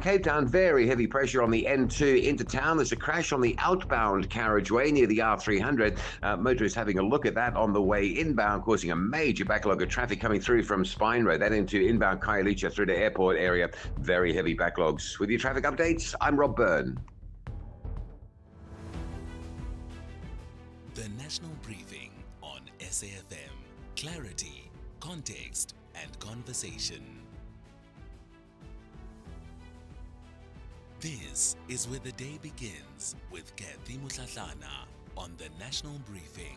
Cape Town, very heavy pressure on the N2 into town. There's a crash on the outbound carriageway near the R300. Motorists having a look at that on the way inbound, causing a major backlog of traffic coming through from Spine Road, that into inbound Khayelitsha through to airport area. Very heavy backlogs. With your traffic updates, I'm Rob Byrne. The National Briefing on SAfm. Clarity, context, and conversation. This is where the day begins with Kathy Mutlatlana on the National Briefing.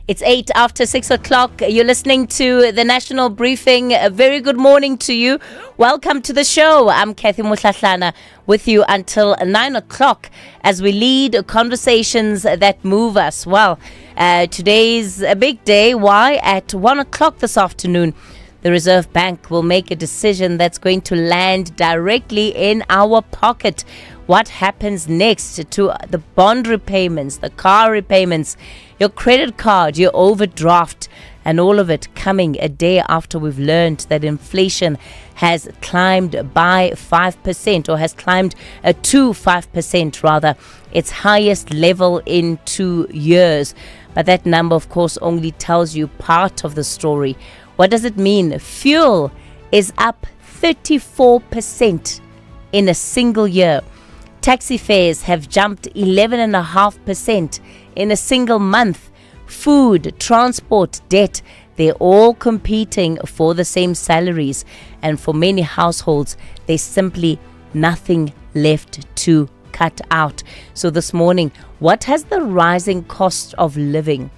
It's 8 after 6 o'clock. You're listening to the National Briefing. A very good morning to you. Welcome to the show. I'm Kathy Mutlatlana with you until 9 o'clock as we lead conversations that move us. Well, today's a big day. Why? At 1 o'clock this afternoon, the Reserve Bank will make a decision that's going to land directly in our pocket. What happens next to the bond repayments, the car repayments, your credit card, your overdraft, and all of it coming a day after we've learned that inflation has climbed by 5%, or has climbed to 5% rather, its highest level in 2 years. But that number, of course, only tells you part of the story. What does it mean? Fuel is up 34% in a single year. Taxi fares have jumped 11.5% in a single month. Food, transport, debt, they're all competing for the same salaries. And for many households, there's simply nothing left to cut out. So this morning, what has the rising cost of living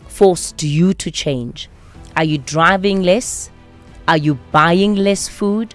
forced you to change? Are you driving less? Are you buying less food?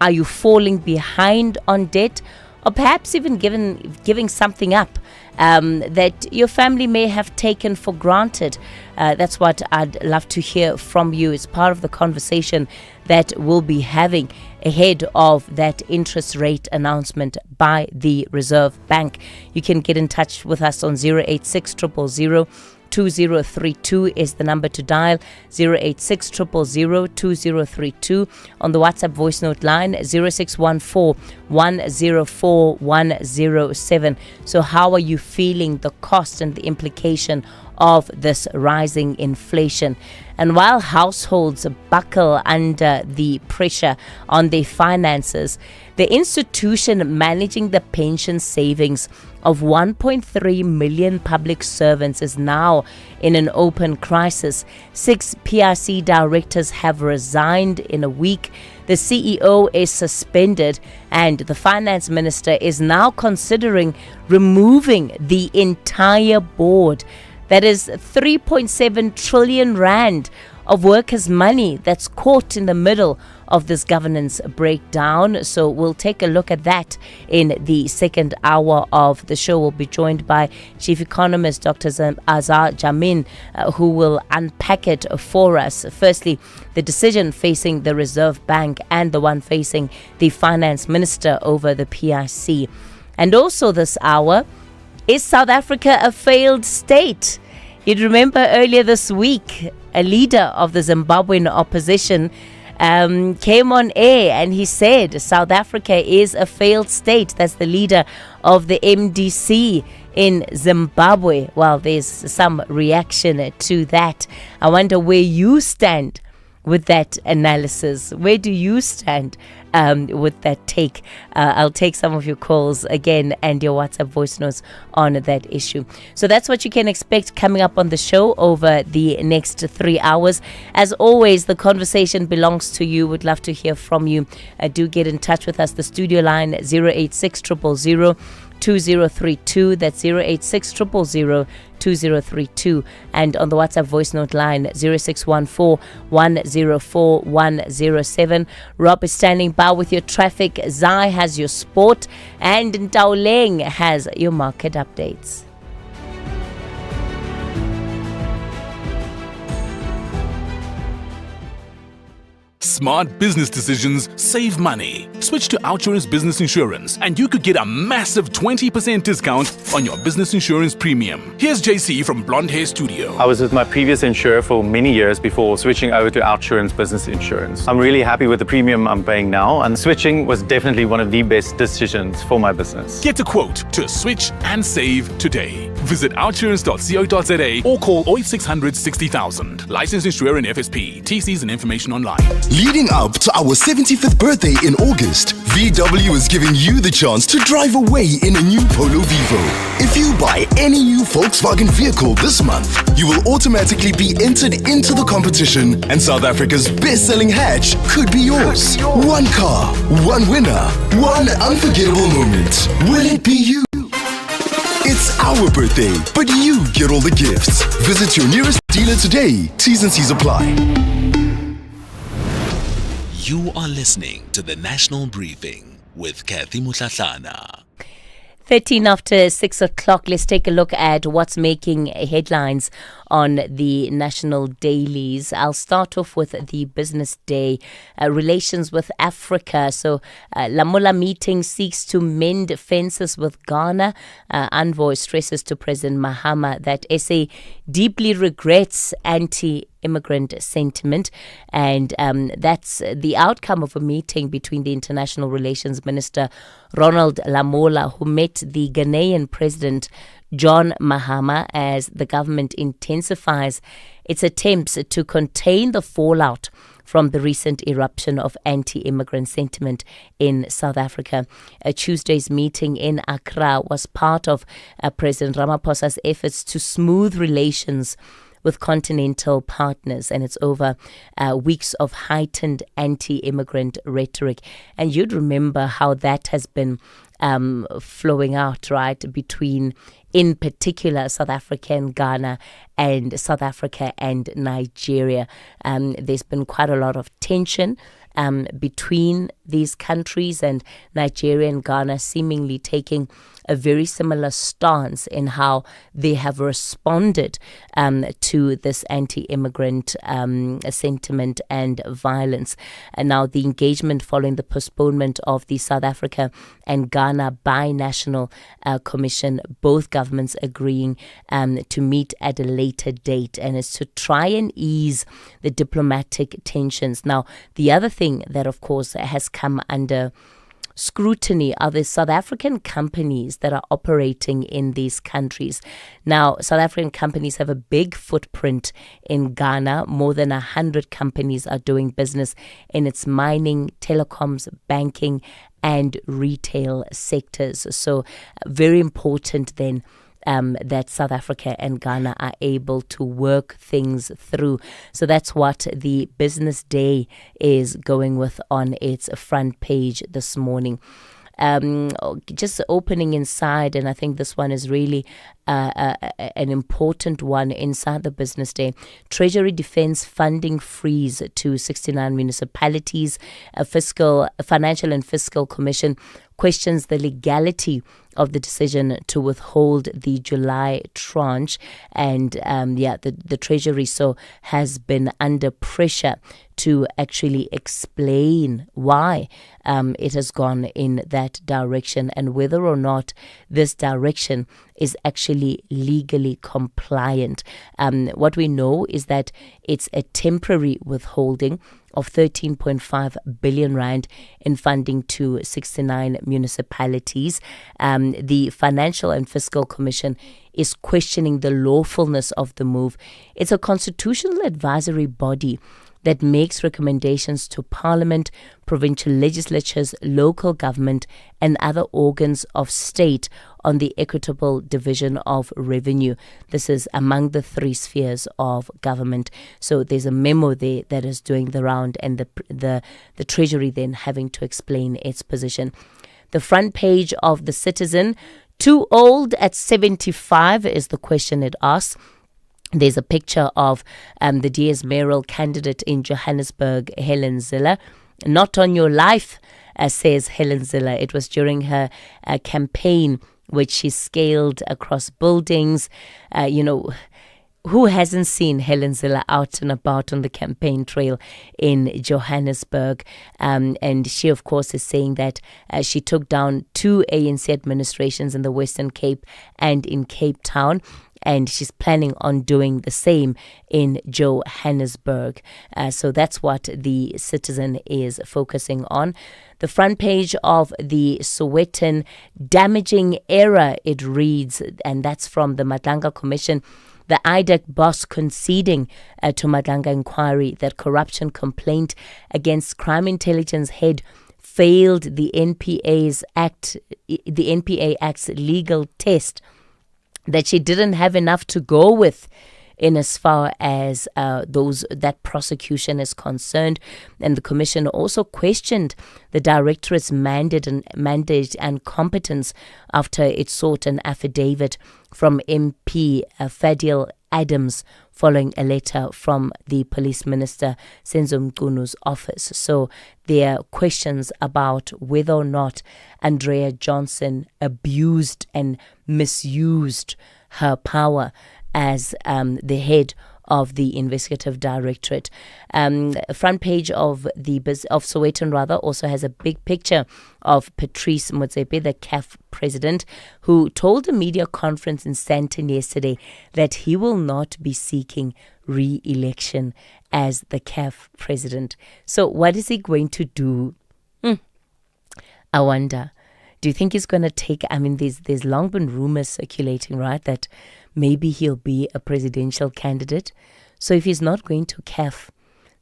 Are you falling behind on debt? Or perhaps even giving something up that your family may have taken for granted. That's what I'd love to hear from you. It's part of the conversation that we'll be having ahead of that interest rate announcement by the Reserve Bank. You can get in touch with us on 086 000 2032 is the number to dial. 086 000 2032 on the WhatsApp voice note line 0614 104 107. So how are you feeling the cost and the implication of this rising inflation? And while households buckle under the pressure on their finances, the institution managing the pension savings of 1.3 million public servants is now in an open crisis. 6 PRC directors have resigned in a week. The CEO is suspended, and the finance minister is now considering removing the entire board. That is 3.7 trillion rand of workers' money that's caught in the middle of this governance breakdown. So we'll take a look at that in the second hour of the show. We'll be joined by Chief Economist Dr. Azar Jamin, who will unpack it for us. Firstly, the decision facing the Reserve Bank and the one facing the Finance Minister over the PIC. And also this hour, is South Africa a failed state? You'd remember earlier this week, a leader of the Zimbabwean opposition came on air and he said South Africa is a failed state. That's the leader of the MDC in Zimbabwe. Well, there's some reaction to that. I wonder where you stand with that analysis. Where do you stand with that take. I'll take some of your calls again and your WhatsApp voice notes on that issue. So that's what you can expect coming up on the show over the next 3 hours. As always, the conversation belongs to you. Would love to hear from you. Do get in touch with us. The studio line 086 000 2032. That's 086 000 2032. And on the WhatsApp voice note line 0614 104 107. Rob is standing by with your traffic. Zai has your sport, and Ntaoleng has your market updates. Smart business decisions save money. Switch to OUTsurance Business Insurance and you could get a massive 20% discount on your business insurance premium. Here's JC from Blonde Hair Studio. I was with my previous insurer for many years before switching over to OUTsurance Business Insurance. I'm really happy with the premium I'm paying now, and switching was definitely one of the best decisions for my business. Get a quote to switch and save today. Visit outsurance.co.za or call 0600 60,000. Licensed insurer and FSP. TCs and information online. Leading up to our 75th birthday in August, VW is giving you the chance to drive away in a new Polo Vivo. If you buy any new Volkswagen vehicle this month, you will automatically be entered into the competition, and South Africa's best-selling hatch could be yours. One car, one winner, one unforgettable moment. Will it be you? It's our birthday, but you get all the gifts. Visit your nearest dealer today. T's and C's apply. You are listening to the National Briefing with Kathy Mutlatlana. 13 after 6 o'clock. Let's take a look at what's making headlines on the national dailies. I'll start off with the business day. Relations with Africa. So Lamola meeting seeks to mend fences with Ghana. Envoy stresses to President Mahama that SA deeply regrets anti-immigrant sentiment, and that's the outcome of a meeting between the International Relations Minister Ronald Lamola, who met the Ghanaian President John Mahama as the government intensifies its attempts to contain the fallout from the recent eruption of anti-immigrant sentiment in South Africa. Tuesday's meeting in Accra was part of President Ramaphosa's efforts to smooth relations with continental partners, and it's over weeks of heightened anti-immigrant rhetoric. And you'd remember how that has been flowing out, right, between, in particular, South Africa and Ghana, and South Africa and Nigeria. There's been quite a lot of tension between these countries, and Nigeria and Ghana seemingly taking a very similar stance in how they have responded to this anti-immigrant sentiment and violence. And now the engagement following the postponement of the South Africa and Ghana Binational Commission, both governments agreeing to meet at a later date, and it's to try and ease the diplomatic tensions. Now, the other thing that, of course, has come under scrutiny are the South African companies that are operating in these countries. Now, South African companies have a big footprint in Ghana. More than 100 companies are doing business in its mining, telecoms, banking, and retail sectors. So, very important then that South Africa and Ghana are able to work things through. So that's what the business day is going with on its front page this morning. Just opening inside, and I think this one is really an important one inside the business day. Treasury Defence funding freeze to 69 municipalities. Financial and Fiscal Commission questions the legality of the decision to withhold the July tranche, and the Treasury has been under pressure to actually explain why it has gone in that direction, and whether or not this direction is actually legally compliant. What we know is that it's a temporary withholding of 13.5 billion rand in funding to 69 municipalities. The Financial and Fiscal Commission is questioning the lawfulness of the move. It's a constitutional advisory body that makes recommendations to Parliament, provincial legislatures, local government, and other organs of state on the equitable division of revenue. This is among the 3 spheres of government. So there's a memo there that is doing the round, and the Treasury then having to explain its position. The front page of The Citizen, too old at 75 is the question it asks. There's a picture of the DS mayoral candidate in Johannesburg, Helen Zille. Not on your life, says Helen Zille. It was during her campaign which she scaled across buildings. Who hasn't seen Helen Zille out and about on the campaign trail in Johannesburg? And she, of course, is saying that she took down 2 ANC administrations in the Western Cape and in Cape Town, and she's planning on doing the same in Johannesburg. So that's what the Citizen is focusing on. The front page of the Sowetan, damaging error, it reads, and that's from the Madlanga Commission. The IDEC boss conceding to Madlanga inquiry that corruption complaint against crime intelligence head failed the NPA Act's legal test, that she didn't have enough to go with in as far as that prosecution is concerned. And the Commission also questioned the Directorate's mandate and competence after it sought an affidavit from MP Fadil Adams following a letter from the Police Minister Senzo Mqunu's office. So there are questions about whether or not Andrea Johnson abused and misused her power as the head of the investigative directorate. Front page of Sowetan also has a big picture of Patrice Motsepe, the CAF president, who told a media conference in Sandton yesterday that he will not be seeking re-election as the CAF president. So what is he going to do? I wonder. Do you think he's going to take, there's long been rumors circulating, right, that maybe he'll be a presidential candidate. So if he's not going to CAF,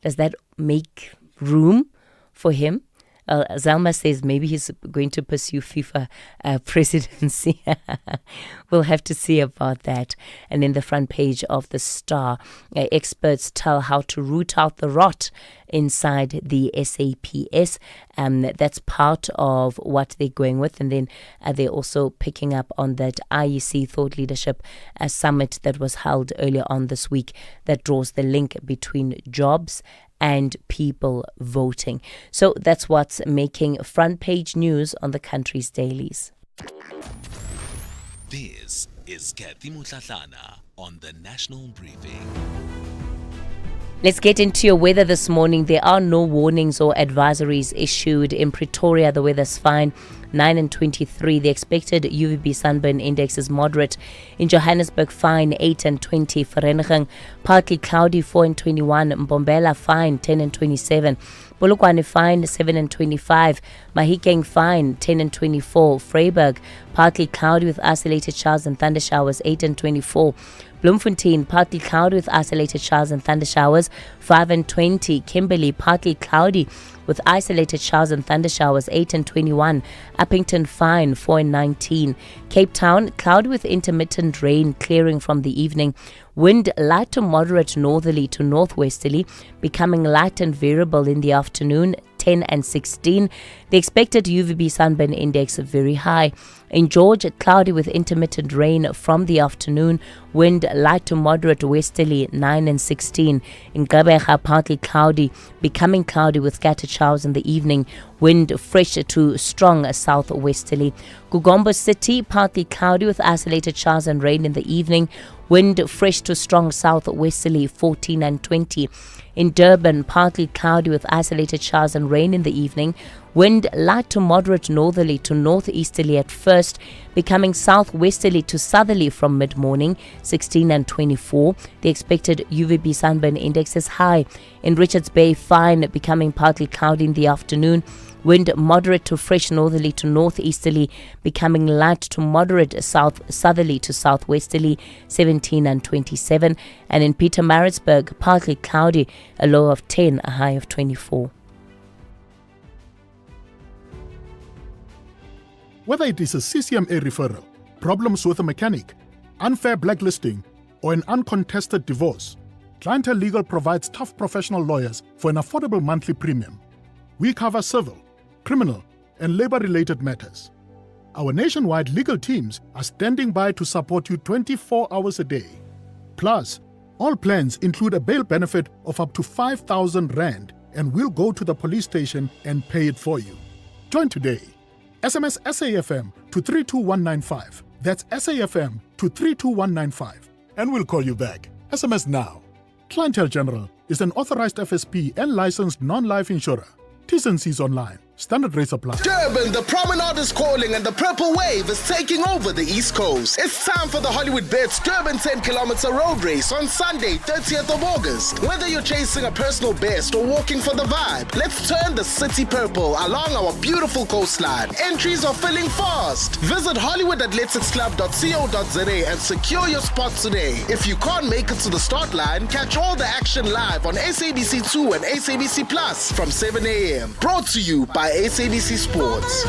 does that make room for him? Zalma says maybe he's going to pursue FIFA presidency. We'll have to see about that. And in the front page of the Star, experts tell how to root out the rot inside the SAPS. That's part of what they're going with. And then they're also picking up on that IEC Thought Leadership Summit that was held earlier on this week that draws the link between jobs and people voting. So that's what's making front page news on the country's dailies. This is Kathy Mutlatlana on the National Briefing. Let's get into your weather this morning. There are no warnings or advisories issued. In Pretoria, the weather's fine. 9 and 23. The expected UVB sunburn index is moderate. In Johannesburg, fine, 8 and 20. Vereeniging, partly cloudy, 4 and 21. Mbombela, fine, 10 and 27. Polokwane, fine, 7 and 25. Mahikeng, fine, 10 and 24. Vryburg, partly cloudy with isolated showers and thunder showers, 8 and 24. Bloemfontein, partly cloudy with isolated showers and thunder showers, 5 and 20. Kimberley, partly cloudy with isolated showers and thunder showers, 8 and 21. Uppington, fine, 4 and 19. Cape Town, cloudy with intermittent rain clearing from the evening. Wind light to moderate northerly to northwesterly, becoming light and variable in the afternoon, 10 and 16. The expected UVB sunburn index very high. In George, cloudy with intermittent rain from the afternoon. Wind light to moderate westerly, 9 and 16. In Gqeberha, partly cloudy, becoming cloudy with scattered showers in the evening. Wind fresh to strong southwesterly. Gugombo City, partly cloudy with isolated showers and rain in the evening. Wind fresh to strong southwesterly, 14 and 20. In Durban, partly cloudy with isolated showers and rain in the evening. Wind light to moderate northerly to northeasterly at first, becoming southwesterly to southerly from mid-morning, 16 and 24. The expected UVB sunburn index is high. In Richards Bay, fine, becoming partly cloudy in the afternoon. Wind moderate to fresh northerly to northeasterly, becoming light to moderate southerly to southwesterly, 17 and 27. And in Pietermaritzburg, partly cloudy, a low of 10, a high of 24. Whether it is a CCMA referral, problems with a mechanic, unfair blacklisting, or an uncontested divorce, Clientele Legal provides tough professional lawyers for an affordable monthly premium. We cover civil, criminal, and labor-related matters. Our nationwide legal teams are standing by to support you 24 hours a day. Plus, all plans include a bail benefit of up to 5,000 Rand, and we'll go to the police station and pay it for you. Join today. SMS SAFM to 32195. That's SAFM to 32195. And we'll call you back. SMS now. Clientele General is an authorized FSP and licensed non-life insurer. T's and C's online. Standard rates apply. Durban, the promenade is calling and the purple wave is taking over the East Coast. It's time for the Hollywood Bets Durban 10-kilometer road race on Sunday, 30th of August. Whether you're chasing a personal best or walking for the vibe, let's turn the city purple along our beautiful coastline. Entries are filling fast. Visit hollywoodathleticsclub.co.za and secure your spot today. If you can't make it to the start line, catch all the action live on SABC2 and SABC Plus from 7 a.m. Brought to you by SABC Sports.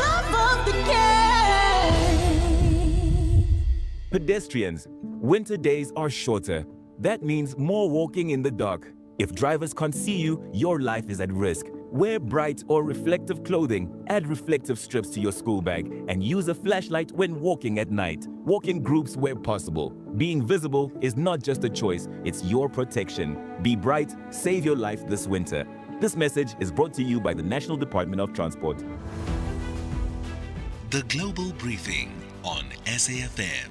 Pedestrians, winter days are shorter. That means more walking in the dark. If drivers can't see you, your life is at risk. Wear bright or reflective clothing, add reflective strips to your school bag, and use a flashlight when walking at night. Walk in groups where possible. Being visible is not just a choice, it's your protection. Be bright, save your life this winter. This message is brought to you by the National Department of Transport. The Global Briefing on SAFM.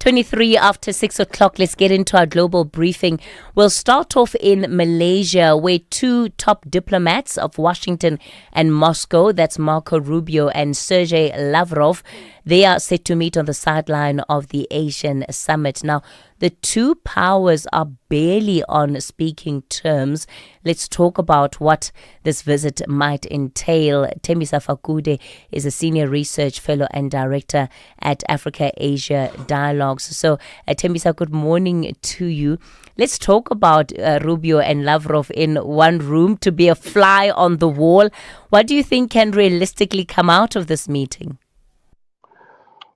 23 after 6 o'clock, let's get into our global briefing. We'll start off in Malaysia, where two top diplomats of Washington and Moscow, that's Marco Rubio and Sergei Lavrov, they are set to meet on the sideline of the Asian summit. Now, the two powers are barely on speaking terms. Let's talk about what this visit might entail. Thembisa Fakude is a senior research fellow and director at Africa-Asia Dialogues. So, Thembisa, good morning to you. Let's talk about Rubio and Lavrov in one room to be a fly on the wall. What do you think can realistically come out of this meeting?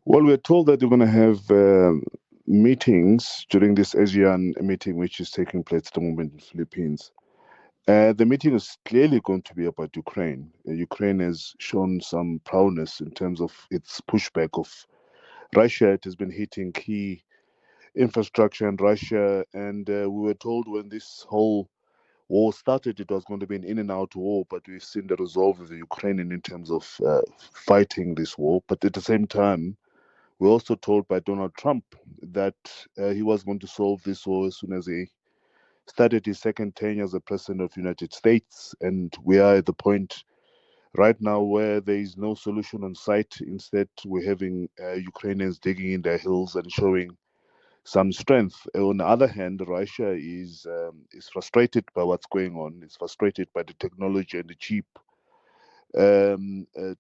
Well, we're told that they're going to have meetings during this ASEAN meeting, which is taking place at the moment in the Philippines. The meeting is clearly going to be about Ukraine. Ukraine has shown some prowess in terms of its pushback of Russia. It has been hitting key infrastructure in Russia, and we were told when this whole war started, it was going to be an in-and-out war, but we've seen the resolve of the Ukrainian in terms of fighting this war. But at the same time, we're also told by Donald Trump that he was going to solve this war as soon as he started his second tenure as the president of the United States. And we are at the point right now where there is no solution on sight. Instead, we're having Ukrainians digging in their heels and showing some strength. On the other hand, Russia is frustrated by what's going on. It's frustrated by the technology and the cheap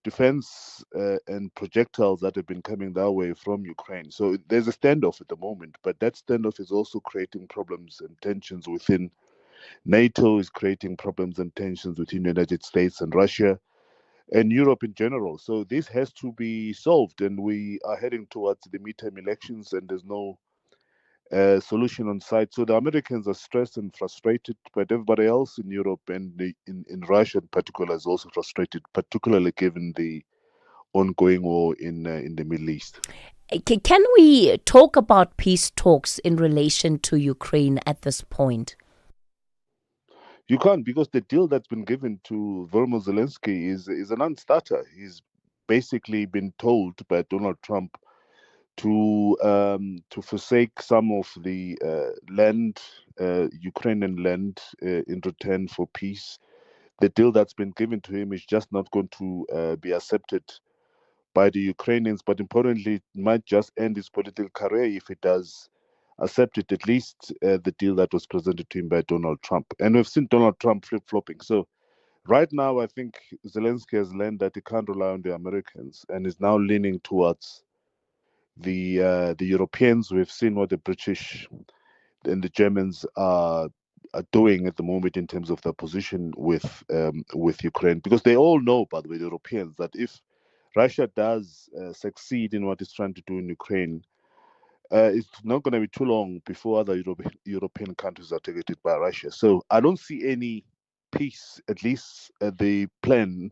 defense and projectiles that have been coming that way from Ukraine. So there's a standoff at the moment, but that standoff is also creating problems and tensions within NATO, is creating problems and tensions within the United States and Russia and Europe in general. So this has to be solved, and we are heading towards the midterm elections, and there's no solution on site. So the Americans are stressed and frustrated, but everybody else in Europe and in Russia in particular is also frustrated, particularly given the ongoing war in the Middle East. Can we talk about peace talks in relation to Ukraine at this point? You can't, because the deal that's been given to Volodymyr Zelensky is a non-starter. He's basically been told by Donald Trump to forsake some of the land, Ukrainian land, in return for peace. The deal that's been given to him is just not going to be accepted by the Ukrainians, but importantly, it might just end his political career if it does accept it, at least the deal that was presented to him by Donald Trump. And we've seen Donald Trump flip-flopping. So Right now, I think Zelensky has learned that he can't rely on the Americans and is now leaning towards the Europeans. We've seen what the British and the Germans are doing at the moment in terms of their position with Ukraine, because they all know, by the way, the Europeans, that if Russia does succeed in what it's trying to do in Ukraine, it's not going to be too long before other European countries are targeted by Russia. So I don't see any peace, at least the plan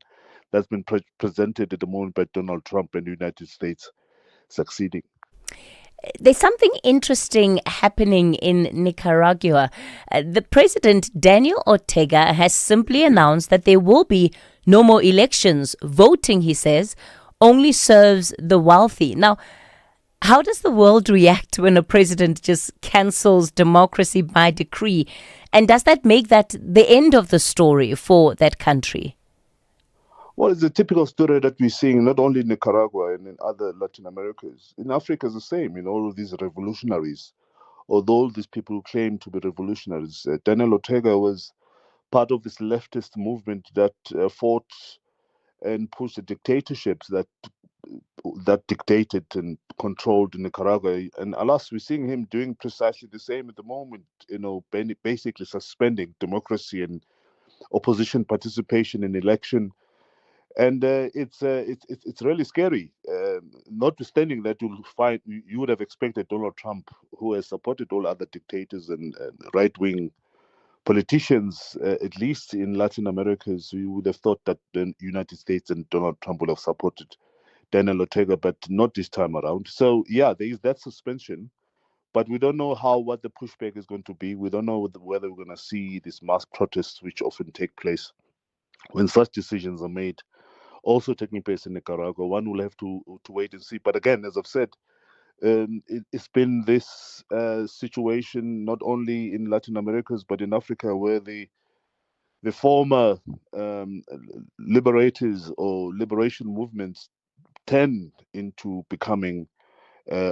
that's been presented at the moment by Donald Trump and the United States, succeeding. There's something interesting happening in Nicaragua. The president, Daniel Ortega, has simply announced that there will be no more elections. Voting, he says, only serves the wealthy. Now, how does the world react when a president just cancels democracy by decree? And does that make that the end of the story for that country? Well, it's a typical story that we're seeing not only in Nicaragua and in other Latin Americas. In Africa, it's the same. All of these revolutionaries, although all these people who claim to be revolutionaries, Daniel Ortega was part of this leftist movement that fought and pushed the dictatorships that dictated and controlled Nicaragua. And alas, we're seeing him doing precisely the same at the moment, basically suspending democracy and opposition participation in election. And it's really scary. Notwithstanding that, you would have expected Donald Trump, who has supported all other dictators and right-wing politicians, at least in Latin America, so you would have thought that the United States and Donald Trump would have supported Daniel Ortega, but not this time around. So yeah, there is that suspension, but we don't know what the pushback is going to be. We don't know whether we're going to see these mass protests, which often take place when such decisions are made, also taking place in Nicaragua. One will have to wait and see. But again, as I've said, it's been this situation not only in Latin America but in Africa, where the former liberators or liberation movements turn into becoming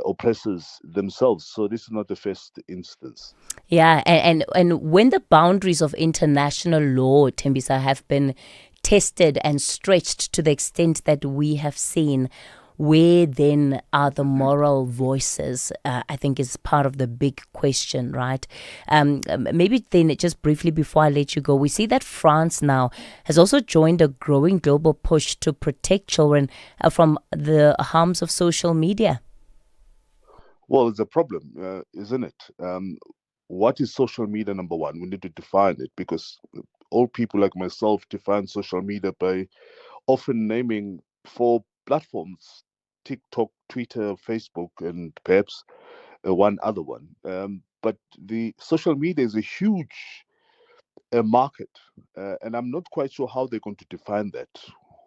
oppressors themselves. So this is not the first instance. Yeah, and when the boundaries of international law, Tembisa, have been tested and stretched to the extent that we have seen, where then are the moral voices? I think is part of the big question, right? Maybe then just briefly before I let you go, we see that France now has also joined a growing global push to protect children from the harms of social media. Well, it's a problem, isn't it? What is social media, number one? We need to define it, because all people like myself define social media by often naming 4 platforms: TikTok, Twitter, Facebook, and perhaps one other one. But the social media is a huge market, and I'm not quite sure how they're going to define that.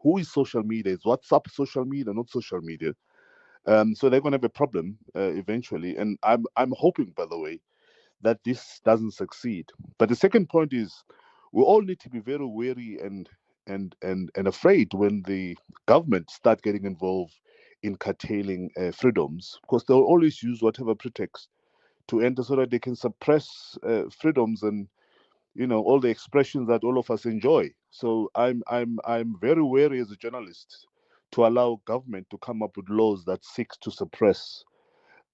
Who is social media? Is WhatsApp social media, not social media? So they're going to have a problem eventually, and I'm hoping, by the way, that this doesn't succeed. But the second point is, we all need to be very wary and afraid when the government start getting involved in curtailing freedoms, because they'll always use whatever pretext to enter so that they can suppress freedoms and all the expressions that all of us enjoy. So I'm very wary as a journalist to allow government to come up with laws that seek to suppress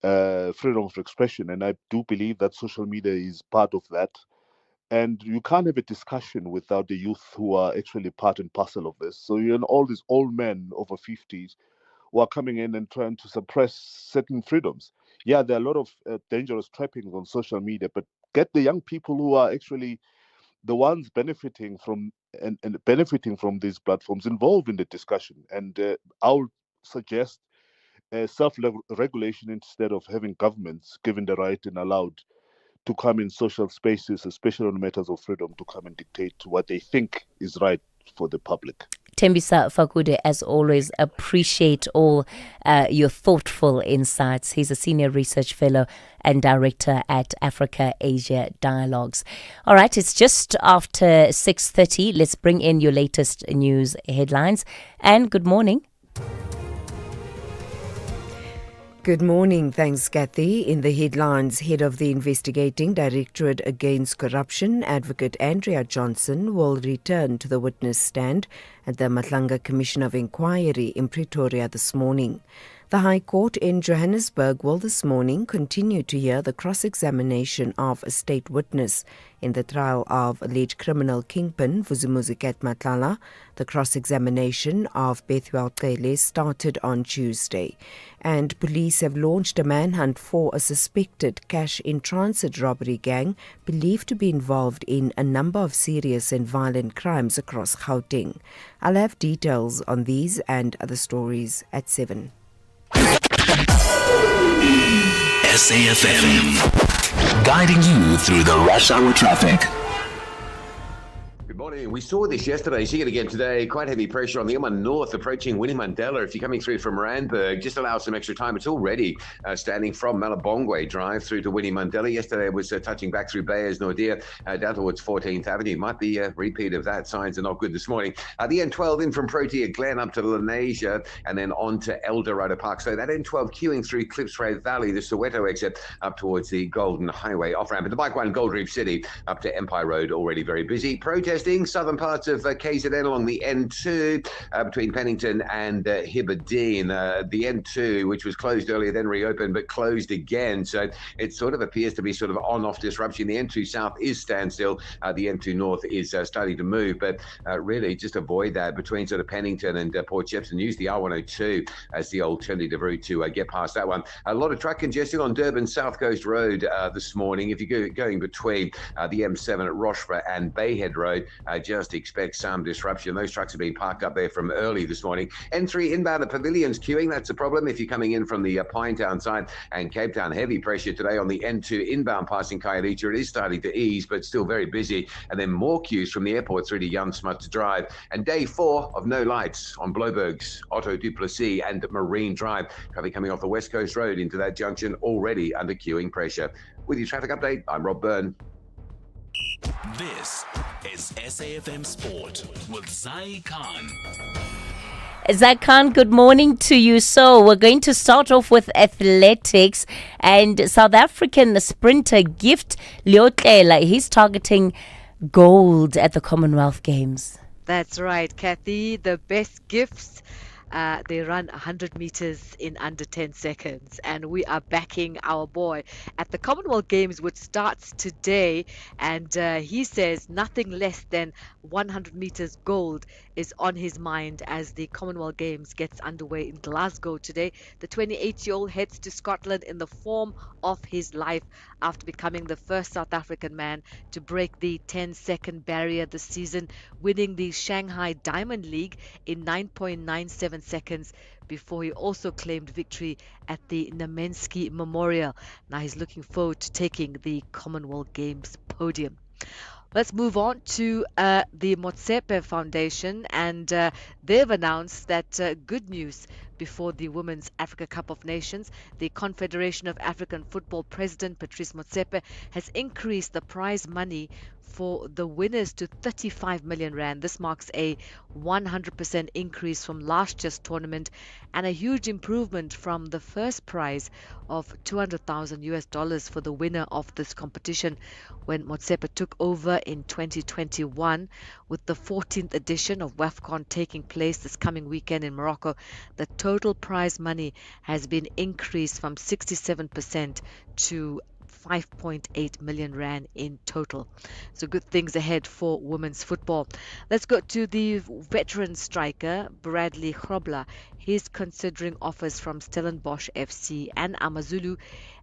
freedom of expression, and I do believe that social media is part of that. And you can't have a discussion without the youth, who are actually part and parcel of this. So all these old men over 50s who are coming in and trying to suppress certain freedoms. Yeah, there are a lot of dangerous trappings on social media, but get the young people who are actually the ones benefiting from and benefiting from these platforms involved in the discussion. And I would suggest self-regulation instead of having governments given the right and allowed to come in social spaces, especially on matters of freedom, to come and dictate what they think is right for the public. Tembisa Fakude, as always, appreciate all your thoughtful insights. He's a senior research fellow and director at Africa-Asia Dialogues. All right, it's just after 6:30. Let's bring in your latest news headlines. And good morning. Good morning. Thanks, Kathy. In the headlines, head of the Investigating Directorate Against Corruption, Advocate Andrea Johnson, will return to the witness stand at the Matlanga Commission of Inquiry in Pretoria this morning. The High Court in Johannesburg will this morning continue to hear the cross-examination of a state witness in the trial of alleged criminal kingpin Vusumuzi Matlala. The cross-examination of Bethuel Cele started on Tuesday, and police have launched a manhunt for a suspected cash-in-transit robbery gang believed to be involved in a number of serious and violent crimes across Gauteng. I'll have details on these and other stories at 7. SAfm, guiding you through the rush hour traffic. Good morning. We saw this yesterday, seeing it again today. Quite heavy pressure on the M1 North approaching Winnie Mandela. If you're coming through from Randburg, just allow some extra time. It's already standing from Malabongwe Drive through to Winnie Mandela. Yesterday it was touching back through Bayers Nordia down towards 14th Avenue. Might be a repeat of that. Signs are not good this morning. The N12 in from Protea Glen up to Lenasia and then on to Eldorado Park. So that N12 queuing through Klipspruit Valley, the Soweto exit up towards the Golden Highway off-ramp. And the bike one, Gold Reef City up to Empire Road, already very busy. Protesting southern parts of KZN along the N2 between Pennington and Hibberdine. The N2, which was closed earlier, then reopened, but closed again. So it sort of appears to be sort of on-off disruption. The N2 South is standstill. The N2 North is starting to move, but really just avoid that between sort of Pennington and Port Shepstone. Use the R102 as the alternative route to get past that one. A lot of truck congestion on Durban South Coast Road this morning. If you're going between the M7 at Rochefort and Bayhead Road, just expect some disruption. Those trucks have been parked up there from early this morning. N3 inbound at Pavilions queuing. That's a problem if you're coming in from the Pinetown side and Cape Town. Heavy pressure today on the N2 inbound passing Khayelitsha. It is starting to ease, but still very busy. And then more queues from the airport through to Jan Smuts Drive. And day 4 of no lights on Bloberg's, Otto du Plessis and Marine Drive. Traffic coming off the West Coast Road into that junction already under queuing pressure. With your traffic update, I'm Rob Byrne. This is SAfm Sport with Zai Khan. Zai Khan, good morning to you. So we're going to start off with athletics, and South African sprinter Gift Leotlela, he's targeting gold at the Commonwealth Games. That's right, Kathy. The best gifts. They run 100 meters in under 10 seconds, and we are backing our boy at the Commonwealth Games, which starts today. And he says nothing less than 100 meters gold is on his mind as the Commonwealth Games gets underway in Glasgow today. The 28-year-old heads to Scotland in the form of his life after becoming the first South African man to break the 10-second barrier this season, winning the Shanghai Diamond League in 9.97 seconds before he also claimed victory at the Nemensky Memorial. Now he's looking forward to taking the Commonwealth Games podium. Let's move on to the Motsepe Foundation, and they've announced that good news before the Women's Africa Cup of Nations. The Confederation of African Football President Patrice Motsepe has increased the prize money for the winners to 35 million rand. This marks a 100% increase from last year's tournament and a huge improvement from the first prize of $200,000 for the winner of this competition when Motsepe took over in 2021. With the 14th edition of WAFCON taking place this coming weekend in Morocco, the total prize money has been increased from 67% to 5.8 million rand in total. So good things ahead for women's football. Let's go to the veteran striker Bradley Grobler. He's considering offers from Stellenbosch FC and Amazulu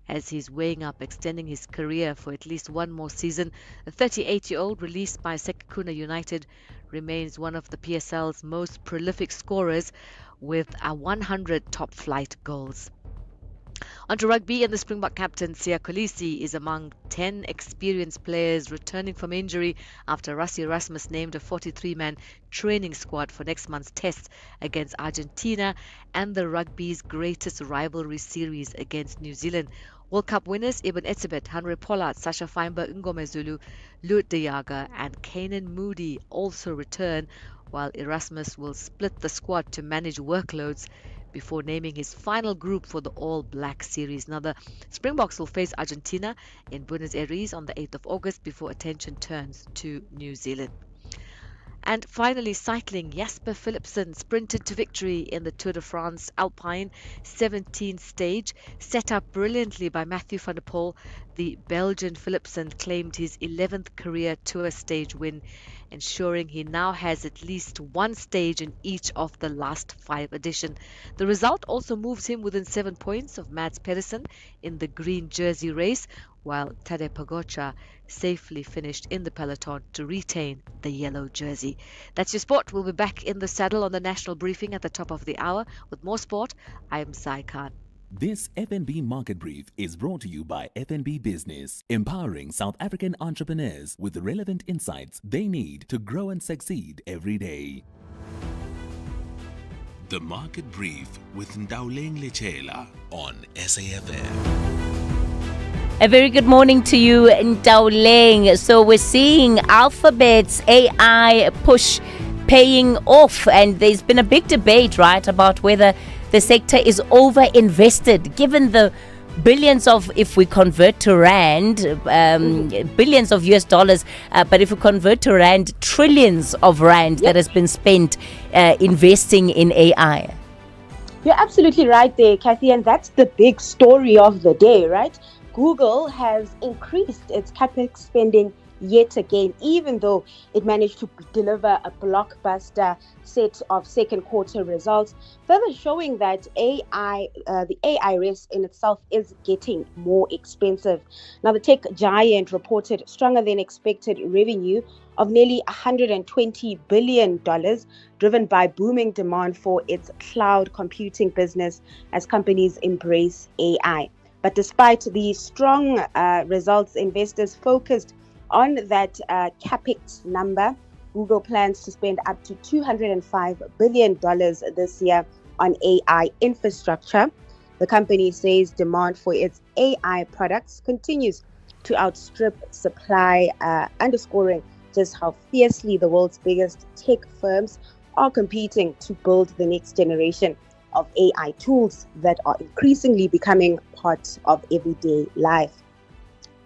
as he's weighing up extending his career for at least one more season. The 38-year-old, released by Sekhukhune United, remains one of the PSL's most prolific scorers with 100 top-flight goals. Onto rugby, and the Springbok captain Siya Kolisi is among 10 experienced players returning from injury after Rassie Erasmus named a 43-man training squad for next month's test against Argentina and the rugby's greatest rivalry series against New Zealand. World Cup winners Ibn Etzebeth, Henry Pollard, Sasha Feinberg, Ngome Zulu, Lut De Jager and Kanan Moody also return, while Erasmus will split the squad to manage workloads before naming his final group for the All Black Series. Now, the Springboks will face Argentina in Buenos Aires on the 8th of August before attention turns to New Zealand. And finally, cycling. Jasper Philipsen sprinted to victory in the Tour de France Alpine 17 stage, set up brilliantly by Mathieu van der Poel. The Belgian Philipsen claimed his 11th career Tour stage win, ensuring he now has at least one stage in each of the last 5 editions. The result also moves him within 7 points of Mads Pedersen in the green jersey race, while Tadej Pogacar safely finished in the peloton to retain the yellow jersey. That's your sport. We'll be back in the saddle on the national briefing at the top of the hour with more sport. I'm Sai Khan. This FNB Market Brief is brought to you by FNB Business, empowering South African entrepreneurs with the relevant insights they need to grow and succeed every day. The Market Brief with Ndauleng Lechela on SAfm. A very good morning to you, Ndauleng. So we're seeing Alphabet's AI push paying off, and there's been a big debate, right, about whether the sector is over-invested, given the billions of, if we convert to rand, billions of US dollars, but if we convert to rand, trillions of rand that has been spent investing in AI. You're absolutely right there, Kathy, and that's the big story of the day, right? Google has increased its capex spending yet again, even though it managed to deliver a blockbuster set of second quarter results, further showing that the AI race in itself is getting more expensive. Now, the tech giant reported stronger than expected revenue of nearly $120 billion, driven by booming demand for its cloud computing business as companies embrace AI. But despite the strong results, investors focused on that capex number. Google plans to spend up to $205 billion this year on AI infrastructure. The company says demand for its AI products continues to outstrip supply, underscoring just how fiercely the world's biggest tech firms are competing to build the next generation of AI tools that are increasingly becoming part of everyday life.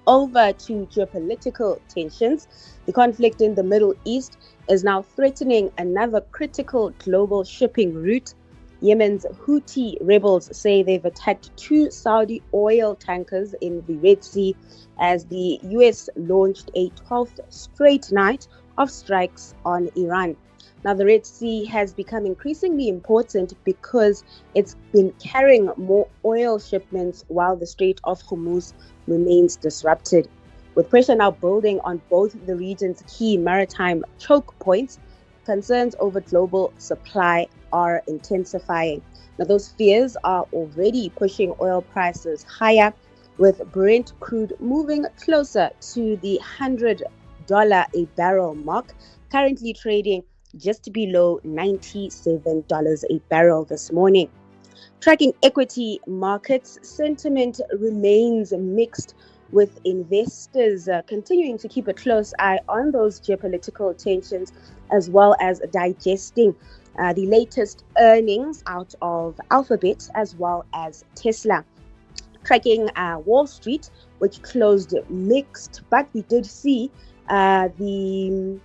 Over to geopolitical tensions. The conflict in the Middle East is now threatening another critical global shipping route. Yemen's Houthi rebels say they've attacked 2 Saudi oil tankers in the Red Sea as the US launched a 12th straight night of strikes on Iran. Now, the Red Sea has become increasingly important because it's been carrying more oil shipments while the Strait of Hormuz remains disrupted. With pressure now building on both the region's key maritime choke points, concerns over global supply are intensifying. Now, those fears are already pushing oil prices higher, with Brent crude moving closer to the $100 a barrel mark, currently trading just below $97 a barrel this morning. Tracking equity markets, sentiment remains mixed, with investors continuing to keep a close eye on those geopolitical tensions, as well as digesting the latest earnings out of Alphabet as well as Tesla. Tracking Wall Street, which closed mixed, but we did see the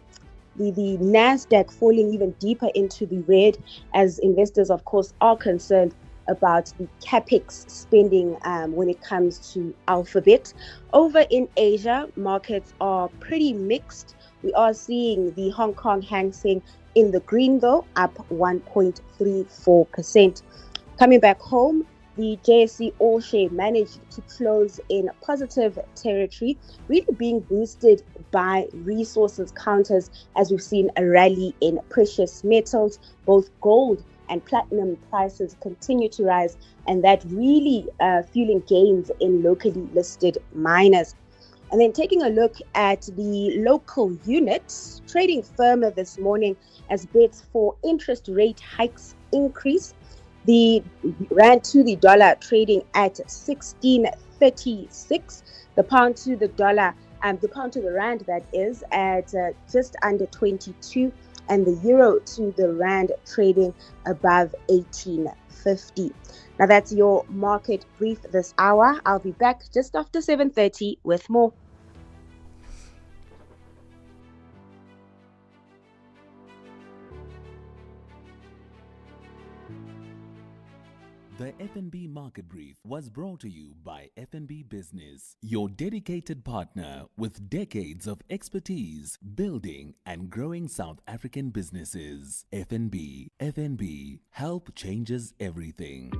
Nasdaq falling even deeper into the red, as investors, of course, are concerned about the capex spending when it comes to Alphabet. Over in Asia, markets are pretty mixed. We are seeing the Hong Kong Hang Seng in the green, though, up 1.34%. Coming back home, the JSE All Share managed to close in positive territory, really being boosted by resources counters, as we've seen a rally in precious metals. Both gold and platinum prices continue to rise, and that really fueling gains in locally listed miners. And then taking a look at the local units, trading firmer this morning as bets for interest rate hikes increase. The rand to the dollar trading at 16.36. The pound to the dollar, the pound to the rand, that is, at just under 22. and the euro to the rand trading above 18.50. Now that's your market brief this hour. I'll be back just after 7:30 with more. The FNB Market Brief was brought to you by FNB Business, your dedicated partner with decades of expertise building and growing South African businesses. FNB, help changes everything.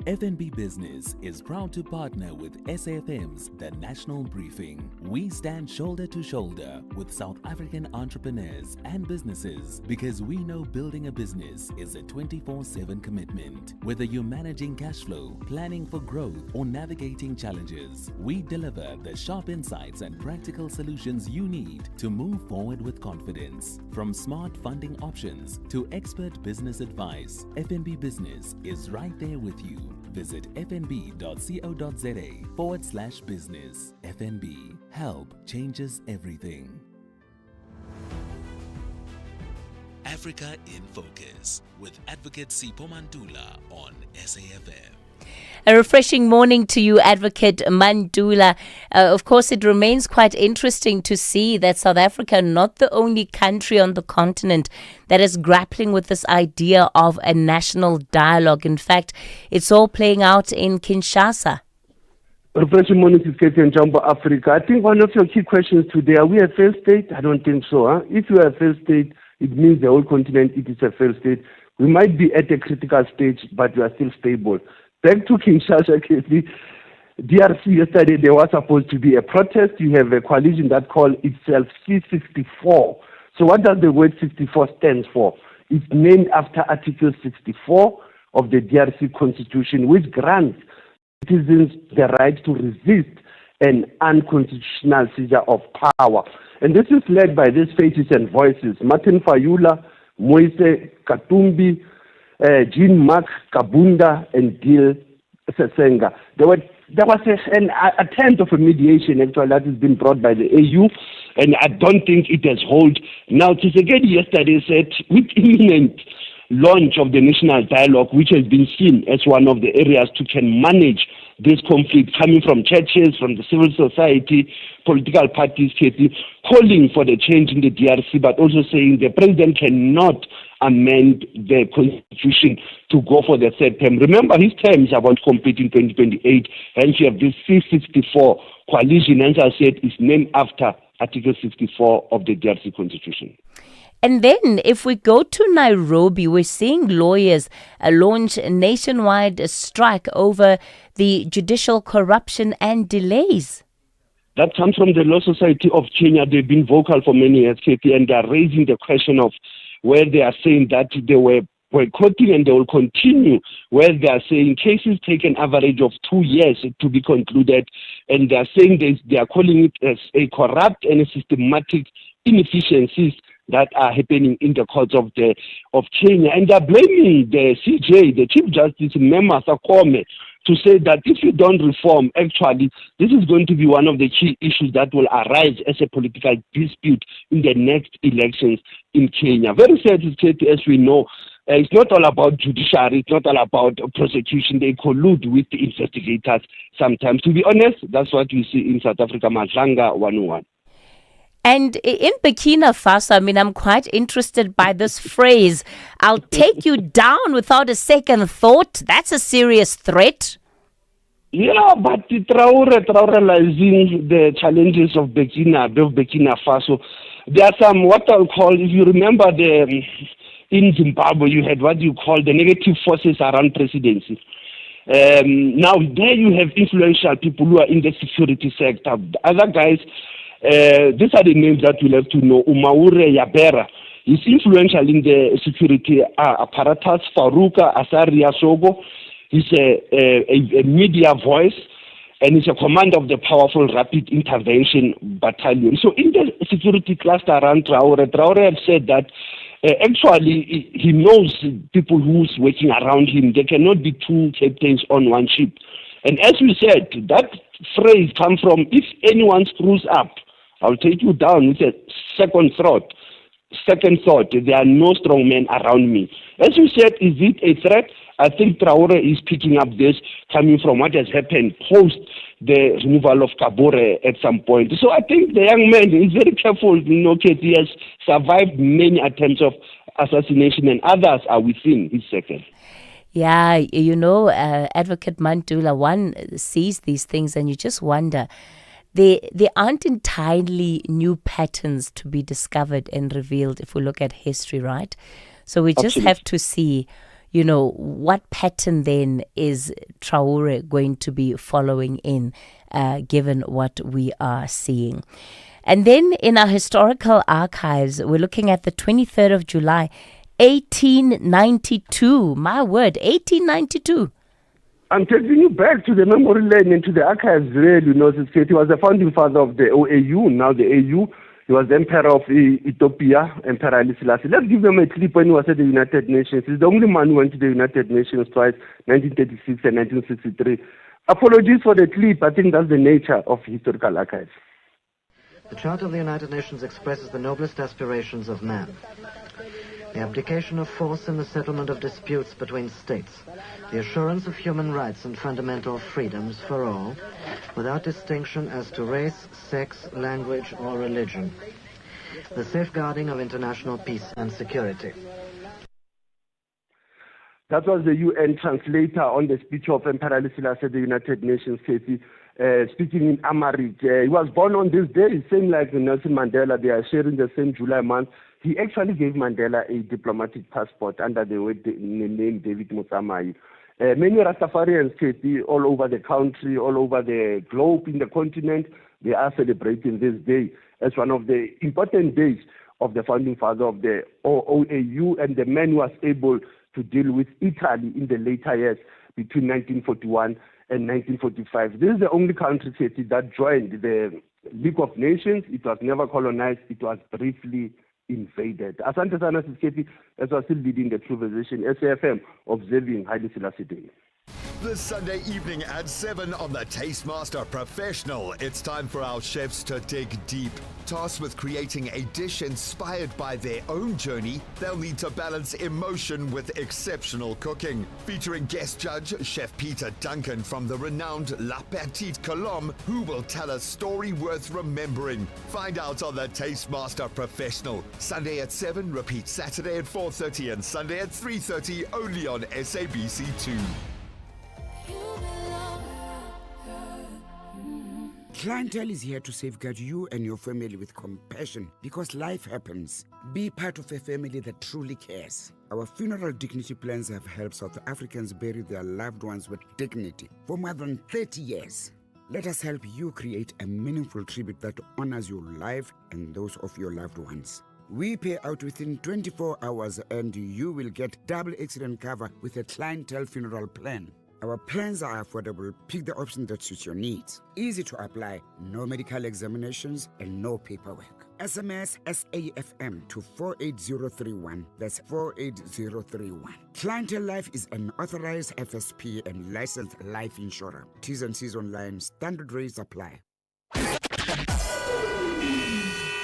FNB Business is proud to partner with SAFM's The National Briefing. We stand shoulder to shoulder with South African entrepreneurs and businesses because we know building a business is a 24/7 commitment. Whether you're managing cash flow, planning for growth, or navigating challenges, we deliver the sharp insights and practical solutions you need to move forward with confidence. From smart funding options to expert business advice, FNB Business is right there with you. Visit fnb.co.za/business. FNB, help changes everything. Africa in Focus with Advocate Sipho Mandula on SAFM. A refreshing morning to you, Advocate Mandula. Of course, it remains quite interesting to see that South Africa, not the only country on the continent that is grappling with this idea of a national dialogue. In fact, it's all playing out in Kinshasa. Refreshing morning to Katie and Jumbo Africa. I think one of your key questions today, are we a failed state? I don't think so. If you are a failed state, it means the whole continent it is a failed state. We might be at a critical stage, but we are still stable. Back to Kinshasa, Kathy. DRC yesterday, there was supposed to be a protest. You have a coalition that called itself C64. So what does the word 64 stand for? It's named after Article 64 of the DRC Constitution, which grants citizens the right to resist an unconstitutional seizure of power. And this is led by these faces and voices: Martin Fayula, Moise Katumbi, Jean-Marc Kabunda, and Gil Sesenga. There was an attempt of a mediation actually that has been brought by the AU, and I don't think it has held. Now, Tshisekedi yesterday said with imminent launch of the national dialogue, which has been seen as one of the areas to can manage this conflict coming from churches, from the civil society, political parties, calling for the change in the DRC, but also saying the president cannot amend the constitution to go for the third term. Remember, his term is about completing 2028, and you have this C64 coalition, as I said, is named after Article 64 of the DRC constitution. And then if we go to Nairobi, we're seeing lawyers launch a nationwide strike over the judicial corruption and delays. That comes from the Law Society of Kenya. They've been vocal for many years, and they're raising the question of where they are saying that they were boycotting and they will continue, where they are saying cases take an average of 2 years to be concluded, and they are saying they are calling it as a corrupt and a systematic inefficiencies that are happening in the courts of Kenya, and they're blaming the CJ, the Chief Justice Mema Sakome, to say that if you don't reform, actually, this is going to be one of the key issues that will arise as a political dispute in the next elections in Kenya. Very sad, as we know. It's not all about judiciary, it's not all about prosecution. They collude with the investigators sometimes. To be honest, that's what we see in South Africa, Madlanga 101. And in Burkina Faso, I'm quite interested by this phrase, "I'll take you down without a second thought." That's a serious threat. Yeah, but Traore realizing the challenges of Burkina Faso. There are some, what I'll call, if you remember, in Zimbabwe, you had what you call the negative forces around presidency. Now, there you have influential people who are in the security sector. Other guys, these are the names that we'll have to know. Umaure Yabera is influential in the security apparatus. Faruka Asaria Sogo, he's a media voice, and he's a commander of the powerful Rapid Intervention Battalion. So in the security cluster around Traore have said that actually he knows people who's working around him. There cannot be two captains on one ship. And as we said, that phrase comes from, if anyone screws up, I'll take you down with a second thought. second thought. There are no strong men around me. As you said, is it a threat? I think Traore is picking up this coming from what has happened post the removal of Kabore at some point. So I think the young man is very careful. He has survived many attempts of assassination, and others are within his circle. Yeah, Advocate Mantula, one sees these things and you just wonder. There aren't entirely new patterns to be discovered and revealed if we look at history, right? So we just have to see, what pattern then is Traore going to be following in, given what we are seeing. And then in our historical archives, we're looking at the 23rd of July, 1892. My word, 1892. I'm taking you back to the memory lane and to the archives, really. He was the founding father of the OAU, now the AU. He was the emperor of Ethiopia, Emperor Haile Selassie. Let's give him a clip when he was at the United Nations. He's the only man who went to the United Nations twice, 1936 and 1963. Apologies for the clip. I think that's the nature of historical archives. The Charter of the United Nations expresses the noblest aspirations of man. The application of force in the settlement of disputes between states, the assurance of human rights and fundamental freedoms for all, without distinction as to race, sex, language, or religion, the safeguarding of international peace and security. That was the UN translator on the speech of Emperor Haile Selassie at the United Nations, Katie, speaking in Amharic. He was born on this day, same like Nelson Mandela. They are sharing the same July month. He actually gave Mandela a diplomatic passport under the name David Motsamai. Many Rastafarians, Katie, all over the country, all over the globe, in the continent, they are celebrating this day as one of the important days of the founding father of the OAU and the man who was able to deal with Italy in the later years between 1941 and 1945. This is the only country, Katie, that joined the League of Nations. It was never colonized. It was briefly invaded. Asante sana Sisketi, as was still leading the True Position, SAFM, observing Haile Selassie Day. This Sunday evening at 7 on the Tastemaster Professional, it's time for our chefs to dig deep. Tasked with creating a dish inspired by their own journey, they'll need to balance emotion with exceptional cooking. Featuring guest judge Chef Peter Duncan from the renowned La Petite Colombe, who will tell a story worth remembering. Find out on the Tastemaster Professional. Sunday at 7, repeat Saturday at 4:30 and Sunday at 3:30, only on SABC2. Clientele is here to safeguard you and your family with compassion because life happens. Be part of a family that truly cares. Our funeral dignity plans have helped South Africans bury their loved ones with dignity for more than 30 years. Let us help you create a meaningful tribute that honors your life and those of your loved ones. We pay out within 24 hours and you will get double accident cover with a clientele funeral plan. Our plans are affordable. Pick the option that suits your needs. Easy to apply, no medical examinations and no paperwork. SMS SAFM to 48031. That's 48031. Clientele Life is an authorized FSP and licensed life insurer. T's and C's online. Standard rates apply.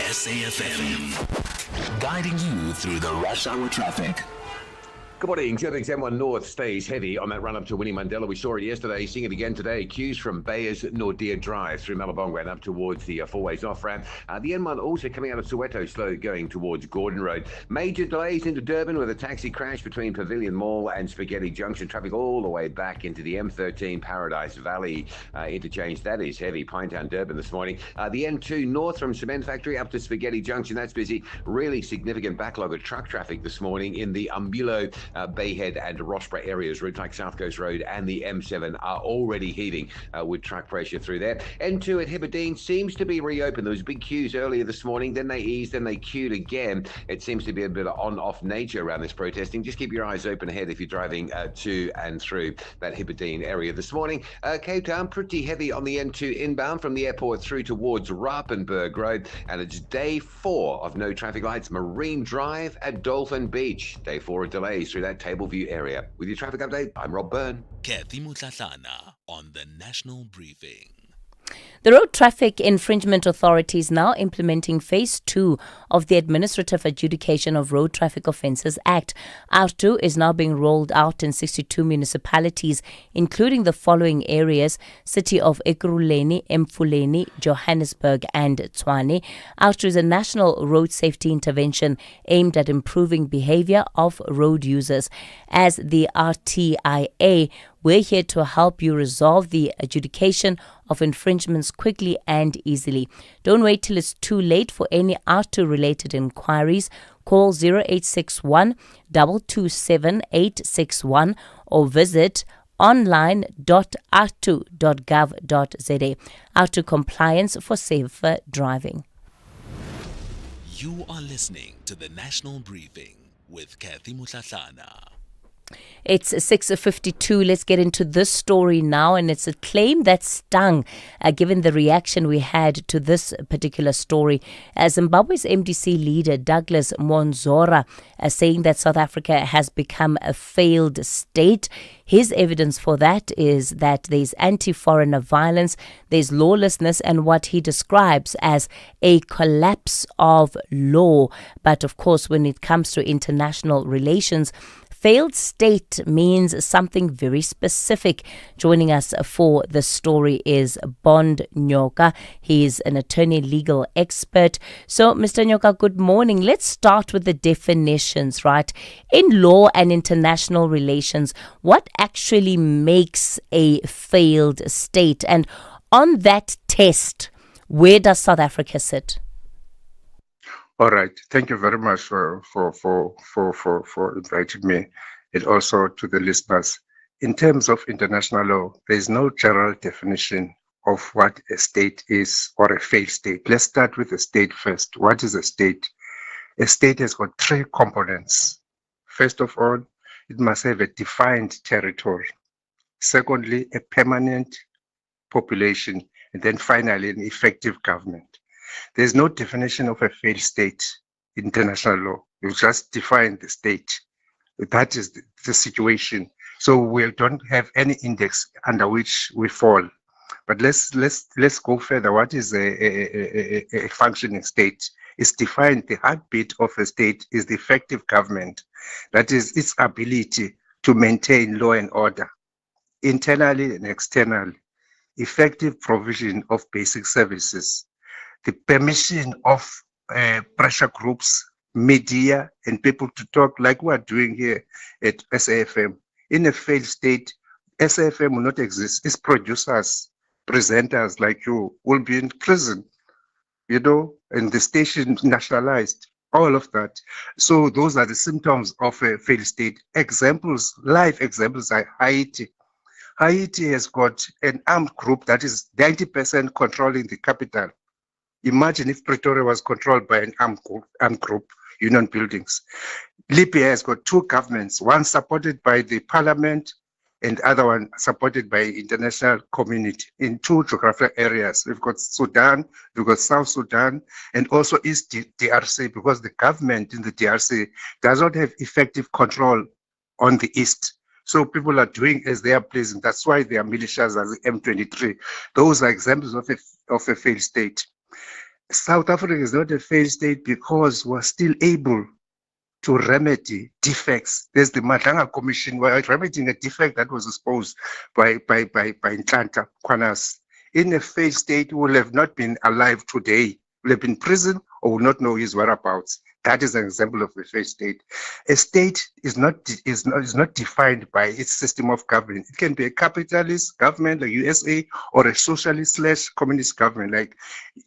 SAFM, guiding you through the rush hour traffic. Good morning. Joburg's M1 North stays heavy on that run up to Winnie Mandela. We saw it yesterday, seeing it again today. Queues from Bayers Nordia Drive through Malabongwe and up towards the Four Ways Off ramp. The M1 also coming out of Soweto, slow going towards Gordon Road. Major delays into Durban with a taxi crash between Pavilion Mall and Spaghetti Junction. Traffic all the way back into the M13 Paradise Valley interchange. That is heavy. Pinetown, Durban this morning. The M2 North from Cement Factory up to Spaghetti Junction. That's busy. Really significant backlog of truck traffic this morning in the Umbulo, Bayhead and Rossborough areas. Routes like South Coast Road and the M7 are already heaving with truck pressure through there. N2 at Hibberdine seems to be reopened. There was big queues earlier this morning, then they eased, then they queued again. It seems to be a bit of on-off nature around this protesting. Just keep your eyes open ahead if you're driving to and through that Hibberdine area this morning. Cape Town, pretty heavy on the N2 inbound from the airport through towards Rappenberg Road, and it's day 4 of no traffic lights. Marine Drive at Dolphin Beach. Day 4 of delays through that Tableview area. With your traffic update, I'm Rob Byrne. Kathy Mutlatlana on the National Briefing. The Road Traffic Infringement Authority is now implementing Phase 2 of the Administrative Adjudication of Road Traffic Offences Act. R2 is now being rolled out in 62 municipalities, including the following areas: City of Ekurhuleni, Mfuleni, Johannesburg and Tshwane. R2 is a national road safety intervention aimed at improving behavior of road users. As the RTIA, we're here to help you resolve the adjudication of infringements quickly and easily. Don't wait till it's too late for any R2-related inquiries. Call 0861 227 861 or visit online.r2.gov.za. R2 compliance for safer driving. You are listening to the National Briefing with Kathy Mutlatlana. It's 6:52. Let's get into this story now, and it's a claim that stung, given the reaction we had to this particular story. Zimbabwe's MDC leader, Douglas Monzora, saying that South Africa has become a failed state. His evidence for that is that there's anti-foreigner violence, there's lawlessness, and what he describes as a collapse of law. But of course, when it comes to international relations, failed state means something very specific. Joining us for the story is Bond Nyoka. He's an attorney legal expert. So, Mr. Nyoka, good morning. Let's start with the definitions, right? In law and international relations, what actually makes a failed state? And on that test, where does South Africa sit? All right. Thank you very much for inviting me, and also to the listeners. In terms of international law, there is no general definition of what a state is or a failed state. Let's start with the state first. What is a state? A state has got three components. First of all, it must have a defined territory. Secondly, a permanent population. And then finally, an effective government. There's no definition of a failed state in international law. You just define the state. That is the situation. So we don't have any index under which we fall. But let's go further. What is a functioning state? It's defined. The heartbeat of a state is the effective government. That is its ability to maintain law and order, internally and externally, effective provision of basic services, the permission of pressure groups, media, and people to talk like we're doing here at SAFM. In a failed state, SAFM will not exist. Its producers, presenters like you will be in prison, and the station nationalized, all of that. So those are the symptoms of a failed state. Examples, live examples are Haiti. Haiti has got an armed group that is 90% controlling the capital. Imagine if Pretoria was controlled by an armed group, union buildings. Libya has got two governments, one supported by the parliament and the other one supported by international community in two geographical areas. We've got Sudan, we've got South Sudan, and also East DRC, because the government in the DRC does not have effective control on the East. So people are doing as they are pleasing. That's why their militias are the M23. Those are examples of a failed state. South Africa is not a failed state because we're still able to remedy defects. There's the Madlanga Commission. We're remedying a defect that was exposed by Ntlanta Kwanas. In a failed state, we will have not been alive today. Will have been in prison or will not know his whereabouts. That is an example of a failed state. A state is not defined by its system of government. It can be a capitalist government like USA or a socialist/communist government like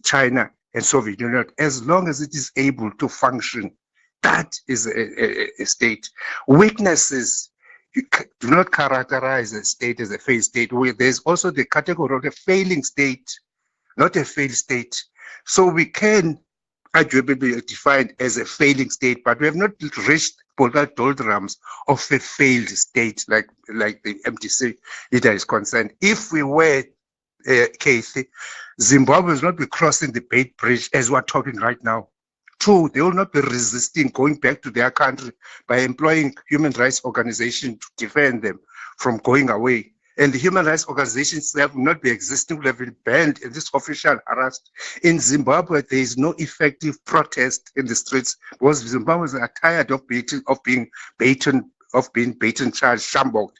China and Soviet Union. As long as it is able to function, that is a state. Weaknesses do not characterize a state as a failed state. There's also the category of a failing state, not a failed state. So we can arguably be defined as a failing state, but we have not reached the doldrums of a failed state like the MDC leader is concerned. If we were, Kathy, Zimbabwe will not be crossing the Beit Bridge as we're talking right now. Two, they will not be resisting going back to their country by employing human rights organizations to defend them from going away. and the human rights organizations have not been existing, would have been banned, and this official arrest. In Zimbabwe, there is no effective protest in the streets because Zimbabweans are tired of being beaten, charged, shambled,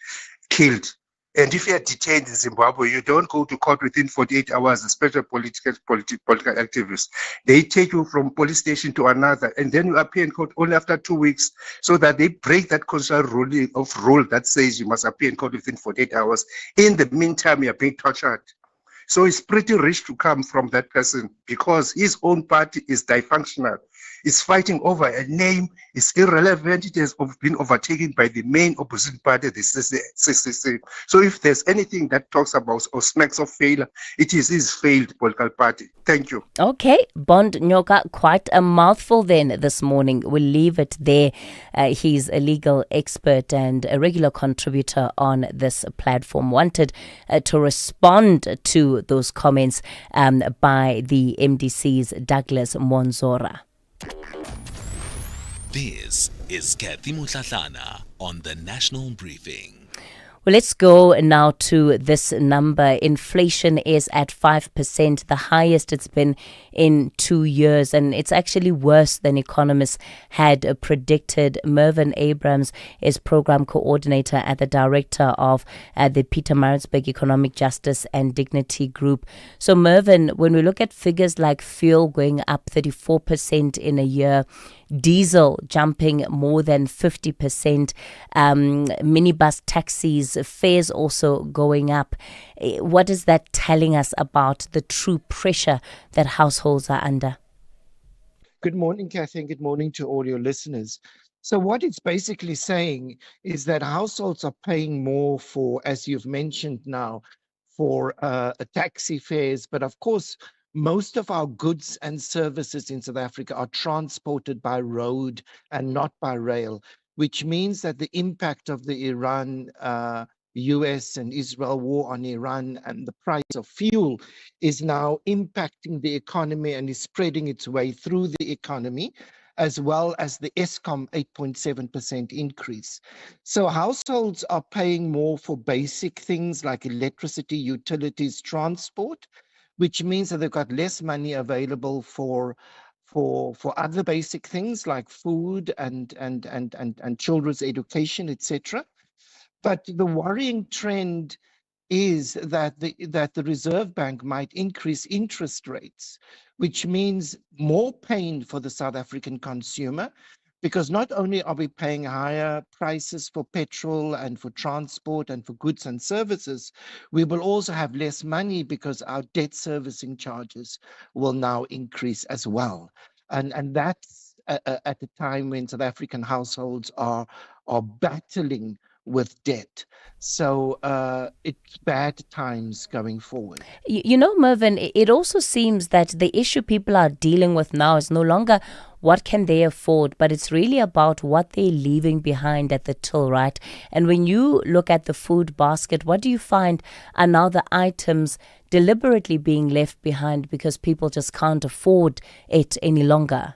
killed. And if you are detained in Zimbabwe, you don't go to court within 48 hours, especially political activists. They take you from police station to another, and then you appear in court only after 2 weeks, so that they break that constitutional rule that says you must appear in court within 48 hours. In the meantime, you are being tortured. So it's pretty rich to come from that person because his own party is dysfunctional. It's fighting over a name. It's irrelevant. It has been overtaken by the main opposition party, the CCC. So if there's anything that talks about or smacks of failure, it is his failed political party. Thank you. Okay, Bond Nyoka, quite a mouthful then this morning. We'll leave it there. He's a legal expert and a regular contributor on this platform. Wanted to respond to those comments by the MDC's Douglas Monzora. This is Kathy Mutlatlana on the National Briefing. Well, let's go now to this number. Inflation is at 5%, the highest it's been in 2 years, and it's actually worse than economists had predicted. Mervyn Abrams is program coordinator at the director of the Pietermaritzburg Economic Justice and Dignity Group. So, Mervyn, when we look at figures like fuel going up 34% in a year, diesel jumping more than 50%, minibus taxis, fares also going up. What is that telling us about the true pressure that households are under? Good morning, Kathy, and good morning to all your listeners. So what it's basically saying is that households are paying more for, as you've mentioned now, for taxi fares, but of course, most of our goods and services in South Africa are transported by road and not by rail, which means that the impact of the Iran, US and Israel war on Iran and the price of fuel is now impacting the economy and is spreading its way through the economy, as well as the Eskom 8.7% increase. So households are paying more for basic things like electricity, utilities, transport, which means that they've got less money available for other basic things like food and children's education, etc. But the worrying trend is that the Reserve Bank might increase interest rates, which means more pain for the South African consumer, because not only are we paying higher prices for petrol and for transport and for goods and services, we will also have less money because our debt servicing charges will now increase as well. And that's at a time when South African households are battling with debt. So it's bad times going forward. You know, Mervyn, it also seems that the issue people are dealing with now is no longer what can they afford, but it's really about what they're leaving behind at the till, right? And when you look at the food basket, what do you find are now the items deliberately being left behind because people just can't afford it any longer?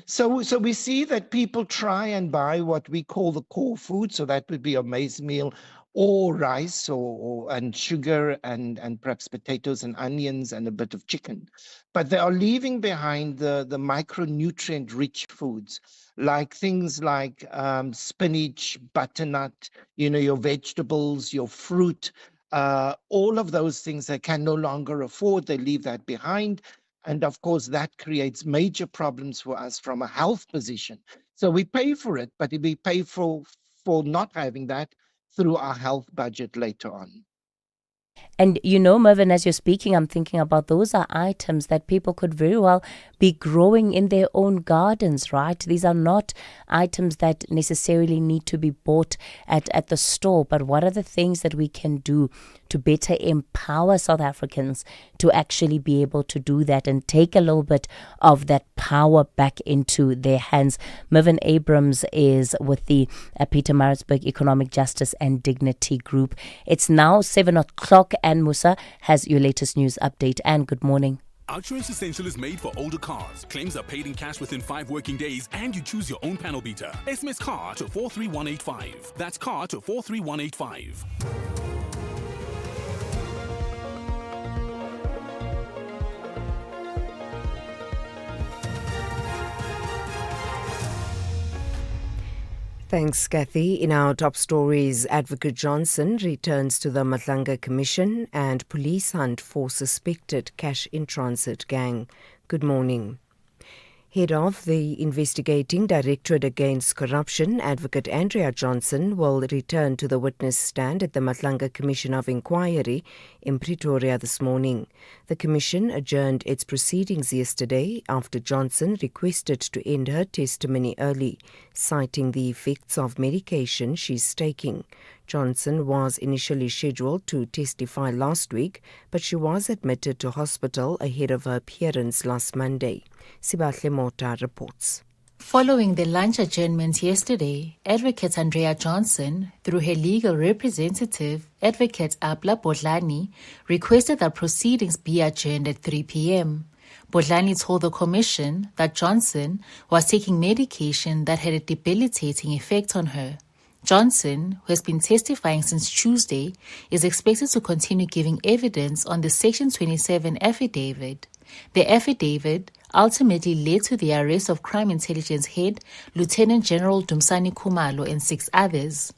So we see that people try and buy what we call the core food. So that would be a maize meal or rice and sugar and perhaps potatoes and onions and a bit of chicken. But they are leaving behind the micronutrient rich foods, like things like spinach, butternut, your vegetables, your fruit, all of those things they can no longer afford. They leave that behind. And of course, that creates major problems for us from a health position. So we pay for it, but we pay for not having that through our health budget later on. And Mervyn, as you're speaking, I'm thinking about those are items that people could very well be growing in their own gardens, right? These are not items that necessarily need to be bought at the store, but what are the things that we can do to better empower South Africans to actually be able to do that and take a little bit of that power back into their hands? Mervyn Abrams is with the Pietermaritzburg Economic Justice and Dignity Group. It's now 7 o'clock and Musa has your latest news update. And good morning. OutSurance Essential is made for older cars. Claims are paid in cash within 5 working days, and you choose your own panel beater. SMS CAR to 43185. That's CAR to 43185. Thanks, Kathy. In our top stories, Advocate Johnson returns to the Matlanga Commission and police hunt for suspected cash-in-transit gang. Good morning. Head of the Investigating Directorate Against Corruption, Advocate Andrea Johnson, will return to the witness stand at the Matlanga Commission of Inquiry in Pretoria this morning. The Commission adjourned its proceedings yesterday after Johnson requested to end her testimony early, citing the effects of medication she's taking. Johnson was initially scheduled to testify last week, but she was admitted to hospital ahead of her appearance last Monday. Sibahle Mota reports. Following the lunch adjournment yesterday, Advocate Andrea Johnson, through her legal representative, Advocate Abla Bodlani, requested that proceedings be adjourned at 3 p.m. Bodlani told the Commission that Johnson was taking medication that had a debilitating effect on her. Johnson, who has been testifying since Tuesday, is expected to continue giving evidence on the Section 27 affidavit. The affidavit ultimately led to the arrest of Crime Intelligence Head Lieutenant General Dumsani Khumalo and 6 others.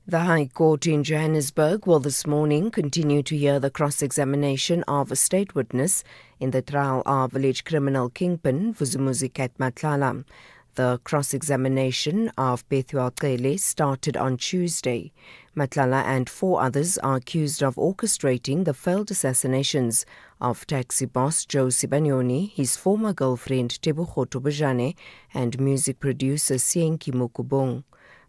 The High Court in Johannesburg will this morning continue to hear the cross-examination of a state witness in the trial of village criminal kingpin Vuzumuzi Kat Matlala. The cross-examination of Bethuel Cele started on Tuesday. Matlala and 4 others are accused of orchestrating the failed assassinations of taxi boss Joe Sibanyoni, his former girlfriend Tebogo Tobojane, and music producer Sienki Mukubong.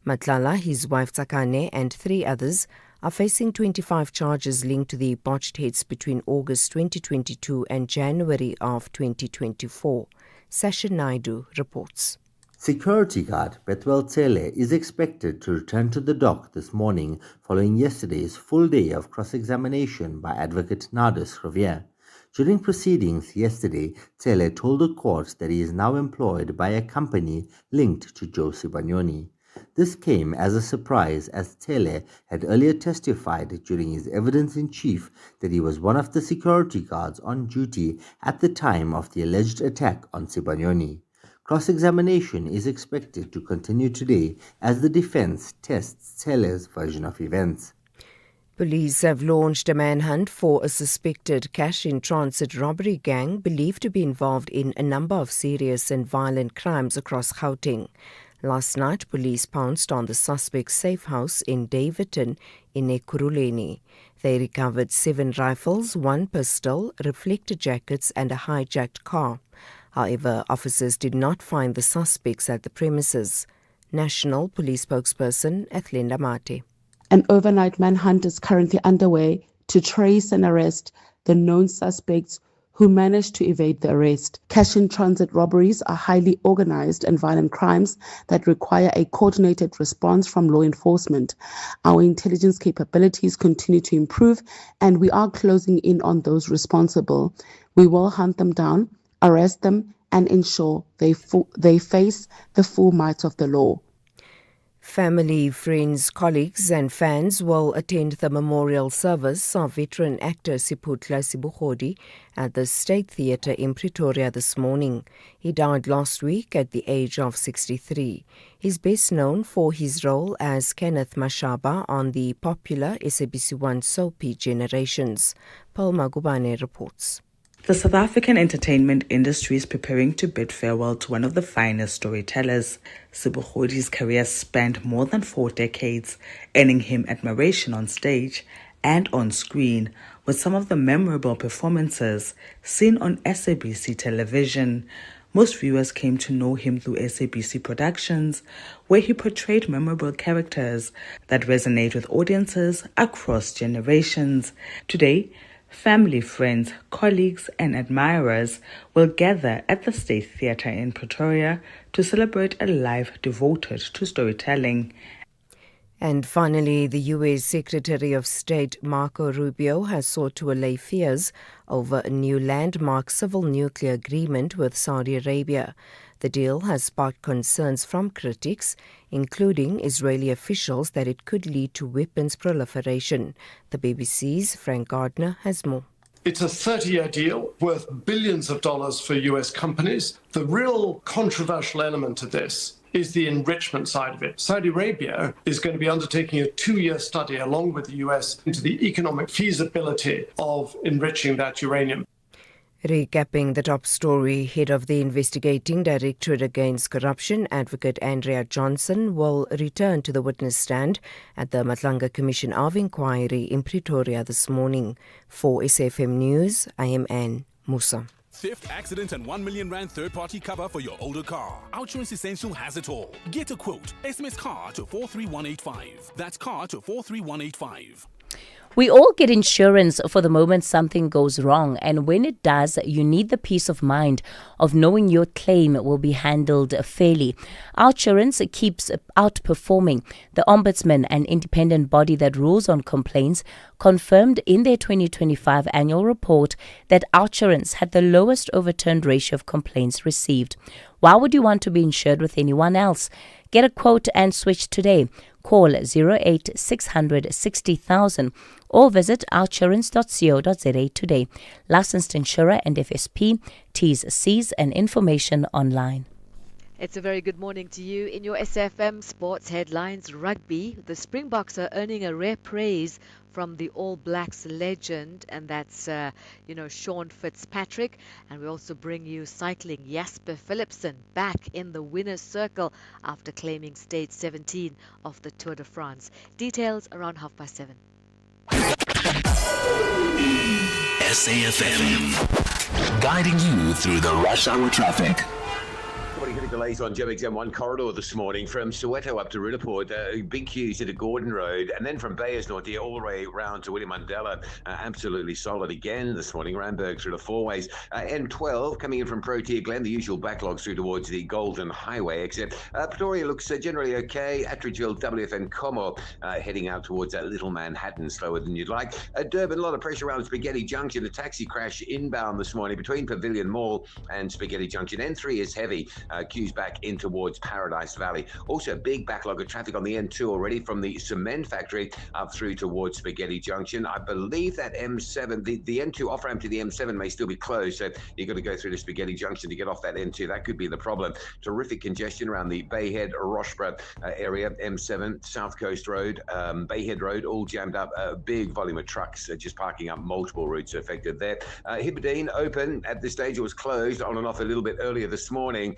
Matlala, his wife Tsakane, and 3 others are facing 25 charges linked to the botched hits between August 2022 and January of 2024. Sasha Naidu reports. Security guard Bethuel Cele is expected to return to the dock this morning following yesterday's full day of cross-examination by Advocate Nardus Riviere. During proceedings yesterday, Cele told the court that he is now employed by a company linked to Joe Sibanyoni. This came as a surprise as Cele had earlier testified during his evidence-in-chief that he was one of the security guards on duty at the time of the alleged attack on Sibanyoni. Cross-examination is expected to continue today as the defense tests Cele's version of events. Police have launched a manhunt for a suspected cash-in-transit robbery gang believed to be involved in a number of serious and violent crimes across Gauteng. Last night, police pounced on the suspect's safe house in Davidton in Ekurhuleni. They recovered 7 rifles, 1 pistol, reflector jackets and a hijacked car. However, officers did not find the suspects at the premises. National Police spokesperson Athlenda Mate. An overnight manhunt is currently underway to trace and arrest the known suspects who managed to evade the arrest. Cash-in-transit robberies are highly organized and violent crimes that require a coordinated response from law enforcement. Our intelligence capabilities continue to improve, and we are closing in on those responsible. We will hunt them down, arrest them, and ensure they face the full might of the law. Family, friends, colleagues and fans will attend the memorial service of veteran actor Siputla Sibuhodi at the State Theatre in Pretoria this morning. He died last week at the age of 63. He's best known for his role as Kenneth Mashaba on the popular SABC1 soapie Generations. Paul Magubane reports. The South African entertainment industry is preparing to bid farewell to one of the finest storytellers. Sibuhodi's career spanned more than 4 decades, earning him admiration on stage and on screen, with some of the memorable performances seen on SABC television. Most viewers came to know him through SABC Productions, where he portrayed memorable characters that resonate with audiences across generations. Today, family, friends, colleagues and admirers will gather at the State Theatre in Pretoria to celebrate a life devoted to storytelling. And finally, the U.S. Secretary of State Marco Rubio has sought to allay fears over a new landmark civil nuclear agreement with Saudi Arabia. The deal has sparked concerns from critics, including Israeli officials, that it could lead to weapons proliferation. The BBC's Frank Gardner has more. It's a 30-year deal worth billions of dollars for US companies. The real controversial element to this is the enrichment side of it. Saudi Arabia is going to be undertaking a 2-year study along with the US into the economic feasibility of enriching that uranium. Recapping the top story, head of the investigating Directorate Against Corruption, Advocate Andrea Johnson, will return to the witness stand at the Matlanga Commission of Inquiry in Pretoria this morning. For SAfm News, I am Anne Musa. Theft, accident, and 1 million rand third-party cover for your older car. Outsurance Essential has it all. Get a quote. SMS CAR to 43185. That's CAR to 43185. We all get insurance for the moment something goes wrong, and when it does, you need the peace of mind of knowing your claim will be handled fairly. Outsurance keeps outperforming. The Ombudsman, an independent body that rules on complaints, confirmed in their 2025 annual report that Outsurance had the lowest overturned ratio of complaints received. Why would you want to be insured with anyone else? Get a quote and switch today. Call 08 600 60,000 or visit outsurance.co.za today. Licensed insurer and FSP. T's, C's and information online. It's a very good morning to you. In your SAfm Sports headlines, rugby, the Springboks are earning a rare praise from the All Blacks legend, and that's, Sean Fitzpatrick. And we also bring you cycling. Jasper Philipsen back in the winner's circle after claiming stage 17 of the Tour de France. Details around 7:30. SAfm, guiding you through the rush hour traffic. Delays on GEMX M1 corridor this morning from Soweto up to Rilliport, big queues into Gordon Road, and then from Bayersdorp all the way round to William Mandela. Absolutely solid again this morning. Randburg through the four-ways. N12 coming in from Protea Glen, the usual backlogs through towards the Golden Highway exit. Pretoria looks generally okay. Attridgeville, WFN Como heading out towards that Little Manhattan, slower than you'd like. Durban, a lot of pressure around Spaghetti Junction. A taxi crash inbound this morning between Pavilion Mall and Spaghetti Junction. N3 is heavy. Queues back in towards Paradise Valley. Also a big backlog of traffic on the N2 already from the cement factory up through towards Spaghetti Junction. I believe that M7, the N2 off-ramp to the M7 may still be closed, so you've got to go through to Spaghetti Junction to get off that N2. That could be the problem. Terrific congestion around the Bayhead, Roxburgh area, M7, South Coast Road, Bayhead Road, all jammed up. A big volume of trucks just parking up multiple routes affected there. Hibberdine open at this stage. It was closed on and off a little bit earlier this morning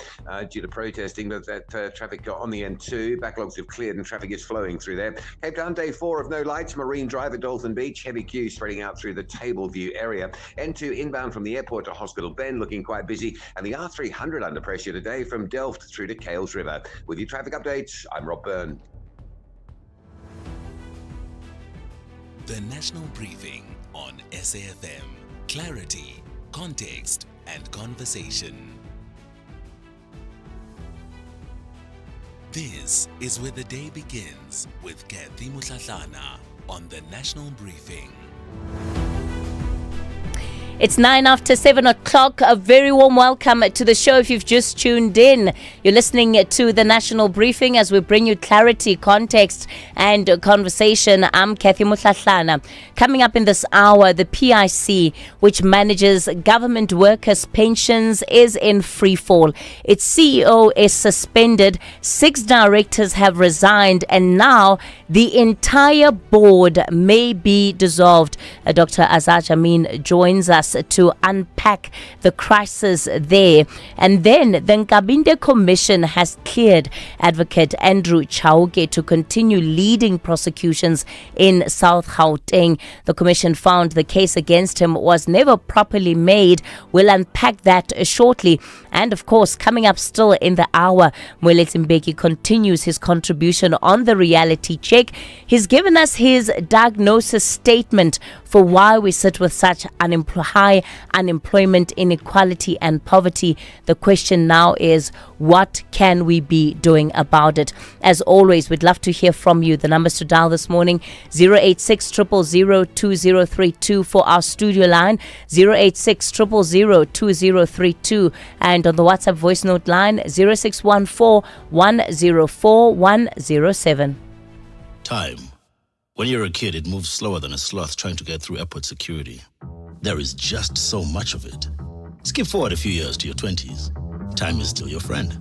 due to protesting, but that traffic got on the N2. Backlogs have cleared and traffic is flowing through there. Cape Town, day 4 of no lights. Marine Drive at Dolphin Beach. Heavy queues spreading out through the Tableview area. N2 inbound from the airport to Hospital Bend looking quite busy. And the R300 under pressure today from Delft through to Kales River. With your traffic updates, I'm Rob Byrne. The National Briefing on SAfm. Clarity, context and conversation. This is where the day begins with Kathy Mutlatlana on the National Briefing. It's 7:09. A very warm welcome to the show if you've just tuned in. You're listening to the National Briefing as we bring you clarity, context and conversation. I'm Kathy Mutlatlana. Coming up in this hour, the PIC, which manages government workers' pensions, is in free fall. Its CEO is suspended, 6 directors have resigned, and now the entire board may be dissolved. Dr. Azaj Amin joins us to unpack the crisis there. And then the Nkabinde Commission has cleared Advocate Andrew Chauke to continue leading prosecutions in South Gauteng. The commission found the case against him was never properly made. We'll unpack that shortly. And of course, coming up still in the hour, Moeletsi Mbeki continues his contribution on the reality check. He's given us his diagnosis statement for why we sit with such high unemployment, inequality and poverty. The question now is, what can we be doing about it? As always, we'd love to hear from you. The numbers to dial this morning, 086 000 2032 for our studio line, 086 000 2032, and on the WhatsApp voice note line, 0614 104 107. Time. When you're a kid, it moves slower than a sloth trying to get through airport security. There is just so much of it. Skip forward a few years to your 20s. Time is still your friend.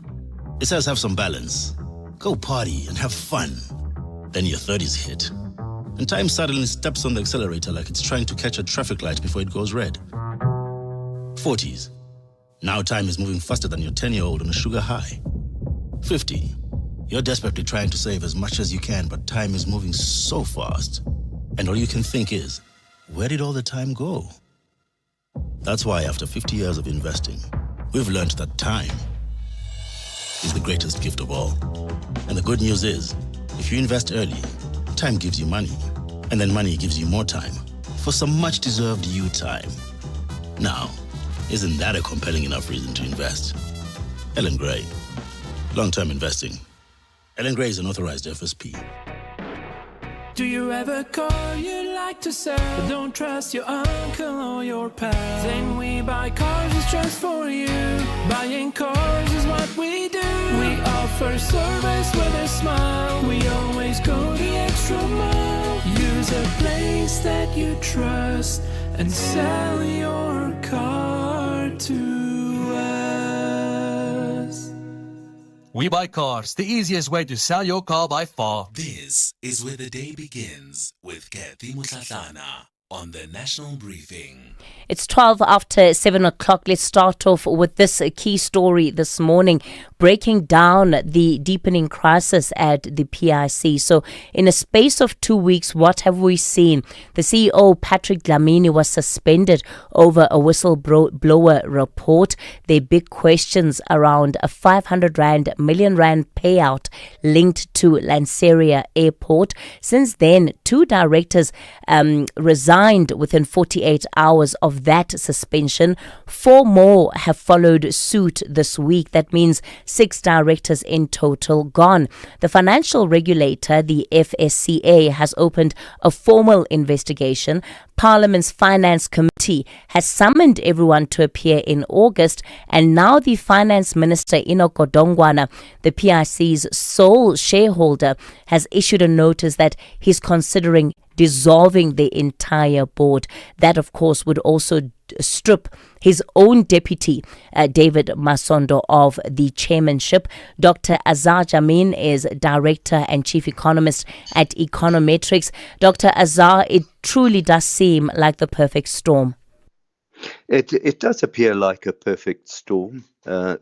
It says have some balance. Go party and have fun. Then your 30s hit. And time suddenly steps on the accelerator like it's trying to catch a traffic light before it goes red. 40s. Now time is moving faster than your 10-year-old on a sugar high. 50. You're desperately trying to save as much as you can, but time is moving so fast. And all you can think is, where did all the time go? That's why after 50 years of investing, we've learned that time is the greatest gift of all. And the good news is, if you invest early, time gives you money. And then money gives you more time for some much-deserved you time. Now, isn't that a compelling enough reason to invest? Ellen Gray. Long-term investing. Ellen Gray is an authorized FSP. Do you ever call you like to sell? But don't trust your uncle or your pal. Then we buy cars is just for you. Buying cars is what we do. We offer service with a smile. We always go the extra mile. Use a place that you trust and sell your car to us. We Buy Cars, the easiest way to sell your car by far. This is where the day begins with Kathy Mutlatlana on the National Briefing. It's 12 after 7 o'clock. Let's start off with this key story this morning, breaking down the deepening crisis at the PIC. So in a space of 2 weeks, what have we seen? The CEO, Patrick Dlamini, was suspended over a whistleblower report. There are big questions around a 500 million rand payout linked to Lanseria Airport. Since then, 2 directors resigned within 48 hours of that suspension. 4 more have followed suit this week. That means 6 directors in total gone. The financial regulator, the FSCA, has opened a formal investigation. Parliament's Finance Committee has summoned everyone to appear in August, and now the Finance Minister, Enoch Godongwana, the PIC's sole shareholder, has issued a notice that he's considering dissolving the entire board. That, of course, would also strip his own deputy, David Masondo, of the chairmanship. Dr. Azar Jamin is director and chief economist at Econometrics. Dr. Azar, it truly does seem like the perfect storm. It does appear like a perfect storm,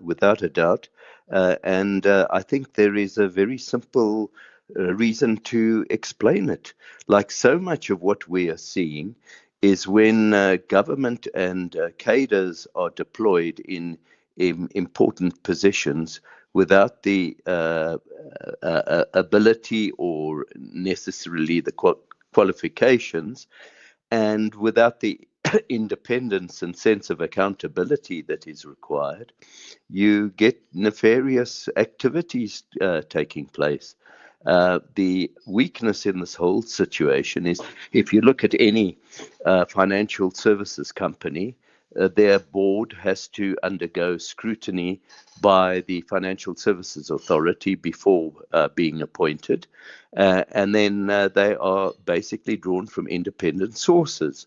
without a doubt. And I think there is a very simple reason to explain it. Like so much of what we are seeing is when government and cadres are deployed in important positions without the ability or necessarily the qualifications, and without the independence and sense of accountability that is required, you get nefarious activities taking place. The weakness in this whole situation is, if you look at any financial services company, their board has to undergo scrutiny by the Financial Services Authority before being appointed, and then they are basically drawn from independent sources.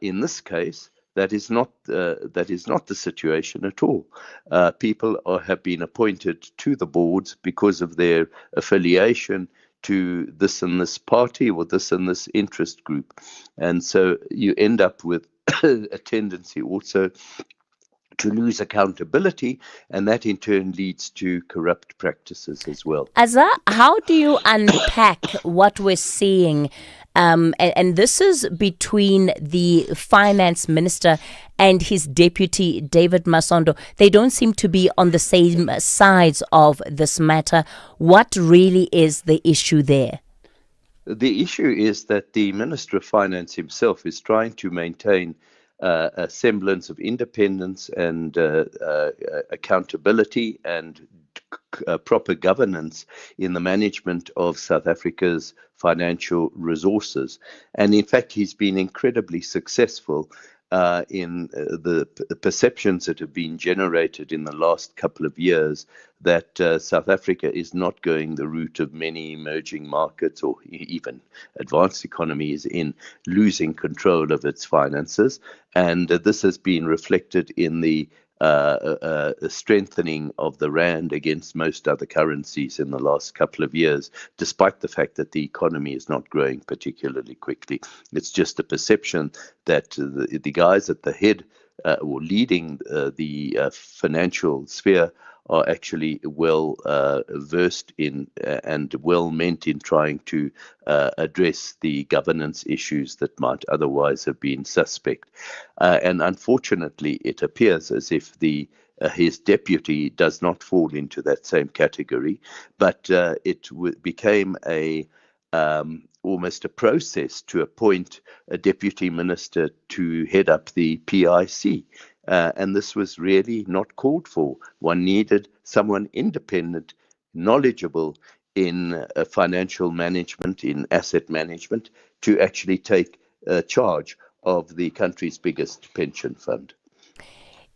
In this case, that is not the situation at all. People have been appointed to the boards because of their affiliation to this and this party or this and this interest group, and so you end up with a tendency also to lose accountability, and that in turn leads to corrupt practices as well. Azar, how do you unpack what we're seeing And this is between the finance minister and his deputy, David Masondo. They don't seem to be on the same sides of this matter. What really is the issue there? The issue is that the Minister of Finance himself is trying to maintain a semblance of independence and accountability and proper governance in the management of South Africa's financial resources. And in fact, he's been incredibly successful in the perceptions that have been generated in the last couple of years that South Africa is not going the route of many emerging markets or even advanced economies in losing control of its finances. And this has been reflected in the strengthening of the rand against most other currencies in the last couple of years, despite the fact that the economy is not growing particularly quickly. It's just a perception that the guys at the head or leading the financial sphere are actually well versed in and well meant in trying to address the governance issues that might otherwise have been suspect. And unfortunately, it appears as if his deputy does not fall into that same category, but it became almost a process to appoint a deputy minister to head up the PIC. And this was really not called for. One needed someone independent, knowledgeable in financial management, in asset management, to actually take charge of the country's biggest pension fund.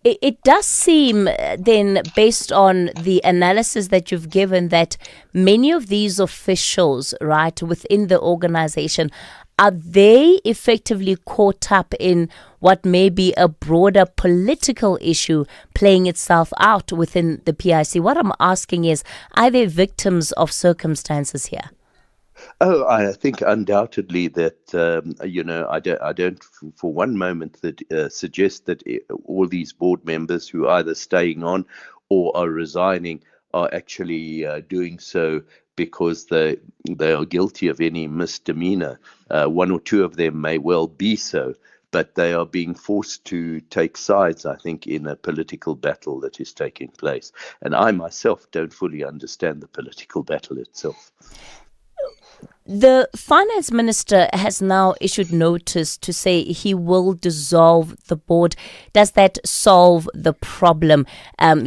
It does seem then, based on the analysis that you've given, that many of these officials, right, within the organization, are they effectively caught up in what may be a broader political issue playing itself out within the PIC? What I'm asking is, are they victims of circumstances here? Oh, I think undoubtedly that, I don't for one moment that suggest that all these board members who are either staying on or are resigning are actually doing so because they are guilty of any misdemeanor. One or two of them may well be so, but they are being forced to take sides, I think, in a political battle that is taking place. And I myself don't fully understand the political battle itself. The finance minister has now issued notice to say he will dissolve the board. Does that solve the problem,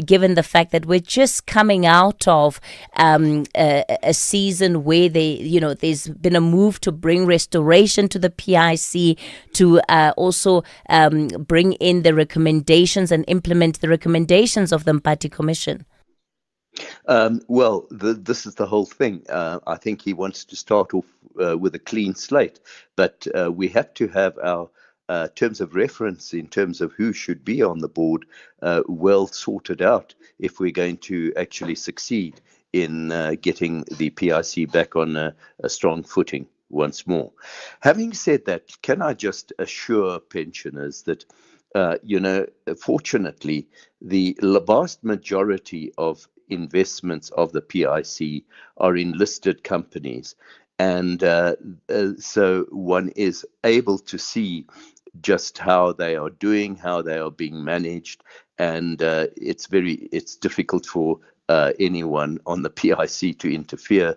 given the fact that we're just coming out of a season where there's been a move to bring restoration to the PIC, to also bring in the recommendations and implement the recommendations of the Mpati Commission? This is the whole thing. I think he wants to start off with a clean slate, but we have to have our terms of reference in terms of who should be on the board well sorted out if we're going to actually succeed in getting the PIC back on a strong footing once more. Having said that, can I just assure pensioners that fortunately, the vast majority of investments of the PIC are in listed companies. And so one is able to see just how they are doing, how they are being managed. And it's difficult for anyone on the PIC to interfere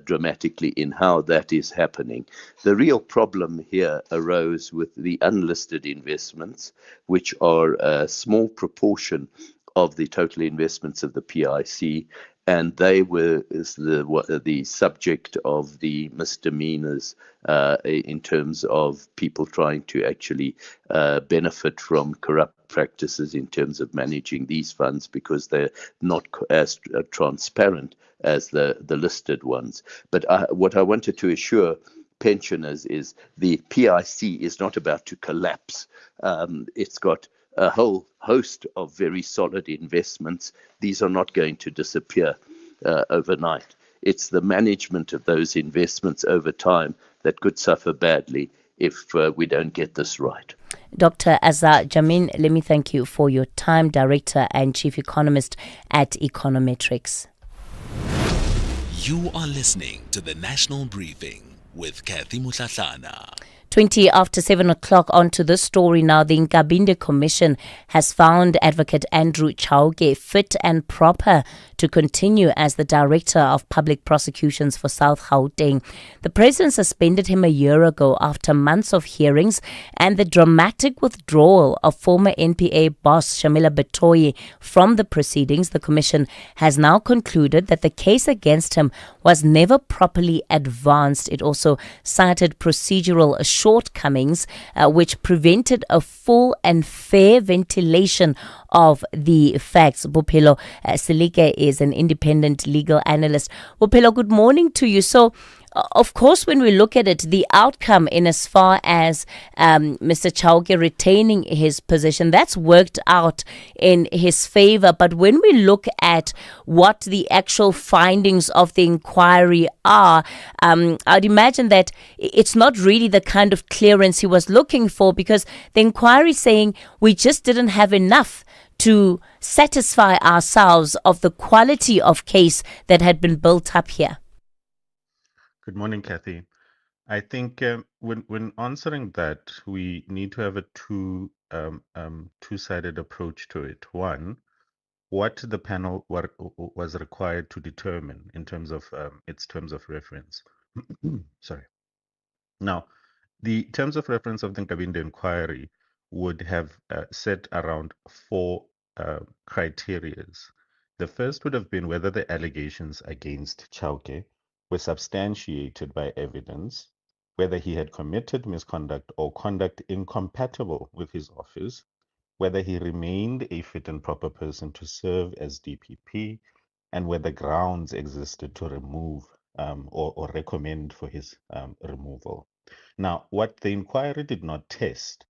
dramatically in how that is happening. The real problem here arose with the unlisted investments, which are a small proportion of the total investments of the PIC, and they were the subject of the misdemeanors in terms of people trying to actually benefit from corrupt practices in terms of managing these funds because they're not as transparent as the listed ones. But what I wanted to assure pensioners is the PIC is not about to collapse. It's got a whole host of very solid investments. These are not going to disappear overnight. It's the management of those investments over time that could suffer badly if we don't get this right. Dr. Azar Jamin, let me thank you for your time, Director and Chief Economist at Econometrics. You are listening to the National Briefing with Kathy Mutlatlana. 20 after 7 o'clock. On to this story now. The Nkabinde Commission has found Advocate Andrew Chauke fit and proper to continue as the Director of Public Prosecutions for South Gauteng. The President suspended him a year ago after months of hearings and the dramatic withdrawal of former NPA boss Shamila Betoye from the proceedings. The Commission has now concluded that the case against him was never properly advanced. It also cited procedural shortcomings which prevented a full and fair ventilation of the facts. Bophelo Silike is an independent legal analyst. Bophelo, good morning to you. So, of course, when we look at it, the outcome in as far as Mr. Chauke retaining his position, that's worked out in his favor. But when we look at what the actual findings of the inquiry are, I'd imagine that it's not really the kind of clearance he was looking for, because the inquiry is saying we just didn't have enough to satisfy ourselves of the quality of case that had been built up here. Good morning, Kathy. I think when answering that, we need to have a two-sided approach to it. One, what the panel was required to determine in terms of its terms of reference. Sorry. Now, the terms of reference of the Nkabinde inquiry would have set around four criterias. The first would have been whether the allegations against Chauke were substantiated by evidence, whether he had committed misconduct or conduct incompatible with his office, whether he remained a fit and proper person to serve as DPP, and whether grounds existed to remove or recommend for his removal. Now, what the inquiry did not test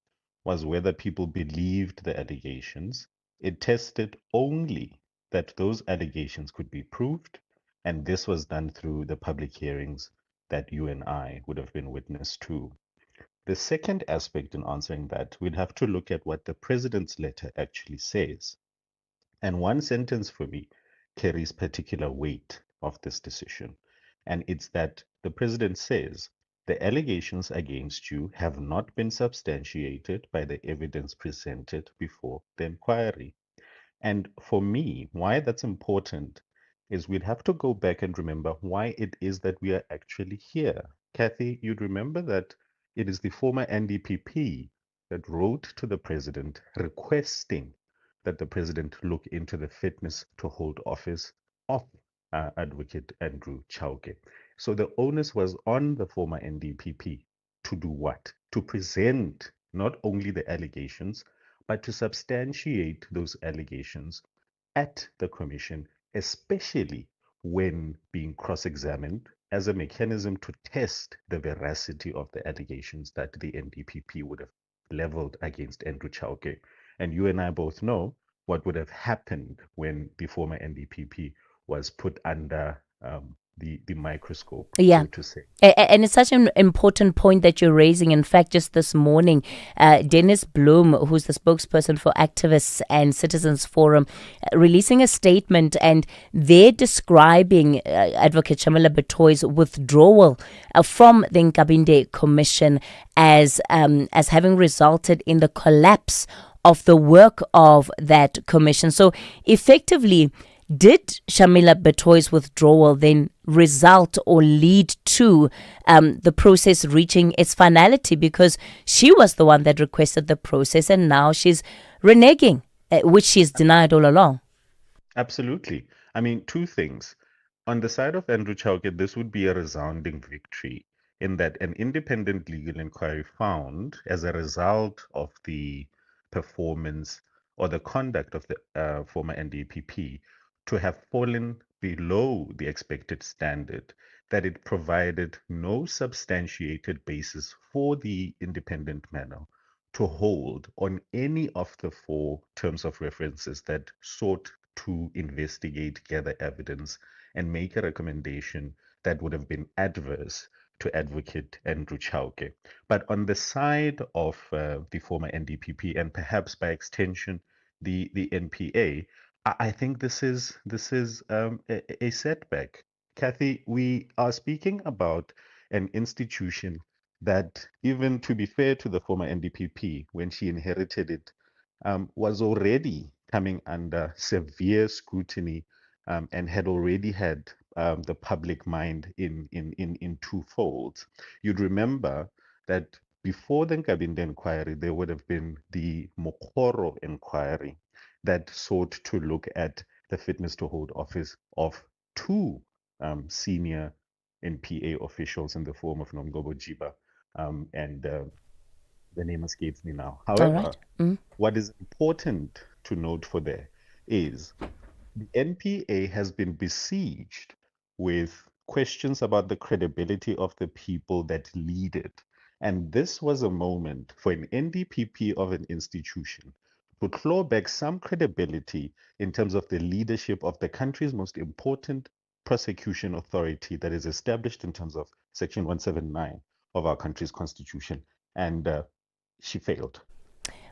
was whether people believed the allegations. It tested only that those allegations could be proved, and this was done through the public hearings that you and I would have been witness to. The second aspect in answering that, we'd have to look at what the president's letter actually says. And one sentence for me carries particular weight of this decision. And it's that the president says, the allegations against you have not been substantiated by the evidence presented before the inquiry. And for me, why that's important is we'd have to go back and remember why it is that we are actually here. Kathy, you'd remember that it is the former NDPP that wrote to the president requesting that the president look into the fitness to hold office of Advocate Andrew Chauke. So the onus was on the former NDPP to do what? To present not only the allegations, but to substantiate those allegations at the commission, especially when being cross-examined as a mechanism to test the veracity of the allegations that the NDPP would have leveled against Andrew Chauke. And you and I both know what would have happened when the former NDPP was put under the microscope, Yeah. so to say. And it's such an important point that you're raising. In fact, just this morning, Dennis Bloom, who's the spokesperson for Activists and Citizens Forum, releasing a statement, and they're describing Advocate Shamila Betoye's withdrawal from the Nkabinde Commission as having resulted in the collapse of the work of that commission. So effectively, did Shamila Betoye's withdrawal then result or lead to the process reaching its finality? Because she was the one that requested the process, and now she's reneging, which she's denied all along. Absolutely. I mean, two things. On the side of Andrew Chauke, this would be a resounding victory in that an independent legal inquiry found, as a result of the performance or the conduct of the former NDPP, to have fallen below the expected standard, that it provided no substantiated basis for the independent panel to hold on any of the four terms of references that sought to investigate, gather evidence, and make a recommendation that would have been adverse to Advocate Andrew Chauke. But on the side of the former NDPP, and perhaps by extension the NPA, I think this is a setback. Kathy, we are speaking about an institution that, even to be fair to the former NDPP, when she inherited it, was already coming under severe scrutiny and had already had the public mind in two folds. You'd remember that before the Nkabinde inquiry, there would have been the Mokoro inquiry that sought to look at the fitness to hold office of two senior NPA officials in the form of Nomgobo Jiba and the name escapes me now. All However, right. what is important to note for there is the NPA has been besieged with questions about the credibility of the people that lead it. And this was a moment for an NDPP of an institution to claw back some credibility in terms of the leadership of the country's most important prosecution authority that is established in terms of Section 179 of our country's constitution. And she failed.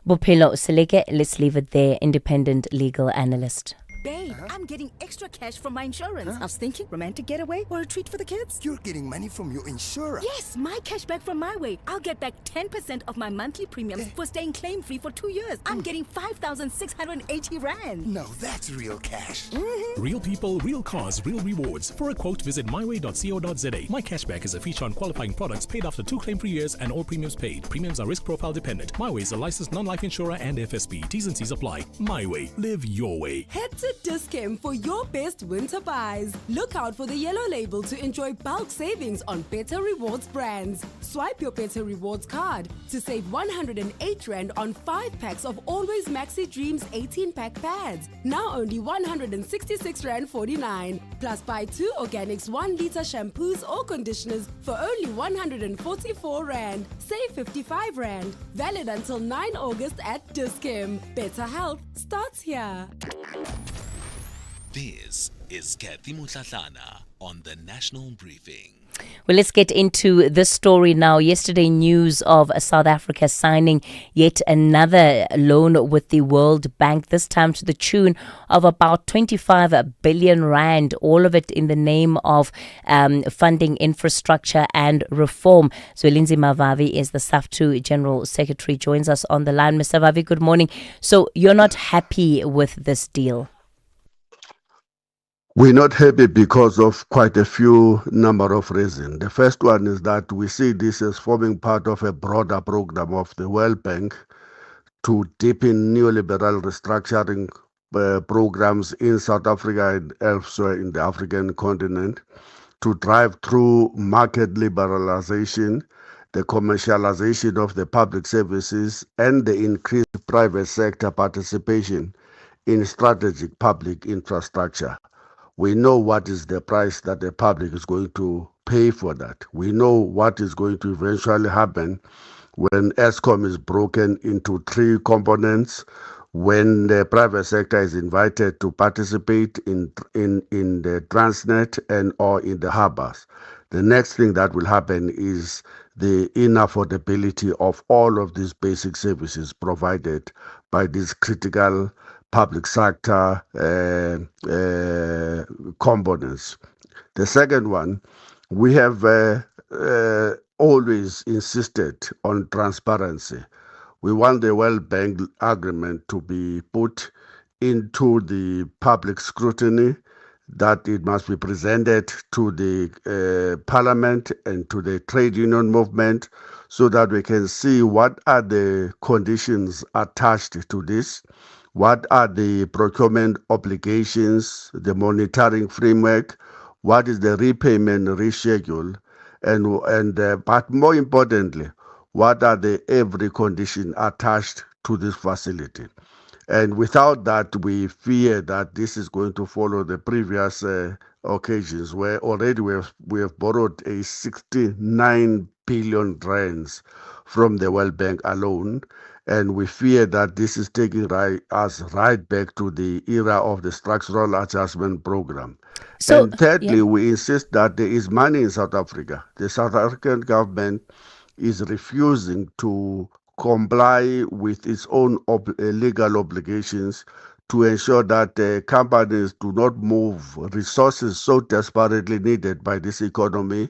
Bophelo Seleke, let's leave it there, independent legal analyst. Babe, I'm getting extra cash from my insurance. I was thinking romantic getaway or a treat for the kids. You're getting money from your insurer? Yes, my cash back from my way. I'll get back 10% of my monthly premiums for staying claim-free for 2 years. I'm getting 5,680 Rand. Now that's real cash. Real people, real cars, real rewards. For a quote, visit myway.co.za. My Cashback is a feature on qualifying products paid after 2 claim-free years and all premiums paid. Premiums are risk profile dependent. MyWay is a licensed non-life insurer and FSB. T's and C's apply. MyWay. Live your way. Head to Dis-Chem for your best winter buys. Look out for the yellow label to enjoy bulk savings on Better Rewards brands. Swipe your Better Rewards card to save 108 Rand on 5 packs of Always Maxi Dreams 18-pack pads. Now only 166 Rand 49. Plus buy 2 Organics 1-liter shampoos or conditioners for only 144 Rand. Save 55 Rand. Valid until 9 August at Dis-Chem. Better health starts here. This is Kathy Mutlatlana on the National Briefing. Well, let's get into this story now. Yesterday, news of South Africa signing yet another loan with the World Bank, this time to the tune of about 25 billion Rand, all of it in the name of funding infrastructure and reform. So Lindsay Mavavi is the SAFTU General Secretary, joins us on the line. Mr. Mavavi, good morning. So you're not happy with this deal? We're not happy because of quite a few number of reasons. The first one is that we see this as forming part of a broader program of the World Bank to deepen neoliberal restructuring programs in South Africa and elsewhere in the African continent, to drive through market liberalization, the commercialization of the public services, and the increased private sector participation in strategic public infrastructure. We know what is the price that the public is going to pay for that. We know what is going to eventually happen when ESCOM is broken into 3 components, when the private sector is invited to participate in the Transnet and or in the harbors. The next thing that will happen is the inaffordability of all of these basic services provided by these critical public sector components. The second one, we have always insisted on transparency. We want the World Bank agreement to be put into the public scrutiny, that it must be presented to the parliament and to the trade union movement so that we can see what are the conditions attached to this. What are the procurement obligations, the monitoring framework? What is the repayment reschedule? But more importantly, what are the every condition attached to this facility? And without that, we fear that this is going to follow the previous occasions where already we have borrowed a 69 billion rands from the World Bank alone. And we fear that this is taking us right back to the era of the structural adjustment program. And thirdly, we insist that there is money in South Africa. The South African government is refusing to comply with its own legal obligations to ensure that companies do not move resources so desperately needed by this economy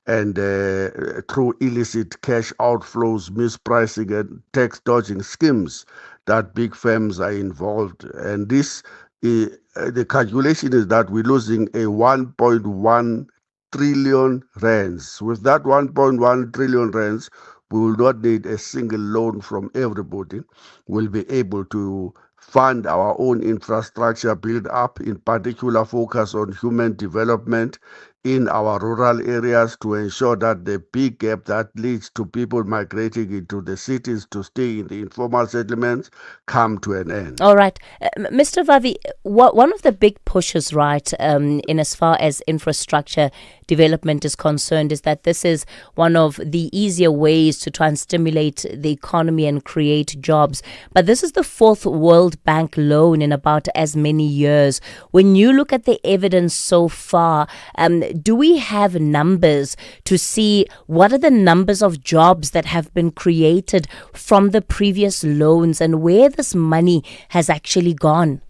and through illicit cash outflows, mispricing, and tax dodging schemes that big firms are involved. And this, the calculation is that we're losing a 1.1 trillion rands. With that 1.1 trillion rands, we will not need a single loan from everybody. We'll be able to fund our own infrastructure build up, in particular focus on human development in our rural areas to ensure that the big gap that leads to people migrating into the cities to stay in the informal settlements come to an end. All right. Mr. Vavi, one of the big pushes, right, in as far as infrastructure development is concerned, is that this is one of the easier ways to try and stimulate the economy and create jobs. But this is the fourth World Bank loan in about as many years. When you look at the evidence so far, do we have numbers to see what are the numbers of jobs that have been created from the previous loans and where this money has actually gone?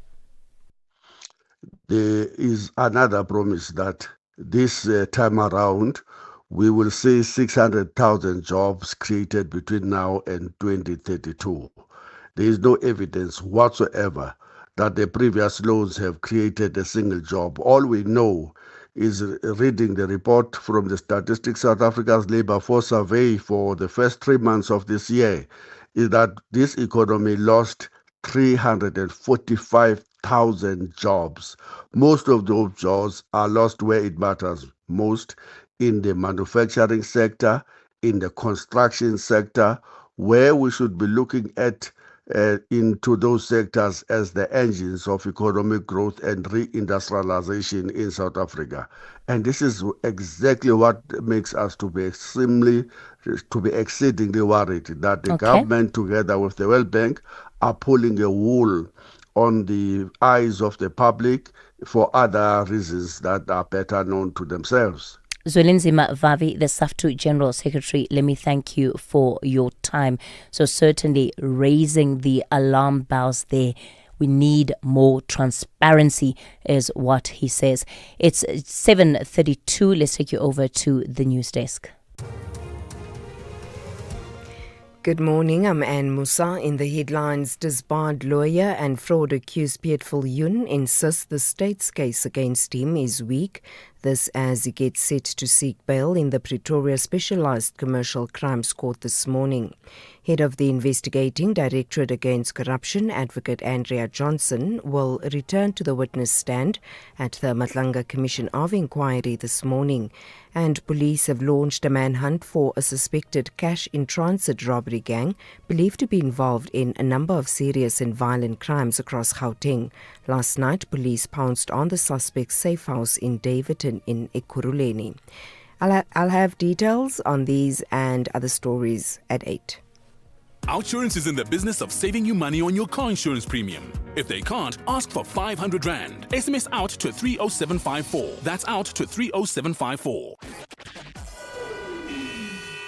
There is another promise that this time around we will see 600,000 jobs created between now and 2032. There is no evidence whatsoever that the previous loans have created a single job. All we know is reading the report from the Statistics South Africa's Labour Force Survey for the first 3 months of this year, is that this economy lost 345,000 jobs. Most of those jobs are lost where it matters most, in the manufacturing sector, in the construction sector, where we should be looking at into those sectors as the engines of economic growth and reindustrialization in South Africa. And this is exactly what makes us to be exceedingly worried that the government, together with the World Bank, are pulling a wool on the eyes of the public for other reasons that are better known to themselves. Zwelinzima Vavi, the SAFTU General Secretary, let me thank you for your time. So certainly raising the alarm bells there. We need more transparency is what he says. It's 7:32. Let's take you over to the news desk. Good morning, I'm Anne Musa. In the headlines, disbarred lawyer and fraud accused Pietful Yun insists the state's case against him is weak. This as he gets set to seek bail in the Pretoria Specialised Commercial Crimes Court this morning. Head of the Investigating Directorate Against Corruption, Advocate Andrea Johnson, will return to the witness stand at the Matlanga Commission of Inquiry this morning. And police have launched a manhunt for a suspected cash-in-transit robbery gang believed to be involved in a number of serious and violent crimes across Gauteng. Last night, police pounced on the suspect's safe house in Davidton in Ekurhuleni. I'll have details on these and other stories at 8. Outsurance is in the business of saving you money on your car insurance premium. If they can't, ask for 500 Rand. SMS out to 30754. That's out to 30754.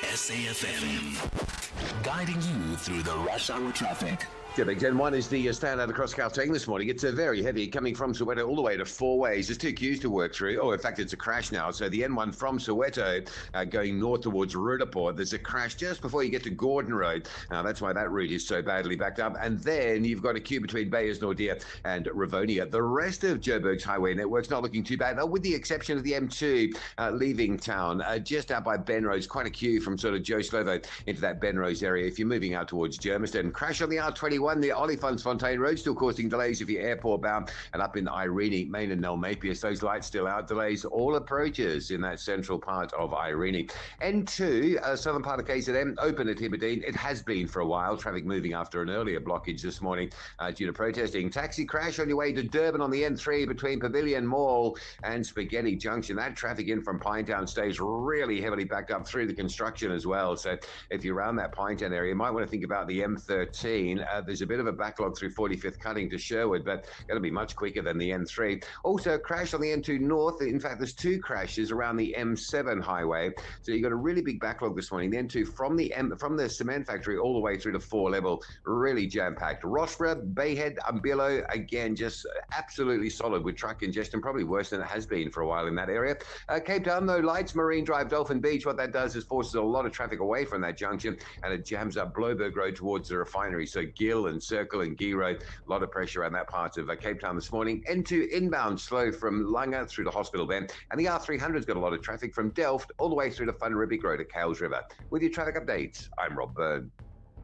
SAfm, guiding you through the rush hour traffic. Big 10-1 is the standout across Gauteng this morning. It's very heavy coming from Soweto all the way to Four Ways. There's 2 queues to work through. Oh, in fact, it's a crash now. So the N1 from Soweto going north towards Rudaport. There's a crash just before you get to Gordon Road. That's why that route is so badly backed up. And then you've got a queue between Bayers Nordia and Rivonia. The rest of Joburg's highway network's not looking too bad, with the exception of the M2 leaving town. Just out by Benrose, quite a queue from sort of Joe Slovo into that Benrose area. If you're moving out towards Germiston, crash on the R21. The Oliphants-Fontaine Road still causing delays if you're airport bound, and up in Irene, Main and Nelmapius, those lights still out. Delays all approaches in that central part of Irene. N2, southern part of KZN, open at Hibberdine. It has been for a while. Traffic moving after an earlier blockage this morning due to protesting. Taxi crash on your way to Durban on the N3 between Pavilion Mall and Spaghetti Junction. That traffic in from Pinetown stays really heavily backed up through the construction as well. So if you're around that Pinetown area, you might want to think about the M13. The There's a bit of a backlog through 45th cutting to Sherwood, but going to be much quicker than the N3. Also, a crash on the N2 North. In fact, there's 2 crashes around the M7 highway. So you've got a really big backlog this morning. The N2 from the cement factory all the way through to 4 level, really jam-packed. Rossborough, Bayhead, Umbilo, again, just absolutely solid with truck congestion, probably worse than it has been for a while in that area. Cape Town, no lights, Marine Drive, Dolphin Beach. What that does is forces a lot of traffic away from that junction, and it jams up Bloberg Road towards the refinery. So Gill and Circle and Gee Road, a lot of pressure on that part of Cape Town this morning. N2 inbound slow from Langa through to Hospital Bend, and the R300's got a lot of traffic from Delft all the way through to Funribik Road at Cales River. With your traffic updates, I'm Rob Byrne.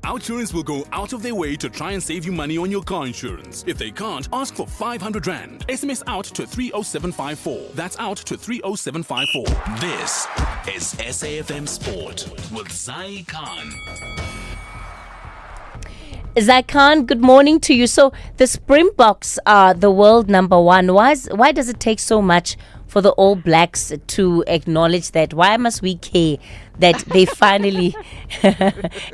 Outsurance will go out of their way to try and save you money on your car insurance. If they can't, ask for 500 Rand. SMS out to 30754. That's out to 30754. This is SAFM Sport with Zai Khan. Zai Khan, good morning to you. So the Springboks are the world number 1. Why does it take so much for the All Blacks to acknowledge that? Why must we care that they finally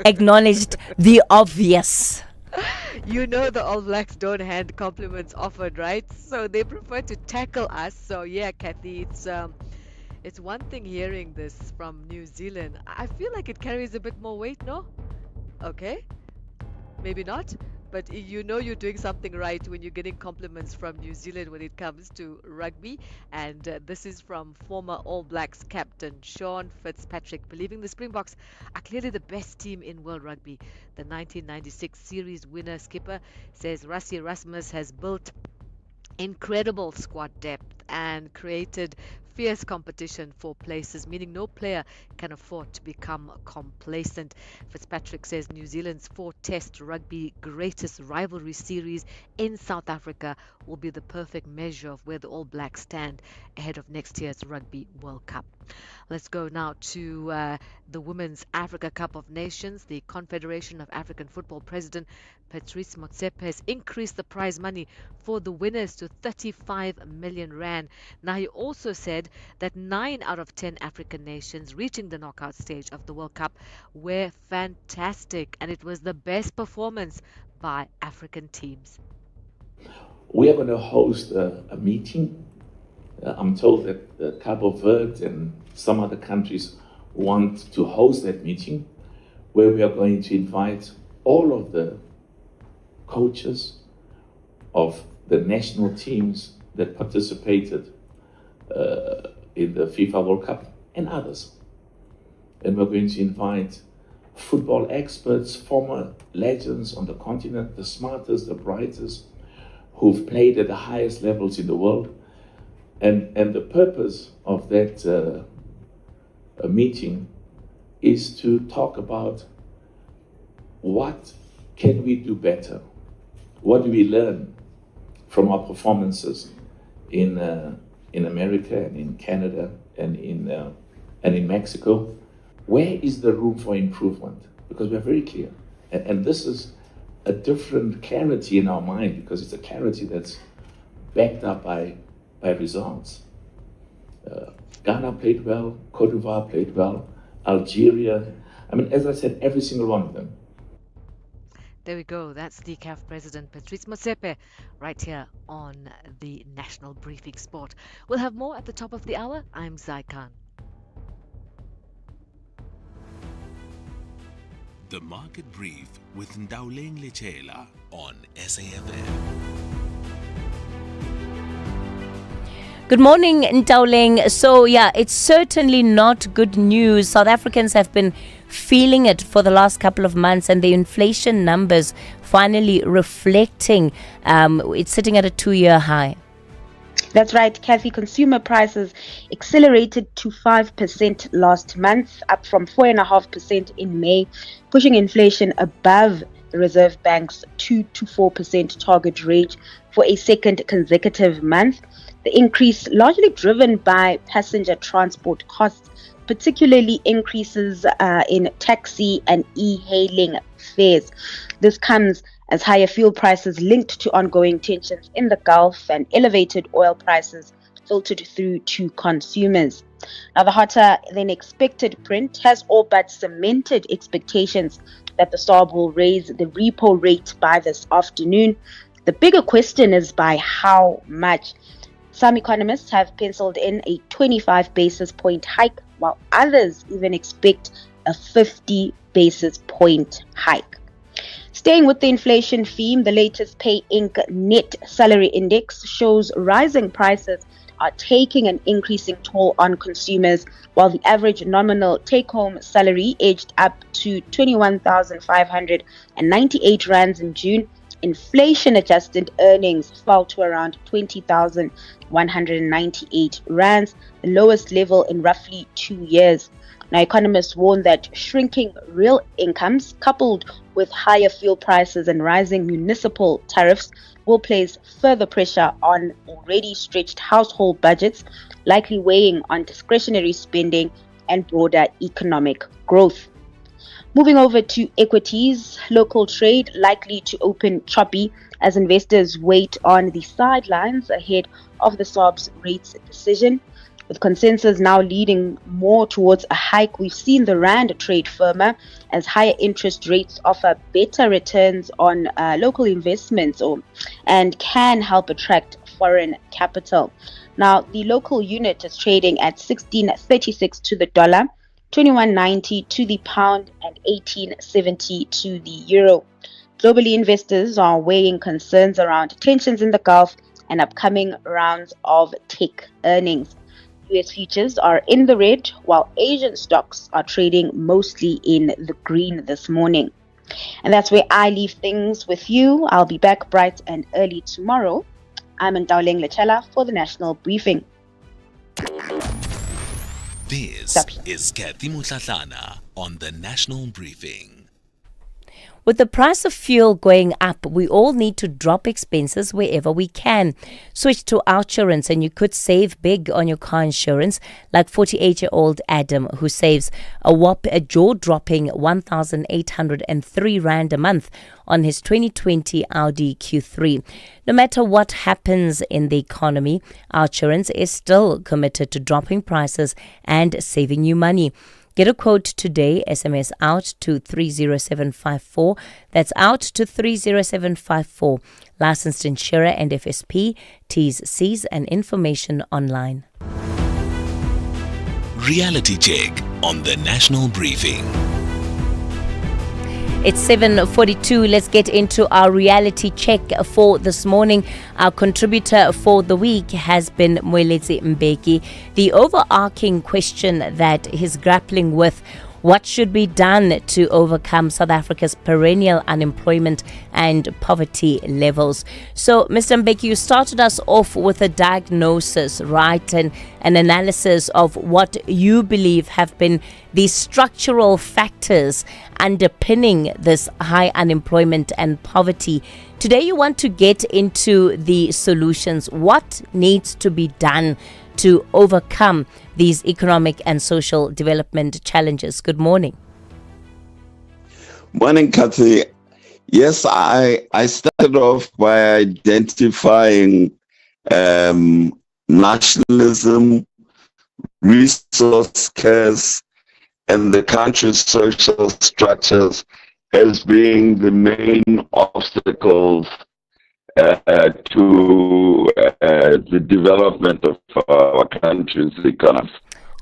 acknowledged the obvious? You know the All Blacks don't hand compliments offered, right? So they prefer to tackle us. So yeah, Kathy, it's one thing hearing this from New Zealand. I feel like it carries a bit more weight, no? Okay, maybe not. But you know you're doing something right when you're getting compliments from New Zealand when it comes to rugby. And this is from former All Blacks captain Sean Fitzpatrick, believing the Springboks are clearly the best team in world rugby. The 1996 series winner skipper says Rassie Erasmus has built incredible squad depth and created fierce competition for places, meaning no player can afford to become complacent. Fitzpatrick says New Zealand's 4-test rugby greatest rivalry series in South Africa will be the perfect measure of where the All Blacks stand ahead of next year's Rugby World Cup. Let's go now to the Women's Africa Cup of Nations. The Confederation of African Football President Patrice Motsepe has increased the prize money for the winners to 35 million rand. Now, he also said that 9 out of 10 African nations reaching the knockout stage of the World Cup were fantastic, and it was the best performance by African teams. We are going to host a meeting. I'm told that Cabo Verde and some other countries want to host that meeting, where we are going to invite all of the coaches of the national teams that participated in the FIFA World Cup and others. And we're going to invite football experts, former legends on the continent, the smartest, the brightest, who've played at the highest levels in the world. And the purpose of that meeting is to talk about what can we do better? What do we learn from our performances in America and in Canada and in Mexico? Where is the room for improvement? Because we're very clear. And this is a different clarity in our mind, because it's a clarity that's backed up by results. Ghana played well, Cote d'Ivoire played well, Algeria. I mean, as I said, every single one of them. There we go. That's the CAF President Patrice Motsepe right here on the National Briefing Sport. We'll have more at the top of the hour. I'm Zai Khan. The Market Brief with Ndauleng Lechela on SAFM. Good morning, Ndauleng. So, yeah, it's certainly not good news. South Africans have been feeling it for the last couple of months, and the inflation numbers finally reflecting. It's sitting at a 2-year high. That's right, Kathy. Consumer prices accelerated to 5% last month, up from 4.5% in May, pushing inflation above the Reserve Bank's 2 to 4% target range for a second consecutive month. The increase largely driven by passenger transport costs, particularly increases in taxi and e-hailing fares. This comes as higher fuel prices linked to ongoing tensions in the Gulf and elevated oil prices filtered through to consumers. Now, the hotter than expected print has all but cemented expectations that the SARB will raise the repo rate by this afternoon. The bigger question is by how much. Some economists have penciled in a 25 basis point hike, while others even expect a 50 basis point hike. Staying with the inflation theme, the latest Pay Inc. net salary index shows rising prices are taking an increasing toll on consumers, while the average nominal take-home salary edged up to 21,598 rands in June. Inflation-adjusted earnings fell to around 20,198 rands, the lowest level in roughly 2 years. Now, economists warn that shrinking real incomes, coupled with higher fuel prices and rising municipal tariffs, will place further pressure on already stretched household budgets, likely weighing on discretionary spending and broader economic growth. Moving over to equities, local trade likely to open choppy as investors wait on the sidelines ahead of the SARB's rates decision. With consensus now leading more towards a hike, we've seen the rand trade firmer as higher interest rates offer better returns on local investments and can help attract foreign capital. Now, the local unit is trading at 16.36 to the dollar, 21.90 to the pound, and 18.70 to the euro. Globally, investors are weighing concerns around tensions in the Gulf and upcoming rounds of tech earnings. US futures are in the red, while Asian stocks are trading mostly in the green this morning. And that's where I leave things with you. I'll be back bright and early tomorrow. I'm Ntaoleng Lechela for the National Briefing. This is Kathy Mutlatlana on the National Briefing. With the price of fuel going up, we all need to drop expenses wherever we can. Switch to Outsurance and you could save big on your car insurance, like 48-year-old Adam, who saves a jaw-dropping 1,803 Rand a month on his 2020 Audi Q3. No matter what happens in the economy, Outsurance is still committed to dropping prices and saving you money. Get a quote today. SMS out to 30754. That's out to 30754. Licensed insurer and FSP. T's, C's and information online. Reality check on the National Briefing. It's 7:42. Let's get into our reality check for this morning. Our contributor for the week has been Moeletsi Mbeki. The overarching question that he's grappling with: what should be done to overcome South Africa's perennial unemployment and poverty levels? So, Mr. Mbeki, you started us off with a diagnosis, right, and an analysis of what you believe have been the structural factors underpinning this high unemployment and poverty. Today, you want to get into the solutions. What needs to be done to overcome these economic and social development challenges? Good morning. Morning, Kathy. Yes, I started off by identifying nationalism, resource scarce, and the country's social structures as being the main obstacles to the development of our country's economy.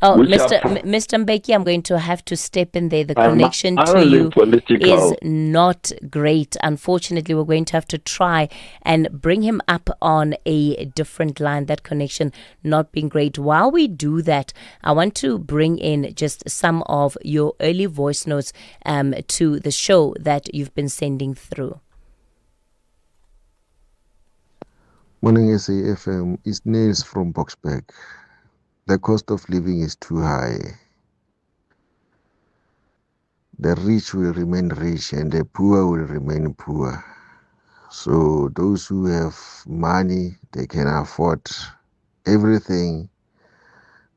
Oh, Mr. Mbeki, I'm going to have to step in there. The connection to you is not great. Unfortunately, we're going to have to try and bring him up on a different line. That connection not being great. While we do that, I want to bring in just some of your early voice notes to the show that you've been sending through. Morning, SAFM. It's Nails from Boxburg. The cost of living is too high. The rich will remain rich and the poor will remain poor. So those who have money, they can afford everything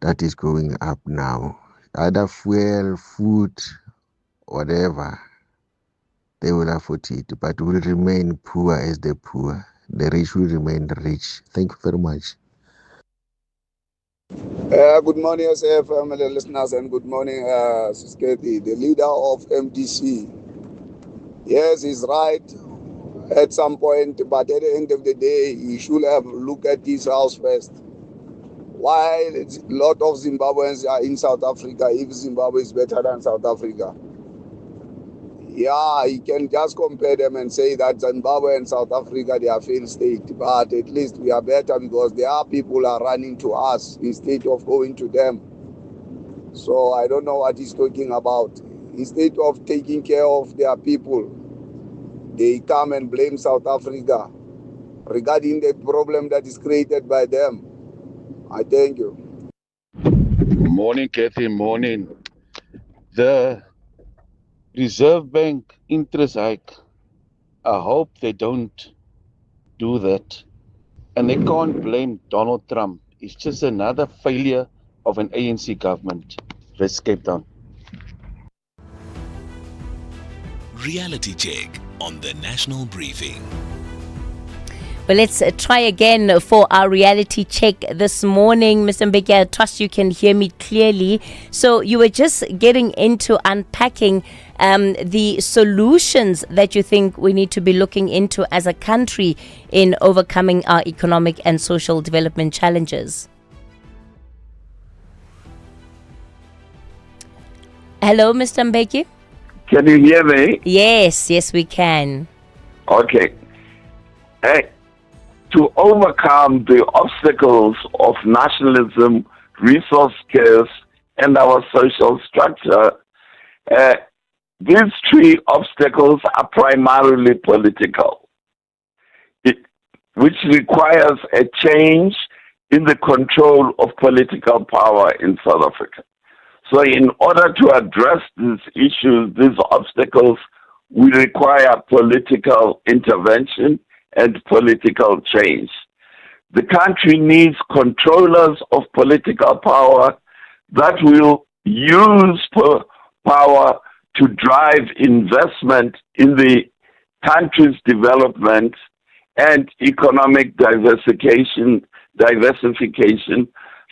that is going up now. Either fuel, food, whatever, they will afford it, but will remain poor as the poor. The rich will remain rich. Thank you very much. Good morning, SAfmRadio listeners, and good morning, Sisketi, the leader of MDC. Yes, he's right at some point, but at the end of the day, he should have looked at his house first. While a lot of Zimbabweans are in South Africa, if Zimbabwe is better than South Africa, yeah, he can just compare them and say that Zimbabwe and South Africa, they are failed state. But at least we are better because there are people are running to us instead of going to them. So I don't know what he's talking about. Instead of taking care of their people, they come and blame South Africa regarding the problem that is created by them. I thank you. Morning, Kathy. Morning. The Reserve Bank interest hike, I hope they don't do that. And they can't blame Donald Trump. It's just another failure of an ANC government. Let's Cape Town. Reality check on the National Briefing. Well, let's try again for our reality check this morning. Mr. Mbeki, I trust you can hear me clearly. So you were just getting into unpacking the solutions that you think we need to be looking into as a country in overcoming our economic and social development challenges. Hello, Mr. Mbeki? Can you hear me? Yes, we can. Okay. Hey, to overcome the obstacles of nationalism, resource scarce, and our social structure, these three obstacles are primarily political, which requires a change in the control of political power in South Africa. So in order to address these issues, these obstacles, we require political intervention and political change. The country needs controllers of political power that will use power to drive investment in the country's development and economic diversification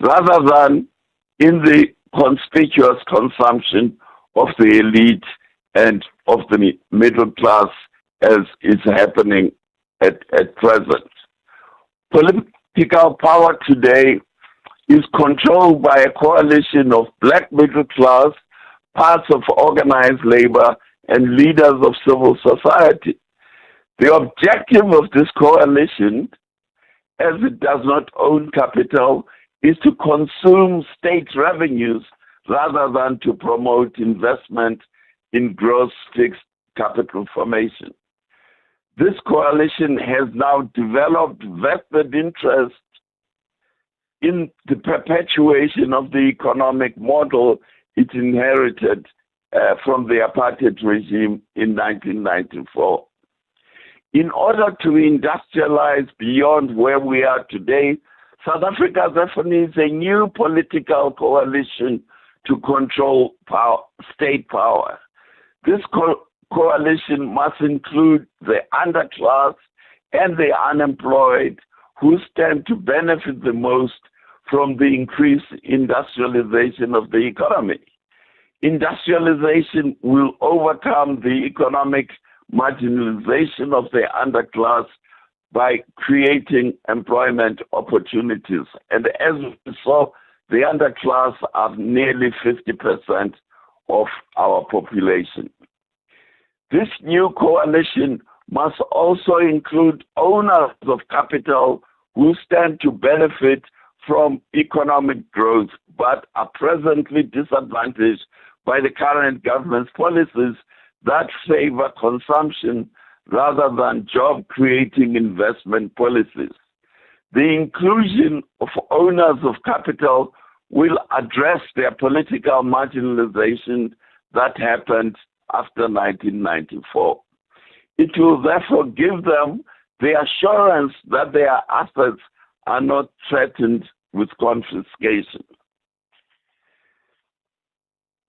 rather than in the conspicuous consumption of the elite and of the middle class as is happening at present. Political power today is controlled by a coalition of black middle class, parts of organized labor, and leaders of civil society. The objective of this coalition, as it does not own capital, is to consume state revenues rather than to promote investment in gross fixed capital formation. This coalition has now developed vested interest in the perpetuation of the economic model it inherited from the apartheid regime in 1994. In order to industrialize beyond where we are today, South Africa therefore needs a new political coalition to control state power. This coalition must include the underclass and the unemployed who stand to benefit the most from the increased industrialization of the economy. Industrialization will overcome the economic marginalization of the underclass by creating employment opportunities. And as we saw, the underclass are nearly 50% of our population. This new coalition must also include owners of capital who stand to benefit from economic growth but are presently disadvantaged by the current government's policies that favor consumption rather than job-creating investment policies. The inclusion of owners of capital will address their political marginalization that happened after 1994. It will therefore give them the assurance that their assets are not threatened with confiscation.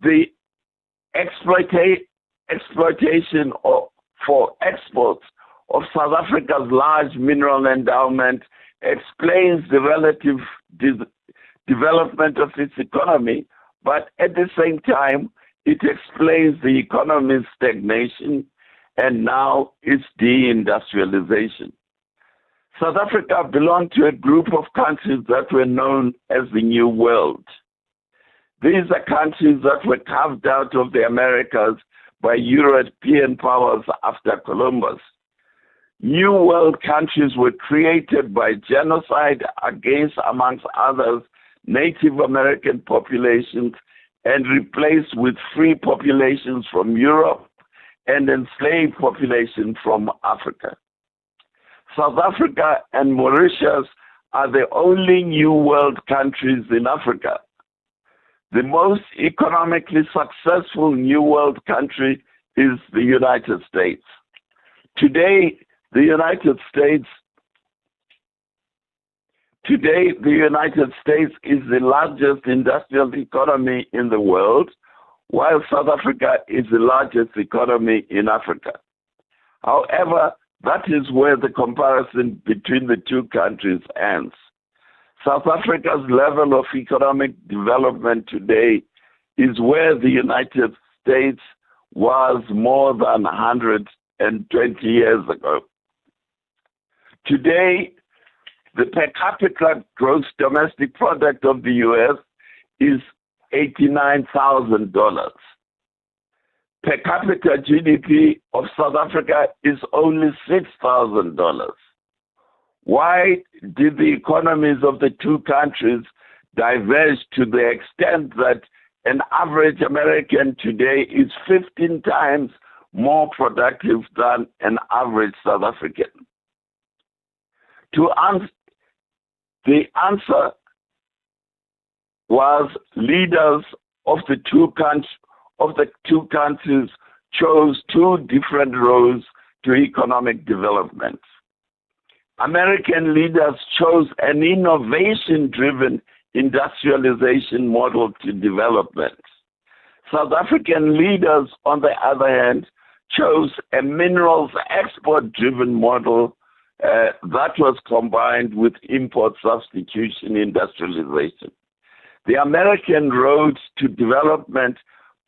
The exploitation for exports of South Africa's large mineral endowment explains the relative development of its economy, but at the same time, it explains the economy's stagnation and now it's deindustrialization. South Africa belonged to a group of countries that were known as the New World. These are countries that were carved out of the Americas by European powers after Columbus. New World countries were created by genocide against, amongst others, Native American populations and replaced with free populations from Europe and enslaved populations from Africa. South Africa and Mauritius are the only New World countries in Africa. The most economically successful New World country is the United States. Today, the United States is the largest industrial economy in the world, while South Africa is the largest economy in Africa. However, that is where the comparison between the two countries ends. South Africa's level of economic development today is where the United States was more than 120 years ago. Today, the per capita gross domestic product of the U.S. is $89,000. Per capita GDP of South Africa is only $6,000. Why did the economies of the two countries diverge to the extent that an average American today is 15 times more productive than an average South African? The answer was leaders of the two countries chose two different roads to economic development. American leaders chose an innovation-driven industrialization model to development. South African leaders, on the other hand, chose a minerals export-driven model that was combined with import substitution industrialization. The American road to development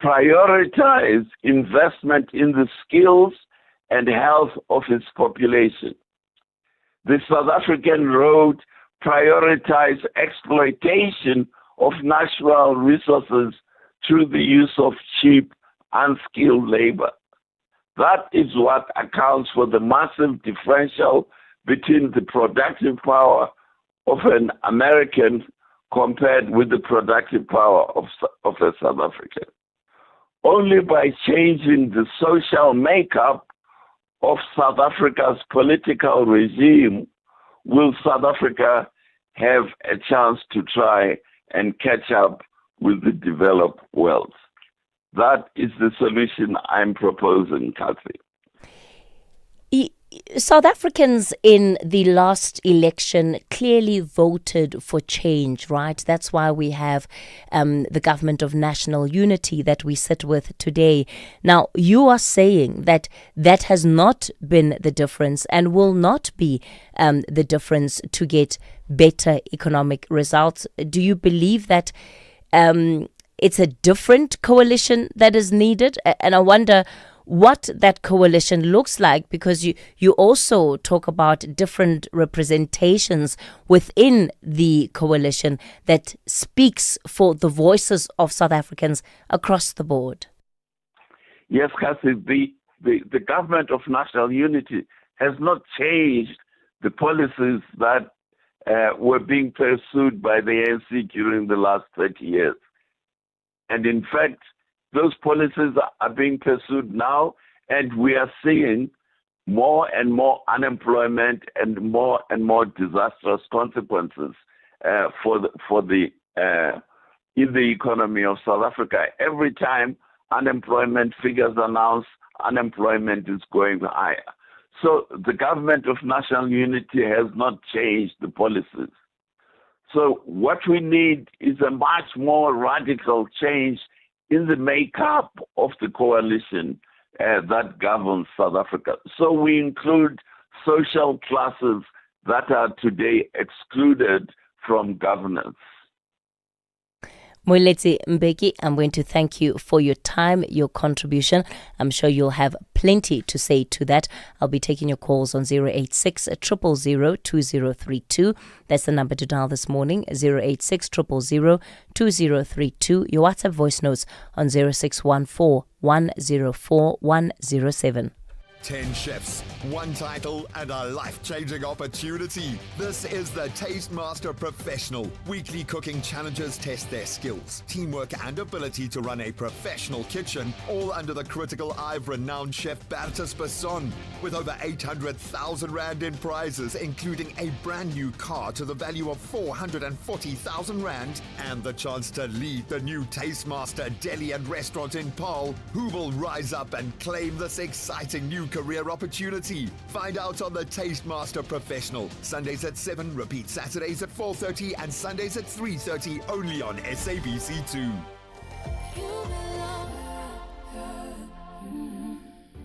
prioritized investment in the skills and health of its population. The South African road prioritized exploitation of natural resources through the use of cheap, unskilled labor. That is what accounts for the massive differential between the productive power of an American compared with the productive power of a South African. Only by changing the social makeup of South Africa's political regime will South Africa have a chance to try and catch up with the developed world. That is the solution I'm proposing, Kathy. South Africans in the last election clearly voted for change, right? That's why we have the government of national unity that we sit with today. Now, you are saying that that has not been the difference and will not be the difference to get better economic results. Do you believe that it's a different coalition that is needed? And I wonder what that coalition looks like, because you also talk about different representations within the coalition that speaks for the voices of South Africans across the board. Yes, Cassie, the government of national unity has not changed the policies that were being pursued by the ANC during the last 30 years. And in fact, those policies are being pursued now, and we are seeing more and more unemployment and more disastrous consequences in the economy of South Africa. Every time unemployment figures announce, unemployment is going higher. So the government of national unity has not changed the policies. So what we need is a much more radical change in the makeup of the coalition that governs South Africa. So we include social classes that are today excluded from governance. Moeletsi Mbeki, I'm going to thank you for your time, your contribution. I'm sure you'll have plenty to say to that. I'll be taking your calls on 086 000 2032. That's the number to dial this morning, 086 000 2032. Your WhatsApp voice notes on 0614 104 107. 10 chefs, one title, and a life-changing opportunity. This is the Taste Master Professional. Weekly cooking challenges test their skills, teamwork, and ability to run a professional kitchen, all under the critical eye of renowned chef Bertus Besson. With over 800,000 Rand in prizes, including a brand new car to the value of 440,000 Rand, and the chance to lead the new Taste Master Deli and Restaurant in Paarl, who will rise up and claim this exciting new career opportunity. Find out on the Taste Master Professional. Sundays at 7, repeat Saturdays at 4:30 and Sundays at 3:30 only on SABC2.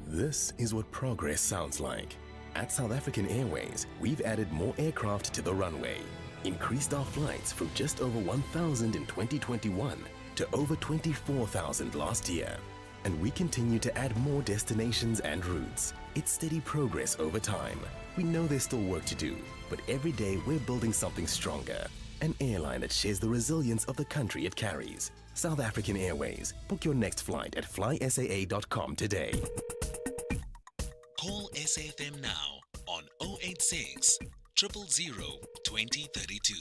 This is what progress sounds like. At South African Airways, we've added more aircraft to the runway, increased our flights from just over 1,000 in 2021 to over 24,000 last year. And we continue to add more destinations and routes. It's steady progress over time. We know there's still work to do, but every day we're building something stronger. An airline that shares the resilience of the country it carries. South African Airways. Book your next flight at flysaa.com today. Call SAFM now on 086 000 2032.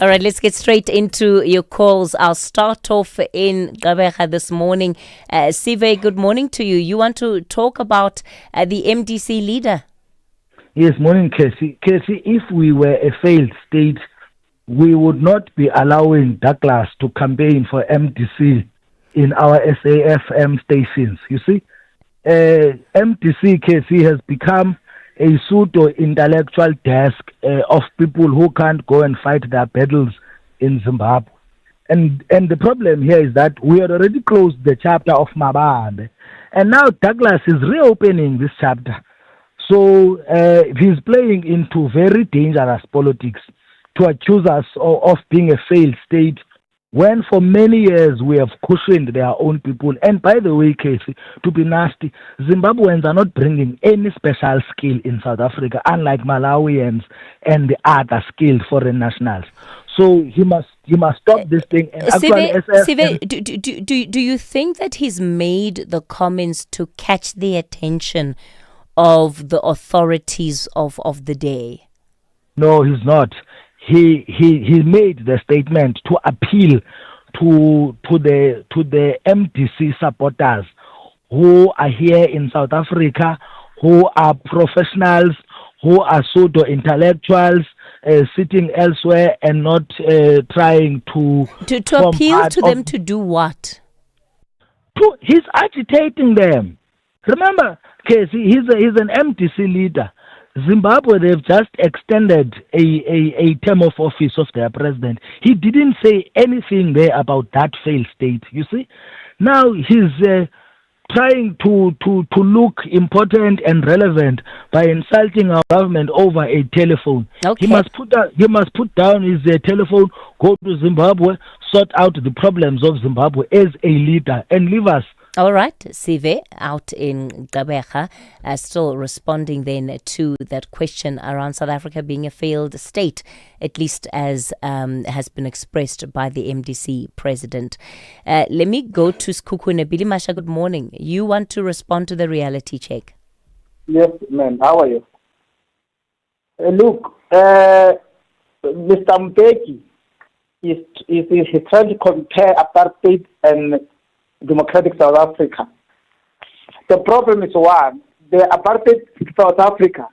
All right, let's get straight into your calls. I'll start off in Gqeberha this morning. Sive, good morning to you. You want to talk about the MDC leader? Yes, morning, Casey. Casey, if we were a failed state, we would not be allowing Douglas to campaign for MDC in our SAFM stations. You see, MDC, Casey, has become a pseudo-intellectual desk of people who can't go and fight their battles in Zimbabwe. And the problem here is that we had already closed the chapter of Mabande. And now Douglas is reopening this chapter. So he's playing into very dangerous politics to accuse us of being a failed state, when for many years we have cushioned their own people. And by the way, Casey, to be nasty, Zimbabweans are not bringing any special skill in South Africa, unlike Malawians and the other skilled foreign nationals. So he must stop this thing. And Sive, do you think that he's made the comments to catch the attention of the authorities of the day? No, he's not. He made the statement to appeal to the MDC supporters who are here in South Africa, who are professionals, who are pseudo-intellectuals, sitting elsewhere and not trying to appeal to them to do what? He's agitating them. Remember, Casey, he's an MDC leader. Zimbabwe, they've just extended a term of office of their president. He didn't say anything there about that failed state, you see. Now he's trying to look important and relevant by insulting our government over a telephone. Okay. He must put down his telephone, go to Zimbabwe, sort out the problems of Zimbabwe as a leader, and leave us. All right, Sive, out in Gqeberha, still responding then to that question around South Africa being a failed state, at least as has been expressed by the MDC president. Let me go to Skukune. Billy Masha, good morning. You want to respond to the reality check? Yes, ma'am. How are you? Look, Mr. Mbeki is trying to compare apartheid and democratic South Africa. The problem is one, the apartheid South Africa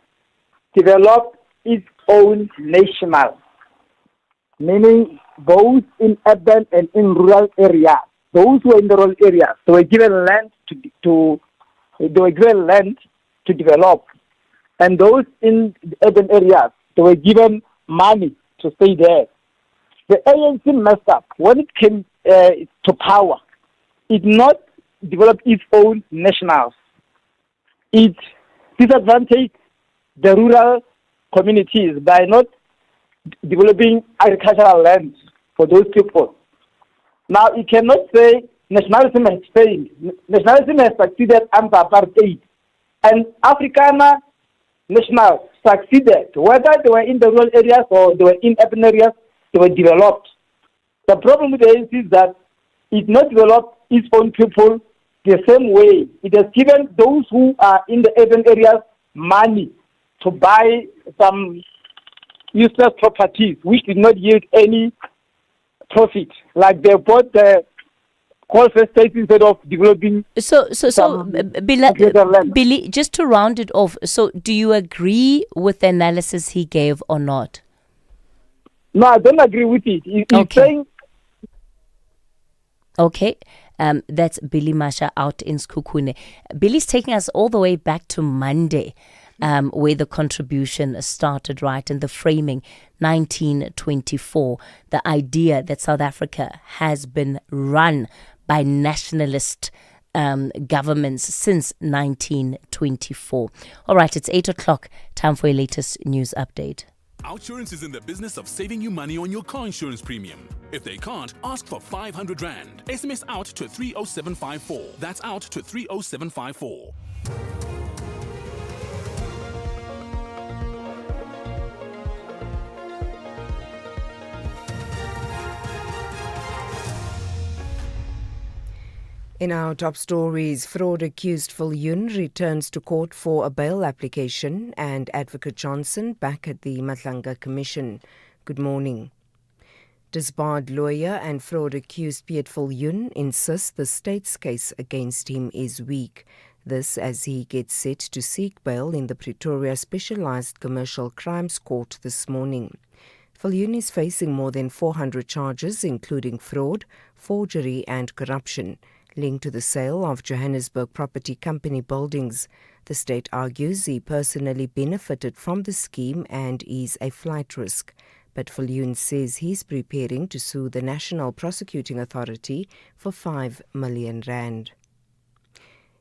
developed its own national, meaning those in urban and in rural areas. Those who are in the rural areas, they were given land to develop, and those in the urban areas, they were given money to stay there. The ANC messed up when it came to power. It not developed its own nationals. It disadvantaged the rural communities by not developing agricultural land for those people. Now, you cannot say nationalism has failed. Nationalism has succeeded under apartheid. And Afrikaner national succeeded. Whether they were in the rural areas or they were in urban areas, they were developed. The problem with the ANC is that it not developed its own people the same way. It has given those who are in the urban areas money to buy some useless properties which did not yield any profit. Like they bought the coal estates instead of developing. Billy, just to round it off, so do you agree with the analysis he gave or not? No, I don't agree with it. He's saying. Okay. That's Billy Masha out in Skukune. Billy's taking us all the way back to Monday, where the contribution started, right? And the framing, 1924, the idea that South Africa has been run by nationalist governments since 1924. All right, it's 8 o'clock. Time for your latest news update. Outsurance is in the business of saving you money on your car insurance premium. If they can't, ask for 500 Rand. SMS out to 30754. That's out to 30754. In our top stories, fraud-accused Viljoen returns to court for a bail application and Advocate Johnson back at the Matlanga Commission. Good morning. Disbarred lawyer and fraud-accused Piet Viljoen insists the state's case against him is weak. This as he gets set to seek bail in the Pretoria Specialised Commercial Crimes Court this morning. Viljoen is facing more than 400 charges, including fraud, forgery and corruption, linked to the sale of Johannesburg Property Company buildings. The state argues he personally benefited from the scheme and is a flight risk. But Viljoen says he's preparing to sue the National Prosecuting Authority for 5 million rand.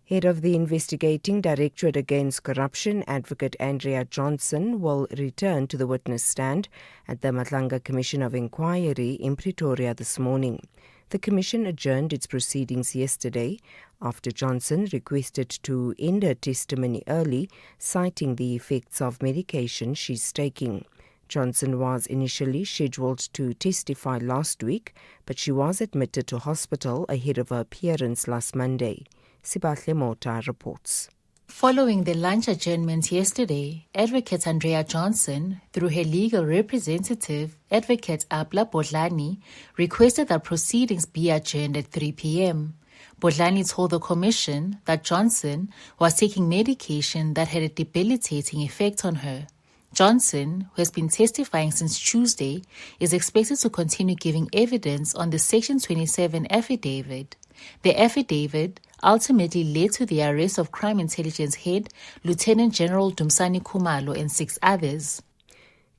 Head of the Investigating Directorate Against Corruption, Advocate Andrea Johnson, will return to the witness stand at the Matlanga Commission of Inquiry in Pretoria this morning. The Commission adjourned its proceedings yesterday after Johnson requested to end her testimony early, citing the effects of medication she's taking. Johnson was initially scheduled to testify last week, but she was admitted to hospital ahead of her appearance last Monday. Sibahle Mota reports. Following the lunch adjournment yesterday, Advocate Andrea Johnson, through her legal representative, Advocate Abla Bodlani, requested that proceedings be adjourned at 3 p.m. Bodlani told the Commission that Johnson was taking medication that had a debilitating effect on her. Johnson, who has been testifying since Tuesday, is expected to continue giving evidence on the Section 27 affidavit. The affidavit ultimately led to the arrest of Crime Intelligence Head Lieutenant General Dumsani Khumalo and 6 others.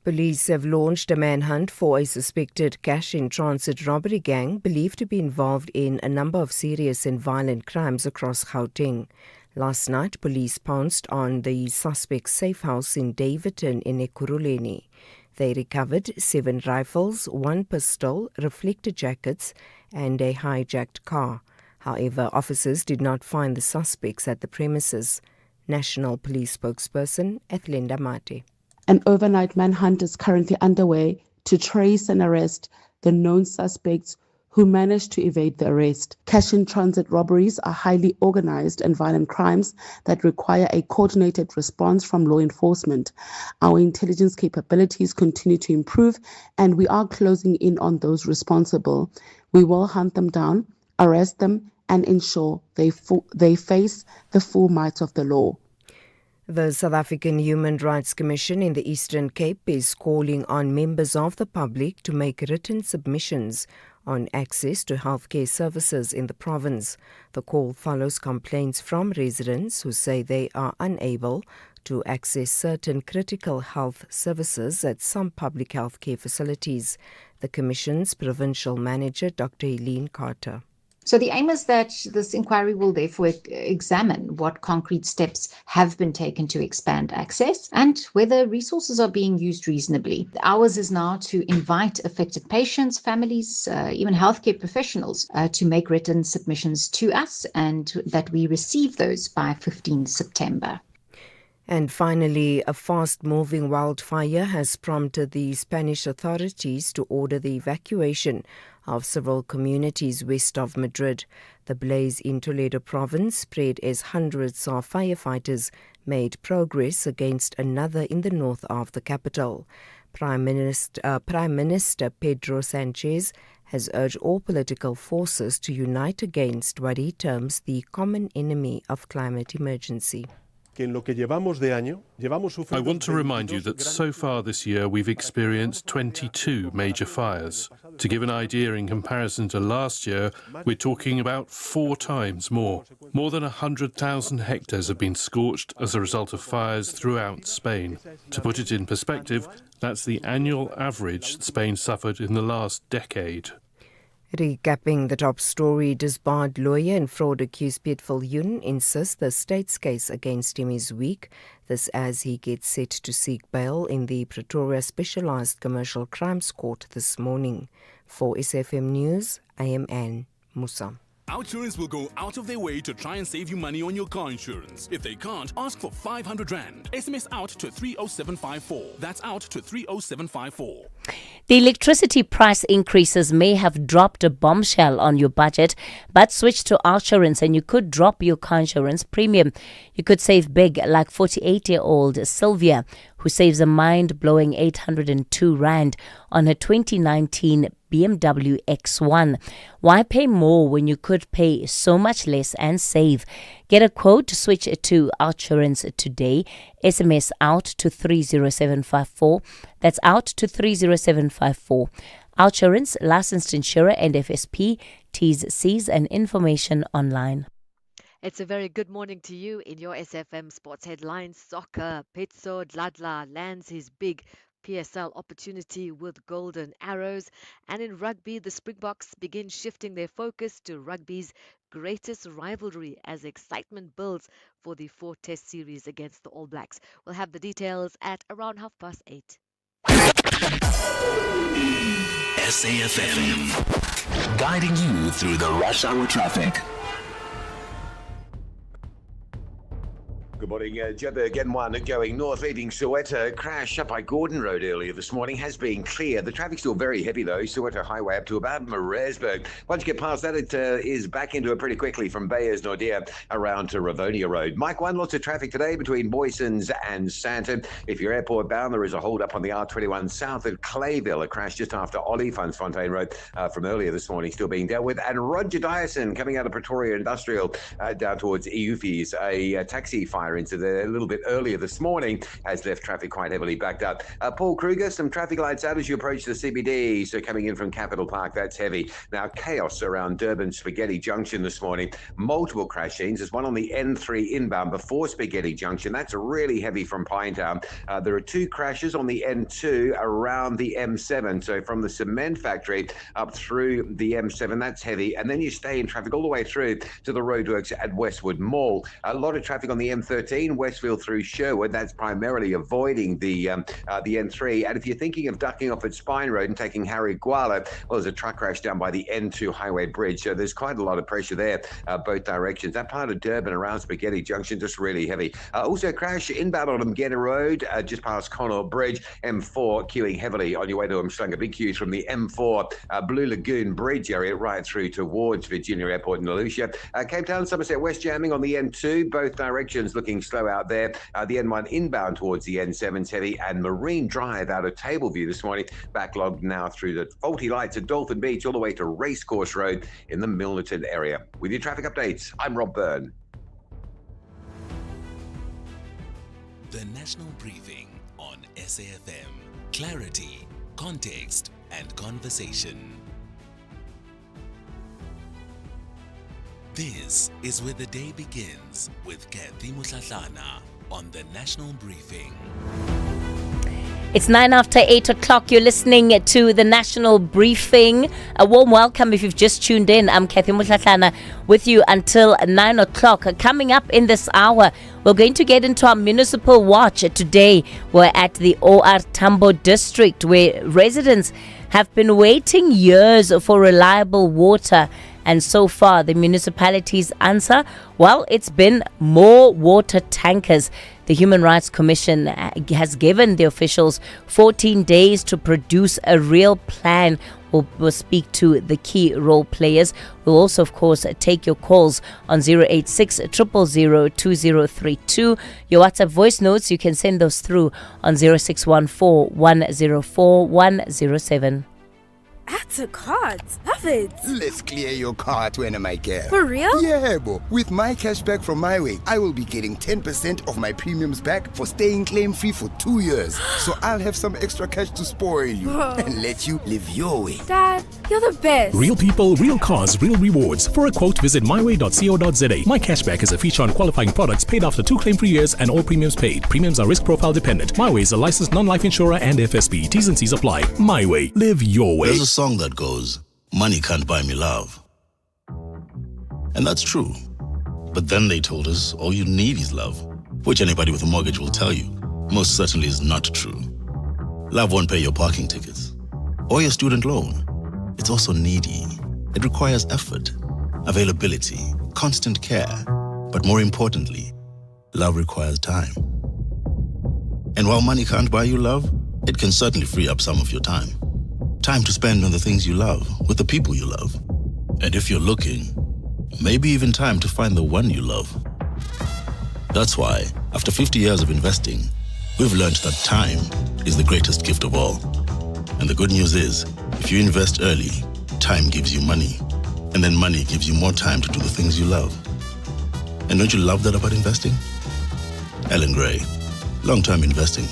Police have launched a manhunt for a suspected cash-in-transit robbery gang believed to be involved in a number of serious and violent crimes across Gauteng. Last night, police pounced on the suspect's safe house in Davidton in Ekurhuleni. They recovered 7 rifles, 1 pistol, reflector jackets and a hijacked car. However, officers did not find the suspects at the premises. National Police spokesperson Ethlenda Mate. An overnight manhunt is currently underway to trace and arrest the known suspects who managed to evade the arrest. Cash-in-transit robberies are highly organized and violent crimes that require a coordinated response from law enforcement. Our intelligence capabilities continue to improve, and we are closing in on those responsible. We will hunt them down, arrest them, and ensure they face the full might of the law. The South African Human Rights Commission in the Eastern Cape is calling on members of the public to make written submissions on access to healthcare services in the province. The call follows complaints from residents who say they are unable to access certain critical health services at some public healthcare facilities. The Commission's provincial manager, Dr. Helene Carter. So the aim is that this inquiry will therefore examine what concrete steps have been taken to expand access and whether resources are being used reasonably. Ours is now to invite affected patients, families, even healthcare professionals to make written submissions to us, and that we receive those by 15 September. And finally, a fast-moving wildfire has prompted the Spanish authorities to order the evacuation of several communities west of Madrid. The blaze in Toledo province spread as hundreds of firefighters made progress against another in the north of the capital. Prime Minister Pedro Sanchez has urged all political forces to unite against what he terms the common enemy of climate emergency. I want to remind you that so far this year we've experienced 22 major fires. To give an idea, in comparison to last year, we're talking about 4 times more. More than 100,000 hectares have been scorched as a result of fires throughout Spain. To put it in perspective, that's the annual average Spain suffered in the last decade. Recapping the top story, disbarred lawyer and fraud accused Piet Viljoen insists the state's case against him is weak. This as he gets set to seek bail in the Pretoria Specialised Commercial Crimes Court this morning. For SAfm News, I am Anne Musa. Outsurance will go out of their way to try and save you money on your car insurance. If they can't, ask for 500 Rand. SMS out to 30754. That's out to 30754. The electricity price increases may have dropped a bombshell on your budget, but switch to Outsurance and you could drop your car insurance premium. You could save big, like 48-year-old Sylvia, who saves a mind-blowing 802 Rand on her 2019 BMW X1. Why pay more when you could pay so much less and save? Get a quote to switch to Outsurance today. SMS out to 30754. That's out to 30754. Outsurance, licensed insurer and FSP. T's, C's and information online. It's a very good morning to you in your SFM Sports Headlines. Soccer, Pitso Dladla lands his big PSL opportunity with golden arrows. And in rugby, the Springboks begin shifting their focus to rugby's greatest rivalry as excitement builds for the 4-test series against the All Blacks. We'll have the details at around 8:30. SAfm, guiding you through the rush hour traffic. Good morning, Joburg N1 going north, leaving Soweto. Crash up by Gordon Road earlier this morning has been clear. The traffic's still very heavy though. Soweto Highway up to about Maresburg. Once you get past that, it is back into it pretty quickly from Bayers Nordia around to Rivonia Road. Mike 1, lots of traffic today between Boysons and Sandton. If you're airport bound, there is a hold up on the R21 south at Clayville. A crash just after Olifantsfontein Road from earlier this morning still being dealt with. And Roger Dyson coming out of Pretoria Industrial down towards Euphies. A taxi fire incident a little bit earlier this morning has left traffic quite heavily backed up. Paul Kruger, some traffic lights out as you approach the CBD, so coming in from Capital Park, that's heavy. Now chaos around Durban Spaghetti Junction this morning. Multiple crash scenes. There's one on the N3 inbound before Spaghetti Junction. That's really heavy from Pinetown. There are 2 crashes on the N2 around the M7, so from the cement factory up through the M7, that's heavy. And then you stay in traffic all the way through to the roadworks at Westwood Mall. A lot of traffic on the M13 Westfield through Sherwood. That's primarily avoiding the N3. And if you're thinking of ducking off at Spine Road and taking Harry Gwala, well, there's a truck crash down by the N2 Highway Bridge. So there's quite a lot of pressure there, both directions. That part of Durban around Spaghetti Junction, just really heavy. Also a crash inbound on Mgena Road, just past Connaught Bridge. M4 queuing heavily on your way to Umhlanga. Big queues from the M4 Blue Lagoon Bridge area right through towards Virginia Airport in Lucia. Cape Town, Somerset West jamming on the N2, both directions looking slow out there. The N1 inbound towards the N7's heavy, and Marine Drive out of Tableview this morning backlogged now through the faulty lights at Dolphin Beach all the way to Racecourse Road in the Milnerton area. With your traffic updates, I'm Rob Byrne. The National Briefing on SAfm. Clarity, context and conversation. This is where the day begins with Kathy Mutlatlana on the National Briefing. It's 9 after 8 o'clock. You're listening to the National Briefing. A warm welcome if you've just tuned in. I'm Kathy Mutlatlana with you until 9 o'clock. Coming up in this hour, we're going to get into our municipal watch. Today, we're at the OR Tambo district where residents have been waiting years for reliable water. And so far, the municipality's answer, well, it's been more water tankers. The Human Rights Commission has given the officials 14 days to produce a real plan. We'll speak to the key role players. We'll also, of course, take your calls on 086 000 2032. Your WhatsApp voice notes, you can send those through on 0614 104 107. Add a card. Love it. Let's clear your cart when am I care. For real? Yeah, bo. With my cashback from My Way, I will be getting 10% of my premiums back for staying claim-free for 2 years. So I'll have some extra cash to spoil you and let you live your way. Dad, you're the best. Real people, real cars, real rewards. For a quote, visit myway.co.za. My cashback is a feature on qualifying products paid after 2 claim-free years and all premiums paid. Premiums are risk profile dependent. My Way is a licensed non-life insurer and FSP. T's and C's apply. My Way. Live your way. There's a song that goes, money can't buy me love. And that's true. But then they told us all you need is love, which anybody with a mortgage will tell you most certainly is not true. Love won't pay your parking tickets or your student loan. It's also needy. It requires effort, availability, constant care. But more importantly, love requires time. And while money can't buy you love, it can certainly free up some of your time. Time to spend on the things you love, with the people you love. And if you're looking, maybe even time to find the one you love. That's why, after 50 years of investing, we've learned that time is the greatest gift of all. And the good news is, if you invest early, time gives you money. And then money gives you more time to do the things you love. And don't you love that about investing? Ellen Gray, long-term investing.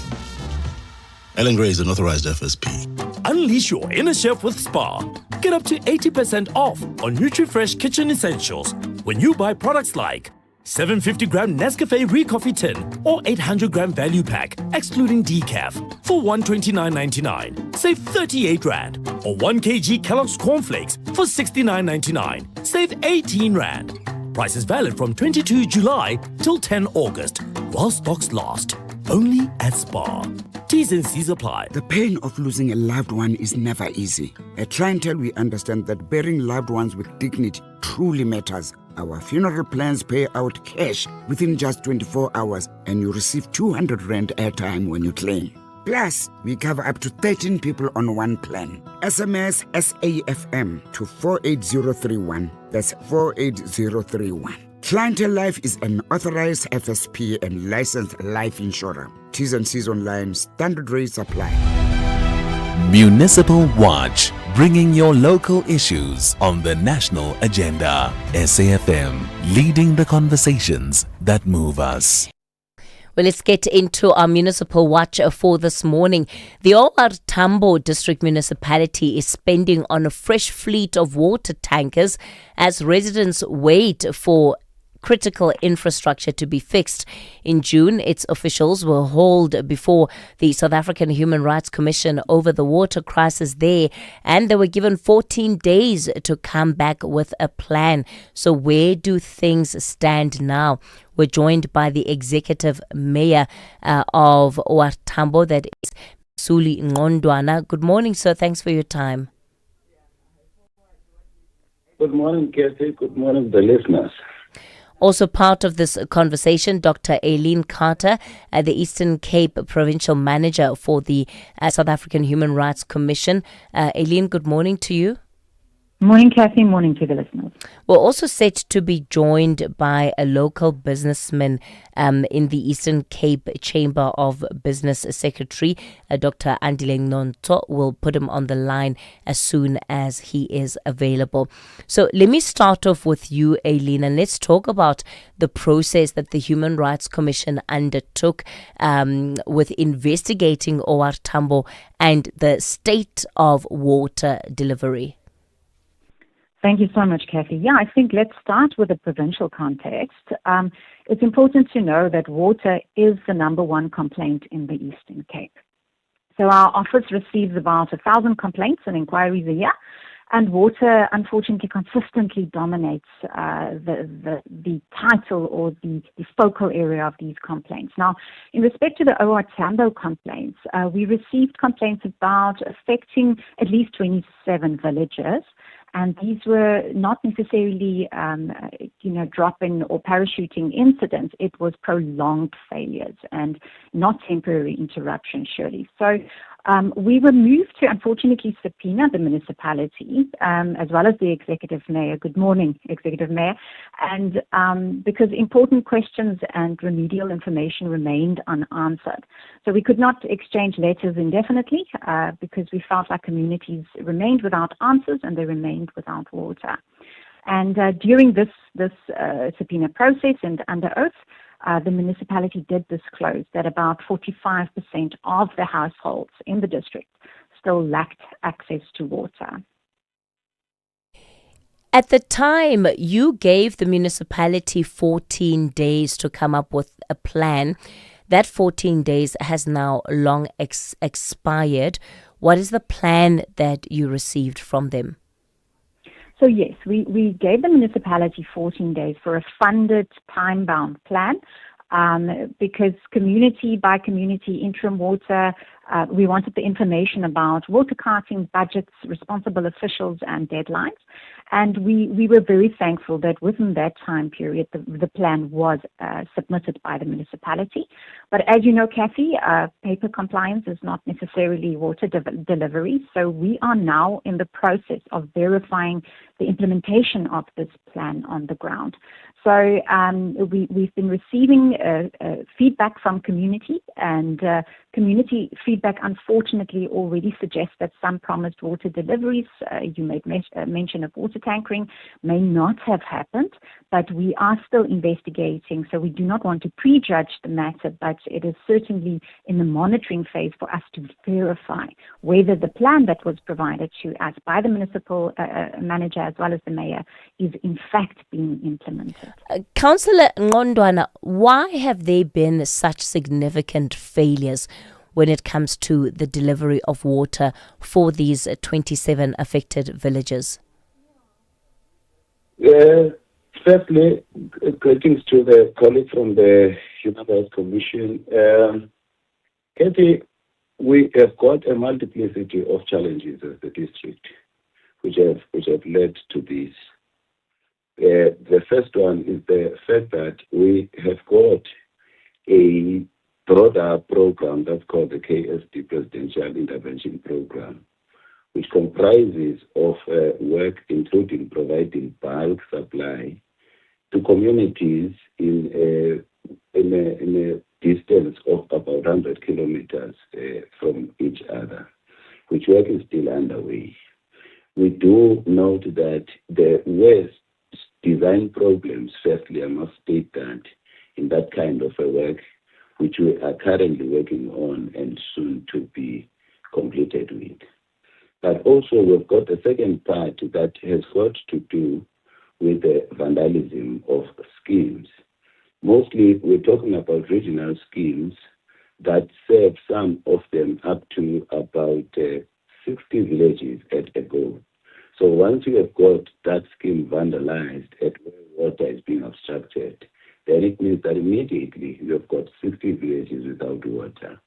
Ellen Gray is an authorized FSP. Unleash your inner chef with Spar. Get up to 80% off on NutriFresh kitchen essentials when you buy products like 750-gram Nescafe Recoffee tin or 800-gram value pack, excluding decaf, for $129.99. Save 38 Rand. Or 1 kg Kellogg's Cornflakes for $69.99. Save 18 Rand. Price is valid from 22 July till 10 August, while stocks last. Only at Spar. T's and C's apply. The pain of losing a loved one is never easy. At Clientele, we understand that burying loved ones with dignity truly matters. Our funeral plans pay out cash within just 24 hours, and you receive 200 Rand airtime when you claim. Plus, we cover up to 13 people on one plan. SMS SAFM to 48031. That's 48031. Clientele Life is an authorized FSP and licensed life insurer. T's and C's online. Standard rates apply. Municipal Watch, bringing your local issues on the national agenda. SAFM, leading the conversations that move us. Well, let's get into our municipal watch for this morning. The OR Tambo District Municipality is spending on a fresh fleet of water tankers as residents wait for critical infrastructure to be fixed. In June, its officials were hauled before the South African Human Rights Commission over the water crisis there, and they were given 14 days to come back with a plan. So where do things stand now? We're joined by the executive mayor of OR Tambo, that is Suli Ngondwana. Good morning, sir. Thanks for your time. Good morning, Kathy. Good morning, the listeners. Also part of this conversation, Dr. Aileen Carter, the Eastern Cape Provincial Manager for the South African Human Rights Commission. Aileen, good morning to you. Morning, Kathy. Morning to the listeners. We're also set to be joined by a local businessman in the Eastern Cape Chamber of Business Secretary, Dr. Andile Nonto. We'll put him on the line as soon as he is available. So let me start off with you, Aileen, and let's talk about the process that the Human Rights Commission undertook with investigating OR Tambo and the state of water delivery. Thank you so much, Kathy. Yeah, I think let's start with the provincial context. It's important to know that water is the number one complaint in the Eastern Cape. So our office receives about 1,000 complaints and inquiries a year, and water, unfortunately, consistently dominates the title or the focal area of these complaints. Now, in respect to the OR Tambo complaints, we received complaints about affecting at least 27 villages. And these were not necessarily, drop-in or parachuting incidents. It was prolonged failures and not temporary interruptions, surely. So we were moved to, unfortunately, subpoena the municipality as well as the executive mayor. Good morning, executive mayor. And because important questions and remedial information remained unanswered. So we could not exchange letters indefinitely because we felt like communities remained without answers and they remained without water. And during this subpoena process and under oath, the municipality did disclose that about 45% of the households in the district still lacked access to water. At the time, you gave the municipality 14 days to come up with a plan. That 14 days has now long expired. What is the plan that you received from them? So yes, we gave the municipality 14 days for a funded, time-bound plan because community by community interim water, we wanted the information about water carting, budgets, responsible officials, and deadlines. And we were very thankful that within that time period, the plan was submitted by the municipality. But as you know, Kathy, paper compliance is not necessarily water delivery. So we are now in the process of verifying the implementation of this plan on the ground. So we've been receiving feedback from community, and community feedback unfortunately already suggests that some promised water deliveries, you made mention of water tankering, may not have happened, but we are still investigating. So we do not want to prejudge the matter, but it is certainly in the monitoring phase for us to verify whether the plan that was provided to us by the municipal manager as well as the mayor is in fact being implemented. Councillor Ngondwana, why have there been such significant failures when it comes to the delivery of water for these 27 affected villages? Firstly, greetings to the colleague from the Human Rights Commission. Kathy, we have got a multiplicity of challenges as the district, which have led to this. The first one is the fact that we have got a broader program that's called the KSD Presidential Intervention Program, which comprises of work including providing bulk supply to communities in a distance of about 100 kilometers from each other, which work is still underway. We do note that there were design problems. Firstly, I must state that in that kind of a work, which we are currently working on and soon to be completed with. But also we've got a second part that has got to do with the vandalism of schemes. Mostly we're talking about regional schemes that serve some of them up to about 60 villages at a go. So once you have got that scheme vandalized at where water is being obstructed, then it means that immediately you have got 60 villages without water.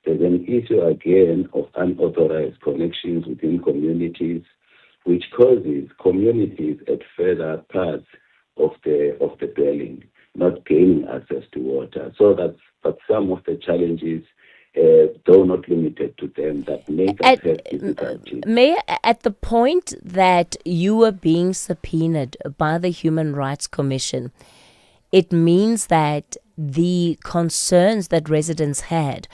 There's an issue again of unauthorized connections within communities, which causes communities at further parts of the dwelling not gaining access to water. So that's some of the challenges, though not limited to them, that make us have difficulties. Mayor, at the point that you were being subpoenaed by the Human Rights Commission, it means that the concerns that residents had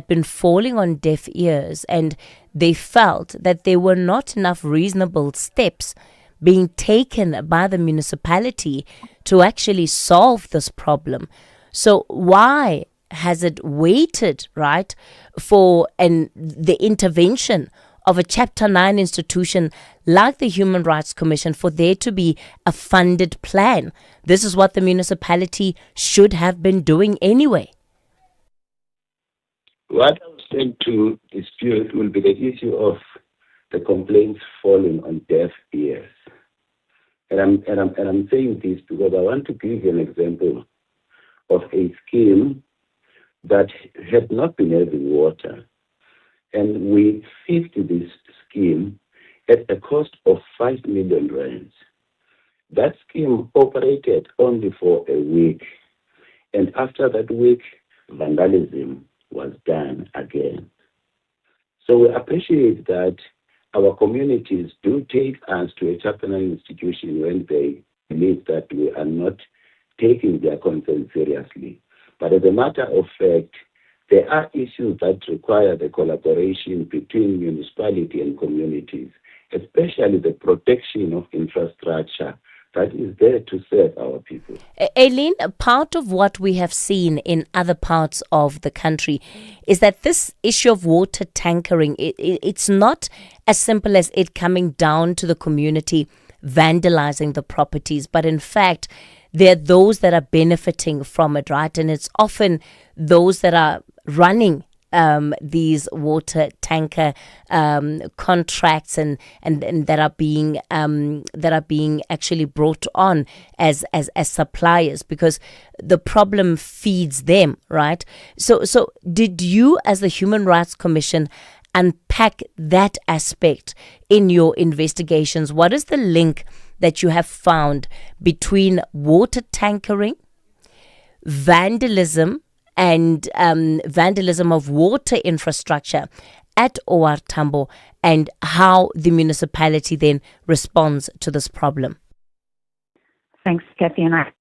been falling on deaf ears, and they felt that there were not enough reasonable steps being taken by the municipality to actually solve this problem. So why has it waited, right, for the intervention of a Chapter 9 institution like the Human Rights Commission for there to be a funded plan? This is what the municipality should have been doing anyway. What I was tend to dispute will be the issue of the complaints falling on deaf ears. And I'm saying this because I want to give you an example of a scheme that had not been having water. And we fixed this scheme at a cost of 5 million rands. That scheme operated only for a week. And after that week, vandalism was done again. So we appreciate that our communities do take us to a chaplain institution when they believe that we are not taking their concerns seriously. But as a matter of fact, there are issues that require the collaboration between municipality and communities, especially the protection of infrastructure that is there to serve our people. Aileen, part of what we have seen in other parts of the country is that this issue of water tankering, it's not as simple as it coming down to the community vandalizing the properties, but in fact, there are those that are benefiting from it, right? And it's often those that are running these water tanker contracts and that are being actually brought on as suppliers, because the problem feeds them, right? So did you, as the Human Rights Commission, unpack that aspect in your investigations? What is the link that you have found between water tankering, vandalism, and vandalism of water infrastructure at OR Tambo, and how the municipality then responds to this problem? Thanks, Kathy. And I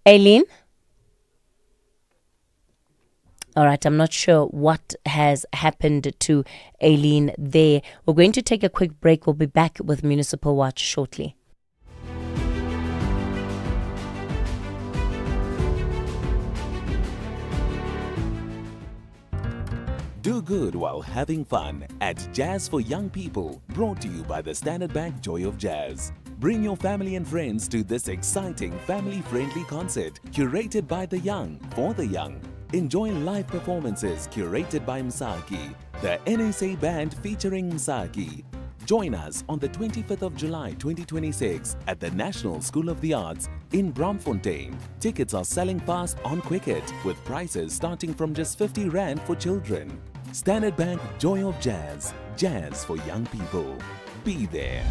Aileen? All right, I'm not sure what has happened to Aileen there. We're going to take a quick break. We'll be back with Municipal Watch shortly. Do good while having fun at Jazz for Young People, brought to you by the Standard Bank Joy of Jazz. Bring your family and friends to this exciting family-friendly concert curated by the young for the young. Enjoy live performances curated by Msaki, the NSA band featuring Msaki. Join us on the 25th of July 2026 at the National School of the Arts in Braamfontein. Tickets are selling fast on Quicket with prices starting from just 50 Rand for children. Standard Bank Joy of Jazz, jazz for young people. Be there.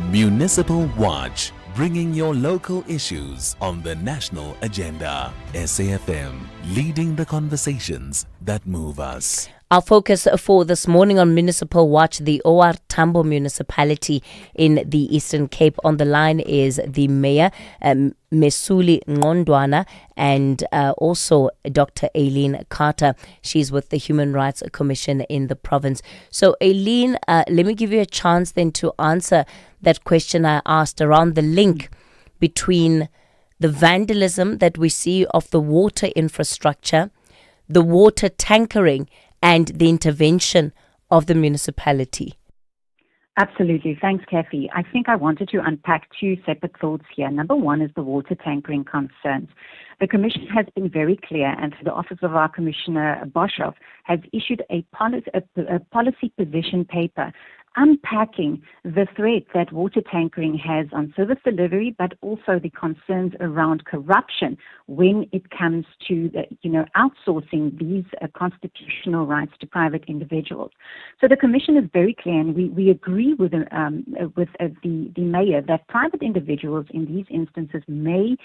Municipal Watch, bringing your local issues on the national agenda. SAFM, leading the conversations that move us. Our focus for this morning on Municipal Watch, the OR Tambo municipality in the Eastern Cape. On the line is the Mayor, Mesuli Ngondwana, and also Dr. Aileen Carter. She's with the Human Rights Commission in the province. So Aileen, let me give you a chance then to answer that question I asked around the link between the vandalism that we see of the water infrastructure, the water tankering, and the intervention of the municipality. Absolutely. Thanks, Kathy. I think I wanted to unpack two separate thoughts here. Number one is the water tankering concerns. The Commission has been very clear, and the Office of our Commissioner Boshoff has issued a policy position paper unpacking the threat that water tankering has on service delivery, but also the concerns around corruption when it comes to outsourcing these constitutional rights to private individuals. So the Commission is very clear, and we agree with the Mayor that private individuals in these instances may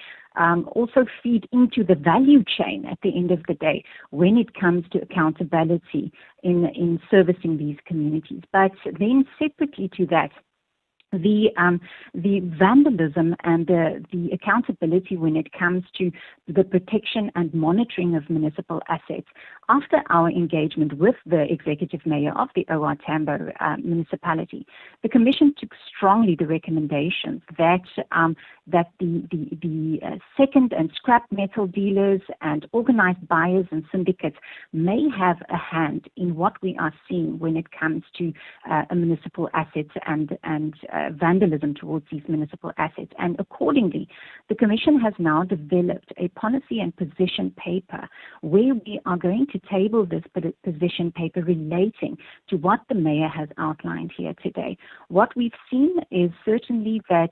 also feed into the value chain at the end of the day when it comes to accountability in servicing these communities. But then separately to that, the vandalism and the accountability when it comes to the protection and monitoring of municipal assets. After our engagement with the executive mayor of the OR Tambo municipality, the Commission took strongly the recommendations that the second and scrap metal dealers and organized buyers and syndicates may have a hand in what we are seeing when it comes to municipal assets and vandalism towards these municipal assets. And accordingly, the Commission has now developed a policy and position paper where we are going to table this position paper relating to what the Mayor has outlined here today. What we've seen is certainly that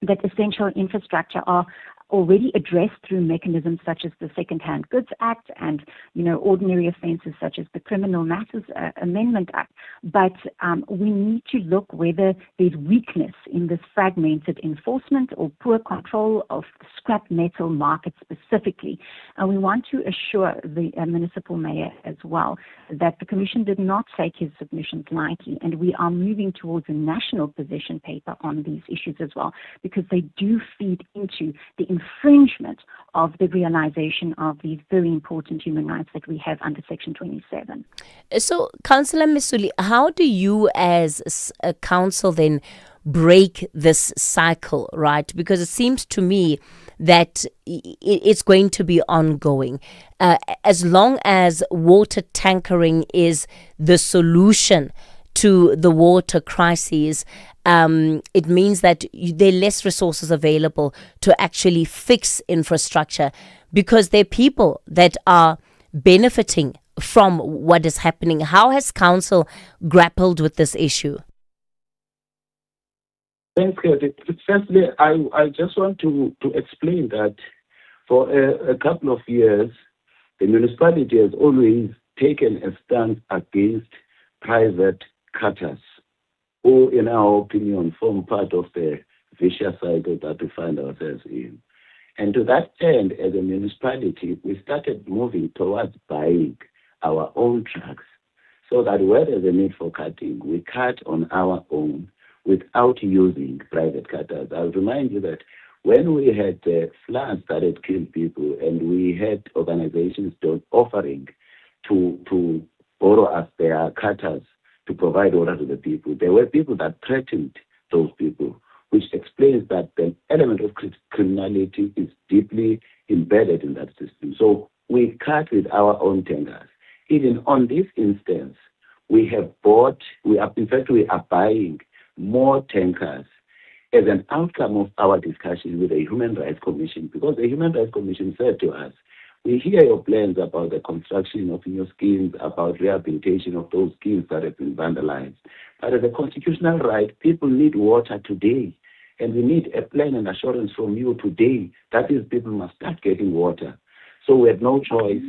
that essential infrastructure are already addressed through mechanisms such as the Second-Hand Goods Act and, ordinary offences such as the Criminal Matters Amendment Act. But we need to look whether there's weakness in this fragmented enforcement or poor control of the scrap metal market specifically. And we want to assure the municipal mayor as well that the Commission did not take his submissions lightly, and we are moving towards a national position paper on these issues as well, because they do feed into the infringement of the realization of these very important human rights that we have under Section 27. So, Councillor Misuli, how do you as a council then break this cycle, right? Because it seems to me that it's going to be ongoing. As long as water tankering is the solution to the water crises, it means that there are less resources available to actually fix infrastructure, because there are people that are benefiting from what is happening. How has council grappled with this issue? Thanks, Kathy. Firstly, I just want to explain that for a couple of years, the municipality has always taken a stance against private cutters, who, in our opinion, form part of the vicious cycle that we find ourselves in. And to that end, as a municipality, we started moving towards buying our own trucks, so that where there's a need for cutting, we cut on our own without using private cutters. I'll remind you that when we had floods that had killed people, and we had organizations offering to borrow us their cutters to provide order to the people, there were people that threatened those people, which explains that the element of criminality is deeply embedded in that system. So we cut with our own tankers. Even on this instance, we are buying more tankers as an outcome of our discussion with the Human Rights Commission, because the Human Rights Commission said to us, we hear your plans about the construction of new schemes, about rehabilitation of those schemes that have been vandalized. But as a constitutional right, people need water today, and we need a plan and assurance from you today that these people must start getting water. So we had no choice.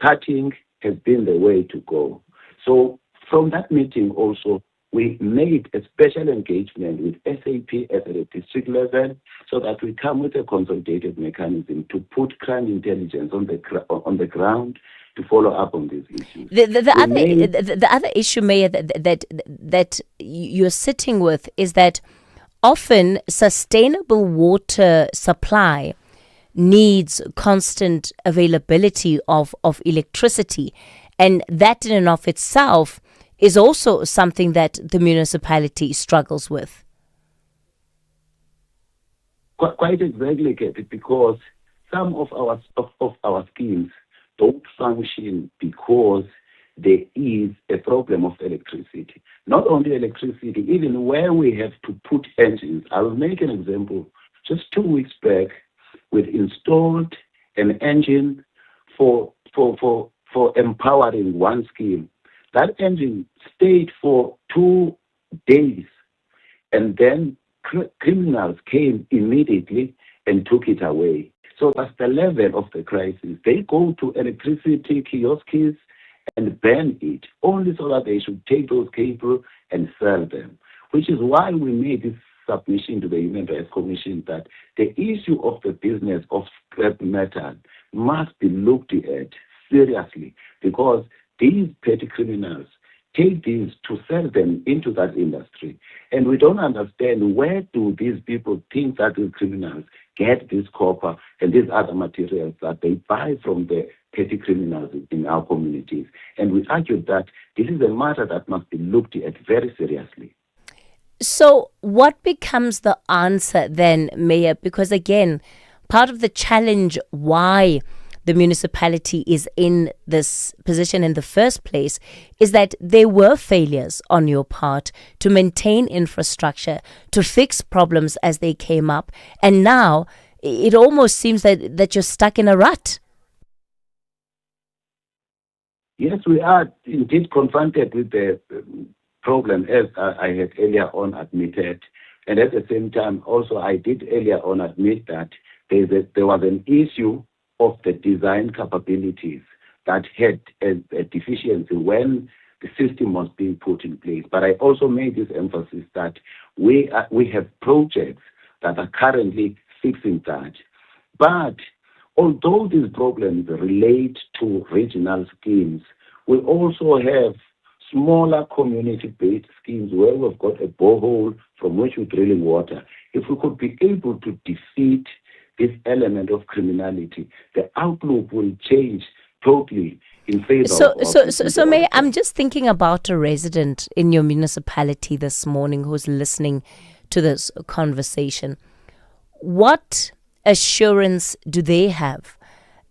Cutting has been the way to go. So from that meeting also, we made a special engagement with SAP at the district level, so that we come with a consolidated mechanism to put crime intelligence on the ground to follow up on these issues. The other issue, Mayor, that you're sitting with is that often sustainable water supply needs constant availability of electricity, and that in and of itself is also something that the municipality struggles with. Quite exactly, Kathy, because some of our schemes don't function because there is a problem of electricity. Not only electricity, even where we have to put engines. I will make an example. Just 2 weeks back, we've installed an engine for empowering one scheme. That engine stayed for 2 days, and then criminals came immediately and took it away. So that's the level of the crisis. They go to electricity kiosks and ban it, only so that they should take those cables and sell them, which is why we made this submission to the Human Rights Commission that the issue of the business of scrap metal must be looked at seriously, because these petty criminals take these to sell them into that industry. And we don't understand, where do these people think that these criminals get this copper and these other materials that they buy from the petty criminals in our communities. And we argue that this is a matter that must be looked at very seriously. So what becomes the answer then, Mayor? Because again, part of the challenge why the municipality is in this position in the first place is that there were failures on your part to maintain infrastructure, to fix problems as they came up, and now it almost seems that you're stuck in a rut. Yes, we are indeed confronted with the problem, as I had earlier on admitted. And at the same time, also, I did earlier on admit that there was an issue of the design capabilities that had a deficiency when the system was being put in place. But I also made this emphasis that we have projects that are currently fixing that. But although these problems relate to regional schemes, we also have smaller community-based schemes where we've got a borehole from which we're drilling water. If we could be able to defeat this element of criminality, the outlook will change totally in favor So May, I'm just thinking about a resident in your municipality this morning who's listening to this conversation. What assurance do they have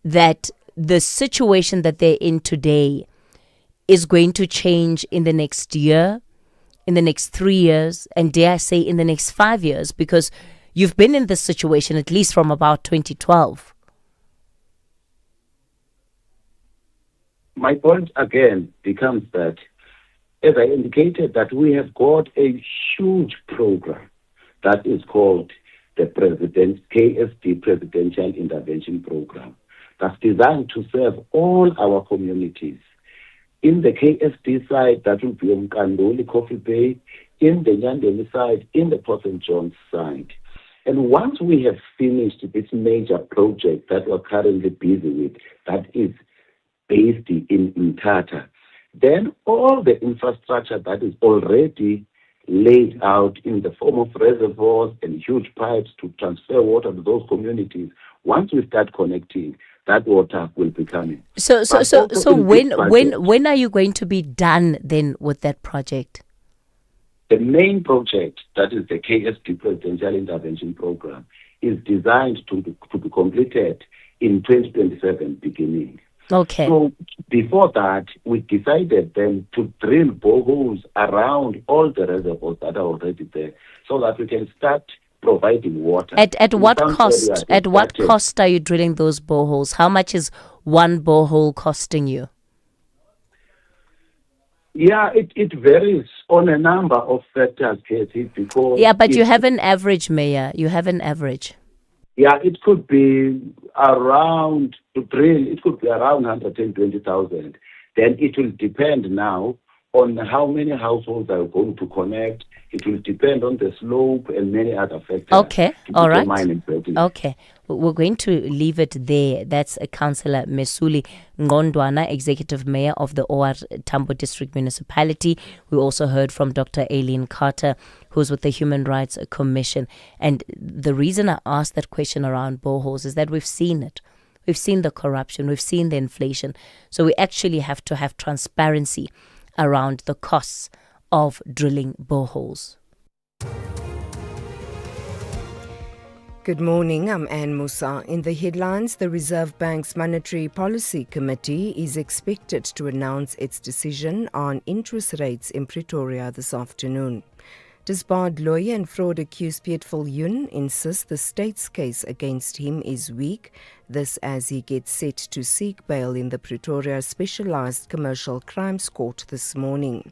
that the situation that they're in today is going to change in the next year, in the next 3 years, and dare I say in the next 5 years? Because you've been in this situation at least from about 2012. My point again becomes that, as I indicated, that we have got a huge program that is called the KSD Presidential Intervention Program that's designed to serve all our communities. In the KSD side, that will be Mkandoli, Coffee Bay, in the Nyandeni side, in the Port St. John's side. And once we have finished this major project that we're currently busy with, that is based in Mthatha, then all the infrastructure that is already laid out in the form of reservoirs and huge pipes to transfer water to those communities, once we start connecting, that water will be coming. So when are you going to be done then with that project? The main project, that is the KSD Presidential Intervention Program, is designed to be completed in 2027 beginning. Okay. So before that, we decided then to drill boreholes around all the reservoirs that are already there so that we can start providing water. At what cost? At what cost are you drilling those boreholes? How much is one borehole costing you? Yeah, it varies on a number of factors, Katie, because... Yeah, but you have an average, Mayor. You have an average. Yeah, it could be around, to drill, it could be around 120,000. Then it will depend now on how many households are going to connect. It will depend on the slope and many other factors. Okay, all right. Okay. We're going to leave it there. That's Councillor Mesuli Ngondwana, Executive Mayor of the OR Tambo District Municipality. We also heard from Dr. Aileen Carter, who's with the Human Rights Commission. And the reason I asked that question around boreholes is that we've seen it. We've seen the corruption. We've seen the inflation. So we actually have to have transparency around the costs of drilling boreholes. Good morning, I'm Anne Musa. In the headlines, the Reserve Bank's Monetary Policy Committee is expected to announce its decision on interest rates in Pretoria this afternoon. Disbarred lawyer and fraud accused Piet Viljoen insists the state's case against him is weak, this as he gets set to seek bail in the Pretoria Specialised Commercial Crimes Court this morning.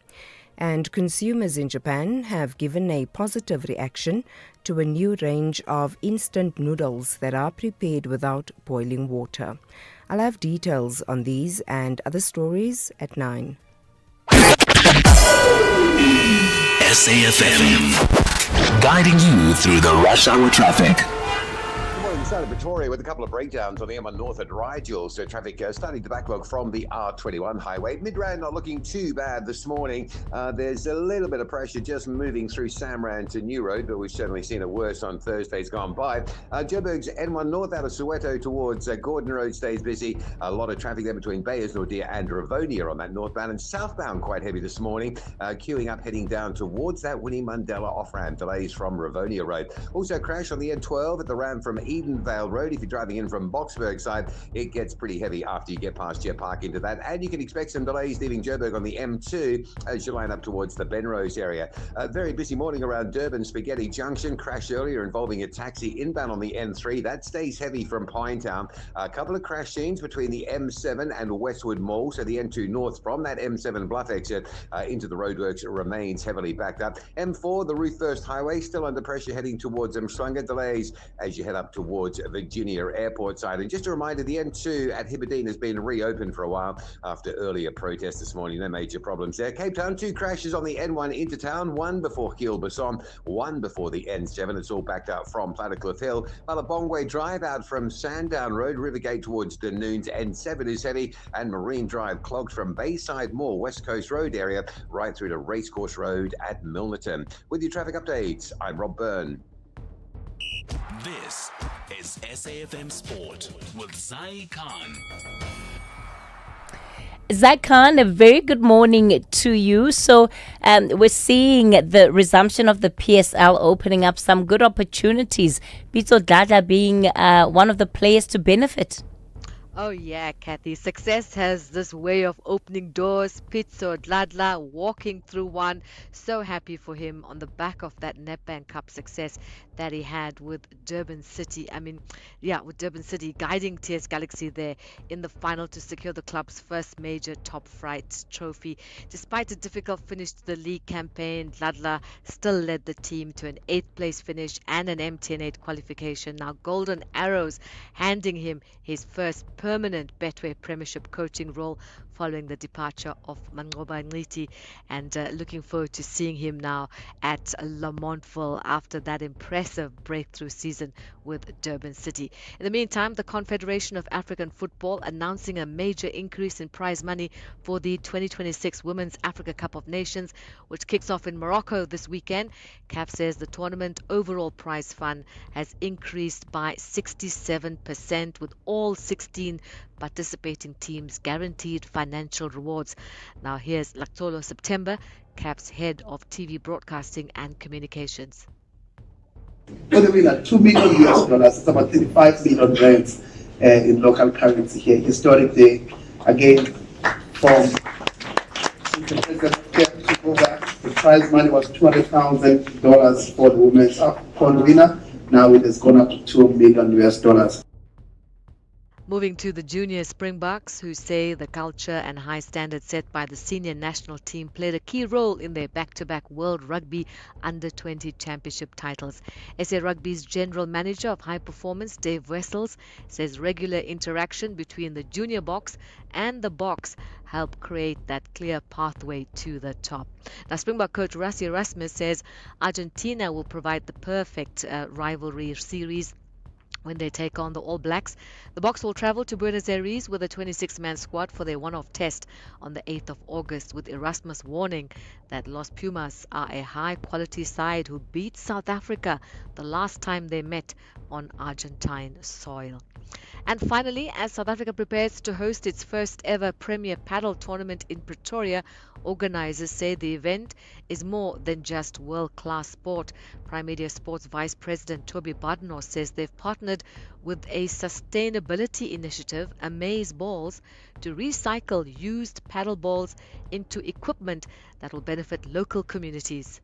And consumers in Japan have given a positive reaction to a new range of instant noodles that are prepared without boiling water. I'll have details on these and other stories at 9. SAfm, guiding you through the rush hour traffic. Started Pretoria with a couple of breakdowns on the M1 North at Rigel, so traffic starting to backlog from the R21 highway. Midrand not looking too bad this morning. There's a little bit of pressure just moving through Samrand to New Road, but we've certainly seen it worse on Thursdays gone by. Joburg's N1 North out of Soweto towards Gordon Road stays busy. A lot of traffic there between Bayers, Nordia and Rivonia on that northbound, and southbound quite heavy this morning. Queuing up heading down towards that Winnie Mandela off-ramp. Delays from Rivonia Road. Also crash on the N12 at the ramp from Eden Fernvale Road. If you're driving in from Boxburg side, it gets pretty heavy after you get past Jet Park into that. And you can expect some delays leaving Joburg on the M2 as you line up towards the Benrose area. A very busy morning around Durban Spaghetti Junction. Crash earlier involving a taxi inbound on the N3. That stays heavy from Pinetown. A couple of crash scenes between the M7 and Westwood Mall. So the N2 North from that M7 Bluff exit into the roadworks remains heavily backed up. M4, the Ruth First Highway, still under pressure heading towards Mshlanga. Delays as you head up towards Virginia Airport side. And just a reminder, the N2 at Hibberdine has been reopened for a while after earlier protests this morning. No major problems there. Cape Town, 2 crashes on the N1 into town, 1 before Kiel-Basson, 1 before the N7. It's all backed up from Plattekloof Hill. Ballabongwe Drive out from Sandown Road, Rivergate towards Dunoon's N7 is heavy, and Marine Drive clogged from Bayside Mall, West Coast Road area, right through to Racecourse Road at Milnerton. With your traffic updates, I'm Rob Byrne. This is SAFM Sport with Zai Khan. Zai Khan, a very good morning to you. So we're seeing the resumption of the PSL opening up some good opportunities. Pitso Dada being one of the players to benefit. Oh yeah, Kathy. Success has this way of opening doors. Pitso Dladla walking through one. So happy for him on the back of that Nedbank Cup success that he had with Durban City. With Durban City guiding TS Galaxy there in the final to secure the club's first major top flight trophy. Despite a difficult finish to the league campaign, Dladla still led the team to an 8th place finish and an MTN8 qualification. Now Golden Arrows handing him his first permanent Betway Premiership coaching role following the departure of Mangoba Nliti, and looking forward to seeing him now at Lamontville after that impressive breakthrough season with Durban City. In the meantime, the Confederation of African Football announcing a major increase in prize money for the 2026 Women's Africa Cup of Nations, which kicks off in Morocco this weekend. CAF says the tournament overall prize fund has increased by 67%, with all 16 participating teams guaranteed financial rewards. Now here's Laktolo September, CAF's head of TV broadcasting and communications. For the winner, $2 million US, it's about 35 million rands in local currency here. Historic day, again, from the prize money was $200,000 for the women's AFCON winner. Now it has gone up to $2 million US. Moving to the junior Springboks, who say the culture and high standards set by the senior national team played a key role in their back-to-back World Rugby Under-20 Championship titles. SA Rugby's General Manager of High Performance, Dave Wessels, says regular interaction between the junior box and the box help create that clear pathway to the top. Now, Springbok coach Rassie Erasmus says Argentina will provide the perfect rivalry series when they take on the All Blacks. The Boks will travel to Buenos Aires with a 26-man squad for their one-off test on the 8th of August, with Erasmus warning that Los Pumas are a high-quality side who beat South Africa the last time they met on Argentine soil. And finally, as South Africa prepares to host its first ever Premier Paddle tournament in Pretoria, organizers say the event is more than just world-class sport. Prime Media Sports Vice President Toby Badenoch says they've partnered with a sustainability initiative, Amaze Balls, to recycle used paddle balls into equipment that will benefit local communities.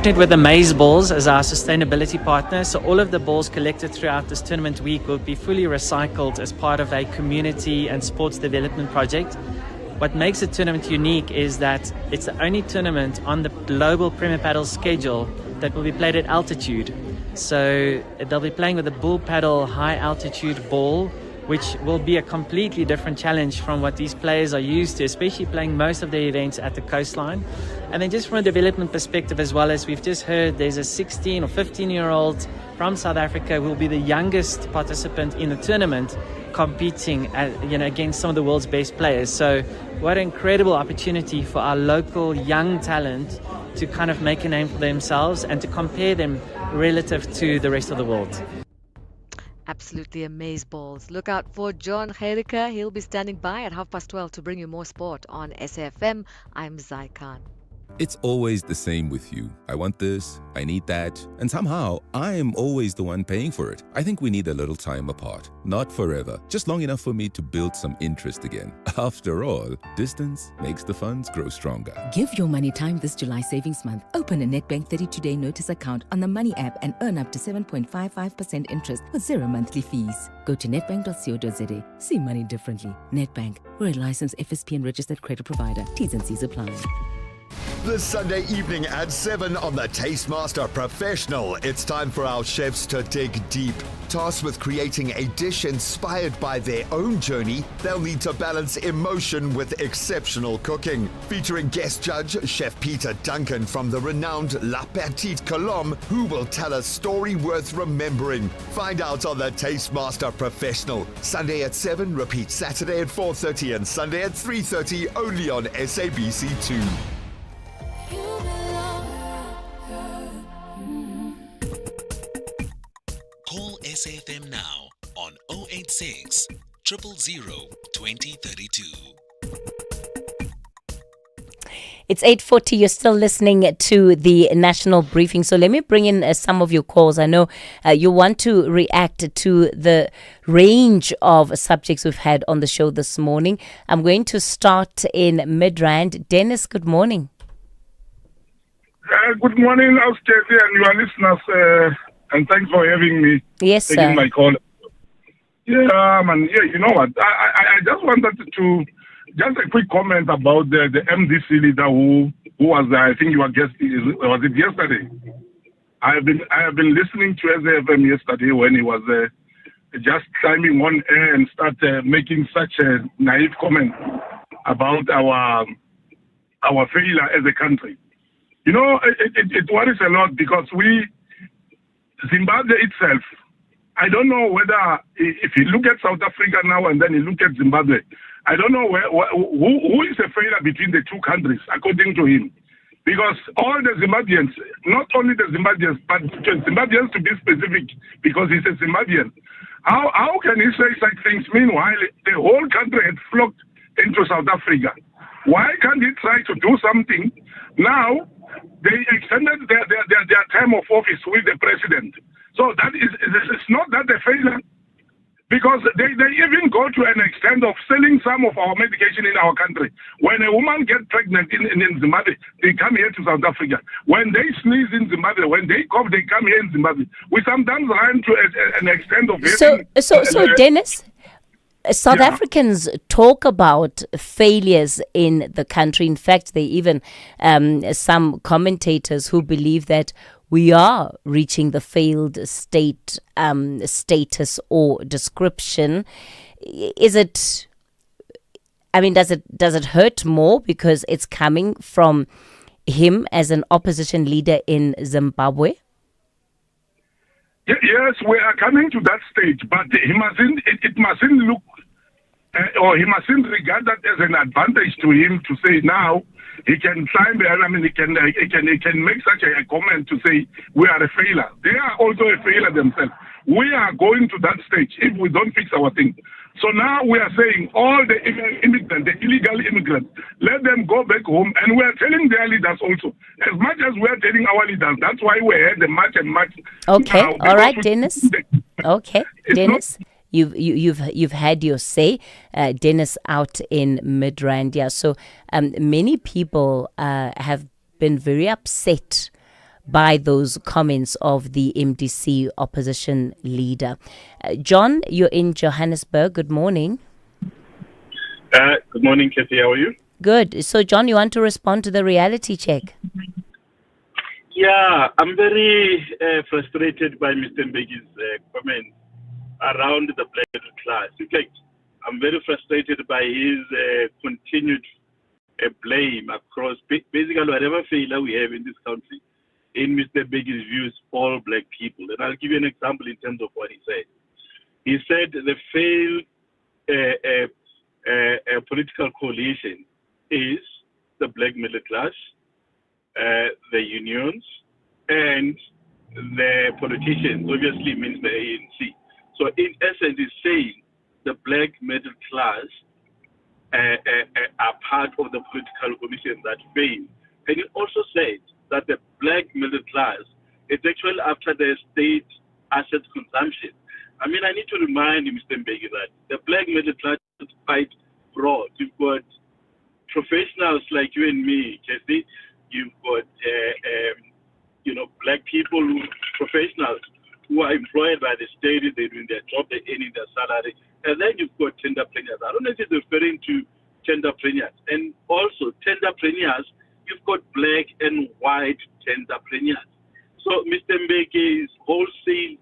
With Amaze Balls as our sustainability partner, so all of the balls collected throughout this tournament week will be fully recycled as part of a community and sports development project. What makes the tournament unique is that it's the only tournament on the global Premier Paddle schedule that will be played at altitude. So they'll be playing with a bull paddle high altitude ball, which will be a completely different challenge from what these players are used to, especially playing most of their events at the coastline. And then just from a development perspective as well, as we've just heard, there's a 16 or 15-year-old from South Africa who will be the youngest participant in the tournament, competing against some of the world's best players. So what an incredible opportunity for our local young talent to kind of make a name for themselves and to compare them relative to the rest of the world. Absolutely Amaze Balls. Look out for John Gericke. He'll be standing by at 12:30 to bring you more sport on SAFM. I'm Zai Khan. It's always the same with you. I want this, I need that, and somehow I am always the one paying for it. I think we need a little time apart. Not forever, just long enough for me to build some interest again. After all, distance makes the funds grow stronger. Give your money time this July savings month. Open a Nedbank 32-day notice account on the Money app and earn up to 7.55% interest with 0 monthly fees. Go to nedbank.co.za. See money differently. Nedbank. We're a licensed FSP and registered credit provider. T's and C's apply. This Sunday evening at 7 on the Tastemaster Professional, it's time for our chefs to dig deep. Tasked with creating a dish inspired by their own journey, they'll need to balance emotion with exceptional cooking. Featuring guest judge Chef Peter Duncan from the renowned La Petite Colombe, who will tell a story worth remembering. Find out on the Tastemaster Professional. Sunday at 7, repeat Saturday at 4:30 and Sunday at 3:30 only on SABC2. Call SAFM now on 086 000 2032. It's 8:40. You're still listening to the national briefing. So let me bring in some of your calls. I know you want to react to the range of subjects we've had on the show this morning. I'm going to start in Midrand. Dennis, good morning. Good morning, Australia, and your listeners. And thanks for having me. Yes, sir. Taking my call. Yeah, man. Yeah, you know what? I just wanted to just a quick comment about the MDC leader who was I think you were guesting. Was it yesterday? I have been listening to SAFM yesterday when he was just climbing on air and start making such a naive comment about our failure as a country. You know, it worries a lot because Zimbabwe itself, I don't know whether, if you look at South Africa now and then you look at Zimbabwe, I don't know who is a failure between the two countries, according to him. Because all the Zimbabweans, not only the Zimbabweans, but Zimbabweans to be specific, because he's a Zimbabwean. How can he say such things? Meanwhile, the whole country had flocked into South Africa. Why can't he try to do something now? They extended their term of office with the president. So that it's not that a failure, because they even go to an extent of selling some of our medication in our country. When a woman gets pregnant in Zimbabwe, they come here to South Africa. When they sneeze in Zimbabwe, when they cough, they come here in Zimbabwe. We sometimes run to an extent of So Dennis, South Africans talk about failures in the country. In fact, they even some commentators who believe that we are reaching the failed state status or description. Is it? I mean, does it hurt more because it's coming from him as an opposition leader in Zimbabwe? Yes, we are coming to that stage, but it mustn't look, or he mustn't regard that as an advantage to him to say now he can climb. I mean, he can make such a comment to say we are a failure. They are also a failure themselves. We are going to that stage if we don't fix our thing. So now we are saying all the immigrants, the illegal immigrants, let them go back home. And we are telling their leaders also, as much as we are telling our leaders, that's why we had the march and march. Okay, all right, Dennis. Okay, Dennis. You've had your say, Dennis, out in Midrand. Yeah, so many people have been very upset by those comments of the MDC opposition leader. John, you're in Johannesburg. Good morning. Good morning, Kathy. How are you? Good. So, John, you want to respond to the reality check? Yeah, I'm very frustrated by Mr. Mbegi's comments around the black middle class. In fact, I'm very frustrated by his continued blame across basically whatever failure we have in this country. In Mr. Mbegi's views, all black people. And I'll give you an example in terms of what he said. He said the failed political coalition is the black middle class, the unions, and the politicians. Obviously means the ANC. So in essence, he's saying the black middle class are part of the political commission that failed. And he also said that the black middle class is actually after the state asset consumption. I mean, I need to remind you, Mr. Mbeki, that the black middle class is quite broad. You've got professionals like you and me, Jesse. You've got, black people, professionals who are employed by the state. They're doing their job, they're earning their salary. And then you've got tenderpreneurs. I don't know if it's referring to tenderpreneurs. And also, tenderpreneurs, you've got black and white tenderpreneurs. So Mr. Mbeki's wholesale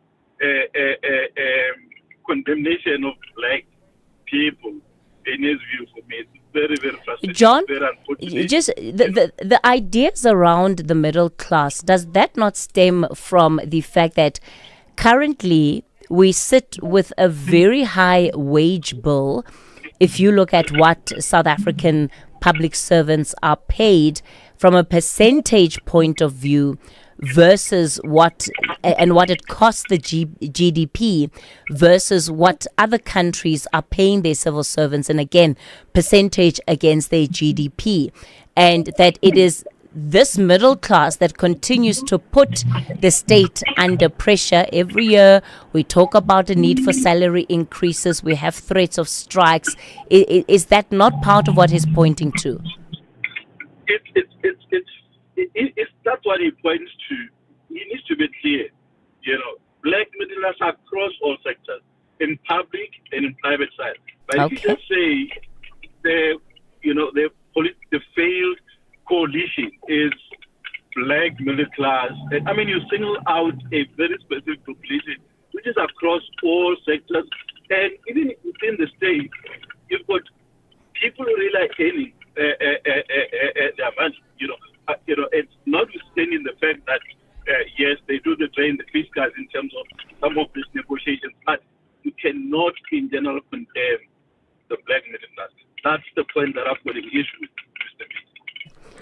condemnation of black people, in his view, for me, it's very, very frustrating. John, very unfortunate. just the ideas around the middle class, does that not stem from the fact that currently we sit with a very high wage bill? If you look at what South African public servants are paid from a percentage point of view versus what it costs the GDP versus what other countries are paying their civil servants, and again, percentage against their GDP, and that it is this middle class that continues to put the state under pressure. Every year we talk about the need for salary increases, we have threats of strikes. Is that not part of what he's pointing to? If that's what he points to, he needs to be clear. Black middle class across all sectors, in public and in private side. But if you just say the failed coalition is black middle class, I mean, you single out a very specific population, which is across all sectors, and even within the state, you've got people who really are earning their money. It's notwithstanding the fact that yes, they do drain the fiscals in terms of some of these negotiations, but you cannot in general condemn the black middle class. That's the point that I've got an issue with, Mr. B.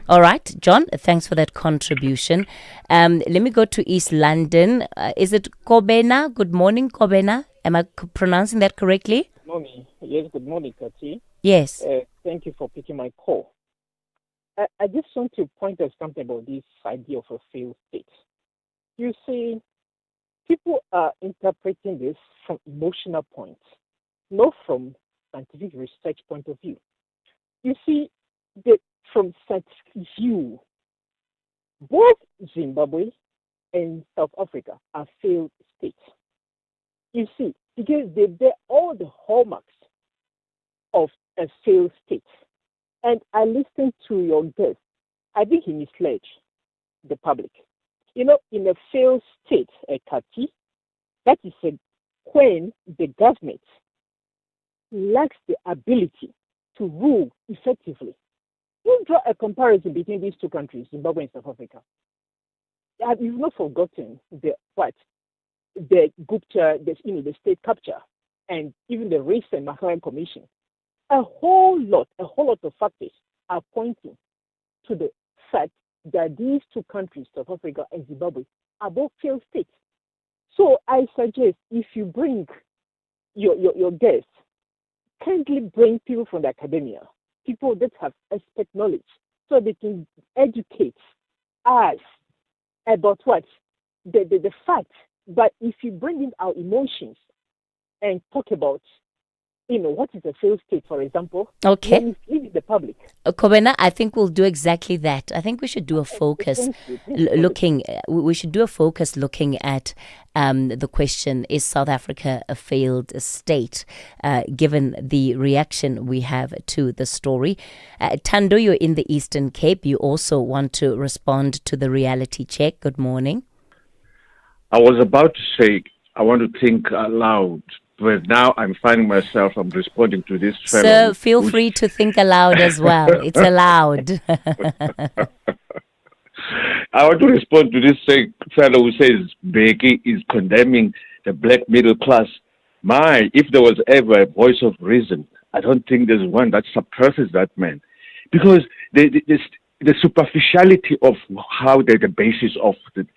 All right, John, thanks for that contribution. Let me go to East London. Is it Kobena? Good morning, Kobena. Am I pronouncing that correctly? Good morning. Yes, good morning, Kati. Yes. Thank you for picking my call. I just want to point out something about this idea of a failed state. You see, people are interpreting this from emotional points, not from scientific research point of view. You see, from scientific view, both Zimbabwe and South Africa are failed states. You see, because they bear all the hallmarks of a failed state. And I listened to your guest. I think he misled the public. In a failed state, Kati, that is when the government lacks the ability to rule effectively. You draw a comparison between these two countries, Zimbabwe and South Africa. You've not forgotten the Gupta, the state capture, and even the recent Maharan Commission. A whole lot of factors are pointing to the fact that these two countries, South Africa and Zimbabwe, are both failed states. So I suggest if you bring your guests, kindly bring people from the academia, people that have expert knowledge, so they can educate us about what? The facts. But if you bring in our emotions and talk about what is a failed state, for example? Okay. Then leave the public. Kobena, I think we'll do exactly that. I think we should do a focus looking at the question, is South Africa a failed state, given the reaction we have to the story. Tando, you're in the Eastern Cape. You also want to respond to the reality check. Good morning. I was about to say, I want to think aloud. But now I'm finding myself, I'm responding to this fellow. Sir, feel free to think aloud as well. It's allowed. I want to respond to this fellow who says Beki is condemning the black middle class. If there was ever a voice of reason, I don't think there's one that suppresses that man. Because the superficiality of how the basis of the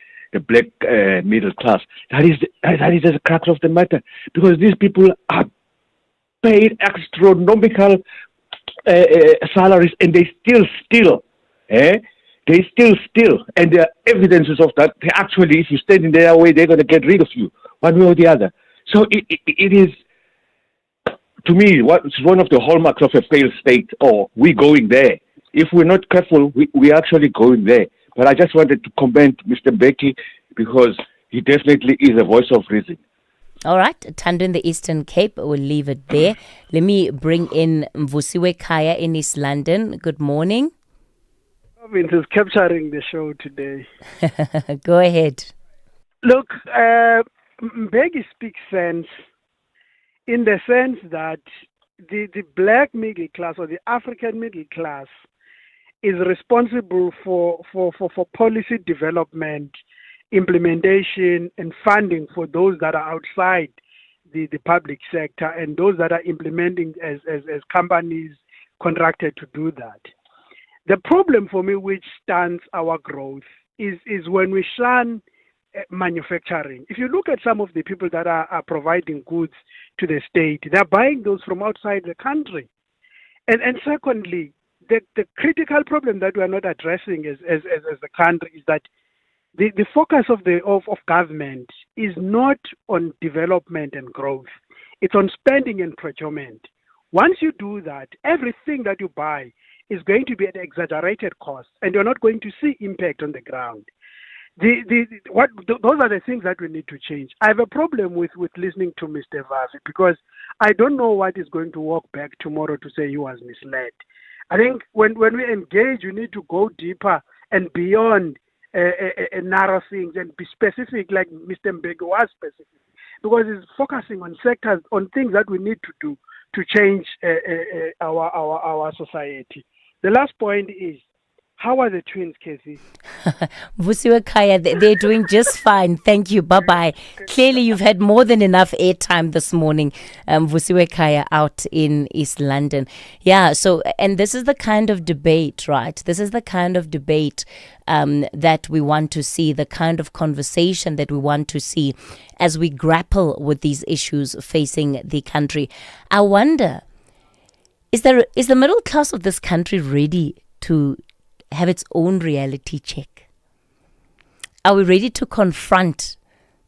black middle class. That is the crux of the matter, because these people are paid astronomical salaries, and they still steal. they still steal, and there are evidences of that. They actually, if you stand in their way, they're going to get rid of you, one way or the other. So it is, to me, it's one of the hallmarks of a failed state, or we going there. If we're not careful, we actually going there. But I just wanted to comment Mr. Becky because he definitely is a voice of reason. All right, Tando in the Eastern Cape, we'll leave it there. Let me bring in Mvusiwe Kaya in East London. Good morning. Province is capturing the show today. Go ahead. Look, Mbeki speaks sense in the sense that the black middle class or the African middle class is responsible for policy development, implementation and funding for those that are outside the public sector and those that are implementing as companies contracted to do that. The problem for me which stunts our growth is when we shun manufacturing. If you look at some of the people that are providing goods to the state, they're buying those from outside the country. And secondly, the critical problem that we are not addressing as a country is that the focus of government is not on development and growth. It's on spending and procurement. Once you do that, everything that you buy is going to be at exaggerated cost, and you're not going to see impact on the ground. Those are the things that we need to change. I have a problem with listening to Mr. Vavi because I don't know what is going to walk back tomorrow to say he was misled. I think when we engage, we need to go deeper and beyond narrow things and be specific, like Mr. Mbeki was specific, because it's focusing on sectors, on things that we need to do to change our society. The last point is, how are the twins, Casey? Vusiwe Kaya, they're doing just fine. Thank you. Bye-bye. Clearly, you've had more than enough airtime this morning. Vusiwe Kaya out in East London. Yeah, so, and this is the kind of debate, right? This is the kind of debate that we want to see, the kind of conversation that we want to see as we grapple with these issues facing the country. I wonder, is the middle class of this country ready to have its own reality check? Are we ready to confront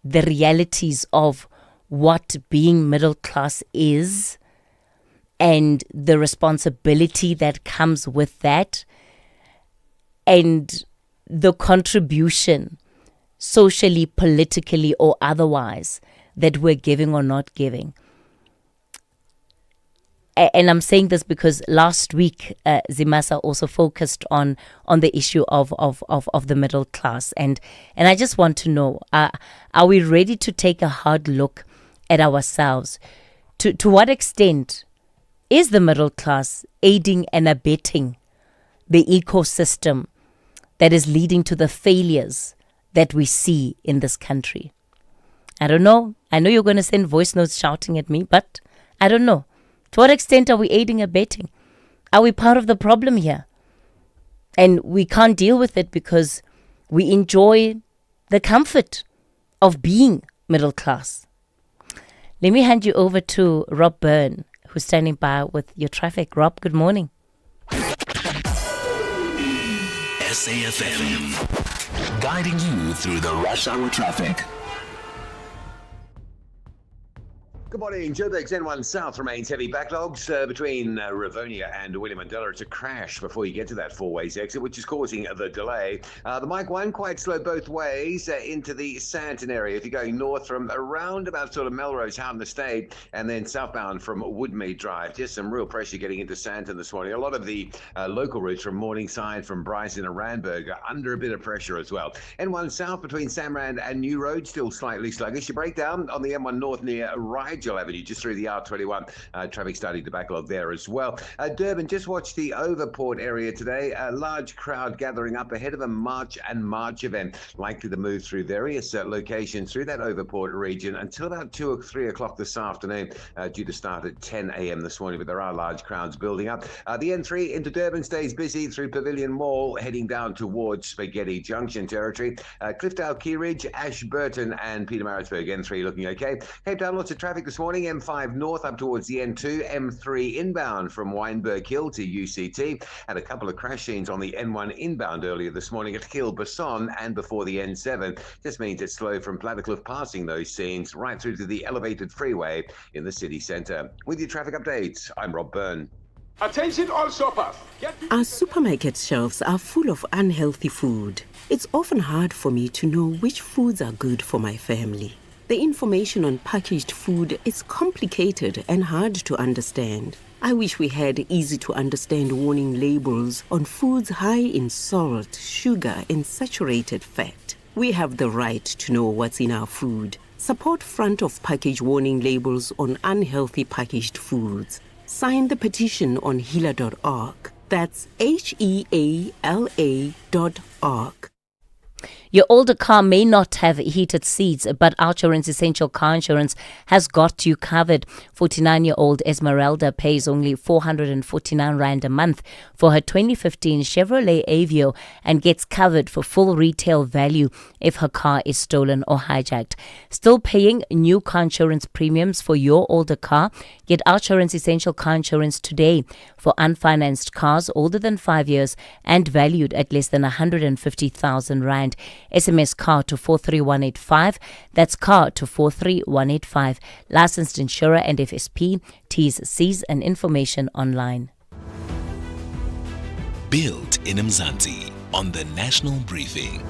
the realities of what being middle class is and the responsibility that comes with that and the contribution socially, politically or otherwise that we're giving or not giving? And I'm saying this because last week, Zimasa also focused on the issue of the middle class. And I just want to know, are we ready to take a hard look at ourselves? To what extent is the middle class aiding and abetting the ecosystem that is leading to the failures that we see in this country? I don't know. I know you're going to send voice notes shouting at me, but I don't know. To what extent are we aiding and abetting? Are we part of the problem here? And we can't deal with it because we enjoy the comfort of being middle class. Let me hand you over to Rob Byrne, who's standing by with your traffic. Rob, good morning. SAfm, guiding you through the rush hour traffic. Good morning. Joburg's N1 South remains heavy backlogs between Rivonia and William Mandela. It's a crash before you get to that four-ways exit, which is causing the delay. The Mike 1 quite slow both ways into the Santon area. If you're going north from around about sort of Melrose, Houghton Estate, and then southbound from Woodmead Drive. Just some real pressure getting into Santon this morning. A lot of the local routes from Morningside, from Bryson and Randburg are under a bit of pressure as well. N1 South between Samrand and New Road, still slightly sluggish. You break down on the M1 North near Rigel Avenue, just through the R21. Traffic starting to backlog there as well. Durban, just watch the Overport area today. A large crowd gathering up ahead of a March event, likely to move through various locations through that Overport region until about 2 or 3 o'clock this afternoon, due to start at 10 a.m. this morning, but there are large crowds building up. The N3 into Durban stays busy through Pavilion Mall, heading down towards Spaghetti Junction territory. Cliffdale, Key Ridge, Ashburton and Petermaritzburg, N3 looking okay. Cape Town, lots of traffic this morning. M5 north up towards the N2, M3 inbound from Wynberg Hill to UCT. Had a couple of crash scenes on the N1 inbound earlier this morning at Kilbasson and before the N7. Just means it's slow from Plattercliff passing those scenes right through to the elevated freeway in the city centre. With your traffic updates, I'm Rob Byrne. Attention all shoppers. Our supermarket shelves are full of unhealthy food. It's often hard for me to know which foods are good for my family. The information on packaged food is complicated and hard to understand. I wish we had easy-to-understand warning labels on foods high in salt, sugar, and saturated fat. We have the right to know what's in our food. Support front-of-package warning labels on unhealthy packaged foods. Sign the petition on healer.org. That's HEALA.org. Your older car may not have heated seats, but Outsurance Essential Car Insurance has got you covered. 49-year-old Esmeralda pays only 449 Rand a month for her 2015 Chevrolet Aveo and gets covered for full retail value if her car is stolen or hijacked. Still paying new car insurance premiums for your older car? Get Outsurance Essential Car Insurance today for unfinanced cars older than 5 years and valued at less than 150,000 Rand. SMS CAR to 43185. That's CAR to 43185. Licensed insurer and FSP. T's, C's and information online. Built in Mzansi on the National Briefing.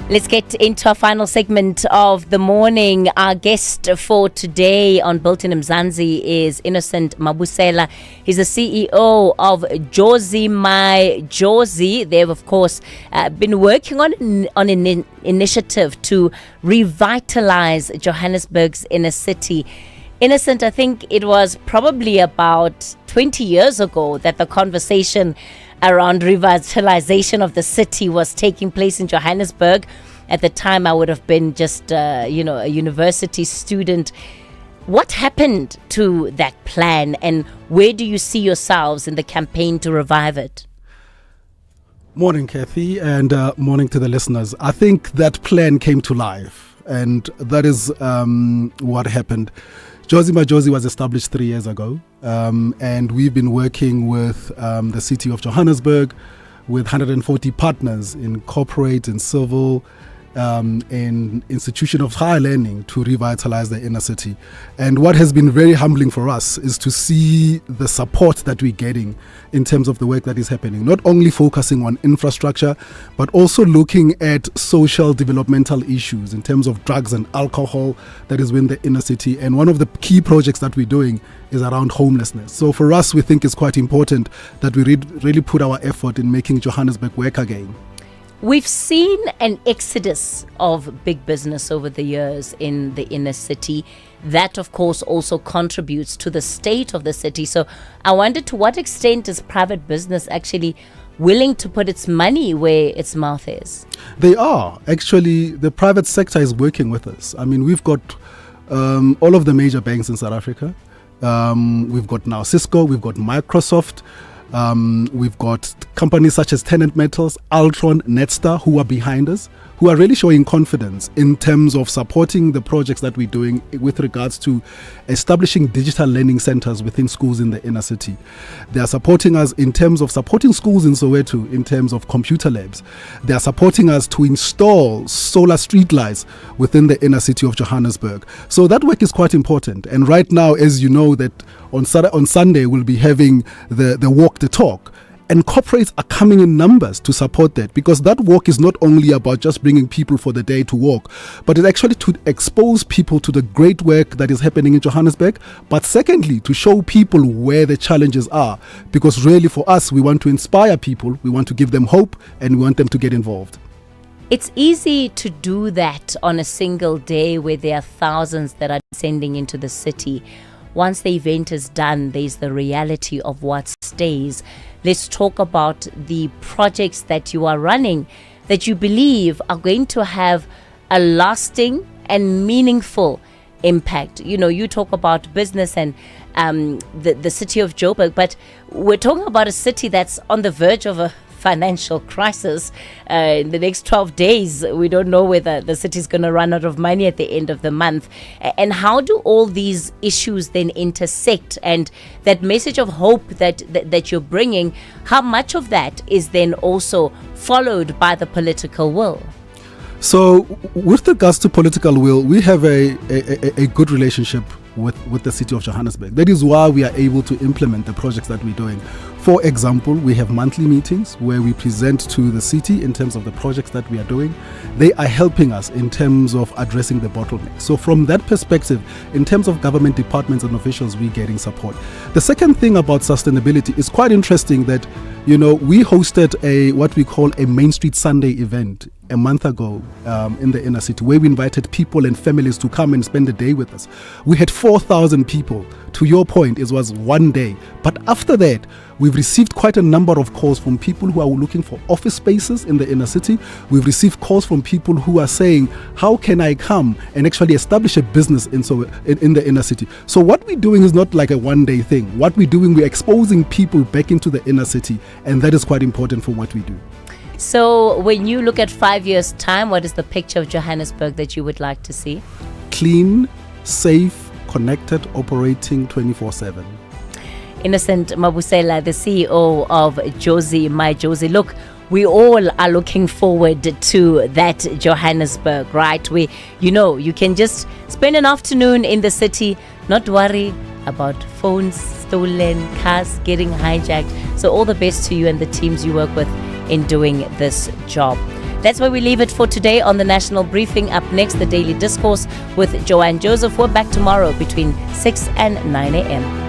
Let's get into our final segment of the morning. Our guest for today on Built in Mzansi is Innocent Mabusela. He's the CEO of Jozi My Jozi. They've, of course, been working on an initiative to revitalize Johannesburg's inner city. Innocent, I think it was probably about 20 years ago that the conversation around revitalization of the city was taking place in Johannesburg. At the time, I would have been just, a university student. What happened to that plan, and where do you see yourselves in the campaign to revive it? Morning, Kathy, and morning to the listeners. I think that plan came to life, and that is what happened. Jozi My Jozi was established 3 years ago, and we've been working with the city of Johannesburg with 140 partners in corporate and civil in institution of higher learning to revitalize the inner city. And what has been very humbling for us is to see the support that we're getting in terms of the work that is happening, not only focusing on infrastructure, but also looking at social developmental issues in terms of drugs and alcohol that is within the inner city. And one of the key projects that we're doing is around homelessness. So for us, we think it's quite important that we really put our effort in making Johannesburg work again. We've seen an exodus of big business over the years in the inner city. That, of course, also contributes to the state of the city. So I wonder, to what extent is private business actually willing to put its money where its mouth is? They are. Actually, the private sector is working with us. I mean, we've got all of the major banks in South Africa. We've got now Cisco, we've got Microsoft. We've got companies such as Tenant Metals, Altron, Netstar, who are behind us, who are really showing confidence in terms of supporting the projects that we're doing with regards to establishing digital learning centers within schools in the inner city. They are supporting us in terms of supporting schools in Soweto in terms of computer labs. They are supporting us to install solar streetlights within the inner city of Johannesburg. So that work is quite important. And right now, as you know, that on Sunday we'll be having the walk the talk. And corporates are coming in numbers to support that, because that walk is not only about just bringing people for the day to walk, but it's actually to expose people to the great work that is happening in Johannesburg, but secondly, to show people where the challenges are. Because really for us, we want to inspire people, we want to give them hope, and we want them to get involved. It's easy to do that on a single day where there are thousands that are descending into the city. Once the event is done, there's the reality of what stays. Let's talk about the projects that you are running that you believe are going to have a lasting and meaningful impact. You know, you talk about business and the city of Joburg, but we're talking about a city that's on the verge of a financial crisis. In the next 12 days, we don't know whether the city is going to run out of money at the end of the month. And how do all these issues then intersect? And that message of hope that you're bringing, how much of that is then also followed by the political will? So, with regards to political will, we have a good relationship with the city of Johannesburg. That is why we are able to implement the projects that we're doing. For example, we have monthly meetings where we present to the city in terms of the projects that we are doing. They are helping us in terms of addressing the bottleneck. So from that perspective, in terms of government departments and officials, we're getting support. The second thing about sustainability is quite interesting that, we hosted what we call a Main Street Sunday event a month ago in the inner city, where we invited people and families to come and spend the day with us. We had 4,000 people. To your point, it was one day. But after that, we've received quite a number of calls from people who are looking for office spaces in the inner city. We've received calls from people who are saying, how can I come and actually establish a business in the inner city? So what we're doing is not like a one-day thing. What we're doing, we're exposing people back into the inner city, and that is quite important for what we do. So when you look at 5 years' time, what is the picture of Johannesburg that you would like to see? Clean, safe, connected, operating 24/7. Innocent Mabusela, the CEO of Jozi, My Jozi. Look, we all are looking forward to that Johannesburg, right? You can just spend an afternoon in the city, not worry about phones stolen, cars getting hijacked. So all the best to you and the teams you work with in doing this job. That's where we leave it for today on the National Briefing. Up next, the Daily Discourse with Joanne Joseph. We're back tomorrow between 6 and 9 a.m.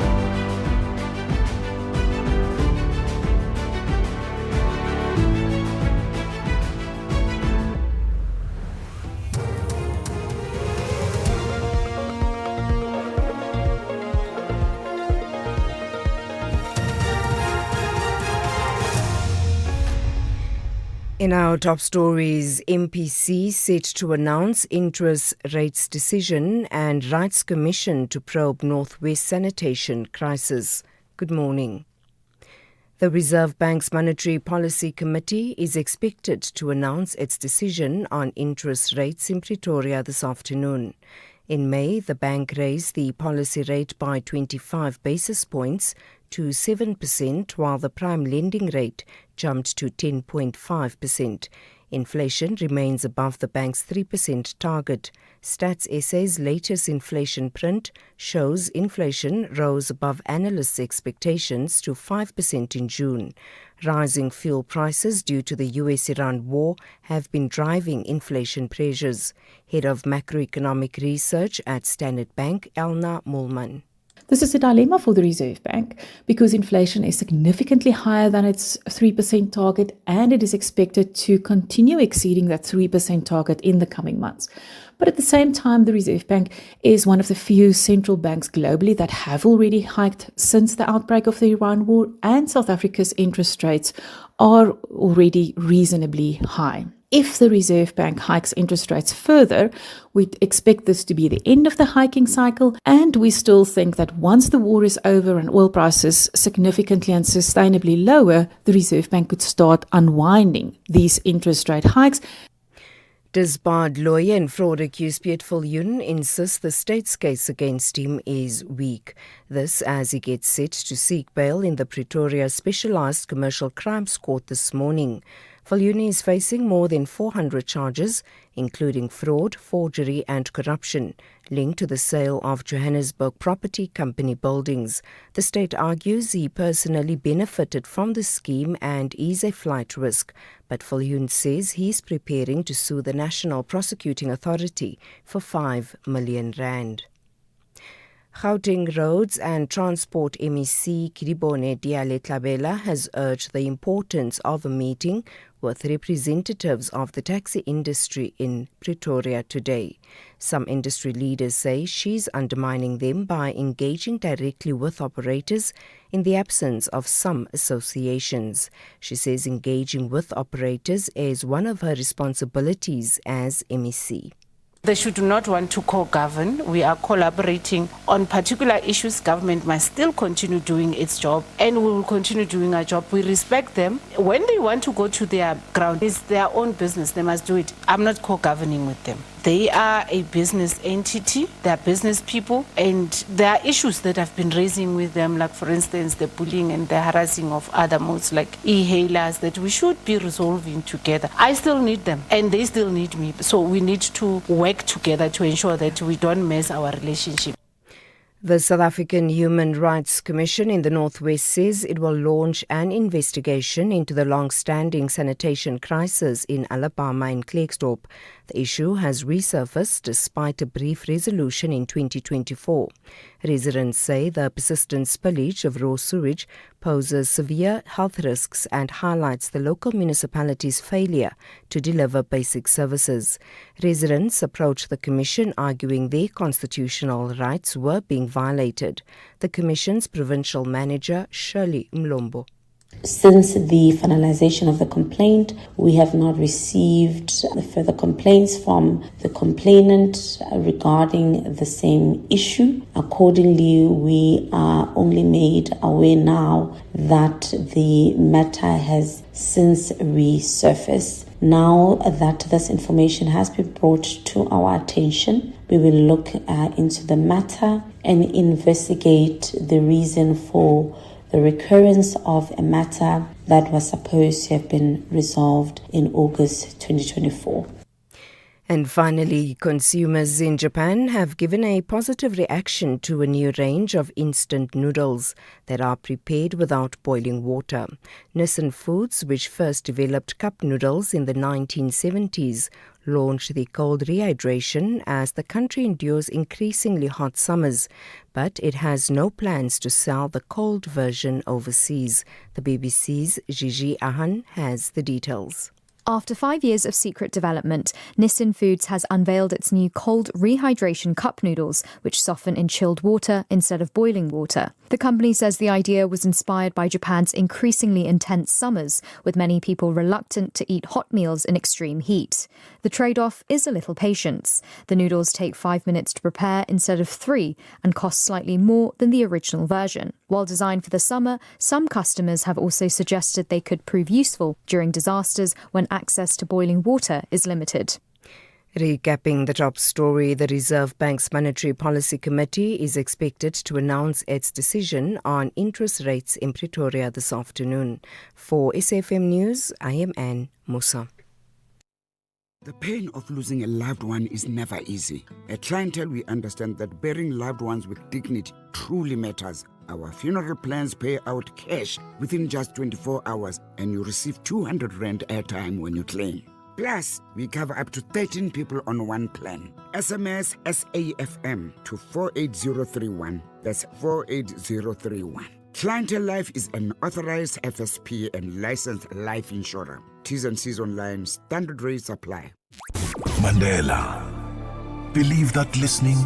In our top stories, MPC set to announce interest rates decision and Rights Commission to probe Northwest sanitation crisis. Good morning. The Reserve Bank's Monetary Policy Committee is expected to announce its decision on interest rates in Pretoria this afternoon. In May, the bank raised the policy rate by 25 basis points to 7%, while the prime lending rate jumped to 10.5%. Inflation remains above the bank's 3% target. Stats SA's latest inflation print shows inflation rose above analysts' expectations to 5% in June. Rising fuel prices due to the US-Iran war have been driving inflation pressures. Head of Macroeconomic Research at Standard Bank, Elna Mulman. This is a dilemma for the Reserve Bank because inflation is significantly higher than its 3% target, and it is expected to continue exceeding that 3% target in the coming months. But at the same time, the Reserve Bank is one of the few central banks globally that have already hiked since the outbreak of the Iran war, and South Africa's interest rates are already reasonably high. If the Reserve Bank hikes interest rates further, we'd expect this to be the end of the hiking cycle, and we still think that once the war is over and oil prices significantly and sustainably lower, the Reserve Bank could start unwinding these interest rate hikes. Disbarred lawyer and fraud accused Piet Viljoen insists the state's case against him is weak. This as he gets set to seek bail in the Pretoria Specialised Commercial Crimes Court this morning. Viljoen is facing more than 400 charges, including fraud, forgery and corruption, linked to the sale of Johannesburg Property Company buildings. The state argues he personally benefited from the scheme and is a flight risk, but Viljoen says he's preparing to sue the National Prosecuting Authority for R5 million. Gauteng Roads and Transport MEC Kiribone Diale-Tlabela has urged the importance of a meeting with representatives of the taxi industry in Pretoria today. Some industry leaders say she's undermining them by engaging directly with operators in the absence of some associations. She says engaging with operators is one of her responsibilities as MEC. They should not want to co-govern. We are collaborating on particular issues. Government must still continue doing its job, and we will continue doing our job. We respect them. When they want to go to their ground, it's their own business. They must do it. I'm not co-governing with them. They are a business entity. They are business people, and there are issues that I've been raising with them, like, for instance, the bullying and the harassing of other modes, like e-hailers, that we should be resolving together. I still need them, and they still need me. So we need to work together to ensure that we don't mess our relationship. The South African Human Rights Commission in the Northwest says it will launch an investigation into the long-standing sanitation crisis in Alabama and Klerksdorp. The issue has resurfaced despite a brief resolution in 2024. Residents say the persistent spillage of raw sewage poses severe health risks and highlights the local municipality's failure to deliver basic services. Residents approached the Commission arguing their constitutional rights were being violated. The Commission's provincial manager, Shirley Mlombo. Since the finalization of the complaint, we have not received further complaints from the complainant regarding the same issue. Accordingly, we are only made aware now that the matter has since resurfaced. Now that this information has been brought to our attention, we will look into the matter and investigate the reason for the recurrence of a matter that was supposed to have been resolved in August 2024. And finally, consumers in Japan have given a positive reaction to a new range of instant noodles that are prepared without boiling water. Nissan Foods, which first developed cup noodles in the 1970s, launched the cold rehydration as the country endures increasingly hot summers, but it has no plans to sell the cold version overseas. The BBC's Gigi Ahan has the details. After 5 years of secret development, Nissan Foods has unveiled its new cold rehydration cup noodles, which soften in chilled water instead of boiling water. The company says the idea was inspired by Japan's increasingly intense summers, with many people reluctant to eat hot meals in extreme heat. The trade-off is a little patience. The noodles take 5 minutes to prepare instead of 3 and cost slightly more than the original version. While designed for the summer, some customers have also suggested they could prove useful during disasters when access to boiling water is limited. Recapping the top story, the Reserve Bank's Monetary Policy Committee is expected to announce its decision on interest rates in Pretoria this afternoon. For SAFM News, I am Anne Musa. The pain of losing a loved one is never easy. At Clientele, we understand that burying loved ones with dignity truly matters. Our funeral plans pay out cash within just 24 hours, and you receive 200 Rand airtime when you claim. Plus, we cover up to 13 people on one plan. SMS SAFM to 48031. That's 48031. Clientele Life is an authorized FSP and licensed life insurer. T's and C's online. Standard rates apply. Mandela believed that listening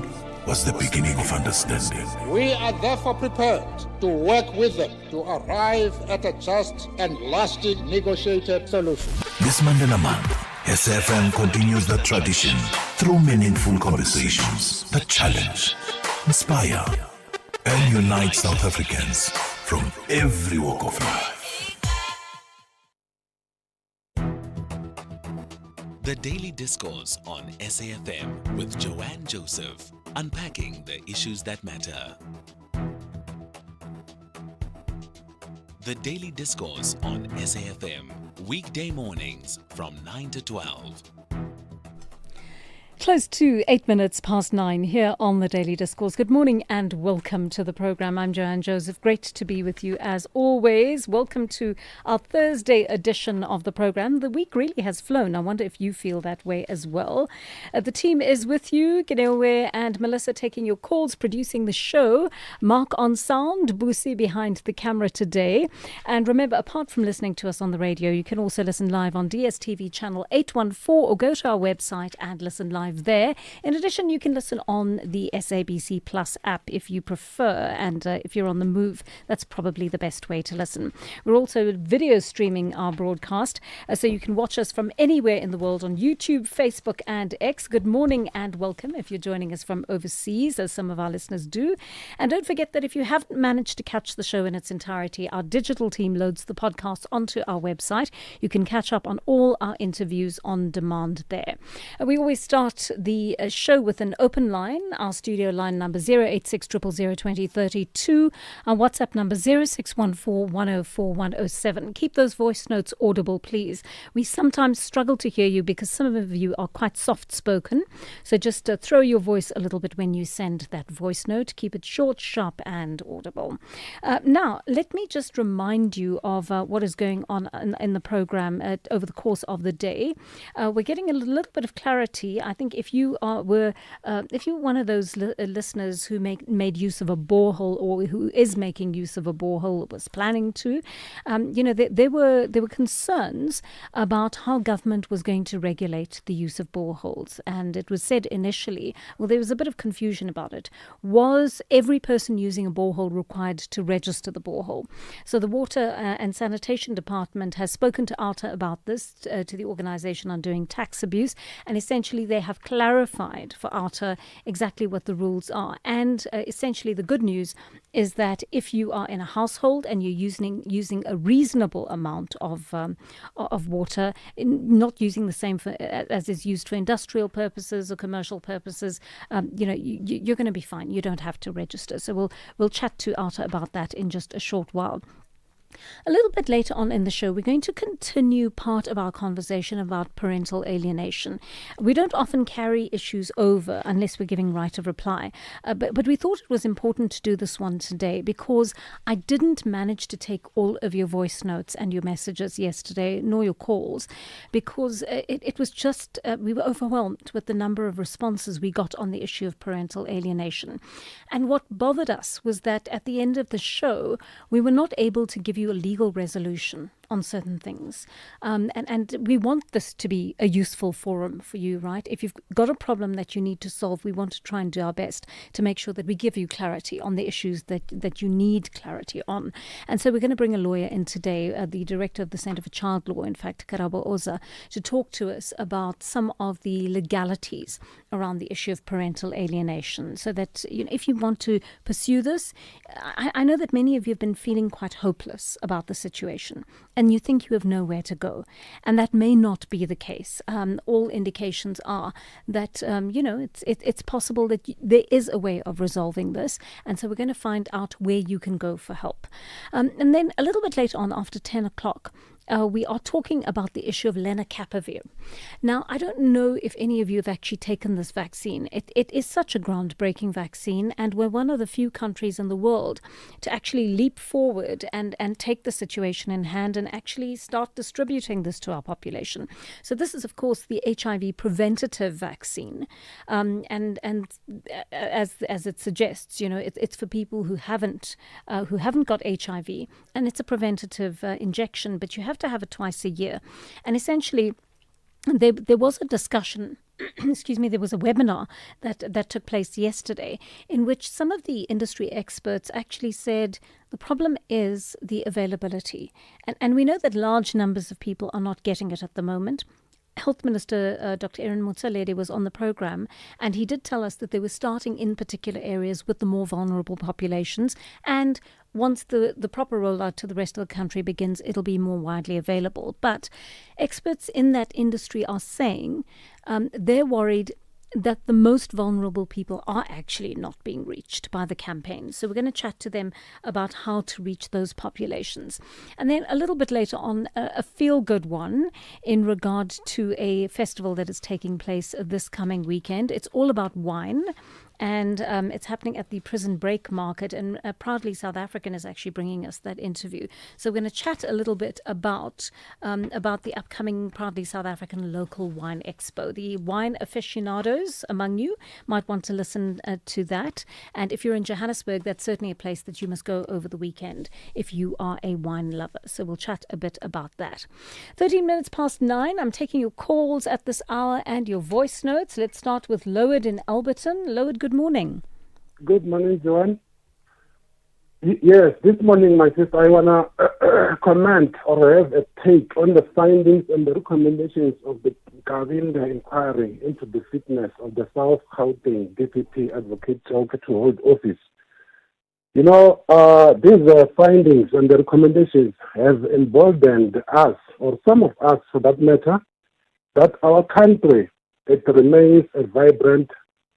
was the beginning of understanding. We are therefore prepared to work with them to arrive at a just and lasting negotiated solution. This Mandela month, SAFM continues the tradition through meaningful conversations that challenge, inspire, and unite South Africans from every walk of life. The Daily Discourse on SAFM with Joanne Joseph, unpacking the issues that matter. The Daily Discourse on SAFM, weekday mornings from 9 to 12. Close to 8 minutes past 9 here on the Daily Discourse. Good morning and welcome to the program. I'm Joanne Joseph. Great to be with you as always. Welcome to our Thursday edition of the program. The week really has flown. I wonder if you feel that way as well. The team is with you, Ginewe and Melissa taking your calls, producing the show. Mark on sound, Busi behind the camera today. And remember, apart from listening to us on the radio, you can also listen live on DSTV channel 814 or go to our website and listen live archive there. In addition, you can listen on the SABC Plus app if you prefer, and if you're on the move, that's probably the best way to listen. We're also video streaming our broadcast, so you can watch us from anywhere in the world on YouTube, Facebook and X. Good morning and welcome if you're joining us from overseas, as some of our listeners do. And don't forget that if you haven't managed to catch the show in its entirety, our digital team loads the podcast onto our website. You can catch up on all our interviews on demand there. We always start the show with an open line. Our studio line number 086 000 2032. Our WhatsApp number 0614 104 107. Keep those voice notes audible, please. We sometimes struggle to hear you because some of you are quite soft-spoken. So just throw your voice a little bit when you send that voice note. Keep it short, sharp and audible. Now, let me just remind you of what is going on in the program over the course of the day. We're getting a little bit of clarity. I think if you were one of those listeners who made use of a borehole, or who is making use of a borehole, or was planning to, there were concerns about how government was going to regulate the use of boreholes. And it was said initially, well, there was a bit of confusion about it. Was every person using a borehole required to register the borehole? So the Water and Sanitation Department has spoken to ARTA about this, to the Organisation on Doing Tax Abuse, and essentially they have clarified for ARTA exactly what the rules are. And essentially the good news is that if you are in a household and you're using a reasonable amount of water, not using the same as is used for industrial purposes or commercial purposes, you're going to be fine. You don't have to register. So we'll chat to ARTA about that in just a short while. A little bit later on in the show, we're going to continue part of our conversation about parental alienation. We don't often carry issues over unless we're giving right of reply, but we thought it was important to do this one today because I didn't manage to take all of your voice notes and your messages yesterday, nor your calls, because it was just, we were overwhelmed with the number of responses we got on the issue of parental alienation. And what bothered us was that at the end of the show, we were not able to give you a legal resolution on certain things. And we want this to be a useful forum for you, right? If you've got a problem that you need to solve, we want to try and do our best to make sure that we give you clarity on the issues that you need clarity on. And so we're going to bring a lawyer in today, the director of the Centre for Child Law, in fact, Karabo Oza, to talk to us about some of the legalities around the issue of parental alienation, so that if you want to pursue this, I know that many of you have been feeling quite hopeless about the situation, and you think you have nowhere to go. And that may not be the case. All indications are that, it's possible that there is a way of resolving this. And so we're going to find out where you can go for help. And then a little bit later on, after 10 o'clock, we are talking about the issue of lenacapavir. Now, I don't know if any of you have actually taken this vaccine. It is such a groundbreaking vaccine, and we're one of the few countries in the world to actually leap forward and take the situation in hand and actually start distributing this to our population. So this is, of course, the HIV preventative vaccine. And as it suggests, it's for people who haven't got HIV, and it's a preventative injection, but you have to have it twice a year. And essentially, there was a discussion there was a webinar that took place yesterday in which some of the industry experts actually said the problem is the availability. And we know that large numbers of people are not getting it at the moment. Health Minister Dr. Aaron Motsoaledi was on the program, and he did tell us that they were starting in particular areas with the more vulnerable populations, and once the proper rollout to the rest of the country begins, it'll be more widely available. But experts in that industry are saying they're worried that the most vulnerable people are actually not being reached by the campaign. So we're going to chat to them about how to reach those populations. And then a little bit later on, a feel-good one in regard to a festival that is taking place this coming weekend. It's all about wine. and it's happening at the Prison Break Market. And Proudly South African is actually bringing us that interview. So we're going to chat a little bit about the upcoming Proudly South African Local Wine Expo. The wine aficionados among you might want to listen to that. And if you're in Johannesburg, that's certainly a place that you must go over the weekend if you are a wine lover. So we'll chat a bit about that. 13 minutes past 9. I'm taking your calls at this hour and your voice notes. Let's start with Lowered in Alberton. Lowered, good morning. Good morning, Joanne. Yes, this morning, my sister, I want to comment or have a take on the findings and the recommendations of the Gavinda inquiry into the fitness of the South Gauteng Deputy Advocate Chauke to hold office. You know, these findings and the recommendations have emboldened us, or some of us for that matter, that our country, it remains a vibrant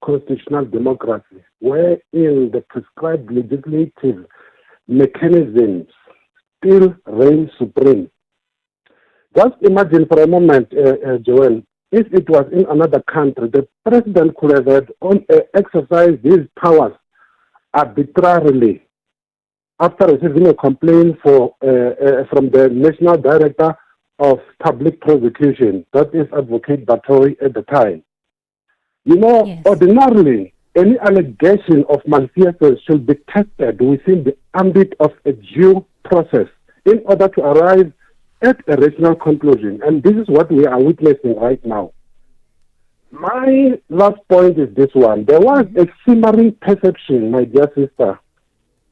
constitutional democracy, wherein the prescribed legislative mechanisms still reign supreme. Just imagine for a moment, Joel, if it was in another country, the president could have exercised his powers arbitrarily after receiving a complaint from the National Director of Public Prosecution, that is Advocate Batory at the time. You know, yes. Ordinarily, any allegation of malfeasance should be tested within the ambit of a due process in order to arrive at a rational conclusion. And this is what we are witnessing right now. My last point is this one. There was a simmering perception, my dear sister,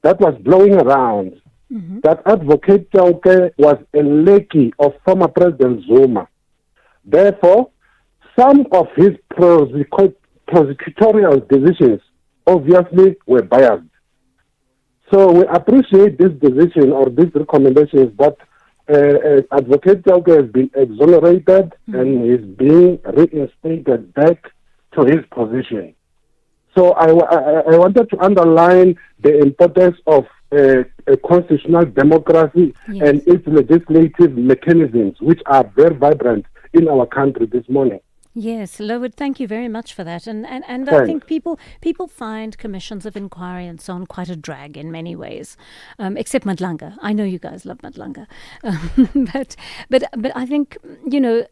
that was blowing around that Advocate Chauke was a lackey of former President Zuma. Therefore, some of his prosecutorial decisions obviously were biased. So we appreciate this decision or these recommendations that Advocate Chauke has been exonerated and is being reinstated back to his position. So I wanted to underline the importance of a constitutional democracy and its legislative mechanisms, which are very vibrant in our country this morning. Yes, Lowood, thank you very much for that. And I think people find commissions of inquiry and so on quite a drag in many ways, except Madlanga. I know you guys love Madlanga. But I think, you know,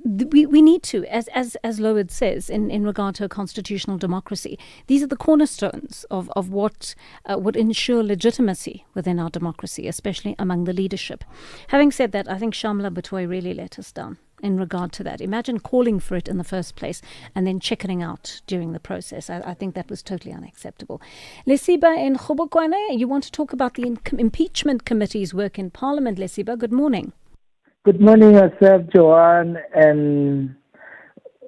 we need to, as Lowood says, in regard to a constitutional democracy, these are the cornerstones of what would ensure legitimacy within our democracy, especially among the leadership. Having said that, I think Shamla Batoy really let us down in regard to that. Imagine calling for it in the first place and then chickening out during the process. I think that was totally unacceptable. Lesiba in Khobokwane, you want to talk about the impeachment committee's work in Parliament. Lesiba, good morning. Good morning, yourself, Joanne, and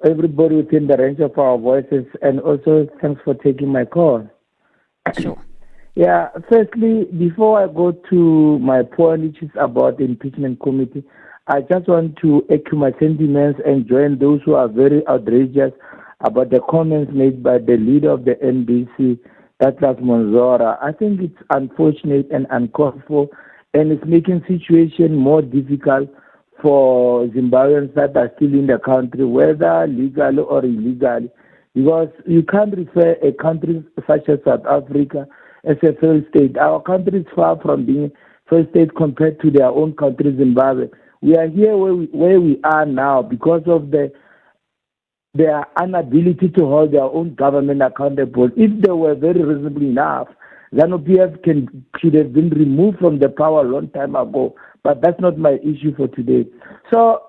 everybody within the range of our voices, and also thanks for taking my call. Sure. Yeah, firstly, before I go to my point, which is about the impeachment committee, I just want to echo my sentiments and join those who are very outrageous about the comments made by the leader of the NBC, Atlas Monzora. I think it's unfortunate and uncalled for, and it's making situation more difficult for Zimbabweans that are still in the country, whether legally or illegally, because you can't refer a country such as South Africa as a failed state. Our country is far from being a failed state compared to their own country, Zimbabwe. We are here where we are now because of their inability to hold their own government accountable. If they were very reasonable enough, ZANU-PF should have been removed from the power a long time ago. But that's not my issue for today. So,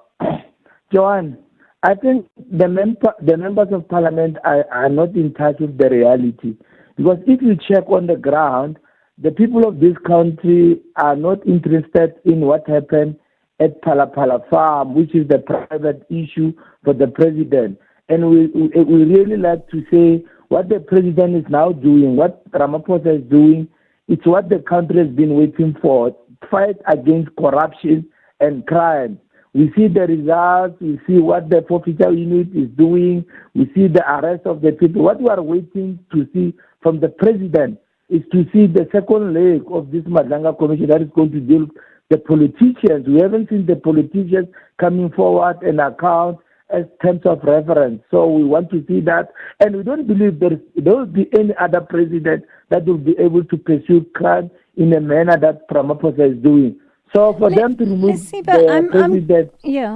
Joanne, I think the members of parliament are not in touch with the reality. Because if you check on the ground, the people of this country are not interested in what happened at Palapala Farm, which is the private issue for the president. And we really like to say what the president is now doing, what Ramaphosa is doing, it's what the country has been waiting for, fight against corruption and crime. We see the results, we see what the forfeiture unit is doing, we see the arrest of the people. What we are waiting to see from the president is to see the second leg of this Madlanga Commission that is going to deal with the politicians. We haven't seen the politicians coming forward and account as terms of reference. So we want to see that, and we don't believe there will be any other president that will be able to pursue crime in a manner that Ramaphosa is doing. So for them to remove the president...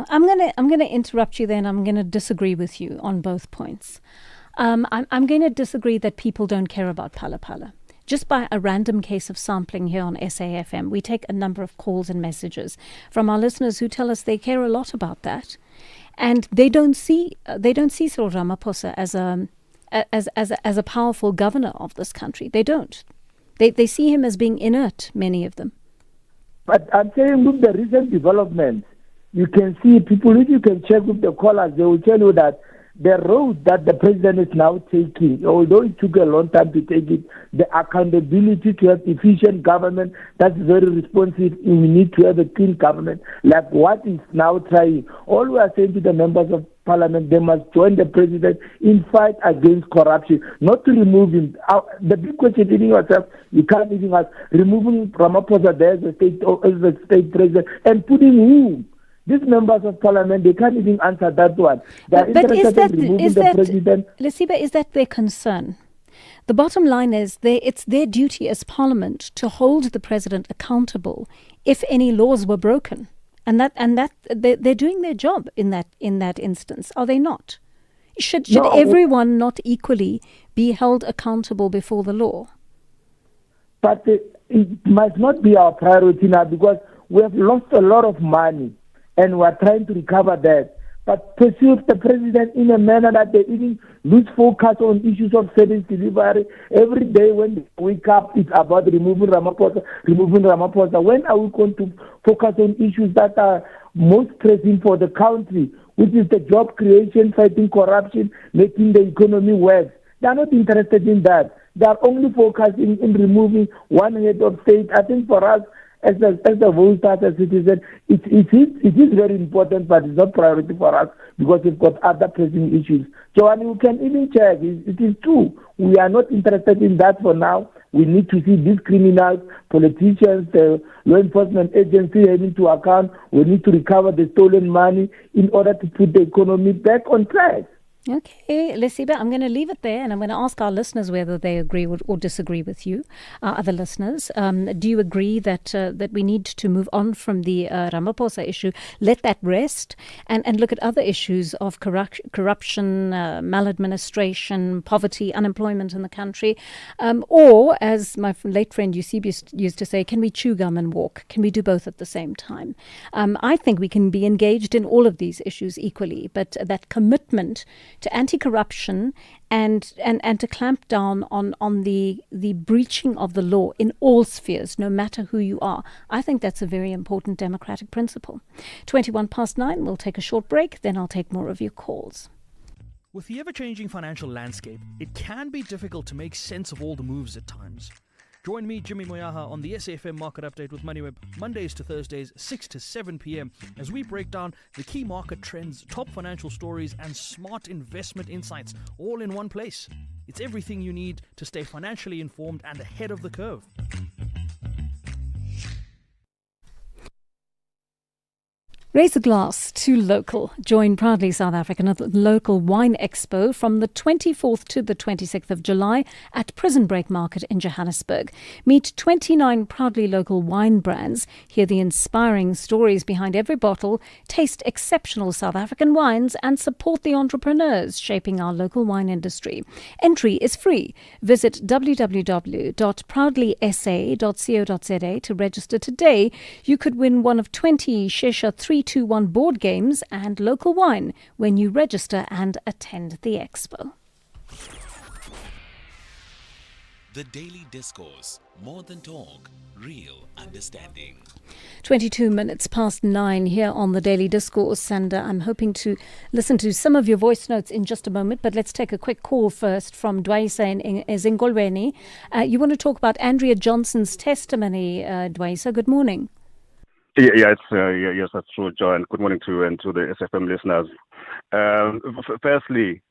I'm gonna interrupt you there, and I'm going to disagree with you on both points. I'm going to disagree that people don't care about Phala Phala. Just by a random case of sampling here on SAFM, we take a number of calls and messages from our listeners who tell us they care a lot about that, and they don't see Cyril Ramaphosa as a powerful governor of this country. They don't. They see him as being inert, many of them. But I'm saying, look, the recent developments, you can see people, if you can check with the callers, they will tell you that the road that the president is now taking, although it took a long time to take it, the accountability to have efficient government that's very responsive, we need to have a clean government, like what is now trying. All we are saying to the members of parliament, they must join the president in fight against corruption, not to remove him. The big question is yourself, you can't even ask, removing Ramaphosa there as a state president and putting who? These members of parliament, they can't even answer that one. But is that their concern? The bottom line is it's their duty as parliament to hold the president accountable if any laws were broken. And that they're doing their job in that instance, are they not? Should everyone not equally be held accountable before the law? But it must not be our priority now, because we have lost a lot of money and we are trying to recover that. But pursue the president in a manner that they even lose focus on issues of service delivery. Every day when they wake up, it's about removing Ramaphosa. When are we going to focus on issues that are most pressing for the country, which is the job creation, fighting corruption, making the economy work? They are not interested in that. They are only focusing in removing one head of state. I think for us, as a voter, as a citizen, it is very important, but it's not priority for us because we've got other pressing issues. So, and you can even check, it is true. We are not interested in that for now. We need to see these criminals, politicians, the law enforcement agency having to account. We need to recover the stolen money in order to put the economy back on track. Okay, Lesiba, I'm going to leave it there, and I'm going to ask our listeners whether they agree or disagree with you, other listeners. Do you agree that we need to move on from the Ramaphosa issue, let that rest, and look at other issues of corruption, maladministration, poverty, unemployment in the country? Or, as my late friend Eusebius used to say, can we chew gum and walk? Can we do both at the same time? I think we can be engaged in all of these issues equally, but that commitment to anti-corruption and to clamp down on the breaching of the law in all spheres, no matter who you are. I think that's a very important democratic principle. 9:21, we'll take a short break, then I'll take more of your calls. With the ever-changing financial landscape, it can be difficult to make sense of all the moves at times. Join me, Jimmy Moyaha, on the SAFM Market Update with MoneyWeb, Mondays to Thursdays, 6 to 7 p.m, as we break down the key market trends, top financial stories, and smart investment insights, all in one place. It's everything you need to stay financially informed and ahead of the curve. Raise a glass to local. Join Proudly South African at the local wine expo from the 24th to the 26th of July at Prison Break Market in Johannesburg. Meet 29 proudly local wine brands, hear the inspiring stories behind every bottle, taste exceptional South African wines, and support the entrepreneurs shaping our local wine industry. Entry is free. Visit www.proudlysa.co.za to register today. You could win one of 20 Shisha 321 board games and local wine when you register and attend the expo. The Daily Discourse. More than talk, real understanding. 9:22 here on the Daily Discourse, and I'm hoping to listen to some of your voice notes in just a moment, but let's take a quick call first from Dwaisa in Zingolweni. You want to talk about Andrea Johnson's testimony, Dwaisa. Good morning. Yes, that's true, Joe, and good morning to you and to the SFM listeners. Firstly,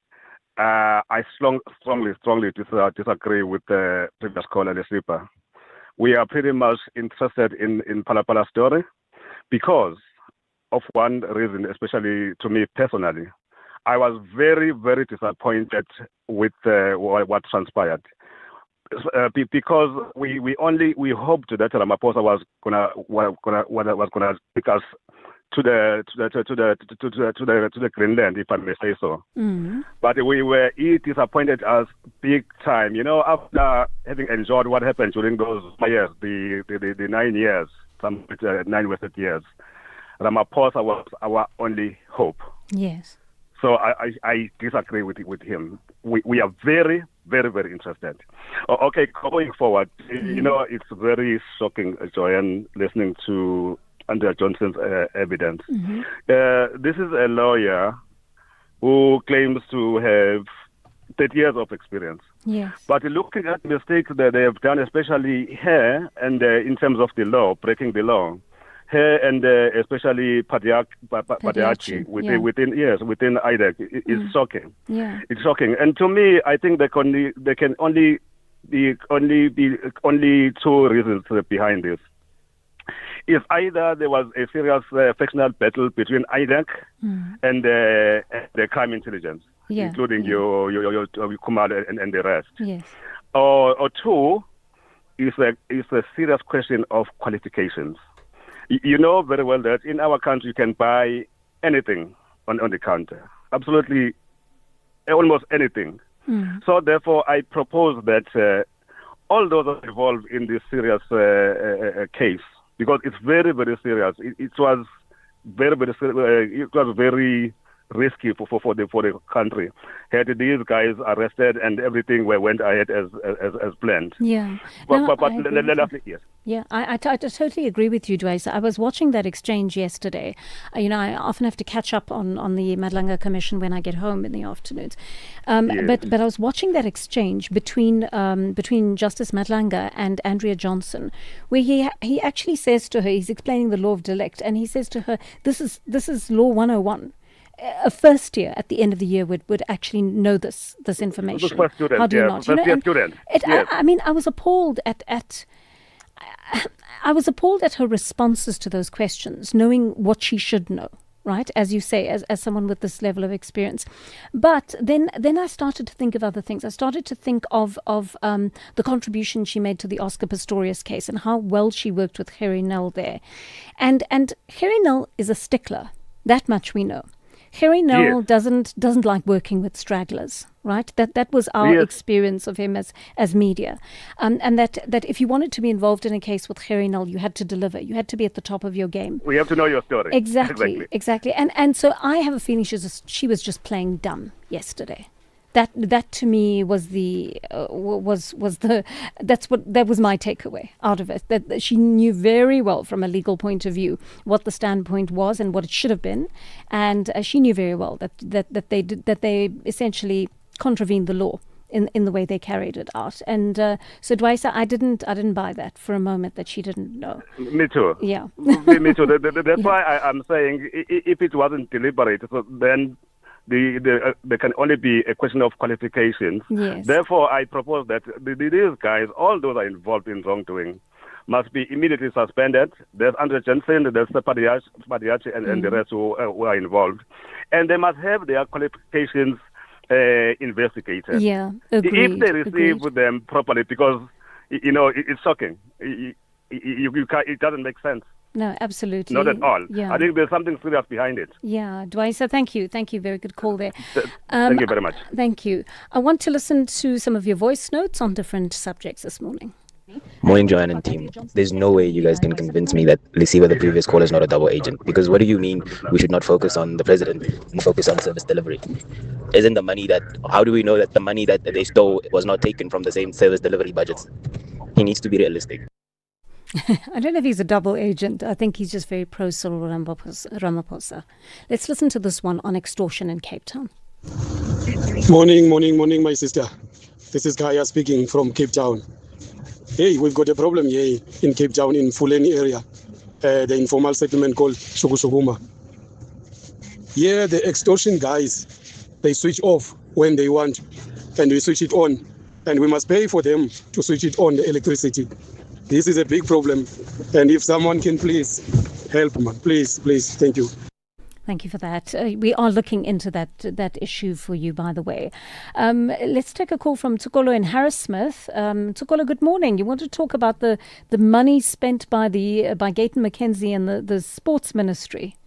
I strongly disagree with the previous caller, Lesipa. We are pretty much interested in Phala Phala's story because of one reason, especially to me personally. I was very, very disappointed with what transpired. Because we hoped that Ramaphosa was gonna take us to the Greenland, if I may say so. Mm. But he disappointed us big time. After having enjoyed what happened during those years, the 9 years, 9 wasted years, Ramaphosa was our only hope. Yes. So I disagree with him. We are very, very, very interested. Okay, going forward, it's very shocking, Joanne, listening to Andrea Johnson's evidence. Mm-hmm. This is a lawyer who claims to have 30 years of experience. Yes. But looking at mistakes that they have done, especially here and in terms of the law, breaking the law, here and especially Padiachi within IDEC is shocking. Yeah. It's shocking. And to me, I think there can only be two reasons behind this. If either there was a serious factional battle between IDEC and the crime intelligence, including your Kumar and the rest, yes, or two, is a serious question of qualifications. You know very well that in our country you can buy anything on the counter, absolutely, almost anything. So therefore, I propose that all those are involved in this serious case, because it's very, very serious. It was very, very it was very risky for the country. Had these guys arrested and everything went ahead as planned. Yeah. Yes. Yeah, I totally agree with you, Dwayne. I was watching that exchange yesterday. I often have to catch up on the Madlanga Commission when I get home in the afternoons. But I was watching that exchange between Justice Madlanga and Andrea Johnson, where he actually says to her, he's explaining the law of delict, and he says to her, this is law 101. A first year at the end of the year would actually know this information. Student, how do you not? Student. Yes. I was appalled I was appalled at her responses to those questions, knowing what she should know, right? As you say, as someone with this level of experience. But then I started to think of other things. I started to think of the contribution she made to the Oscar Pistorius case and how well she worked with Harry Nell there. And Harry Nell is a stickler. That much we know. Harry Nell doesn't like working with stragglers, right? That was our experience of him as media, and that if you wanted to be involved in a case with Harry Nell, you had to deliver. You had to be at the top of your game. We have to know your story. Exactly. And so I have a feeling she was just playing dumb yesterday. That to me was that was my takeaway out of it. That she knew very well from a legal point of view what the standpoint was and what it should have been, and she knew very well that they essentially contravened the law in the way they carried it out. And so Dwaisa, I didn't buy that for a moment that she didn't know. Me too. Yeah. Me too. That's why I'm saying if it wasn't deliberate, so then there can only be a question of qualifications. Yes. Therefore, I propose that these guys, all those are involved in wrongdoing, must be immediately suspended. There's Andrea Johnson, there's the Padiachi and the rest who are involved. And they must have their qualifications investigated. Yeah, agreed. If they receive them properly, because, it's shocking. It doesn't make sense. No, absolutely. Not at all. Yeah. I think there's something serious behind it. Yeah, Dwaisa, thank you. Very good call there. Thank you very much. Thank you. I want to listen to some of your voice notes on different subjects this morning. Morning, Joanne and team. There's no way you guys can convince me that Lisiwe, the previous caller, is not a double agent. Because what do you mean we should not focus on the president and focus on service delivery? Isn't the money how do we know that the money that they stole was not taken from the same service delivery budgets? He needs to be realistic. I don't know if he's a double agent. I think he's just very pro-Cyril Ramaphosa. Let's listen to this one on extortion in Cape Town. Morning, my sister. This is Kaya speaking from Cape Town. Hey, we've got a problem here in Cape Town, in Fuleni area. The informal settlement called Shukusukuma. Here, the extortion guys, they switch off when they want, and we switch it on. And we must pay for them to switch it on, the electricity. This is a big problem, and if someone can please help, man, please, thank you. Thank you for that. We are looking into that issue for you, by the way. Let's take a call from Tsokolo in Harrismith. Tsokolo, good morning. You want to talk about the money spent by Gayton McKenzie and the sports ministry?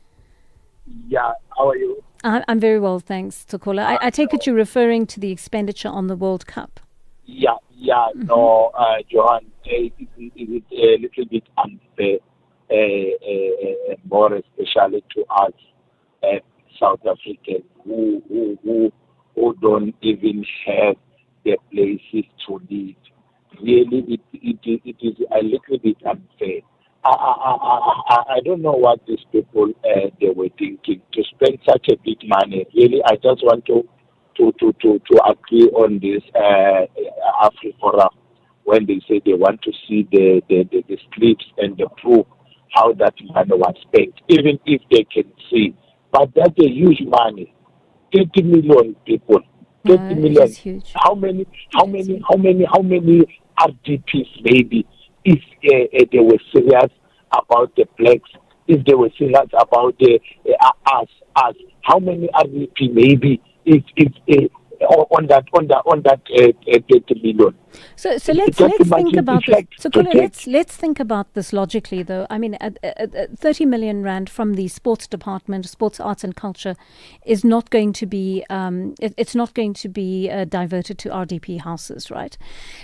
Yeah, how are you? I'm very well, thanks, Tsokolo. I take it you're referring to the expenditure on the World Cup. Yeah. No, Johan, is it a little bit unfair, more especially to us South Africans who don't even have the places to live? Really, it is a little bit unfair. I don't know what these people they were thinking to spend such a big money. Really, I just want to agree on this AfriForum when they say they want to see the slips and the proof how that money was spent, even if they can see. But that's a huge money. 30 million people. 30 million. Is huge. How many RDPs maybe if they were serious about the blacks, if they were serious about the us? How many RDP maybe if on that 30 million? So let's think about this. So let's think about this logically, though. I mean, 30 million rand from the sports department, sports, arts and culture, is not going to be it's not going to be diverted to RDP houses, right?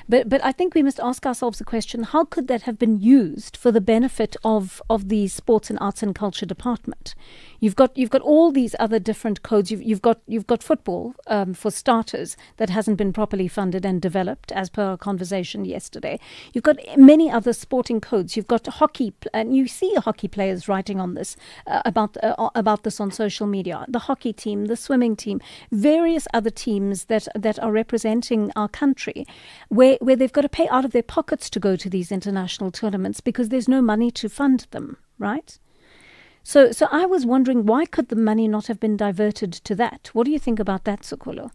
But I think we must ask ourselves the question: how could that have been used for the benefit of the sports and arts and culture department? You've got all these other different codes. You've got football for starters that hasn't been properly funded and developed as per our conversation yesterday. You've got many other sporting codes. You've got hockey, and you see hockey players writing on this about this on social media. The hockey team, the swimming team, various other teams that are representing our country, where they've got to pay out of their pockets to go to these international tournaments because there's no money to fund them, right? So I was wondering, why could the money not have been diverted to that? What do you think about that, Tsokolo?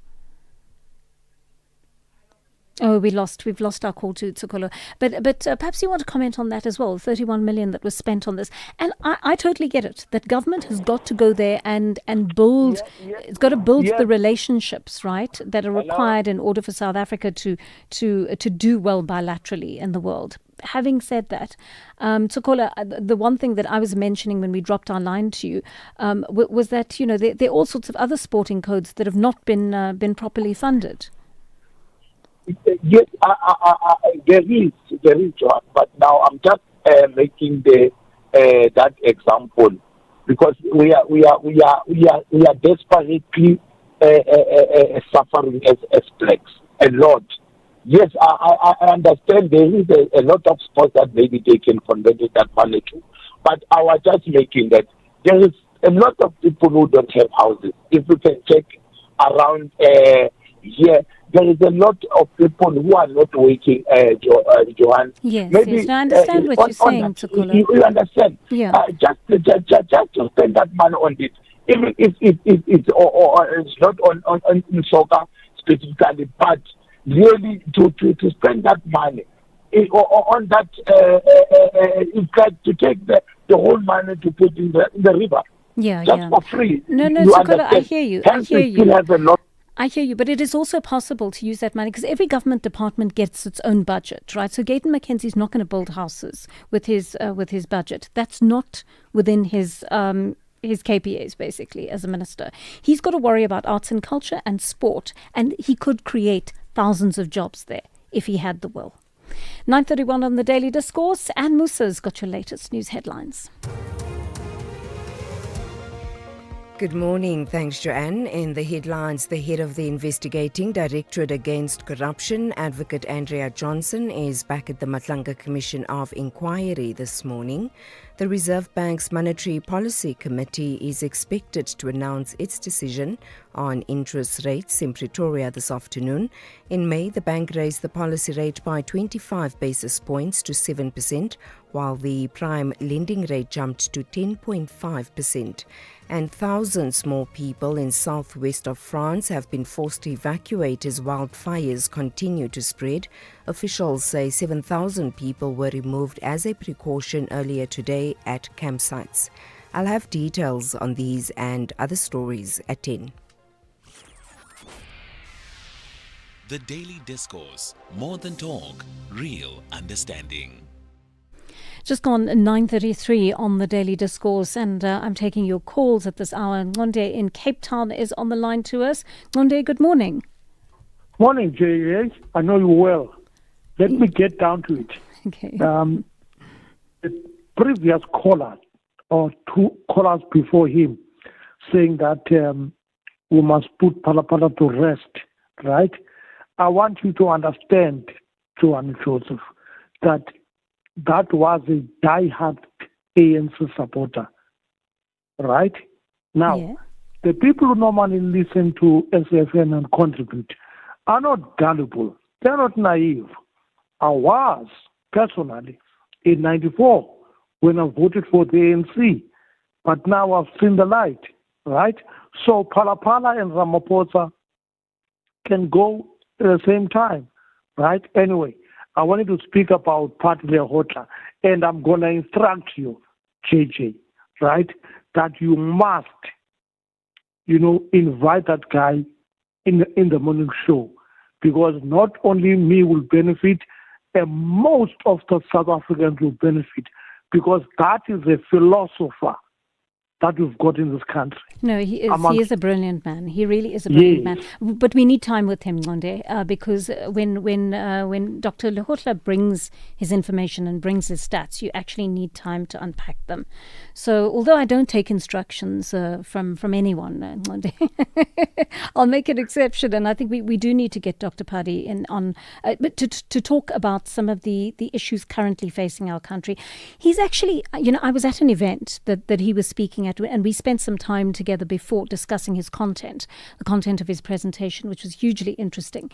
Oh, we've lost our call to Tsokolo. But perhaps you want to comment on that as well, 31 million that was spent on this. And I totally get it, that government has got to go there and build, it's got to build the relationships, right, that are required in order for South Africa to do well bilaterally in the world. Having said that, Tsokolo, the one thing that I was mentioning when we dropped our line to you was that, you know, there are all sorts of other sporting codes that have not been properly funded. Yes, there is, John. But now I'm just making that example because we are desperately suffering as blacks a lot. Yes, I understand there is a lot of sports that maybe they can convert that money to, but I was just making that there is a lot of people who don't have houses. If you can check around here, there is a lot of people who are not working, Johan. Yes, maybe, yes, I understand what you're saying, Tsokolo. You understand? Yeah. Just to spend that money on it, even if it's not on soccer specifically, but really to spend that money on that, it's like to take the whole money to put in the river. Yeah, just for free. No, You Tsokolo, I understand? hear you. Hence, we still have a lot. I hear you, but it is also possible to use that money because every government department gets its own budget, right? So Gayton McKenzie is not going to build houses with his budget. That's not within his KPAs, basically, as a minister. He's got to worry about arts and culture and sport, and he could create thousands of jobs there if he had the will. 9:31 on the Daily Discourse, and Musa's got your latest news headlines. Good morning. Thanks, Joanne. In the headlines, the head of the investigating Directorate Against Corruption, Advocate Andrea Johnson, is back at the Matlanga Commission of Inquiry this morning. The Reserve Bank's Monetary Policy Committee is expected to announce its decision on interest rates in Pretoria this afternoon. In May, the bank raised the policy rate by 25 basis points to 7%, while the prime lending rate jumped to 10.5%. And thousands more people in southwest of France have been forced to evacuate as wildfires continue to spread. Officials say 7,000 people were removed as a precaution earlier today at campsites. I'll have details on these and other stories at 10. The Daily Discourse. More than talk, real understanding. Just gone 9:33 on the Daily Discourse, and I'm taking your calls at this hour. Ngonde in Cape Town is on the line to us. Ngonde, good morning. Morning, J.H. I know you well. Let me get down to it. Okay. The previous caller, or two callers before him, saying that we must put Palapala to rest, right? I want you to understand, Joan Joseph, that was a die-hard ANC supporter, right? Now, the people who normally listen to SAFM and contribute are not gullible. They're not naive. I was, personally, in 94 when I voted for the ANC, but now I've seen the light, right? So Palapala and Ramaphosa can go at the same time, right? Anyway, I wanted to speak about Patile Hotla, and I'm going to instruct you, JJ, right, that you must, invite that guy in the morning show, because not only me will benefit, and most of the South Africans will benefit, because that is a philosopher that we've got in this country. No, he is a brilliant man. He really is a brilliant man. But we need time with him, Ngonde, because when Dr. Lehotla brings his information and brings his stats, you actually need time to unpack them. So although I don't take instructions from anyone, Ngonde, I'll make an exception, and I think we do need to get Dr. Padi in on but to talk about some of the issues currently facing our country. He's actually, I was at an event that he was speaking at, and we spent some time together before discussing his content, the content of his presentation, which was hugely interesting.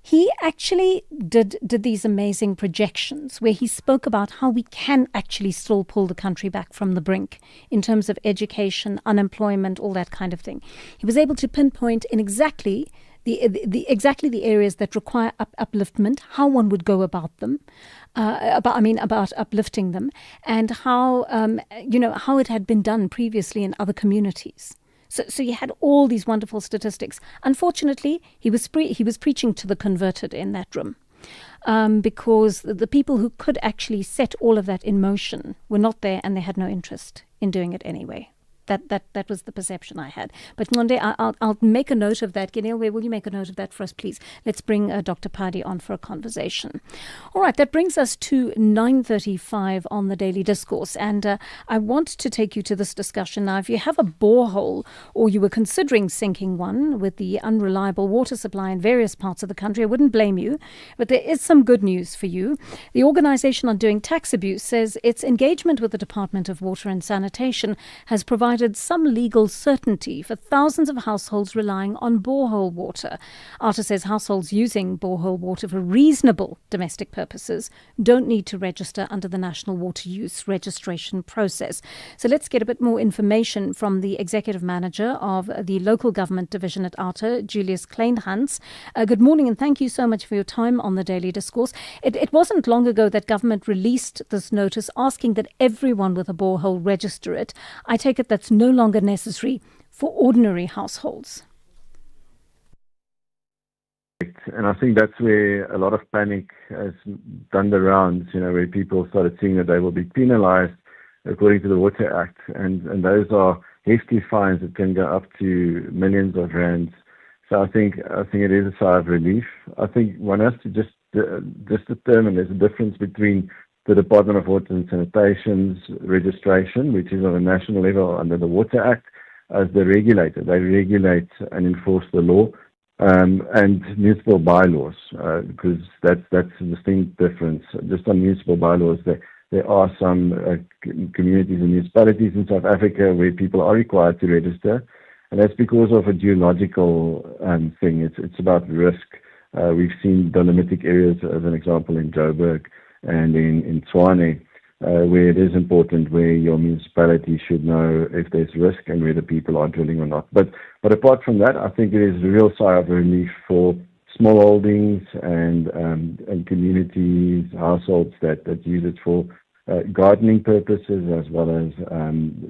He actually did these amazing projections where he spoke about how we can actually still pull the country back from the brink in terms of education, unemployment, all that kind of thing. He was able to pinpoint in exactly the areas that require upliftment, how one would go about them, about uplifting them, and how how it had been done previously in other communities. So you had all these wonderful statistics. Unfortunately, he was preaching to the converted in that room, because the people who could actually set all of that in motion were not there, and they had no interest in doing it anyway. That was the perception I had. But Ngonde, I'll make a note of that. Gineilwe, will you make a note of that for us, please? Let's bring Dr. Padi on for a conversation. All right, that brings us to 9:35 on the Daily Discourse. And I want to take you to this discussion now. If you have a borehole, or you were considering sinking one with the unreliable water supply in various parts of the country, I wouldn't blame you. But there is some good news for you. The Organisation on Doing Tax Abuse says its engagement with the Department of Water and Sanitation has provided some legal certainty for thousands of households relying on borehole water. ARTA says households using borehole water for reasonable domestic purposes don't need to register under the National Water Use Registration process. So let's get a bit more information from the Executive Manager of the Local Government Division at ARTA, Julius Kleinhans. Good morning, and thank you so much for your time on the Daily Discourse. It wasn't long ago that government released this notice asking that everyone with a borehole register it. I take it that's no longer necessary for ordinary households. And I think that's where a lot of panic has done the rounds, where people started seeing that they will be penalized according to the Water Act. And those are hefty fines that can go up to millions of rands. So I think it is a sigh of relief. I think one has to just determine there's a difference between the Department of Water and Sanitation's registration, which is on a national level under the Water Act, as the regulator. They regulate and enforce the law, and municipal bylaws, because that's a distinct difference. Just on municipal bylaws, there are some communities and municipalities in South Africa where people are required to register, and that's because of a geological thing. It's about risk. We've seen dolomitic areas, as an example, in Joburg and in Tshwane, where it is important, where your municipality should know if there's risk and whether people are drilling or not. But apart from that, I think it is a real sigh of relief for small holdings and communities, households that use it for gardening purposes as well as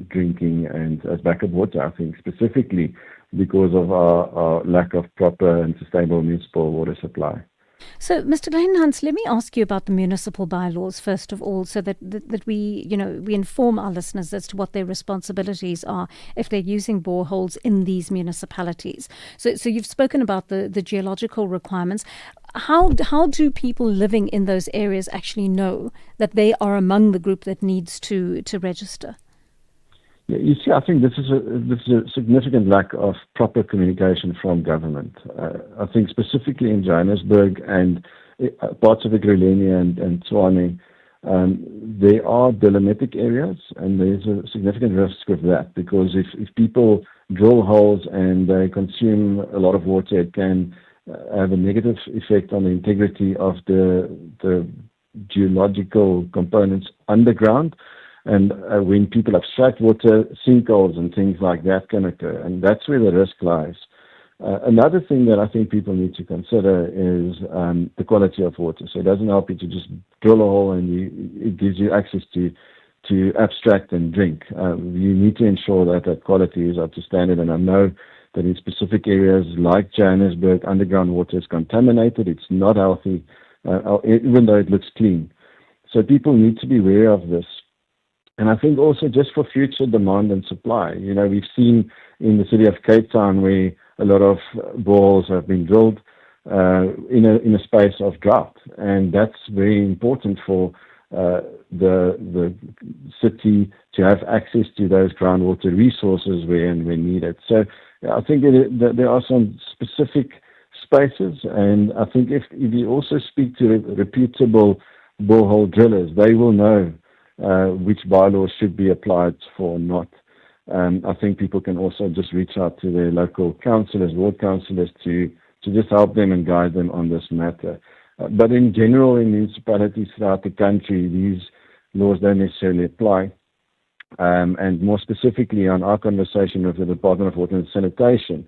drinking and as backup water, I think, specifically because of our lack of proper and sustainable municipal water supply. So, Mr. Kleinhans, let me ask you about the municipal bylaws first of all, so that we, we inform our listeners as to what their responsibilities are if they're using boreholes in these municipalities. So you've spoken about the geological requirements. How do people living in those areas actually know that they are among the group that needs to register? Yeah, you see, I think this is a significant lack of proper communication from government. I think specifically in Johannesburg and parts of Ekurhuleni and Tshwane, there are delimitic areas, and there's a significant risk of that, because if people drill holes and they consume a lot of water, it can have a negative effect on the integrity of the geological components underground. And when people abstract water, sinkholes and things like that can occur, and that's where the risk lies. Another thing that I think people need to consider is the quality of water. So it doesn't help you to just drill a hole and it gives you access to abstract and drink. You need to ensure that quality is up to standard, and I know that in specific areas like Johannesburg, underground water is contaminated. It's not healthy, even though it looks clean. So people need to be aware of this. And I think also just for future demand and supply, we've seen in the city of Cape Town where a lot of boreholes have been drilled in a space of drought, and that's very important for the city to have access to those groundwater resources when needed. So I think that there are some specific spaces, and I think if you also speak to reputable borehole drillers, they will know which bylaws should be applied for or not. I think people can also just reach out to their local councillors, ward councillors, to just help them and guide them on this matter. But in general, in municipalities throughout the country, these laws don't necessarily apply. And more specifically on our conversation with the Department of Water and Sanitation,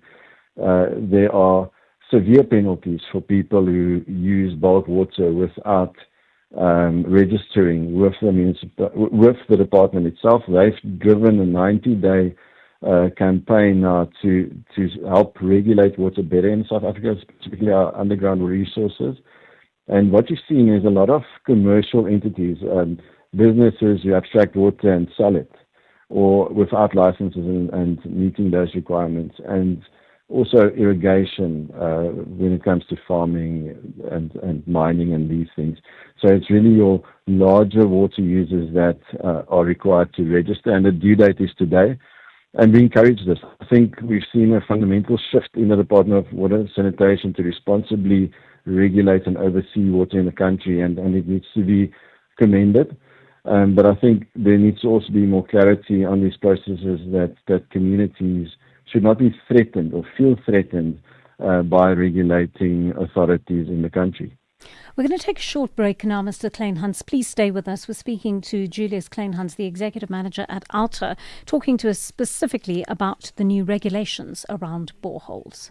there are severe penalties for people who use bulk water without registering with the department itself. They've driven a 90-day campaign now to help regulate water better in South Africa, specifically our underground resources. And what you've seen is a lot of commercial entities, businesses who abstract water and sell it, or without licenses and meeting those requirements. And also irrigation when it comes to farming and mining and these things. So it's really your larger water users that are required to register, and the due date is today. And we encourage this. I think we've seen a fundamental shift in the Department of Water and Sanitation to responsibly regulate and oversee water in the country, and it needs to be commended. But I think there needs to also be more clarity on these processes that communities should not be threatened or feel threatened by regulating authorities in the country. We're going to take a short break now, Mr. Kleinhans. Please stay with us. We're speaking to Julius Kleinhans, the Executive Manager at ALTA, talking to us specifically about the new regulations around boreholes.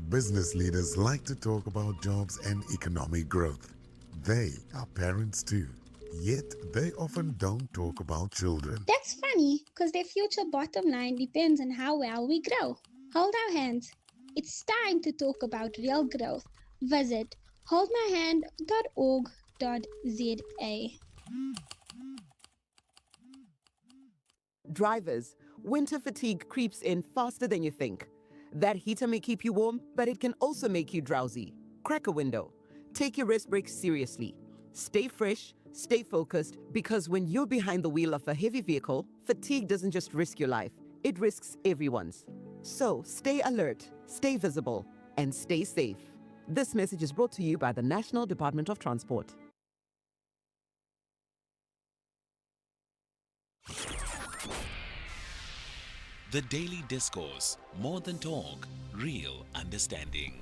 Business leaders like to talk about jobs and economic growth. They are parents too. Yet they often don't talk about children. That's funny, because their future bottom line depends on how well we grow. Hold our hands. It's time to talk about real growth. Visit holdmyhand.org.za. Drivers, winter fatigue creeps in faster than you think. That heater may keep you warm, but it can also make you drowsy. Crack a window. Take your rest breaks seriously. Stay fresh. Stay focused, because when you're behind the wheel of a heavy vehicle, fatigue doesn't just risk your life, it risks everyone's. So stay alert, stay visible, and stay safe. This message is brought to you by the National Department of Transport. The Daily Discourse More than talk, real understanding.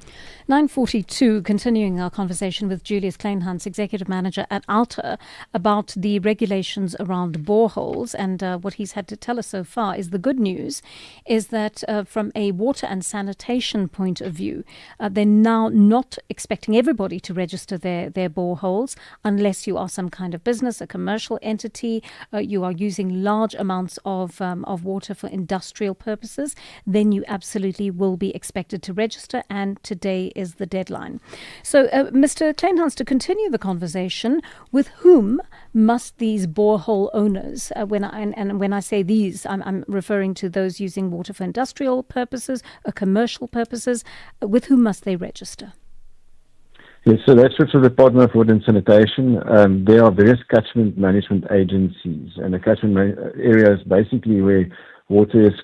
9:42, continuing our conversation with Julius Kleinhans, Executive Manager at Alta, about the regulations around boreholes. And what he's had to tell us so far is the good news is that from a water and sanitation point of view, they're now not expecting everybody to register their boreholes unless you are some kind of business, a commercial entity, you are using large amounts of water for industrial purposes, then you absolutely will be expected to register, and today is the deadline. So, Mr. Kleinhans, to continue the conversation, with whom must these borehole owners, when I say these, I'm referring to those using water for industrial purposes or commercial purposes, with whom must they register? Yes, so that's for the Department of Water and Sanitation. There are various catchment management agencies, and the catchment area is basically where water is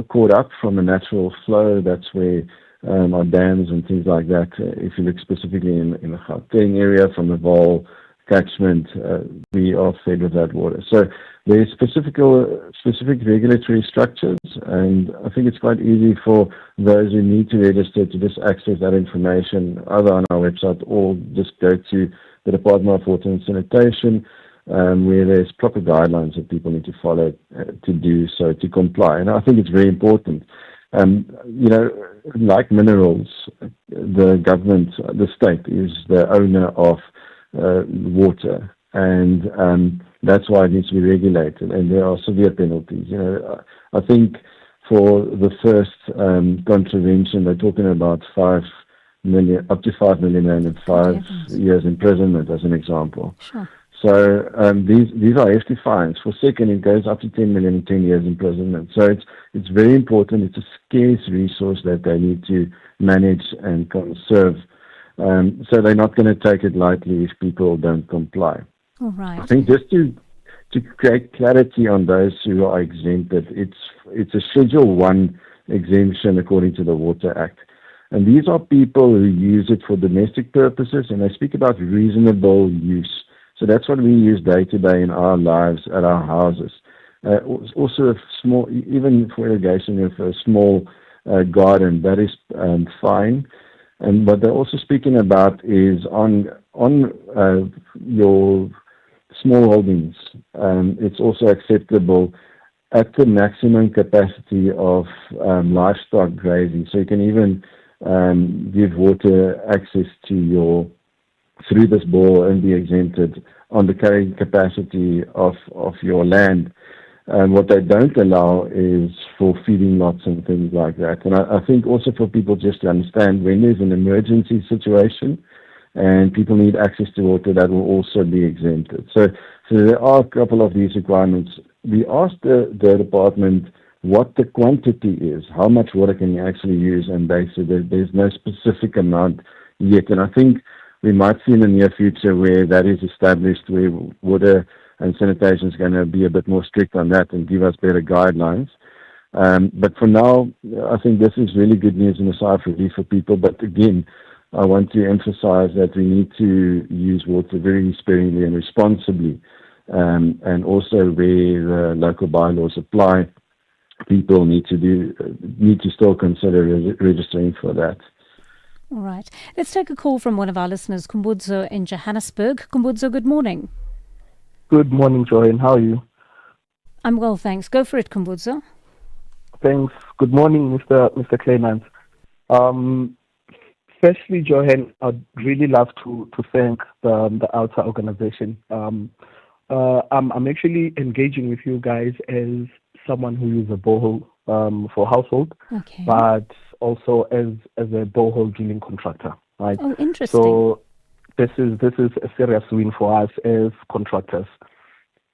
caught up from a natural flow. That's where our dams and things like that. If you look specifically in the Gauteng area from the Vaal catchment, we are fed with that water. So there are specific regulatory structures, and I think it's quite easy for those who need to register to just access that information either on our website or just go to the Department of Water and Sanitation, where there's proper guidelines that people need to follow to do so, to comply. And I think it's very important. Like minerals, the government, the state is the owner of water, and that's why it needs to be regulated, and there are severe penalties. I think for the first contravention, they're talking about 5 million, up to 5 million and 5 years imprisonment, as an example. Sure. So these are hefty fines. For second, it goes up to 10 million and 10 years imprisonment. So it's very important. It's a scarce resource that they need to manage and conserve. So they're not going to take it lightly if people don't comply. All right. I think just to create clarity on those who are exempted, it's a Schedule 1 exemption according to the Water Act. And these are people who use it for domestic purposes, and they speak about reasonable use. So that's what we use day to day in our lives at our houses. Also, a small, even for irrigation, if a small garden, that is fine. And what they're also speaking about is on your small holdings. It's also acceptable at the maximum capacity of livestock grazing. So you can even give water access to through this bore and be exempted on the carrying capacity of your land. And what they don't allow is for feeding lots and things like that. And I think also for people just to understand, when there's an emergency situation and people need access to water, that will also be exempted. So there are a couple of these requirements. We asked the department what the quantity is, how much water can you actually use, and they said that there's no specific amount yet. And I think we might see in the near future where that is established, where water and sanitation is going to be a bit more strict on that and give us better guidelines. But for now, I think this is really good news in the SAfmRadio for people. But again, I want to emphasize that we need to use water very sparingly and responsibly. And also where the local bylaws apply, people need to still consider registering for that. All right. Let's take a call from one of our listeners, Kumbudzo in Johannesburg. Kumbudzo, good morning. Good morning, Joanne. How are you? I'm well, thanks. Go for it, Kumbudzo. Thanks. Good morning, Mr. Kleinhans. Firstly, Joanne, I'd really love to thank the Alta organization. I'm actually engaging with you guys as someone who uses a borehole for household, but also as a borehole drilling contractor. Right? Oh, interesting. So this is a serious win for us as contractors.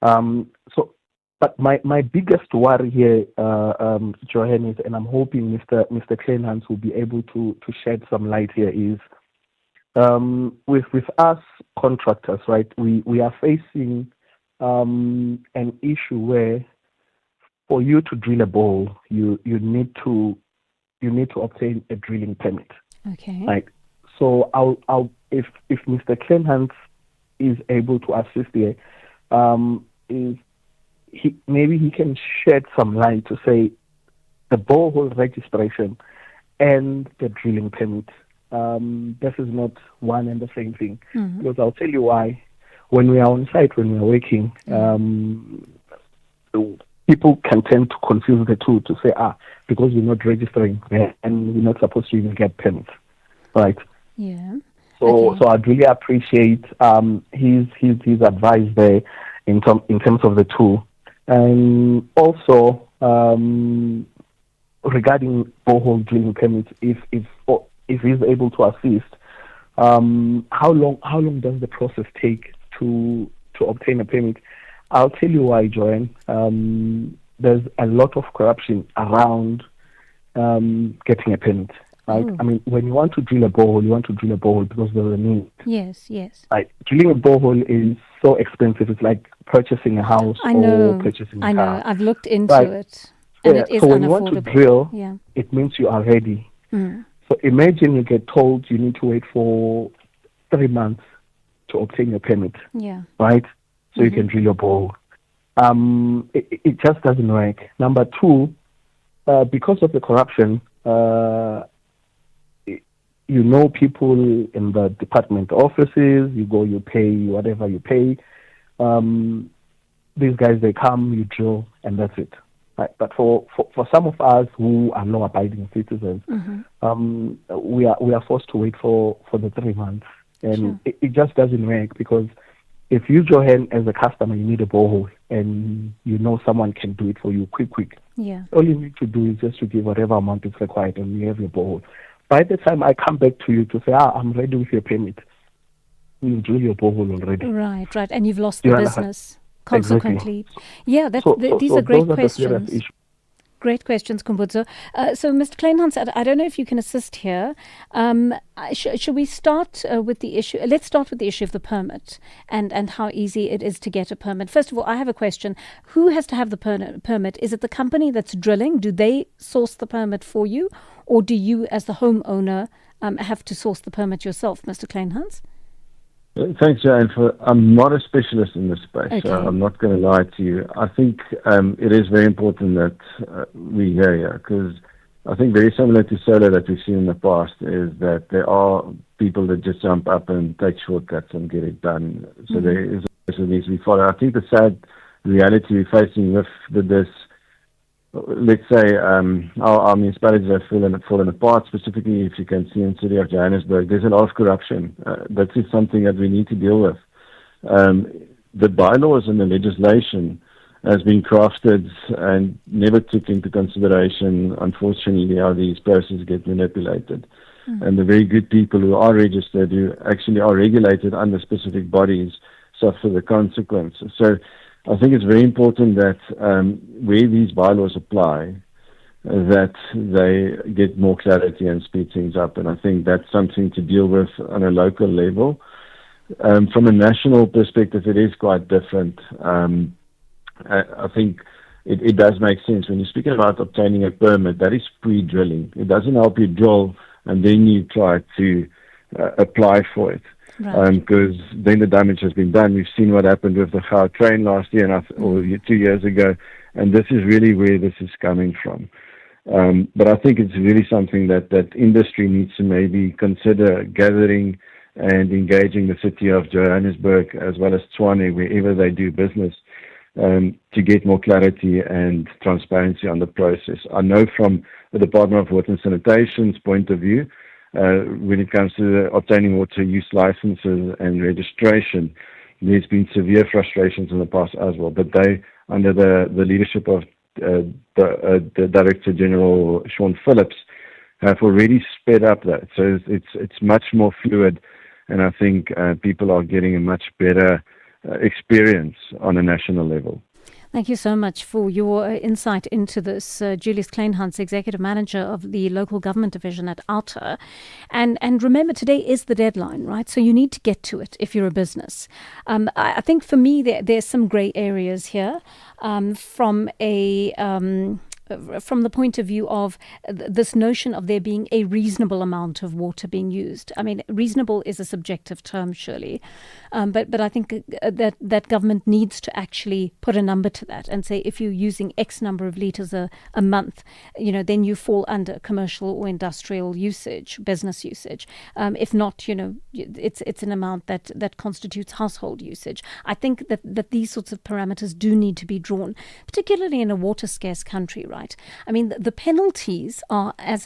But my biggest worry here, Johan, is, and I'm hoping Mr. Kleinhans will be able to shed some light here, is with us contractors, right? We are facing an issue where for you to drill a borehole, you need to obtain a drilling permit. Okay. Right. So if Mr. Kleinhans is able to assist here, maybe he can shed some light to say the borehole registration and the drilling permit. This is not one and the same thing. Because I'll tell you why. When we are on site, when we are working, people can tend to confuse the two to say, because we're not registering and we're not supposed to even get permits, right? Yeah. So I'd really appreciate his advice there in terms of the two, and also regarding borehole drilling permits, if he's able to assist, how long does the process take to obtain a permit? I'll tell you why, Joanne. There's a lot of corruption around getting a permit, right? I mean, when you want to drill a borehole, because there's a need. Yes. Right. Drilling a borehole is so expensive. It's like purchasing a house or purchasing a car. I know. I've looked into it, and it is so when unaffordable. you want to drill, it means you are ready. So imagine you get told you need to wait for 3 months to obtain your permit. Yeah. Right? So you can drill your borehole. It just doesn't work. Number two, because of the corruption, people in the department offices, you go, you pay whatever you pay. These guys, they come, you drill, and that's it. Right? But for some of us who are law-abiding citizens, we are forced to wait for the 3 months. And it just doesn't work, because if you, Johan, as a customer, you need a borehole and you know someone can do it for you quick. Yeah. All you need to do is just to give whatever amount is required and you have your borehole. By the time I come back to you to say, I'm ready with your permit, you drill your borehole already. Right. And you've lost the business consequently. Exactly. Yeah, these are great questions. Great questions, Kumbudzo. So, Mr. Kleinhans, I don't know if you can assist here. Should we start with the issue? Let's start with the issue of the permit and how easy it is to get a permit. First of all, I have a question. Who has to have the permit? Is it the company that's drilling? Do they source the permit for you? Or do you, as the homeowner, have to source the permit yourself, Mr. Kleinhans? Thanks, Jane. I'm not a specialist in this space, Okay. so I'm not going to lie to you. I think it is very important that we hear here, because I think very similar to solar that we've seen in the past is that there are people that just jump up and take shortcuts and get it done. So there is a process that needs to be followed. I think the sad reality we're facing with this, let's say, our municipalities have fallen apart, specifically if you can see in the city of Johannesburg. There's a lot of corruption. That is something that we need to deal with. The bylaws and the legislation has been crafted and never took into consideration, unfortunately, how these processes get manipulated. And the very good people who are registered, who actually are regulated under specific bodies, suffer the consequences. So I think it's very important that where these bylaws apply, that they get more clarity and speed things up. And I think that's something to deal with on a local level. From a national perspective, it is quite different. I think it does make sense. When you're speaking about obtaining a permit, that is pre-drilling. It doesn't help you drill and then you try to apply for it. Because then the damage has been done. We've seen what happened with the Gau train last year or 2 years ago, and this is really where this is coming from. But I think it's really something that industry needs to maybe consider gathering and engaging the city of Johannesburg as well as Tshwane, wherever they do business, to get more clarity and transparency on the process. I know from the Department of Water and Sanitation's point of view, when it comes to obtaining water use licenses and registration, there's been severe frustrations in the past as well. But they, under the leadership of the Director General Sean Phillips, have already sped up that. So it's much more fluid, and I think people are getting a much better experience on a national level. Thank you so much for your insight into this. Julius Kleinhans, Executive Manager of the Local Government Division at OUTA. And remember, today is the deadline, right? So you need to get to it if you're a business. I think for me, there's some grey areas here from a from the point of view of this notion of there being a reasonable amount of water being used. I mean, reasonable is a subjective term, surely, but I think that government needs to actually put a number to that and say, if you're using X number of litres a month, then you fall under commercial or industrial usage, business usage. If not, it's an amount that constitutes household usage. I think that these sorts of parameters do need to be drawn, particularly in a water scarce country, right? I mean, the penalties are, as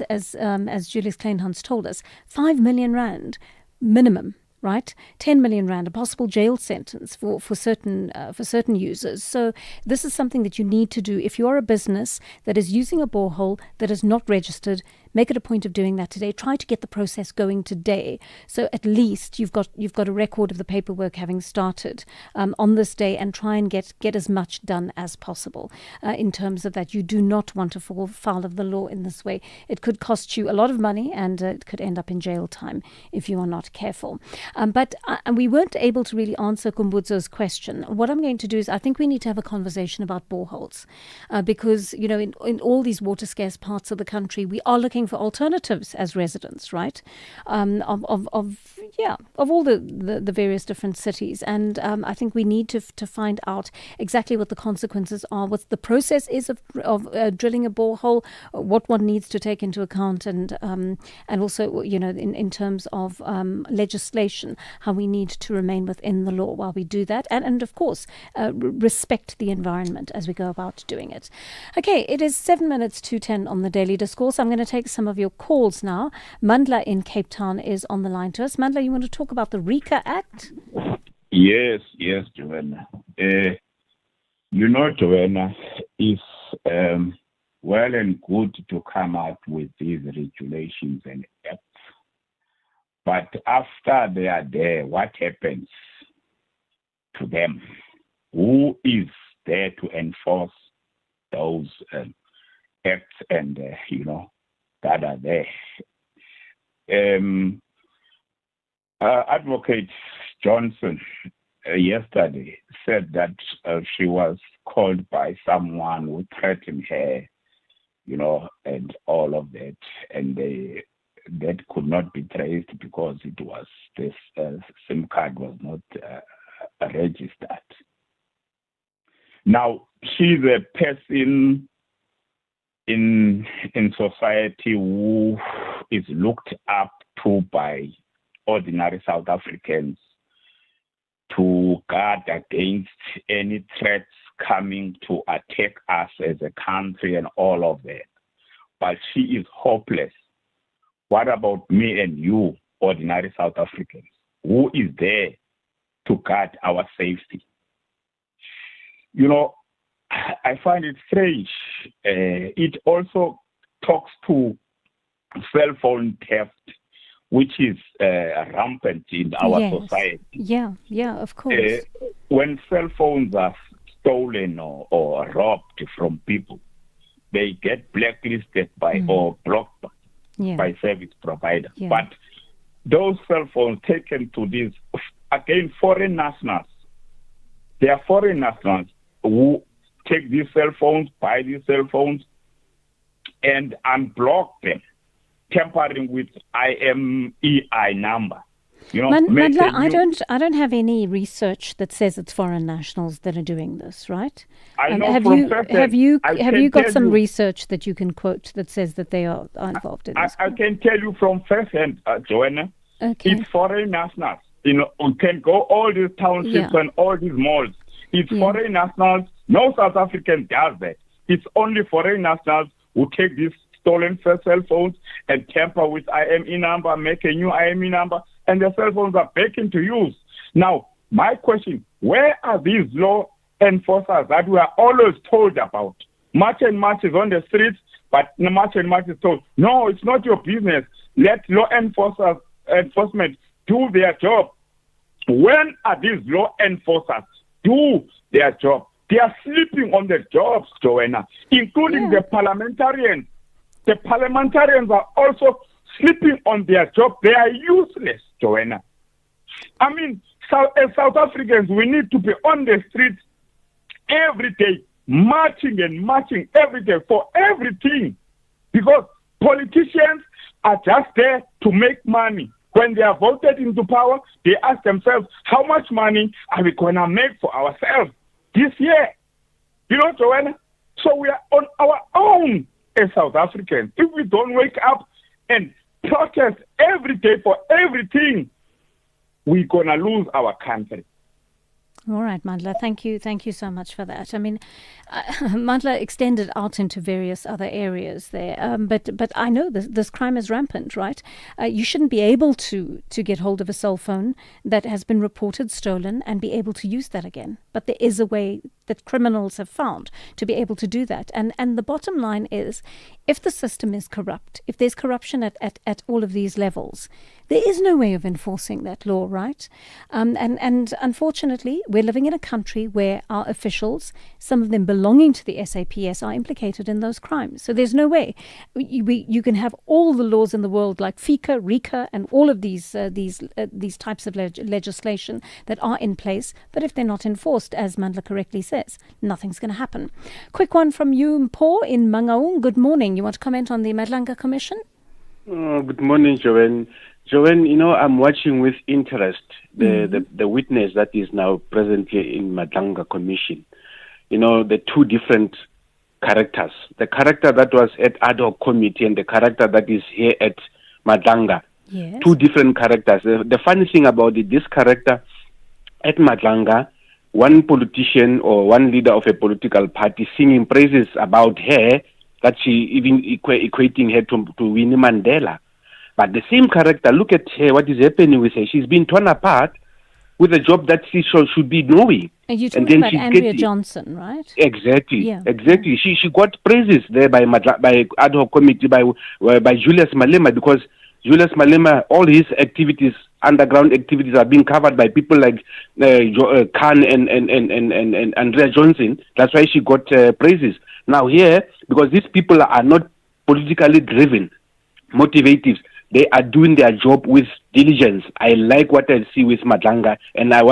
Julius Kleinhans told us, 5 million rand minimum, right? 10 million rand, a possible jail sentence for certain users. So this is something that you need to do. If you are a business that is using a borehole that is not registered, make it a point of doing that today. Try to get the process going today, so at least you've got a record of the paperwork having started on this day, and try and get as much done as possible in terms of that. You do not want to fall foul of the law in this way. It could cost you a lot of money, and it could end up in jail time if you are not careful. But we weren't able to really answer Kumbutso's question. What I'm going to do is, I think we need to have a conversation about boreholes, because in all these water scarce parts of the country, we are looking for alternatives as residents, right? Of all the various different cities, and I think we need to find out exactly what the consequences are, what the process is of drilling a borehole, what one needs to take into account, and also in terms of legislation, how we need to remain within the law while we do that, and of course respect the environment as we go about doing it. Okay, it is 7 minutes to 10 on the Daily Discourse. I'm going to take some of your calls now. Mandla in Cape Town is on the line to us. Mandla, you want to talk about the RICA Act? Yes, Joanna. Joanna, it's well and good to come out with these regulations and acts. But after they are there, what happens to them? Who is there to enforce those acts and, that are there? Advocate Johnson yesterday said that she was called by someone who threatened her, and all of that, and that could not be traced because it was this SIM card was not registered. Now, she's a person in society who is looked up to by ordinary South Africans to guard against any threats coming to attack us as a country and all of that. But she is hopeless. What about me and you, ordinary South Africans? Who is there to guard our safety? I find it strange. It also talks to cell phone theft, which is rampant in our society. Yeah, of course. When cell phones are stolen or robbed from people, they get blacklisted by or blocked by service providers. Yeah. But those cell phones taken to these, again, foreign nationals. They are foreign nationals who take these cell phones, buy these cell phones, and unblock them, tampering with IMEI number. Mandla, I don't have any research that says it's foreign nationals that are doing this, right? I know have you got some research that you can quote that says that they are involved in this? I can tell you from first hand, Joanna. Okay. It's foreign nationals. We can go all these townships and all these malls. It's foreign nationals. No South African does that. It's only foreign nationals who take these stolen cell phones and tamper with IME number, make a new IME number, and the cell phones are back into use. Now, my question, where are these law enforcers that we are always told about? Much and much is on the streets, but much and much is told, no, it's not your business. Let law enforcement do their job. When are these law enforcers do their job? They are sleeping on their jobs, Joanna, including the parliamentarians. The parliamentarians are also sleeping on their job. They are useless, Joanna. As South Africans, we need to be on the streets every day marching and marching every day for everything. Because politicians are just there to make money. When they are voted into power, they ask themselves, how much money are we going to make for ourselves this year? You know, Joanna? So we are on our own as South Africans. If we don't wake up and protest every day for everything, we're going to lose our country. All right, Mandla, thank you. Thank you so much for that. I mean, Mandla extended out into various other areas there, but I know this crime is rampant, right? You shouldn't be able to get hold of a cell phone that has been reported stolen and be able to use that again. But there is a way that criminals have found to be able to do that. And the bottom line is, if the system is corrupt, if there's corruption at all of these levels, there is no way of enforcing that law, right? And unfortunately, we're living in a country where our officials, some of them belonging to the SAPS, are implicated in those crimes. So there's no way. You can have all the laws in the world, like FICA, RICA, and all of these types of legislation that are in place, but if they're not enforced, as Mandla correctly says, nothing's going to happen. Quick one from you, Mpho in Mangaung. Good morning. You want to comment on the Madlanga Commission? Good morning, Joanne. Joanne, I'm watching with interest the witness that is now presently in Madlanga Commission. The two different characters. The character that was at ad hoc committee and the character that is here at Madlanga. Yes. Two different characters. The funny thing about it, this character at Madlanga, one politician or one leader of a political party singing praises about her, that she even equating her to Winnie Mandela. But the same character, look at her, what is happening with her. She's been torn apart with a job that she should be knowing. And you're talking about Andrea Johnson, right? Exactly, yeah. exactly. She got praises there by ad hoc committee, by Julius Malema, because Julius Malema, all his activities, underground activities, are being covered by people like Khan and Andrea Johnson. That's why she got praises. Now here, because these people are not politically driven, motivated, they are doing their job with diligence. I like what I see with Madlanga, and I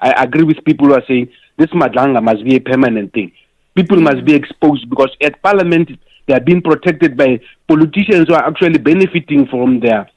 agree with people who are saying this Madlanga must be a permanent thing. People must be exposed, because at Parliament they are being protected by politicians who are actually benefiting from their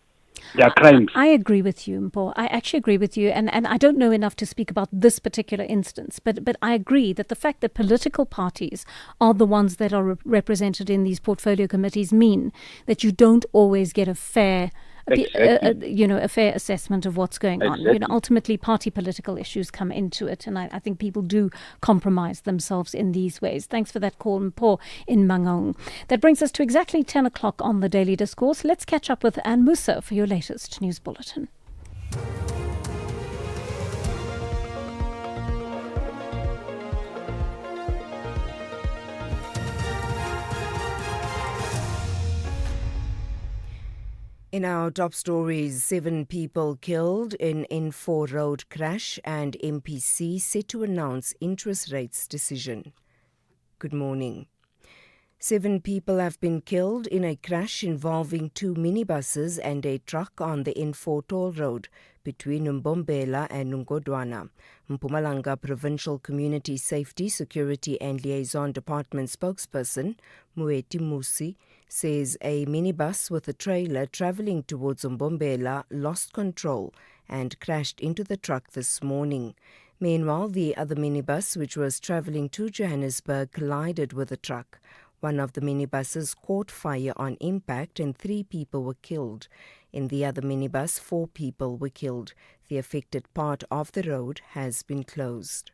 crimes. I agree with you, Mpho. I actually agree with you, and I don't know enough to speak about this particular instance, but I agree that the fact that political parties are the ones that are represented in these portfolio committees mean that you don't always get a fair a fair assessment of what's going on. Ultimately, party political issues come into it, and I think people do compromise themselves in these ways. Thanks for that call, Mpho in Mangaung. That brings us to exactly 10 o'clock on the Daily Discourse. Let's catch up with Anne Musa for your latest news bulletin. In our top stories, 7 people killed in N4 road crash and MPC set to announce interest rates decision. Good morning. 7 people have been killed in a crash involving 2 minibuses and a truck on the N4 toll road between Mbombela and Ngodwana. Mpumalanga Provincial Community Safety, Security and Liaison Department spokesperson Mueti Musi says a minibus with a trailer travelling towards Mbombela lost control and crashed into the truck this morning. Meanwhile, the other minibus, which was travelling to Johannesburg, collided with the truck. One of the minibuses caught fire on impact and 3 people were killed. In the other minibus, 4 people were killed. The affected part of the road has been closed.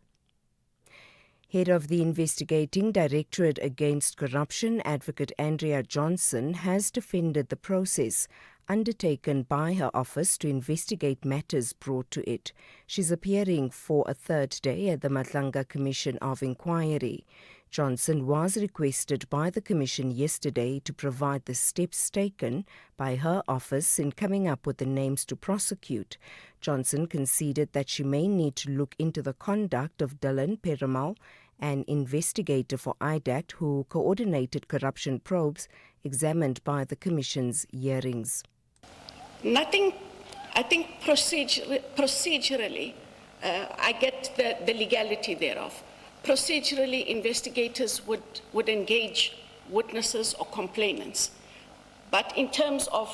Head of the Investigating Directorate Against Corruption, Advocate Andrea Johnson, has defended the process undertaken by her office to investigate matters brought to it. She's appearing for a 3rd day at the Madlanga Commission of Inquiry. Johnson was requested by the Commission yesterday to provide the steps taken by her office in coming up with the names to prosecute. Johnson conceded that she may need to look into the conduct of Dylan Perumal, an investigator for IDACT who coordinated corruption probes examined by the Commission's hearings. Nothing, I think procedurally, I get the legality thereof. procedurally, investigators would engage witnesses or complainants. But in terms of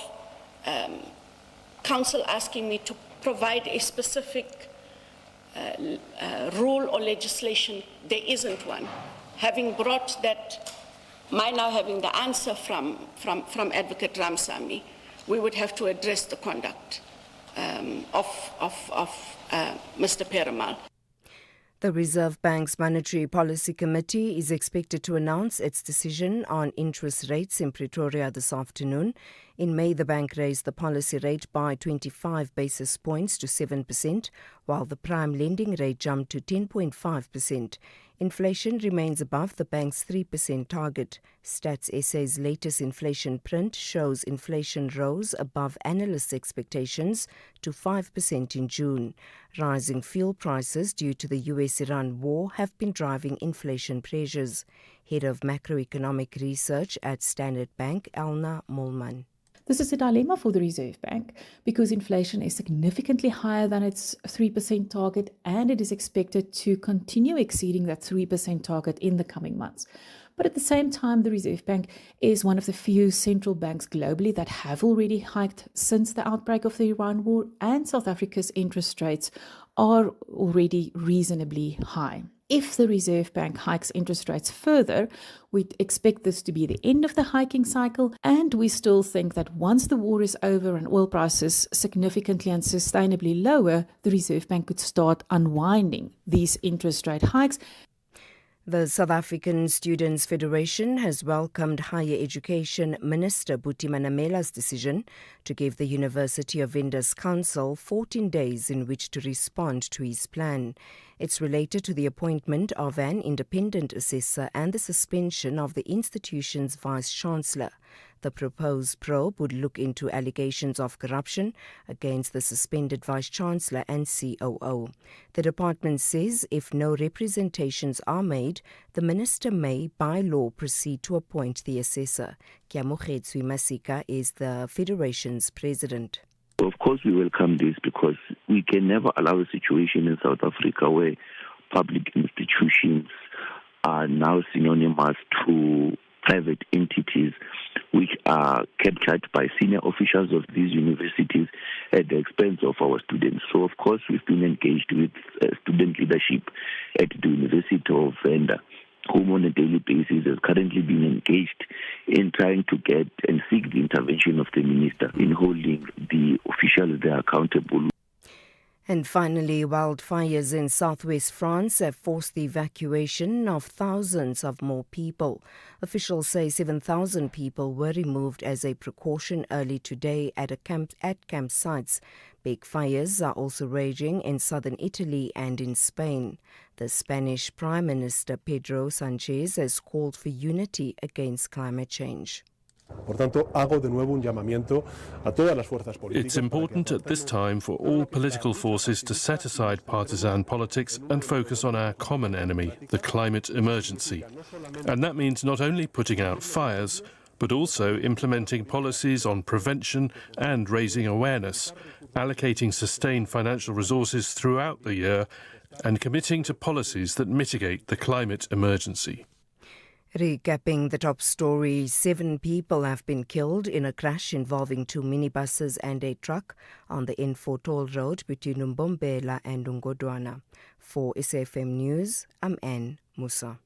counsel asking me to provide a specific rule or legislation, there isn't one. Having brought that, now having the answer from Advocate Ramsamy, we would have to address the conduct of Mr. Perumal. The Reserve Bank's Monetary Policy Committee is expected to announce its decision on interest rates in Pretoria this afternoon. In May, the bank raised the policy rate by 25 basis points to 7%, while the prime lending rate jumped to 10.5%. Inflation remains above the bank's 3% target. Stats SA's latest inflation print shows inflation rose above analysts' expectations to 5% in June. Rising fuel prices due to the US-Iran war have been driving inflation pressures. Head of Macroeconomic Research at Standard Bank, Elna Molman. This is a dilemma for the Reserve Bank because inflation is significantly higher than its 3% target, and it is expected to continue exceeding that 3% target in the coming months. But at the same time, the Reserve Bank is one of the few central banks globally that have already hiked since the outbreak of the Iran war, and South Africa's interest rates are already reasonably high. If the Reserve Bank hikes interest rates further, we expect this to be the end of the hiking cycle, and we still think that once the war is over and oil prices significantly and sustainably lower, the Reserve Bank could start unwinding these interest rate hikes. The South African Students' Federation has welcomed Higher Education Minister Buti Manamela's decision to give the University of Indus Council 14 days in which to respond to his plan. It's related to the appointment of an independent assessor and the suspension of the institution's vice-chancellor. The proposed probe would look into allegations of corruption against the suspended vice-chancellor and COO. The department says if no representations are made, the minister may, by law, proceed to appoint the assessor. Kiamogetsui Masika is the federation's president. Of course, we welcome this because we can never allow a situation in South Africa where public institutions are now synonymous to private entities which are captured by senior officials of these universities at the expense of our students. So, of course, we've been engaged with student leadership at the University of Venda, whom on a daily basis has currently been engaged in trying to get and seek the intervention of the minister in holding the officials there accountable. And finally, wildfires in southwest France have forced the evacuation of thousands of more people. Officials say 7,000 people were removed as a precaution early today at campsites. Big fires are also raging in southern Italy and in Spain. The Spanish Prime Minister Pedro Sánchez has called for unity against climate change. It's important at this time for all political forces to set aside partisan politics and focus on our common enemy, the climate emergency. And that means not only putting out fires, but also implementing policies on prevention and raising awareness, allocating sustained financial resources throughout the year, and committing to policies that mitigate the climate emergency. Recapping the top story, 7 people have been killed in a crash involving 2 minibuses and a truck on the N4 toll road between Umbombela and Ungodwana. For SAfm News, I'm Anne Musa.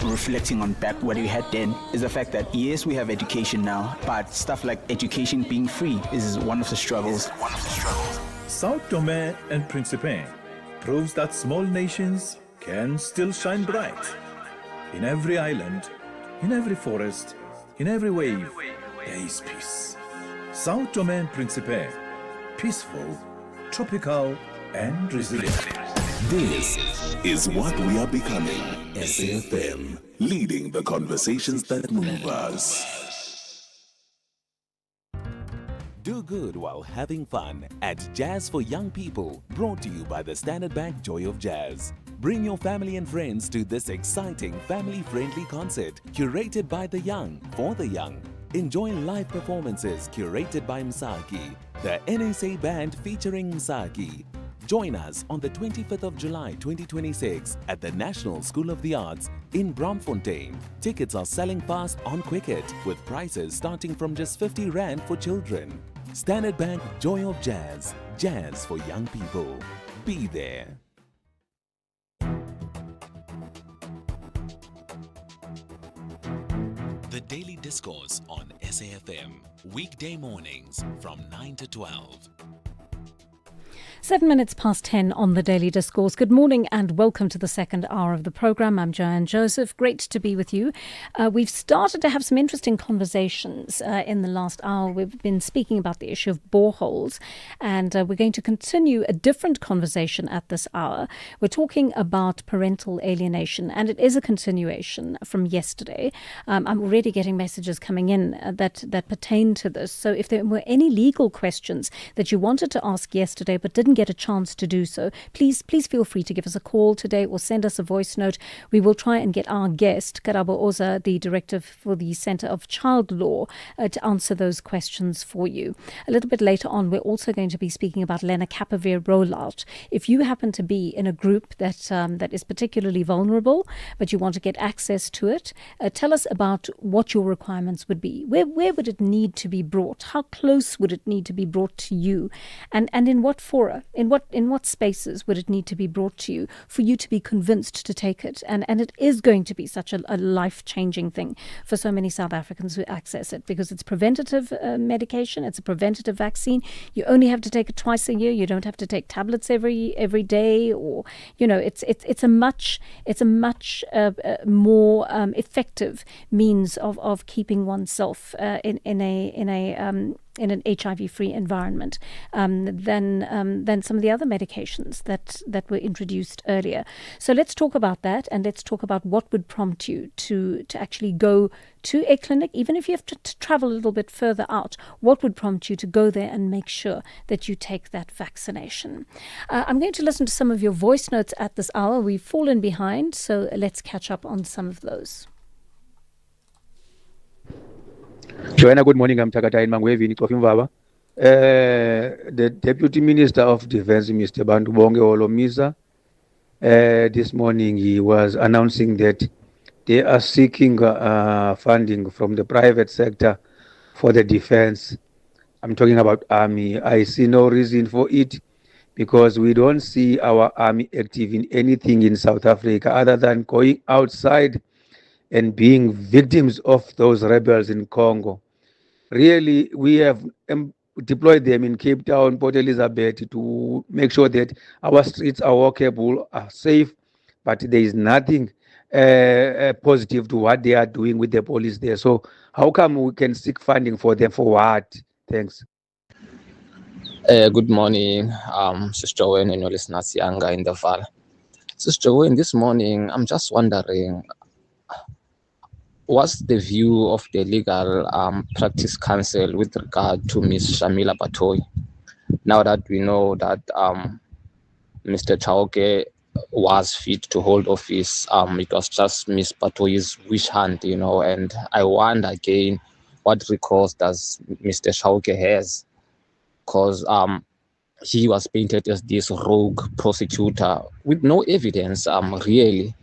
Reflecting on back what we had then is the fact that yes, we have education now, but stuff like education being free is one of the struggles. Sao Tome and Principe proves that small nations can still shine bright. In every island, in every forest, in every wave, there is peace. Sao Tome and Principe, peaceful, tropical, and resilient. This is what we are becoming. SAfm, leading the conversations that move us. Do good while having fun at Jazz for Young People, brought to you by the Standard Bank Joy of Jazz. Bring your family and friends to this exciting family-friendly concert curated by the young for the young. Enjoy live performances curated by Msaki, the NSA band featuring Msaki. Join us on the 25th of July 2026 at the National School of the Arts in Braamfontein. Tickets are selling fast on Quicket with prices starting from just 50 Rand for children. Standard Bank Joy of Jazz. Jazz for young people. Be there. The Daily Discourse on SAFM. Weekday mornings from 9 to 12. 7 minutes past 10 on the Daily Discourse. Good morning and welcome to the second hour of the programme. I'm Joanne Joseph. Great to be with you. We've started to have some interesting conversations in the last hour. We've been speaking about the issue of boreholes, and we're going to continue a different conversation at this hour. We're talking about parental alienation, and it is a continuation from yesterday. I'm already getting messages coming in that pertain to this. So if there were any legal questions that you wanted to ask yesterday but didn't get a chance to do so, please feel free to give us a call today or send us a voice note. We will try and get our guest, Karabo Oza, the director for the Centre of Child Law, to answer those questions for you. A little bit later on, we're also going to be speaking about lenacapavir rollout. If you happen to be in a group that is particularly vulnerable, but you want to get access to it, tell us about what your requirements would be. Where would it need to be brought? How close would it need to be brought to you? And in what fora? In what spaces would it need to be brought to you for you to be convinced to take it? And it is going to be such a life-changing thing for so many South Africans who access it, because it's preventative medication, it's a preventative vaccine. You only have to take it twice a year. You don't have to take tablets every day, or it's a much more effective means of keeping oneself in an HIV-free environment than some of the other medications that were introduced earlier. So let's talk about that, and let's talk about what would prompt you to actually go to a clinic, even if you have to travel a little bit further out. What would prompt you to go there and make sure that you take that vaccination? I'm going to listen to some of your voice notes at this hour. We've fallen behind, so let's catch up on some of those. Joanna, good morning. I'm Takatayin Mangwevini Kofimvava. The Deputy Minister of Defense, Mr. Bandubonge Olomisa, this morning he was announcing that they are seeking funding from the private sector for the defense. I'm talking about army. I see no reason for it, because we don't see our army active in anything in South Africa other than going outside and being victims of those rebels in Congo. Really, we have deployed them in Cape Town, Port Elizabeth, to make sure that our streets are walkable, are safe, but there is nothing positive to what they are doing with the police there. So how come we can seek funding for them? For what? Thanks. Good morning, Sister Wayne and your listeners, Yanga in the Val. Sister Wayne, this morning, I'm just wondering, what's the view of the Legal Practice Council with regard to Ms. Shamila Batoyi? Now that we know that Mr. Chauke was fit to hold office, it was just Ms. Batoyi's wish hand, and I wonder again, what recourse does Mr. Chauke has? Because he was painted as this rogue prosecutor with no evidence, really.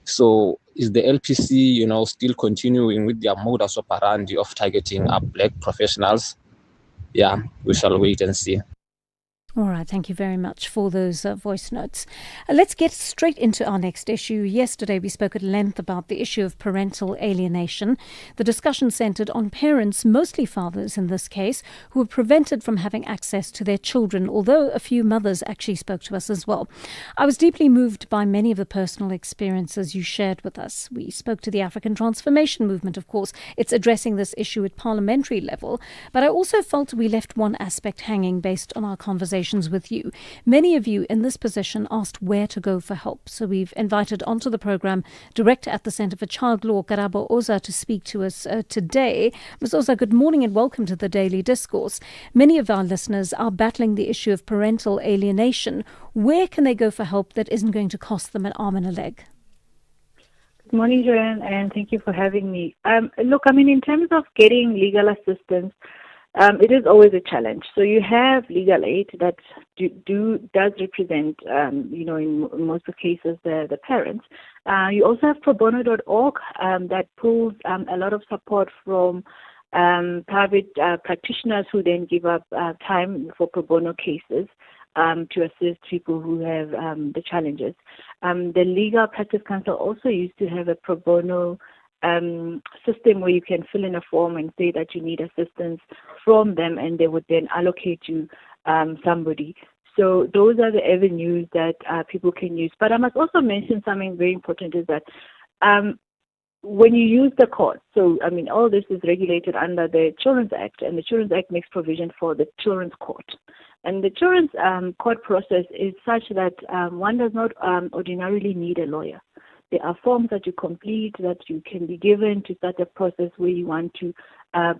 So is the LPC, still continuing with their modus operandi of targeting black professionals? Yeah, we shall wait and see. All right, thank you very much for those voice notes. Let's get straight into our next issue. Yesterday, we spoke at length about the issue of parental alienation. The discussion centred on parents, mostly fathers in this case, who were prevented from having access to their children, although a few mothers actually spoke to us as well. I was deeply moved by many of the personal experiences you shared with us. We spoke to the African Transformation Movement, of course. It's addressing this issue at parliamentary level. But I also felt we left one aspect hanging based on our conversation with you. Many of you in this position asked where to go for help. So we've invited onto the program Director at the Centre for Child Law, Karabo Oza, to speak to us today. Ms. Oza, good morning and welcome to the Daily Discourse. Many of our listeners are battling the issue of parental alienation. Where can they go for help that isn't going to cost them an arm and a leg? Good morning, Joanne, and thank you for having me. In terms of getting legal assistance, it is always a challenge. So you have legal aid that does represent, in most of the cases, the parents. You also have probono.org that pulls a lot of support from private practitioners who then give up time for pro bono cases to assist people who have the challenges. The Legal Practice Council also used to have a pro bono system where you can fill in a form and say that you need assistance from them, and they would then allocate you somebody. So those are the avenues that people can use. But I must also mention something very important is that when you use the court, so all this is regulated under the Children's Act, and the Children's Act makes provision for the Children's Court. And the Children's Court process is such that one does not ordinarily need a lawyer. There are forms that you complete that you can be given to start a process where you want to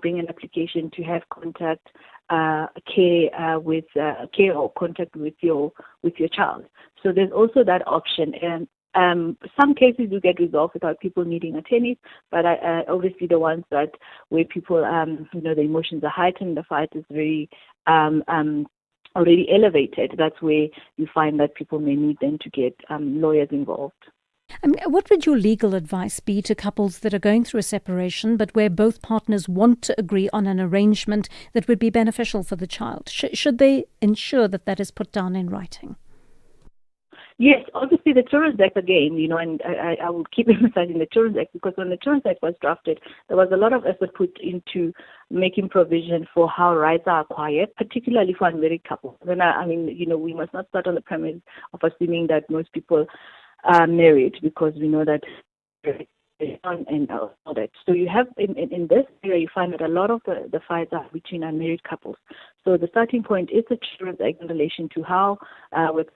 bring an application to have contact, care or contact with your child. So there's also that option. And some cases do get resolved without people needing attorneys, but obviously the ones that where people, the emotions are heightened, the fight is very already elevated. That's where you find that people may need then to get lawyers involved. What would your legal advice be to couples that are going through a separation, but where both partners want to agree on an arrangement that would be beneficial for the child? Should they ensure that that is put down in writing? Yes, obviously the Children's Act again, and I will keep emphasizing the Children's Act, because when the Children's Act was drafted, there was a lot of effort put into making provision for how rights are acquired, particularly for unmarried couples. And we must not start on the premise of assuming that most people are married, because we know that and all that. So you have in this area, you find that a lot of the fights are between unmarried couples. So the starting point is the Children's Act in relation to how with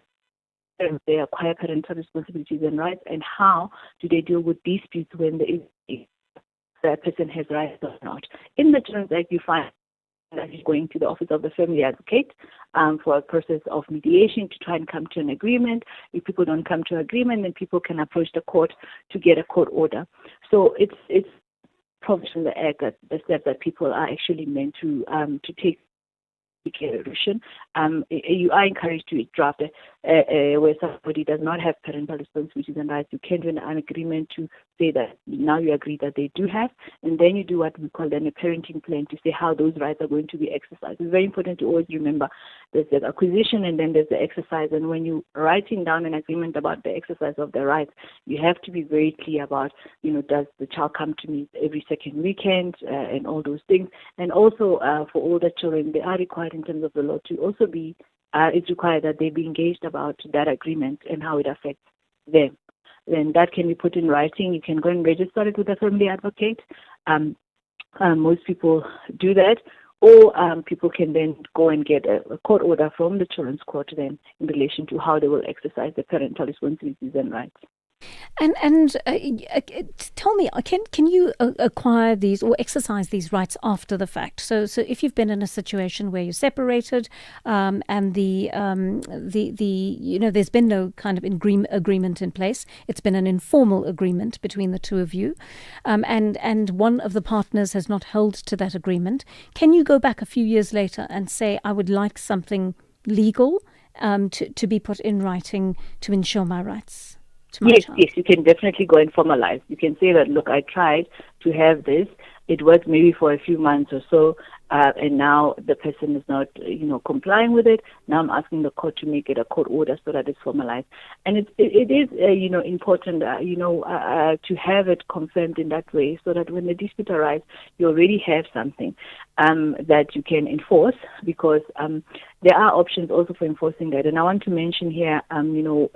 they acquire parental responsibilities and rights, and how do they deal with disputes when that person has rights or not. In the Children's Act, you find that you're going to the Office of the Family Advocate for a process of mediation to try and come to an agreement. If people don't come to an agreement, then people can approach the court to get a court order. So it's provision in the Act that the steps that people are actually meant to take. You are encouraged to draft where somebody does not have parental responsibilities and rights. You can do an agreement to say that now you agree that they do have, and then you do what we call then a parenting plan to say how those rights are going to be exercised. It's very important to always remember there's the acquisition and then there's the exercise. And when you're writing down an agreement about the exercise of the rights, you have to be very clear about, does the child come to me every second weekend and all those things. And also for older children, they are required in terms of the law to also be, it's required that they be engaged about that agreement and how it affects them. Then that can be put in writing. You can go and register it with a family advocate. Most people do that. Or people can then go and get a court order from the Children's Court then in relation to how they will exercise their parental responsibilities and rights. And tell me, can you acquire these or exercise these rights after the fact? So if you've been in a situation where you're separated, and there's been no kind of agreement in place, it's been an informal agreement between the two of you, and one of the partners has not held to that agreement, can you go back a few years later and say, I would like something legal to be put in writing to ensure my rights? Yes, you can definitely go and formalize. You can say that, look, I tried to have this. It worked maybe for a few months or so, and now the person is not, complying with it. Now I'm asking the court to make it a court order so that it's formalized. And it is, important, to have it confirmed in that way so that when the dispute arises, you already have something that you can enforce, because there are options also for enforcing that. And I want to mention here,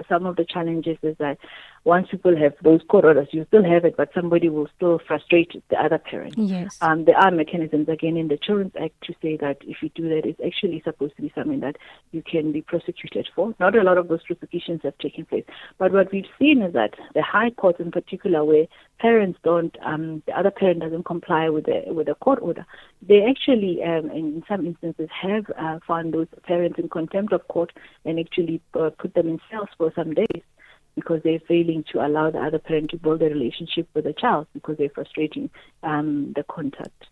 some of the challenges is that once people have those court orders, you still have it, but somebody will still frustrate the other parent. Yes. There are mechanisms, again, in the Children's Act to say that if you do that, it's actually supposed to be something that you can be prosecuted for. Not a lot of those prosecutions have taken place. But what we've seen is that the high courts in particular, where parents don't, the other parent doesn't comply with the court order, they actually, in some instances, have found those parents in contempt of court and actually put them in cells for some days. because they're failing to allow the other parent to build a relationship with the child because they're frustrating the contact.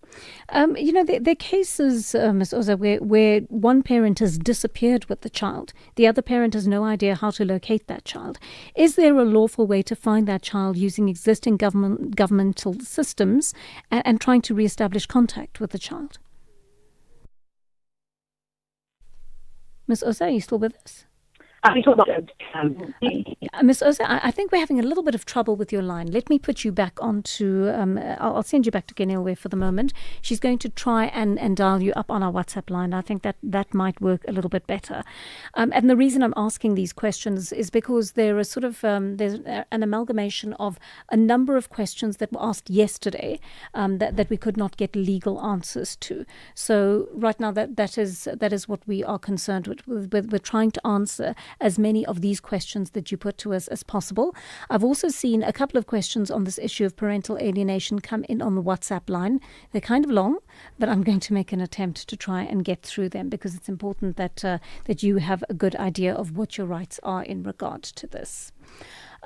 There are cases, Ms. Oza, where one parent has disappeared with the child. The other parent has no idea how to locate that child. Is there a lawful way to find that child using existing governmental systems and trying to reestablish contact with the child? Ms. Oza, are you still with us? Ms. Oza, I think we're having a little bit of trouble with your line. Let me put you back onto, I'll send you back to Genilwe for the moment. She's going to try and dial you up on our WhatsApp line. I think that might work a little bit better. And the reason I'm asking these questions is because there are sort of, there's an amalgamation of a number of questions that were asked yesterday that we could not get legal answers to. So right now that is what we are concerned with. We're trying to answer as many of these questions that you put to us as possible. I've also seen a couple of questions on this issue of parental alienation come in on the WhatsApp line. They're kind of long, but I'm going to make an attempt to try and get through them because it's important that you have a good idea of what your rights are in regard to this.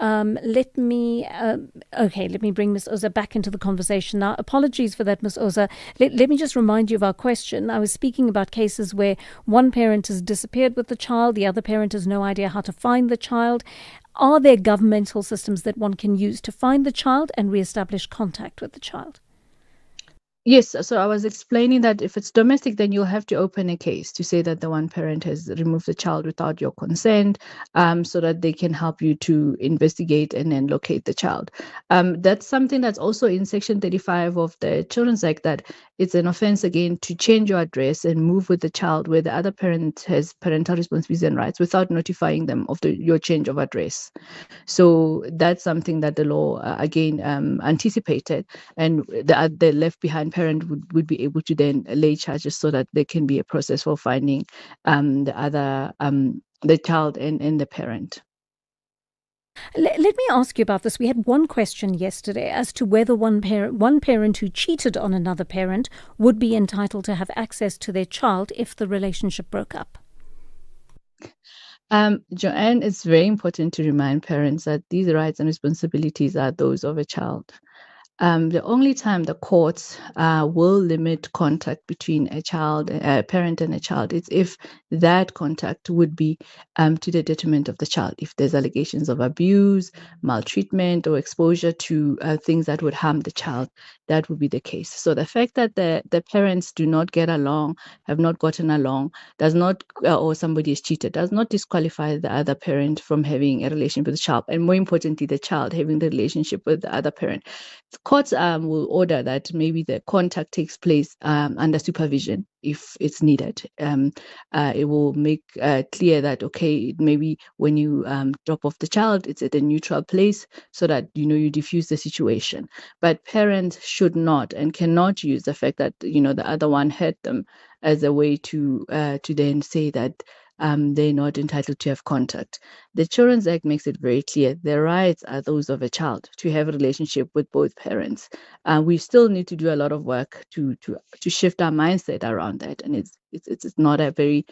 Let me bring Ms. Oza back into the conversation now. Apologies for that, Ms. Oza. Let me just remind you of our question. I was speaking about cases where one parent has disappeared with the child, the other parent has no idea how to find the child. Are there governmental systems that one can use to find the child and reestablish contact with the child? Yes, so I was explaining that if it's domestic, then you'll have to open a case to say that the one parent has removed the child without your consent, so that they can help you to investigate and then locate the child. That's something that's also in Section 35 of the Children's Act, that it's an offense again to change your address and move with the child where the other parent has parental responsibilities and rights without notifying them of your change of address. So that's something that the law again anticipated, and the left behind parent would be able to then lay charges so that there can be a process for finding the child and the parent. Let me ask you about this. We had one question yesterday as to whether one parent who cheated on another parent would be entitled to have access to their child if the relationship broke up. Joanne, it's very important to remind parents that these rights and responsibilities are those of a child. The only time the courts will limit contact between a parent and a child is if that contact would be to the detriment of the child. If there's allegations of abuse, maltreatment, or exposure to things that would harm the child, that would be the case. So the fact that the parents do not get along, have not gotten along, does not, or somebody is cheated, does not disqualify the other parent from having a relationship with the child, and more importantly, the child having the relationship with the other parent. Courts will order that maybe the contact takes place under supervision if it's needed. It will make clear that, okay, maybe when you drop off the child, it's at a neutral place so that, you diffuse the situation. But parents should not and cannot use the fact that, the other one hurt them as a way to then say that they're not entitled to have contact. The Children's Act makes it very clear the rights are those of a child to have a relationship with both parents. We still need to do a lot of work to shift our mindset around that, and it's not a very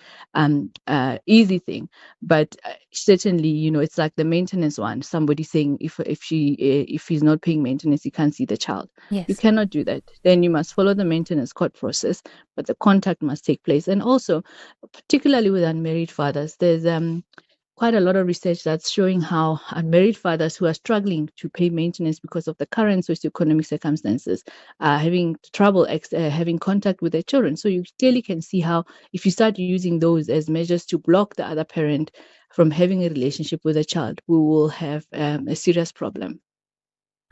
easy thing. But certainly, it's like the maintenance one. Somebody saying if he's not paying maintenance, he can't see the child. Yes. You cannot do that. Then you must follow the maintenance court process, but the contact must take place. And also, particularly with unmarried fathers, there's quite a lot of research that's showing how unmarried fathers who are struggling to pay maintenance because of the current socioeconomic circumstances are having trouble having contact with their children. So you clearly can see how if you start using those as measures to block the other parent from having a relationship with a child, we will have a serious problem.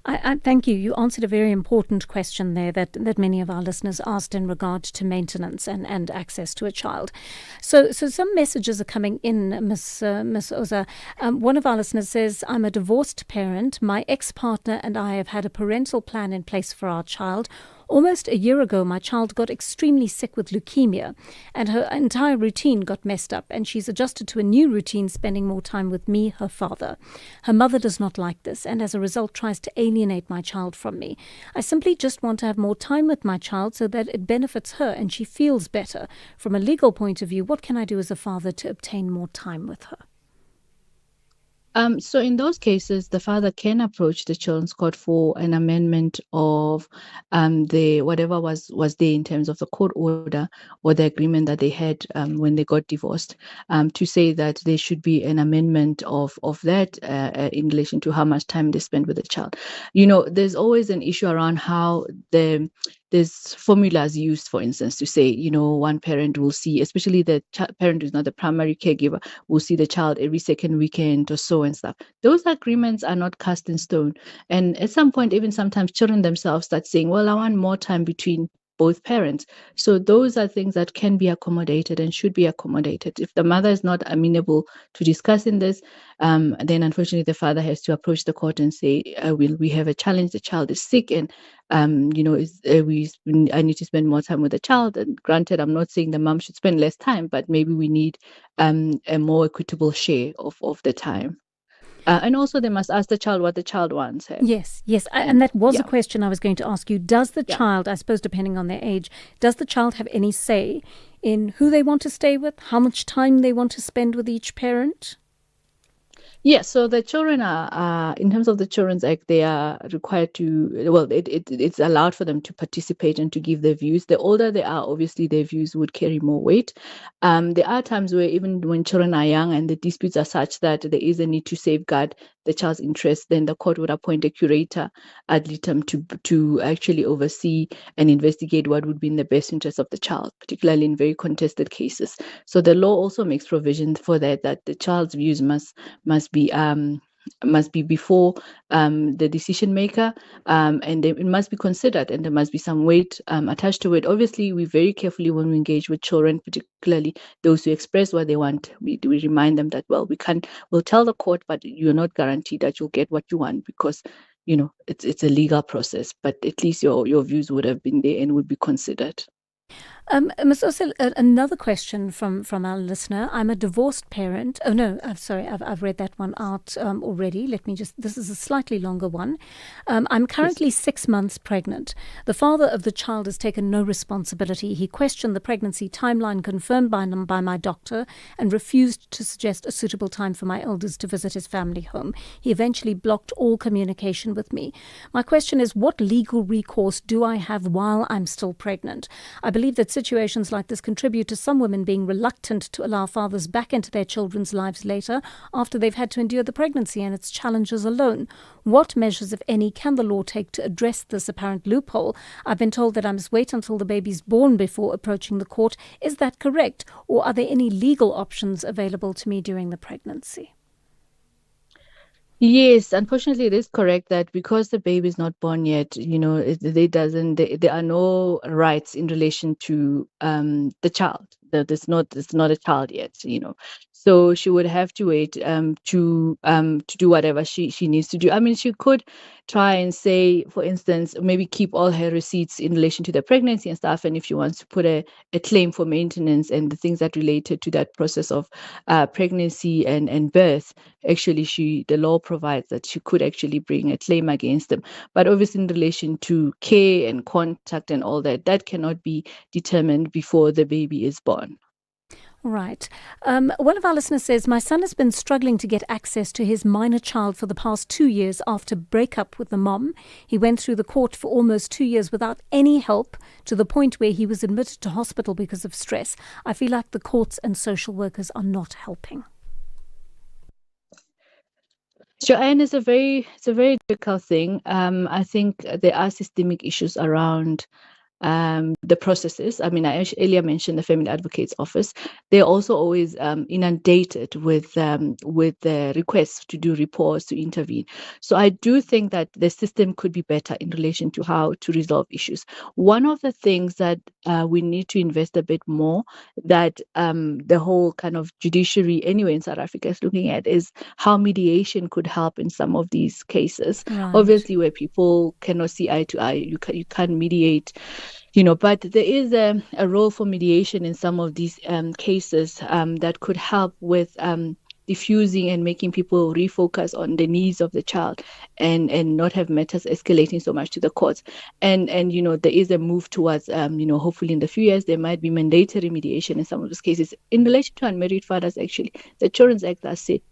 I thank you. You answered a very important question there that many of our listeners asked in regard to maintenance and access to a child. So some messages are coming in, Ms. Oza. One of our listeners says, I'm a divorced parent. My ex-partner and I have had a parental plan in place for our child. Almost a year ago, my child got extremely sick with leukemia and her entire routine got messed up, and she's adjusted to a new routine, spending more time with me, her father. Her mother does not like this and as a result tries to alienate my child from me. I simply just want to have more time with my child so that it benefits her and she feels better. From a legal point of view, what can I do as a father to obtain more time with her? So in those cases, the father can approach the children's court for an amendment of the whatever was there in terms of the court order or the agreement that they had when they got divorced, to say that there should be an amendment of that in relation to how much time they spend with the child. There's always an issue around how there's formulas used, for instance, to say, one parent will see, especially the parent who's not the primary caregiver, will see the child every second weekend or so and stuff. Those agreements are not cast in stone. And at some point, even sometimes children themselves start saying, well, I want more time between both parents. So those are things that can be accommodated and should be accommodated. If the mother is not amenable to discussing this, then unfortunately the father has to approach the court and say, we have a challenge, the child is sick, and I need to spend more time with the child. And granted, I'm not saying the mom should spend less time, but maybe we need a more equitable share of the time. And also they must ask the child what the child wants. Yes. And that was yeah. a question I was going to ask you. Does the child, I suppose depending on their age, does the child have any say in who they want to stay with, how much time they want to spend with each parent? Yes, so the children are, in terms of the Children's Act, they are required to, well, it's allowed for them to participate and to give their views. The older they are, obviously their views would carry more weight. There are times where even when children are young and the disputes are such that there is a need to safeguard the child's interest, then the court would appoint a curator ad litem to actually oversee and investigate what would be in the best interest of the child, particularly in very contested cases. So the law also makes provision for that the child's views must be before the decision maker, and it must be considered, and there must be some weight attached to it. Obviously, we very carefully, when we engage with children, particularly those who express what they want, we remind them that, well, we'll tell the court, but you're not guaranteed that you'll get what you want, because it's a legal process, but at least your views would have been there and would be considered. Ms. Osel, another question from our listener. I'm a divorced parent. Oh no, I'm sorry, I've read that one out already. This is a slightly longer one. I'm currently 6 months pregnant. The father of the child has taken no responsibility. He questioned the pregnancy timeline confirmed by my doctor and refused to suggest a suitable time for my elders to visit his family home. He eventually blocked all communication with me. My question is, what legal recourse do I have while I'm still pregnant? I believe that situations like this contribute to some women being reluctant to allow fathers back into their children's lives later after they've had to endure the pregnancy and its challenges alone. What measures, if any, can the law take to address this apparent loophole? I've been told that I must wait until the baby's born before approaching the court. Is that correct? Or are there any legal options available to me during the pregnancy? Yes, unfortunately, it is correct that because the baby is not born yet, there are no rights in relation to the child. That it's not a child yet, So she would have to wait to do whatever she needs to do. I mean, she could try and say, for instance, maybe keep all her receipts in relation to the pregnancy and stuff. And if she wants to put a claim for maintenance and the things that related to that process of pregnancy and birth, actually the law provides that she could actually bring a claim against them. But obviously in relation to care and contact and all that cannot be determined before the baby is born. Right. One of our listeners says, my son has been struggling to get access to his minor child for the past 2 years after breakup with the mom. He went through the court for almost 2 years without any help, to the point where he was admitted to hospital because of stress. I feel like the courts and social workers are not helping. Joanne, it's a very difficult thing. I think there are systemic issues around the processes. I mean, I earlier mentioned the Family Advocate's Office. They're also always inundated with the requests to do reports, to intervene. So I do think that the system could be better in relation to how to resolve issues. One of the things that we need to invest a bit more, that the whole kind of judiciary anyway in South Africa is looking at, is how mediation could help in some of these cases. Right. Obviously, where people cannot see eye to eye, you can't mediate. But there is a role for mediation in some of these cases that could help with diffusing and making people refocus on the needs of the child and not have matters escalating so much to the courts. And there is a move towards, hopefully in the few years, there might be mandatory mediation in some of those cases. In relation to unmarried fathers, actually, the Children's Act does say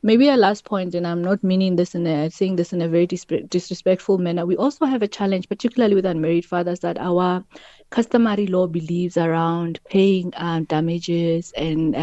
Maybe a last point, and I'm not meaning this saying this in a very disrespectful manner. We also have a challenge, particularly with unmarried fathers, that our customary law believes around paying damages and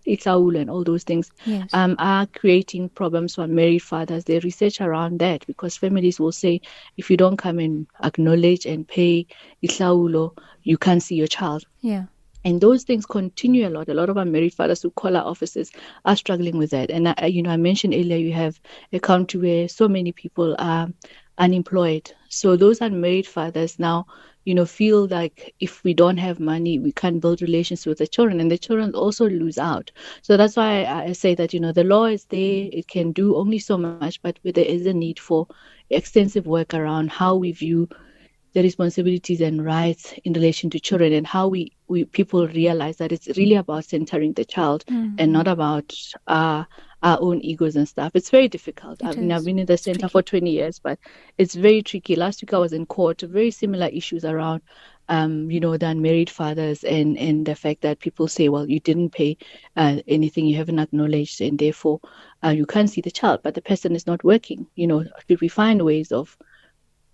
Itsaul and all those things Yes. are creating problems for married fathers. They research around that because families will say, if you don't come and acknowledge and pay Itlaulo, you can't see your child. Yeah. And those things continue a lot. A lot of unmarried fathers who call our offices are struggling with that. And I mentioned earlier, you have a country where so many people are unemployed. So those unmarried fathers now, feel like if we don't have money, we can't build relations with the children, and the children also lose out. So that's why I say that, the law is there. It can do only so much, but there is a need for extensive work around how we view the responsibilities and rights in relation to children, and how we people realize that it's really about centering the child and not about our own egos and stuff. It's very difficult. I've been in the center for 20 years, but it's very tricky. Last week I was in court, very similar issues around the unmarried fathers and the fact that people say, well, you didn't pay anything, you haven't acknowledged, and therefore you can't see the child, but the person is not working. Should we find ways of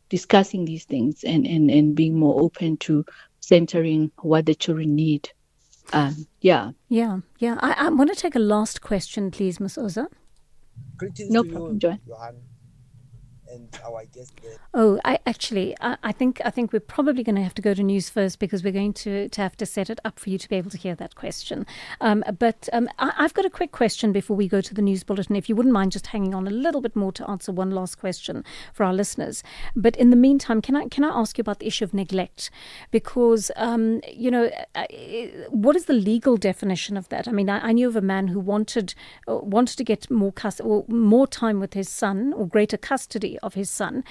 discussing these things and being more open to centering what the children need? Yeah. I want to take a last question, please, Ms. Oza. Greetings no to problem, you, Joanne. Johan, and our guest there. Oh, I think we're probably going to have to go to news first, because we're going to have to set it up for you to be able to hear that question. But I've got a quick question before we go to the news bulletin, if you wouldn't mind just hanging on a little bit more to answer one last question for our listeners. But in the meantime, can I ask you about the issue of neglect? Because, what is the legal definition of that? I mean, I knew of a man who wanted to get more time with his son, or greater custody of his son,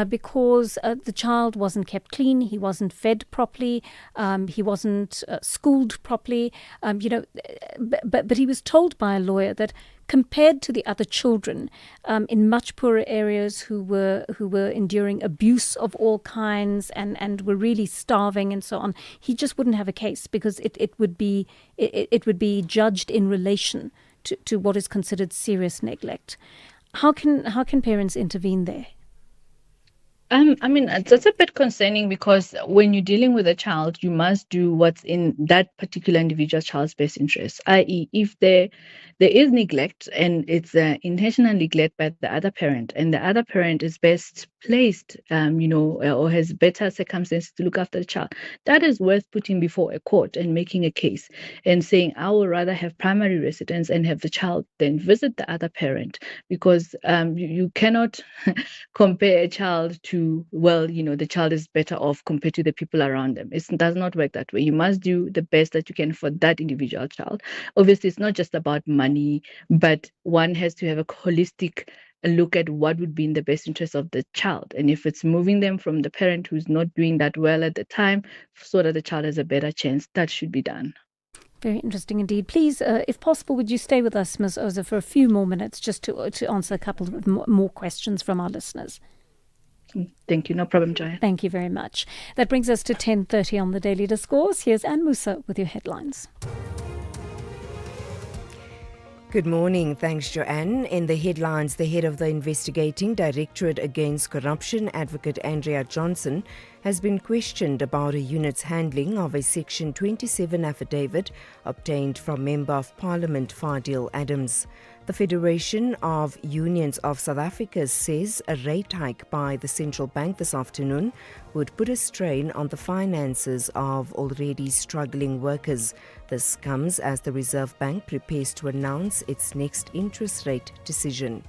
because the child wasn't kept clean, he wasn't fed properly, he wasn't schooled properly, but he was told by a lawyer that compared to the other children in much poorer areas who were enduring abuse of all kinds and were really starving and so on, he just wouldn't have a case, because it would be judged in relation to what is considered serious neglect. How can parents intervene there? I mean, that's a bit concerning, because when you're dealing with a child, you must do what's in that particular individual child's best interest, i.e., if there is neglect and it's intentional neglect by the other parent, and the other parent is best placed, or has better circumstances to look after the child, that is worth putting before a court and making a case and saying, I would rather have primary residence and have the child then visit the other parent, because you cannot compare a child to, the child is better off compared to the people around them. It does not work that way. You must do the best that you can for that individual child. Obviously, it's not just about money, but one has to have a holistic look at what would be in the best interest of the child. And if it's moving them from the parent who's not doing that well at the time, so that the child has a better chance, that should be done. Very interesting indeed. Please, if possible, would you stay with us, Ms. Oza, for a few more minutes, just to answer a couple of more questions from our listeners? Thank you. No problem, Joy. Thank you very much. That brings us to 10:30 on the Daily Discourse. Here's Anne Musa with your headlines. Good morning. Thanks, Joanne. In the headlines, the head of the investigating Directorate Against Corruption, Advocate Andrea Johnson, has been questioned about a unit's handling of a Section 27 affidavit obtained from Member of Parliament Fadil Adams. The Federation of Unions of South Africa says a rate hike by the central bank this afternoon would put a strain on the finances of already struggling workers. This comes as the Reserve Bank prepares to announce its next interest rate decision.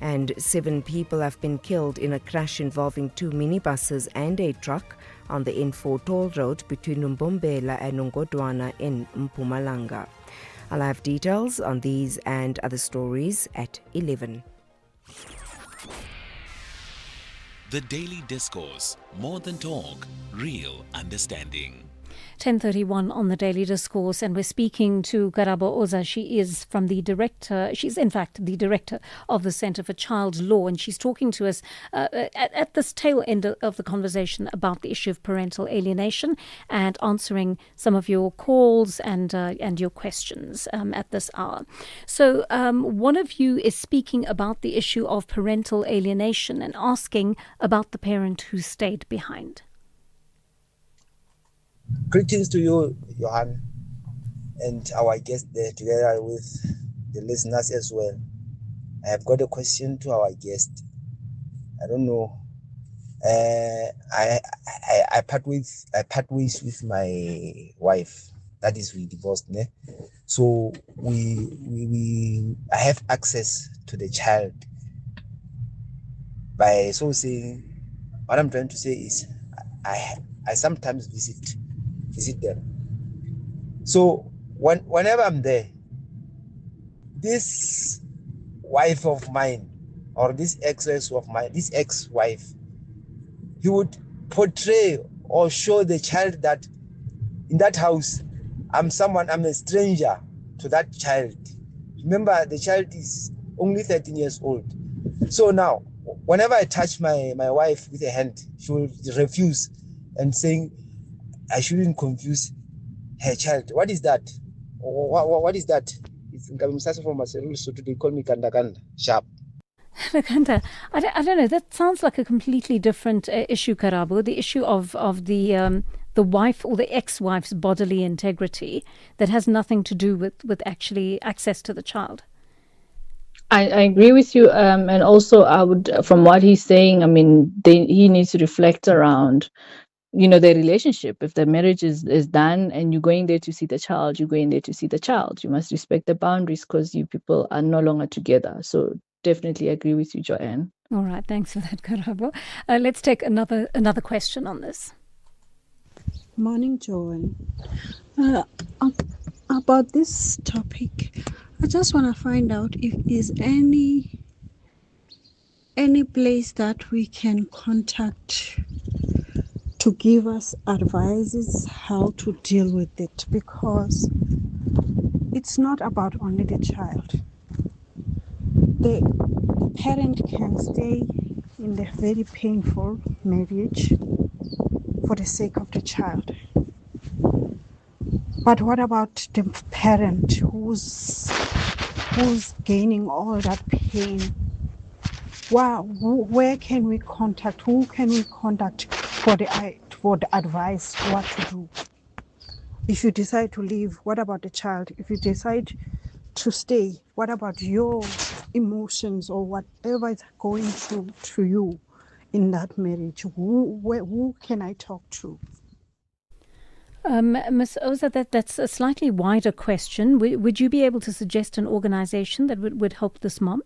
And 7 people have been killed in a crash involving 2 minibuses and a truck on the N4 toll road between Umbombela and Ngodwana in Mpumalanga. I'll have details on these and other stories at 11. The Daily Discourse, more than talk, real understanding. 10:31 on the Daily Discourse, and we're speaking to Karabo Oza. She's in fact the director of the Centre for Child Law, and she's talking to us at this tail end of the conversation about the issue of parental alienation and answering some of your calls and your questions at this hour. So one of you is speaking about the issue of parental alienation and asking about the parent who stayed behind. Greetings to you, Johan, and our guest there, together with the listeners as well. I have got a question to our guest. I don't know. I part ways with my wife. That is, we divorced, ne? So I have access to the child. By so saying, what I'm trying to say is, I sometimes visit them. So whenever I'm there, this wife of mine, or this ex-wife, he would portray or show the child that in that house, I'm a stranger to that child. Remember, the child is only 13 years old. So now, whenever I touch my wife with a hand, she will refuse and saying, I shouldn't confuse her child. What is that? What is that? It's from Maseru, so they call me Kanda sharp. Kanda, I don't know. That sounds like a completely different issue, Karabo. The issue of the wife or the ex-wife's bodily integrity that has nothing to do with actually access to the child. I agree with you, and also I would, from what he's saying, I mean, he needs to reflect around, the relationship. If the marriage is done and you're going there to see the child, you're going there to see the child. You must respect the boundaries because you people are no longer together. So definitely agree with you, Joanne. All right, thanks for that, Karabo. Let's take another question on this. Morning, Joanne. About this topic, I just want to find out if there's any place that we can contact to give us advices how to deal with it, because it's not about only the child. The parent can stay in the very painful marriage for the sake of the child. But what about the parent who's gaining all that pain? Wow, where can we contact? Who can we contact for the advice what to do? If you decide to leave, what about the child? If you decide to stay, what about your emotions or whatever is going through to you in that marriage? Who can I talk to? Ms. Oza, that's a slightly wider question. Would you be able to suggest an organization that would help this mom?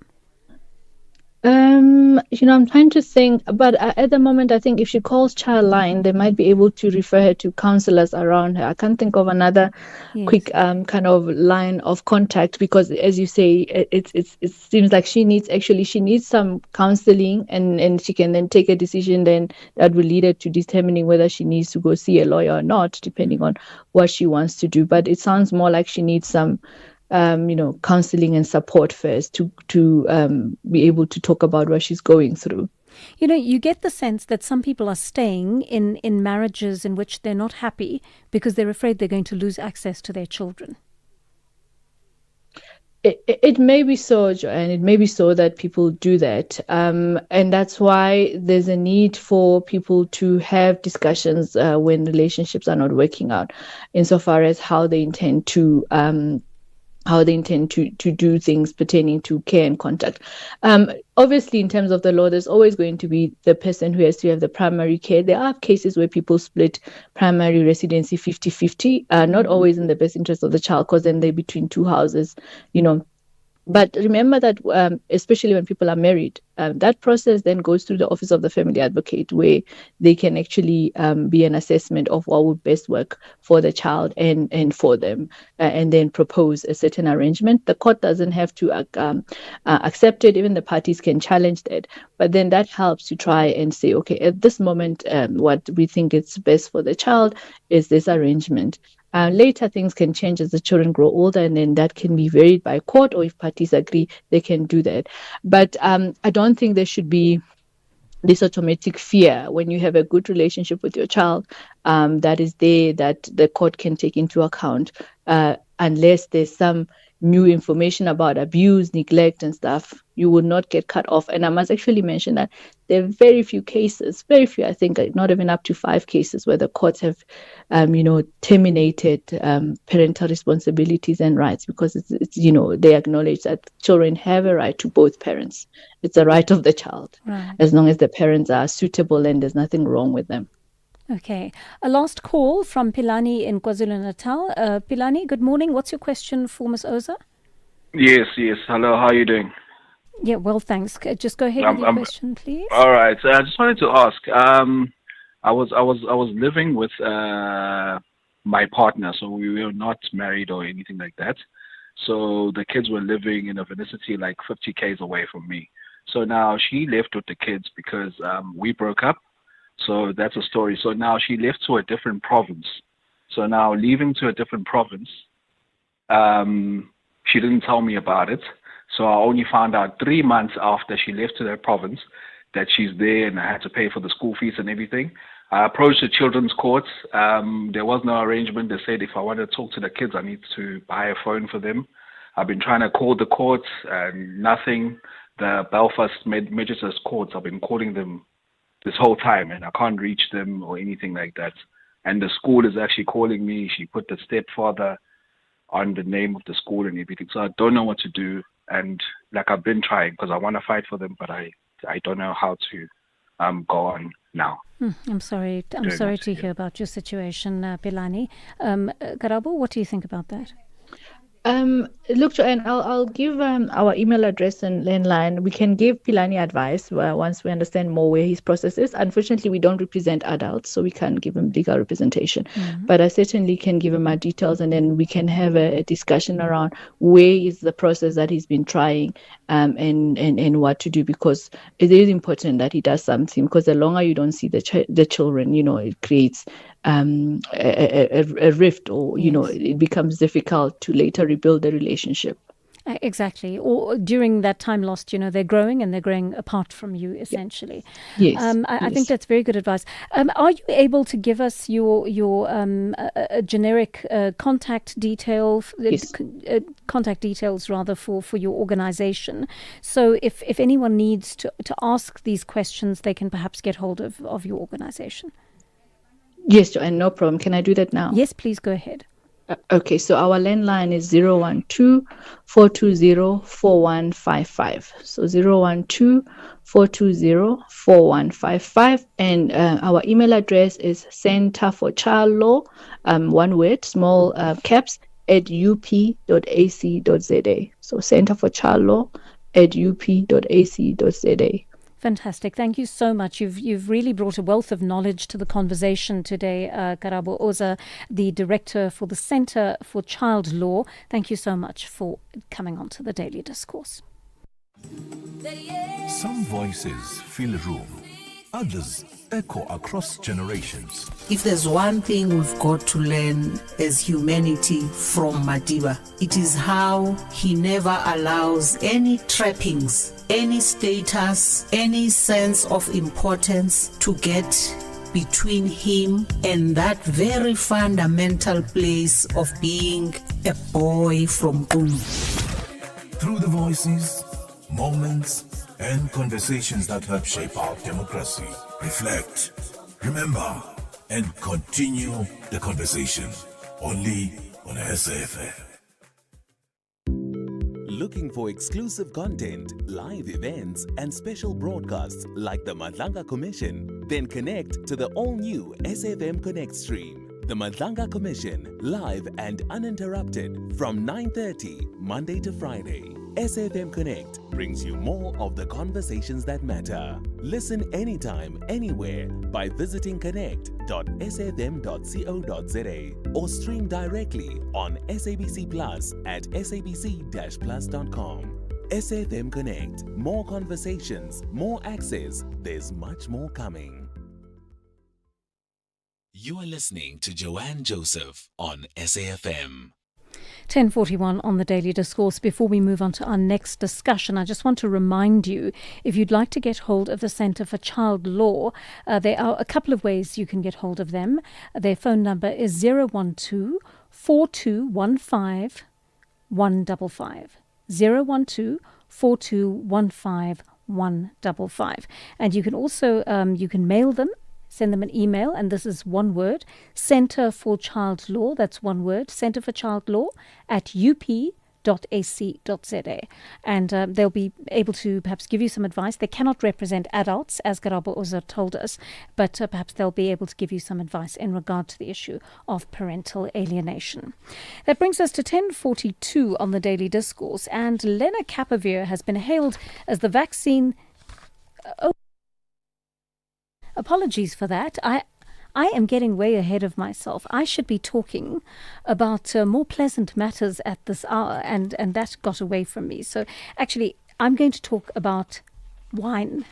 I'm trying to think, but at the moment, I think if she calls Childline, they might be able to refer her to counselors around her. I can't think of another quick kind of line of contact, because, as you say, it seems like she needs some counseling, and she can then take a decision then that will lead her to determining whether she needs to go see a lawyer or not, depending on what she wants to do. But it sounds more like she needs some counseling and support first to be able to talk about what she's going through. You get the sense that some people are staying in marriages in which they're not happy because they're afraid they're going to lose access to their children. It may be so, Joanne. It may be so that people do that. And that's why there's a need for people to have discussions when relationships are not working out, insofar as how they intend to do things pertaining to care and contact. Obviously, in terms of the law, there's always going to be the person who has to have the primary care. There are cases where people split primary residency 50-50, not always in the best interest of the child, because then they're between two houses, But remember that, especially when people are married, that process then goes through the Office of the Family Advocate, where they can actually be an assessment of what would best work for the child and for them, and then propose a certain arrangement. The court doesn't have to accept it. Even the parties can challenge that. But then that helps to try and say, okay, at this moment, what we think is best for the child is this arrangement. Later, things can change as the children grow older, and then that can be varied by court, or if parties agree, they can do that. But I don't think there should be this automatic fear when you have a good relationship with your child that is there, that the court can take into account, unless there's some new information about abuse, neglect, and stuff. You will not get cut off. And I must actually mention that there are very few cases, very few, I think not even up to 5 cases, where the courts have, terminated parental responsibilities and rights, because it's they acknowledge that children have a right to both parents. It's a right of the child, Right. as long as the parents are suitable and there's nothing wrong with them. Okay. A last call from Pilani in KwaZulu-Natal. Pilani, good morning. What's your question for Ms. Oza? Yes. Hello, how are you doing? Yeah, well, thanks. Just go ahead with your question, please. All right. So I just wanted to ask. I was living with my partner, so we were not married or anything like that. So the kids were living in a vicinity like 50 k's away from me. So now she left with the kids because we broke up. So that's a story. So now she left to a different province. So now leaving to a different province, she didn't tell me about it. So I only found out 3 months after she left to that province that she's there, and I had to pay for the school fees and everything. I approached the children's courts. There was no arrangement. They said if I wanted to talk to the kids, I need to buy a phone for them. I've been trying to call the courts and nothing. The Belfast Magistrates Courts, I've been calling them this whole time, and I can't reach them or anything like that. And the school is actually calling me. She put the stepfather on the name of the school and everything. So I don't know what to do. And like I've been trying, because I want to fight for them, but I don't know how to go on now. I'm sorry. I'm sorry to hear about your situation, Pilani. Karabo, what do you think about that? Look, and I'll give our email address and landline. We can give Pilani advice once we understand more where his process is. Unfortunately, we don't represent adults, so we can't give him legal representation. Mm-hmm. But I certainly can give him our details, and then we can have a discussion around where is the process that he's been trying, and what to do, because it is important that he does something. Because the longer you don't see the children, it creates a rift, or it becomes difficult to later rebuild the relationship. Exactly. Or during that time lost, they're growing, and they're growing apart from you, essentially. Yes. I think that's very good advice. Are you able to give us your generic contact details rather for your organization? So if anyone needs to ask these questions, they can perhaps get hold of your organization. Yes, Joanne, no problem. Can I do that now? Yes, please go ahead. Okay, so our landline is 012-420-4155. So 012-420-4155. And our email address is Center for Child Law, one word, small caps, @up.ac.za. So Center for Child Law @up.ac.za. Fantastic. Thank you so much. You've really brought a wealth of knowledge to the conversation today, Karabo Oza, the Director for the Centre for Child Law. Thank you so much for coming on to the Daily Discourse. Some voices fill a room, others echo across generations. If there's one thing we've got to learn as humanity from Madiba, it is how he never allows any trappings, any status, any sense of importance to get between him and that very fundamental place of being a boy from Kum. Through the voices, moments, and conversations that help shape our democracy, reflect, remember, and continue the conversation. Only on SAfm. Looking for exclusive content, live events, and special broadcasts like the Madlanga Commission? Then connect to the all-new SAfm Connect stream. The Madlanga Commission, live and uninterrupted from 9:30 Monday to Friday. SAfm Connect brings you more of the conversations that matter. Listen anytime, anywhere by visiting connect.safm.co.za or stream directly on SABC Plus at sabc-plus.com. SAfm Connect. More conversations, more access. There's much more coming. You are listening to Joanne Joseph on SAfm. 10:41 on the Daily Discourse. Before we move on to our next discussion, I just want to remind you, if you'd like to get hold of the Centre for Child Law, there are a couple of ways you can get hold of them. Their phone number is 012 4215 155. 012 4215 155. And you can also you can mail them. Send them an email, and this is one word, Centre for Child Law, that's one word, Centre for Child Law at up.ac.za. And they'll be able to perhaps give you some advice. They cannot represent adults, as Garabo Oza told us, but perhaps they'll be able to give you some advice in regard to the issue of parental alienation. That brings us to 10:42 on the Daily Discourse, and lenacapavir has been hailed as the vaccine... Apologies for that. I am getting way ahead of myself. I should be talking about more pleasant matters at this hour, and that got away from me. So actually, I'm going to talk about wine.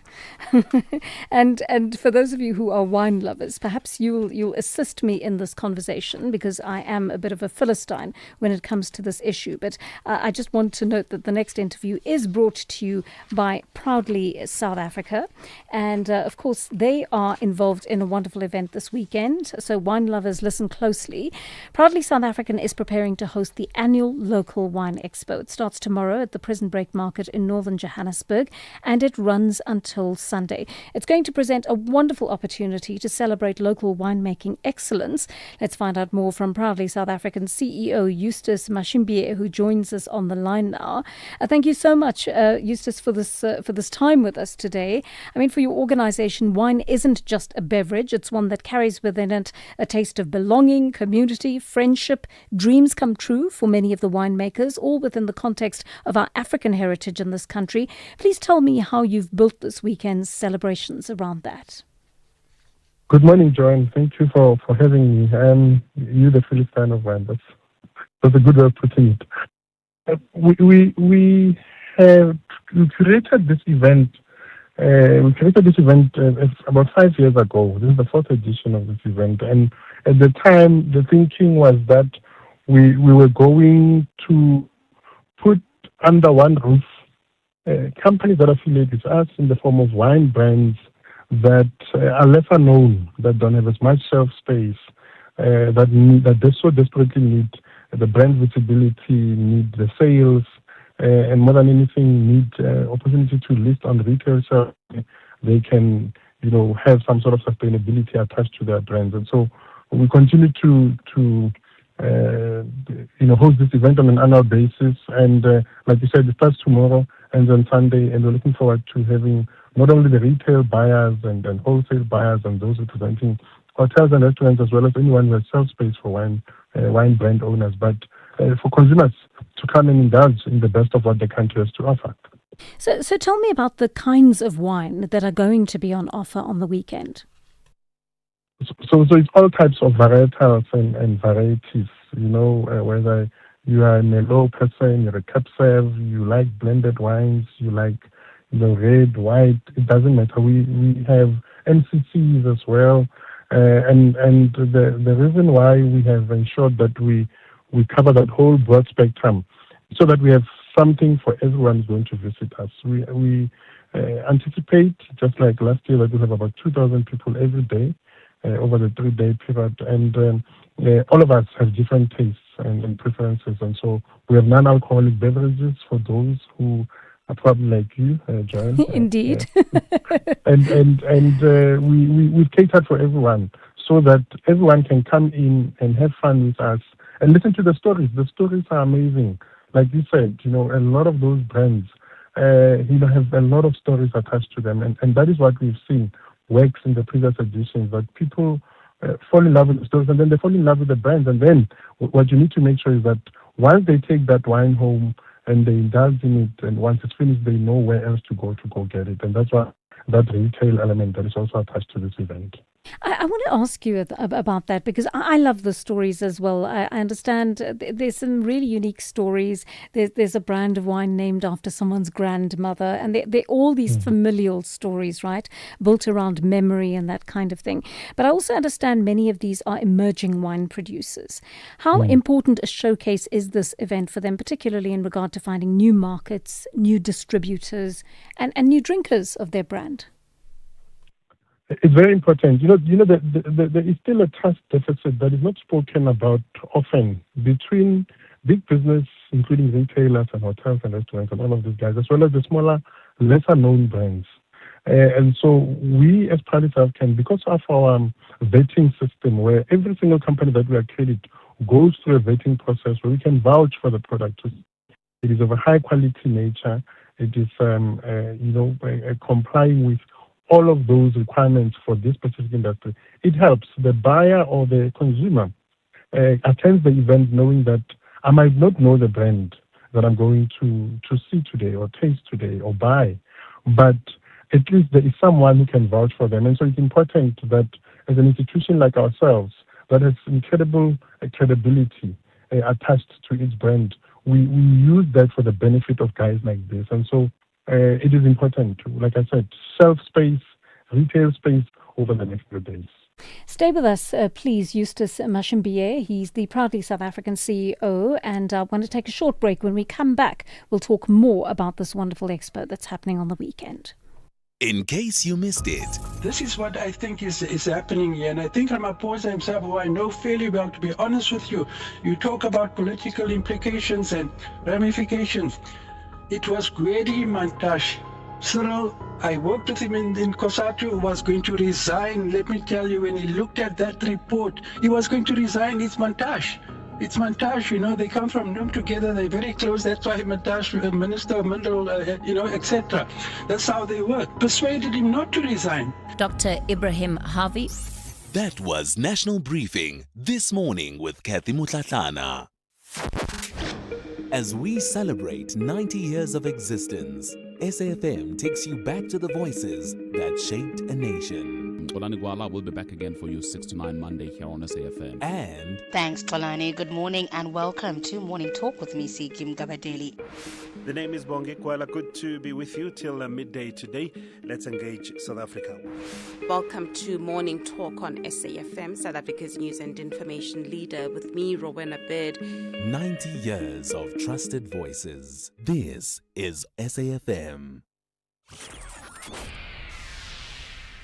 and for those of you who are wine lovers, perhaps you'll assist me in this conversation, because I am a bit of a Philistine when it comes to this issue. But I just want to note that the next interview is brought to you by Proudly South Africa, and of course they are involved in a wonderful event this weekend, so wine lovers, listen closely. Proudly South African is preparing to host the annual Local Wine Expo. It starts tomorrow at the Prison Break Market in northern Johannesburg, and it runs until Sunday. It's going to present a wonderful opportunity to celebrate local winemaking excellence. Let's find out more from Proudly South African CEO Eustace Mashimbie, who joins us on the line now. Thank you so much, Eustace, for this time with us today. I mean, for your organization, wine isn't just a beverage. It's one that carries within it a taste of belonging, community, friendship, dreams come true for many of the winemakers, all within the context of our African heritage in this country. Please tell me how you've built this weekend's celebrations around that. Good morning, Joanne. Thank you for having me. You're the Philistine of wine. That's a good way of putting it. We created this event. About 5 years ago. This is the fourth edition of this event, and at the time, the thinking was that we were going to put under one roof companies that affiliate with us in the form of wine brands that are lesser known, that don't have as much shelf space, that they so desperately need the brand visibility, need the sales, and more than anything, need opportunity to list on retail shelves. They can, have some sort of sustainability attached to their brands. And so we continue to host this event on an annual basis. And like you said, it starts tomorrow and on Sunday, and we're looking forward to having not only the retail buyers and wholesale buyers and those representing hotels and restaurants, as well as anyone who has shelf space for wine brand owners, but for consumers to come and indulge in the best of what the country has to offer. So tell me about the kinds of wine that are going to be on offer on the weekend. So it's all types of varietals and varieties, whether you are a Merlot person, you're a Cab Sav, you like blended wines, you like red, white, it doesn't matter. We have MCCs as well. And the reason why we have ensured that we cover that whole broad spectrum, so that we have something for everyone who's going to visit us. We anticipate, just like last year, that we have about 2,000 people every day over the 3-day period. And all of us have different tastes and preferences. And so we have non-alcoholic beverages for those who are probably like you, Joanne. Indeed. We've catered for everyone, so that everyone can come in and have fun with us and listen to the stories. The stories are amazing. Like you said, a lot of those brands, have a lot of stories attached to them. And that is what we've seen works in the previous editions, that people fall in love with the stories, and then they fall in love with the brands. And then what you need to make sure is that once they take that wine home, and they indulge in it. And once it's finished, they know where else to go get it. And that's why that retail element that is also attached to this event. I want to ask you about that, because I love the stories as well. I understand there's some really unique stories. There's a brand of wine named after someone's grandmother, and they're all these familial stories, right? Built around memory and that kind of thing. But I also understand many of these are emerging wine producers. How important a showcase is this event for them, particularly in regard to finding new markets, new distributors, and new drinkers of their brand? It's very important. There is still a trust deficit that is not spoken about often between big business, including retailers and hotels and restaurants and all of these guys, as well as the smaller, lesser-known brands. And so we, as Private Health, can, because of our vetting system, where every single company that we accredit goes through a vetting process where we can vouch for the product. It is of a high-quality nature. It is, complying with all of those requirements for this specific industry. It helps the buyer or the consumer attends the event knowing that I might not know the brand that I'm going to see today or taste today or buy, but at least there is someone who can vouch for them. And so it's important that as an institution like ourselves that has incredible credibility attached to its brand, we use that for the benefit of guys like this. And so it is important to, like I said, shelf space, retail space over the next few days. Stay with us, please, Eustace Mashimbiye. He's the proudly South African CEO, and I want to take a short break. When we come back, we'll talk more about this wonderful expo that's happening on the weekend. In case you missed it. This is what I think is happening here. And I think Ramaphosa himself, who I know fairly well, to be honest with you, you talk about political implications and ramifications. It was Gwedi Mantashe. Cyril, I worked with him in COSATU, who was going to resign. Let me tell you, when he looked at that report, he was going to resign. It's Mantashe. It's Mantashe, they come from Noom together, they're very close. That's why Mantashe, Minister of Mineral, etc. That's how they work. Persuaded him not to resign. Dr. Ibrahim Harvey. That was National Briefing This Morning with Kathy Mutlatlana. As we celebrate 90 years of existence, SAFM takes you back to the voices that shaped a nation. Xolani Gwala will be back again for you 6 to 9 Monday here on SAFM. And thanks, Xolani. Good morning and welcome to Morning Talk with me, Kim Gabadeli. The name is Bonge Kwala. Good to be with you till midday today. Let's engage South Africa. Welcome to Morning Talk on SAFM, South Africa's news and information leader, with me, Rowena Bird. 90 years of trusted voices. This is SAFM.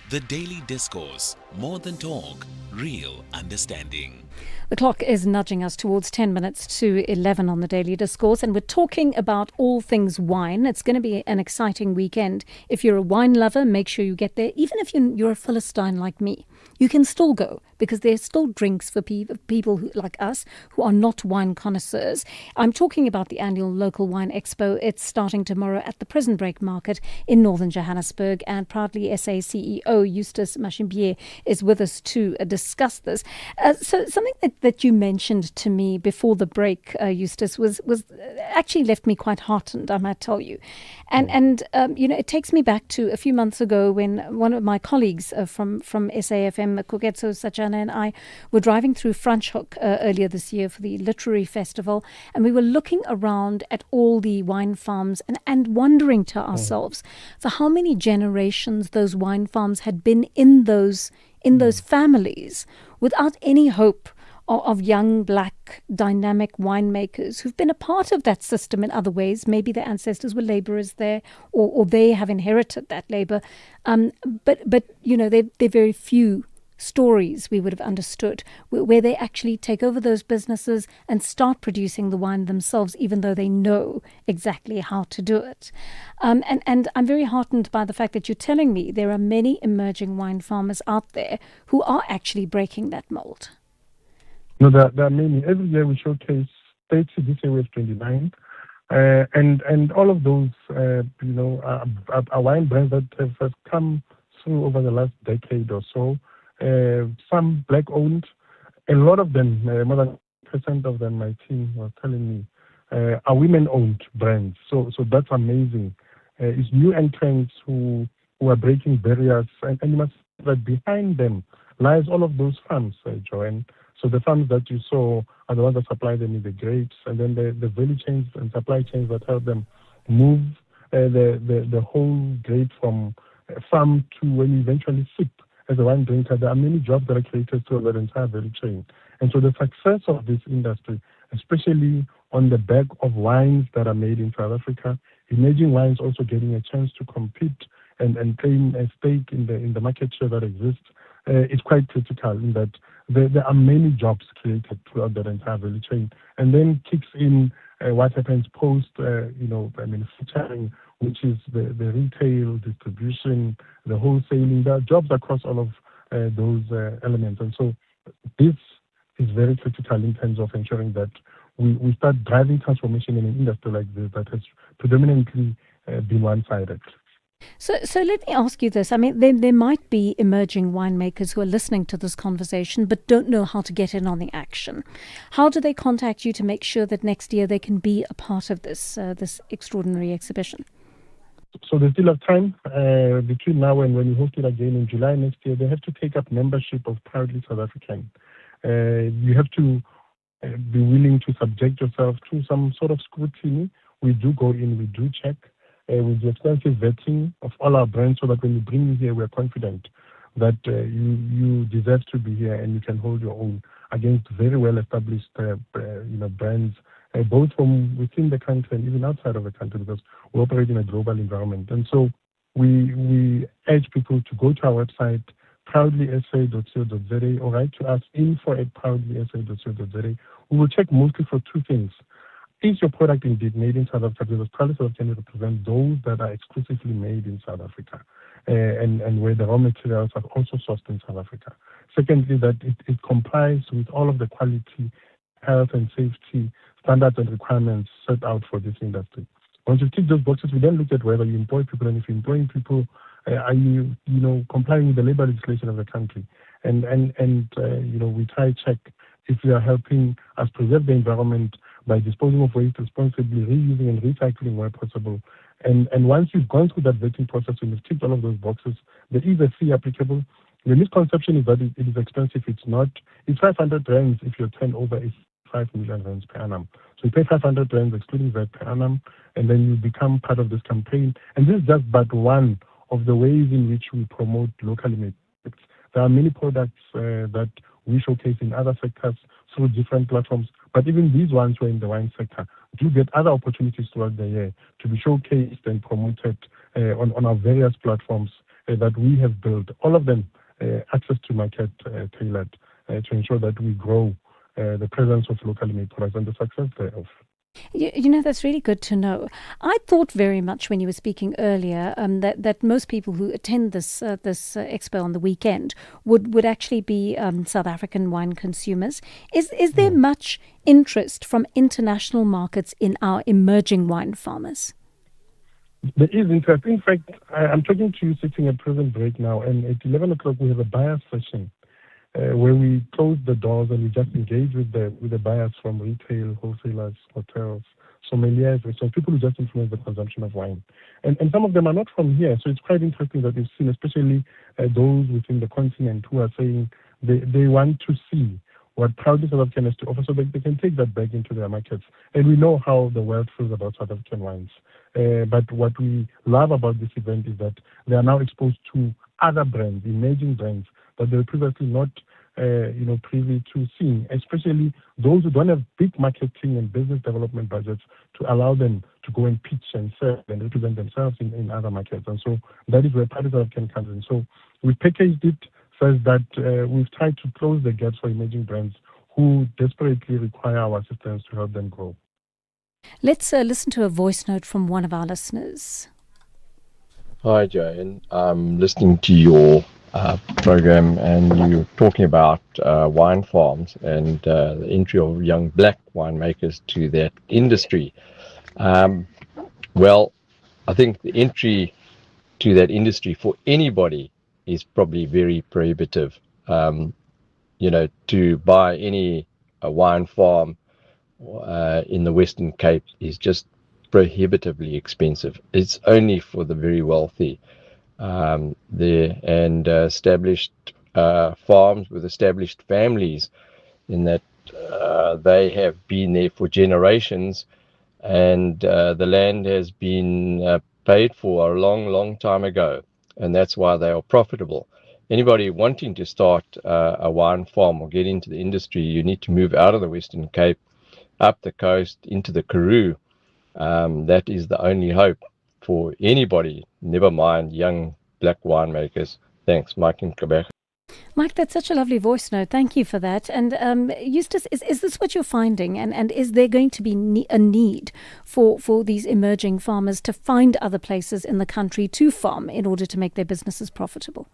The Daily Discourse. More than talk, real understanding. The clock is nudging us towards 10 minutes to 11 on the Daily Discourse, and we're talking about all things wine. It's going to be an exciting weekend. If you're a wine lover, make sure you get there. Even if you're a Philistine like me, you can still go, because there's still drinks for people like us who are not wine connoisseurs. I'm talking about the annual Local Wine Expo. It's starting tomorrow at the Prison Break Market in northern Johannesburg, and proudly SA CEO Eustace Mashimbiye is with us to discuss this. So something that you mentioned to me before the break, Eustace, was actually left me quite heartened, I might tell you. And it takes me back to a few months ago when one of my colleagues from SAFM, Koketso Sajana, and I were driving through Franschhoek earlier this year for the Literary Festival, and we were looking around at all the wine farms and wondering to ourselves for how many generations those wine farms had been in those families, without any hope of young, black, dynamic winemakers who've been a part of that system in other ways. Maybe their ancestors were labourers there, or they have inherited that labour. But they're very few stories we would have understood where they actually take over those businesses and start producing the wine themselves, even though they know exactly how to do it. And I'm very heartened by the fact that you're telling me there are many emerging wine farmers out there who are actually breaking that mold. No, there are many. Every year we showcase 30, this year we have 29. And all of those, are wine brands that have come through over the last decade or so. Some black-owned. A lot of them, more than 10% of them, my team was telling me, are women-owned brands. So that's amazing. It's new entrants who are breaking barriers, and you must see that behind them lies all of those farms, Joanne. So the farms that you saw are the ones that supply them with the grapes, and then the value chains and supply chains that help them move the whole grape from farm to when you eventually sip as a wine drinker. There are many jobs that are created through that entire value chain. And so the success of this industry, especially on the back of wines that are made in South Africa, emerging wines also getting a chance to compete and claim a stake in the market share that exists, is quite critical in that there are many jobs created throughout that entire value chain. And then kicks in what happens post, manufacturing, which is the retail, distribution, the wholesaling. There are jobs across all of those elements. And so this is very critical in terms of ensuring that we start driving transformation in an industry like this that has predominantly been one-sided. So let me ask you this. I mean, there might be emerging winemakers who are listening to this conversation but don't know how to get in on the action. How do they contact you to make sure that next year they can be a part of this extraordinary exhibition? So they still have time between now and when we host it again in July next year. They have to take up membership of Proudly South African. You have to be willing to subject yourself to some sort of scrutiny. We do go in, we do check. With the extensive vetting of all our brands, so that when you bring you here, we're confident that you deserve to be here and you can hold your own against very well-established brands, both from within the country and even outside of the country, because we operate in a global environment. And so we urge people to go to our website, proudlysa.co.za, or write to us, info@proudlysa.co.za. We will check mostly for two things. Is your product indeed made in South Africa? Because Proudly South Africa represent those that are exclusively made in South Africa, and where the raw materials are also sourced in South Africa. Secondly, that it complies with all of the quality, health and safety standards and requirements set out for this industry. Once you tick those boxes, we then look at whether you employ people, and if you're employing people, are you complying with the labor legislation of the country? And we try to check if we are helping us preserve the environment by disposing of waste responsibly, reusing and recycling where possible. And once you've gone through that vetting process and you've ticked all of those boxes, there is a fee applicable. The misconception is that it is expensive. It's not. It's 500 rands if your turnover is 5 million rands per annum. So you pay 500 rands excluding that per annum, and then you become part of this campaign. And this is just but one of the ways in which we promote locally made products. There are many products that we showcase in other sectors through different platforms. But even these ones who are in the wine sector do get other opportunities throughout the year to be showcased and promoted on our various platforms that we have built. All of them access to market tailored to ensure that we grow the presence of locally made products and the success thereof. That's really good to know. I thought very much when you were speaking earlier that most people who attend this expo on the weekend would actually be South African wine consumers. Is there much interest from international markets in our emerging wine farmers? There is interest. In fact, I'm talking to you sitting at prison break now, and at 11 o'clock we have a buyer session where we close the doors and we just engage with the buyers from retail, wholesalers, hotels, sommeliers, so people who just influence the consumption of wine. And some of them are not from here, so it's quite interesting that we've seen, especially those within the continent who are saying they want to see what Proudly South African has to offer so that they can take that back into their markets. And we know how the world feels about South African wines. But what we love about this event is that they are now exposed to other brands, emerging brands, that they were previously not privy to seeing, especially those who don't have big marketing and business development budgets to allow them to go and pitch and sell and represent themselves in other markets. And so that is where Proudly South African comes in. So we packaged it such that we've tried to close the gaps for emerging brands who desperately require our assistance to help them grow. Let's listen to a voice note from one of our listeners. Hi, Joanne. I'm listening to your program, and you're talking about wine farms and the entry of young black winemakers to that industry. Well, I think the entry to that industry for anybody is probably very prohibitive. To buy any wine farm in the Western Cape is just prohibitively expensive. It's only for the very wealthy there, and established farms with established families, in that they have been there for generations, and the land has been paid for a long, long time ago, and that's why they are profitable. Anybody wanting to start a wine farm or get into the industry, you need to move out of the Western Cape, up the coast, into the Karoo. That is the only hope for anybody, never mind young black winemakers. Thanks, Mike in Quebec. Mike, that's such a lovely voice note. Thank you for that. And Eustace, is this what you're finding? And is there going to be a need for these emerging farmers to find other places in the country to farm in order to make their businesses profitable?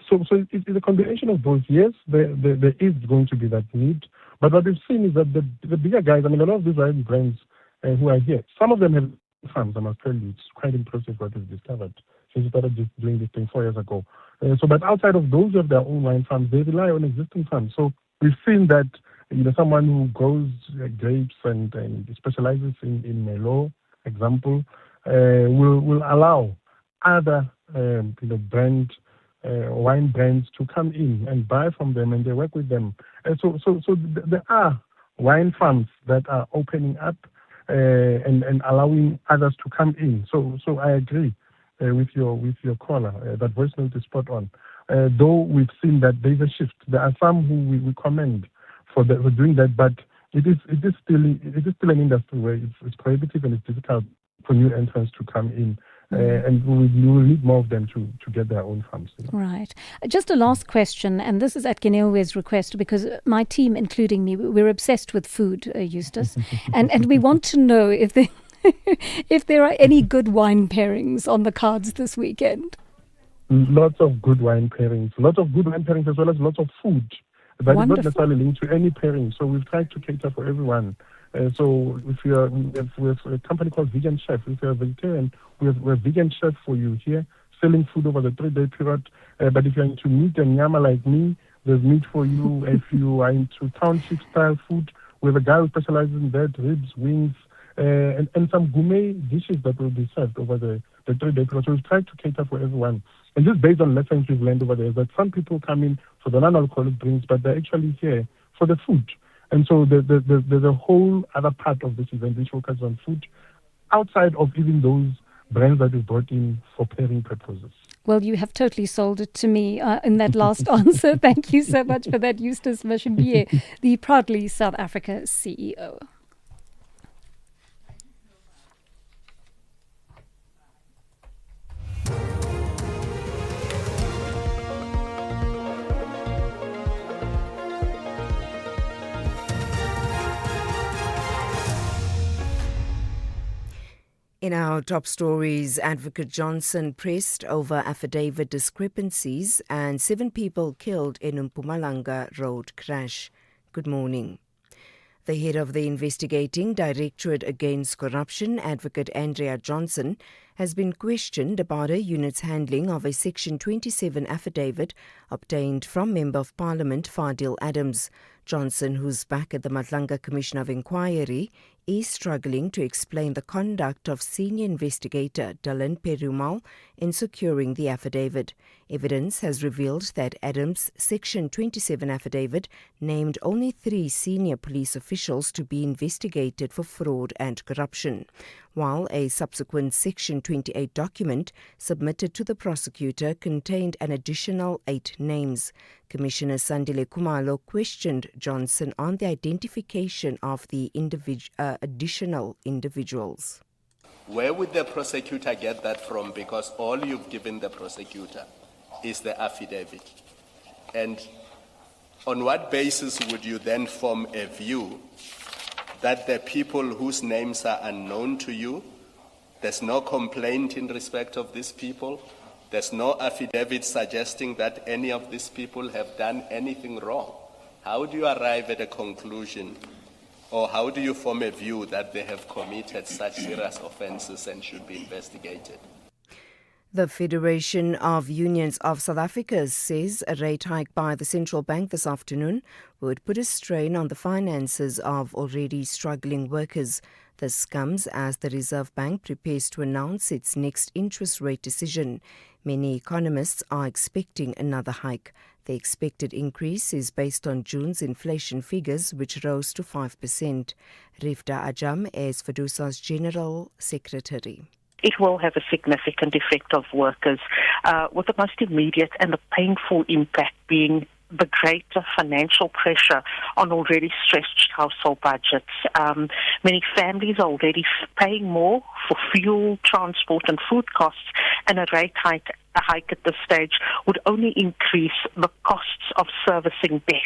So it's a combination of both. Yes, there is going to be that need. But what we've seen is that the bigger guys, I mean, a lot of these wine brands who are here, some of them have farms, I must tell you. It's quite impressive what we've discovered since we started doing this thing 4 years ago. But outside of those who have their own wine farms, they rely on existing farms. So we've seen that, someone who grows grapes and specializes in Merlot, example, will allow other, wine brands to come in and buy from them, and they work with them. So there are wine farms that are opening up and allowing others to come in. So I agree with your caller. That voice note is spot on. Though we've seen that there's a shift. There are some who we commend for doing that, but it is still an industry where it's prohibitive and it's difficult for new entrants to come in. And we will need more of them to get their own farms. Right. Just a last question, and this is at Ginewe's request, because my team, including me, we're obsessed with food, Eustace, and we want to know if there are any good wine pairings on the cards this weekend. Lots of good wine pairings. Lots of good wine pairings as well as lots of food. That is not necessarily linked to any pairing. So we've tried to cater for everyone. So if we have a company called Vegan Chef. If you're a vegetarian, we have a vegan chef for you here, selling food over the 3-day period. But if you're into meat and nyama like me, there's meat for you. If you are into township style food, we have a guy who specializes in that, ribs, wings, and some gourmet dishes that will be served over the 3-day period. So we've tried to cater for everyone. And just based on lessons we've learned over there, is that some people come in for the non-alcoholic drinks, but they're actually here for the food. And so there's a whole other part of this event which focuses on food, outside of even those brands that we brought in for pairing purposes. Well, you have totally sold it to me in that last answer. Thank you so much for that, Eustace Mashinbiye, the proudly South Africa CEO. In our top stories, Advocate Johnson pressed over affidavit discrepancies and 7 people killed in Mpumalanga road crash. Good morning. The head of the investigating Directorate Against Corruption, Advocate Andrea Johnson, has been questioned about her unit's handling of a Section 27 affidavit obtained from Member of Parliament Fadil Adams. Johnson, who's back at the Matlanga Commission of Inquiry, is struggling to explain the conduct of senior investigator Dylan Perumal in securing the affidavit. Evidence has revealed that Adams' Section 27 affidavit named only 3 senior police officials to be investigated for fraud and corruption, while a subsequent Section 28 document submitted to the prosecutor contained an additional 8 names. Commissioner Sandile Kumalo questioned Johnson on the identification of the additional individuals. Where would the prosecutor get that from? Because all you've given the prosecutor is the affidavit. And on what basis would you then form a view that the people whose names are unknown to you, there's no complaint in respect of these people, there's no affidavit suggesting that any of these people have done anything wrong? How do you arrive at a conclusion, or how do you form a view that they have committed such serious offenses and should be investigated? The Federation of Unions of South Africa says a rate hike by the central bank this afternoon would put a strain on the finances of already struggling workers. This comes as the Reserve Bank prepares to announce its next interest rate decision. Many economists are expecting another hike. The expected increase is based on June's inflation figures, which rose to 5%. Rifda Ajam is FEDUSA's General Secretary. It will have a significant effect of workers, with the most immediate and the painful impact being the greater financial pressure on already stretched household budgets. Many families are already paying more for fuel, transport and food costs, and a hike at this stage would only increase the costs of servicing debts.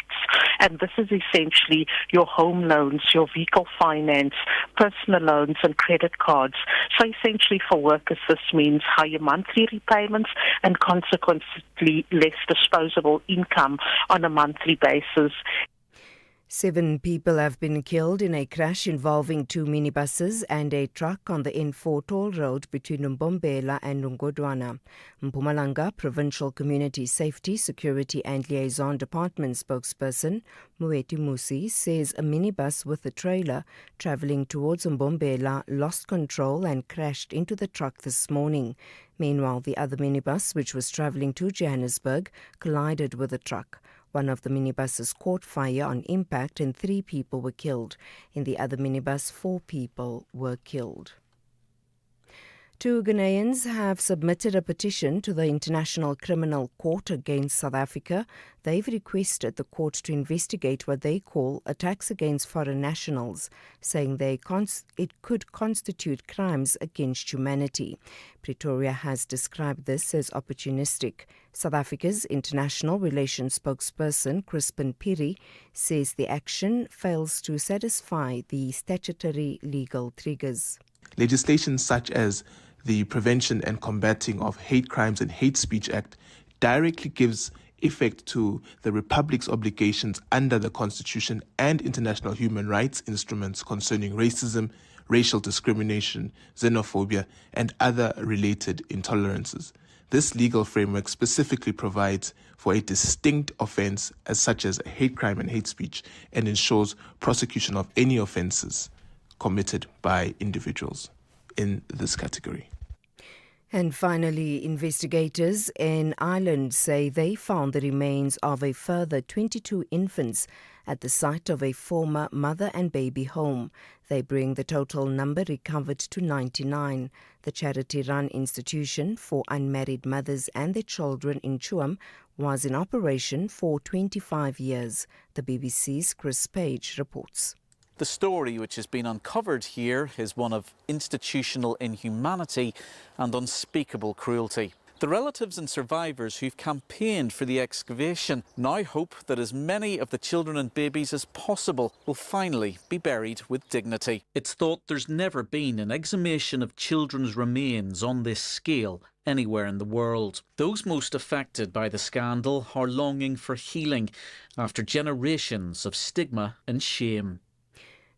And this is essentially your home loans, your vehicle finance, personal loans and credit cards. So essentially for workers, this means higher monthly repayments and consequently less disposable income on a monthly basis. 7 people have been killed in a crash involving 2 minibuses and a truck on the N4 toll road between Mbombela and Ngodwana. Mpumalanga Provincial Community Safety, Security and Liaison Department spokesperson Mueti Musi says a minibus with a trailer travelling towards Mbombela lost control and crashed into the truck this morning. Meanwhile, the other minibus, which was travelling to Johannesburg, collided with the truck. One of the minibuses caught fire on impact and 3 people were killed. In the other minibus, 4 people were killed. 2 Ghanaians have submitted a petition to the International Criminal Court against South Africa. They've requested the court to investigate what they call attacks against foreign nationals, saying it could constitute crimes against humanity. Pretoria has described this as opportunistic. South Africa's international relations spokesperson, Crispin Piri, says the action fails to satisfy the statutory legal triggers. Legislation such as the Prevention and Combating of Hate Crimes and Hate Speech Act directly gives effect to the Republic's obligations under the Constitution and international human rights instruments concerning racism, racial discrimination, xenophobia, and other related intolerances. This legal framework specifically provides for a distinct offence as such as a hate crime and hate speech and ensures prosecution of any offences committed by individuals in this category. And finally, investigators in Ireland say they found the remains of a further 22 infants at the site of a former mother and baby home. They bring the total number recovered to 99. The charity-run institution for unmarried mothers and their children in Chuam was in operation for 25 years. The BBC's Chris Page reports. The story which has been uncovered here is one of institutional inhumanity and unspeakable cruelty. The relatives and survivors who've campaigned for the excavation now hope that as many of the children and babies as possible will finally be buried with dignity. It's thought there's never been an exhumation of children's remains on this scale anywhere in the world. Those most affected by the scandal are longing for healing after generations of stigma and shame.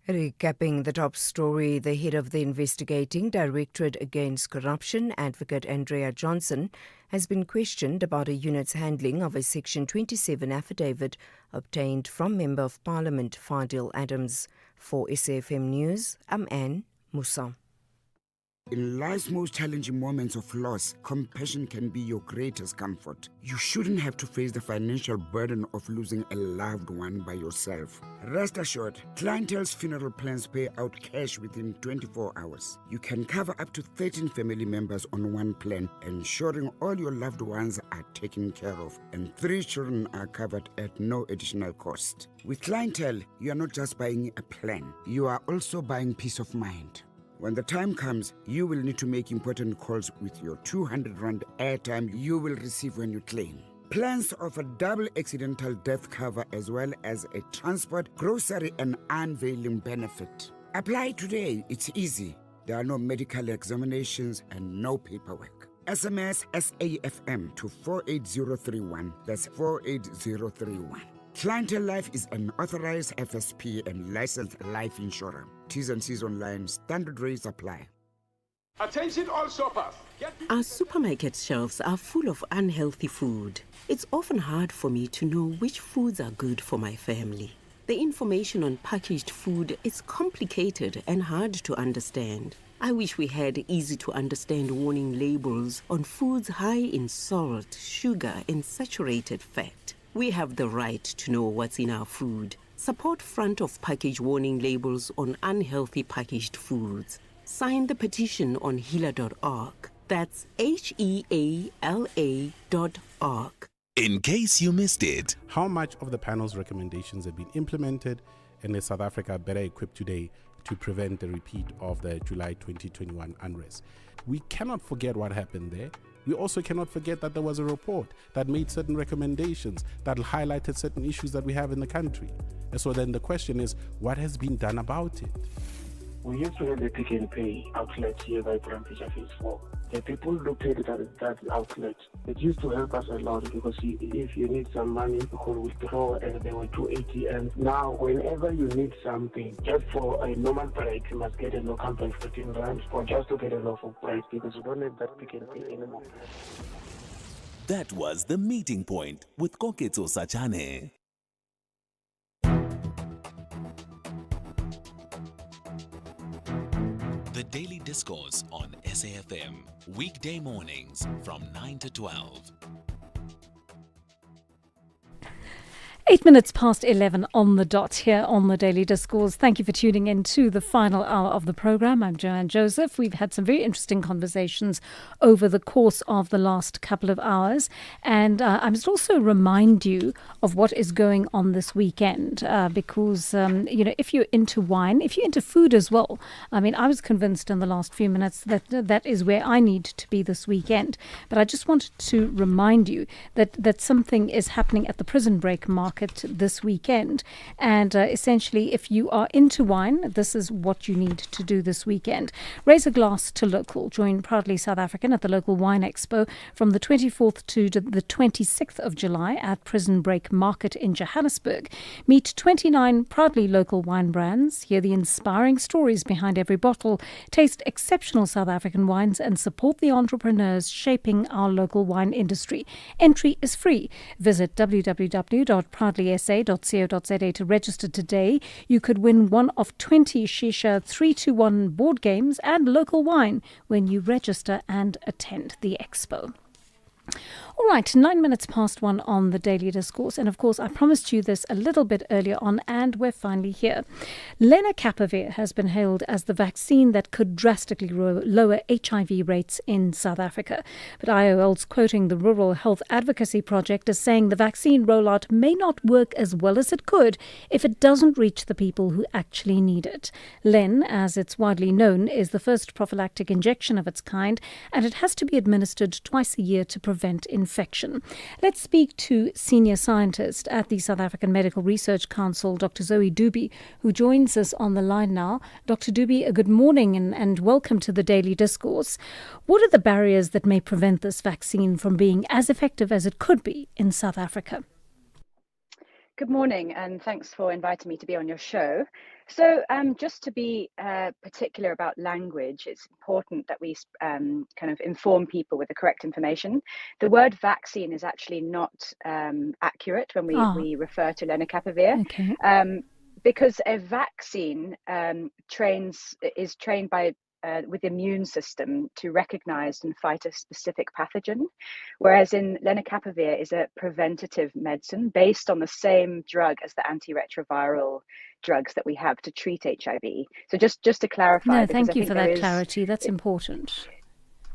Recapping the top story, the head of the investigating Directorate Against Corruption, Advocate Andrea Johnson, has been questioned about a unit's handling of a Section 27 affidavit obtained from Member of Parliament Fadil Adams. For SAFM News, I'm Anne Musa. In life's most challenging moments of loss, compassion can be your greatest comfort. You shouldn't have to face the financial burden of losing a loved one by yourself. Rest assured, Clientele's funeral plans pay out cash within 24 hours. You can cover up to 13 family members on one plan, ensuring all your loved ones are taken care of, and 3 children are covered at no additional cost. With Clientele, you are not just buying a plan, you are also buying peace of mind. When the time comes, you will need to make important calls with your 200 Rand airtime you will receive when you claim. Plans offer double accidental death cover as well as a transport, grocery and unveiling benefit. Apply today, it's easy. There are no medical examinations and no paperwork. SMS SAFM to 48031. That's 48031. Clientele Life is an authorized FSP and licensed life insurer. T's and C's online. Standard rates apply. Attention all shoppers. Our supermarket shelves are full of unhealthy food. It's often hard for me to know which foods are good for my family. The information on packaged food is complicated and hard to understand. I wish we had easy-to-understand warning labels on foods high in salt, sugar, and saturated fat. We have the right to know what's in our food. Support front-of-package warning labels on unhealthy packaged foods. Sign the petition on healer.org. That's HEALA.org. In case you missed it. How much of the panel's recommendations have been implemented, and is South Africa better equipped today to prevent the repeat of the July 2021 unrest? We cannot forget what happened there. We also cannot forget that there was a report that made certain recommendations that highlighted certain issues that we have in the country. And so then the question is, what has been done about it? We used to have the Pick and Pay outlet here by Brambisha Phase 4. The people looked at that outlet. It used to help us a lot because if you need some money, you could withdraw, and there were 2 ATMs. Now, whenever you need something, just for a normal bread, you must get a local by 14 rand, or just to get a loaf of bread, because you don't have that Pick and Pay anymore. That was The Meeting Point with Koketso Sachane. The Daily Discourse on SAFM, weekday mornings from 9 to 12. 8 minutes past 11 on the dot here on the Daily Discourse. Thank you for tuning in to the final hour of the programme. I'm Joanne Joseph. We've had some very interesting conversations over the course of the last couple of hours. And I must also remind you of what is going on this weekend because, if you're into wine, if you're into food as well, I mean, I was convinced in the last few minutes that that is where I need to be this weekend. But I just wanted to remind you that something is happening at the Prison Break market this weekend, and essentially if you are into wine, this is what you need to do this weekend. Raise a glass to local. Join Proudly South African at the local wine expo from the 24th to the 26th of July at Prison Break Market in Johannesburg. Meet 29 proudly local wine brands, hear the inspiring stories behind every bottle, taste exceptional South African wines, and support the entrepreneurs shaping our local wine industry. Entry is free. Visit www.proudlysa.co.za to register today. You could win one of 20 Shisha 3-to-1 board games and local wine when you register and attend the expo. All right, 9 minutes past 1 on the Daily Discourse. And of course, I promised you this a little bit earlier on, and we're finally here. Lenacapavir has been hailed as the vaccine that could drastically lower HIV rates in South Africa. But IOL's quoting the Rural Health Advocacy Project as saying the vaccine rollout may not work as well as it could if it doesn't reach the people who actually need it. Len, as it's widely known, is the first prophylactic injection of its kind, and it has to be administered twice a year to prevent infection. Let's speak to senior scientist at the South African Medical Research Council, Dr. Zoe Dube, who joins us on the line now. Dr. Dube, good morning and welcome to the Daily Discourse. What are the barriers that may prevent this vaccine from being as effective as it could be in South Africa? Good morning, and thanks for inviting me to be on your show. So just to be particular about language, it's important that we kind of inform people with the correct information. The word vaccine is actually not accurate when we refer to lenacapavir. Okay. Because a vaccine is trained by with the immune system to recognize and fight a specific pathogen, whereas in lenacapavir is a preventative medicine based on the same drug as the antiretroviral drugs that we have to treat HIV. So just to clarify. No, thank you for that clarity. That's important.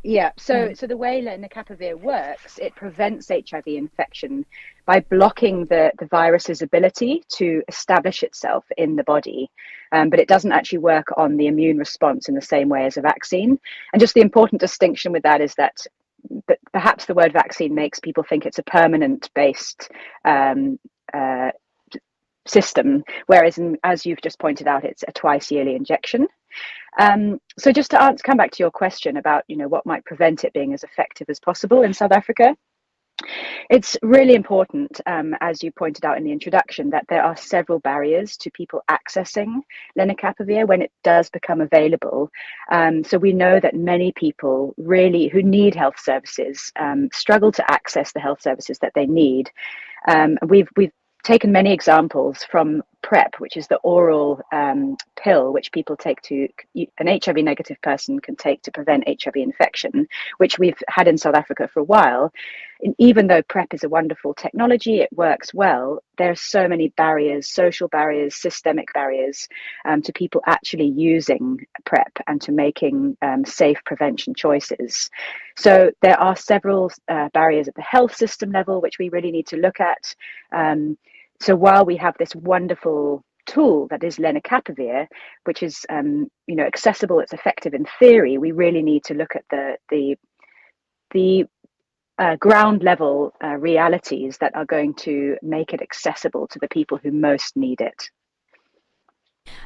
Yeah, so the way lenacapavir works, it prevents HIV infection by blocking the virus's ability to establish itself in the body. But it doesn't actually work on the immune response in the same way as a vaccine. And just the important distinction with that is that perhaps the word vaccine makes people think it's a permanent-based system, whereas as you've just pointed out, it's a twice-yearly injection. So just to come back to your question about what might prevent it being as effective as possible in South Africa, It's really important, as you pointed out in the introduction, that there are several barriers to people accessing lenacapavir when it does become available. So we know that many people really who need health services struggle to access the health services that they need. We've taken many examples from PrEP, which is the oral pill which people take an HIV negative person can take to prevent HIV infection, which we've had in South Africa for a while. And even though PrEP is a wonderful technology, it works well, there are so many barriers, social barriers, systemic barriers to people actually using PrEP and to making safe prevention choices. So there are several barriers at the health system level, which we really need to look at. So while we have this wonderful tool that is lenacapavir, which is accessible, it's effective in theory, we really need to look at the ground level realities that are going to make it accessible to the people who most need it.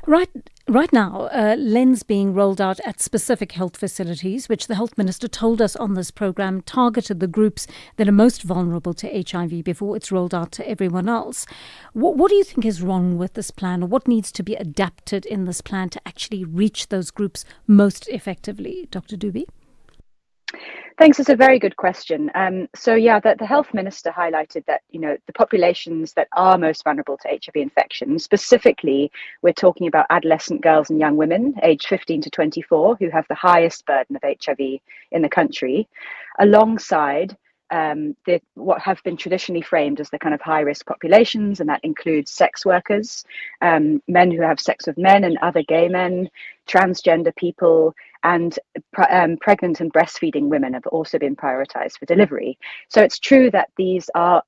Right now, Len's being rolled out at specific health facilities, which the health minister told us on this program targeted the groups that are most vulnerable to HIV before it's rolled out to everyone else. What do you think is wrong with this plan, or what needs to be adapted in this plan to actually reach those groups most effectively, Dr. Dube? Thanks. It's a very good question. The health minister highlighted that, the populations that are most vulnerable to HIV infection, specifically, we're talking about adolescent girls and young women aged 15 to 24 who have the highest burden of HIV in the country, alongside what have been traditionally framed as the kind of high-risk populations, and that includes sex workers, men who have sex with men and other gay men, transgender people, and pregnant and breastfeeding women have also been prioritized for delivery. So it's true that these are,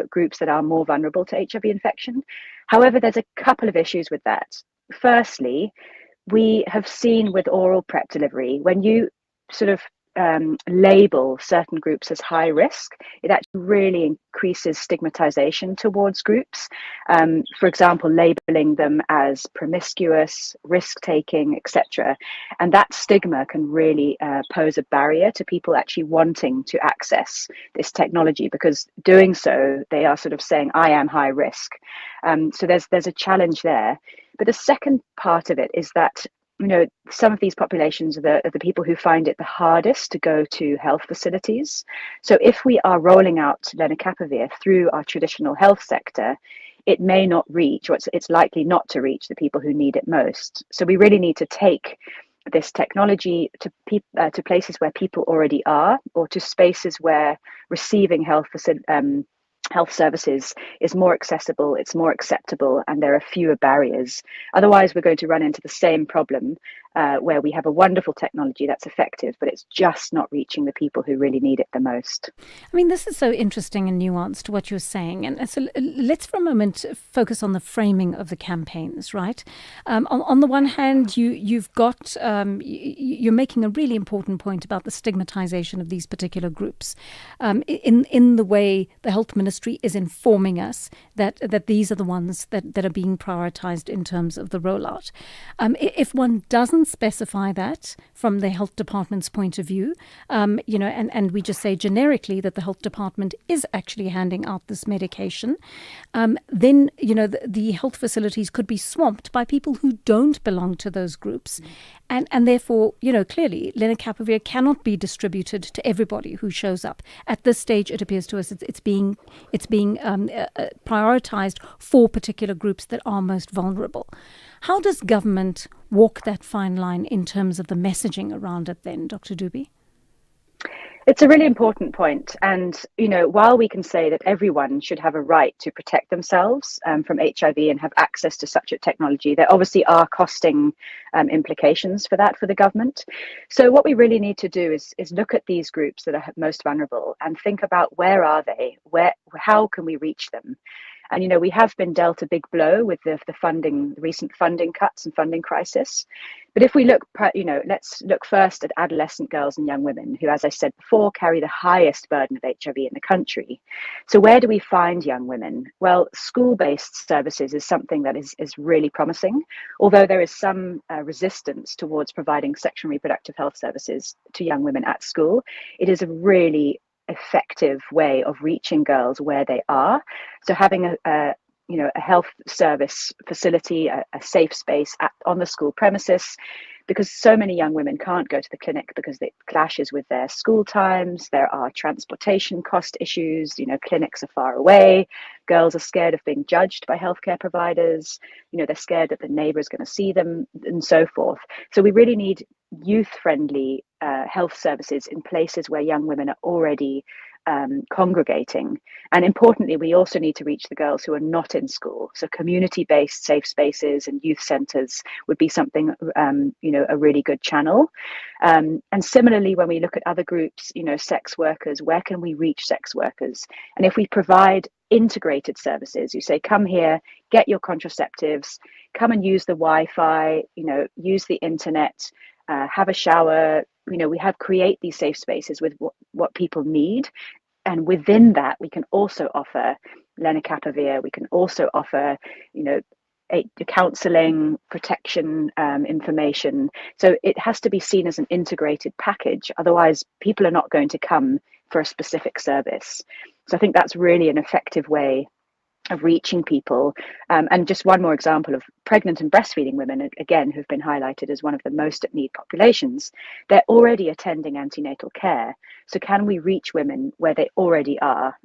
groups that are more vulnerable to HIV infection. However, there's a couple of issues with that. Firstly, we have seen with oral PrEP delivery, when you sort of label certain groups as high risk, it actually really increases stigmatization towards groups. For example, labeling them as promiscuous, risk-taking, etc. And that stigma can really pose a barrier to people actually wanting to access this technology, because doing so, they are sort of saying, I am high risk. So there's a challenge there. But the second part of it is that some of these populations are the people who find it the hardest to go to health facilities. So if we are rolling out lenacapavir through our traditional health sector, it may not reach, or it's likely not to reach, the people who need it most. So we really need to take this technology to places where people already are, or to spaces where receiving health services is more accessible, it's more acceptable, and there are fewer barriers. Otherwise, we're going to run into the same problem where we have a wonderful technology that's effective, but it's just not reaching the people who really need it the most. I mean, this is so interesting and nuanced, what you're saying. And so let's for a moment focus on the framing of the campaigns, right? On the one hand, you've got, you're making a really important point about the stigmatization of these particular groups in the way the health ministry is informing us that these are the ones that are being prioritized in terms of the rollout. If one doesn't specify that from the health department's point of view, and we just say generically that the health department is actually handing out this medication, then the health facilities could be swamped by people who don't belong to those groups, and therefore clearly lenacapavir cannot be distributed to everybody who shows up. At this stage, it appears to us it's being prioritized for particular groups that are most vulnerable. How does government walk that fine line in terms of the messaging around it then, Dr. Dube? It's a really important point. And, while we can say that everyone should have a right to protect themselves from HIV and have access to such a technology, there obviously are costing implications for that for the government. So what we really need to do is look at these groups that are most vulnerable and think about where are they? How can we reach them? And, we have been dealt a big blow with the recent funding cuts and funding crisis. But if we look, let's look first at adolescent girls and young women who, as I said before, carry the highest burden of HIV in the country. So where do we find young women? Well, school-based services is something that is really promising. Although there is some resistance towards providing sexual and reproductive health services to young women at school, it is a really effective way of reaching girls where they are. So having a health service facility, a safe space on the school premises, because so many young women can't go to the clinic because it clashes with their school times. There are transportation cost issues. Clinics are far away. Girls are scared of being judged by healthcare providers. They're scared that the neighbor is going to see them and so forth. So we really need youth-friendly health services in places where young women are already congregating. And importantly, we also need to reach the girls who are not in school. So community-based safe spaces and youth centres would be something, a really good channel. And similarly, when we look at other groups, sex workers, where can we reach sex workers? And if we provide integrated services, you say, come here, get your contraceptives, come and use the Wi-Fi, use the internet, have a shower. We create these safe spaces with what people need. And within that, we can also offer lenacapavir. We can also offer, counselling, protection, information. So it has to be seen as an integrated package. Otherwise, people are not going to come for a specific service. So I think that's really an effective way of reaching people. And just one more example of pregnant and breastfeeding women, again, who've been highlighted as one of the most at need populations. They're already attending antenatal care. So can we reach women where they already are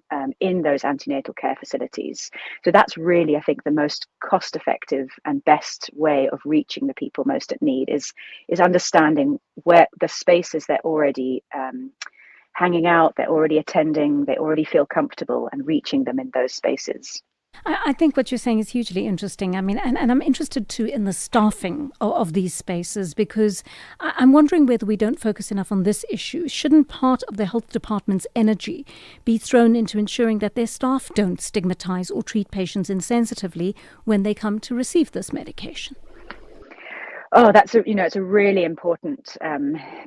in those antenatal care facilities? So that's really, I think, the most cost effective and best way of reaching the people most at need is understanding where the spaces they're already hanging out, they're already attending, they already feel comfortable, and reaching them in those spaces. I think what you're saying is hugely interesting. I mean, and I'm interested too in the staffing of these spaces, because I'm wondering whether we don't focus enough on this issue. Shouldn't part of the health department's energy be thrown into ensuring that their staff don't stigmatize or treat patients insensitively when they come to receive this medication? Oh, it's a really important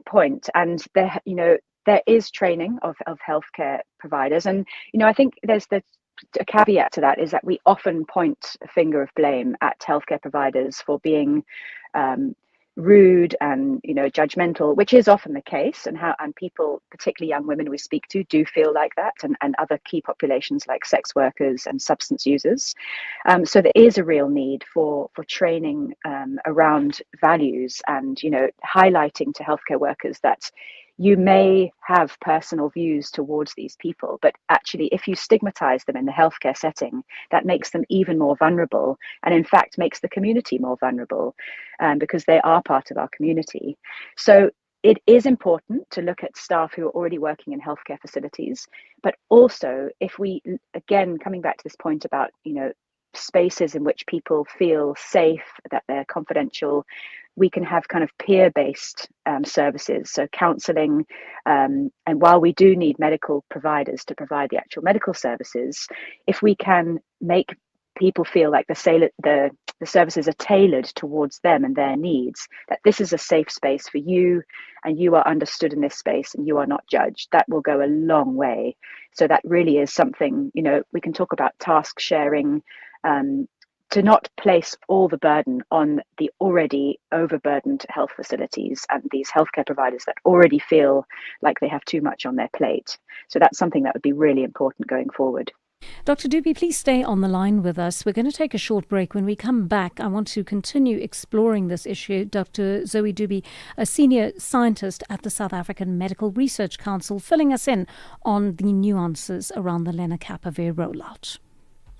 point. And there is training of healthcare providers. And, I think there's a caveat to that is that we often point a finger of blame at healthcare providers for being rude and judgmental, which is often the case, and people, particularly young women we speak to, do feel like that, and other key populations like sex workers and substance users. So there is a real need for training around values and highlighting to healthcare workers that you may have personal views towards these people, but actually if you stigmatize them in the healthcare setting, that makes them even more vulnerable, and in fact makes the community more vulnerable because they are part of our community. So it is important to look at staff who are already working in healthcare facilities, but also if we, again, coming back to this point about, spaces in which people feel safe, that they're confidential, we can have kind of peer-based services, so counselling. And while we do need medical providers to provide the actual medical services, if we can make people feel like the services are tailored towards them and their needs, that this is a safe space for you and you are understood in this space and you are not judged, that will go a long way. So that really is something, we can talk about task sharing, to not place all the burden on the already overburdened health facilities and these healthcare providers that already feel like they have too much on their plate. So that's something that would be really important going forward. Dr. Dube, please stay on the line with us. We're going to take a short break. When we come back, I want to continue exploring this issue. Dr. Zoe Dube, a senior scientist at the South African Medical Research Council, filling us in on the nuances around the lenacapavir rollout.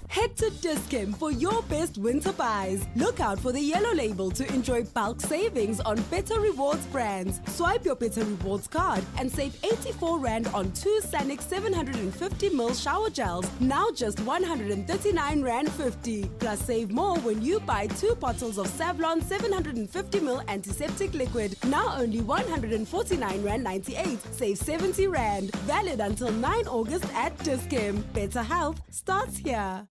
Head to Dis-Chem for your best winter buys. Look out for the yellow label to enjoy bulk savings on Better Rewards brands. Swipe your Better Rewards card and save 84 Rand on 2 Sanex 750ml shower gels, now just 139 Rand 50. Plus save more when you buy 2 bottles of Savlon 750ml antiseptic liquid, now only 149 Rand 98. Save 70 Rand. Valid until 9 August at Dis-Chem. Better health starts here.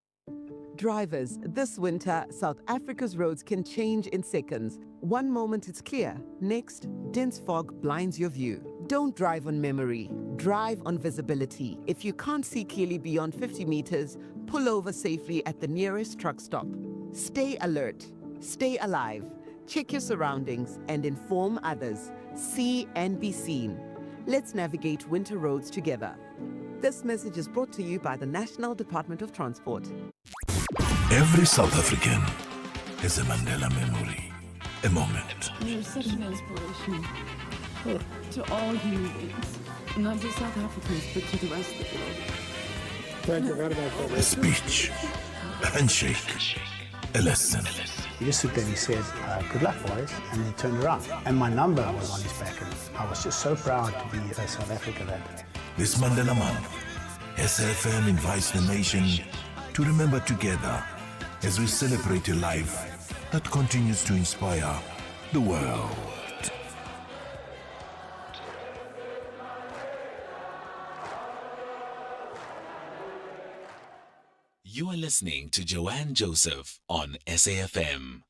Drivers, this winter, South Africa's roads can change in seconds. One moment it's clear, next, dense fog blinds your view. Don't drive on memory, drive on visibility. If you can't see clearly beyond 50 meters, pull over safely at the nearest truck stop. Stay alert, stay alive, check your surroundings and inform others. See and be seen. Let's navigate winter roads together. This message is brought to you by the National Department of Transport. Every South African has a Mandela memory, a moment. You're such an inspiration to all human beings, not just South Africans, but to the rest of the world. Thank you very much. A speech, a handshake, a lesson. He just stood there and he said, good luck, boys, and then he turned around. And my number was on his back, and I was just so proud to be a South Africa that day. This Mandela Month, SAfm invites the nation to remember together as we celebrate a life that continues to inspire the world. You are listening to Joanne Joseph on SAfm.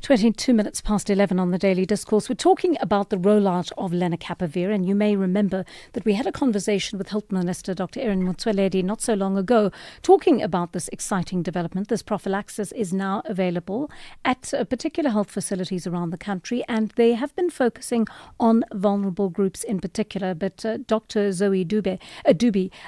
22 minutes past 11 on the Daily Discourse. We're talking about the rollout of lenacapavir, and you may remember that we had a conversation with Health Minister Dr. Erin Motsoaledi not so long ago talking about this exciting development. This prophylaxis is now available at particular health facilities around the country, and they have been focusing on vulnerable groups in particular. But Dr. Zoe Dube,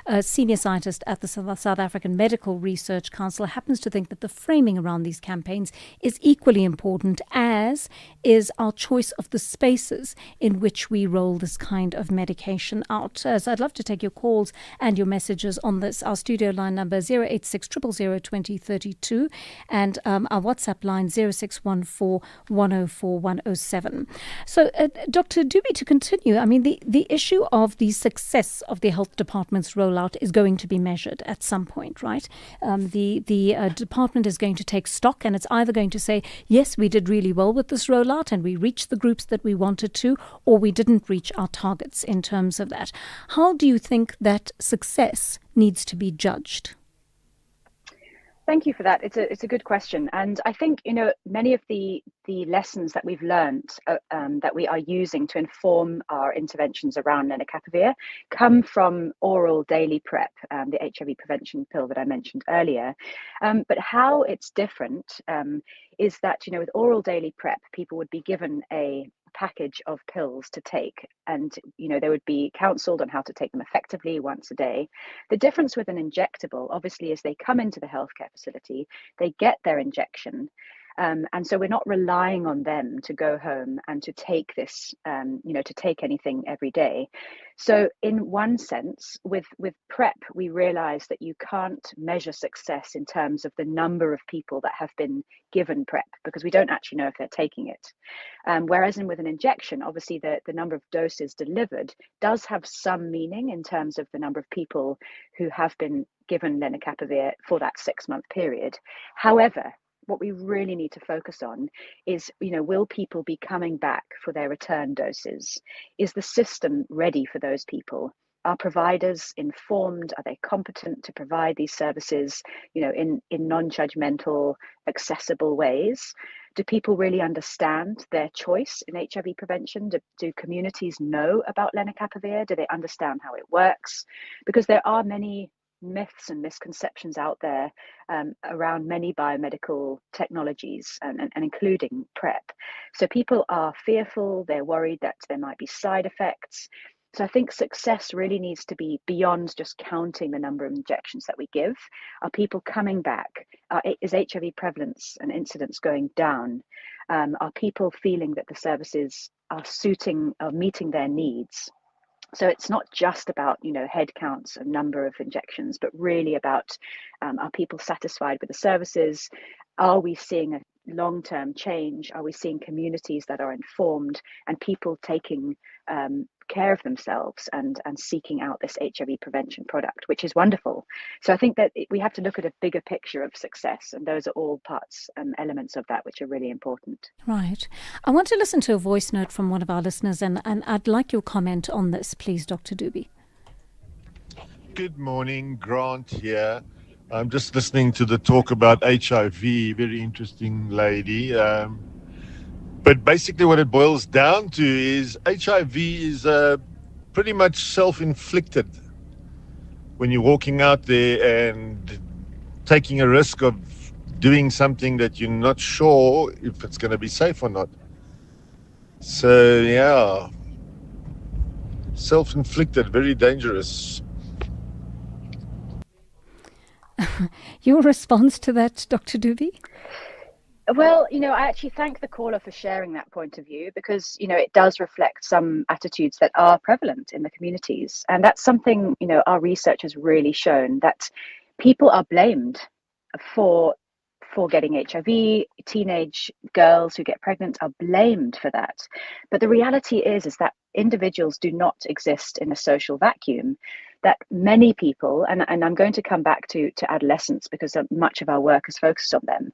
a senior scientist at the South African Medical Research Council, happens to think that the framing around these campaigns is equally important, as is our choice of the spaces in which we roll this kind of medication out. So I'd love to take your calls and your messages on this. Our studio line number 086 000 2032 and our WhatsApp line 0614 104 107. So Dr. Dube, to continue, I mean, the issue of the success of the health department's rollout is going to be measured at some point, right? The department is going to take stock, and it's either going to say, yes, we did really well with this rollout and we reached the groups that we wanted to, or we didn't reach our targets in terms of that. How do you think that success needs to be judged? Thank you for that. It's a good question, and I think many of the lessons that we've learned that we are using to inform our interventions around lenacapavir come from oral daily PrEP, the HIV prevention pill that I mentioned earlier. But how it's different is that with oral daily PrEP, people would be given a package of pills to take, and they would be counseled on how to take them effectively once a day. The difference with an injectable obviously is they come into the healthcare facility, they get their injection, and so we're not relying on them to go home and to take this to take anything every day. So in one sense, with PrEP, we realize that you can't measure success in terms of the number of people that have been given PrEP, because we don't actually know if they're taking it. Whereas with an injection, obviously the number of doses delivered does have some meaning in terms of the number of people who have been given lenacapavir for that 6-month period. However, what we really need to focus on is, will people be coming back for their return doses? Is the system ready for those people? Are providers informed? Are they competent to provide these services, in non-judgmental, accessible ways? Do people really understand their choice in HIV prevention? Do communities know about lenacapavir? Do they understand how it works? Because there are many myths and misconceptions out there around many biomedical technologies and including PrEP. So people are fearful, they're worried that there might be side effects. So I think success really needs to be beyond just counting the number of injections that we give. Are people coming back? Is HIV prevalence and incidence going down? Are people feeling that the services are meeting their needs? So it's not just about, head counts and number of injections, but really about, are people satisfied with the services? Are we seeing a long-term change? Are we seeing communities that are informed and people taking care of themselves and seeking out this HIV prevention product, which is wonderful. So I think that we have to look at a bigger picture of success, and those are all parts and elements of that which are really important. Right. I want to listen to a voice note from one of our listeners, and I'd like your comment on this, please, Dr. Dube. Good morning, Grant here. I'm just listening to the talk about HIV, very interesting lady. But basically what it boils down to is HIV is pretty much self-inflicted. When you're walking out there and taking a risk of doing something that you're not sure if it's going to be safe or not. So, yeah. self-inflicted, very dangerous. Your response to that, Dr. Dube? Well, I actually thank the caller for sharing that point of view because, it does reflect some attitudes that are prevalent in the communities. And that's something, our research has really shown that people are blamed for getting HIV. Teenage girls who get pregnant are blamed for that. But the reality is that individuals do not exist in a social vacuum, that many people, and I'm going to come back to adolescents because much of our work is focused on them.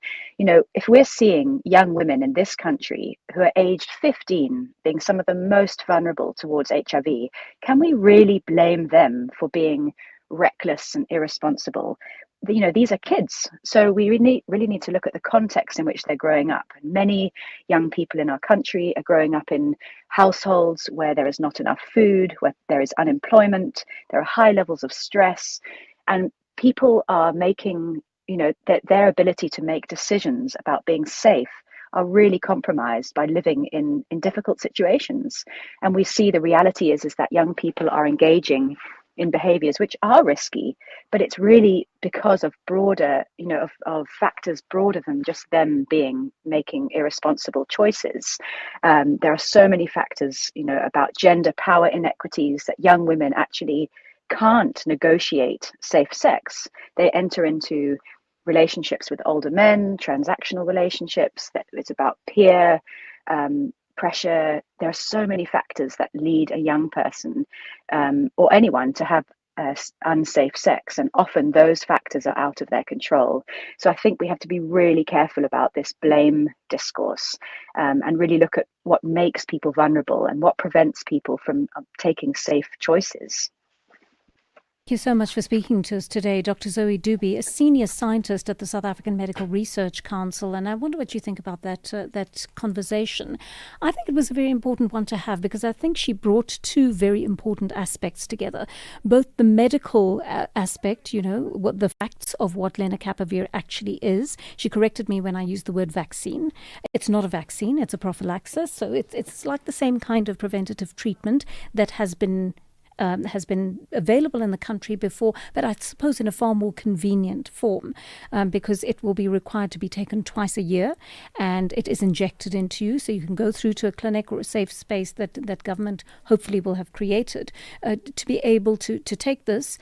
If we're seeing young women in this country who are aged 15 being some of the most vulnerable towards HIV, can we really blame them for being reckless and irresponsible? These are kids, so we really need to look at the context in which they're growing up. Many young people in our country are growing up in households where there is not enough food, where there is unemployment, there are high levels of stress, and people are making, their ability to make decisions about being safe are really compromised by living in difficult situations. And we see the reality is that young people are engaging in behaviors which are risky, but it's really because of broader, of factors broader than just them making irresponsible choices. There are so many factors, about gender power inequities that young women actually can't negotiate safe sex. They enter into relationships with older men, transactional relationships, that it's about peer pressure. There are so many factors that lead a young person or anyone to have unsafe sex, and often those factors are out of their control. So I think we have to be really careful about this blame discourse and really look at what makes people vulnerable and what prevents people from taking safe choices. Thank you so much for speaking to us today, Dr. Zoe Dube, a senior scientist at the South African Medical Research Council. And I wonder what you think about that conversation. I think it was a very important one to have because I think she brought two very important aspects together. Both the medical aspect, what the facts of what lenacapavir actually is. She corrected me when I used the word vaccine. It's not a vaccine, it's a prophylaxis. So it's like the same kind of preventative treatment that has been available in the country before, but I suppose in a far more convenient form because it will be required to be taken twice a year and it is injected into you, so you can go through to a clinic or a safe space that government hopefully will have created to be able to take this,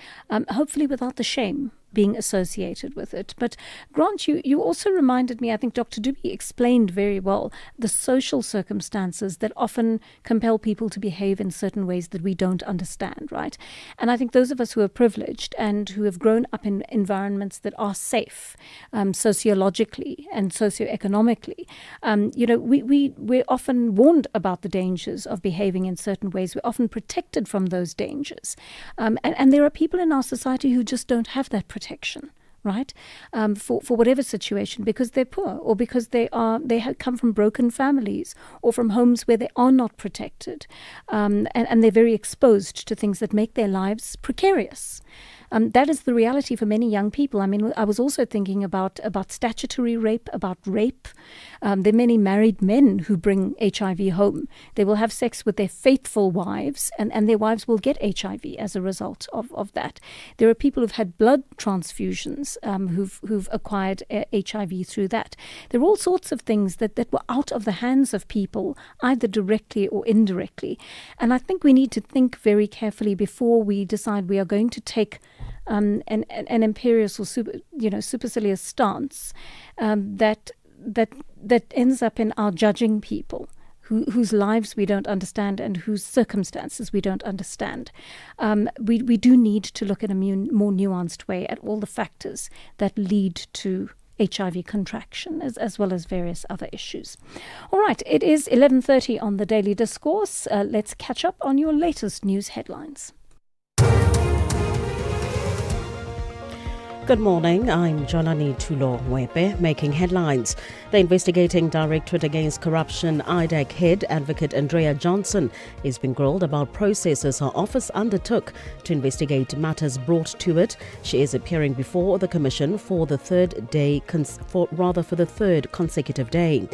hopefully without the shame being associated with it. But Grant, you also reminded me, I think Dr. Dube explained very well the social circumstances that often compel people to behave in certain ways that we don't understand, right? And I think those of us who are privileged and who have grown up in environments that are safe sociologically and socioeconomically, we're often warned about the dangers of behaving in certain ways. We're often protected from those dangers. And there are people in our society who just don't have that protection, right? For whatever situation, because they're poor or because they come from broken families or from homes where they are not protected, and they're very exposed to things that make their lives precarious. That is the reality for many young people. I mean, I was also thinking about statutory rape, about rape. There are many married men who bring HIV home. They will have sex with their faithful wives, and their wives will get HIV as a result of that. There are people who've had blood transfusions who've acquired HIV through that. There are all sorts of things that were out of the hands of people, either directly or indirectly. And I think we need to think very carefully before we decide we are going to take an imperious or supercilious stance that ends up in our judging people whose lives we don't understand and whose circumstances we don't understand. We do need to look in a more nuanced way at all the factors that lead to HIV contraction as well as various other issues. All right, it is 11:30 on the Daily Discourse. Let's catch up on your latest news headlines. Good morning, I'm Jolani Tulo-Wepe, making headlines. The Investigating Directorate Against Corruption IDAC head, Advocate Andrea Johnson, is being grilled about processes her office undertook to investigate matters brought to it. She is appearing before the Commission for the third consecutive day.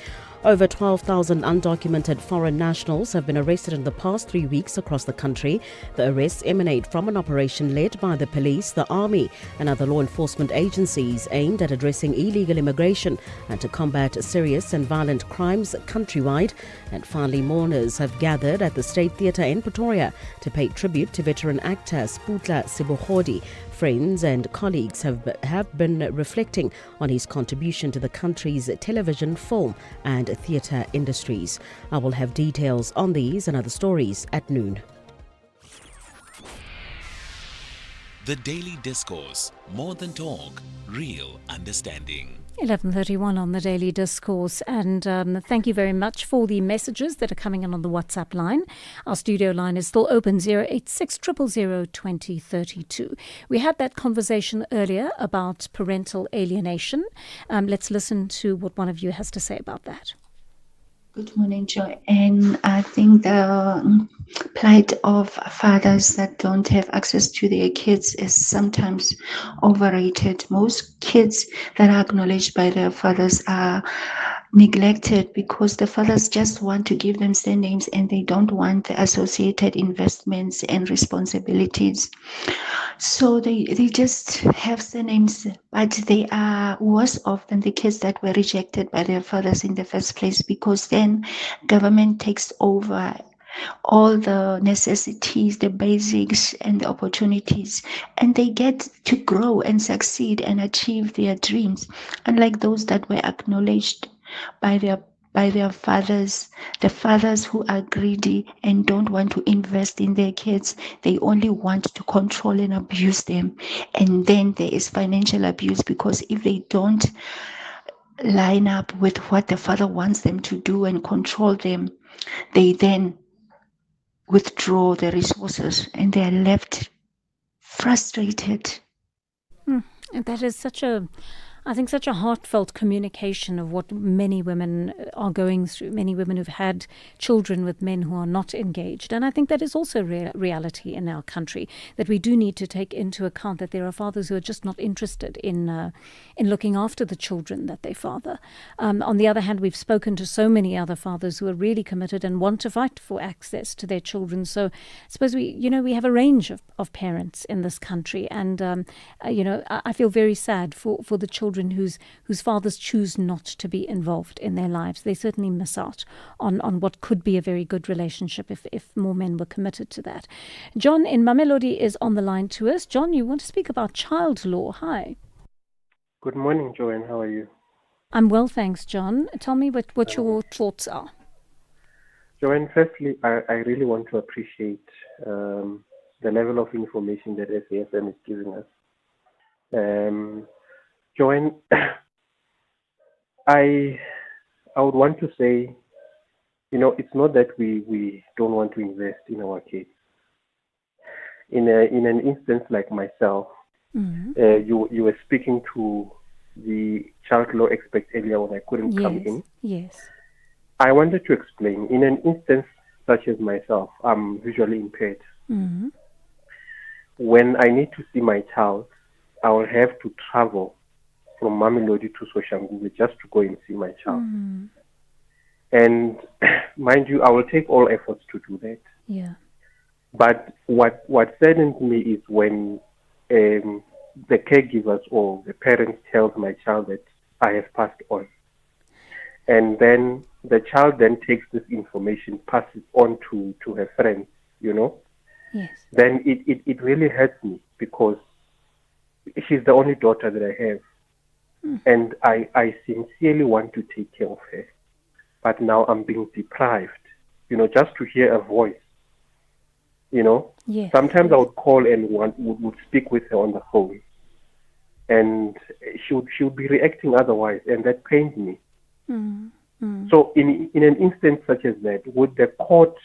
Over 12,000 undocumented foreign nationals have been arrested in the past 3 weeks across the country. The arrests emanate from an operation led by the police, the army and other law enforcement agencies aimed at addressing illegal immigration and to combat serious and violent crimes countrywide. And finally, mourners have gathered at the State Theatre in Pretoria to pay tribute to veteran actor Sputla Sibohodi. Friends and colleagues have been reflecting on his contribution to the country's television, film and theatre industries. I will have details on these and other stories at noon. The Daily Discourse. More than talk, real understanding. 11:31 on the Daily Discourse, and thank you very much for the messages that are coming in on the WhatsApp line. Our studio line is still open, 086 000 2032. We had that conversation earlier about parental alienation. Let's listen to what one of you has to say about that. Good morning, Joy. And I think the plight of fathers that don't have access to their kids is sometimes overrated. Most kids that are acknowledged by their fathers are neglected because the fathers just want to give them surnames and they don't want the associated investments and responsibilities. So they just have surnames, but they are worse off than the kids that were rejected by their fathers in the first place, because then government takes over all the necessities, the basics and the opportunities, and they get to grow and succeed and achieve their dreams, unlike those that were acknowledged by their fathers. The fathers who are greedy and don't want to invest in their kids, they only want to control and abuse them. And then there is financial abuse, because if they don't line up with what the father wants them to do and control them, they then withdraw the resources and they are left frustrated. And that is such a heartfelt communication of what many women are going through, many women who've had children with men who are not engaged. And I think that is also reality in our country, that we do need to take into account that there are fathers who are just not interested in looking after the children that they father. On the other hand, we've spoken to so many other fathers who are really committed and want to fight for access to their children. So I suppose we have a range of parents in this country. And, I feel very sad for the children whose fathers choose not to be involved in their lives. They certainly miss out on what could be a very good relationship if more men were committed to that. John in Mamelodi is on the line to us. John, you want to speak about child law. Hi. Good morning, Joanne. How are you? I'm well, thanks, John. Tell me what your thoughts are. Joanne, firstly, I really want to appreciate the level of information that SAFM is giving us. Joanne, I would want to say, it's not that we don't want to invest in our kids. In an instance like myself, you were speaking to the child law expert earlier when I couldn't come in. Yes. I wanted to explain. In an instance such as myself, I'm visually impaired. When I need to see my child, I will have to travel from Mamelodi to Soshanguve just to go and see my child. And mind you, I will take all efforts to do that. Yeah. But what saddens me is when the caregivers or the parents tells my child that I have passed on. And then the child then takes this information, passes on to her friends, Yes. Then it really hurts me, because she's the only daughter that I have. And I sincerely want to take care of her. But now I'm being deprived, just to hear a voice. Yes. Sometimes I would call and would speak with her on the phone. And she would be reacting otherwise, and that pains me. So in an instance such as that, would the court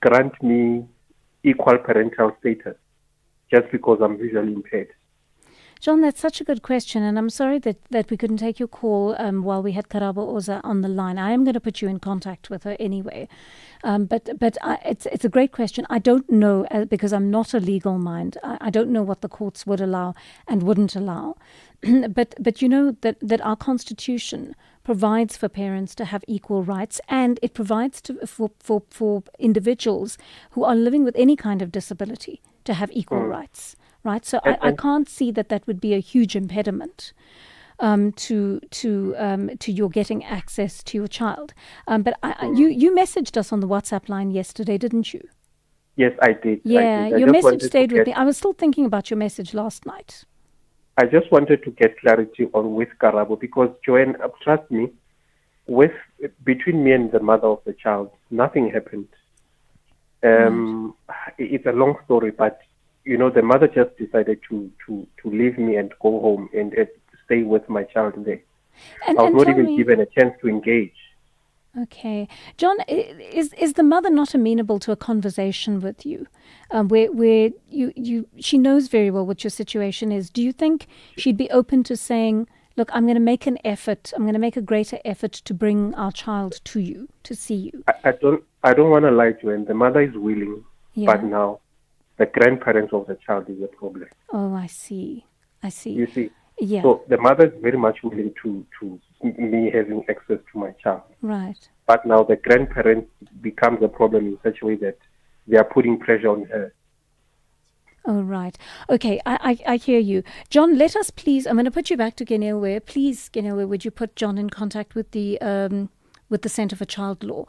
grant me equal parental status just because I'm visually impaired? John, that's such a good question, and I'm sorry that we couldn't take your call while we had Karabo Oza on the line. I am going to put you in contact with her anyway. But it's a great question. I don't know, because I'm not a legal mind. I don't know what the courts would allow and wouldn't allow. but you know that our Constitution provides for parents to have equal rights, and it provides for individuals who are living with any kind of disability to have equal rights. Right, so I can't see that would be a huge impediment to your getting access to your child. But you messaged us on the WhatsApp line yesterday, didn't you? Yes, I did. Yeah, I did. your message stayed with me. I was still thinking about your message last night. I just wanted to get clarity on with Karabo, because Joanne, trust me, between me and the mother of the child, nothing happened. It's a long story, but you know, the mother just decided to leave me and go home and stay with my child there. I was not even given a chance to engage. Okay. John, is the mother not amenable to a conversation with you where she knows very well what your situation is? Do you think she'd be open to saying, look, I'm going to make an effort, I'm going to make a greater effort to bring our child to you, to see you? I don't want to lie to you, and the mother is willing, but now the grandparents of the child is a problem. Oh, I see. You see? Yeah. So the mother is very much willing to me having access to my child. Right. But now the grandparents becomes a problem in such a way that they are putting pressure on her. Oh, right. Okay, I hear you. John, let us please, I'm going to put you back to Genewe. Please, Genewe, would you put John in contact with the Centre for Child Law,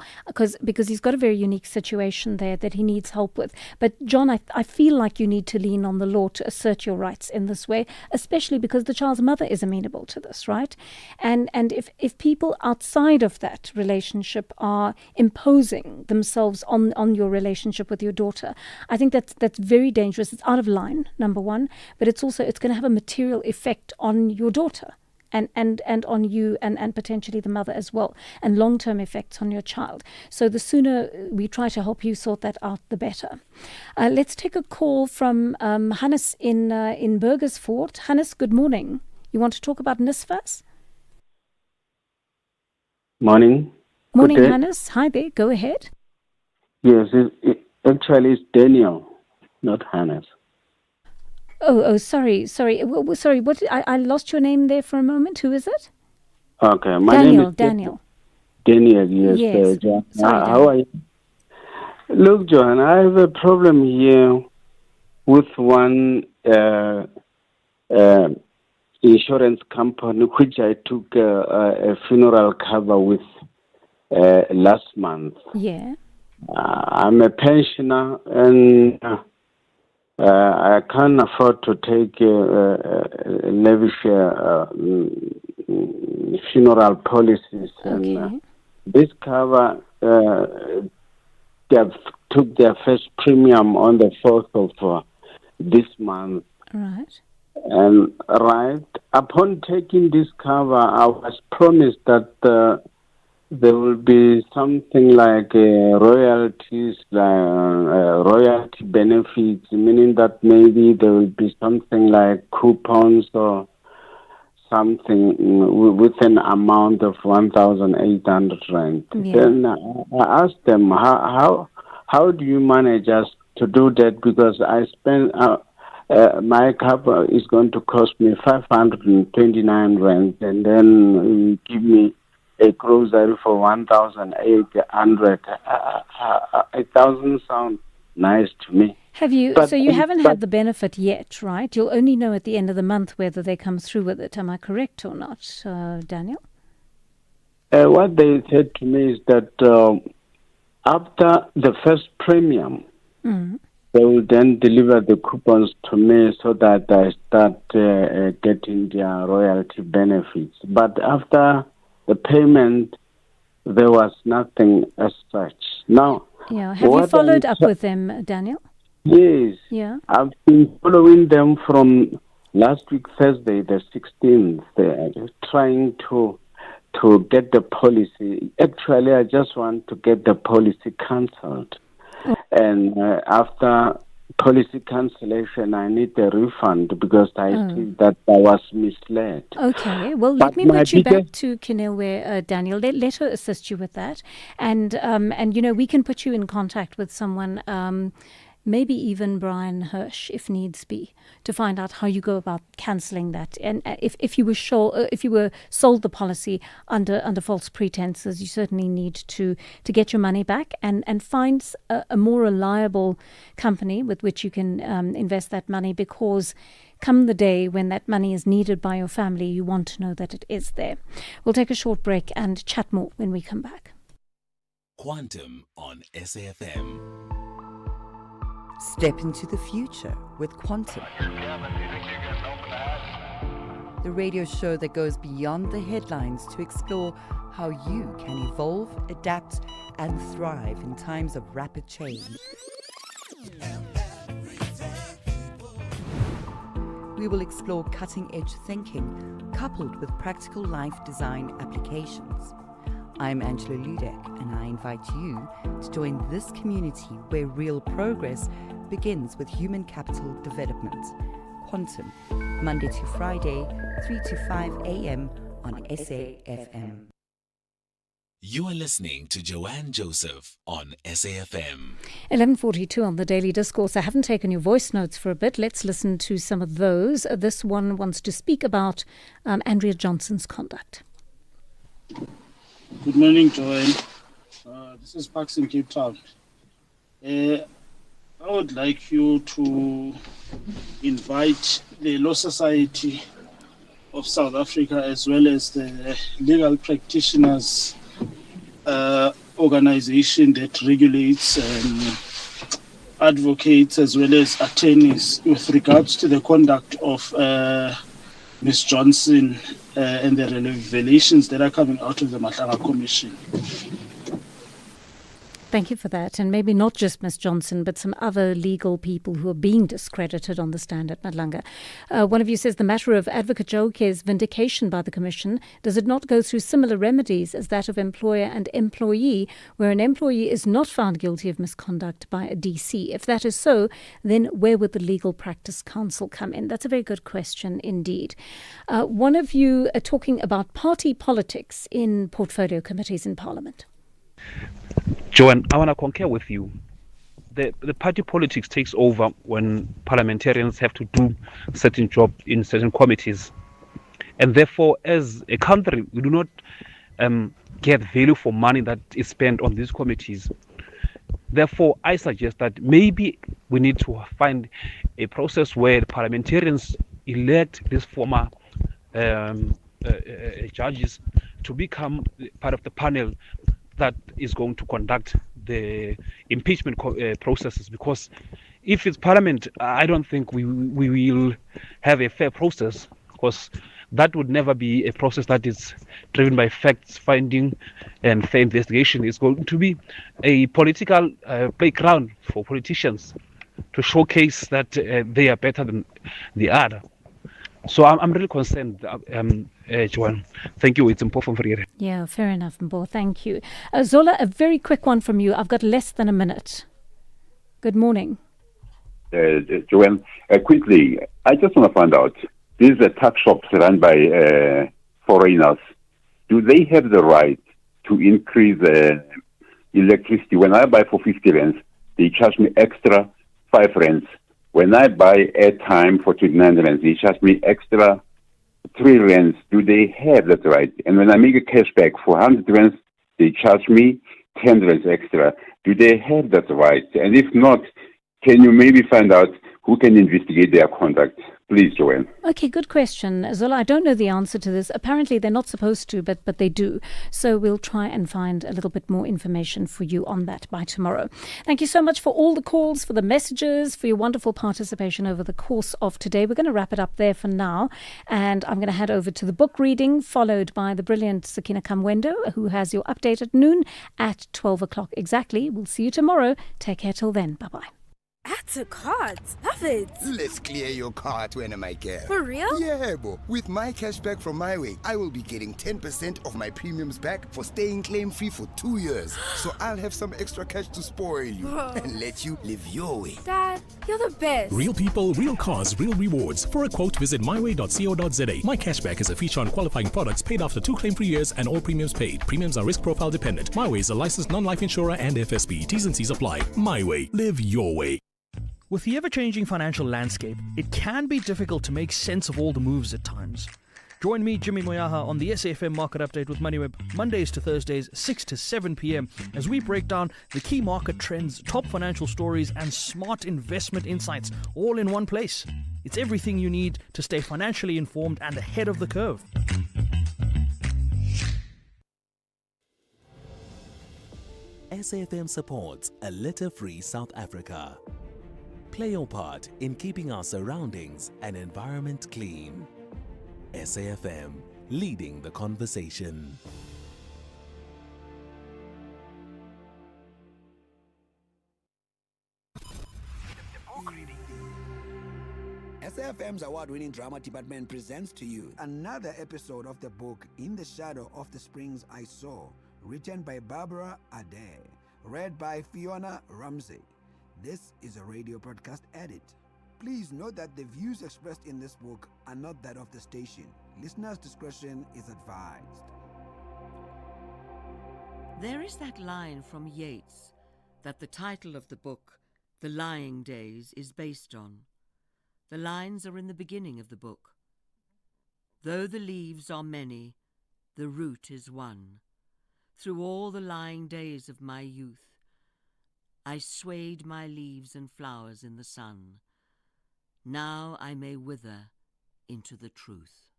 because he's got a very unique situation there that he needs help with. But John, I feel like you need to lean on the law to assert your rights in this way, especially because the child's mother is amenable to this, right? And if people outside of that relationship are imposing themselves on your relationship with your daughter, I think that's very dangerous. It's out of line, number one, but it's going to have a material effect on your daughter. And on you and potentially the mother as well, and long-term effects on your child. So the sooner we try to help you sort that out, the better. Let's take a call from Hannes in Burgersfort. Hannes, good morning. You want to talk about NSFAS? Morning. Morning, Hannes. Hi there. Go ahead. Yes, actually it's Daniel, not Hannes. Oh, sorry. Sorry, what? I lost your name there for a moment. Who is it? Okay, my name is Daniel. Daniel, yes. John. Sorry, how are you? Look, John, I have a problem here with one insurance company which I took a funeral cover with last month. Yeah. I'm a pensioner and I can't afford to take lavish funeral policies. Okay. And this cover, they took their first premium on the 4th of this month. Right. And upon taking this cover, I was promised that there will be something like royalties, royalty benefits, meaning that maybe there will be something like coupons or something with an amount of 1,800 rand. Yeah. Then I asked them, how do you manage us to do that? Because I spend my cover is going to cost me 529 rand, and then you give me a grocery for 1,800. 1,000 sound nice to me. Have you? So you haven't had the benefit yet, right? You'll only know at the end of the month whether they come through with it. Am I correct or not, Daniel? What they said to me is that after the first premium, they will then deliver the coupons to me so that I start getting their royalty benefits. But after the payment, there was nothing as such. Now, have you followed up with them, Daniel? Yes. Yeah. I've been following them from last week, Thursday, the 16th. They're trying to get the policy. Actually, I just want to get the policy cancelled. And after policy cancellation. I need a refund because I think that I was misled. Okay, well, let But me my put you back biggest- to Kinelwe, Daniel. Let her assist you with that. And we can put you in contact with someone, maybe even Brian Hirsch, if needs be, to find out how you go about cancelling that. And if you were sold the policy under false pretenses, you certainly need to get your money back and find a more reliable company with which you can invest that money, because come the day when that money is needed by your family, you want to know that it is there. We'll take a short break and chat more when we come back. Quantum on SAfm. Step into the future with Quantum. The radio show that goes beyond the headlines to explore how you can evolve, adapt, and thrive in times of rapid change. We will explore cutting-edge thinking coupled with practical life design applications. I'm Angela Ludek, and I invite you to join this community where real progress begins with human capital development. Quantum, Monday to Friday, 3 to 5 a.m. on SAfm. You are listening to Joanne Joseph on SAfm. 11:42 on the Daily Discourse. I haven't taken your voice notes for a bit. Let's listen to some of those. This one wants to speak about Andrea Johnson's conduct. Good morning, Joanne. This is Pax in Cape Town. I would like you to invite the Law Society of South Africa as well as the Legal Practitioners organization that regulates advocates as well as attorneys with regards to the conduct of Ms. Johnson and the revelations that are coming out of the Mahlanga Commission. Thank you for that. And maybe not just Ms. Johnson, but some other legal people who are being discredited on the stand at Mahlanga. One of you says the matter of Advocate Joke's vindication by the Commission, does it not go through similar remedies as that of employer and employee, where an employee is not found guilty of misconduct by a DC? If that is so, then where would the Legal Practice Council come in? That's a very good question indeed. One of you are talking about party politics in portfolio committees in Parliament. Joanne, I want to concur with you. The party politics takes over when parliamentarians have to do certain jobs in certain committees. And therefore, as a country, we do not get value for money that is spent on these committees. Therefore, I suggest that maybe we need to find a process where the parliamentarians elect these former judges to become part of the panel that is going to conduct the impeachment processes, because if it's Parliament, I don't think we will have a fair process, because that would never be a process that is driven by facts finding and fair investigation. It's going to be a political playground for politicians to showcase that they are better than the other. So I'm really concerned, Joanne. Thank you. It's important for you. Yeah, fair enough, Mbo. Thank you. Zola, a very quick one from you. I've got less than a minute. Good morning. Joanne, quickly, I just want to find out, these tax shops run by foreigners, do they have the right to increase electricity? When I buy for 50 rands, they charge me extra 5 rands. When I buy airtime for 29 rands, they charge me extra 3 rands. Do they have that right? And when I make a cashback for 100 rands, they charge me 10 rands extra. Do they have that right? And if not, can you maybe find out who can investigate their conduct? Please, Joanne. Okay, good question. Zola, I don't know the answer to this. Apparently they're not supposed to, but they do. So we'll try and find a little bit more information for you on that by tomorrow. Thank you so much for all the calls, for the messages, for your wonderful participation over the course of today. We're going to wrap it up there for now. And I'm going to head over to the book reading, followed by the brilliant Sakina Kamwendo, who has your update at noon at 12 o'clock exactly. We'll see you tomorrow. Take care till then. Bye-bye. Add to cart. Love it. Let's clear your cart when I care. For real? Yeah, bo. With my cashback from MyWay, I will be getting 10% of my premiums back for staying claim-free for 2 years. So I'll have some extra cash to spoil you and let you live your way. Dad, you're the best. Real people, real cars, real rewards. For a quote, visit myway.co.za. My cashback is a feature on qualifying products paid after 2 claim-free years and all premiums paid. Premiums are risk profile dependent. MyWay is a licensed non-life insurer and FSP. T's and C's apply. MyWay. Live your way. With the ever-changing financial landscape, it can be difficult to make sense of all the moves at times. Join me, Jimmy Moyaha, on the SAfm Market Update with MoneyWeb, Mondays to Thursdays, 6 to 7 p.m, as we break down the key market trends, top financial stories, and smart investment insights, all in one place. It's everything you need to stay financially informed and ahead of the curve. SAfm supports a litter-free South Africa. Play your part in keeping our surroundings and environment clean. SAfM, leading the conversation. SAfm's award-winning drama department presents to you another episode of the book In the Shadow of the Springs I Saw, written by Barbara Adair, read by Fiona Ramsey. This is a radio broadcast edit. Please note that the views expressed in this book are not that of the station. Listeners' discretion is advised. There is that line from Yeats that the title of the book, The Lying Days, is based on. The lines are in the beginning of the book. Though the leaves are many, the root is one. Through all the lying days of my youth, I swayed my leaves and flowers in the sun. Now I may wither into the truth.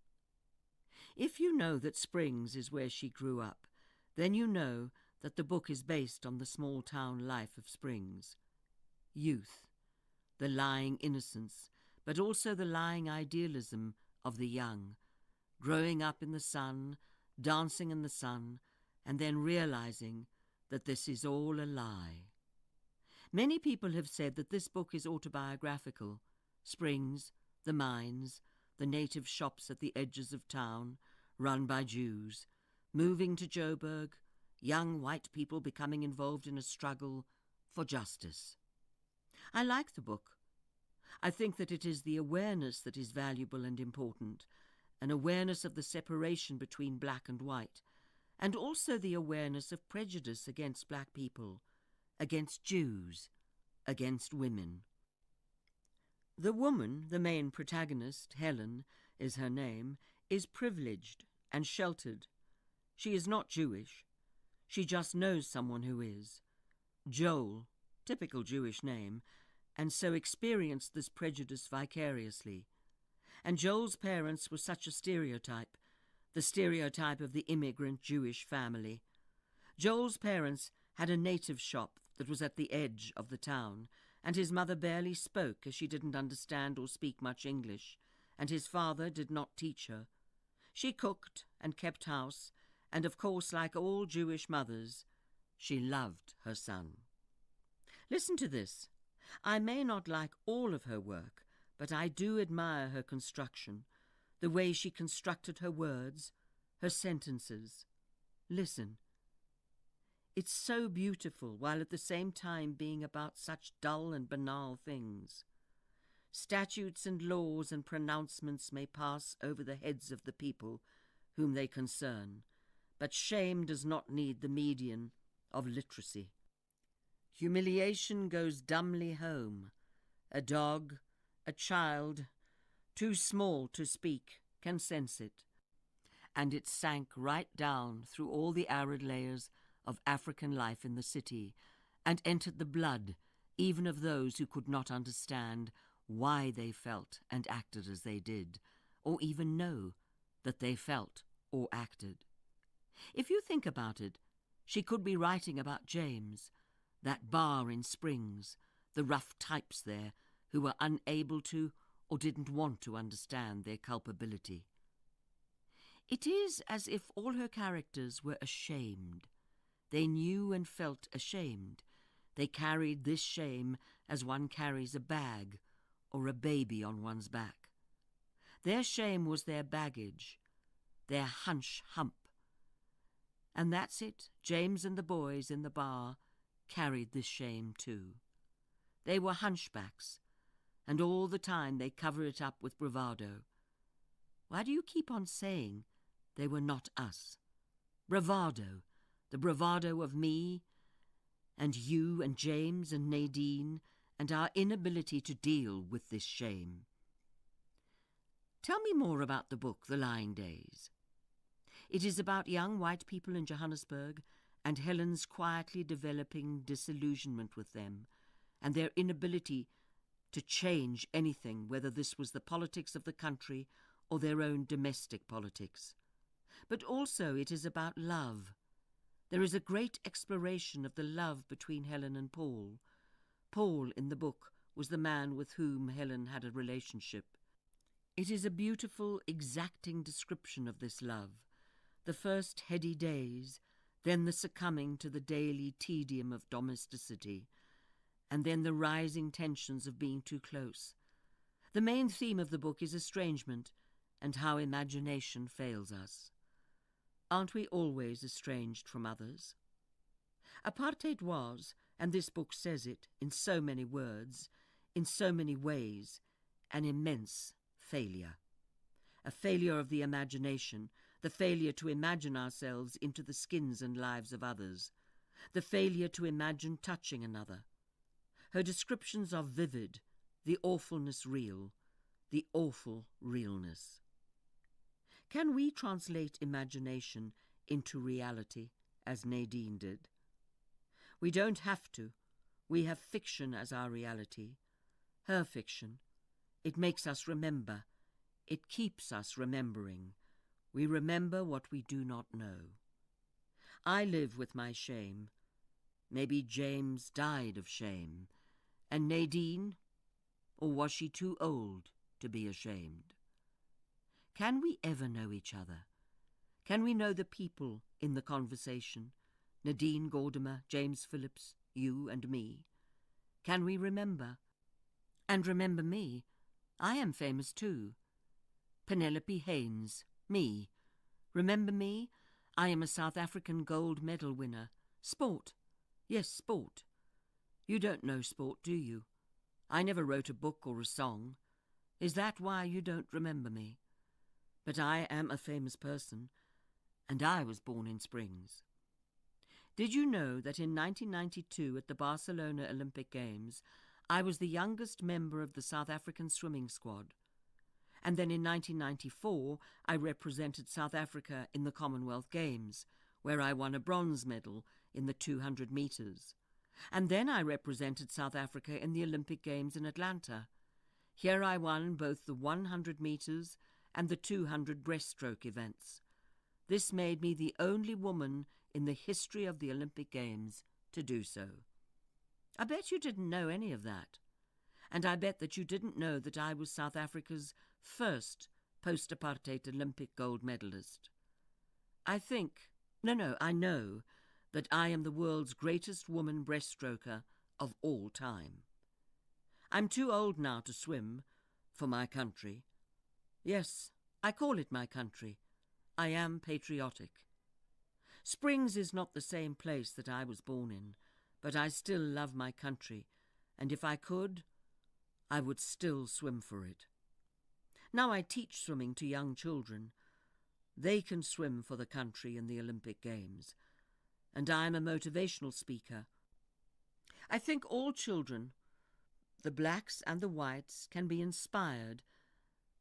If you know that Springs is where she grew up, then you know that the book is based on the small town life of Springs. Youth, the lying innocence, but also the lying idealism of the young, growing up in the sun, dancing in the sun, and then realizing that this is all a lie. Many people have said that this book is autobiographical. Springs, the mines, the native shops at the edges of town, run by Jews, moving to Joburg, young white people becoming involved in a struggle for justice. I like the book. I think that it is the awareness that is valuable and important, an awareness of the separation between black and white, and also the awareness of prejudice against black people, against Jews, against women. The woman, the main protagonist, Helen is her name, is privileged and sheltered. She is not Jewish. She just knows someone who is. Joel, typical Jewish name, and so experienced this prejudice vicariously. And Joel's parents were such a stereotype, the stereotype of the immigrant Jewish family. Joel's parents had a native shop that was at the edge of the town, and his mother barely spoke as she didn't understand or speak much English, and his father did not teach her. She cooked and kept house, and of course, like all Jewish mothers, she loved her son. Listen to this. I may not like all of her work, but I do admire her construction, the way she constructed her words, her sentences. Listen. It's so beautiful, while at the same time being about such dull and banal things. Statutes and laws and pronouncements may pass over the heads of the people whom they concern, but shame does not need the median of literacy. Humiliation goes dumbly home. A dog, a child, too small to speak, can sense it. And it sank right down through all the arid layers of African life in the city, and entered the blood even of those who could not understand why they felt and acted as they did, or even know that they felt or acted. If you think about it, she could be writing about James, that bar in Springs, the rough types there who were unable to or didn't want to understand their culpability. It is as if all her characters were ashamed. They knew and felt ashamed. They carried this shame as one carries a bag or a baby on one's back. Their shame was their baggage, their hump. And that's it. James and the boys in the bar carried this shame too. They were hunchbacks, and all the time they cover it up with bravado. Why do you keep on saying they were not us? Bravado, the bravado of me and you and James and Nadine, and our inability to deal with this shame. Tell me more about the book, The Lying Days. It is about young white people in Johannesburg and Helen's quietly developing disillusionment with them and their inability to change anything, whether this was the politics of the country or their own domestic politics. But also it is about love. There is a great exploration of the love between Helen and Paul. Paul, in the book, was the man with whom Helen had a relationship. It is a beautiful, exacting description of this love. The first heady days, then the succumbing to the daily tedium of domesticity, and then the rising tensions of being too close. The main theme of the book is estrangement and how imagination fails us. Aren't we always estranged from others? Apartheid was, and this book says it in so many words, in so many ways, an immense failure. A failure of the imagination, the failure to imagine ourselves into the skins and lives of others, the failure to imagine touching another. Her descriptions are vivid, the awfulness real, the awful realness. Can we translate imagination into reality, as Nadine did? We don't have to. We have fiction as our reality. Her fiction. It makes us remember. It keeps us remembering. We remember what we do not know. I live with my shame. Maybe James died of shame. And Nadine? Or was she too old to be ashamed? Can we ever know each other? Can we know the people in the conversation? Nadine Gordimer, James Phillips, you and me. Can we remember? And remember me. I am famous too. Penelope Haynes, me. Remember me? I am a South African gold medal winner. Sport. Yes, sport. You don't know sport, do you? I never wrote a book or a song. Is that why you don't remember me? But I am a famous person, and I was born in Springs. Did you know that in 1992 at the Barcelona Olympic Games, I was the youngest member of the South African swimming squad? And then in 1994, I represented South Africa in the Commonwealth Games, where I won a bronze medal in the 200 metres. And then I represented South Africa in the Olympic Games in Atlanta. Here I won both the 100 metres and the 200 breaststroke events. This made me the only woman in the history of the Olympic Games to do so. I bet you didn't know any of that. And I bet that you didn't know that I was South Africa's first post-apartheid Olympic gold medalist. I know that I am the world's greatest woman breaststroker of all time. I'm too old now to swim for my country. Yes, I call it my country. I am patriotic. Springs is not the same place that I was born in, but I still love my country, and if I could, I would still swim for it. Now I teach swimming to young children. They can swim for the country in the Olympic Games, and I am a motivational speaker. I think all children, the blacks and the whites, can be inspired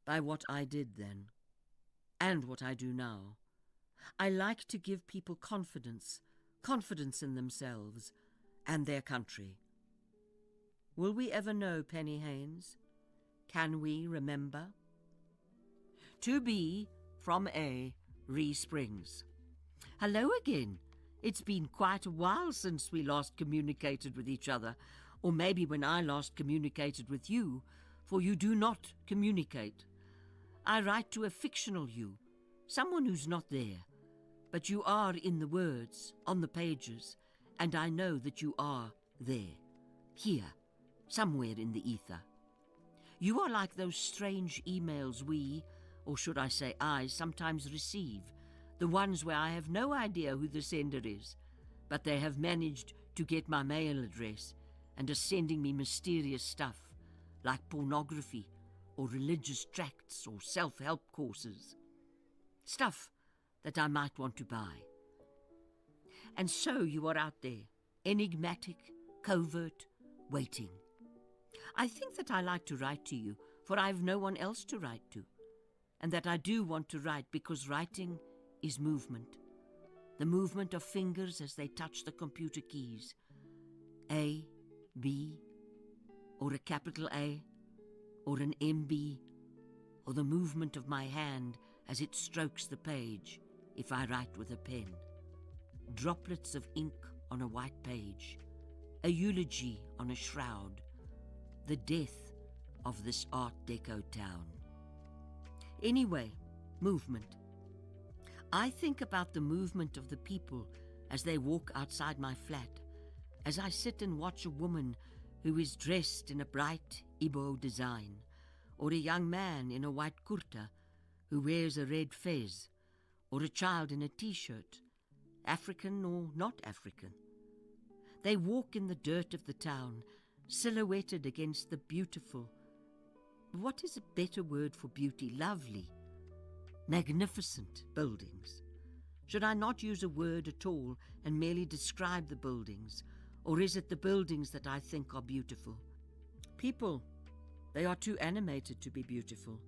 by what I did then, and what I do now. I like to give people confidence in themselves and their country. Will we ever know Penny Haynes? Can we remember? To B, from A, Ree Springs. Hello again. It's been quite a while since we last communicated with each other, or maybe when I last communicated with you, for you do not communicate. I write to a fictional you, someone who's not there, but you are in the words, on the pages, and I know that you are there, here, somewhere in the ether. You are like those strange emails we, or should I say I, sometimes receive, the ones where I have no idea who the sender is, but they have managed to get my mail address and are sending me mysterious stuff like pornography or religious tracts or self-help courses. Stuff that I might want to buy. And so you are out there, enigmatic, covert, waiting. I think that I like to write to you, for I have no one else to write to, and that I do want to write because writing is movement. The movement of fingers as they touch the computer keys. A, B, or a capital A, or an MB, or the movement of my hand as it strokes the page if I write with a pen. Droplets of ink on a white page, a eulogy on a shroud, the death of this Art Deco town. Anyway, movement. I think about the movement of the people as they walk outside my flat, as I sit and watch a woman who is dressed in a bright Igbo design, or a young man in a white kurta who wears a red fez, or a child in a t-shirt, African or not African. They walk in the dirt of the town, silhouetted against the beautiful, what is a better word for beauty? Lovely, magnificent buildings. Should I not use a word at all and merely describe the buildings, or is it the buildings that I think are beautiful? People, they are too animated to be beautiful.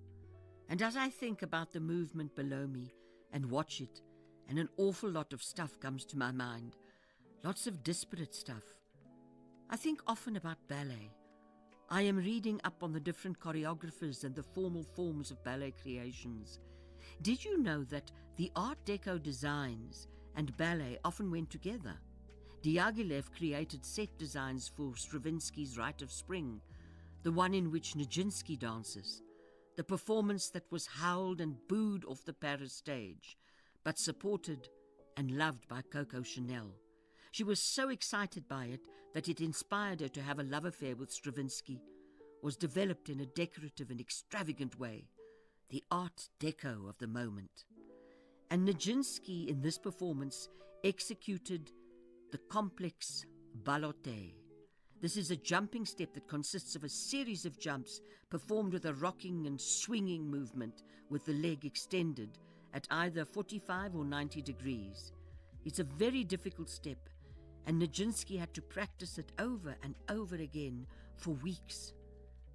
And as I think about the movement below me and watch it, and an awful lot of stuff comes to my mind, lots of disparate stuff. I think often about ballet. I am reading up on the different choreographers and the formal forms of ballet creations. Did you know that the Art Deco designs and ballet often went together? Diaghilev created set designs for Stravinsky's Rite of Spring, the one in which Nijinsky dances, the performance that was howled and booed off the Paris stage, but supported and loved by Coco Chanel. She was so excited by it that it inspired her to have a love affair with Stravinsky, was developed in a decorative and extravagant way, the Art Deco of the moment. And Nijinsky in this performance executed the complex baloté. This is a jumping step that consists of a series of jumps performed with a rocking and swinging movement with the leg extended at either 45 or 90 degrees. It's a very difficult step, and Nijinsky had to practice it over and over again for weeks.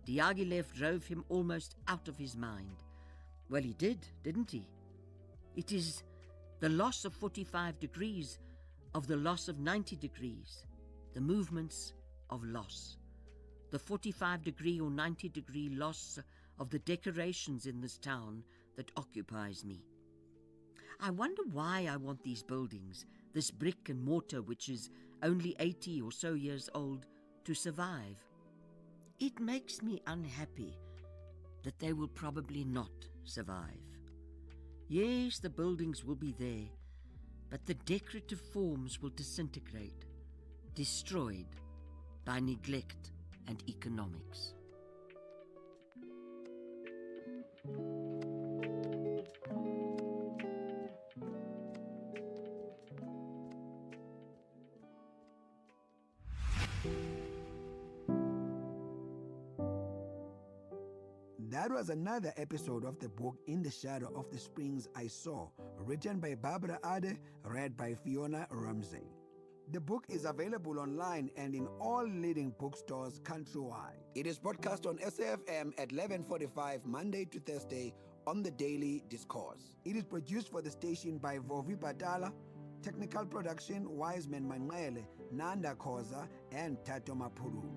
Diaghilev drove him almost out of his mind. Well, he did, didn't he? It is the loss of 45 degrees of the loss of 90 degrees, the movements of loss, the 45-degree or 90-degree loss of the decorations in this town that occupies me. I wonder why I want these buildings, this brick and mortar which is only 80 or so years old, to survive. It makes me unhappy that they will probably not survive. Yes, the buildings will be there, but the decorative forms will disintegrate, destroyed by neglect and economics. That was another episode of the book In the Shadow of the Springs I Saw, written by Barbara Ade, read by Fiona Ramsey. The book is available online and in all leading bookstores countrywide. It is broadcast on SAfm at 11:45 Monday to Thursday on the Daily Discourse. It is produced for the station by Vovi Badala, technical production Wiseman Manqele, Nanda Khoza, and Tato Mapurulu.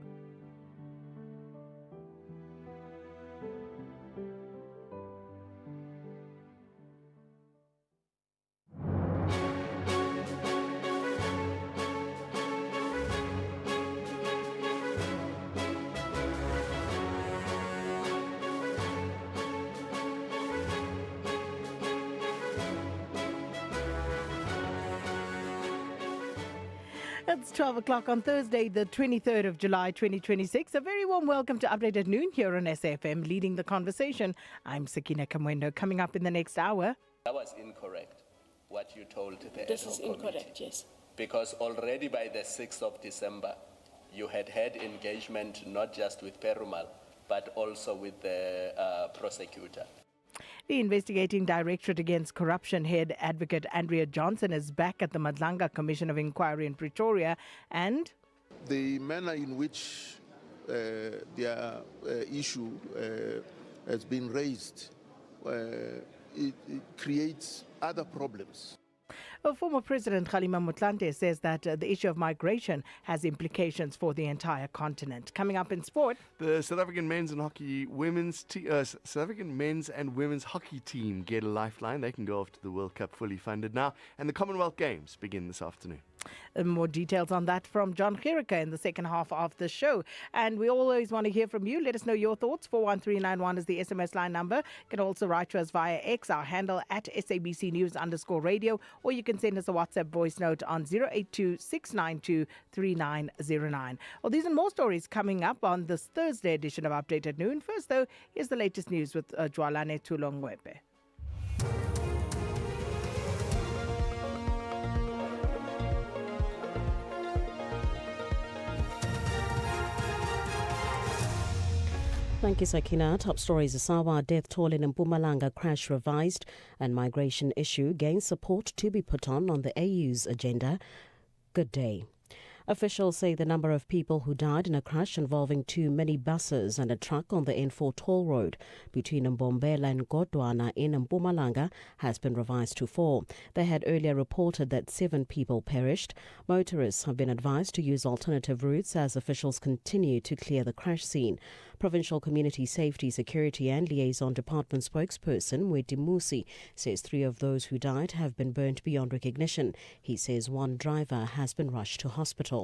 It's 12 o'clock on Thursday, the 23rd of July, 2026. A very warm welcome to Update at Noon here on SAfm, leading the conversation. I'm Sakina Kamwendo. Coming up in the next hour. That was incorrect, what you told the This is ad hoc incorrect, committee. yes. Because already by the 6th of December, you had engagement not just with Perumal, but also with the prosecutor. The investigating directorate against corruption head advocate Andrea Johnson is back at the Madlanga Commission of Inquiry in Pretoria, and the manner in which their issue has been raised, it creates other problems. Former President Kgalema Motlanthe says that the issue of migration has implications for the entire continent. Coming up in sport, the South African men's and women's hockey team get a lifeline. They can go off to the World Cup fully funded now, and the Commonwealth Games begin this afternoon. More details on that from John Gericke in the second half of the show. And we always want to hear from you. Let us know your thoughts. 41391 is the SMS line number. You can also write to us via X, our handle at SABC News_radio, or you can send us a WhatsApp voice note on 082-692-3909. Well, these and more stories coming up on this Thursday edition of Update at Noon. First, though, here's the latest news with Jwalane Tulongwepe. Thank you, Sakina. Top stories: Asawa death toll in Mpumalanga crash revised, and migration issue gains support to be put on the AU's agenda. Good day. Officials say the number of people who died in a crash involving two minibuses and a truck on the N4 toll road between Mbombela and Godwana in Mpumalanga has been revised to 4. They had earlier reported that 7 people perished. Motorists have been advised to use alternative routes as officials continue to clear the crash scene. Provincial Community Safety, Security and Liaison Department spokesperson Mweti Musi says 3 of those who died have been burnt beyond recognition. He says 1 driver has been rushed to hospital.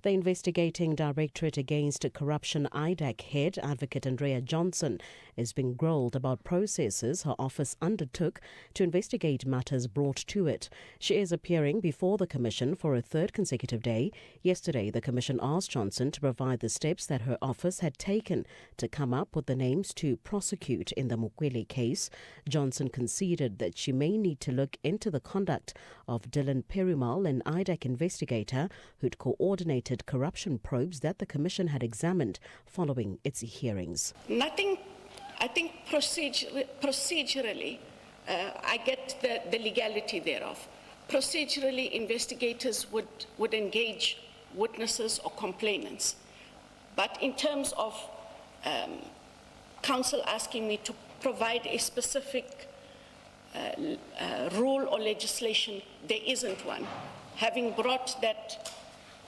The investigating directorate against corruption IDAC head advocate Andrea Johnson is being grilled about processes her office undertook to investigate matters brought to it. She is appearing before the commission for a 3rd consecutive day. Yesterday, the commission asked Johnson to provide the steps that her office had taken to come up with the names to prosecute in the Mukwele case. Johnson conceded that she may need to look into the conduct of Dylan Perumal, an IDAC investigator who'd coordinated corruption probes that the commission had examined following its hearings. Nothing, I think procedurally, I get the legality thereof. Procedurally, investigators would engage witnesses or complainants. But in terms of council asking me to provide a specific rule or legislation, there isn't one. Having brought that,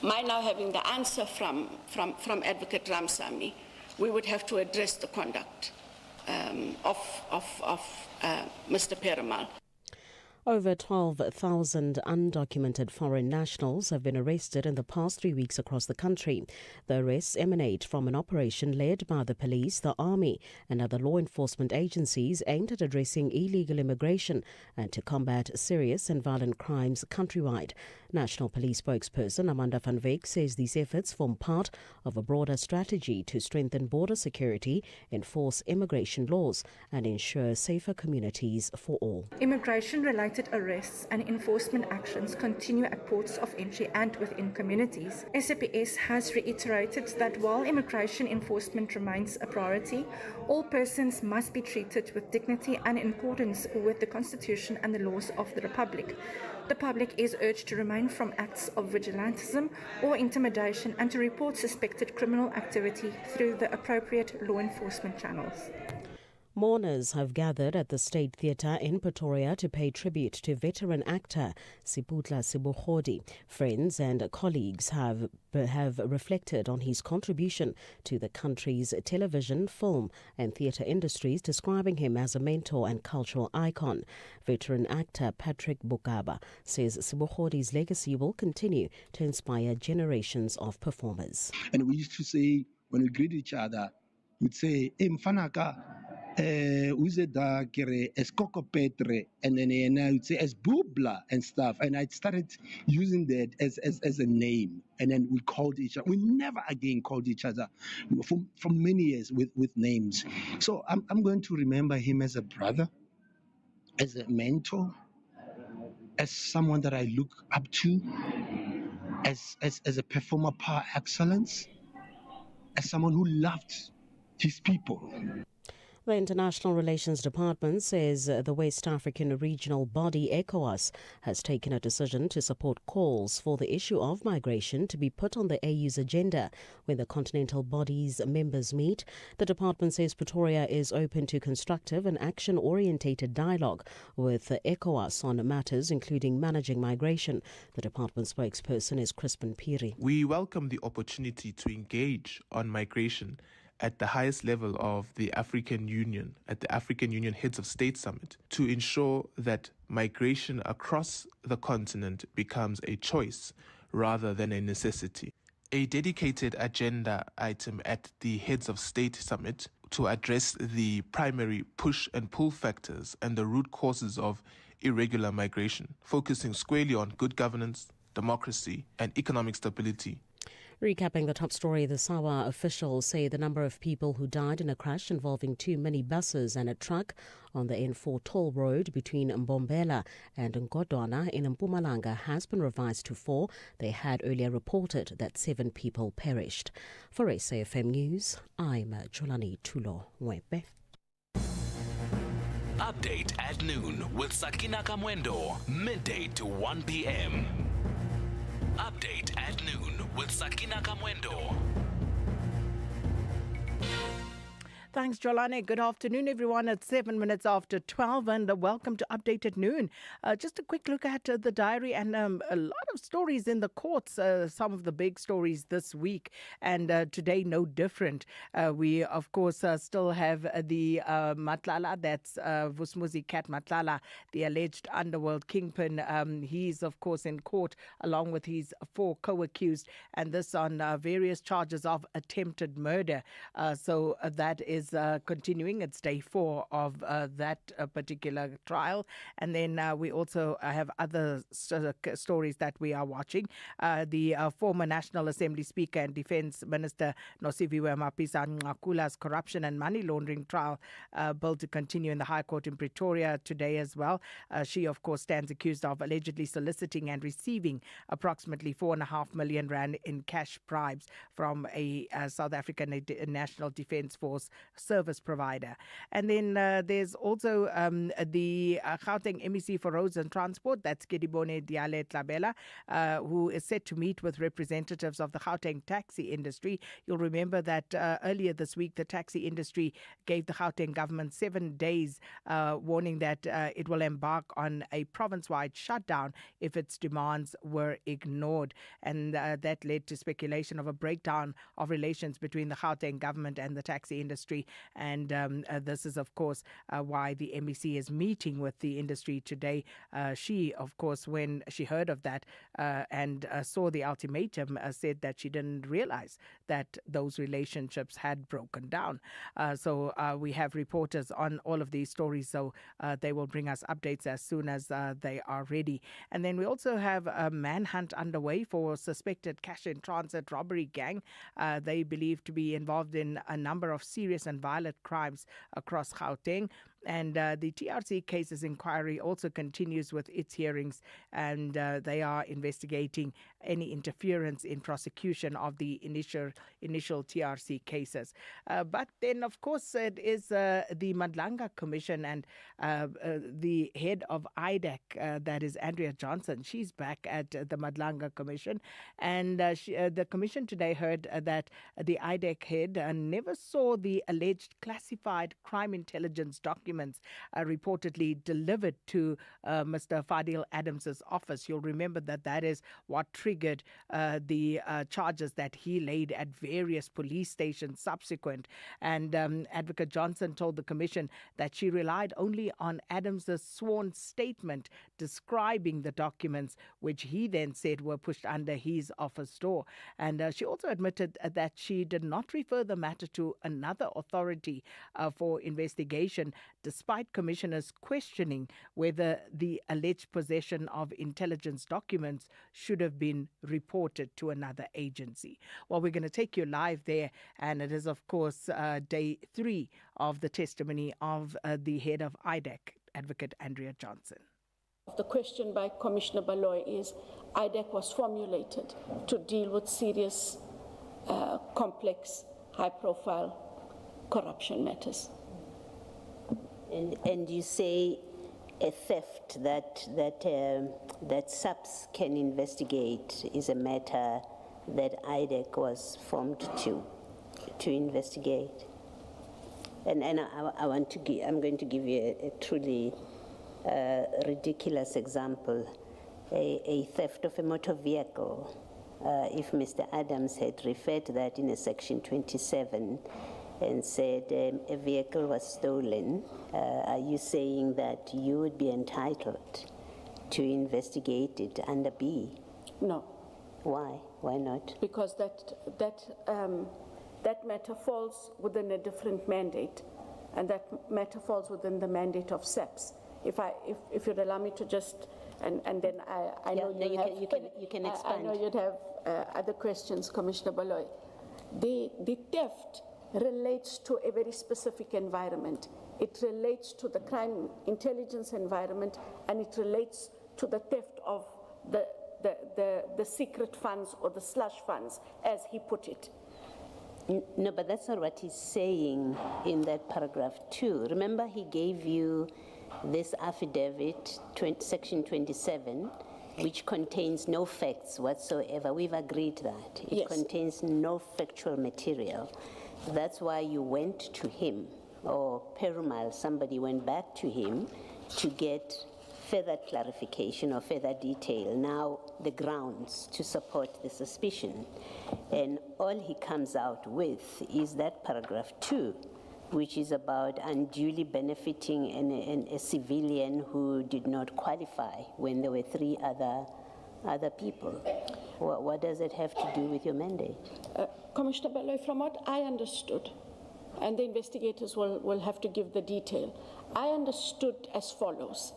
now having the answer from Advocate Ramsamy, we would have to address the conduct of Mr. Perumal. Over 12,000 undocumented foreign nationals have been arrested in the past 3 weeks across the country. The arrests emanate from an operation led by the police, the army and other law enforcement agencies aimed at addressing illegal immigration and to combat serious and violent crimes countrywide. National Police spokesperson Amanda van Wyk says these efforts form part of a broader strategy to strengthen border security, enforce immigration laws and ensure safer communities for all. Immigration-related arrests and enforcement actions continue at ports of entry and within communities. SAPS has reiterated that while immigration enforcement remains a priority, all persons must be treated with dignity and in accordance with the Constitution and the laws of the Republic. The public is urged to refrain from acts of vigilantism or intimidation and to report suspected criminal activity through the appropriate law enforcement channels. Mourners have gathered at the State Theatre in Pretoria to pay tribute to veteran actor Siputla Sibuhodi. Friends and colleagues have reflected on his contribution to the country's television, film and theatre industries, describing him as a mentor and cultural icon. Veteran actor Patrick Bukaba says Sibuhodi's legacy will continue to inspire generations of performers. And we used to say, when we greet each other, we'd say, "Hey, Mfanaka," Uzeda kere Escoco Petre, and then I would say as Bubla and stuff. And I started using that as a name. And then we called each other. We never again called each other for many years with names. So I'm going to remember him as a brother, as a mentor, as someone that I look up to, as a performer par excellence, as someone who loved his people. The International Relations Department says the West African regional body ECOWAS has taken a decision to support calls for the issue of migration to be put on the AU's agenda when the continental body's members meet. The department says Pretoria is open to constructive and action-orientated dialogue with ECOWAS on matters including managing migration. The department spokesperson is Crispin Piri. We welcome the opportunity to engage on migration at the highest level of the African Union, at the African Union Heads of State Summit, to ensure that migration across the continent becomes a choice rather than a necessity. A dedicated agenda item at the Heads of State Summit to address the primary push and pull factors and the root causes of irregular migration, focusing squarely on good governance, democracy, and economic stability. Recapping the top story this hour, officials say the number of people who died in a crash involving two minibuses and a truck on the N4 toll road between Mbombela and Ngodwana in Mpumalanga has been revised to 4. They had earlier reported that 7 people perished. For SAFM News, I'm Jolani Tulo-Mwepe. Update at noon with Sakina Kamwendo, midday to 1 p.m. Update at noon with Sakina Kamwendo. Thanks, Jolane. Good afternoon, everyone. It's 7 minutes after 12, and welcome to Update at Noon. Just a quick look at the diary and a lot of stories in the courts, some of the big stories this week, and today no different. We, of course, still have the Matlala, that's Vusmuzi Cat Matlala, the alleged underworld kingpin. He's, of course, in court along with his 4 co-accused, and this on various charges of attempted murder. So that is continuing. It's day 4 of that particular trial. And then we also have other stories that we are watching. The former National Assembly Speaker and Defence Minister Nosiviwe Mapisa Nqakula's corruption and money laundering trial bill to continue in the High Court in Pretoria today as well. She, of course, stands accused of allegedly soliciting and receiving approximately 4.5 million rand in cash bribes from a South African National Defence Force service provider. And then there's also the Gauteng MEC for Roads and Transport, that's Kedibone Diale Tlabela, who is set to meet with representatives of the Gauteng taxi industry. You'll remember that earlier this week, the taxi industry gave the Gauteng government 7 days warning that it will embark on a province-wide shutdown if its demands were ignored. And that led to speculation of a breakdown of relations between the Gauteng government and the taxi industry. And this is, of course, why the MEC is meeting with the industry today. She, of course, when she heard of that and saw the ultimatum, said that she didn't realize that those relationships had broken down. So we have reporters on all of these stories, so they will bring us updates as soon as they are ready. And then we also have a manhunt underway for suspected cash-in-transit robbery gang. They believed to be involved in a number of serious and violent crimes across Gauteng. And the TRC cases inquiry also continues with its hearings, and they are investigating any interference in prosecution of the initial TRC cases. But then, of course, it is the Madlanga Commission and the head of IDEC, that is Andrea Johnson. She's back at the Madlanga Commission, and the commission today heard that the IDEC head never saw the alleged classified crime intelligence document documents reportedly delivered to Mr. Fadil Adams's office. You'll remember that is what triggered the charges that he laid at various police stations subsequent. And Advocate Johnson told the Commission that she relied only on Adams's sworn statement describing the documents, which he then said were pushed under his office door. And she also admitted that she did not refer the matter to another authority for investigation, despite commissioners questioning whether the alleged possession of intelligence documents should have been reported to another agency. Well, we're going to take you live there, and it is, of course, day 3 of the testimony of the head of IDEC, Advocate Andrea Johnson. The question by Commissioner Baloy is, IDEC was formulated to deal with serious, complex, high-profile corruption matters. And you say a theft that SAPS can investigate is a matter that IDEC was formed to investigate. And I'm going to give you a truly ridiculous example, a theft of a motor vehicle. If Mr. Adams had referred to that in a section 27 and said a vehicle was stolen, are you saying that you would be entitled to investigate it under B? No. Why? Why not? Because that matter falls within a different mandate, and that matter falls within the mandate of SAPS. If you'd allow me to just, and then I know you can expand. I know you'd have other questions, Commissioner Baloy. The theft relates to a very specific environment. It relates to the crime intelligence environment, and it relates to the theft of the secret funds or the slush funds, as he put it. No, but that's not what he's saying in that paragraph 2. Remember, he gave you this affidavit, section 27, which contains no facts whatsoever. We've agreed that. It contains no factual material. That's why you went to him, or Perumal, somebody went back to him to get further clarification or further detail, now the grounds to support the suspicion. And all he comes out with is that paragraph 2, which is about unduly benefiting a civilian who did not qualify when there were 3 other people. What does it have to do with your mandate? Commissioner Baloy, from what I understood, and the investigators will have to give the detail, I understood as follows,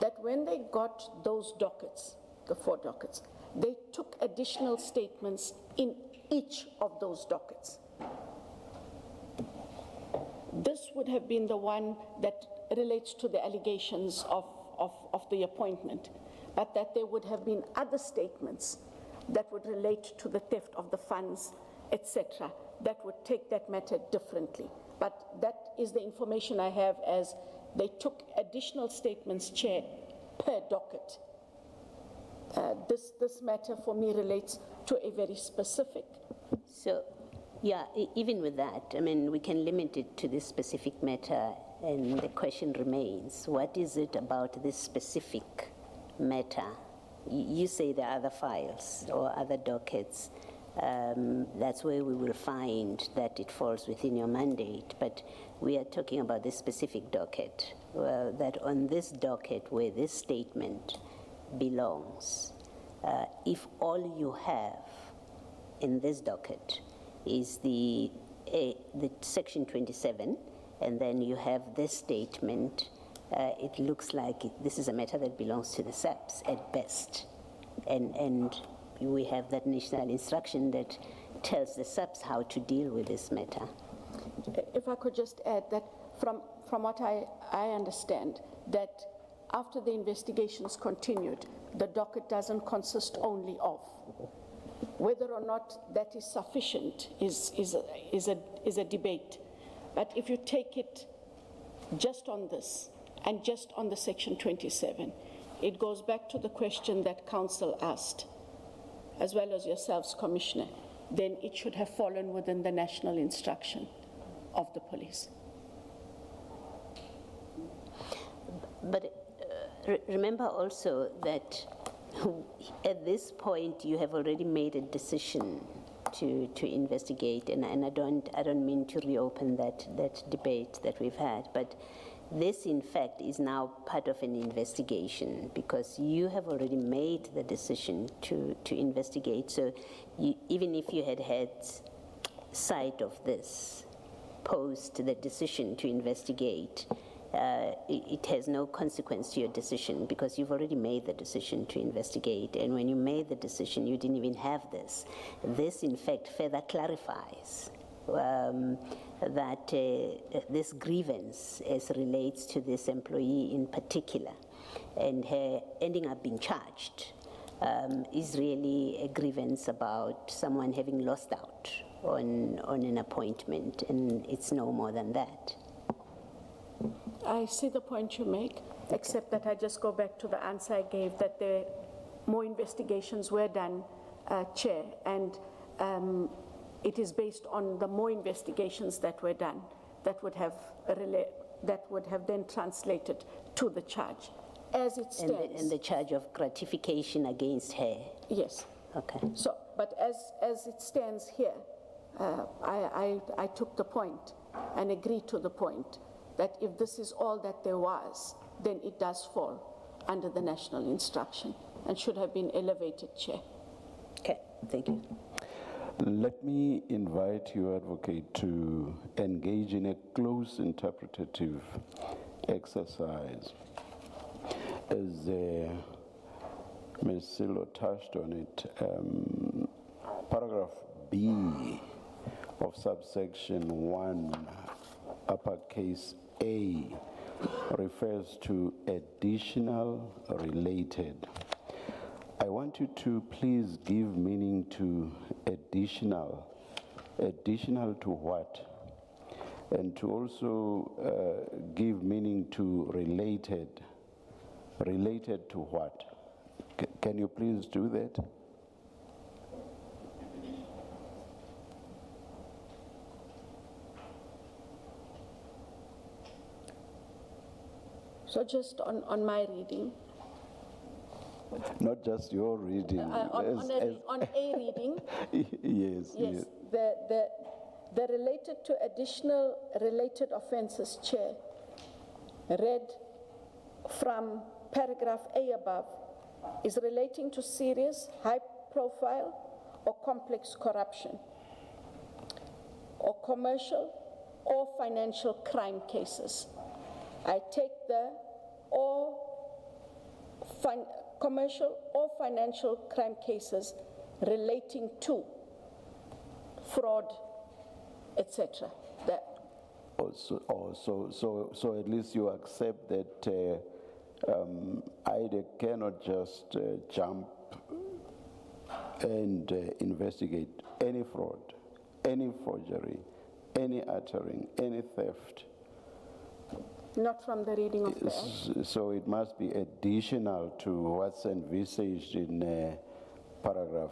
that when they got those dockets, the 4 dockets, they took additional statements in each of those dockets. This would have been the one that relates to the allegations of the appointment, but that there would have been other statements that would relate to the theft of the funds, etc., that would take that matter differently. But that is the information I have, as they took additional statements, Chair, per docket. This matter for me relates to a very specific. So, yeah, even with that, I mean, we can limit it to this specific matter, and the question remains, what is it about this specific matter? You say there are other files or other dockets. That's where we will find that it falls within your mandate, but we are talking about this specific docket, that on this docket where this statement belongs, if all you have in this docket is the section 27, and then you have this statement, it looks like this is a matter that belongs to the SAPS at best, and we have that national instruction that tells the SAPS how to deal with this matter. If I could just add that from what I understand, that after the investigations continued, the docket doesn't consist only of. Whether or not that is sufficient is a debate. But if you take it just on this and just on the section 27, it goes back to the question that Council asked, as well as yourselves, Commissioner, then it should have fallen within the national instruction of the police. But remember also that at this point you have already made a decision to investigate, and I don't mean to reopen that debate that we've had, but this in fact is now part of an investigation because you have already made the decision to investigate. So even if you had sight of this post the decision to investigate, it has no consequence to your decision because you've already made the decision to investigate. And when you made the decision, you didn't even have this. This, in fact, further clarifies that this grievance as relates to this employee in particular and her ending up being charged is really a grievance about someone having lost out on an appointment, and it's no more than that. I see the point you make, except that I just go back to the answer I gave, that more investigations were done, Chair, and it is based on the more investigations that were done that would have then translated to the charge. As it stands. And the charge of gratification against her. Yes. Okay. So, but as it stands here, I took the point and agreed to the point that if this is all that there was, then it does fall under the national instruction and should have been elevated, Chair. Okay, thank you. Let me invite you, Advocate, to engage in a close interpretative exercise. As Ms. Silo touched on it, paragraph B of subsection 1, uppercase A, refers to additional related. I want you to please give meaning to additional. Additional to what? And to also give meaning to related. Related to what? Can you please do that? So just on my reading. Not just your reading. On a reading. Yes. The related to additional related offences, Chair, read from paragraph A above, is relating to serious, high-profile or complex corruption or commercial or financial crime cases. I take the commercial or financial crime cases relating to fraud, etc. So at least you accept that IDEC cannot just jump and investigate any fraud, any forgery, any uttering, any theft. Not from the reading of the Act. So it must be additional to what's envisaged in paragraph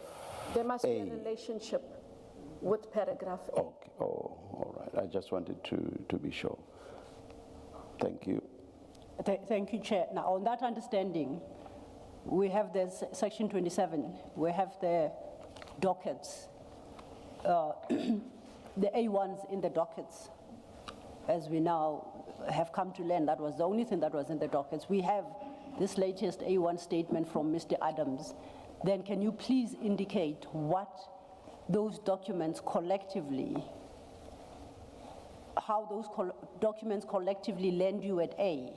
There must A. be a relationship with paragraph A. Okay. Oh, all right. I just wanted to be sure. Thank you. Thank you, Chair. Now, on that understanding, we have this section 27. We have the dockets, the A1s in the dockets. As we now have come to learn, that was the only thing that was in the dockets. We have this latest A1 statement from Mr. Adams. Then can you please indicate what those documents collectively, how those documents collectively land you at A?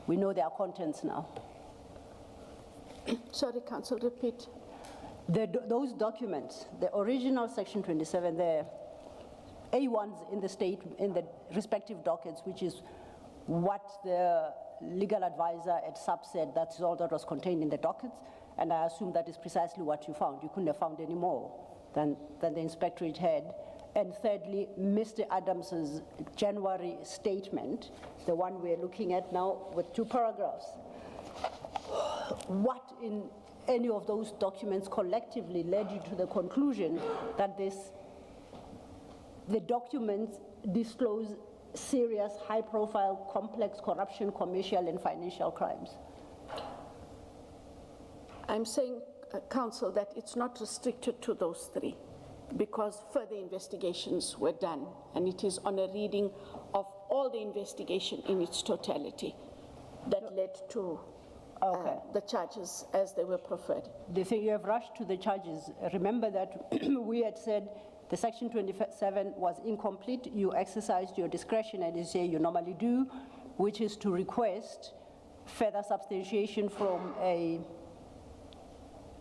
We know their contents now. Sorry, Council, repeat. Those documents, the original Section 27, the A1s in the state, in the respective dockets, which is what the legal advisor at SAP said, that's all that was contained in the dockets, and I assume that is precisely what you found. You couldn't have found any more than the inspectorate had. And thirdly, Mr. Adams's January statement, the one we're looking at now with 2 paragraphs. What in any of those documents collectively led you to the conclusion that the documents disclose serious, high-profile, complex corruption, commercial and financial crimes? I'm saying, Council, that it's not restricted to those three, because further investigations were done, and it is on a reading of all the investigation in its totality that led to the charges as they were preferred. The thing, you have rushed to the charges. Remember that we had said the Section 27 was incomplete. You exercised your discretion, and you say you normally do, which is to request further substantiation from a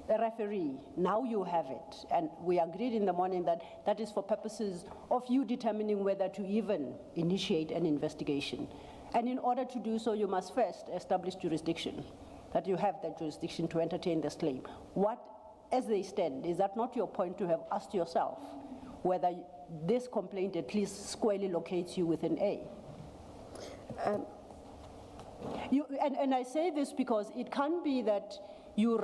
referee. Now you have it, and we agreed in the morning that that is for purposes of you determining whether to even initiate an investigation. And in order to do so, you must first establish jurisdiction, that you have that jurisdiction to entertain this claim. What, as they stand, is that not your point to have asked yourself whether this complaint at least squarely locates you within A? And I say this because it can be that you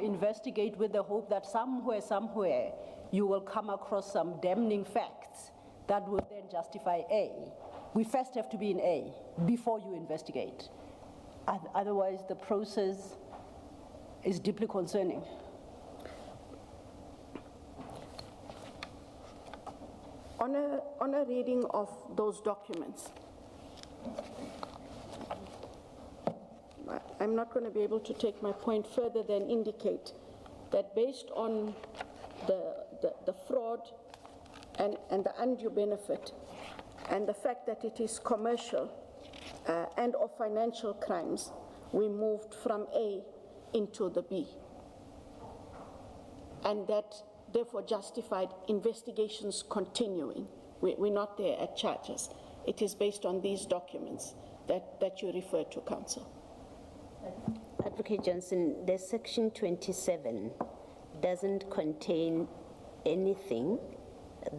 investigate with the hope that somewhere, you will come across some damning facts that will then justify A. We first have to be in A before you investigate. Otherwise, the process is deeply concerning. On a reading of those documents, I'm not going to be able to take my point further than indicate that based on the fraud and the undue benefit and the fact that it is commercial and of financial crimes, we moved from A into the B. And that therefore justified investigations continuing. We're not there at charges. It is based on these documents that you refer to, Council. Advocate Johnson, the Section 27 doesn't contain anything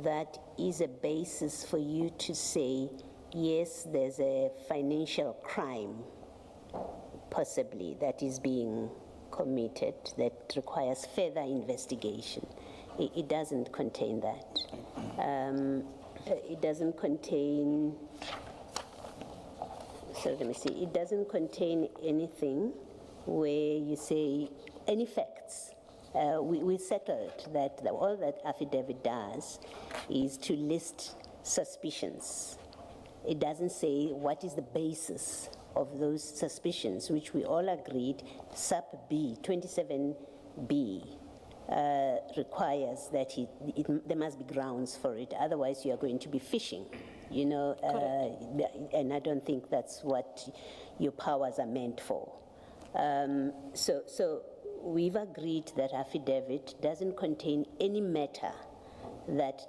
that is a basis for you to say, yes, there's a financial crime, possibly, that is being committed that requires further investigation. It doesn't contain that. It doesn't contain, so let me see, it doesn't contain anything where you say any facts. We settled that all that affidavit does is to list suspicions. It doesn't say what is the basis of those suspicions, which we all agreed sub B, 27B, requires that there must be grounds for it. Otherwise, you are going to be fishing, you know, and I don't think that's what your powers are meant for. So we've agreed that affidavit doesn't contain any matter that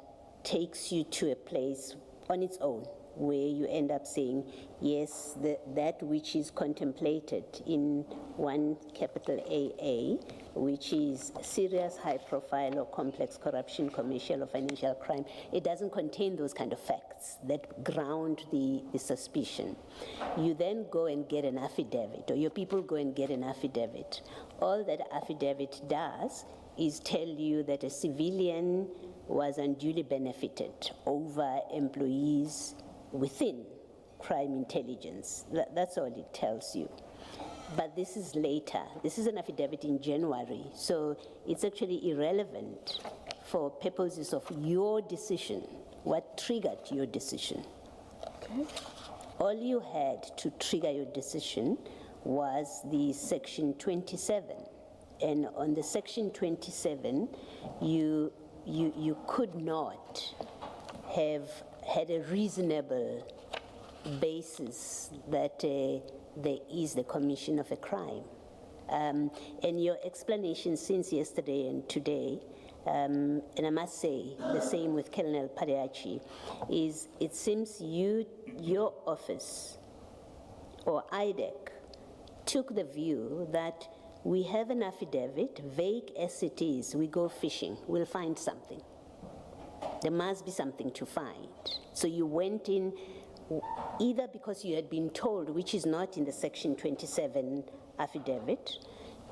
takes you to a place on its own where you end up saying, yes, that which is contemplated in one capital AA, which is serious, high-profile or complex corruption, commercial or financial crime, it doesn't contain those kind of facts that ground the suspicion. You then go and get an affidavit, or your people go and get an affidavit. All that affidavit does is tell you that a civilian was unduly benefited over employees within crime intelligence. That's all it tells you. But this is later. This is an affidavit in January, so it's actually irrelevant for purposes of your decision, what triggered your decision. Okay. All you had to trigger your decision was the Section 27. And on the Section 27, you could not have had a reasonable basis that there is the commission of a crime. And your explanation since yesterday and today, and I must say the same with Colonel Pariachi, is it seems your office or IDEC took the view that we have an affidavit, vague as it is, we go fishing, we'll find something. There must be something to find. So you went in either because you had been told, which is not in the Section 27 affidavit,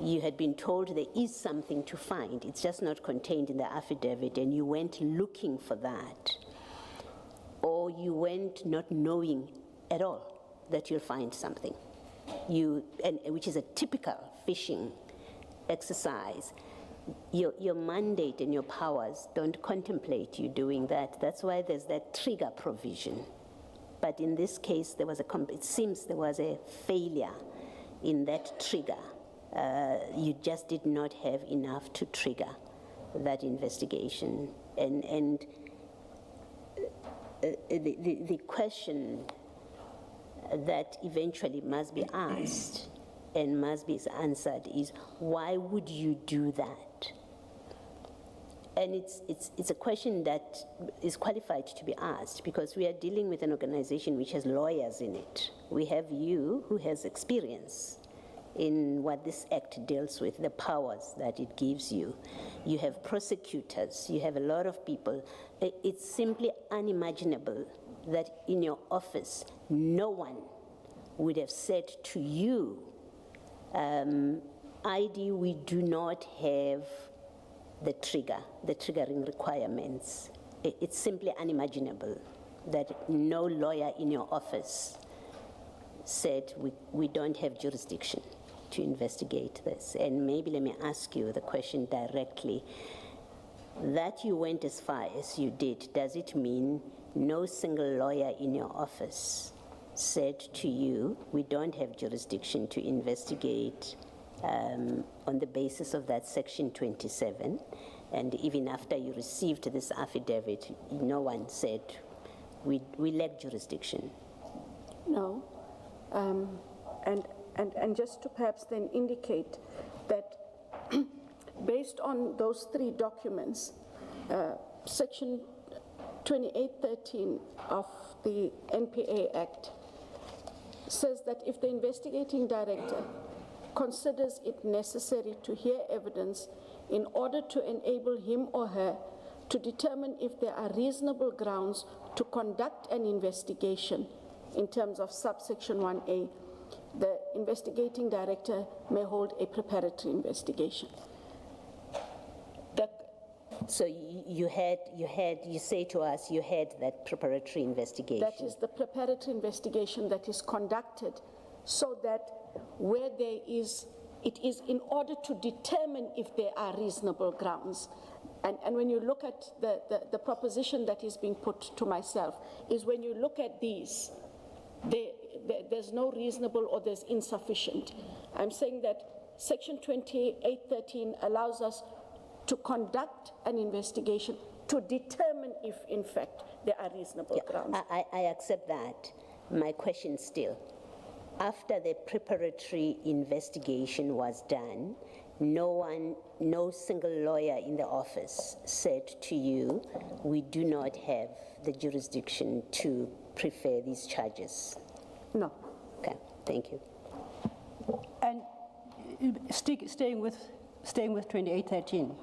you had been told there is something to find, it's just not contained in the affidavit, and you went looking for that. Or or you went not knowing at all that you'll find something. Which is a typical fishing exercise. Your mandate and your powers don't contemplate you doing that. That's why there's that trigger provision. But in this case, it seems there was a failure in that trigger. You just did not have enough to trigger that investigation. And the question that eventually must be asked and must be answered is, why would you do that? And it's a question that is qualified to be asked, because we are dealing with an organization which has lawyers in it. We have you, who has experience in what this act deals with, the powers that it gives you. You have prosecutors, you have a lot of people. It's simply unimaginable that in your office, no one would have said to you, ID, we do not have the triggering requirements. It's simply unimaginable that no lawyer in your office said we don't have jurisdiction to investigate this. And maybe let me ask you the question directly. That you went as far as you did, does it mean no single lawyer in your office said to you, we don't have jurisdiction to investigate on the basis of that Section 27, and even after you received this affidavit, no one said, we lack jurisdiction? No. And just to perhaps then indicate that based on those three documents, Section 2813 of the NPA Act says that if the investigating director considers it necessary to hear evidence in order to enable him or her to determine if there are reasonable grounds to conduct an investigation in terms of subsection 1A, the investigating director may hold a preparatory investigation. So you say to us you had that preparatory investigation. That is the preparatory investigation that is conducted so that where there is, it is in order to determine if there are reasonable grounds. And when you look at the proposition that is being put to myself, is when you look at these, there's no reasonable or there's insufficient. I'm saying that Section 2813 allows us to conduct an investigation to determine if, in fact, there are reasonable grounds. I accept that. My question still, after the preparatory investigation was done, no single lawyer in the office said to you, we do not have the jurisdiction to prefer these charges? No. Okay, thank you. And staying with 2813,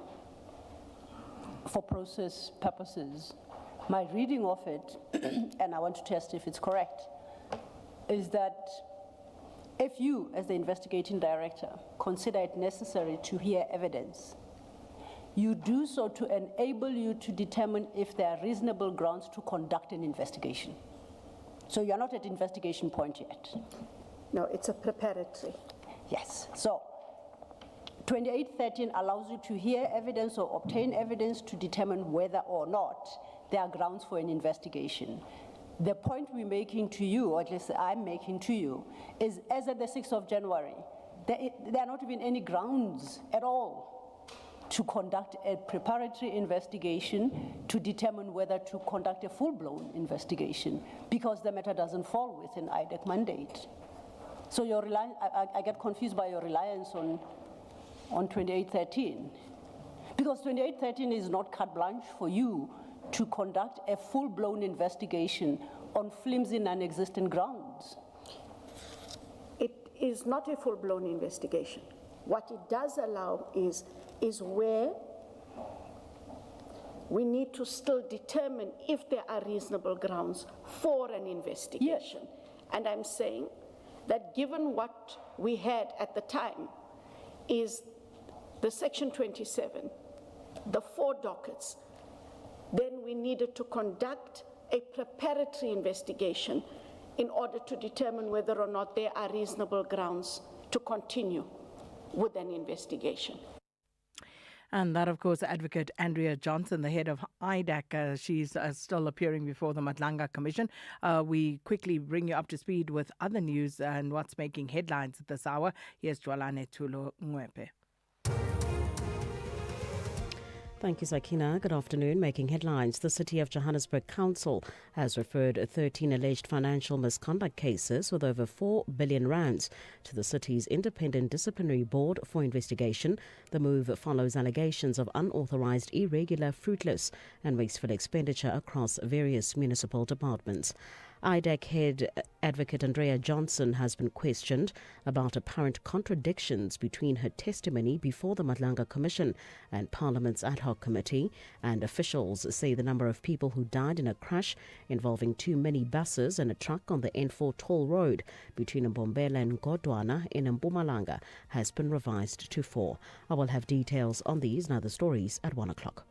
for process purposes, my reading of it, and I want to test if it's correct, is that if you, as the investigating director, consider it necessary to hear evidence, you do so to enable you to determine if there are reasonable grounds to conduct an investigation. So you're not at investigation point yet. No, it's a preparatory. Yes. So 2813 allows you to hear evidence or obtain evidence to determine whether or not there are grounds for an investigation. The point we're making to you, or at least I'm making to you, is as of the 6th of January, there are not even any grounds at all to conduct a preparatory investigation to determine whether to conduct a full-blown investigation, because the matter doesn't fall within IDEC mandate. So I get confused by your reliance on 2813, because 2813 is not carte blanche for you to conduct a full-blown investigation on flimsy non-existent grounds. It is not a full-blown investigation. What it does allow is where we need to still determine if there are reasonable grounds for an investigation. Yes. And I'm saying that given what we had at the time is the Section 27, the 4 dockets, then we needed to conduct a preparatory investigation in order to determine whether or not there are reasonable grounds to continue with an investigation. And that, of course, Advocate Andrea Johnson, the head of IDAC, she's still appearing before the Madlanga Commission. We quickly bring you up to speed with other news and what's making headlines at this hour. Here's Jwalane Tulo Mwepe. Thank you, Sakina. Good afternoon. Making headlines, the City of Johannesburg Council has referred 13 alleged financial misconduct cases with over 4 billion rands to the city's independent disciplinary board for investigation. The move follows allegations of unauthorized, irregular, fruitless and wasteful expenditure across various municipal departments. IDAC head Advocate Andrea Johnson has been questioned about apparent contradictions between her testimony before the Madlanga Commission and Parliament's ad hoc committee, and officials say the number of people who died in a crash involving 2 minibuses and a truck on the N4 toll road between Mbombela and Godwana in Mpumalanga has been revised to 4. I will have details on these and other stories at 1 o'clock.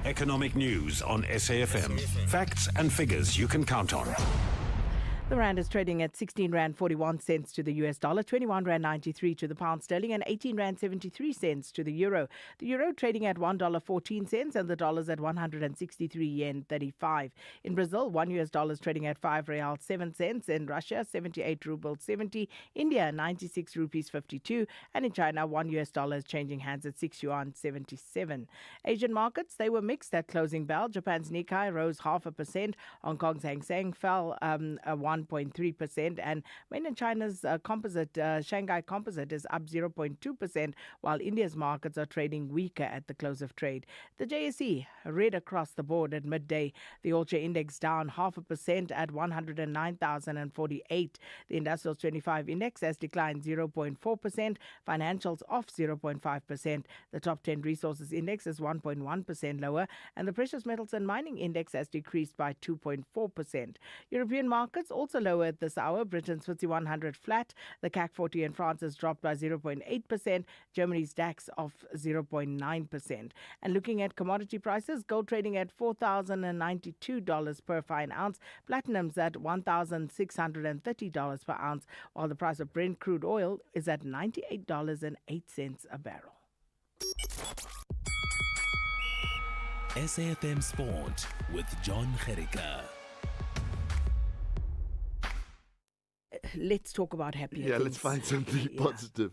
Economic news on SAFM. Facts and figures you can count on. The rand is trading at 16 rand 41 cents to the US dollar, 21 rand 93 to the pound sterling, and 18 rand 73 cents to the euro. The euro trading at $1.14 and the dollar's at 163 yen 35. In Brazil, 1 US dollar is trading at 5 real 7 cents. In Russia, 78 rubles 70. India, 96 rupees 52. And in China, 1 US dollar is changing hands at 6 yuan 77. Asian markets, they were mixed at closing bell. Japan's Nikkei rose 0.5%. Hong Kong's Hang Seng fell 1.3%, and mainland China's composite, Shanghai composite, is up 0.2%, while India's markets are trading weaker at the close of trade. The JSE red across the board at midday. The All-Share Index down 0.5% at 109,048. The Industrial 25 Index has declined 0.4%. Financials off 0.5%. The Top 10 Resources Index is 1.1% lower, and the Precious Metals and Mining Index has decreased by 2.4%. European markets also lower at this hour. Britain's FTSE 100 flat. The CAC 40 in France has dropped by 0.8%. Germany's DAX off 0.9%. And looking at commodity prices, gold trading at $4,092 per fine ounce. Platinum's at $1,630 per ounce, while the price of Brent crude oil is at $98.08 a barrel. SAFM Sport with John Gericka. Let's talk about happier things. Let's find something positive.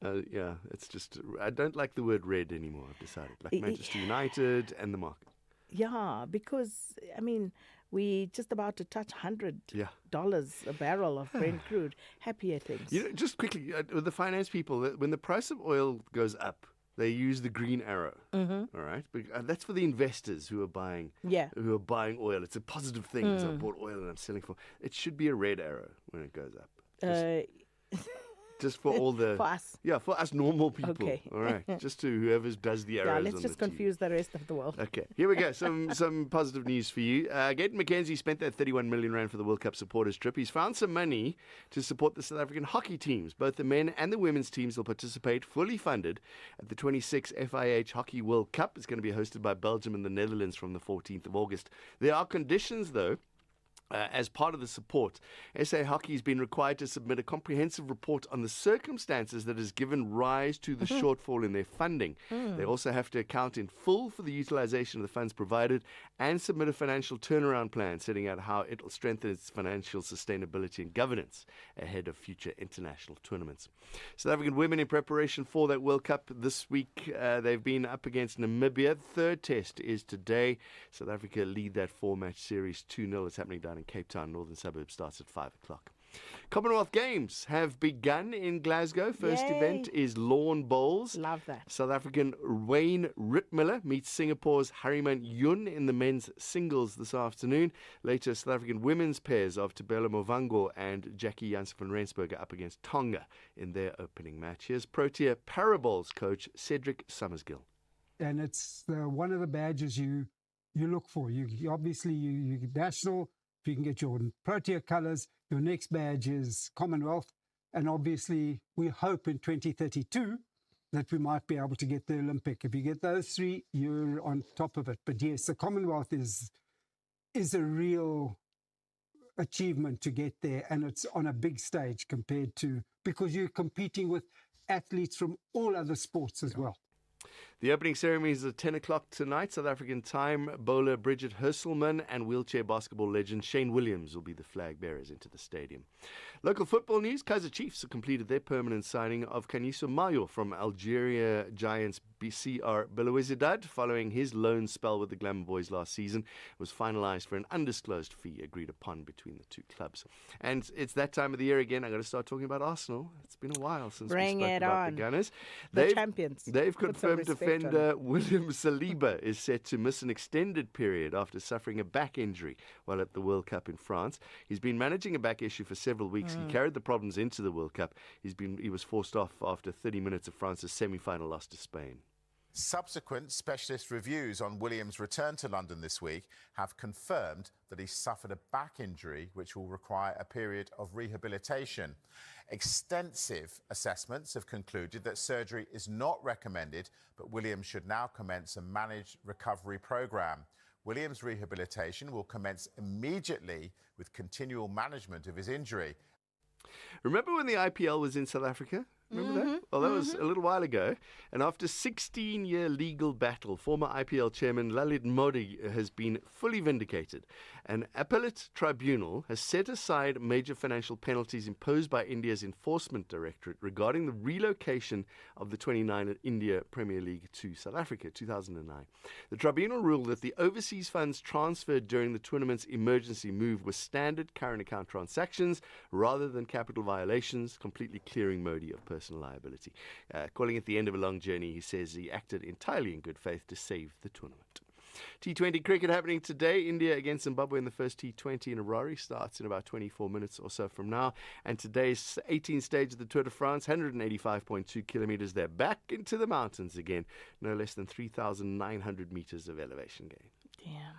It's just, I don't like the word red anymore, I've decided. Like Manchester United and the market. Yeah, because, I mean, we just about to touch $100 a barrel of Brent crude. Happier things. You know, just quickly, with the finance people, when the price of oil goes up, they use the green arrow. All right, that's for the investors who are buying. Who are buying oil. It's a positive thing. Because I bought oil and I'm selling for. It should be a red arrow when it goes up. Just for all the... For us. Yeah, for us normal people. Okay. All right. Just to whoever does the arrows. Yeah, let's just confuse the rest of the world. Okay. Here we go. Some positive news for you. Gaten McKenzie spent that 31 million rand for the World Cup supporters trip. He's found some money to support the South African hockey teams. Both the men and the women's teams will participate fully funded at the 26th FIH Hockey World Cup. It's going to be hosted by Belgium and the Netherlands from the 14th of August. There are conditions, though. As part of the support, SA Hockey has been required to submit a comprehensive report on the circumstances that has given rise to the shortfall in their funding. They also have to account in full for the utilization of the funds provided and submit a financial turnaround plan setting out how it will strengthen its financial sustainability and governance ahead of future international tournaments. South African women in preparation for that World Cup this week, they've been up against Namibia. The third test is today. South Africa lead that 4-match series 2-0. It's happening down in Cape Town. Northern Suburbs starts at 5 o'clock. Commonwealth Games have begun in Glasgow. First event is lawn bowls. Love that. South African Wayne Rittmiller meets Singapore's Hariman Yun in the men's singles this afternoon. Later, South African women's pairs of Tabela Movango and Jackie Jansen van Rensburg up against Tonga in their opening match. Here's Protea Parables coach Cedric Summersgill. And it's one of the badges you look for. You obviously you national. You can get your Protea colours. Your next badge is Commonwealth. And obviously, we hope in 2032 that we might be able to get the Olympic. If you get those three, you're on top of it. But yes, the Commonwealth is a real achievement to get there, and it's on a big stage compared to, because you're competing with athletes from all other sports as well. The opening ceremony is at 10 o'clock tonight, South African time. Bowler Bridget Hurselman and wheelchair basketball legend Shane Williams will be the flag bearers into the stadium. Local football news, Kaizer Chiefs have completed their permanent signing of Caniso Mayo from Algeria Giants BCR Belouizdad following his loan spell with the Glamour Boys last season. It was finalised for an undisclosed fee agreed upon between the two clubs. And it's that time of the year again. I've got to start talking about Arsenal. It's been a while since we spoke about the Gunners. The champions. They've confirmed defender William Saliba is set to miss an extended period after suffering a back injury while at the World Cup in France. He's been managing a back issue for several weeks. He carried the problems into the World Cup. He was forced off after 30 minutes of France's semi-final loss to Spain. Subsequent specialist reviews on Williams' return to London this week have confirmed that he suffered a back injury which will require a period of rehabilitation. Extensive assessments have concluded that surgery is not recommended, but Williams should now commence a managed recovery programme. Williams' rehabilitation will commence immediately with continual management of his injury. Remember when the IPL was in South Africa? Remember that? Well, that was a little while ago. And after 16-year legal battle, former IPL chairman Lalit Modi has been fully vindicated. An appellate tribunal has set aside major financial penalties imposed by India's Enforcement Directorate regarding the relocation of the 29 India Premier League to South Africa, 2009. The tribunal ruled that the overseas funds transferred during the tournament's emergency move were standard current account transactions rather than capital violations, completely clearing Modi of personal liability. Calling it the end of a long journey, he says he acted entirely in good faith to save the tournament. T20 cricket happening today. India against Zimbabwe in the first T20 in Harare starts in about 24 minutes or so from now. And today's 18th stage of the Tour de France, 185.2 kilometers. They're back into the mountains again. No less than 3,900 meters of elevation gain. Damn,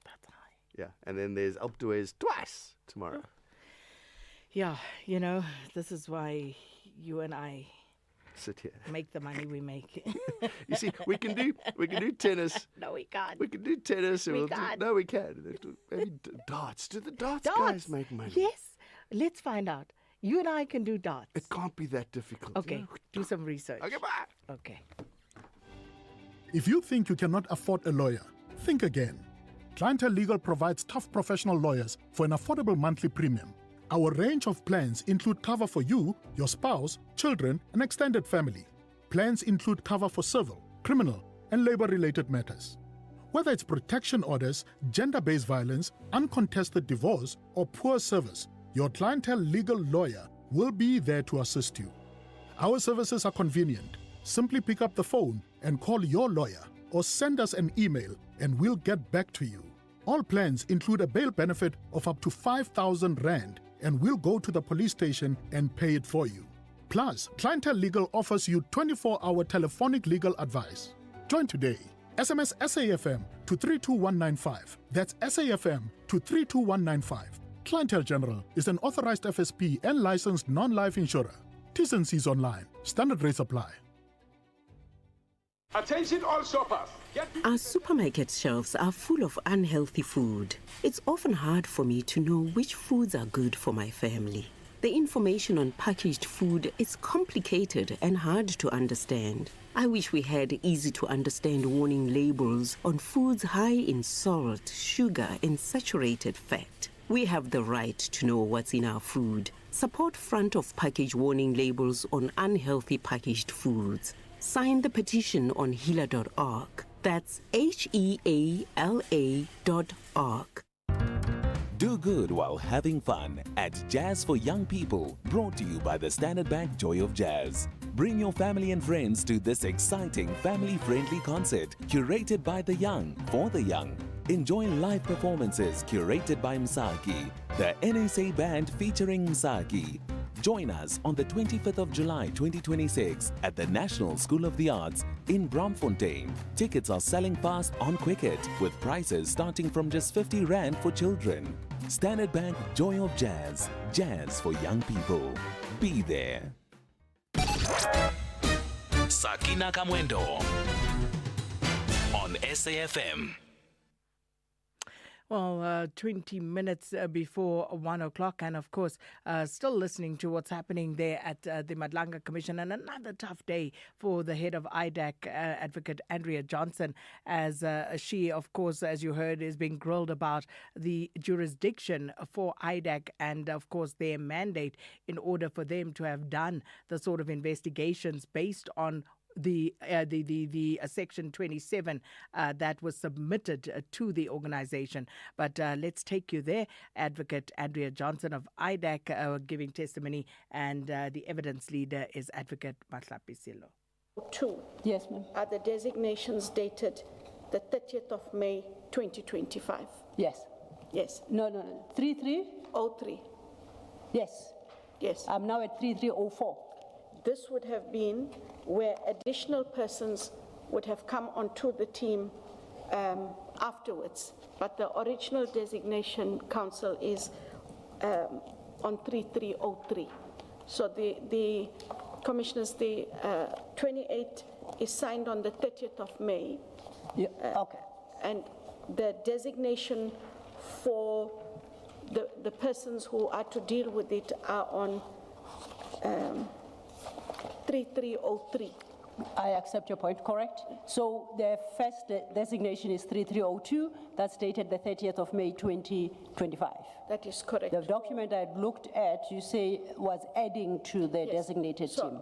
that's high. Yeah, and then there's Alpe d'Huez twice tomorrow. Yeah, you know, this is why you and I sit here, make the money we make. You see, we can do tennis. No, we can't. We can do tennis. We can't. No, we can. Maybe darts. Do the darts guys make money? Yes. Let's find out. You and I can do darts. It can't be that difficult. Okay. Do some research. Okay, bye. Okay. If you think you cannot afford a lawyer, think again. Clientele Legal provides tough professional lawyers for an affordable monthly premium. Our range of plans include cover for you, your spouse, children, and extended family. Plans include cover for civil, criminal, and labor-related matters. Whether it's protection orders, gender-based violence, uncontested divorce, or poor service, your Clientele Legal lawyer will be there to assist you. Our services are convenient. Simply pick up the phone and call your lawyer or send us an email and we'll get back to you. All plans include a bail benefit of up to 5,000 Rand and we'll go to the police station and pay it for you. Plus, Clientele Legal offers you 24-hour telephonic legal advice. Join today. SMS SAFM to 32195. That's SAFM to 32195. Clientele General is an authorized FSP and licensed non-life insurer. T's and C's online. Standard rates apply. Attention all shoppers. Our supermarket shelves are full of unhealthy food. It's often hard for me to know which foods are good for my family. The information on packaged food is complicated and hard to understand. I wish we had easy-to-understand warning labels on foods high in salt, sugar, and saturated fat. We have the right to know what's in our food. Support front-of-package warning labels on unhealthy packaged foods. Sign the petition on healer.org. That's HEALA.org. Do good while having fun at Jazz for Young People, brought to you by the Standard Bank Joy of Jazz. Bring your family and friends to this exciting family-friendly concert curated by the young for the young. Enjoy live performances curated by Msaki, the NSA band featuring Msaki. Join us on the 25th of July 2026 at the National School of the Arts in Braamfontein. Tickets are selling fast on Quicket with prices starting from just 50 Rand for children. Standard Bank Joy of Jazz. Jazz for young people. Be there. Sakina Kamwendo on SAFM. Well, 20 minutes before 1 o'clock, and of course, still listening to what's happening there at the Madlanga Commission, and another tough day for the head of IDAC, Advocate Andrea Johnson, as she, of course, as you heard, is being grilled about the jurisdiction for IDAC and, of course, their mandate in order for them to have done the sort of investigations based on the Section 27 that was submitted to the organization. But let's take you there. Advocate Andrea Johnson of IDAC giving testimony, and the evidence leader is Advocate Mahlapi Silo. 2. Yes, ma'am. Are the designations dated the 30th of May 2025? Yes. Yes. No. 3303. Yes. Yes. I'm now at 3304. This would have been where additional persons would have come onto the team afterwards. But the original designation council is on 3303. So the commissioners, the 28 is signed on the 30th of May. Yeah, okay. And the designation for the persons who are to deal with it are on 3303. I accept your point, correct? So the first designation is 3302, that's dated the 30th of May 2025. That is correct. The document I looked at, you say, was adding to the designated team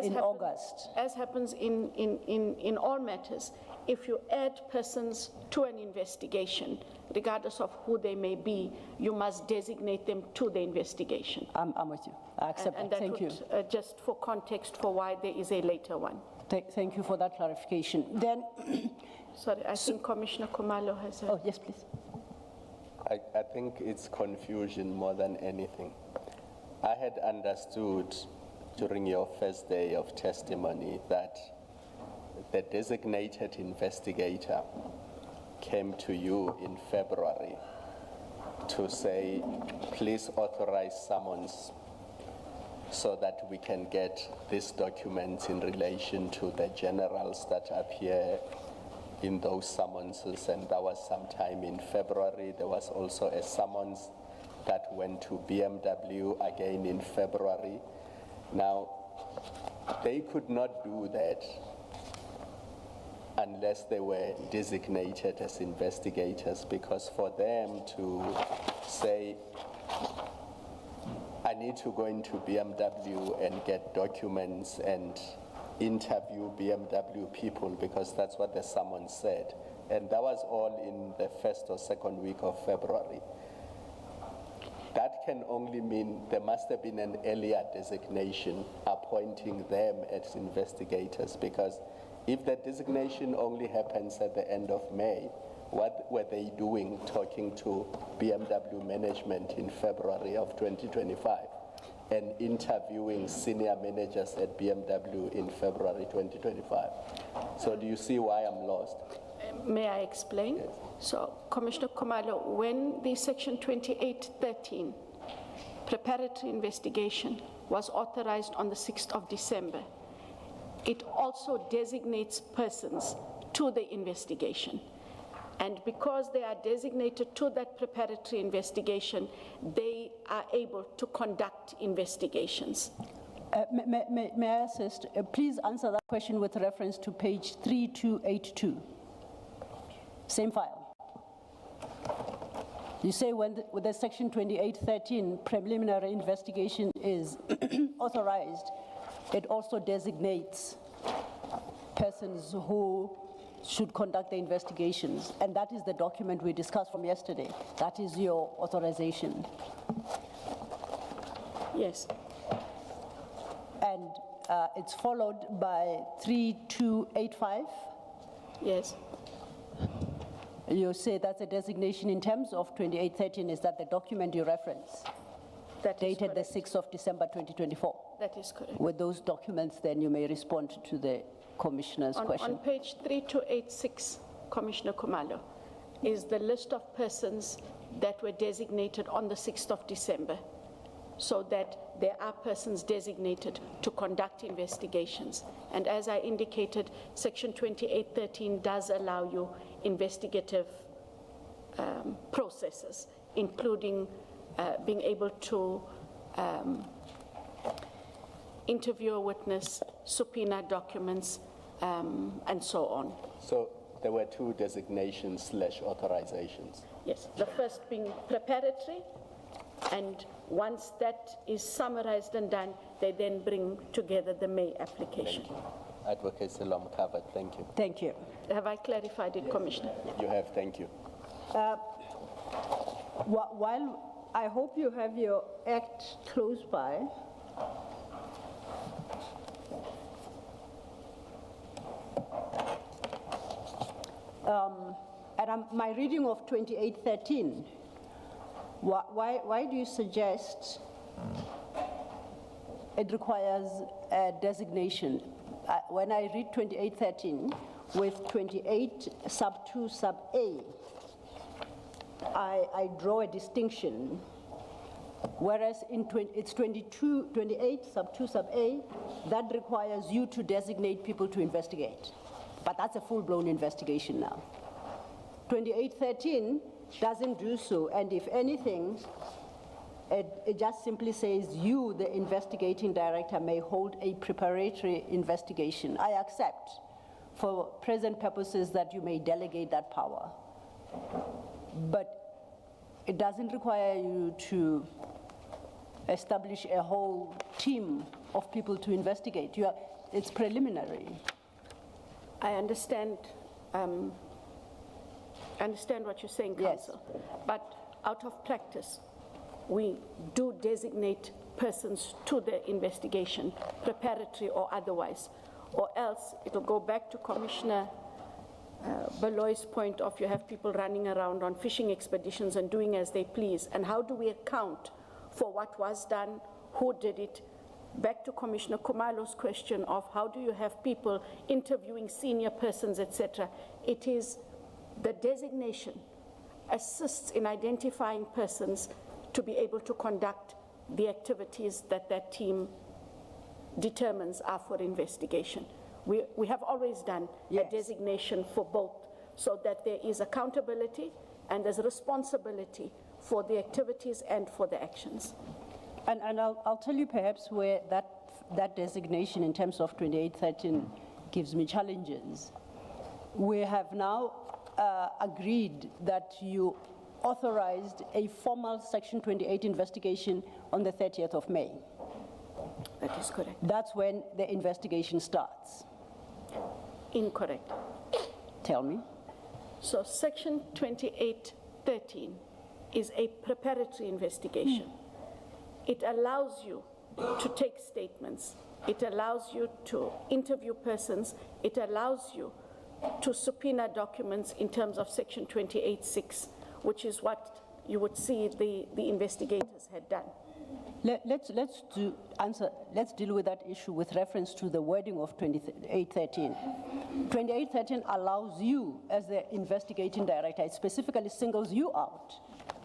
in August. As happens in all matters, if you add persons to an investigation, regardless of who they may be, you must designate them to the investigation. I'm with you. I accept and that. that Thank you. Just for context for why there is a later one. Thank you for that clarification. Then, sorry, I think Commissioner Khumalo has. Oh yes, please. I think it's confusion more than anything. I had understood during your first day of testimony that the designated investigator came to you in February to say, please authorize summons so that we can get these documents in relation to the generals that appear in those summonses. And that was sometime in February. There was also a summons that went to BMW again in February. Now, they could not do that unless they were designated as investigators, because for them to say, I need to go into BMW and get documents and interview BMW people, because that's what the summons said. And that was all in the first or second week of February. That can only mean there must have been an earlier designation appointing them as investigators, because if the designation only happens at the end of May, what were they doing talking to BMW management in February of 2025 and interviewing senior managers at BMW in February 2025? So do you see why I'm lost? May I explain? Yes. So, Commissioner Khumalo, when the Section 2813 preparatory investigation was authorized on the 6th of December, it also designates persons to the investigation. And because they are designated to that preparatory investigation, they are able to conduct investigations. May I assist? Please answer that question with reference to page 3282. Same file. You say when the Section 2813 preliminary investigation is authorized, it also designates persons who should conduct the investigations, and that is the document we discussed from yesterday. That is your authorization. Yes. And it's followed by 3285. Yes. You say that's a designation in terms of 2813. Is that the document you reference? That dated the 6th of December 2024. That is correct. With those documents, then you may respond to the Commissioner's question. On page 3286, Commissioner Khumalo, is the list of persons that were designated on the 6th of December. so that there are persons designated to conduct investigations. And as I indicated, Section 2813 does allow you investigative processes, including being able to interview a witness, subpoena documents, and so on. So there were two designations / authorizations. Yes, the first being preparatory, and once that is summarized and done, they then bring together the May application. Advocate Salom covered, thank you. Thank you. Have I clarified it, Commissioner? You have, thank you. While I hope you have your act close by, and my reading of 2813, why do you suggest it requires a designation? When I read 2813 with 28 sub 2 sub A, I draw a distinction, whereas it's 28 sub 2 sub A that requires you to designate people to investigate. But that's a full-blown investigation now. 2813 doesn't do so, and if anything, it just simply says you, the investigating director, may hold a preparatory investigation. I accept, for present purposes, that you may delegate that power. But it doesn't require you to establish a whole team of people to investigate. It's preliminary. I understand what you're saying, Council. Yes. But out of practice, we do designate persons to the investigation, preparatory or otherwise, or else it'll go back to Commissioner Beloy's point of you have people running around on fishing expeditions and doing as they please. And how do we account for what was done, who did it? Back to Commissioner Kumalo's question of how do you have people interviewing senior persons, etc. It is the designation assists in identifying persons to be able to conduct the activities that that team determines are for investigation. We have always done a designation for both, so that there is accountability and there's responsibility for the activities and for the actions. And I'll tell you perhaps where that designation in terms of 2813 gives me challenges. We have now agreed that you authorized a formal Section 28 investigation on the 30th of May. That is correct. That's when the investigation starts. Incorrect. Tell me. So Section 2813 is a preparatory investigation. It allows you to take statements. It allows you to interview persons. It allows you to subpoena documents in terms of Section 28.6, which is what you would see the investigators had done. Let's deal with that issue with reference to the wording of 2813. 2813 allows you, as the investigating director, it specifically singles you out,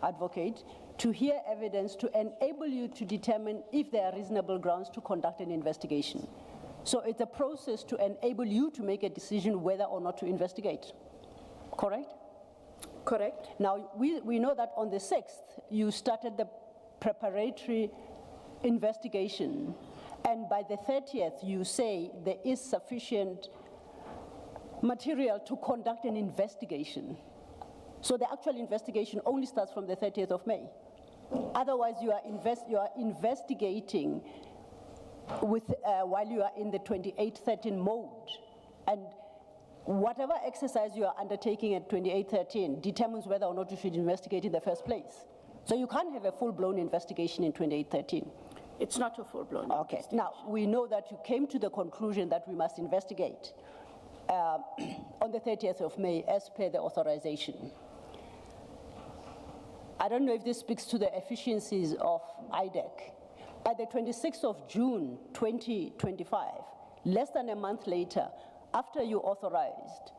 advocate, to hear evidence to enable you to determine if there are reasonable grounds to conduct an investigation. So it's a process to enable you to make a decision whether or not to investigate. Correct? Correct. Now, we know that on the 6th, you started the preparatory investigation, and by the 30th, you say there is sufficient material to conduct an investigation. So the actual investigation only starts from the 30th of May. Otherwise, you are investigating with, while you are in the 2813 mode. And whatever exercise you are undertaking at 2813 determines whether or not you should investigate in the first place. So you can't have a full-blown investigation in 2813. It's not a full-blown investigation. Okay, now we know that you came to the conclusion that we must investigate on the 30th of May as per the authorization. I don't know if this speaks to the efficiencies of IDEC. By the 26th of June 2025, less than a month later, after you authorized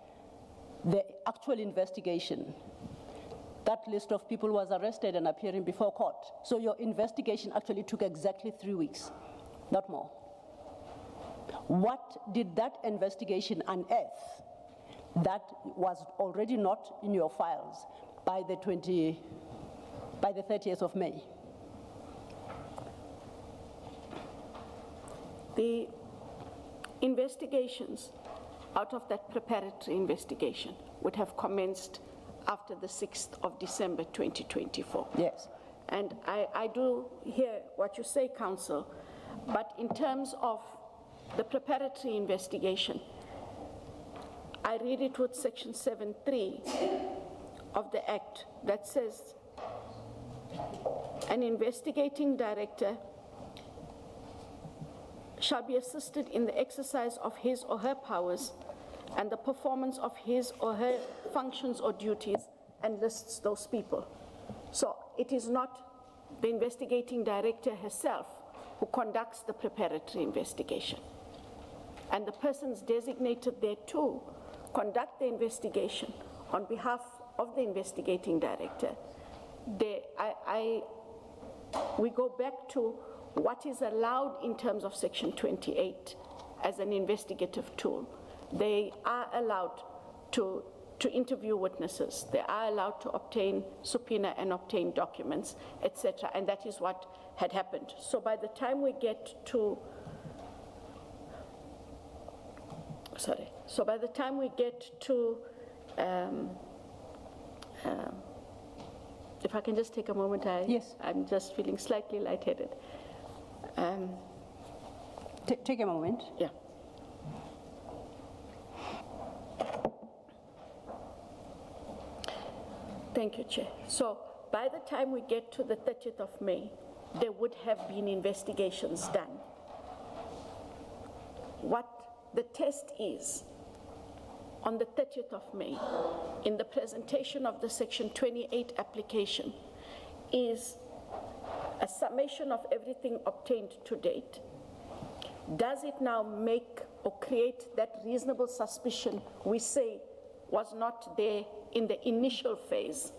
the actual investigation, that list of people was arrested and appearing before court. So your investigation actually took exactly 3 weeks, not more. What did that investigation unearth that was already not in your files by the 30th of May? The investigations out of that preparatory investigation would have commenced after the 6th of December 2024. Yes. And I do hear what you say, Counsel, but in terms of the preparatory investigation, I read it with Section 7.3 of the Act that says an investigating director shall be assisted in the exercise of his or her powers and the performance of his or her functions or duties, and lists those people. So it is not the investigating director herself who conducts the preparatory investigation. And the persons designated thereto conduct the investigation on behalf of the investigating director. We go back to what is allowed in terms of Section 28 as an investigative tool. They are allowed to interview witnesses. They are allowed to obtain subpoena and obtain documents, etc. And that is what had happened. So by the time we get to, if I can just take a moment, yes. I'm just feeling slightly lightheaded. Take a moment. Yeah. Thank you, Chair. So by the time we get to the 30th of May, there would have been investigations done. What the test is, on the 30th of May, in the presentation of the Section 28 application, is a summation of everything obtained to date. Does it now make or create that reasonable suspicion we say was not there in the initial phase?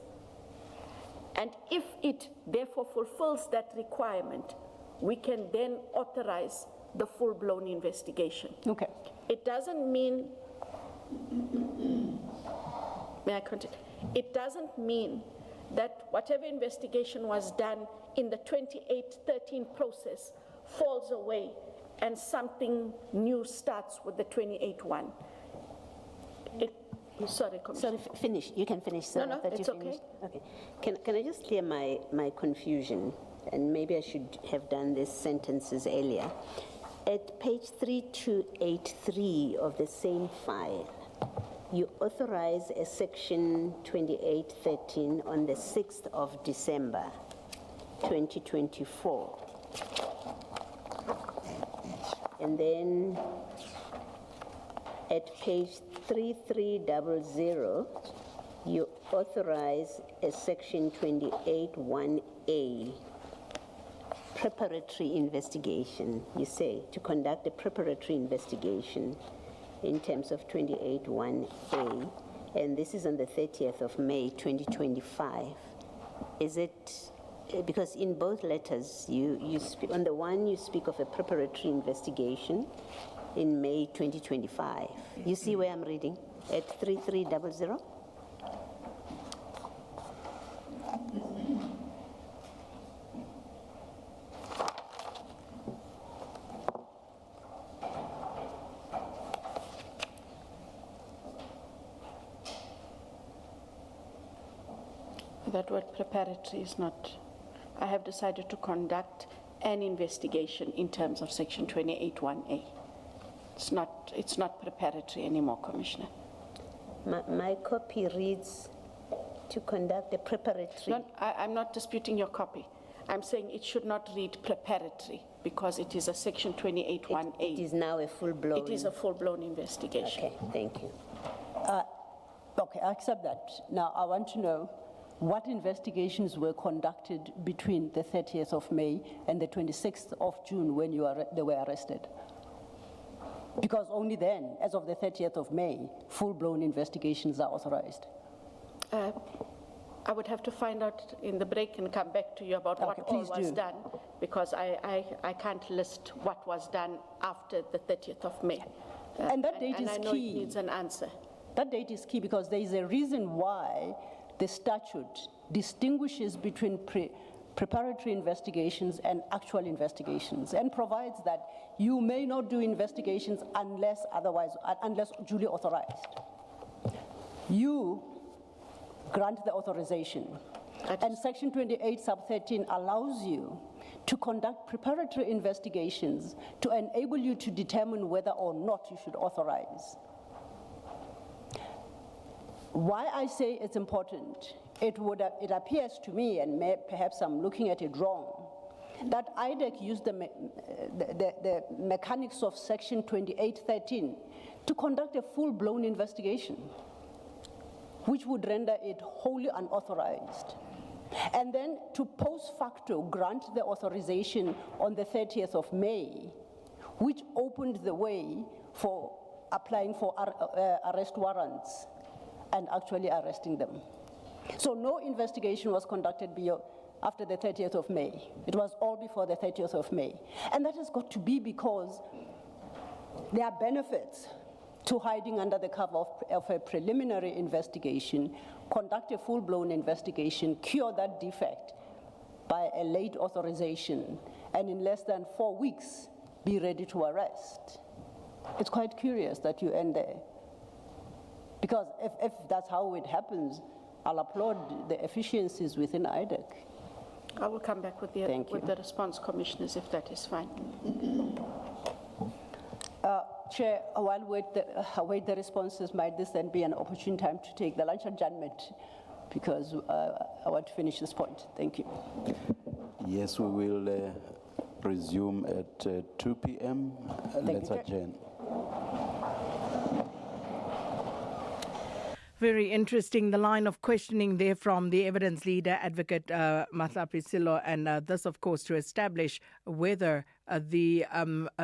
And if it therefore fulfills that requirement, we can then authorize the full-blown investigation. Okay. It doesn't mean, may I continue? It doesn't mean that whatever investigation was done in the 2813 process falls away and something new starts with the 28-1. Sorry, Commissioner. Sorry, finish. You can finish, sir. No, it's okay. Okay. Can I just clear my confusion? And maybe I should have done these sentences earlier. At page 3283 of the same file, you authorize a section 2813 on the 6th of December, 2024. And then at page 3300, you authorize a section 28(1)A, preparatory investigation. You say to conduct a preparatory investigation in terms of 28(1)A, and this is on the 30th of May, 2025. Is it, because in both letters, you speak, on the one you speak of a preparatory investigation in May 2025. You see where I'm reading? At 3300? That word preparatory is not, I have decided to conduct an investigation in terms of Section 28(1)A. It's not preparatory anymore, Commissioner. My copy reads to conduct a preparatory. No, I'm not disputing your copy. I'm saying it should not read preparatory because it is a Section 28(1)A. It is now a full-blown. It is a full-blown investigation. Okay, thank you. Okay, I accept that. Now, I want to know what investigations were conducted between the 30th of May and the 26th of June when they were arrested. Because only then, as of the 30th of May, full-blown investigations are authorized. I would have to find out in the break and come back to you about what all was done, because I can't list what was done after the 30th of May. And that date is I know key. it needs an answer. That date is key because there is a reason why the statute distinguishes between preparatory investigations and actual investigations, and provides that you may not do investigations unless duly authorized. You grant the authorization, and Section 28 sub 13 allows you to conduct preparatory investigations to enable you to determine whether or not you should authorize. Why I say it's important, it appears to me, and perhaps I'm looking at it wrong, that IDEC used the mechanics of Section 2813 to conduct a full-blown investigation, which would render it wholly unauthorized, and then to post facto grant the authorization on the 30th of May, which opened the way for applying for arrest warrants and actually arresting them. So no investigation was conducted after the 30th of May. It was all before the 30th of May. And that has got to be because there are benefits to hiding under the cover of a preliminary investigation, conduct a full-blown investigation, cure that defect by a late authorization, and in less than 4 weeks, be ready to arrest. It's quite curious that you end there. Because if that's how it happens, I'll applaud the efficiencies within IDEC. I will come back with the response, commissioners, if that is fine. Chair, while we await the responses, might this then be an opportune time to take the lunch adjournment? Because I want to finish this point. Thank you. Yes, we will resume at 2 p.m. Let's adjourn. Very interesting, the line of questioning there from the evidence leader, Advocate Matlapi Silo, and this, of course, to establish whether the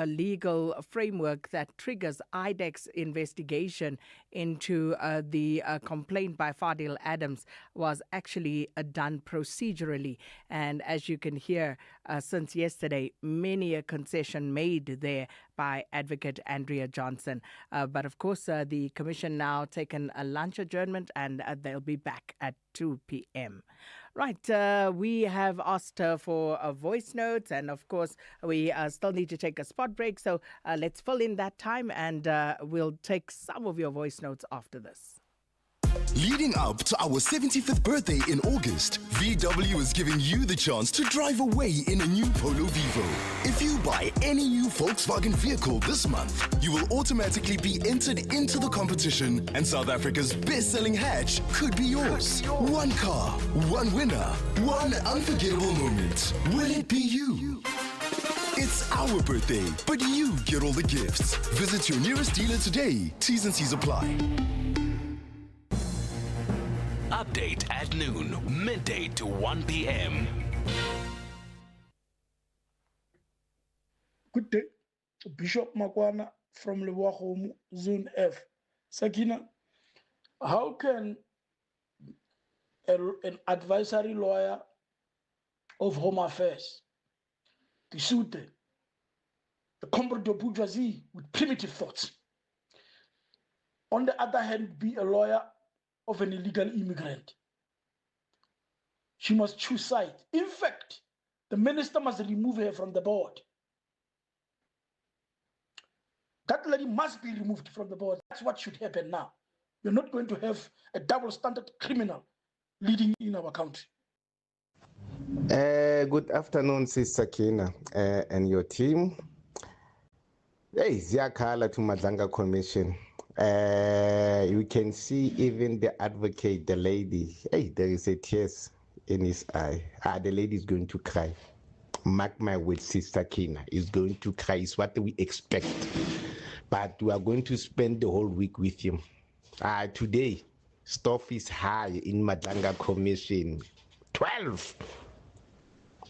legal framework that triggers IDEC's investigation into the complaint by Fadil Adams was actually done procedurally. And as you can hear, since yesterday, many a concession made there by Advocate Andrea Johnson. But of course, the Commission now taken a lunch adjournment, and they'll be back at 2 p.m. Right, we have asked for voice notes, and of course, we still need to take a spot break. So let's fill in that time, and we'll take some of your voice notes after this. Leading up to our 75th birthday in August, VW is giving you the chance to drive away in a new Polo Vivo. If you buy any new Volkswagen vehicle this month, you will automatically be entered into the competition, and South Africa's best-selling hatch could be yours. One car, one winner, one unforgettable moment. Will it be you? It's our birthday, but you get all the gifts. Visit your nearest dealer today. T's and C's apply. Update at noon, midday to 1 p.m. Good day. Bishop Makwana from Lewahomu, Zone F. Sakina, how can an advisory lawyer of Home Affairs be suited, a comrade of bourgeoisie with primitive thoughts, on the other hand, be a lawyer of an illegal immigrant? She must choose side. In fact, the minister must remove her from the board. That lady must be removed from the board. That's what should happen now. You're not going to have a double standard criminal leading in our country. Good afternoon, Sister Kina and your team. Hey, Ziakala to Madlanga Commission. You can see even the advocate, the lady. Hey, there is a tears in his eye. The lady is going to cry. Mark my words, Sister Kina is going to cry. It's what we expect. But we are going to spend the whole week with him. Today, stuff is high in Madlanga Commission. 12.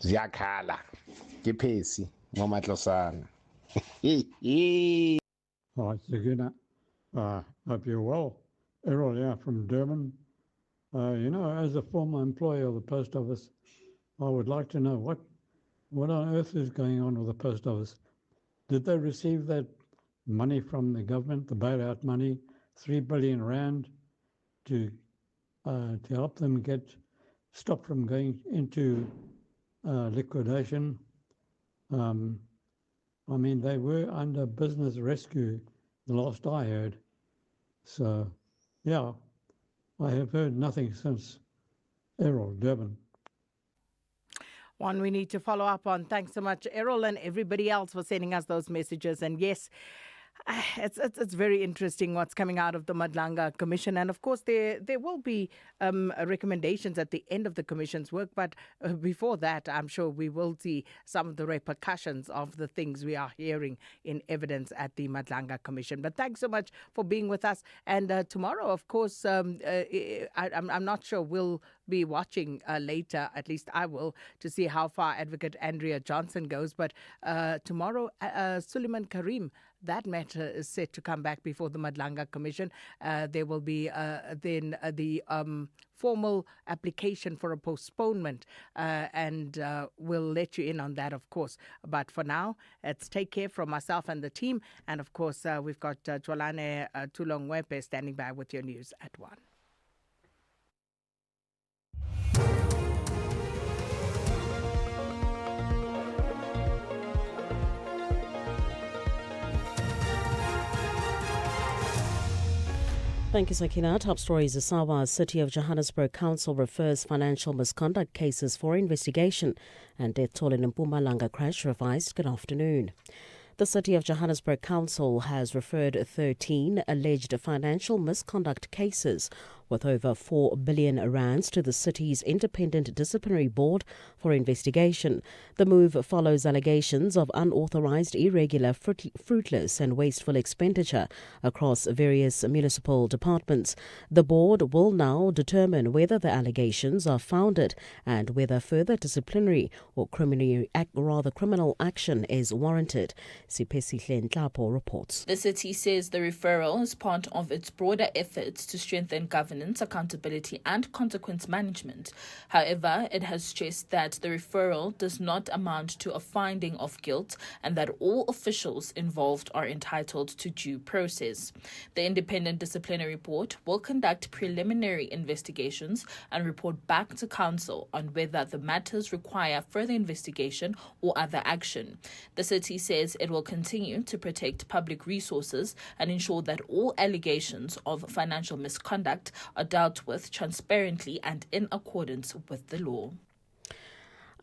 Ziakala. Kipesi. Momatlosana. Hi, Sakina. Hope you're well. Errol here from Durban. As a former employee of the post office, I would like to know what on earth is going on with the post office. Did they receive that money from the government, the bailout money, 3 billion rand, to help them stop from going into liquidation? They were under business rescue, the last I heard. So, yeah, I have heard nothing since Errol, Durban. One we need to follow up on. Thanks so much, Errol, and everybody else for sending us those messages. And yes, it's very interesting what's coming out of the Madlanga Commission. And of course, there will be recommendations at the end of the Commission's work. But before that, I'm sure we will see some of the repercussions of the things we are hearing in evidence at the Madlanga Commission. But thanks so much for being with us. And tomorrow, of course, I'm not sure we'll be watching later, at least I will, to see how far Advocate Andrea Johnson goes. But tomorrow, Suleiman Karim, that matter is set to come back before the Madlanga Commission. There will be then the formal application for a postponement, and we'll let you in on that, of course. But for now, it's take care from myself and the team. And of course, we've got Jolane Tulongwepe standing by with your news at 1. Thank you, Sakina. Top stories. Asawa City of Johannesburg Council refers financial misconduct cases for investigation, and death toll in Mpumalanga crash revised. Good afternoon. The City of Johannesburg Council has referred 13 alleged financial misconduct cases with over 4 billion rands to the city's independent disciplinary board for investigation. The move follows allegations of unauthorized, irregular, fruitless and wasteful expenditure across various municipal departments. The board will now determine whether the allegations are founded and whether further disciplinary or criminal action is warranted. Sipesi Ntlapo reports. The city says the referral is part of its broader efforts to strengthen governance, accountability and consequence management. However, it has stressed that the referral does not amount to a finding of guilt and that all officials involved are entitled to due process. The independent disciplinary board will conduct preliminary investigations and report back to council on whether the matters require further investigation or other action. The city says it will continue to protect public resources and ensure that all allegations of financial misconduct are dealt with transparently and in accordance with the law.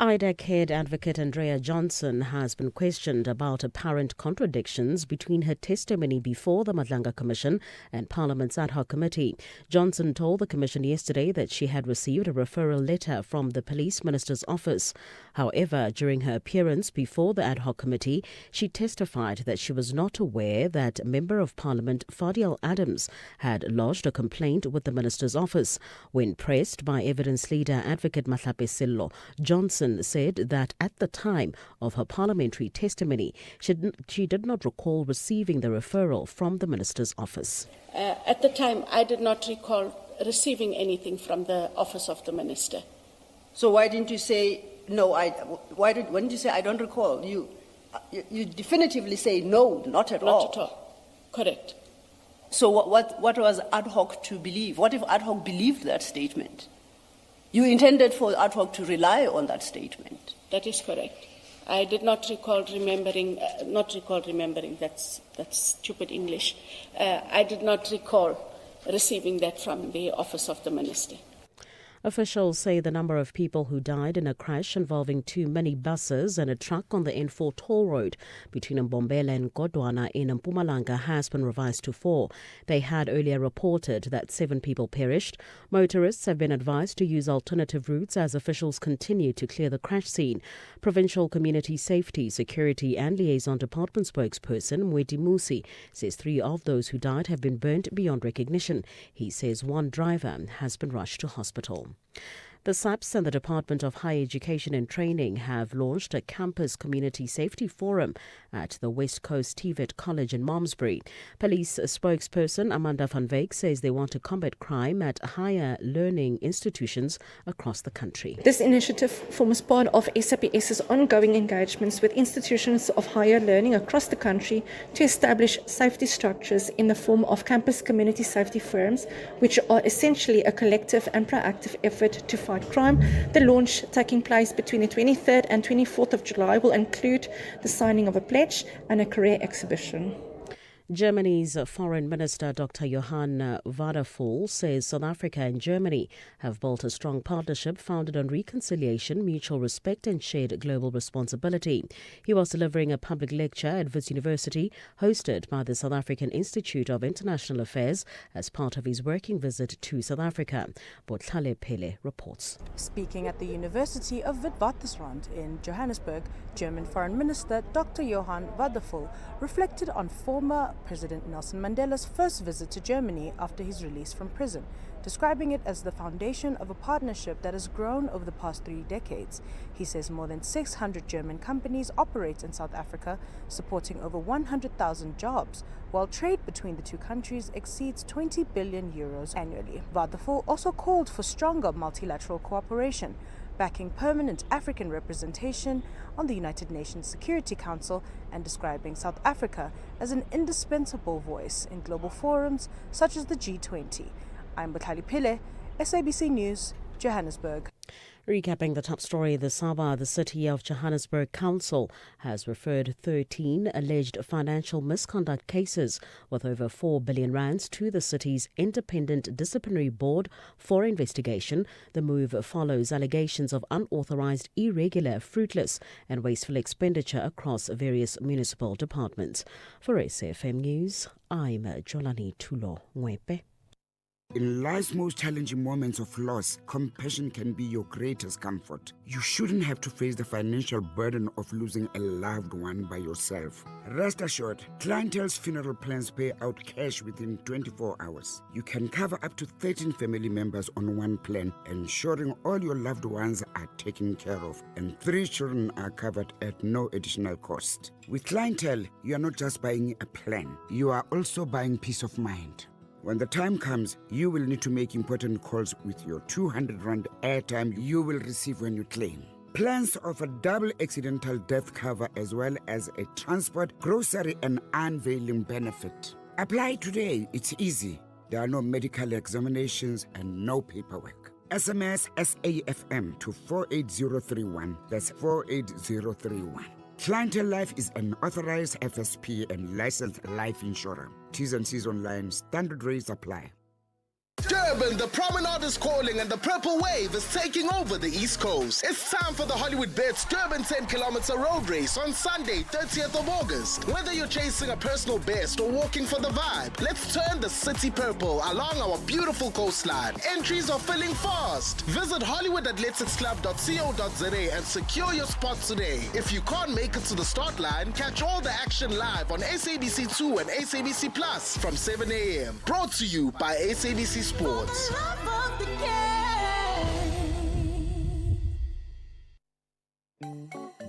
IDEC head advocate Andrea Johnson has been questioned about apparent contradictions between her testimony before the Madlanga Commission and Parliament's ad hoc committee. Johnson told the Commission yesterday that she had received a referral letter from the Police Minister's office. However, during her appearance before the ad hoc committee, she testified that she was not aware that Member of Parliament Fadiel Adams had lodged a complaint with the Minister's office. When pressed by evidence leader advocate Mahlape Sello, Johnson said that at the time of her parliamentary testimony, she did not recall receiving the referral from the Minister's office. At the time, I did not recall receiving anything from the office of the Minister. So why didn't you say, no, when did you say, I don't recall? You definitively say, no, not at all. Not at all. Correct. So what was ad hoc to believe? What if ad hoc believed that statement? You intended for ad hoc to rely on that statement. That is correct. I did not recall remembering, that's stupid English. I did not recall receiving that from the office of the Minister. Officials say the number of people who died in a crash involving 2 minibuses and a truck on the N4 toll road between Mbombela and Godwana in Mpumalanga has been revised to 4. They had earlier reported that 7 people perished. Motorists have been advised to use alternative routes as officials continue to clear the crash scene. Provincial Community Safety, Security and Liaison Department spokesperson Mwedi Musi says 3 of those who died have been burnt beyond recognition. He says 1 driver has been rushed to hospital. The SAPS and the Department of Higher Education and Training have launched a campus community safety forum at the West Coast TVET College in Malmesbury. Police spokesperson Amanda van Wyk says they want to combat crime at higher learning institutions across the country. This initiative forms part of SAPS's ongoing engagements with institutions of higher learning across the country to establish safety structures in the form of campus community safety forums, which are essentially a collective and proactive effort to fight crime. The launch, taking place between the 23rd and 24th of July, will include the signing of a pledge and a career exhibition. Germany's Foreign Minister Dr. Johann Wadephul says South Africa and Germany have built a strong partnership founded on reconciliation, mutual respect and shared global responsibility. He was delivering a public lecture at Wits University hosted by the South African Institute of International Affairs as part of his working visit to South Africa. Botlhale Pele reports. Speaking at the University of Witwatersrand in Johannesburg, German Foreign Minister Dr. Johann Wadephul reflected on former President Nelson Mandela's first visit to Germany after his release from prison, describing it as the foundation of a partnership that has grown over the past 3 decades. He says more than 600 German companies operate in South Africa, supporting over 100,000 jobs, while trade between the two countries exceeds 20 billion euros annually. Wadephul also called for stronger multilateral cooperation, backing permanent African representation on the United Nations Security Council and describing South Africa as an indispensable voice in global forums such as the G20. I'm Botlhale Pele, SABC News, Johannesburg. Recapping the top story, the City of Johannesburg Council has referred 13 alleged financial misconduct cases with over 4 billion rands to the city's independent disciplinary board for investigation. The move follows allegations of unauthorized, irregular, fruitless and wasteful expenditure across various municipal departments. For SAFM News, I'm Jolani Tulo Mwepe. In life's most challenging moments of loss, compassion can be your greatest comfort. You shouldn't have to face the financial burden of losing a loved one by yourself. Rest assured, Clientele's funeral plans pay out cash within 24 hours. You can cover up to 13 family members on one plan, ensuring all your loved ones are taken care of, and 3 children are covered at no additional cost. With Clientele, you are not just buying a plan, you are also buying peace of mind. When the time comes, you will need to make important calls with your 200 Rand airtime you will receive when you claim. Plans offer double accidental death cover as well as a transport, grocery and unveiling benefit. Apply today, it's easy. There are no medical examinations and no paperwork. SMS SAFM to 48031. That's 48031. Clientele Life is an authorized FSP and licensed life insurer. T's and C's online. Standard rates apply. Durban, the promenade is calling and the purple wave is taking over the East Coast. It's time for the Hollywood Bets Durban 10-kilometer road race on Sunday, 30th of August. Whether you're chasing a personal best or walking for the vibe, let's turn the city purple along our beautiful coastline. Entries are filling fast. Visit hollywoodathleticsclub.co.za and secure your spot today. If you can't make it to the start line, catch all the action live on SABC2 and SABC Plus from 7 a.m. Brought to you by SABC Sports.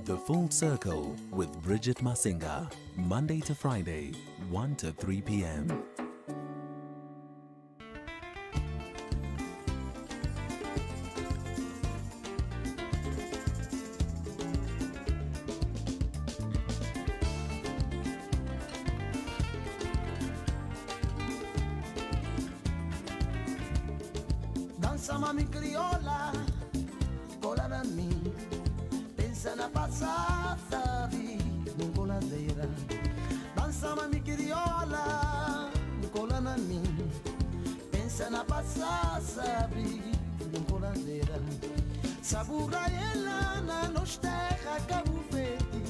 The Full Circle with Bridget Masinga, Monday to Friday, 1 to 3 p.m. Mami criolla, cola na mim, pensa na passata vida, num coladeira. Dança mami criolla, cola na mim, pensa na passata vida, num coladeira. Sabura ela na nos terra Cabo Verde,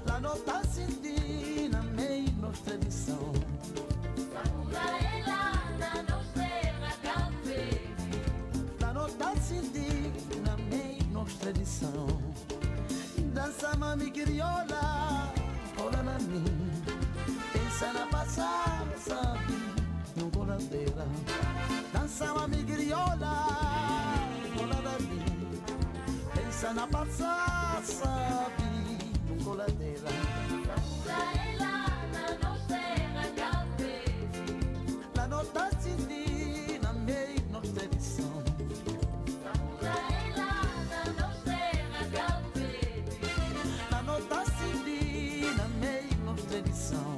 lá no tá sentindo na meio nos tradição. Sabura ela na nos terra Cabo Verde. Tá sentindo na meia nossa tradição. Dança mami crioula, cola na mim. Pensa na passada, sabe, no coladeira. Dança mami crioula, cola na mim. pensa na passar, sabe, num coladeira. La nota si na meio nossa edição. La nota si na meio nossa edição.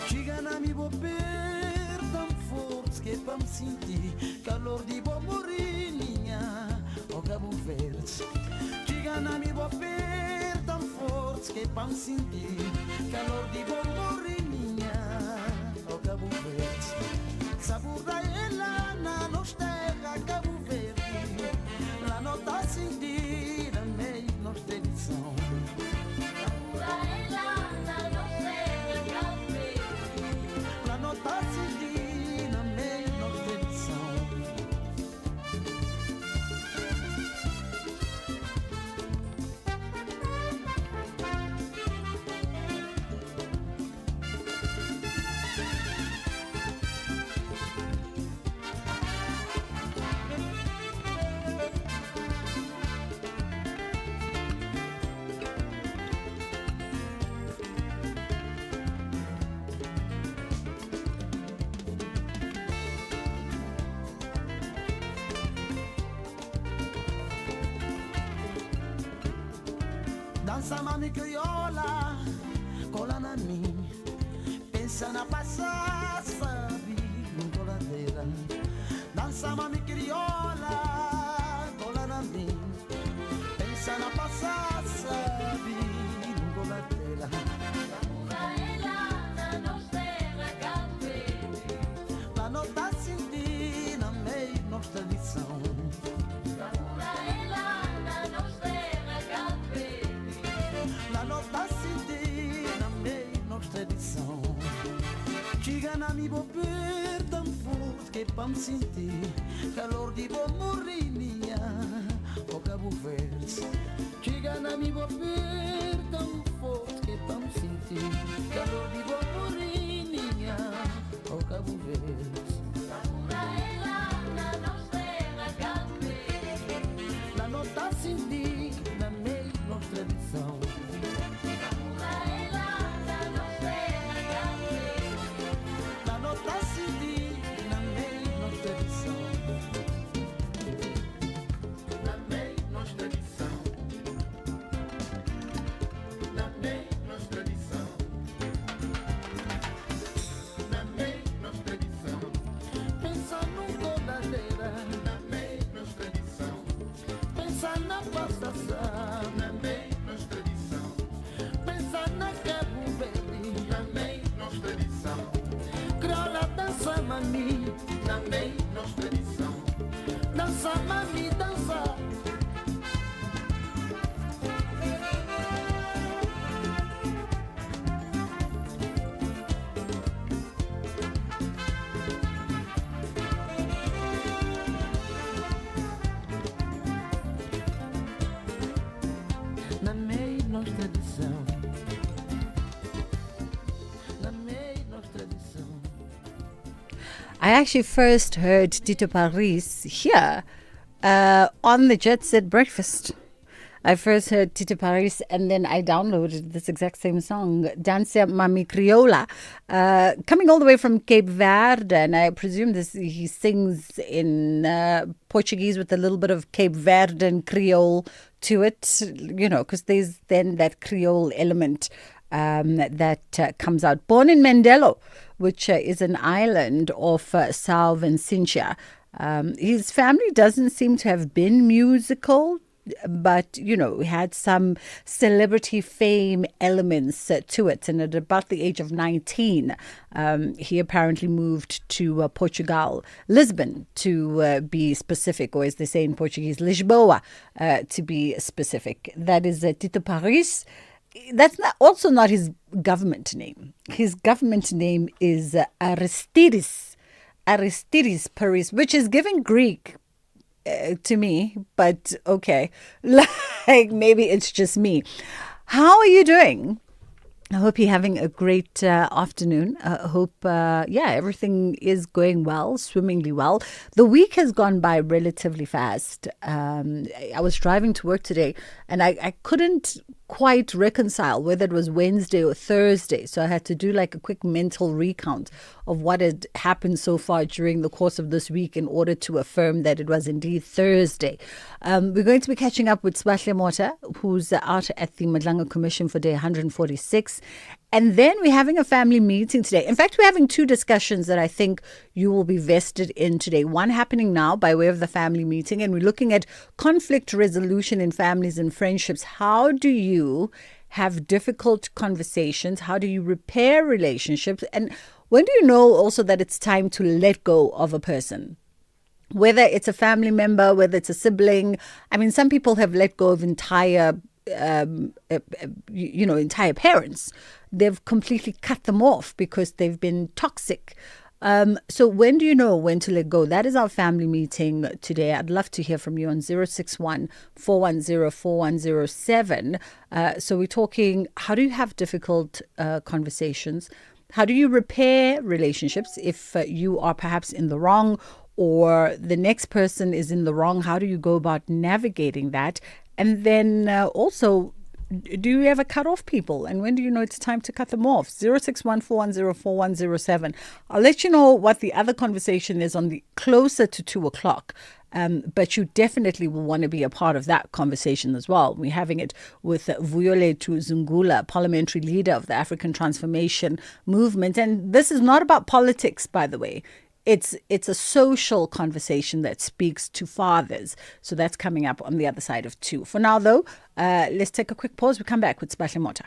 Chega na mi bobeira tão forte que pra me sentir calor de boa morinha o Cabo Verde. Chega na mi bobeira tão forte que pra me sentir calor de boa morinha o Cabo Verde. Sabor da ela na nos terra Cabo Verde. La nota si na meio nossa edição. La nota si na meio nossa edição. Dança mami crioula, cola na mim. Pensa na passar, sabe, num coladeira. Dança mami crioula, cola na mim. Pensa na passar, sabe, num coladeira. La nota si na meio nossa tradição. La nota si na meio nossa edição. Chega na mi bobeira tão forte que pra me sentir calor de boa morinha o Cabo Verde. Chega na mi bobeira tão forte que pra me sentir calor de boa morinha o Cabo Verde. La nota si na meio nossa tradição. La nota si na meio nossa tradição. Na meio nossa tradição. Na meio nossa tradição. Na meio nossa tradição. Pensa num coladeira. Na meio nossa tradição. Pensa na passação. Na meio nossa tradição. Pensa na Cabo Verde. Na meio nossa tradição. Crioula dança mami. Na meio nossa tradição. Dança mami, dança. Na meio nossa tradição. Na meio nossa tradição. I actually first heard Tito Paris here on the Jet Set Breakfast. I first heard Tito Paris and then I downloaded this exact same song, Dança Mami Crioula, coming all the way from Cape Verde. And I presume he sings in Portuguese with a little bit of Cape Verdean Creole to it, because there's then that Creole element that comes out. Born in Mandelo, which is an island off São Vicente. His family doesn't seem to have been musical, but, had some celebrity fame elements to it. And at about the age of 19, he apparently moved to Portugal, Lisbon to be specific, or as they say in Portuguese, Lisboa to be specific. That is Tito Paris. That's also not his government name. His government name is Aristides Paris, which is giving Greek to me, but okay. Like, maybe it's just me. How are you doing? I hope you're having a great afternoon. I hope, everything is going well, swimmingly well. The week has gone by relatively fast. I was driving to work today and I couldn't quite reconcile whether it was Wednesday or Thursday. So I had to do like a quick mental recount of what had happened so far during the course of this week in order to affirm that it was indeed Thursday. We're going to be catching up with Sbahle Mota, who's out at the Madlanga Commission for day 146. And then we're having a family meeting today. In fact, we're having two discussions that I think you will be vested in today. One happening now by way of the family meeting, and we're looking at conflict resolution in families and friendships. How do you have difficult conversations? How do you repair relationships? And when do you know also that it's time to let go of a person? Whether it's a family member, whether it's a sibling. I mean, some people have let go of entire parents. They've completely cut them off because they've been toxic. So when do you know when to let go? That is our family meeting today. I'd love to hear from you on 061-410-4107. So we're talking, how do you have difficult conversations? How do you repair relationships if you are perhaps in the wrong or the next person is in the wrong? How do you go about navigating that? And then also, do you ever cut off people? And when do you know it's time to cut them off? 061-410-4107. I'll let you know what the other conversation is on the closer to 2 o'clock. But you definitely will want to be a part of that conversation as well. We're having it with Vuyolethu Zungula, parliamentary leader of the African Transformation Movement. And this is not about politics, by the way. It's a social conversation that speaks to fathers. So that's coming up on the other side of 2. For now, though, let's take a quick pause. We come back with Sbahle Mota.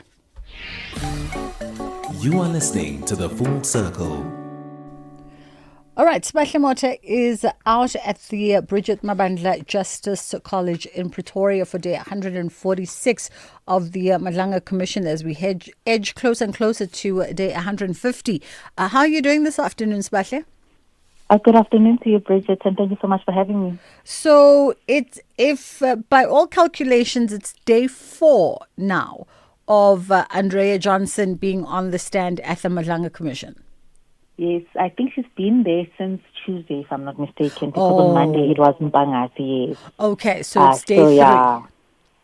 You are listening to The Full Circle. All right, Sbahle Mota is out at the Bridget Mabandla Justice College in Pretoria for day 146 of the Madlanga Commission as we edge closer and closer to day 150. How are you doing this afternoon, Sbahle? Good afternoon to you, Bridget, and thank you so much for having me. So if by all calculations, it's day 4 now of Andrea Johnson being on the stand at the Madlanga Commission. Yes, I think she's been there since Tuesday, if I'm not mistaken, because on Monday it was Mbangasi, yes. Okay, so it's day 3.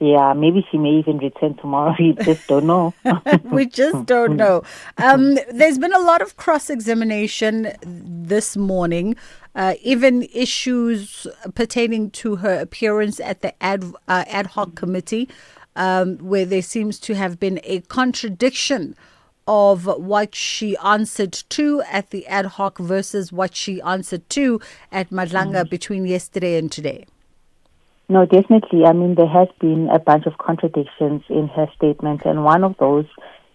Yeah, maybe she may even return tomorrow. We just don't know. We just don't know. There's been a lot of cross-examination this morning, even issues pertaining to her appearance at the ad hoc committee, where there seems to have been a contradiction of what she answered to at the ad hoc versus what she answered to at Madlanga between yesterday and today. No, definitely. I mean, there has been a bunch of contradictions in her statement, and one of those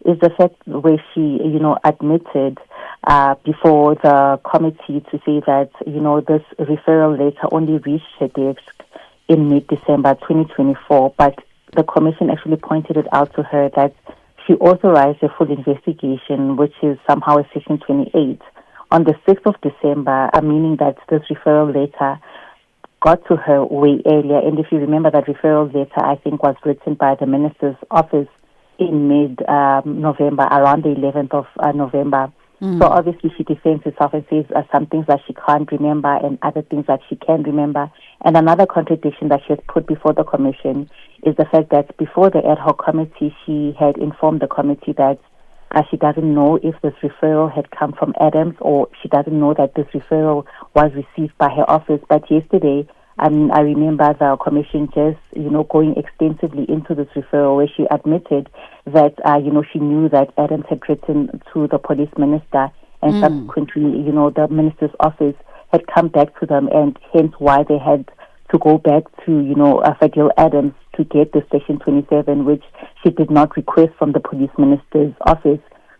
is the fact where she, admitted before the committee to say that, this referral letter only reached her desk in mid-December 2024, but the commission actually pointed it out to her that she authorized a full investigation, which is somehow a Section 28, on the 6th of December, meaning that this referral letter got to her way earlier. And if you remember, that referral letter, I think, was written by the minister's office in mid-November, around the 11th of November. So obviously she defends herself and says some things that she can't remember and other things that she can remember. And another contradiction that she has put before the commission is the fact that before the ad hoc committee, she had informed the committee that she doesn't know if this referral had come from Adams, or she doesn't know that this referral was received by her office. But yesterday, I remember the commission just, going extensively into this referral where she admitted that, she knew that Adams had written to the police minister, and subsequently, the minister's office had come back to them, and hence why they had to go back to, Fadil Adams to get the Section 27, which she did not request from the police minister's office.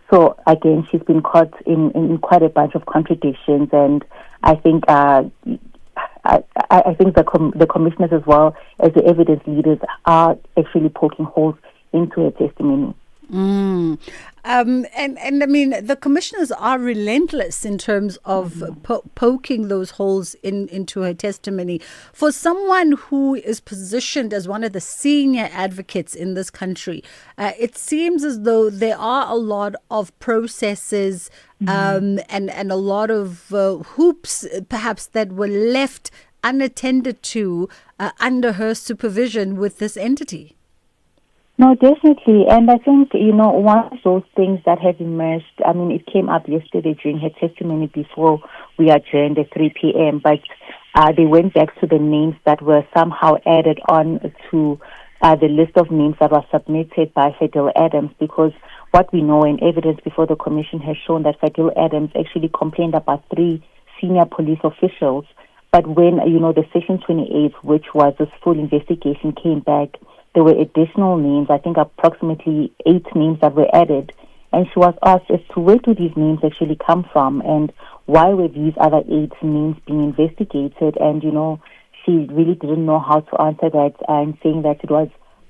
So again, she's been caught in quite a bunch of contradictions, and I think I think the commissioners as well as the evidence leaders are actually poking holes into her testimony. And I mean, the commissioners are relentless in terms of poking those holes into her testimony. For someone who is positioned as one of the senior advocates in this country, it seems as though there are a lot of processes and a lot of hoops, perhaps, that were left unattended to under her supervision with this entity. No, definitely. And I think, one of those things that have emerged, I mean, it came up yesterday during her testimony before we adjourned at 3 p.m., but they went back to the names that were somehow added on to the list of names that were submitted by Fadil Adams, because what we know in evidence before the commission has shown that Fadil Adams actually complained about 3 senior police officials. But when, the Section 28, which was this full investigation, came back, there were additional names, I think approximately 8 names that were added. And she was asked as to where do these names actually come from and why were these other 8 names being investigated. And, she really didn't know how to answer that, and saying that it was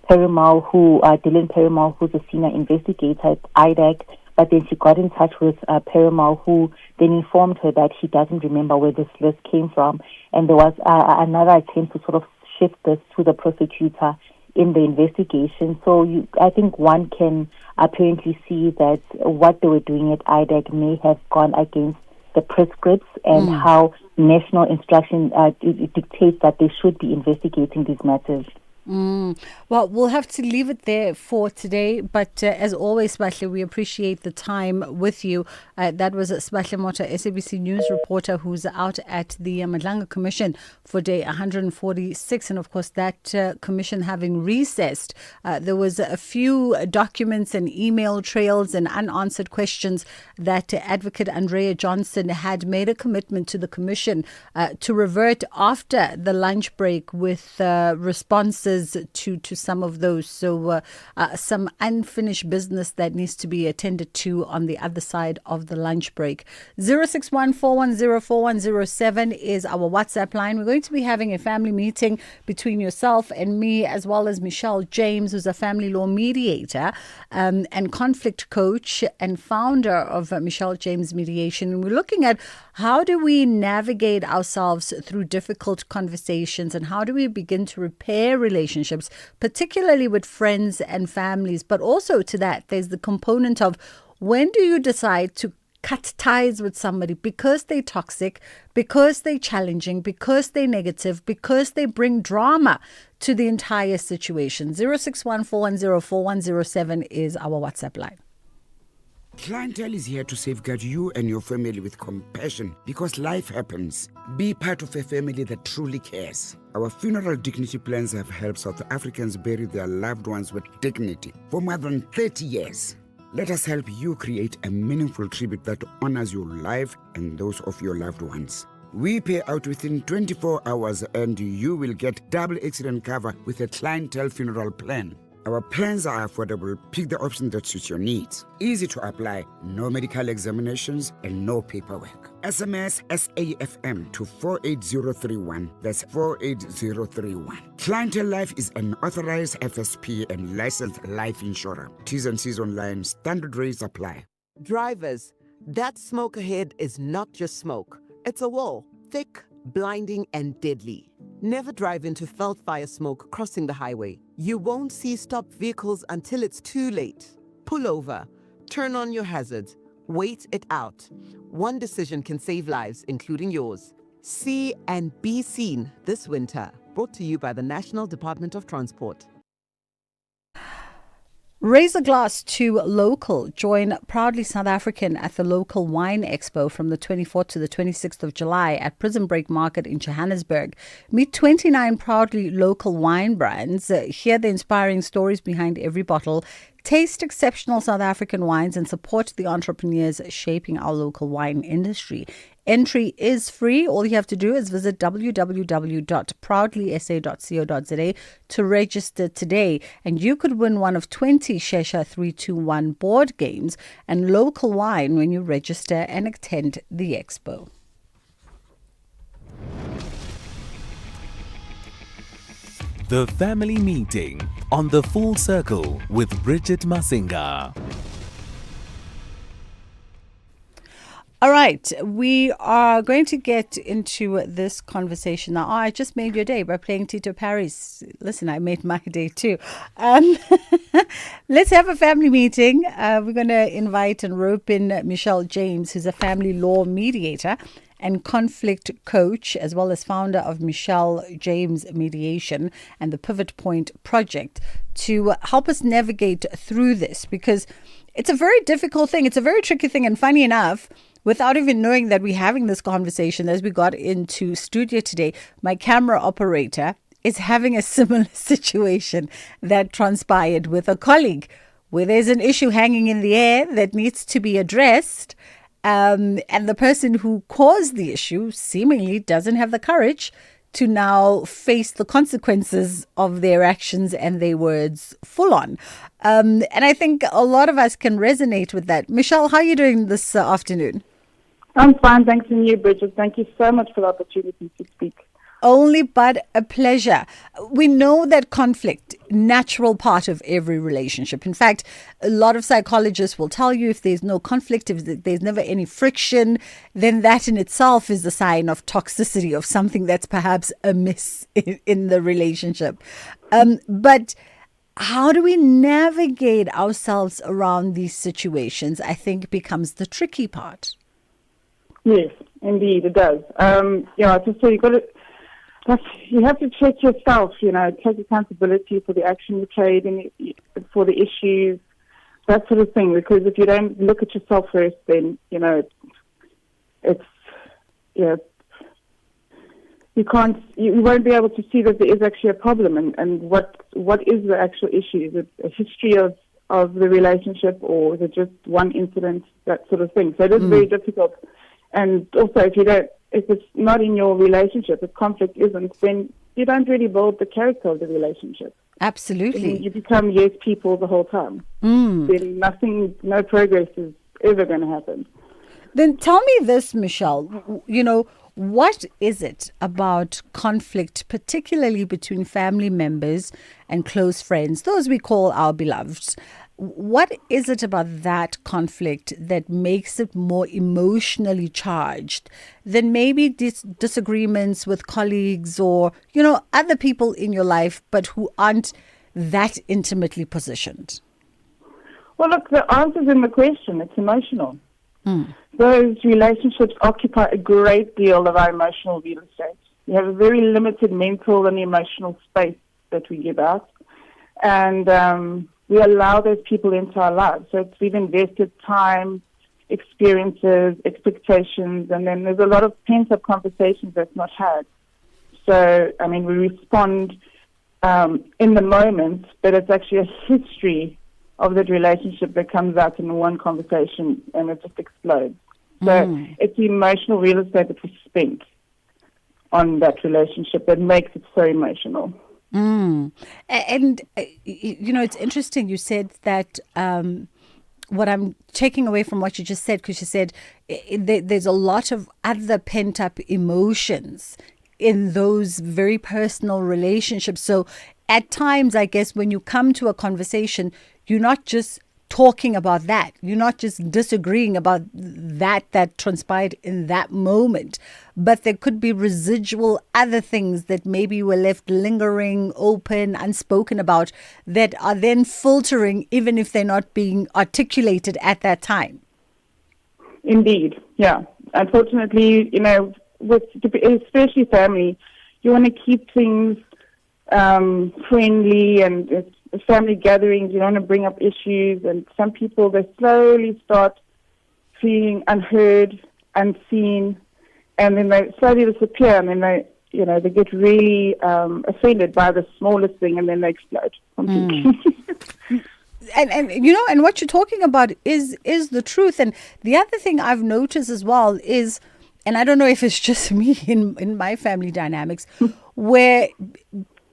Dylan Perimal, who's a senior investigator at IDAC. But then she got in touch with Perimal, who then informed her that he doesn't remember where this list came from. And there was another attempt to sort of shift this to the prosecutor in the investigation. So I think one can apparently see that what they were doing at IDAC may have gone against the prescripts and how national instruction dictates that they should be investigating these matters. Well, we'll have to leave it there for today. But as always, Sbahle, we appreciate the time with you. That was Sbahle Mota, SABC News reporter, who's out at the Madlanga Commission for day 146. And of course, that commission having recessed, there was a few documents and email trails and unanswered questions that Advocate Andrea Johnson had made a commitment to the commission to revert after the lunch break with responses to some of those. So some unfinished business that needs to be attended to on the other side of the lunch break. 061-410-4107 is our WhatsApp line. We're going to be having a family meeting between yourself and me, as well as Michelle James, who's a family law mediator and conflict coach and founder of Michelle James Mediation. And we're looking at how do we navigate ourselves through difficult conversations, and how do we begin to repair relationships, particularly with friends and families. But also to that, there's the component of when do you decide to cut ties with somebody because they're toxic, because they're challenging, because they're negative, because they bring drama to the entire situation. 061-410-4107 is our WhatsApp line. Clientele is here to safeguard you and your family with compassion because life happens. Be part of a family that truly cares. Our funeral dignity plans have helped South Africans bury their loved ones with dignity for more than 30 years. Let us help you create a meaningful tribute that honors your life and those of your loved ones. We pay out within 24 hours and you will get double accident cover with a clientele funeral plan. Our plans are affordable. Pick the option that suits your needs. Easy to apply, no medical examinations and no paperwork. SMS SAFM to 48031. That's 48031. Clientele Life is an authorized FSP and licensed life insurer. T's and C's online. Standard rates apply. Drivers, that smoke ahead is not just smoke. It's a wall, thick, blinding, and deadly. Never drive into felt fire smoke crossing the highway. You won't see stopped vehicles until it's too late. Pull over, turn on your hazards, wait it out. One decision can save lives, including yours. See and be seen this winter. Brought to you by the National Department of Transport. Raise a glass to local. Join Proudly South African at the local wine expo from the 24th to the 26th of July at Prison Break Market in Johannesburg. Meet 29 proudly local wine brands. Hear the inspiring stories behind every bottle. Taste exceptional South African wines and support the entrepreneurs shaping our local wine industry. Entry is free. All you have to do is visit www.proudlysa.co.za to register today. And you could win one of 20 Shesha 321 board games and local wine when you register and attend the expo. The Family Meeting on The Full Circle with Bridget Masinga. All right, we are going to get into this conversation now. I just made your day by playing Tito Paris. Listen, I made my day too. Let's have a family meeting. We're going to invite and rope in Michelle James, who's a family law mediator and conflict coach, as well as founder of Michelle James Mediation and the Pivot Point Project, to help us navigate through this, because it's a very difficult thing. It's a very tricky thing. And funny enough, without even knowing that we're having this conversation, as we got into studio today, my camera operator is having a similar situation that transpired with a colleague, where there's an issue hanging in the air that needs to be addressed. And the person who caused the issue seemingly doesn't have the courage to now face the consequences of their actions and their words full on. And I think a lot of us can resonate with that. Michelle, how are you doing this afternoon? I'm fine, thanks, and you, Bridget. Thank you so much for the opportunity to speak. Only but a pleasure. We know that conflict, natural part of every relationship. In fact, a lot of psychologists will tell you if there's no conflict, if there's never any friction, then that in itself is a sign of toxicity, of something that's perhaps amiss in the relationship. But how do we navigate ourselves around these situations, I think, becomes the tricky part. Yes, indeed, it does. Just so you have to check yourself, take accountability for the action you played and for the issues, that sort of thing. Because if you don't look at yourself first, then, you won't be able to see that there is actually a problem and what is the actual issue. Is it a history of the relationship, or is it just one incident, that sort of thing. So it is very difficult. And also, if it's not in your relationship, if conflict isn't, then you don't really build the character of the relationship. Absolutely. You become yes people the whole time. Then no progress is ever going to happen. Then tell me this, Michelle, what is it about conflict, particularly between family members and close friends, those we call our beloveds? What is it about that conflict that makes it more emotionally charged than maybe disagreements with colleagues or, other people in your life, but who aren't that intimately positioned? Well, look, the answer's in the question. It's emotional. Those relationships occupy a great deal of our emotional real estate. We have a very limited mental and emotional space that we give out. And we allow those people into our lives. So we've invested time, experiences, expectations, and then there's a lot of pent-up conversations that's not had. So, we respond in the moment, but it's actually a history of that relationship that comes out in one conversation and it just explodes. So it's the emotional real estate that we spent on that relationship that makes it so emotional. And, it's interesting you said that what I'm taking away from what you just said, because you said there's a lot of other pent-up emotions in those very personal relationships. So at times, I guess, when you come to a conversation, you're not just talking about that. You're not just disagreeing about that transpired in that moment, but there could be residual other things that maybe were left lingering, open, unspoken about, that are then filtering, even if they're not being articulated at that time. Indeed, yeah. Unfortunately, with especially family, you want to keep things friendly, and family gatherings, you don't want to bring up issues, and some people, they slowly start feeling unheard, unseen, and then they slowly disappear, and then they get really offended by the smallest thing, and then they explode completely. And what you're talking about is the truth. And the other thing I've noticed as well is, and I don't know if it's just me in my family dynamics, where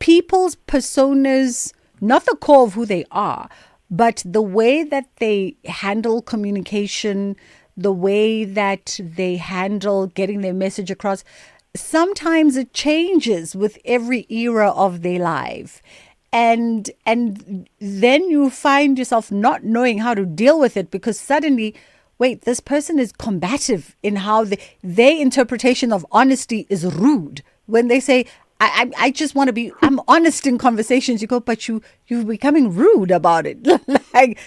people's personas, not the core of who they are, but the way that they handle communication, the way that they handle getting their message across, sometimes it changes with every era of their life. And then you find yourself not knowing how to deal with it, because suddenly, wait, this person is combative in how their interpretation of honesty is rude. When they say, I just want to be, I'm honest in conversations, you go, but you're becoming rude about it. Like,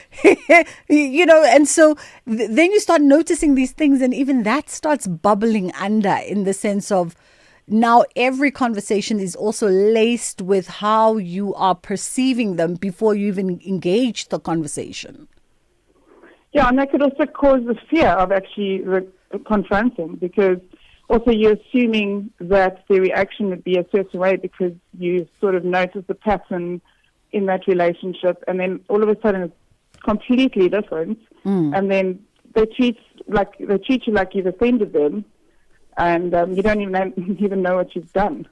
and so then you start noticing these things, and even that starts bubbling under, in the sense of, now every conversation is also laced with how you are perceiving them before you even engage the conversation. Yeah, and that could also cause the fear of actually confronting, because also you're assuming that the reaction would be a certain way because you sort of notice the pattern in that relationship, and then all of a sudden it's completely different, and then they treat you like you've offended them, and you don't even know what you've done.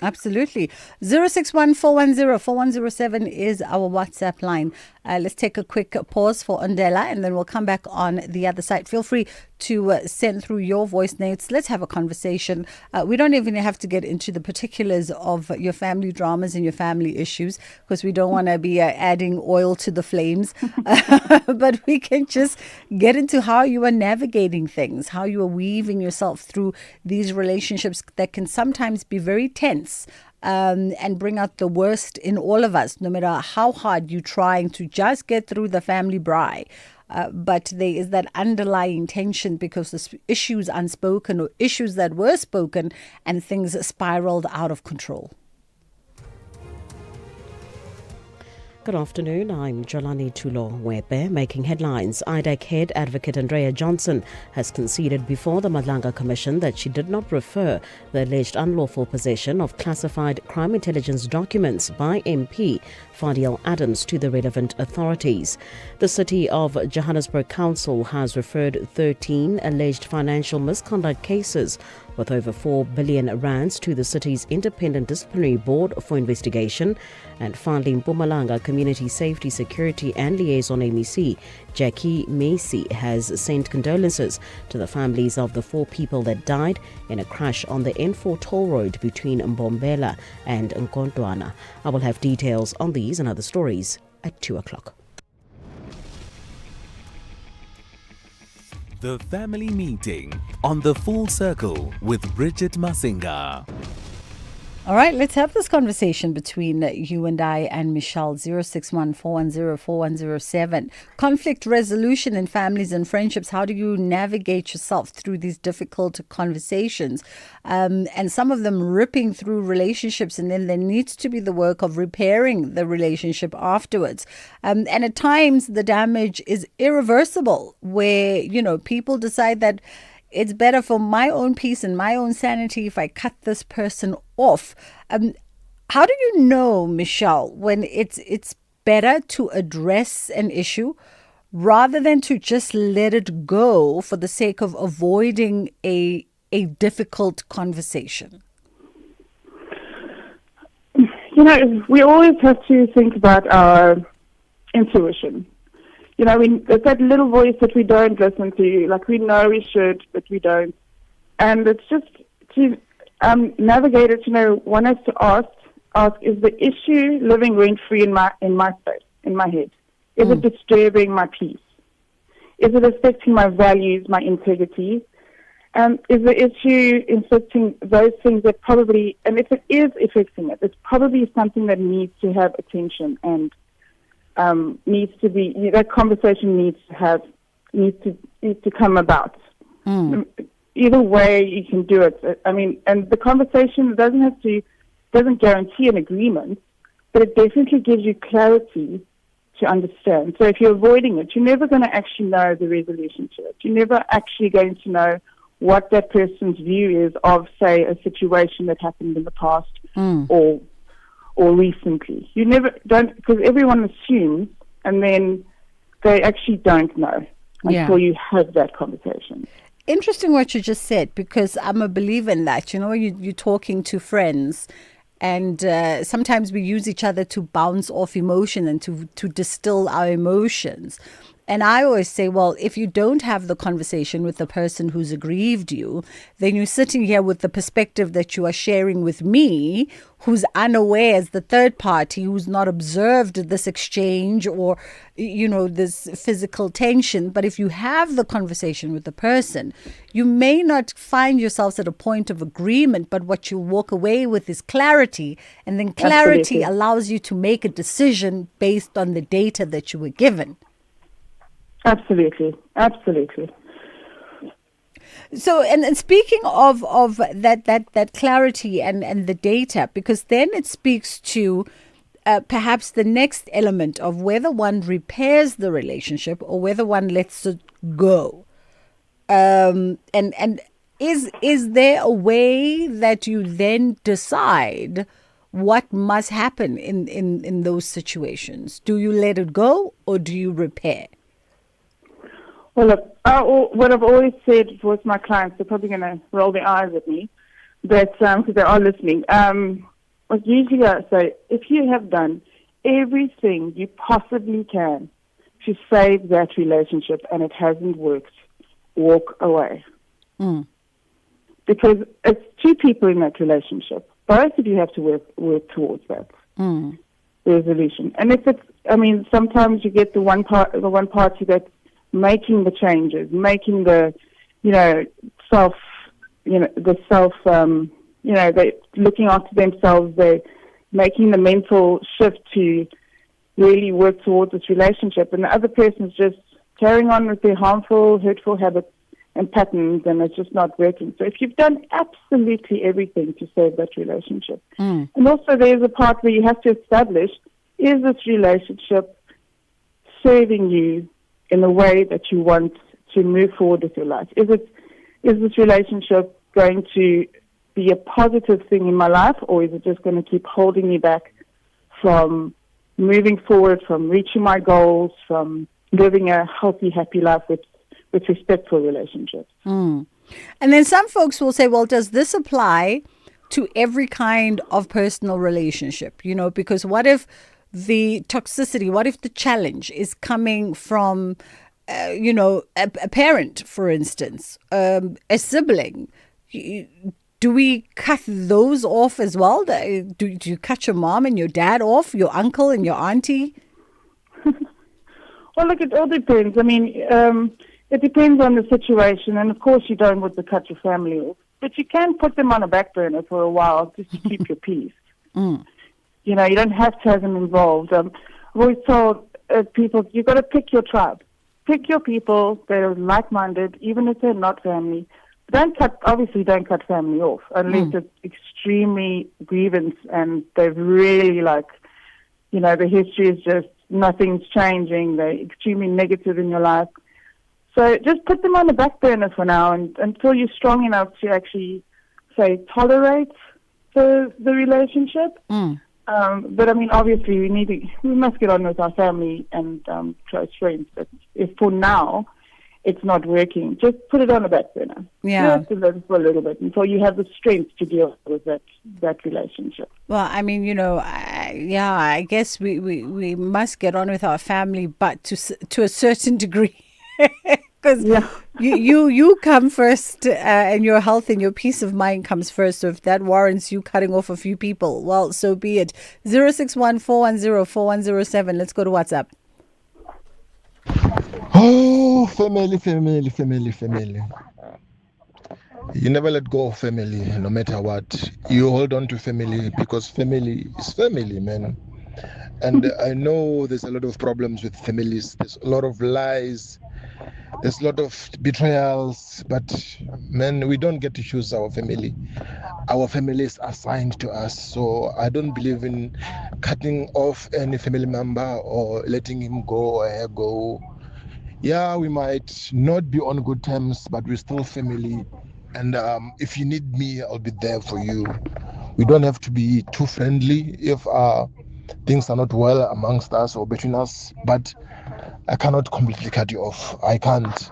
Absolutely. 061-410-4107 is our WhatsApp line. Let's take a quick pause for Ndela, and then we'll come back on the other side. Feel free to send through your voice notes. Let's have a conversation. We don't even have to get into the particulars of your family dramas and your family issues, because we don't want to be adding oil to the flames. But we can just get into how you are navigating things, how you are weaving yourself through these relationships that can sometimes be very tense. And bring out the worst in all of us, no matter how hard you're trying to just get through the family braai. But there is that underlying tension because the issues unspoken or issues that were spoken, and things spiraled out of control. Good afternoon, I'm Jolani Tulo-Webe. Making headlines, IDEC head advocate Andrea Johnson has conceded before the Madlanga Commission that she did not refer the alleged unlawful possession of classified crime intelligence documents by MP Fadiel Adams to the relevant authorities. The City of Johannesburg Council has referred 13 alleged financial misconduct cases with over 4 billion rands to the city's independent disciplinary board for investigation. And finally, Mpumalanga Community Safety, Security and Liaison MEC Jackie Macy has sent condolences to the families of the 4 people that died in a crash on the N4 toll road between Mbombela and Nkontwana. I will have details on these and other stories at 2 o'clock. The Family Meeting on the Full Circle with Bridget Masinga. All right, let's have this conversation between you and I and Michelle. 061-410-4107. Conflict resolution in families and friendships. How do you navigate yourself through these difficult conversations? And some of them ripping through relationships, and then there needs to be the work of repairing the relationship afterwards. And at times the damage is irreversible, where, people decide that it's better for my own peace and my own sanity if I cut this person off. How do you know, Michelle, when it's better to address an issue rather than to just let it go for the sake of avoiding a difficult conversation? We always have to think about our intuition. It's that little voice that we don't listen to. Like, we know we should, but we don't. And it's just to navigate it. One has to ask: is the issue living rent free in my space, in my head? Is it disturbing my peace? Is it affecting my values, my integrity? Is the issue inflicting those things that probably, and if it is affecting it, it's probably something that needs to have attention and needs to be, that conversation needs to come about. Either way you can do it. And the conversation doesn't guarantee an agreement, but it definitely gives you clarity to understand. So if you're avoiding it, you're never going to actually know the resolution to it. You're never actually going to know what that person's view is of, say, a situation that happened in the past or recently. You never don't, because everyone assumes, and then they actually don't know until you have that conversation. Interesting what you just said, because I'm a believer in that. You're talking to friends, and sometimes we use each other to bounce off emotion and to distill our emotions. And I always say, well, if you don't have the conversation with the person who's aggrieved you, then you're sitting here with the perspective that you are sharing with me, who's unaware as the third party, who's not observed this exchange or, this physical tension. But if you have the conversation with the person, you may not find yourselves at a point of agreement, but what you walk away with is clarity. And then clarity Absolutely. allows you to make a decision based on the data that you were given. Absolutely. So, and speaking of that clarity and the data, because then it speaks to perhaps the next element of whether one repairs the relationship or whether one lets it go. And is there a way that you then decide what must happen in those situations? Do you let it go or do you repair? Well, look, what I've always said with my clients, they're probably going to roll their eyes at me, but because they are listening. What usually I say, if you have done everything you possibly can to save that relationship and it hasn't worked, walk away. Because it's two people in that relationship. Both of you have to work towards that resolution. And if it's, sometimes you get the one party that's making the changes, making the, they're looking after themselves, they're making the mental shift to really work towards this relationship, and the other person's just carrying on with their harmful, hurtful habits and patterns, and it's just not working. So if you've done absolutely everything to save that relationship, and also there's a part where you have to establish, is this relationship serving you in the way that you want to move forward with your life? Is this relationship going to be a positive thing in my life, or is it just going to keep holding me back from moving forward, from reaching my goals, from living a healthy, happy life with respectful relationships? And then some folks will say, well, does this apply to every kind of personal relationship? Because what if the toxicity, what if the challenge is coming from, a parent, for instance, a sibling? Do we cut those off as well? Do you cut your mom and your dad off, your uncle and your auntie? Well, look, it all depends. It depends on the situation, and of course you don't want to cut your family off, but you can put them on a back burner for a while just to keep your peace. You don't have to have them involved. I've always told people, you've got to pick your tribe. Pick your people that are like-minded, even if they're not family. Don't cut family off unless it's extremely grievance and they've really the history is just nothing's changing. They're extremely negative in your life. So just put them on the back burner for now until you're strong enough to actually, tolerate the relationship. But obviously we must get on with our family and close friends. But if for now it's not working, just put it on the back burner. Yeah. Just for a little bit until you have the strength to deal with that relationship. Well, I guess we must get on with our family, but to a certain degree. Because you come first, and your health and your peace of mind comes first. So if that warrants you cutting off a few people, well, so be it. 061-410-4107. Let's go to WhatsApp. Oh, family. You never let go of family, no matter what. You hold on to family because family is family, man. And I know there's a lot of problems with families. There's a lot of lies. There's a lot of betrayals, but man, we don't get to choose our family. Our family is assigned to us. So I don't believe in cutting off any family member or letting him go or her go. Yeah, we might not be on good terms, but we're still family. And if you need me, I'll be there for you. We don't have to be too friendly if things are not well amongst us or between us, but I cannot completely cut you off. I can't.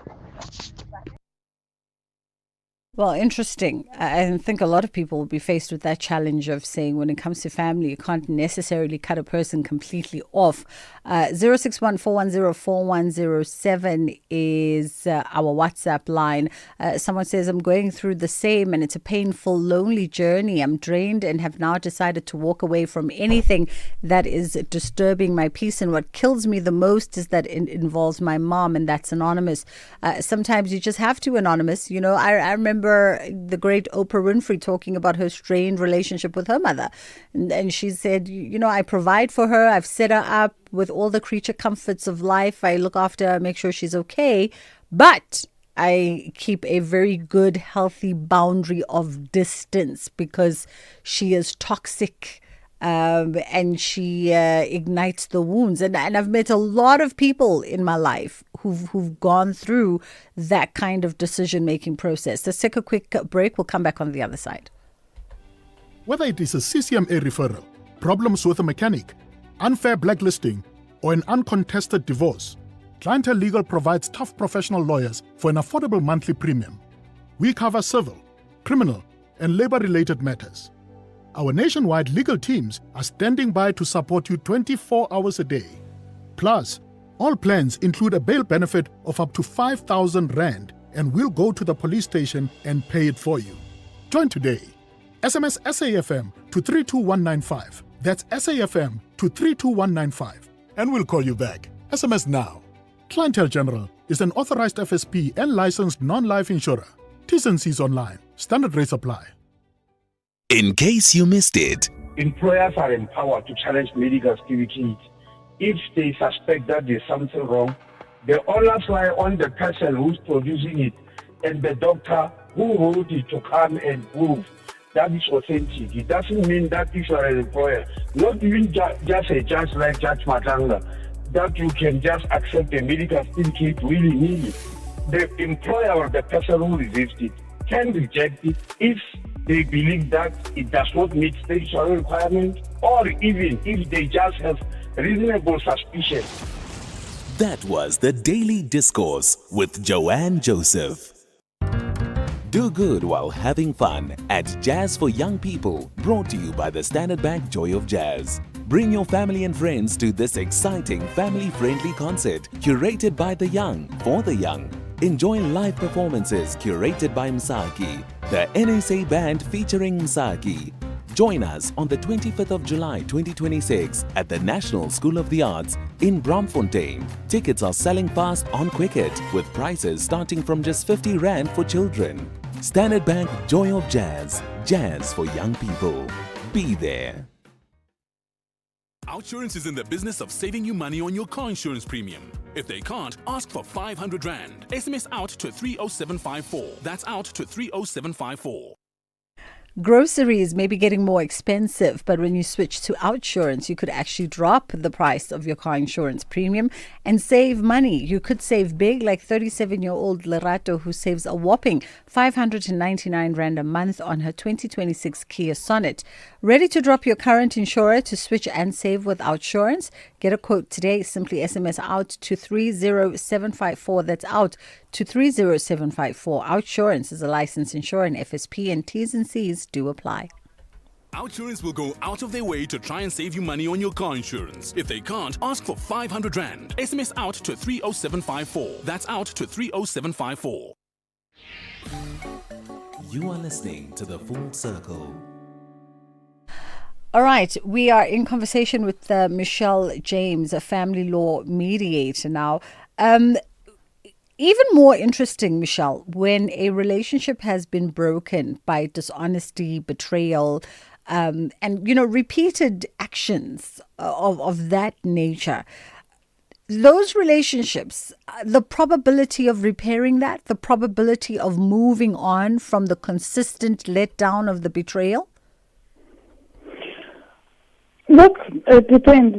Well, interesting. I think a lot of people will be faced with that challenge of saying when it comes to family, you can't necessarily cut a person completely off. 061-410-4107 is our WhatsApp line. Someone says, I'm going through the same and it's a painful, lonely journey. I'm drained and have now decided to walk away from anything that is disturbing my peace. And what kills me the most is that it involves my mom, and that's anonymous. Sometimes you just have to anonymous. You know, I remember the great Oprah Winfrey talking about her strained relationship with her mother. And she said, you know, I provide for her. I've set her up with all the creature comforts of life. I look after her, make sure she's okay. But I keep a very good, healthy boundary of distance because she is toxic. And she ignites the wounds. And I've met a lot of people in my life who've gone through that kind of decision-making process. Let's take a quick break. We'll come back on the other side. Whether it is a CCMA referral, problems with a mechanic, unfair blacklisting, or an uncontested divorce, Clientele Legal provides tough professional lawyers for an affordable monthly premium. We cover civil, criminal, and labor-related matters. Our nationwide legal teams are standing by to support you 24 hours a day. Plus, all plans include a bail benefit of up to 5,000 Rand, and we'll go to the police station and pay it for you. Join today. SMS SAFM to 32195. That's SAFM to 32195. And we'll call you back. SMS now. Clientele General is an authorized FSP and licensed non-life insurer. T's and C's online. Standard rates apply. In case you missed it, employers are empowered to challenge medical skill kits. If they suspect that there's something wrong, the onus lie on the person who's producing it and the doctor who wrote it to come and prove that is authentic. It doesn't mean that if you are an employer, not even just a judge like Judge Matanga, that you can just accept a medical skill kit willy-nilly. The employer or the person who receives it can reject it if they believe that it does not meet statutory requirements, or even if they just have reasonable suspicion. that was the Daily Discourse with Joanne Joseph. Do good while having fun at Jazz for Young People, brought to you by the Standard Bank Joy of Jazz. Bring your family and friends to this exciting family-friendly concert curated by the young for the young. Enjoy live performances curated by Msaki, the NSA band featuring Msaki. Join us on the 25th of July 2026 at the National School of the Arts in Braamfontein. Tickets are selling fast on Quicket with prices starting from just 50 Rand for children. Standard Bank Joy of Jazz, jazz for young people. Be there. OUTsurance is in the business of saving you money on your car insurance premium. If they can't, ask for 500 Rand. SMS out to 30754. That's out to 30754. Groceries may be getting more expensive, but when you switch to OUTsurance, you could actually drop the price of your car insurance premium and save money. You could save big, like 37-year-old Lerato, who saves a whopping 599 Rand a month on her 2026 Kia Sonet. Ready to drop your current insurer to switch and save with OUTsurance? Get a quote today. Simply SMS out to 30754. That's out to 30754. OUTsurance is a licensed insurer and FSP, and T's and C's do apply. OUTsurance will go out of their way to try and save you money on your car insurance. If they can't, ask for 500 Rand. SMS out to 30754. That's out to 30754. You are listening to The Full Circle. All right, we are in conversation with Michelle James, a family law mediator now. Even more interesting, Michelle, when a relationship has been broken by dishonesty, betrayal, and, repeated actions of that nature. Those relationships, the probability of repairing that, the probability of moving on from the consistent letdown of the betrayal? Look, it depends.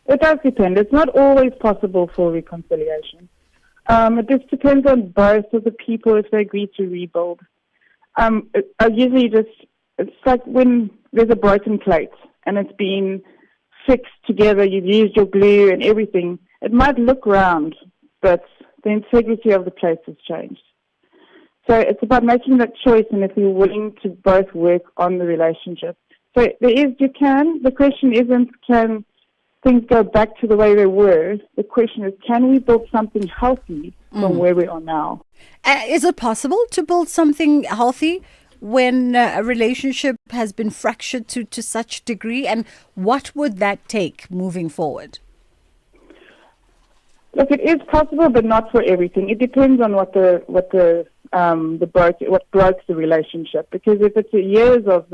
It does depend. It's not always possible for reconciliation. It just depends on both of the people if they agree to rebuild. I usually it's like when there's a broken plate and it's been fixed together, you've used your glue and everything. It might look round, but the integrity of the plate has changed. So it's about making that choice, and if you're willing to both work on the relationship. So the question isn't can things go back to the way they were. The question is, can we build something healthy from where we are now? Is it possible to build something healthy when a relationship has been fractured to such a degree? And what would that take moving forward? Look, it is possible, but not for everything. It depends on what broke the relationship. Because if it's years of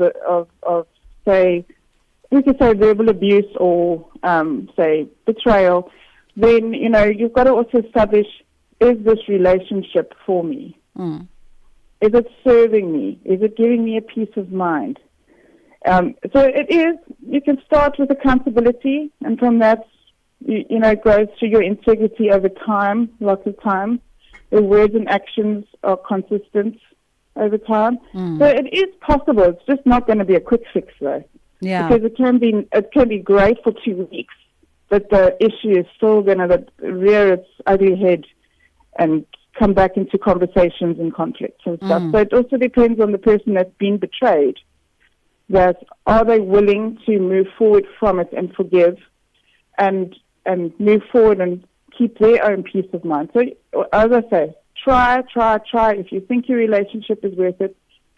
say, we could say verbal abuse or say betrayal, then you've got to also establish: is this relationship for me? Is it serving me? Is it giving me a peace of mind? So it is. You can start with accountability, and from that, it goes through your integrity over time, lots of time. Your words and actions are consistent over time. So it is possible. It's just not going to be a quick fix, though. Yeah. Because it can be great for 2 weeks, but the issue is still going to rear its ugly head and come back into conversations and conflicts and stuff. So it also depends on the person that's been betrayed. That are they willing to move forward from it and forgive, and move forward and keep their own peace of mind. So, as I say, try. If you think your relationship is worth it,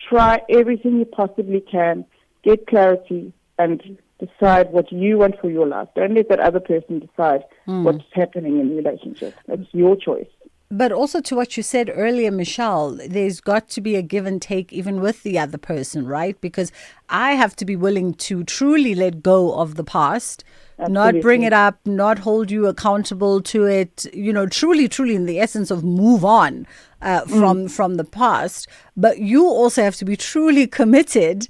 try everything you possibly can, get clarity, and decide what you want for your life. Don't let that other person decide what's happening in the relationship. It's your choice. But also to what you said earlier, Michelle, there's got to be a give and take even with the other person, right? Because I have to be willing to truly let go of the past, not bring it up, not hold you accountable to it, truly in the essence of move on from the past. But you also have to be truly committed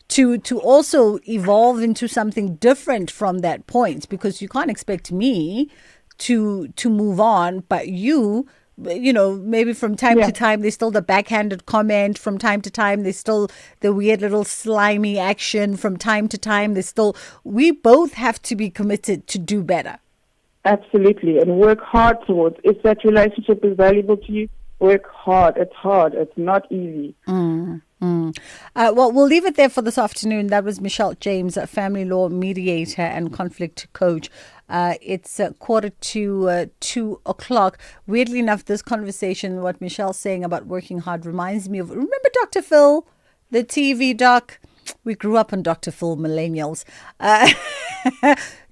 to also evolve into something different from that point, because you can't expect me to move on, but maybe from time to time, there's still the backhanded comment. From time to time, there's still the weird little slimy action. From time to time, we both have to be committed to do better. Absolutely. And work hard towards, if that relationship is valuable to you, work hard. It's hard. It's not easy. Well, we'll leave it there for this afternoon. That was Michelle James, a family law mediator and conflict coach. It's 1:45. Weirdly enough, this conversation, what Michelle's saying about working hard, reminds me of, remember Dr. Phil, the TV doc? We grew up on Dr. Phil, millennials.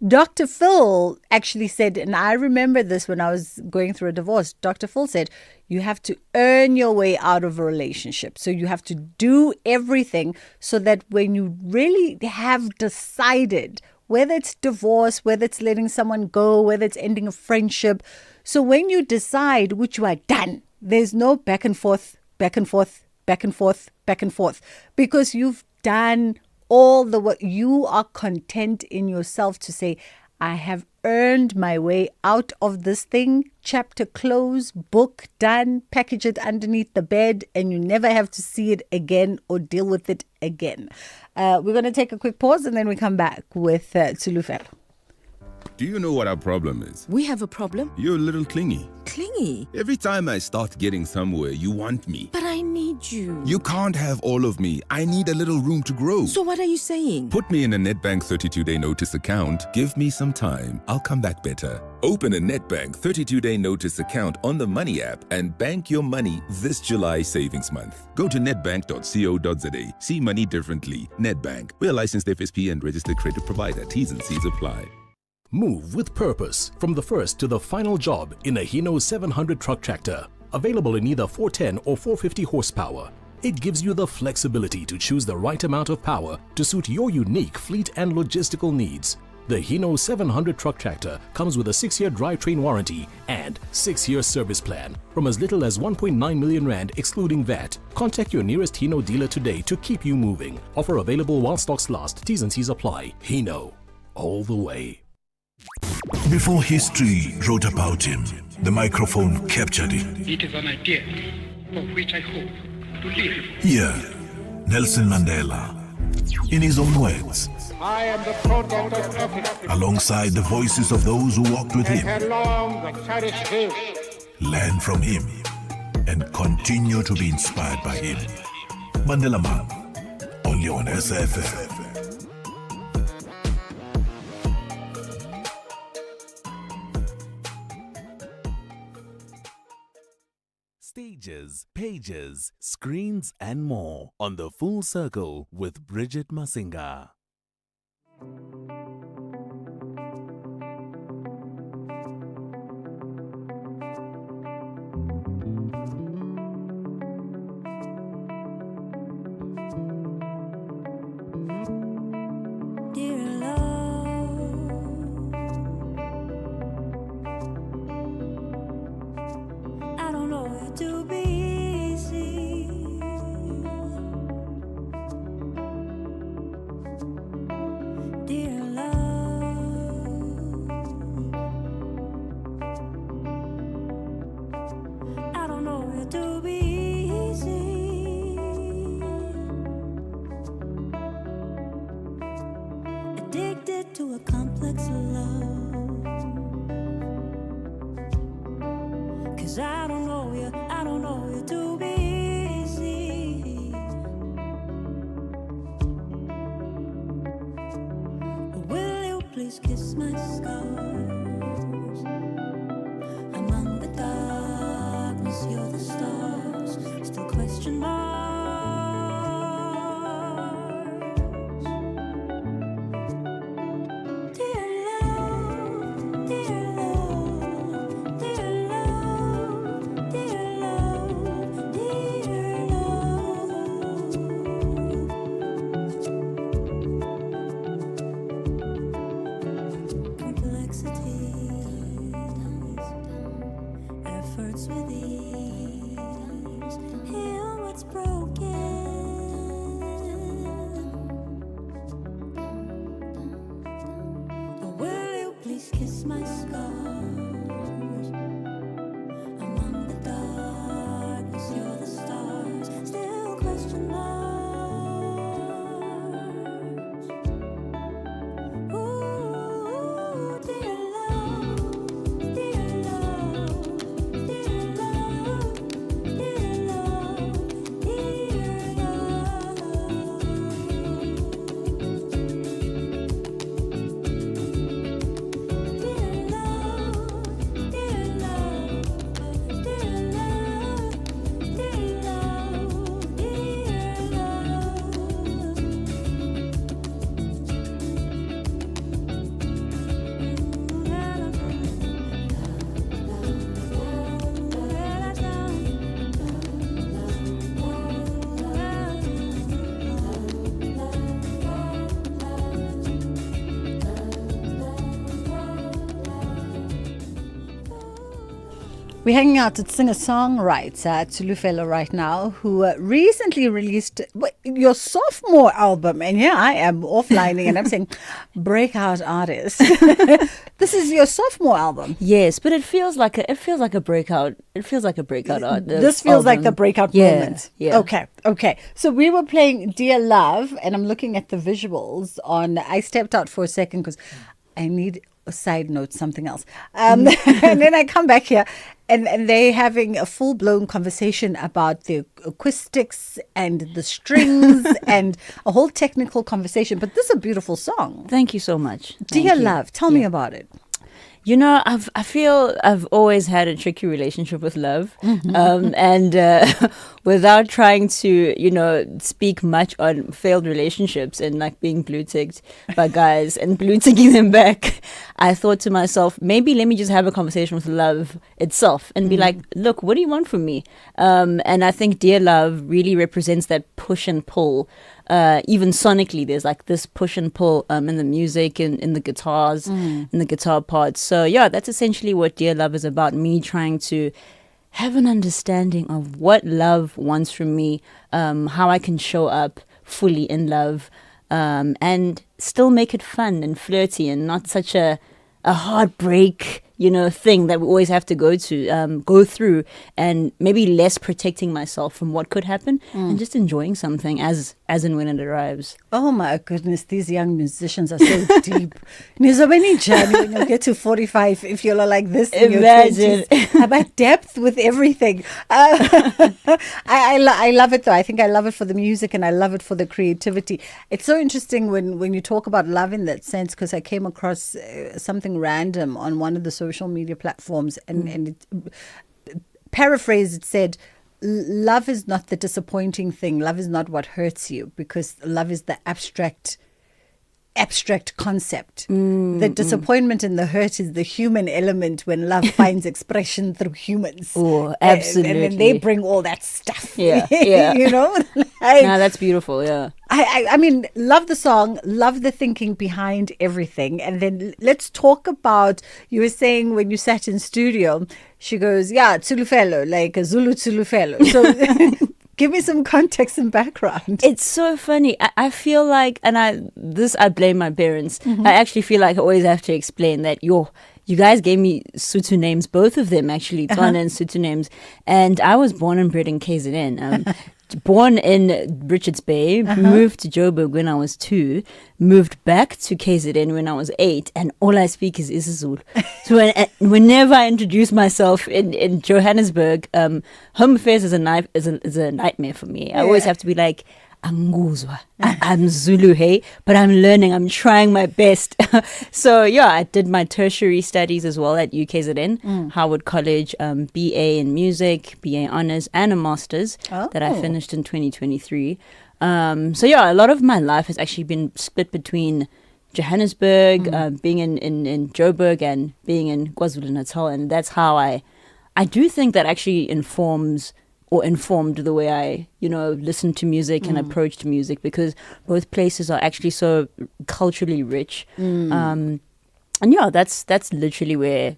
Dr. Phil actually said, and I remember this when I was going through a divorce, Dr. Phil said, you have to earn your way out of a relationship. So you have to do everything so that when you really have decided, whether it's divorce, whether it's letting someone go, whether it's ending a friendship. So when you decide which you are done, there's no back and forth, because you've done all the work. You are content in yourself to say, I have earned my way out of this thing. Chapter close, book done, package it underneath the bed, and you never have to see it again or deal with it again. We're going to take a quick pause and then we come back with Tsulufelo. Do you know what our problem is? We have a problem? You're a little clingy. Clingy? Every time I start getting somewhere, you want me. But I need you. You can't have all of me. I need a little room to grow. So what are you saying? Put me in a Nedbank 32-day notice account. Give me some time. I'll come back better. Open a Nedbank 32-day notice account on the Money app and bank your money this July savings month. Go to nedbank.co.za. See money differently. Nedbank. We're a licensed FSP and registered credit provider. T's and C's apply. Move with purpose from the first to the final job in a Hino 700 truck tractor. Available in either 410 or 450 horsepower. It gives you the flexibility to choose the right amount of power to suit your unique fleet and logistical needs. The Hino 700 truck tractor comes with a 6-year drivetrain warranty and 6-year service plan from as little as 1.9 million rand excluding VAT. Contact your nearest Hino dealer today to keep you moving. Offer available while stocks last. T's and C's apply. Hino, all the way. Before history wrote about him, the microphone captured him. It is an idea for which I hope to live. Here, Nelson Mandela, in his own words, I am the product of Africa. Alongside the voices of those who walked with him, Along the cherished hills. learn from him. and continue to be inspired by him. Mandela Man, only on SAfm. Stages, pages, screens, and more on The Full Circle with Bridget Masinga. We're hanging out with singer-songwriter Tulufelo right now, who recently released your sophomore album. And here I am offlining and I'm saying, breakout artist. This is your sophomore album. Yes, but it feels like a breakout. It feels like a breakout art. This feels like the breakout moment. Yeah. Okay. So we were playing Dear Love, and I'm looking at the visuals on. I stepped out for a second because I need a side note, something else. And then I come back here, and they're having a full-blown conversation about the acoustics and the strings and a whole technical conversation. But this is a beautiful song. Thank you so much. Dear Love, tell me about it. You know, I feel I've always had a tricky relationship with love, and without trying to, speak much on failed relationships and like being blue-ticked by guys and blue-ticking them back, I thought to myself, maybe let me just have a conversation with love itself and be like, look, what do you want from me? And I think Dear Love really represents that push and pull. Even sonically, there's like this push and pull in the music, in the guitars, in the guitar parts. So yeah, that's essentially what Dear Love is about. Me trying to have an understanding of what love wants from me, how I can show up fully in love, and still make it fun and flirty and not such a heartbreak, thing that we always have to go through, and maybe less protecting myself from what could happen and just enjoying something as and when it arrives. Oh my goodness, these young musicians are so deep. There's so many journey when you get to 45 if you're like this in Imagine. your 20s. about depth with everything. I love it though. I think I love it for the music and I love it for the creativity. It's so interesting when you talk about love in that sense, because I came across something random on one of the social media platforms and it, paraphrased, it said, love is not the disappointing thing. Love is not what hurts you, because love is the abstract concept. The disappointment and the hurt is the human element when love finds expression through humans. Oh, absolutely. And then they bring all that stuff. Yeah. You know? No, that's beautiful, yeah. I mean, love the song, love the thinking behind everything. And then let's talk about, you were saying when you sat in studio, she goes, yeah, Tsulufelo, like a Zulu Tsulufelo. So give me some context and background. It's so funny. I feel like, and I blame my parents. I actually feel like I always have to explain that you guys gave me Sotho names, both of them actually, Tswana and Sotho names. And I was born and bred in KZN. Born in Richards Bay, moved to Joburg when I was 2, moved back to KZN when I was 8, and all I speak is isiZulu. So whenever I introduce myself in Johannesburg, home affairs is a nightmare for me. I always have to be like, Anguzwa. I'm Zulu, hey, but I'm learning. I'm trying my best. So yeah, I did my tertiary studies as well at UKZN, Howard College, BA in music, BA honors, and a master's that I finished in 2023. So yeah, a lot of my life has actually been split between Johannesburg, being in Joburg, and being in KwaZulu-Natal, and that's how I do think that actually informed the way I, listen to music and approach to music, because both places are actually so culturally rich. And yeah, that's literally where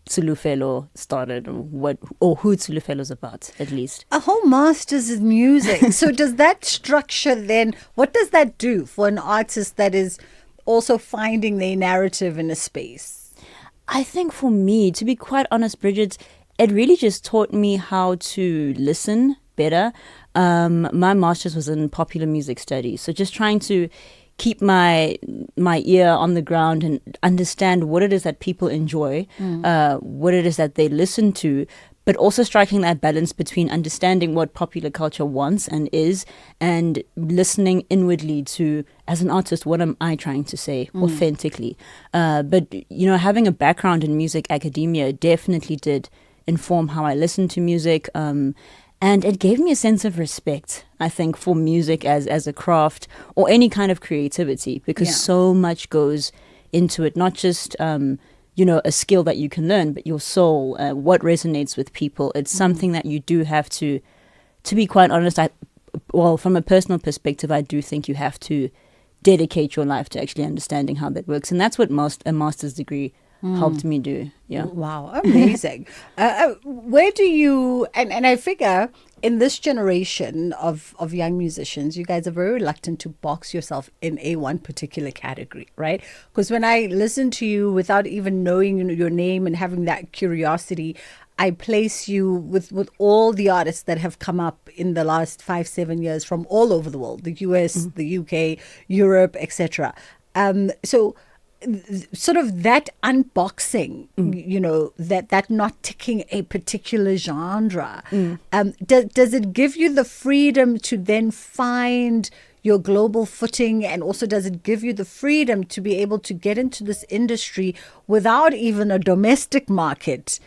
Tsulufelo started, who Tsulefelo's about, at least. A whole master's in music. So does that structure then, what does that do for an artist that is also finding their narrative in a space? I think for me, to be quite honest, Bridget, it really just taught me how to listen better. My master's was in popular music studies, so just trying to keep my ear on the ground and understand what it is that people enjoy, what it is that they listen to, but also striking that balance between understanding what popular culture wants and is, and listening inwardly to, as an artist, what am I trying to say authentically. But having a background in music academia definitely did inform how I listen to music, and it gave me a sense of respect, I think, for music as a craft or any kind of creativity, because so much goes into it, not just a skill that you can learn, but your soul, what resonates with people. It's something that you do have to be quite honest, from a personal perspective, I do think you have to dedicate your life to actually understanding how that works, and that's what a master's degree helped me do. Yeah. Wow, amazing. Where do you, and I figure in this generation of young musicians, you guys are very reluctant to box yourself in one particular category, right? Because when I listen to you without even knowing your name and having that curiosity, I place you with all the artists that have come up in the last 5-7 years from all over the world, the US, the UK, Europe, etc. So sort of that unboxing, that not ticking a particular genre, does it give you the freedom to then find your global footing, and also does it give you the freedom to be able to get into this industry without even a domestic market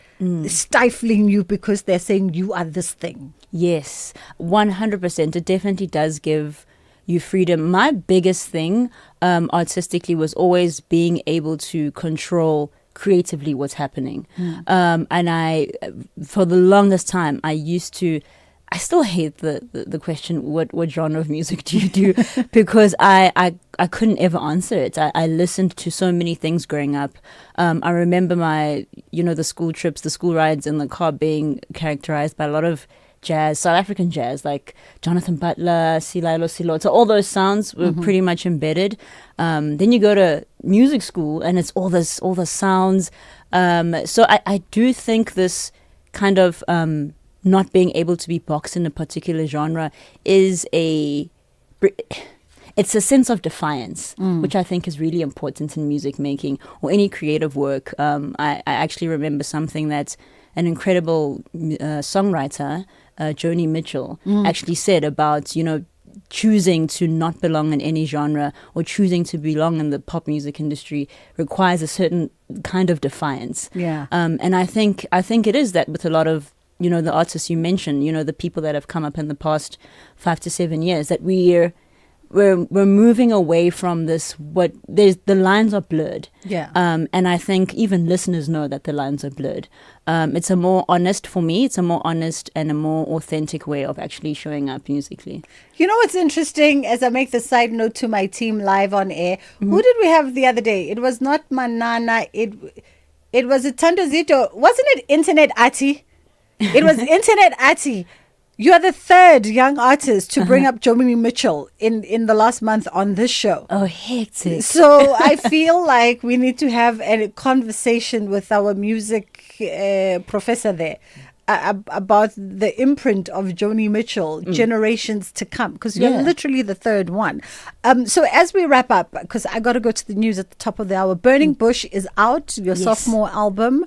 stifling you because they're saying you are this thing? Yes, 100%. It definitely does give you freedom. My biggest thing artistically was always being able to control creatively what's happening. And I, for the longest time, I still hate the question, what genre of music do you do? Because I couldn't ever answer it. I listened to so many things growing up. I remember the school trips, the school rides in the car being characterized by a lot of jazz, South African jazz, like Jonathan Butler, Silailo Silo. So all those sounds were pretty much embedded. Then you go to music school and it's all the sounds. So I do think this kind of not being able to be boxed in a particular genre it's a sense of defiance, which I think is really important in music making or any creative work. I actually remember something that an incredible songwriter, Joni Mitchell, actually said about, choosing to not belong in any genre or choosing to belong in the pop music industry requires a certain kind of defiance. Yeah. And I think it is that with a lot of, the artists you mentioned, the people that have come up in the past 5 to 7 years, that we're moving away from this. The lines are blurred. Yeah. And I think even listeners know that the lines are blurred. It's a more honest and a more authentic way of actually showing up musically. You know what's interesting, as I make the side note to my team live on air, who did we have the other day? It was not Manana, it was a Tandozito. Wasn't it Internet Ati? It was Internet Ati. You are the third young artist to bring up Joni Mitchell in the last month on this show. Oh, hectic. So I feel like we need to have a conversation with our music professor there about the imprint of Joni Mitchell, generations to come, because you're literally the third one. So as we wrap up, because I got to go to the news at the top of the hour, Burning Bush is out, your sophomore album.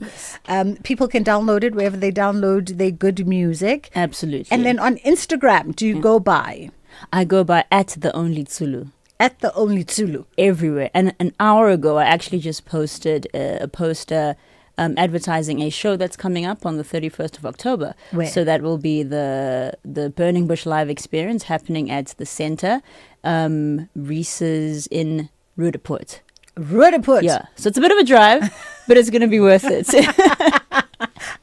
People can download it wherever they download their good music. Absolutely. And then on Instagram, do you go by? I go by @theonlytsulu. At the Only Tsulu. Everywhere. And an hour ago, I actually just posted a poster advertising a show that's coming up on the 31st of October. Where? So that will be the Burning Bush live experience happening at the center, Reese's in Rudaport. Rudaport. Yeah. So it's a bit of a drive, but it's going to be worth it.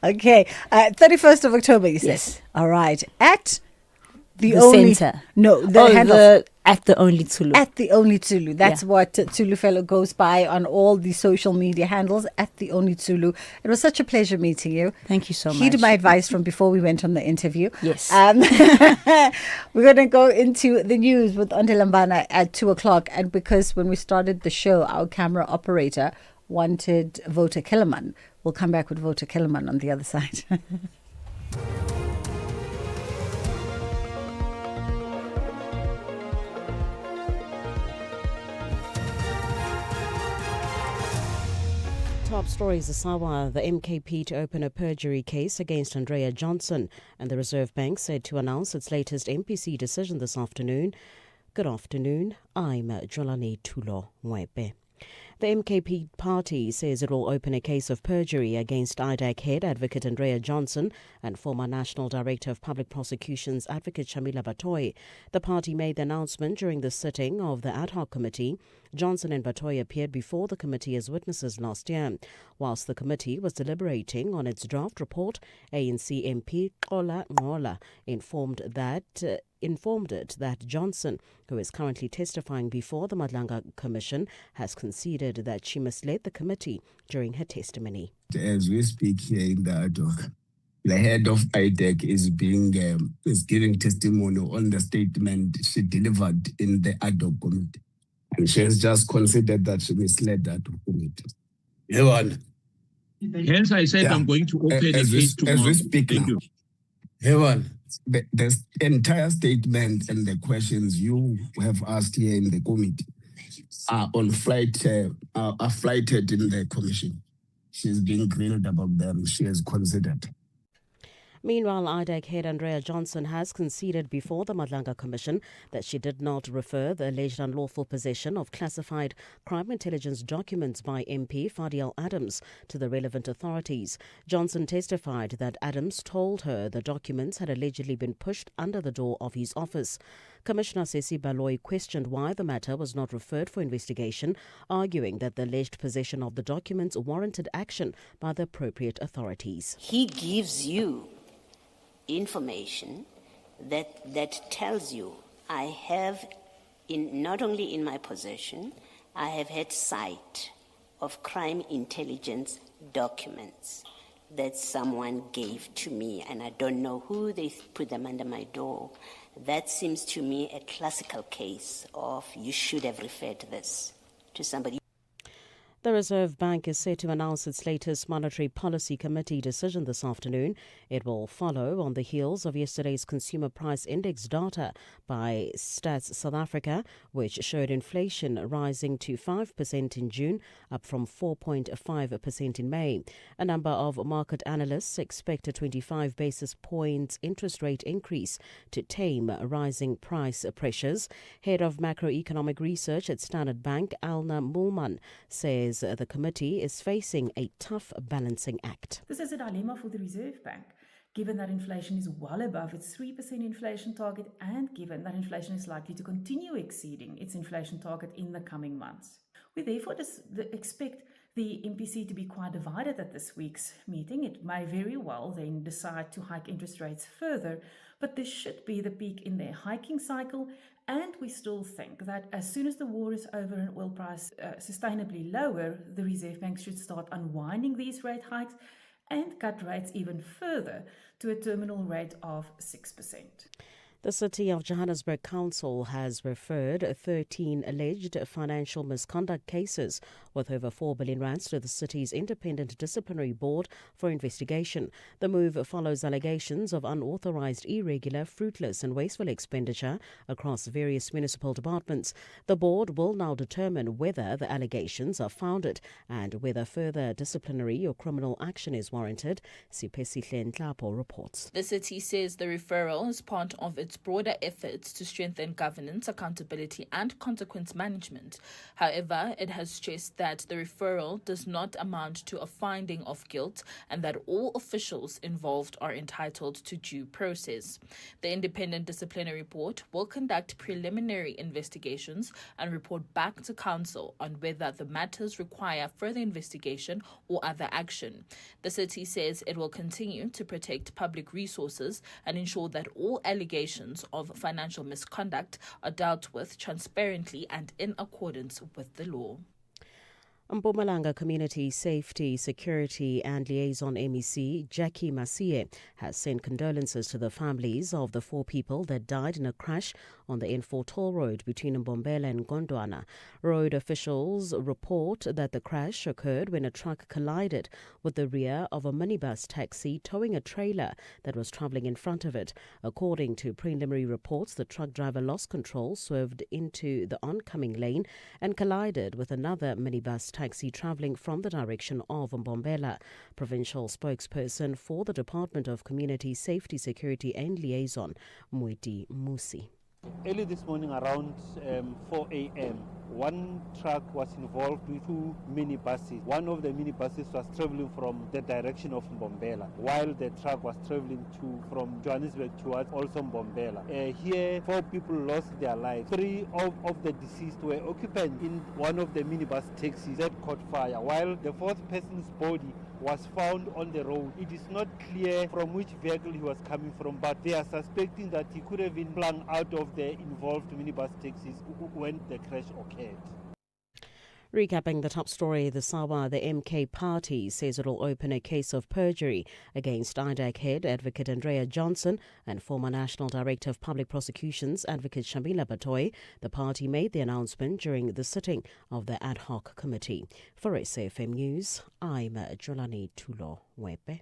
Okay. 31st of October, you said? Yes. All right. At the only center. No, the handle. At the Only Tsulu. At the Only Tsulu. That's what Tsulu Fellow goes by on all the social media handles. At the Only Tsulu. It was such a pleasure meeting you. Thank you so much. Heed my advice from before we went on the interview. Yes. We're going to go into the news with Onde Lambana at 2:00. And because when we started the show, our camera operator wanted Voter Killerman. We'll come back with Voter Killerman on the other side. Top stories this hour. The MKP to open a perjury case against Andrea Johnson, and the Reserve Bank said to announce its latest MPC decision this afternoon. Good afternoon. I'm Jolani Tulo Mwepe. The MKP party says it will open a case of perjury against IDAC head Advocate Andrea Johnson and former National Director of Public Prosecutions Advocate Shamila Batoy. The party made the announcement during the sitting of the ad hoc committee. Johnson and Batoy appeared before the committee as witnesses last year. Whilst the committee was deliberating on its draft report, ANC MP Xola Ngola informed it that Johnson, who is currently testifying before the Madlanga Commission, has conceded that she misled the committee during her testimony. As we speak here in the ad hoc, the head of IDEC is giving testimony on the statement she delivered in the ad hoc committee. And she has just considered that she misled that committee. Hence, I said I'm going to open a case tomorrow. As we speak now, the entire statement and the questions you have asked here in the committee are flighted in the commission. She's being grilled about them. She has considered. Meanwhile, IDAC head Andrea Johnson has conceded before the Madlanga Commission that she did not refer the alleged unlawful possession of classified crime intelligence documents by MP Fadiel Adams to the relevant authorities. Johnson testified that Adams told her the documents had allegedly been pushed under the door of his office. Commissioner Sesi Baloyi questioned why the matter was not referred for investigation, arguing that the alleged possession of the documents warranted action by the appropriate authorities. He gives you information that tells you I have, not only in my possession, I have had sight of crime intelligence documents that someone gave to me, and I don't know who they put them under my door. That seems to me a classical case of you should have referred this to somebody. The Reserve Bank is set to announce its latest Monetary Policy Committee decision this afternoon. It will follow on the heels of yesterday's Consumer Price Index data by Stats South Africa, which showed inflation rising to 5% in June, up from 4.5% in May. A number of market analysts expect a 25 basis points interest rate increase to tame rising price pressures. Head of Macroeconomic Research at Standard Bank, Alna Moolman, says the committee is facing a tough balancing act. This is a dilemma for the Reserve Bank, given that inflation is well above its 3% inflation target and given that inflation is likely to continue exceeding its inflation target in the coming months. We therefore expect the MPC to be quite divided at this week's meeting. It may very well then decide to hike interest rates further, but this should be the peak in their hiking cycle. And we still think that as soon as the war is over and oil price sustainably lower, the Reserve Bank should start unwinding these rate hikes and cut rates even further to a terminal rate of 6%. The City of Johannesburg Council has referred 13 alleged financial misconduct cases worth over 4 billion rands to the city's independent disciplinary board for investigation. The move follows allegations of unauthorized, irregular, fruitless and wasteful expenditure across various municipal departments. The board will now determine whether the allegations are founded and whether further disciplinary or criminal action is warranted. Sipesihle Nhlapo reports. The city says the referral is part of its broader efforts to strengthen governance, accountability and consequence management. However, it has stressed that the referral does not amount to a finding of guilt and that all officials involved are entitled to due process. The independent disciplinary board will conduct preliminary investigations and report back to council on whether the matters require further investigation or other action. The city says it will continue to protect public resources and ensure that all allegations of financial misconduct are dealt with transparently and in accordance with the law. Mpumalanga Community Safety, Security and Liaison MEC Jackie Masie has sent condolences to the families of the 4 people that died in a crash on the N4 toll road between Mbombela and Gondwana. Road officials report that the crash occurred when a truck collided with the rear of a minibus taxi towing a trailer that was travelling in front of it. According to preliminary reports, the truck driver lost control, swerved into the oncoming lane and collided with another minibus taxi travelling from the direction of Mbombela. Provincial spokesperson for the Department of Community Safety, Security and Liaison, Mwiti Musi. Early this morning around 4 a.m., one truck was involved with 2 minibuses. One of the minibuses was traveling from the direction of Mbombela, while the truck was traveling from Johannesburg towards also Mbombela. Here, 4 people lost their lives. 3 of the deceased were occupants in one of the minibus taxis that caught fire, while the 4th person's body was found on the road. It is not clear from which vehicle he was coming from, but they are suspecting that he could have been flung out of the involved minibus taxis when the crash occurred. Recapping the top story, the MK party says it will open a case of perjury against IDAC head Advocate Andrea Johnson and former National Director of Public Prosecutions Advocate Shamila Batoy. The party made the announcement during the sitting of the ad hoc committee. For SAFM News, I'm Jolani Tulo Wepe.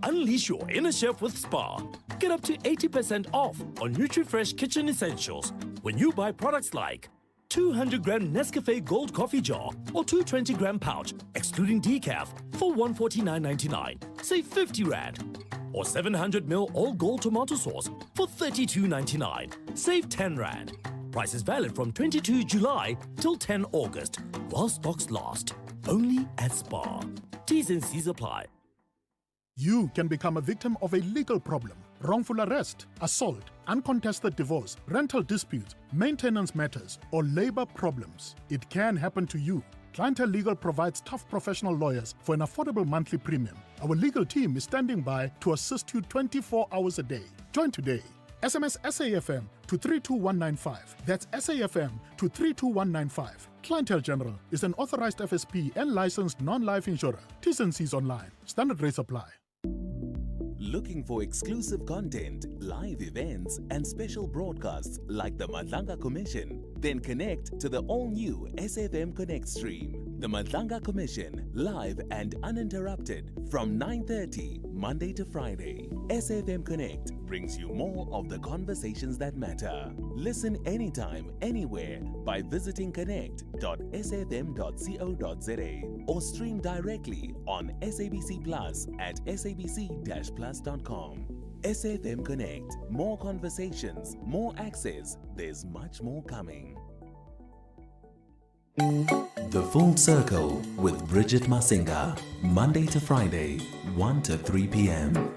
Unleash your inner chef with Spar. Get up to 80% off on NutriFresh kitchen essentials when you buy products like 200-gram Nescafe Gold coffee jar or 220-gram pouch, excluding decaf, for $149.99. Save 50 Rand. Or 700ml all gold tomato sauce for $32.99. Save 10 Rand. Price is valid from 22 July till 10 August, while stocks last. Only at Spar. T's and C's apply. You can become a victim of a legal problem: wrongful arrest, assault, uncontested divorce, rental disputes, maintenance matters, or labor problems. It can happen to you. Clientele Legal provides tough professional lawyers for an affordable monthly premium. Our legal team is standing by to assist you 24 hours a day. Join today. SMS SAFM to 32195. That's SAFM to 32195. Clientele General is an authorized FSP and licensed non-life insurer. T's and C's online. Standard rates apply. Looking for exclusive content, live events, and special broadcasts like the Madlanga Commission? Then connect to the all-new SAFM Connect stream. The Madlanga Commission, live and uninterrupted from 9:30 Monday to Friday. SAfm Connect brings you more of the conversations that matter. Listen anytime, anywhere by visiting connect.safm.co.za or stream directly on SABC Plus at sabc-plus.com. SAfm Connect. More conversations, more access. There's much more coming. The Full Circle with Bridget Masinga. Monday to Friday, 1 to 3 p.m.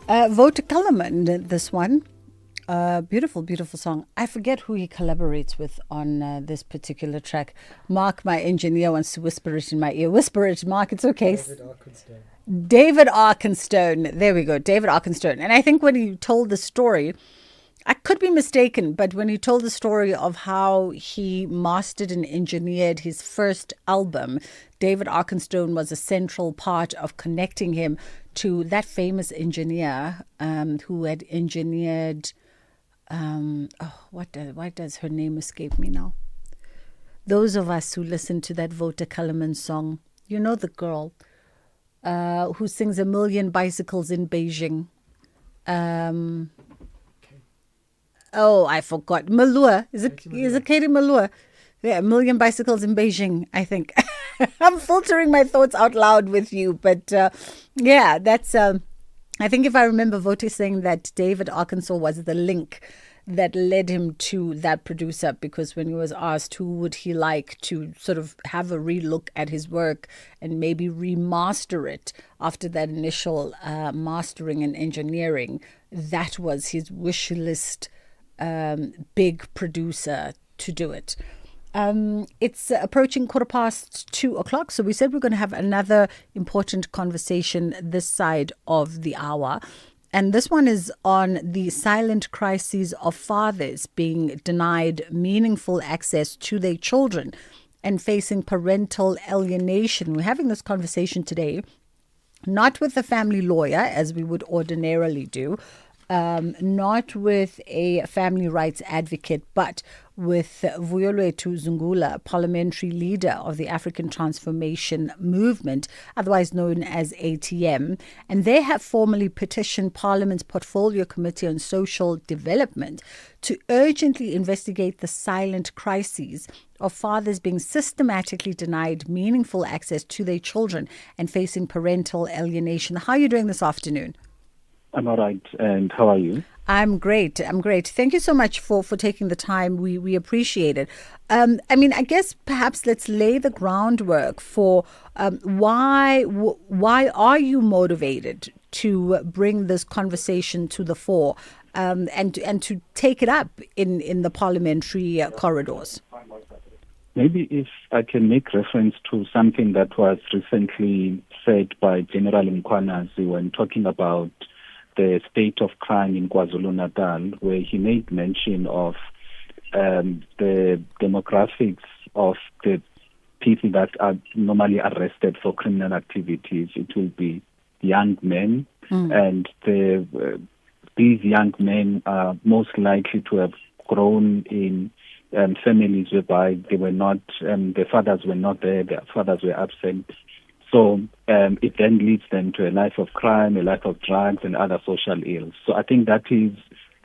Vote Kellerman, this one. Beautiful, beautiful song. I forget who he collaborates with on this particular track. Mark, my engineer, wants to whisper it in my ear. Whisper it, Mark. It's okay. David Arkenstone. There we go. David Arkenstone. And I think when he told the story, I could be mistaken, but when he told the story of how he mastered and engineered his first album, David Arkenstone was a central part of connecting him to that famous engineer who had engineered... why does her name escape me now? Those of us who listen to that Vota Kellerman song, you know the girl who sings A Million Bicycles in Beijing. I forgot. Malua. Is it Katie Malua? Yeah, A Million Bicycles in Beijing, I think. I'm filtering my thoughts out loud with you. But yeah, that's... I think if I remember Voti saying that David Arkansas was the link that led him to that producer, because when he was asked who would he like to sort of have a relook at his work and maybe remaster it after that initial mastering and engineering, that was his wish list big producer to do it. It's approaching 2:15, so we said we're going to have another important conversation this side of the hour. And this one is on the silent crises of fathers being denied meaningful access to their children and facing parental alienation. We're having this conversation today, not with a family lawyer, as we would ordinarily do, not with a family rights advocate, but with Vuyolwethu Zungula, parliamentary leader of the African Transformation Movement, otherwise known as ATM. And they have formally petitioned Parliament's Portfolio Committee on Social Development to urgently investigate the silent crises of fathers being systematically denied meaningful access to their children and facing parental alienation. How are you doing this afternoon? I'm all right. And how are you? I'm great. Thank you so much for taking the time. We appreciate it. I guess perhaps let's lay the groundwork for why are you motivated to bring this conversation to the fore and to take it up in the parliamentary corridors? Maybe if I can make reference to something that was recently said by General Mkhwanazi when talking about the state of crime in KwaZulu-Natal, where he made mention of the demographics of the people that are normally arrested for criminal activities. It will be young men, and these young men are most likely to have grown in families whereby they were not, their fathers were not there, their fathers were absent. So it then leads them to a life of crime, a life of drugs and other social ills. So I think that is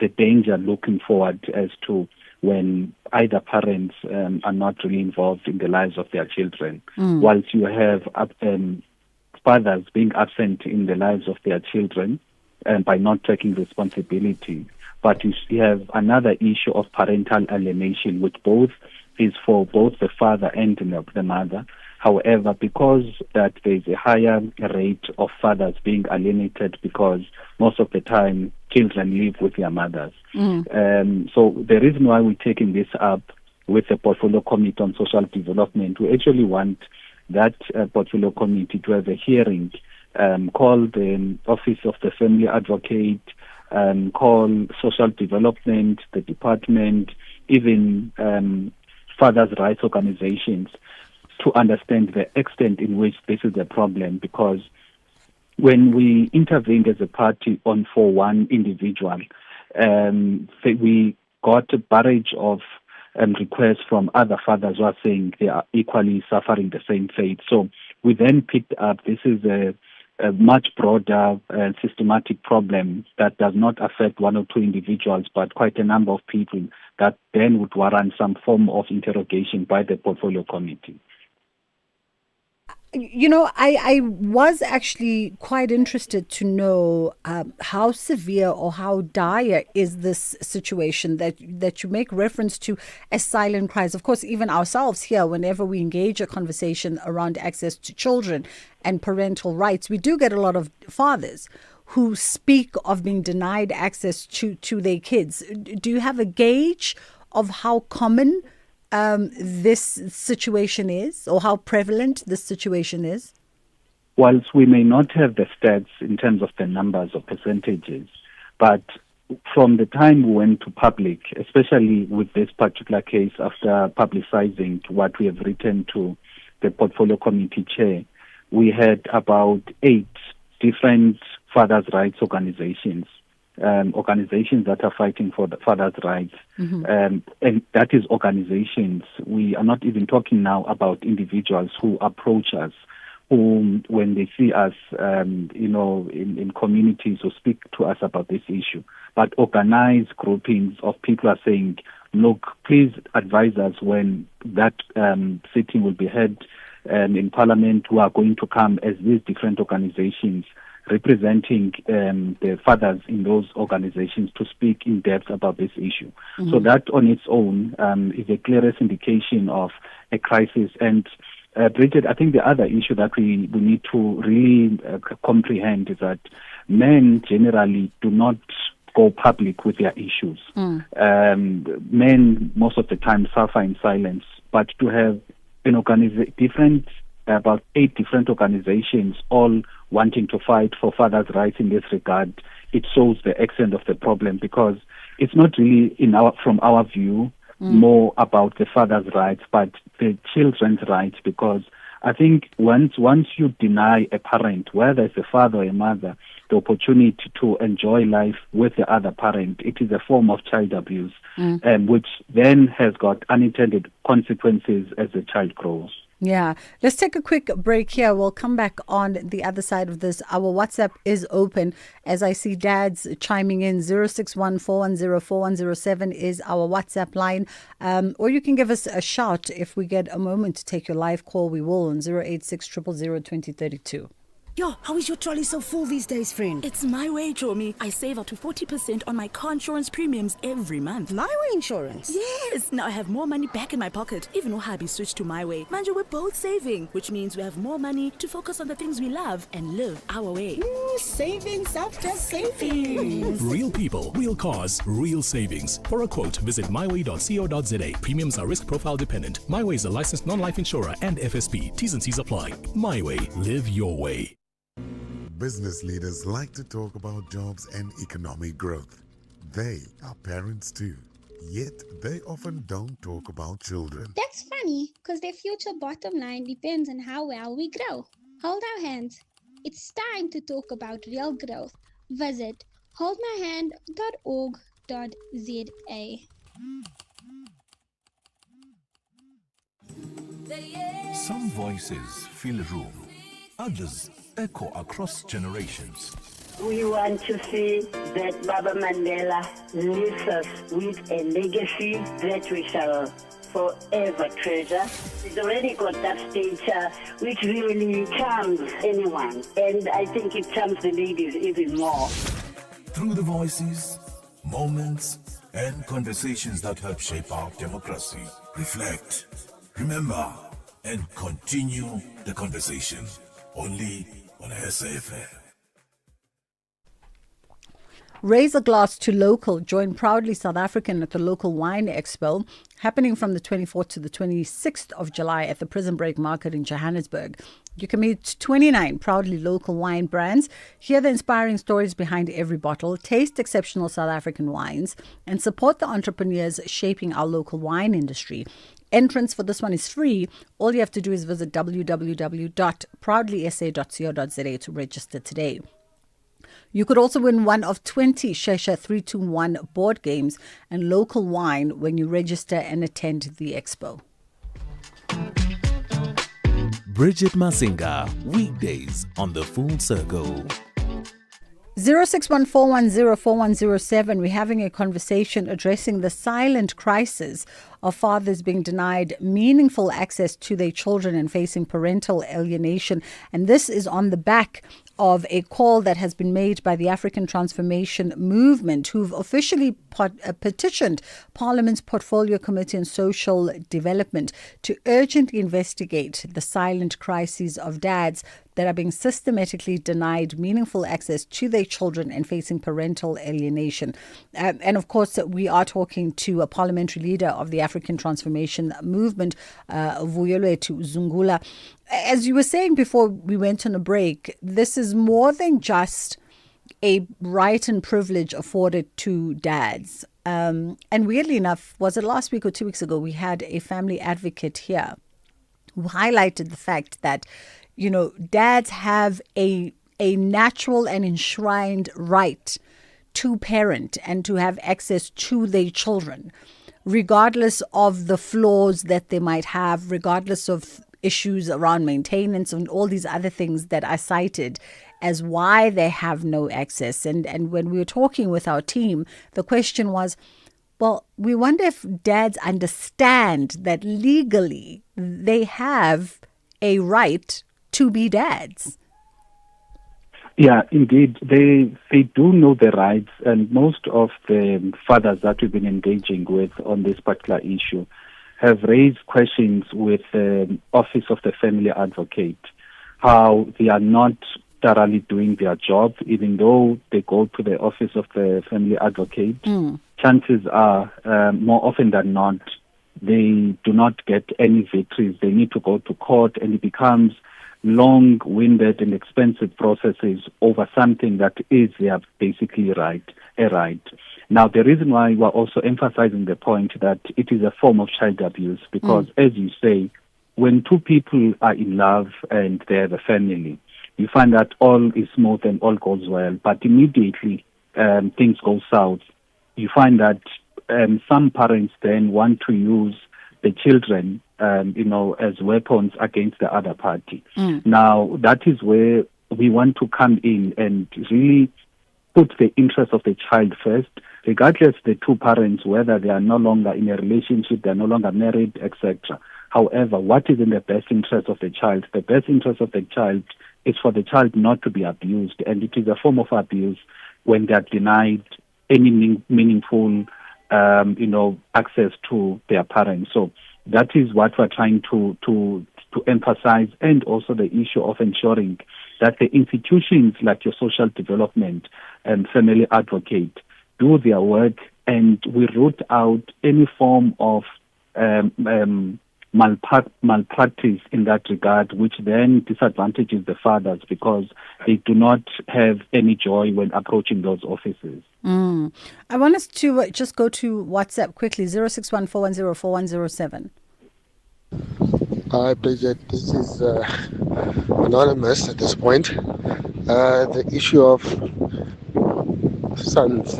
the danger looking forward as to when either parents are not really involved in the lives of their children. Whilst you have fathers being absent in the lives of their children by not taking responsibility. But you have another issue of parental alienation, which both is for both the father and the mother. However, because that there's a higher rate of fathers being alienated because most of the time children live with their mothers. So the reason why we're taking this up with the Portfolio Committee on Social Development, we actually want that Portfolio Committee to have a hearing, call the Office of the Family Advocate, call Social Development, the department, even fathers' rights organizations, to understand the extent in which this is a problem, because when we intervened as a party for one individual, we got a barrage of requests from other fathers who are saying they are equally suffering the same fate. So we then picked up this is a much broader systematic problem that does not affect one or two individuals, but quite a number of people that then would warrant some form of interrogation by the Portfolio Committee. You know, I was actually quite interested to know how severe or how dire is this situation that you make reference to as silent cries. Of course, even ourselves here, whenever we engage a conversation around access to children and parental rights, we do get a lot of fathers who speak of being denied access to their kids. Do you have a gauge of how common this situation is, or how prevalent this situation is? Whilst we may not have the stats in terms of the numbers or percentages, but from the time we went to public, especially with this particular case, after publicizing what we have written to the portfolio committee chair, we had about 8 different fathers' rights organizations that are fighting for the fathers' rights. And that is organizations. We are not even talking now about individuals who approach us, who, when they see us, in communities, or speak to us about this issue, but organized groupings of people are saying, look, please advise us when that sitting will be held in Parliament, who are going to come as these different organizations representing the fathers in those organizations to speak in depth about this issue. So that on its own is the clearest indication of a crisis. And Bridget, I think the other issue that we need to really comprehend is that men generally do not go public with their issues. Men most of the time suffer in silence, but to have about 8 different organizations all wanting to fight for fathers' rights in this regard, it shows the extent of the problem, because it's not really from our view more about the father's rights, but the children's rights, because I think once you deny a parent, whether it's a father or a mother, the opportunity to enjoy life with the other parent, it is a form of child abuse, which then has got unintended consequences as the child grows. Yeah. Let's take a quick break here. We'll come back on the other side of this. Our WhatsApp is open, as I see dads chiming in. 061-410-4107 is our WhatsApp line. Or you can give us a shout if we get a moment to take your live call. We will on 086-000-2032. Yo, how is your trolley so full these days, friend? It's my way, Jomi. I save up to 40% on my car insurance premiums every month. My way insurance? Yes! Now I have more money back in my pocket, even though hubby switched to my way. Manja, we're both saving, which means we have more money to focus on the things we love and live our way. Savings after savings. Real people, real cars, real savings. For a quote, visit myway.co.za. Premiums are risk profile dependent. MyWay is a licensed non-life insurer and FSP. T's and C's apply. MyWay. Live your way. Business leaders like to talk about jobs and economic growth. They are parents too, yet they often don't talk about children. That's funny, because their future bottom line depends on how well we grow. Hold our hands. It's time to talk about real growth. Visit holdmyhand.org.za. Some voices fill a room, others echo across generations. We want to see that Baba Mandela leaves us with a legacy that we shall forever treasure. He's already got that stature which really charms anyone, and I think it charms the ladies even more. Through the voices, moments, and conversations that help shape our democracy, reflect, remember, and continue the conversation. Only on SAfm. Raise a glass to local. Join Proudly South African at the local wine expo, happening from the 24th to the 26th of July at the Prison Break Market in Johannesburg. You can meet 29 proudly local wine brands, hear the inspiring stories behind every bottle, taste exceptional South African wines, and support the entrepreneurs shaping our local wine industry. Entrance for this one is free. All you have to do is visit www.proudlysa.co.za to register today. You could also win one of 20 Shesha 321 board games and local wine when you register and attend the expo. Bridget Masinga, weekdays on The Full Circle. 061-410-4107. We're having a conversation addressing the silent crisis of fathers being denied meaningful access to their children and facing parental alienation. And this is on the back of a call that has been made by the African Transformation Movement, who've officially petitioned Parliament's Portfolio Committee on Social Development to urgently investigate the silent crises of dads that are being systematically denied meaningful access to their children and facing parental alienation. And of course, we are talking to a parliamentary leader of the African Transformation Movement, Vuyelwethu Zungula. As you were saying before we went on a break, this is more than just a right and privilege afforded to dads. And weirdly enough, was it last week or 2 weeks ago, we had a family advocate here who highlighted the fact that, dads have a natural and enshrined right to parent and to have access to their children, regardless of the flaws that they might have, regardless of issues around maintenance and all these other things that are cited as why they have no access. And when we were talking with our team, the question was, well, we wonder if dads understand that legally they have a right to be dads. Yeah, indeed. They do know the rights, and most of the fathers that we've been engaging with on this particular issue have raised questions with the Office of the Family Advocate, how they are not thoroughly doing their job, even though they go to the Office of the Family Advocate. Chances are, more often than not, they do not get any victories. They need to go to court, and it becomes long-winded and expensive processes over something that is their basically a right. Now, the reason why we're also emphasizing the point that it is a form of child abuse, because as you say, when two people are in love and they have a family, you find that all is smooth and all goes well, but immediately things go south. You find that some parents then want to use the children, as weapons against the other party. Now, that is where we want to come in and really put the interest of the child first, regardless the two parents, whether they are no longer in a relationship, they are no longer married, etc. However, what is in the best interest of the child? The best interest of the child is for the child not to be abused, and it is a form of abuse when they are denied any meaningful, access to their parents. So that is what we're trying to emphasize, and also the issue of ensuring that the institutions like your social development and family advocate do their work, and we root out any form of malpractice in that regard, which then disadvantages the fathers because they do not have any joy when approaching those offices. I want us to just go to WhatsApp quickly, 0614104107. Hi, Bridget. This is anonymous at this point. The issue of sons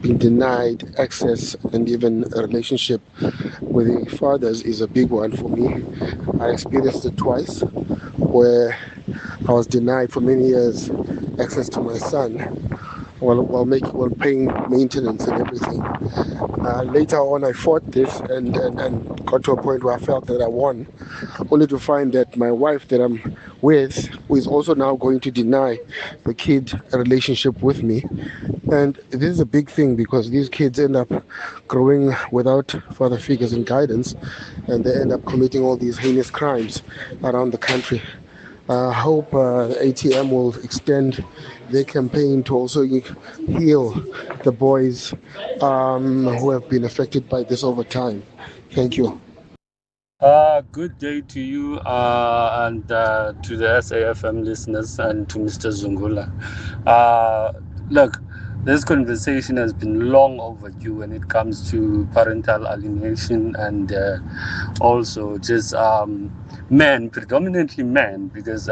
being denied access and even a relationship with the fathers is a big one for me. I experienced it twice, where I was denied for many years access to my son while paying maintenance and everything. Later on, I fought this and got to a point where I felt that I won, only to find that my wife that I'm with, who is also now going to deny the kid a relationship with me. And this is a big thing because these kids end up growing without father figures and guidance, and they end up committing all these heinous crimes around the country. I hope ATM will extend their campaign to also heal the boys who have been affected by this over time. Thank you. Good day to you and to the SAFM listeners and to Mr. Zungula. Look, this conversation has been long overdue when it comes to parental alienation and also just men, predominantly men, because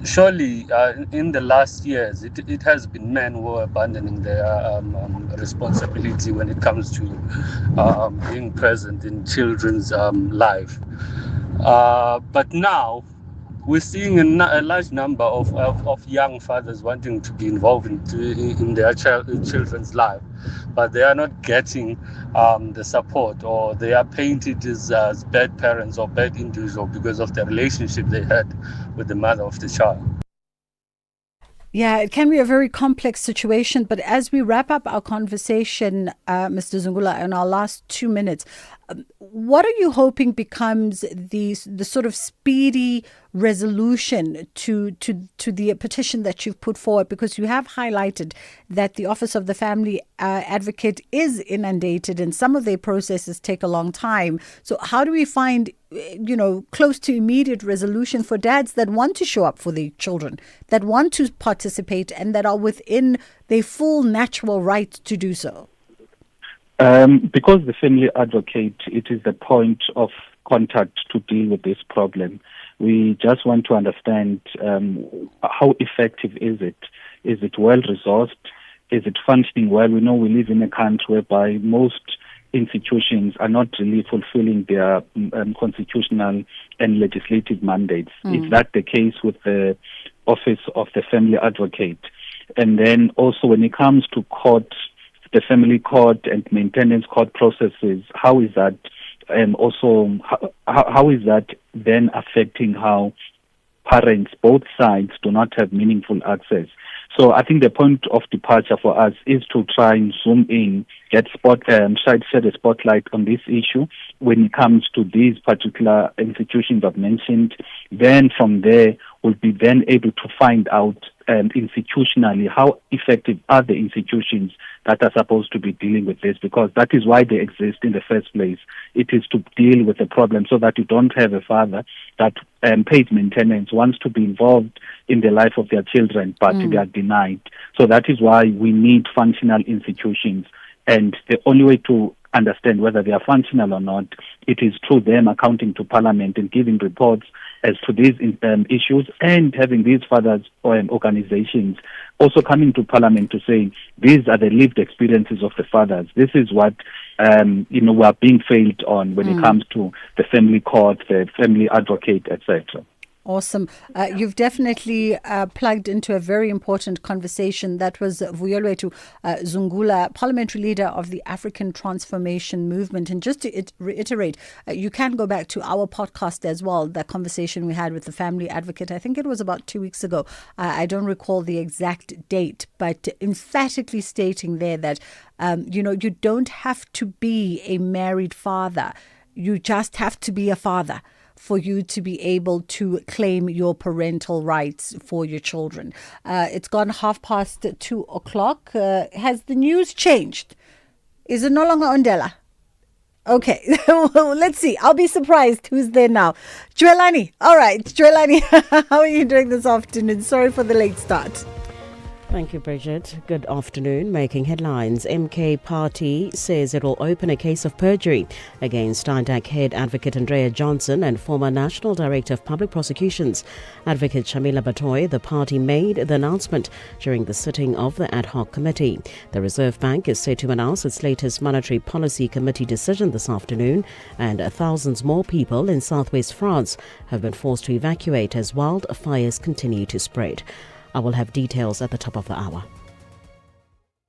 surely in the last years it has been men who are abandoning their responsibility when it comes to being present in children's life. But now we're seeing a large number of young fathers wanting to be involved in their children's life, but they are not getting the support, or they are painted as bad parents or bad individuals because of the relationship they had with the mother of the child. Yeah, it can be a very complex situation. But as we wrap up our conversation, Mr. Zungula, in our last 2 minutes, What are you hoping becomes the sort of speedy resolution to the petition that you've put forward? Because you have highlighted that the Office of the Family Advocate is inundated and some of their processes take a long time. So how do we find, close to immediate resolution for dads that want to show up for their children, that want to participate and that are within their full natural right to do so? Because the family advocate, it is the point of contact to deal with this problem. We just want to understand how effective is it? Is it well-resourced? Is it functioning well? We know we live in a country whereby most institutions are not really fulfilling their constitutional and legislative mandates. Is that the case with the Office of the Family Advocate? And then also when it comes to court, the family court and maintenance court processes, how is that how is that then affecting how parents, both sides, do not have meaningful access? So I think the point of departure for us is to try and zoom in, shed a spotlight on this issue when it comes to these particular institutions I've mentioned. Then from there, we'll be then able to find out institutionally how effective are the institutions that are supposed to be dealing with this, because that is why they exist in the first place. It is to deal with the problem so that you don't have a father that pays maintenance, wants to be involved in the life of their children, but they are denied. So that is why we need functional institutions. And the only way to understand whether they are functional or not, it is through them accounting to Parliament and giving reports as to these issues, and having these fathers or organizations also coming to Parliament to say these are the lived experiences of the fathers. This is what we are being failed on when it comes to the family court, the family advocate, etc. Awesome. You've definitely plugged into a very important conversation. That was Vuyelwethu Zungula, parliamentary leader of the African Transformation Movement. And just to reiterate, you can go back to our podcast as well, that conversation we had with the family advocate. I think it was about 2 weeks ago. I don't recall the exact date, but emphatically stating there that, you don't have to be a married father. You just have to be a father for you to be able to claim your parental rights for your children. It's gone 2:30. Has the news changed? Is it no longer Ondela? Okay, let's see. I'll be surprised who's there now. Jwelani. All right, Jwelani, how are you doing this afternoon? Sorry for the late start. Thank you, Bridget. Good afternoon. Making headlines. MK Party says it will open a case of perjury against IDAC head Advocate Andrea Johnson and former National Director of Public Prosecutions, Advocate Shamila Batoy. The party made the announcement during the sitting of the ad hoc committee. The Reserve Bank is set to announce its latest monetary policy committee decision this afternoon, and thousands more people in southwest France have been forced to evacuate as wildfires continue to spread. I will have details at the top of the hour.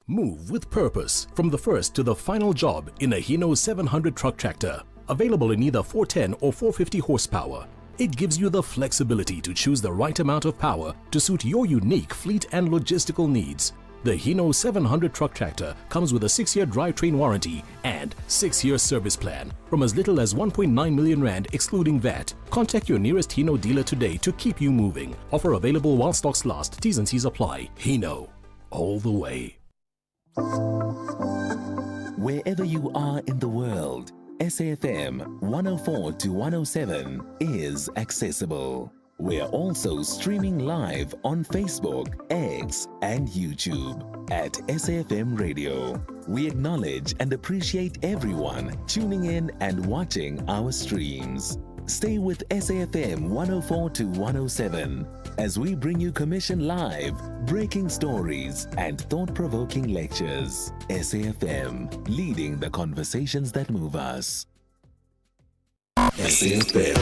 Move with purpose from the first to the final job in a Hino 700 truck tractor. Available in either 410 or 450 horsepower. It gives you the flexibility to choose the right amount of power to suit your unique fleet and logistical needs. The Hino 700 truck tractor comes with a 6-year drivetrain warranty and 6-year service plan from as little as 1.9 million rand excluding VAT. Contact your nearest Hino dealer today to keep you moving. Offer available while stocks last. T's and C's apply. Hino, all the way. Wherever you are in the world, SAfm 104 to 107 is accessible. We're also streaming live on Facebook, X, and YouTube at SAfmRadio. We acknowledge and appreciate everyone tuning in and watching our streams. Stay with SAfm 104 to 107 as we bring you commission live, breaking stories, and thought-provoking lectures. SAfm, leading the conversations that move us. SAfm.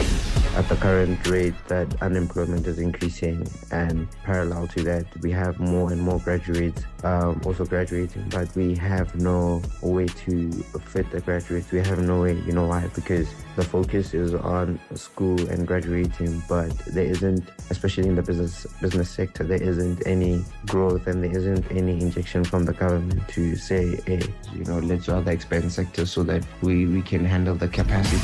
at the current rate that unemployment is increasing, and parallel to that, we have more and more graduates also graduating, but we have no way to fit the graduates. We have no way, you know why? Because the focus is on school and graduating, but there isn't, especially in the business sector, there isn't any growth and there isn't any injection from the government to say, hey, you know, let's other expand sectors so that we can handle the capacity.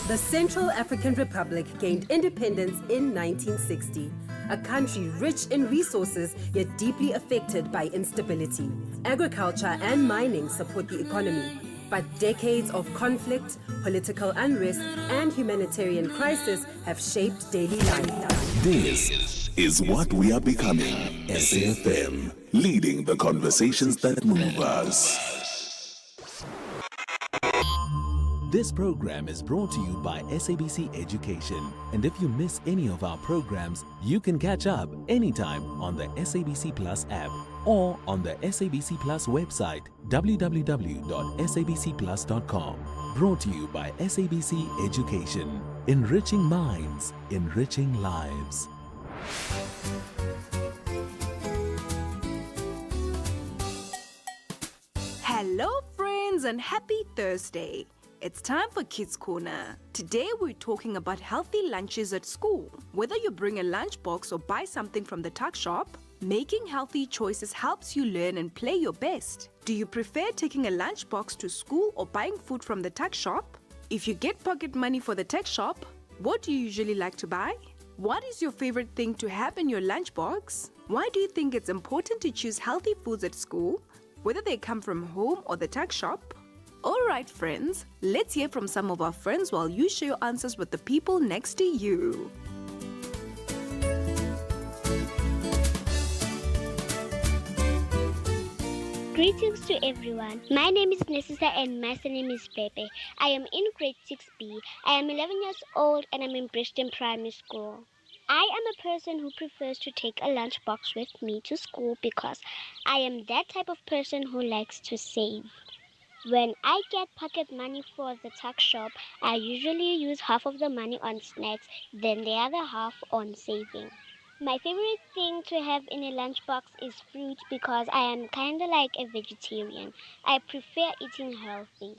The Central African Republic gained independence in 1960, a country rich in resources yet deeply affected by instability. Agriculture and mining support the economy, but decades of conflict, political unrest, and humanitarian crisis have shaped daily life. This is what we are becoming. SAFM, leading the conversations that move us. This program is brought to you by SABC Education. And if you miss any of our programs, you can catch up anytime on the SABC Plus app or on the SABC Plus website, www.sabcplus.com. Brought to you by SABC Education. Enriching minds, enriching lives. Hello, friends, and happy Thursday. It's time for Kids Corner. Today we're talking about healthy lunches at school. Whether you bring a lunchbox or buy something from the tuck shop, making healthy choices helps you learn and play your best. Do you prefer taking a lunchbox to school or buying food from the tuck shop? If you get pocket money for the tech shop, what do you usually like to buy? What is your favorite thing to have in your lunchbox? Why do you think it's important to choose healthy foods at school, whether they come from home or the tuck shop? Alright friends, let's hear from some of our friends while you share your answers with the people next to you. Greetings to everyone. My name is Nesisa and my surname is Pepe. I am in grade 6B. I am 11 years old and I'm in Bristol Primary School. I am a person who prefers to take a lunchbox with me to school because I am that type of person who likes to save. When I get pocket money for the tuck shop, I usually use half of the money on snacks, then the other half on saving. My favorite thing to have in a lunchbox is fruit because I am kind of like a vegetarian. I prefer eating healthy.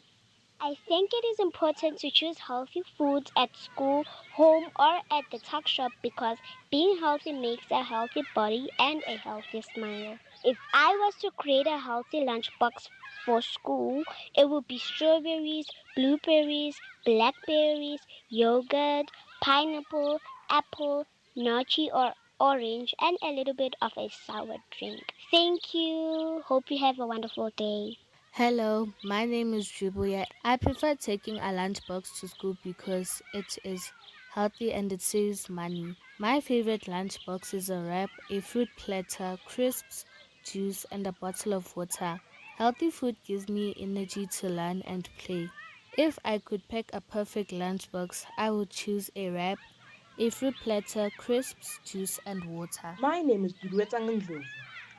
I think it is important to choose healthy foods at school, home, or at the tuck shop because being healthy makes a healthy body and a healthy smile. If I was to create a healthy lunchbox for school, it would be strawberries, blueberries, blackberries, yogurt, pineapple, apple, nachi or orange, and a little bit of a sour drink. Thank you. Hope you have a wonderful day. Hello, my name is Jubuya. I prefer taking a lunchbox to school because it is healthy and it saves money. My favorite lunchbox is a wrap, a fruit platter, crisps, juice, and a bottle of water. Healthy food gives me energy to learn and play. If I could pick a perfect lunchbox, I would choose a wrap, a fruit platter, crisps, juice, and water. My name is Duduetang Ndlovu.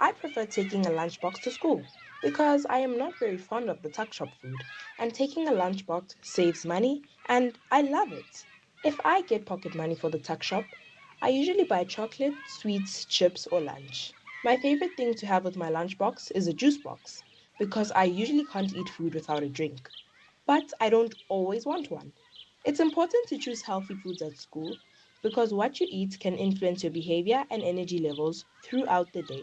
I prefer taking a lunchbox to school because I am not very fond of the tuck shop food, and taking a lunchbox saves money and I love it. If I get pocket money for the tuck shop, I usually buy chocolate, sweets, chips, or lunch. My favorite thing to have with my lunchbox is a juice box because I usually can't eat food without a drink. But I don't always want one. It's important to choose healthy foods at school because what you eat can influence your behavior and energy levels throughout the day.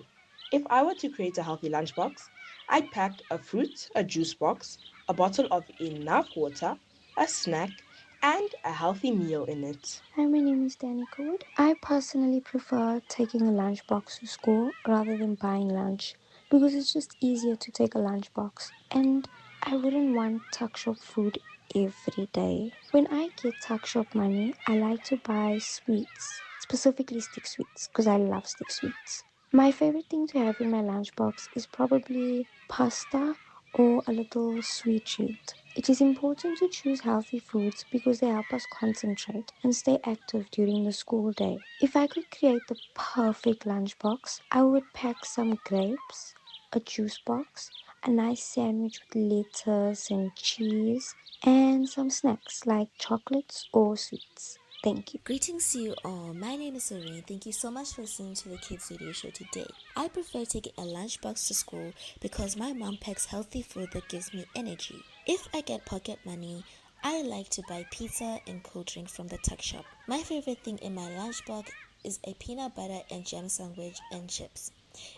If I were to create a healthy lunchbox, I'd pack a fruit, a juice box, a bottle of enough water, a snack, and a healthy meal in it. Hi, my name is Danny Code. I personally prefer taking a lunchbox to school rather than buying lunch because it's just easier to take a lunchbox and I wouldn't want tuck shop food every day. When I get tuck shop money, I like to buy sweets, specifically stick sweets because I love stick sweets. My favorite thing to have in my lunchbox is probably pasta or a little sweet treat. It is important to choose healthy foods because they help us concentrate and stay active during the school day. If I could create the perfect lunchbox, I would pack some grapes, a juice box, a nice sandwich with lettuce and cheese, and some snacks like chocolates or sweets. Thank you. Greetings to you all. My name is Irene. Thank you so much for listening to the Kids Radio Show today. I prefer taking a lunchbox to school because my mom packs healthy food that gives me energy. If I get pocket money, I like to buy pizza and cold drink from the tuck shop. My favorite thing in my lunchbox is a peanut butter and jam sandwich and chips.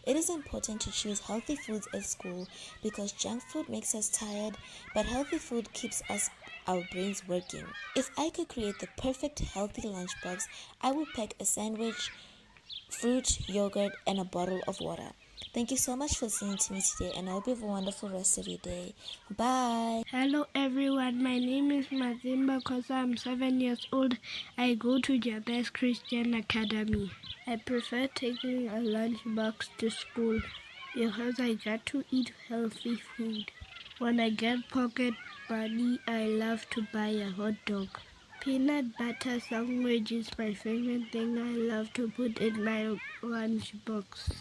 It is important to choose healthy foods at school because junk food makes us tired, but healthy food keeps our brains working. If I could create the perfect healthy lunchbox, I would pack a sandwich, fruit, yogurt, and a bottle of water. Thank you so much for listening to me today, and I hope you have a wonderful rest of your day. Bye. Hello everyone, my name is Mazimba because I'm 7 years old. I go to Jabez Christian Academy. I prefer taking a lunchbox to school because I get to eat healthy food. When I get pocket money, I love to buy a hot dog. Peanut butter sandwich is my favorite thing I love to put in my lunchbox.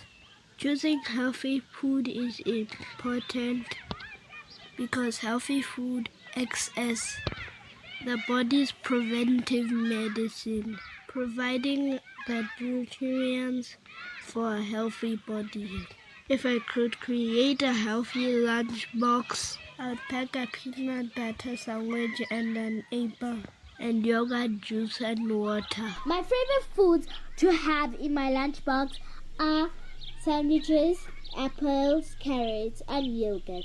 Choosing healthy food is important because healthy food acts as the body's preventive medicine, providing the nutrients for a healthy body. If I could create a healthy lunchbox, I'd pack a peanut butter sandwich and an apple and yogurt, juice and water. My favorite foods to have in my lunchbox are sandwiches, apples, carrots, and yogurt.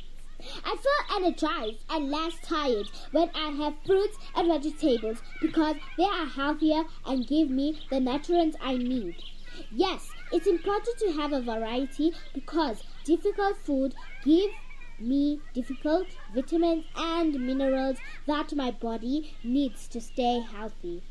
I feel energized and less tired when I have fruits and vegetables because they are healthier and give me the nutrients I need. Yes, it's important to have a variety because difficult food give me difficult vitamins and minerals that my body needs to stay healthy.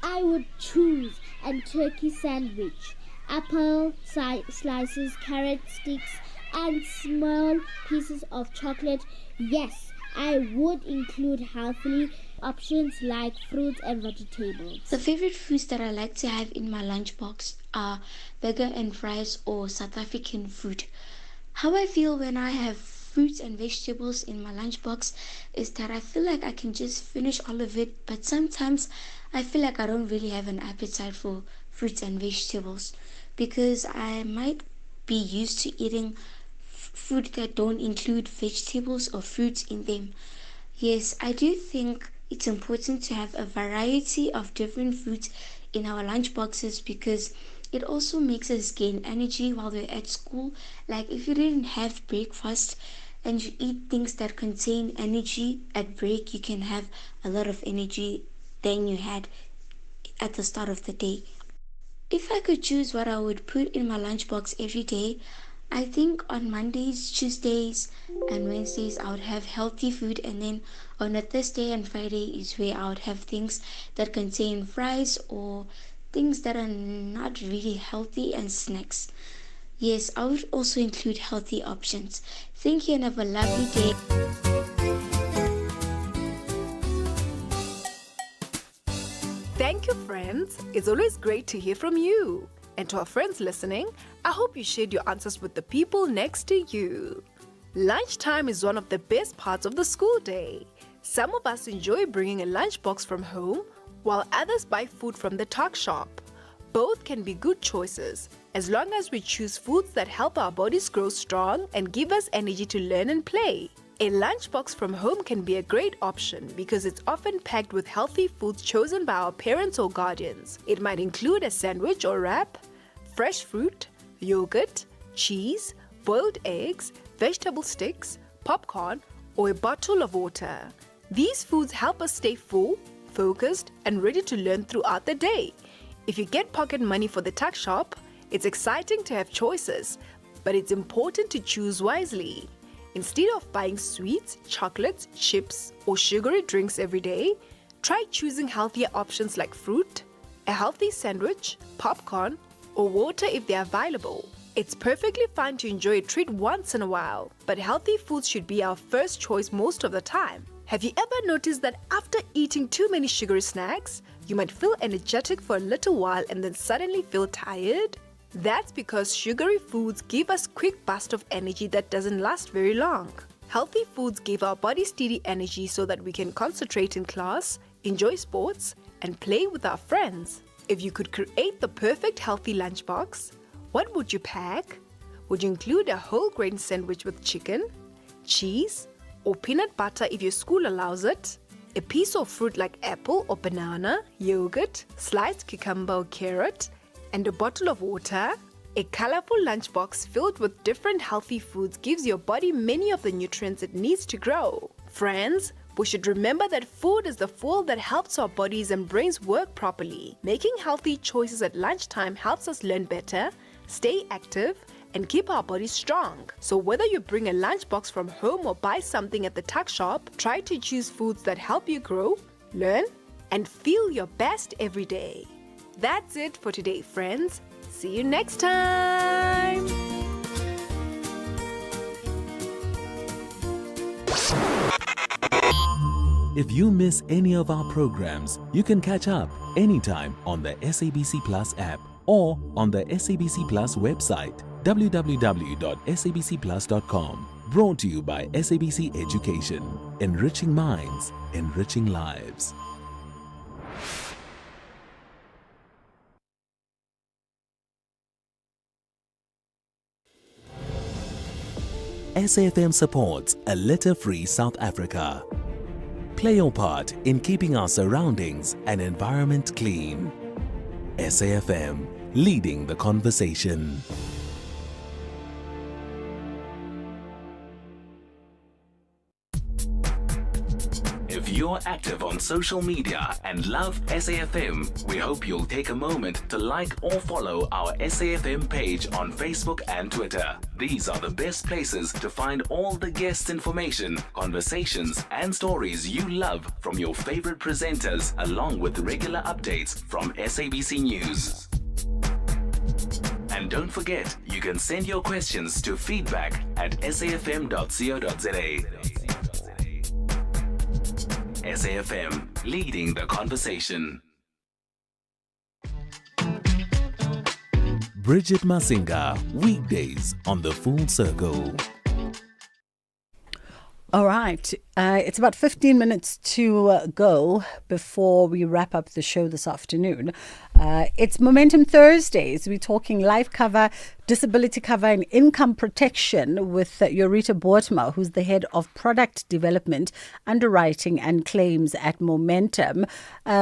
I would choose a turkey sandwich, apple slices, carrot sticks, and small pieces of chocolate. Yes, I would include healthy options like fruits and vegetables. The favorite foods that I like to have in my lunchbox are burger and fries or South African food. How I feel when I have fruits and vegetables in my lunchbox is that I feel like I can just finish all of it, but sometimes I feel like I don't really have an appetite for fruits and vegetables because I might be used to eating food that don't include vegetables or fruits in them. Yes, I do think it's important to have a variety of different foods in our lunch boxes because it also makes us gain energy while we're at school. Like if you didn't have breakfast and you eat things that contain energy at break, you can have a lot of energy than you had at the start of the day. If I could choose what I would put in my lunchbox every day, I think on Mondays, Tuesdays, and Wednesdays I would have healthy food, and then on a Thursday and Friday is where I would have things that contain fries or things that are not really healthy and snacks. Yes, I would also include healthy options. Thank you and have a lovely day. Thank you, friends. It's always great to hear from you. And to our friends listening, I hope you shared your answers with the people next to you. Lunchtime is one of the best parts of the school day. Some of us enjoy bringing a lunchbox from home, while others buy food from the tuck shop. Both can be good choices, as long as we choose foods that help our bodies grow strong and give us energy to learn and play. A lunchbox from home can be a great option because it's often packed with healthy foods chosen by our parents or guardians. It might include a sandwich or wrap, fresh fruit, yogurt, cheese, boiled eggs, vegetable sticks, popcorn, or a bottle of water. These foods help us stay full, focused, and ready to learn throughout the day. If you get pocket money for the tuck shop, it's exciting to have choices, but it's important to choose wisely. Instead of buying sweets, chocolates, chips, or sugary drinks every day, try choosing healthier options like fruit, a healthy sandwich, popcorn, or water if they're available. It's perfectly fine to enjoy a treat once in a while, but healthy foods should be our first choice most of the time. Have you ever noticed that after eating too many sugary snacks, you might feel energetic for a little while and then suddenly feel tired? That's because sugary foods give us quick burst of energy that doesn't last very long. Healthy foods give our body steady energy so that we can concentrate in class, enjoy sports, and play with our friends. If you could create the perfect healthy lunchbox, what would you pack? Would you include a whole grain sandwich with chicken, cheese, or peanut butter if your school allows it? A piece of fruit like apple or banana, yogurt, sliced cucumber or carrot, and a bottle of water? A colorful lunchbox filled with different healthy foods gives your body many of the nutrients it needs to grow. Friends, we should remember that food is the fuel that helps our bodies and brains work properly. Making healthy choices at lunchtime helps us learn better, stay active, and keep our bodies strong. So whether you bring a lunchbox from home or buy something at the tuck shop, try to choose foods that help you grow, learn, and feel your best every day. That's it for today, friends. See you next time. If you miss any of our programs, you can catch up anytime on the SABC Plus app or on the SABC Plus website, www.sabcplus.com. Brought to you by SABC Education. Enriching minds, enriching lives. SAFM supports a litter-free South Africa. Play your part in keeping our surroundings and environment clean. SAFM, leading the conversation. If you're active on social media and love SAFM, we hope you'll take a moment to like or follow our SAFM page on Facebook and Twitter. These are the best places to find all the guest information, conversations, and stories you love from your favorite presenters, along with regular updates from SABC News. And don't forget, you can send your questions to feedback@safm.co.za. SAFM, leading the conversation. Bridget Masinga, weekdays on The Full Circle. All right. It's about 15 minutes to go before we wrap up the show this afternoon. It's Momentum Thursdays. We're talking life cover, disability cover, and income protection with Yorita Boertma, who's the head of product development, underwriting, and claims at Momentum.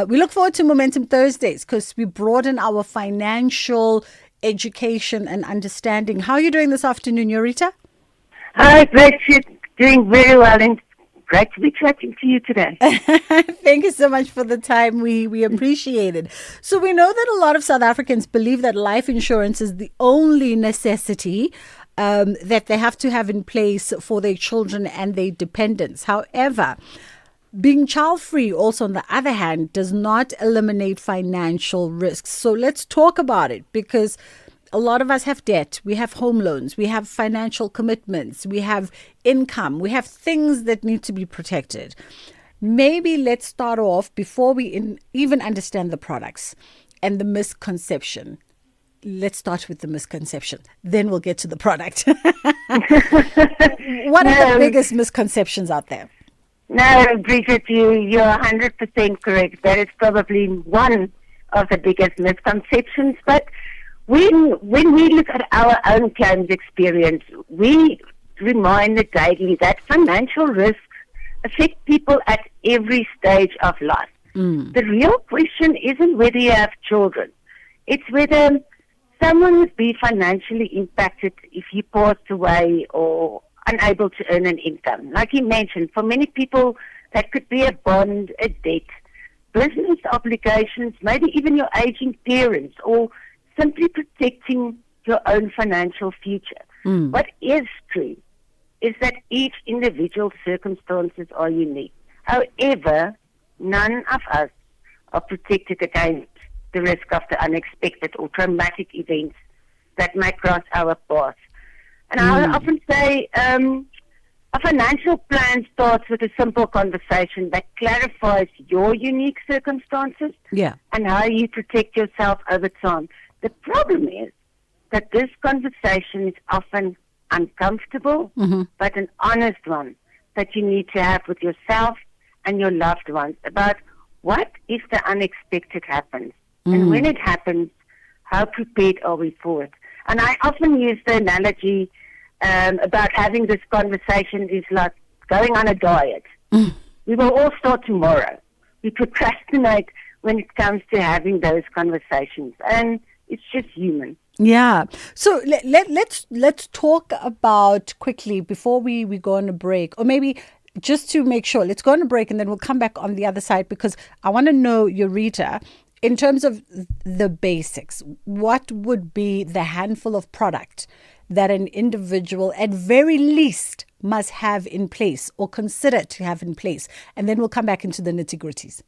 We look forward to Momentum Thursdays because we broaden our financial education and understanding. How are you doing this afternoon, Yorita? Hi, Bridget. Doing very well, and great to be chatting to you today. Thank you so much for the time. We appreciate it. So we know that a lot of South Africans believe that life insurance is the only necessity that they have to have in place for their children and their dependents. However, being child-free also, on the other hand, does not eliminate financial risks. So let's talk about it, because a lot of us have debt, we have home loans, we have financial commitments, we have income, we have things that need to be protected. Maybe let's start off before we even understand the products and the misconception. Let's start with the misconception, then we'll get to the product. What are the biggest misconceptions out there? No, Bridget, you're 100% correct. That is probably one of the biggest misconceptions, but when we look at our own claims experience, we remind daily that financial risks affect people at every stage of life. The real question isn't whether you have children. It's whether someone would be financially impacted if you passed away or unable to earn an income. Like you mentioned, for many people, that could be a bond, a debt, business obligations, maybe even your aging parents, or simply protecting your own financial future. What is true is that each individual's circumstances are unique. However, none of us are protected against the risk of the unexpected or traumatic events that may cross our path. And I often say a financial plan starts with a simple conversation that clarifies your unique circumstances and how you protect yourself over time. The problem is that this conversation is often uncomfortable, but an honest one that you need to have with yourself and your loved ones about what if the unexpected happens? And when it happens, how prepared are we for it? And I often use the analogy about having this conversation is like going on a diet. We will all start tomorrow. We procrastinate when it comes to having those conversations, and it's just human. Yeah. So let's talk about quickly before we go on a break, or maybe just to make sure, let's go on a break and then we'll come back on the other side, because I want to know, Eureka, in terms of the basics, what would be the handful of product that an individual at very least must have in place or consider to have in place? And then we'll come back into the nitty-gritties.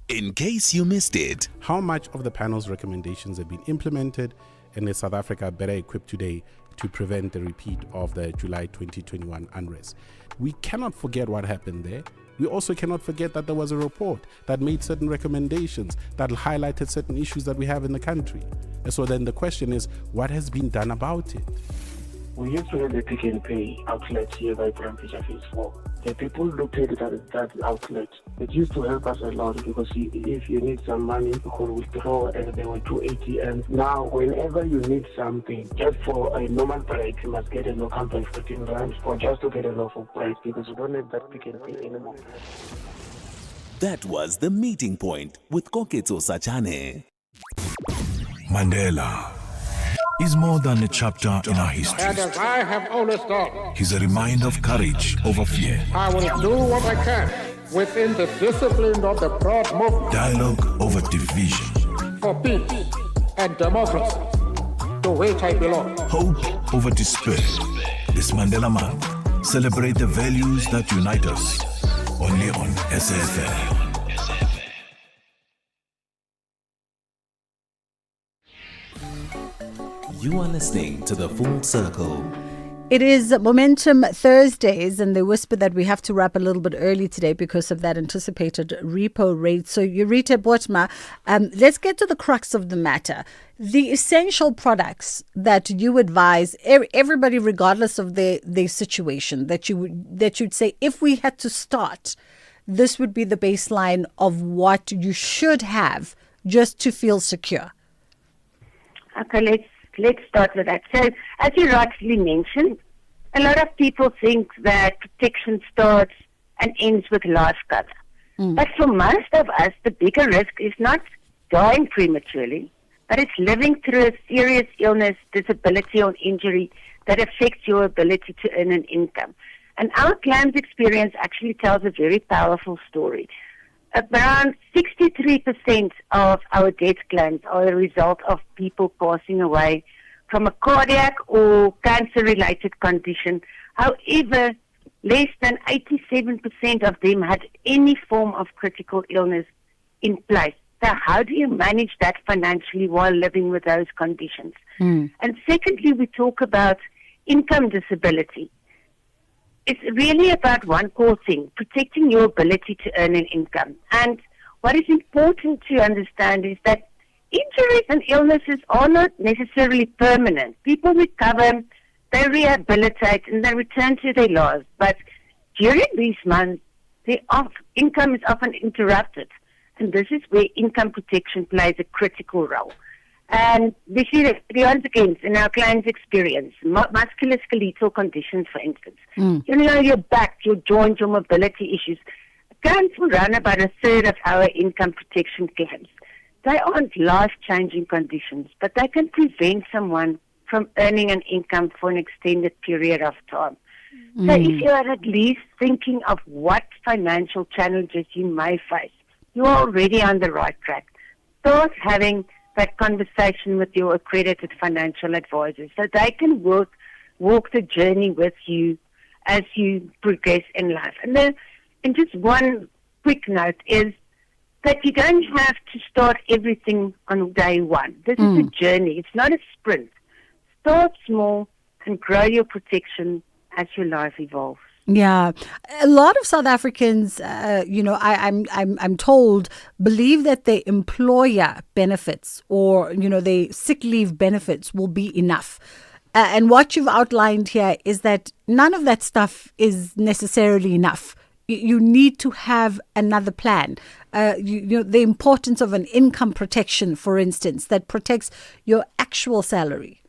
In case you missed it, how much of the panel's recommendations have been implemented, and is South Africa better equipped today to prevent the repeat of the July 2021 unrest? We cannot forget what happened there. We also cannot forget that there was a report that made certain recommendations that highlighted certain issues that we have in the country. And so then the question is, what has been done about it? We used to have the Pick and Pay outlet here by Brambisha Phase 4. The people looked at that outlet. It used to help us a lot, because if you need some money, you could withdraw, and there were 2 ATMs. Now, whenever you need something, just for a normal bread, you must get a local by 14 rand, or just to get a loaf of bread, because you don't have that Pick and Pay anymore. That was The Meeting Point with Koketso Sachane. Mandela is more than a chapter in our history. And as I have always thought, He's a reminder of courage over fear. I will do what I can within the discipline of the broad movement. Dialogue over division. For peace and democracy, to which I belong. Hope over despair. This Mandela Month, celebrate the values that unite us. Only on SAfm. You are listening to The Full Circle. It is Momentum Thursdays, and they whisper that we have to wrap a little bit early today because of that anticipated repo rate. So, Eureka Botma, let's get to the crux of the matter. The essential products that you advise everybody, regardless of their situation, that you'd say, if we had to start, this would be the baseline of what you should have just to feel secure. Okay, let's start with that. So, as you rightly mentioned, a lot of people think that protection starts and ends with life cover. But for most of us, the bigger risk is not dying prematurely, but it's living through a serious illness, disability, or injury that affects your ability to earn an income. And our claims experience actually tells a very powerful story. Around 63% of our death claims are a result of people passing away from a cardiac or cancer-related condition. However, less than 87% of them had any form of critical illness in place. So how do you manage that financially while living with those conditions? And secondly, we talk about income disability. It's really about one core thing, protecting your ability to earn an income. And what is important to understand is that injuries and illnesses are not necessarily permanent. People recover, they rehabilitate, and they return to their lives. But during these months, their income is often interrupted. And this is where income protection plays a critical role. And we see that once again in our clients' experience, musculoskeletal conditions, for instance. You know, your back, your joints, your mobility issues. Clients will run about a third of our income protection claims. They aren't life-changing conditions, but they can prevent someone from earning an income for an extended period of time. So if you are at least thinking of what financial challenges you may face, you are already on the right track. Start having that conversation with your accredited financial advisors so they can walk the journey with you as you progress in life. And just one quick note is that you don't have to start everything on day one. This is a journey. It's not a sprint. Start small and grow your protection as your life evolves. Yeah, a lot of South Africans, I'm told, believe that their employer benefits or their sick leave benefits will be enough. And what you've outlined here is that none of that stuff is necessarily enough. you need to have another plan. The importance of an income protection, for instance, that protects your actual salary.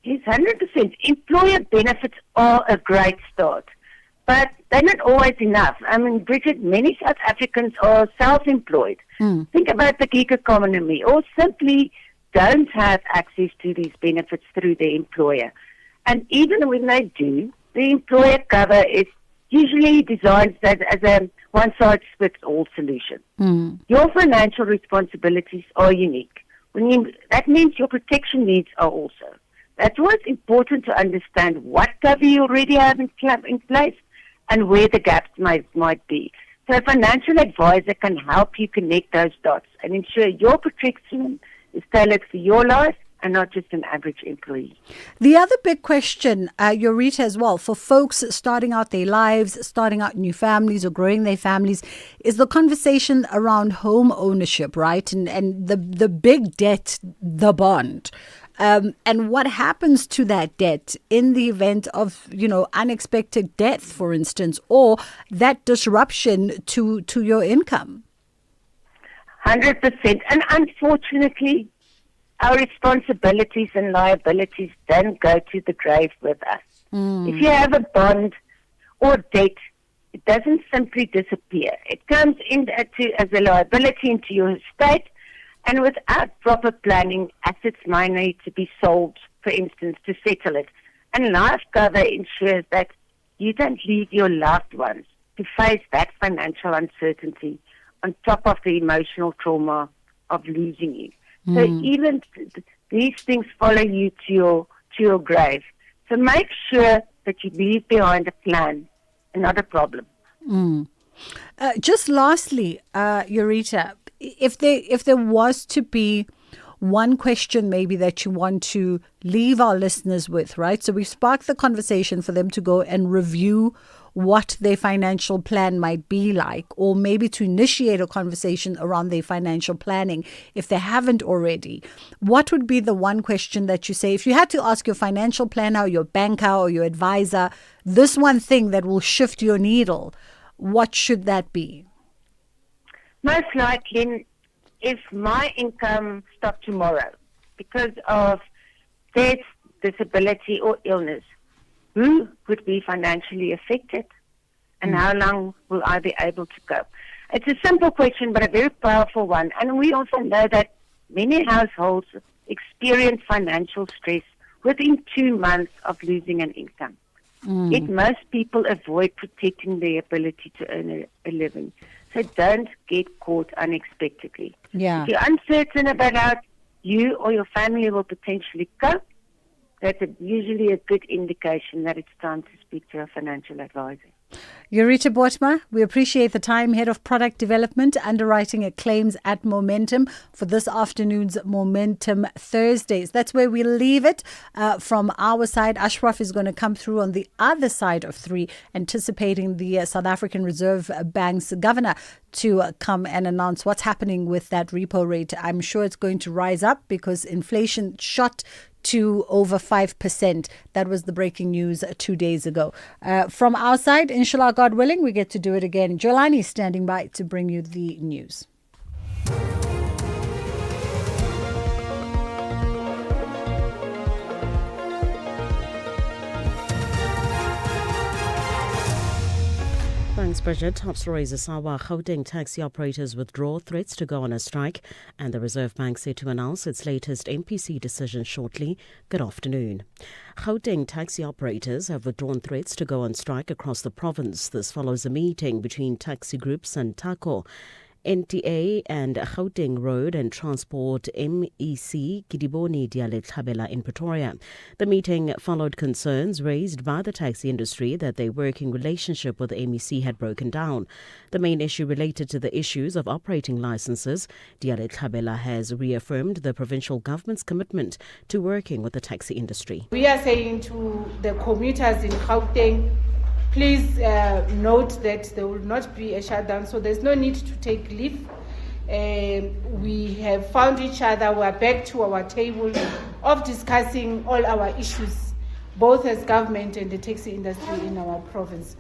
Yes, 100%. Employer benefits are a great start, but they're not always enough. I mean, Bridget, many South Africans are self-employed. Think about the gig economy, or simply don't have access to these benefits through their employer. And even when they do, the employer cover is usually designed as a one-size-fits-all solution. Your financial responsibilities are unique. That means your protection needs are also. That's why it's important to understand what cover you already have in place and where the gaps might be. So a financial advisor can help you connect those dots and ensure your protection is tailored for your life and not just an average employee. The other big question, Yorita, as well, for folks starting out their lives, starting out new families or growing their families, is the conversation around home ownership, right? And the big debt, the bond. And what happens to that debt in the event of, unexpected death, for instance, or that disruption to your income? 100%. And unfortunately, our responsibilities and liabilities don't go to the grave with us. If you have a bond or debt, it doesn't simply disappear. It comes in as a liability into your estate, and without proper planning, assets might need to be sold, for instance, to settle it. And life cover ensures that you don't leave your loved ones to face that financial uncertainty on top of the emotional trauma of losing you. So even these things follow you to your grave. So make sure that you leave behind a plan and not a problem. Just lastly, Yorita, if there was to be one question maybe that you want to leave our listeners with, right? So we've sparked the conversation for them to go and review what their financial plan might be like, or maybe to initiate a conversation around their financial planning if they haven't already. What would be the one question that you say, if you had to ask your financial planner, or your banker, or your advisor, this one thing that will shift your needle, what should that be? Most likely, if my income stopped tomorrow because of death, disability, or illness, who would be financially affected, and how long will I be able to cope? It's a simple question, but a very powerful one. And we also know that many households experience financial stress within 2 months of losing an income. Yet most people avoid protecting their ability to earn a living. So don't get caught unexpectedly. Yeah. If you're uncertain about how you or your family will potentially cope, that's usually a good indication that it's time to speak to a financial advisor. Yorita Botma, we appreciate the time, Head of Product Development, Underwriting and Claims at Momentum, for this afternoon's Momentum Thursdays. That's where we leave it from our side. Ashraf is going to come through on the other side of 3, anticipating the South African Reserve Bank's governor to come and announce what's happening with that repo rate. I'm sure it's going to rise up because inflation shot to over 5%. That was the breaking news 2 days ago. From our side, inshallah, God willing, we get to do it again. Jolani is standing by to bring you the news. Thanks, Bridget. Top stories: Asawa Gauteng taxi operators withdraw threats to go on a strike, and the Reserve Bank set to announce its latest MPC decision shortly. Good afternoon. Gauteng taxi operators have withdrawn threats to go on strike across the province. This follows a meeting between taxi groups and TACO. NTA and Gauteng Road and Transport MEC Kidiboni Diale-Tlhabela in Pretoria. The meeting followed concerns raised by the taxi industry that their working relationship with the MEC had broken down. The main issue related to the issues of operating licenses. Diale-Tlhabela has reaffirmed the provincial government's commitment to working with the taxi industry. We are saying to the commuters in Gauteng, please note that there will not be a shutdown, so there's no need to take leave. We have found each other. We are back to our table of discussing all our issues, both as government and the taxi industry in our province.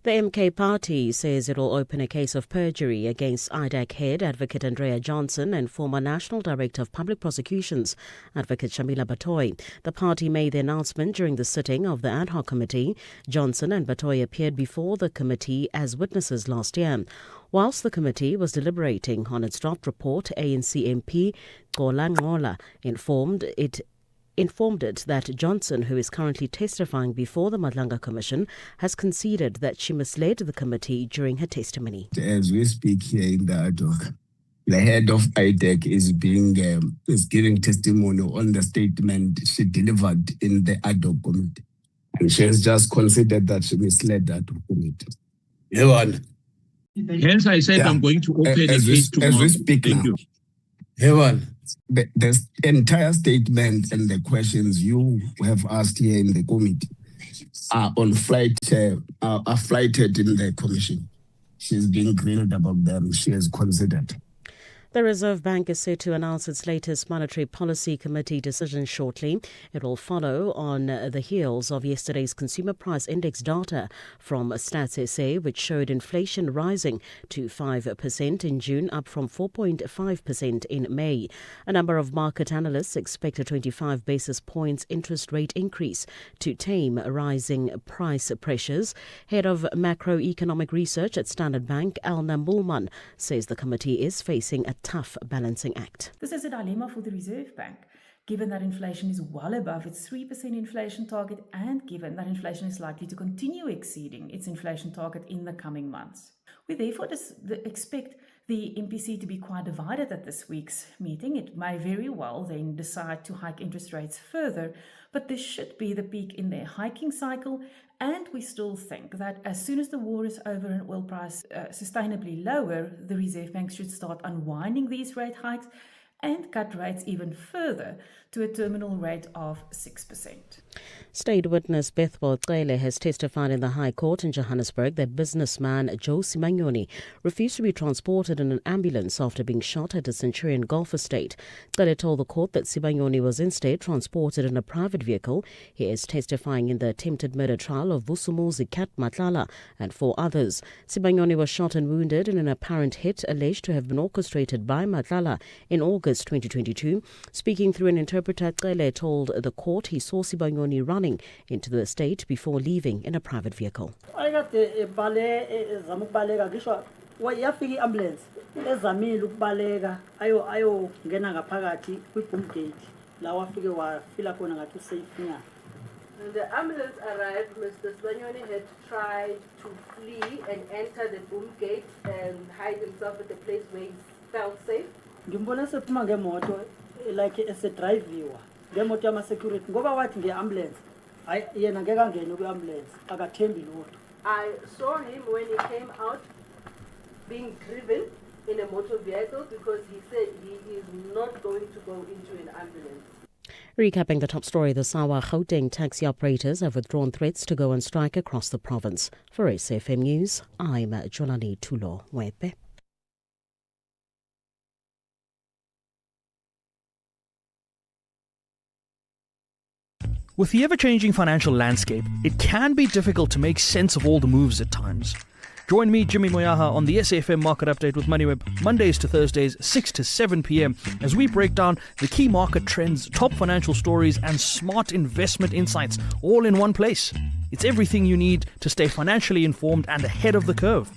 The MK party says it will open a case of perjury against IDAC head Advocate Andrea Johnson and former National Director of Public Prosecutions, Advocate Shamila Batoy. The party made the announcement during the sitting of the ad hoc committee. Johnson and Batoy appeared before the committee as witnesses last year. Whilst the committee was deliberating on its draft report, ANC MP Ngola Ngola informed it that Johnson, who is currently testifying before the Madlanga Commission, has conceded that she misled the committee during her testimony. As we speak here in the ad hoc, the head of IDEC is giving testimony on the statement she delivered in the ad hoc committee. And she has just considered that she misled that committee. Hence, I said I'm going to open a case tomorrow. As we speak now. The entire statement and the questions you have asked here in the committee are flighted in the commission. She's being grilled about them. She has considered. The Reserve Bank is set to announce its latest Monetary Policy Committee decision shortly. It will follow on the heels of yesterday's Consumer Price Index data from Stats SA, which showed inflation rising to 5% in June, up from 4.5% in May. A number of market analysts expect a 25 basis points interest rate increase to tame rising price pressures. Head of Macroeconomic Research at Standard Bank, Alna Mulman, says the committee is facing a tough balancing act. This is a dilemma for the Reserve Bank, given that inflation is well above its 3% inflation target and given that inflation is likely to continue exceeding its inflation target in the coming months. We therefore expect the MPC to be quite divided at this week's meeting. It may very well then decide to hike interest rates further, but this should be the peak in their hiking cycle. And we still think that as soon as the war is over and oil price sustainably lower, the Reserve Bank should start unwinding these rate hikes and cut rates even further to a terminal rate of 6%. State witness Bethwell Cele has testified in the High Court in Johannesburg that businessman Joe Simanyoni refused to be transported in an ambulance after being shot at a Centurion Golf estate. Cele told the court that Simanyoni was instead transported in a private vehicle. He is testifying in the attempted murder trial of Vusumuzi Kat Matlala and 4 others. Simanyoni was shot and wounded in an apparent hit alleged to have been orchestrated by Matlala in August 2022. Speaking through an interpreter, Cele told the court he saw Simanyoni running into the estate before leaving in a private vehicle. When the ambulance arrived, Mr. Swanyoni had tried to flee and enter the boom gate and hide himself at a place where he felt safe. Like as a drive viewer. Ngemoto yama security ngoba wathi ngeambulance yena ngeke angene kwiambulance akathembi lutho. I saw him when he came out being driven in a motor vehicle because he said he is not going to go into an ambulance. Recapping the top story this hour, Gauteng taxi operators have withdrawn threats to go on strike across the province. For SAFM News, I'm Jolani Tulo Wepe. With the ever-changing financial landscape, it can be difficult to make sense of all the moves at times. Join me, Jimmy Moyaha, on the SAFM Market Update with MoneyWeb, Mondays to Thursdays, 6 to 7 p.m, as we break down the key market trends, top financial stories, and smart investment insights, all in one place. It's everything you need to stay financially informed and ahead of the curve.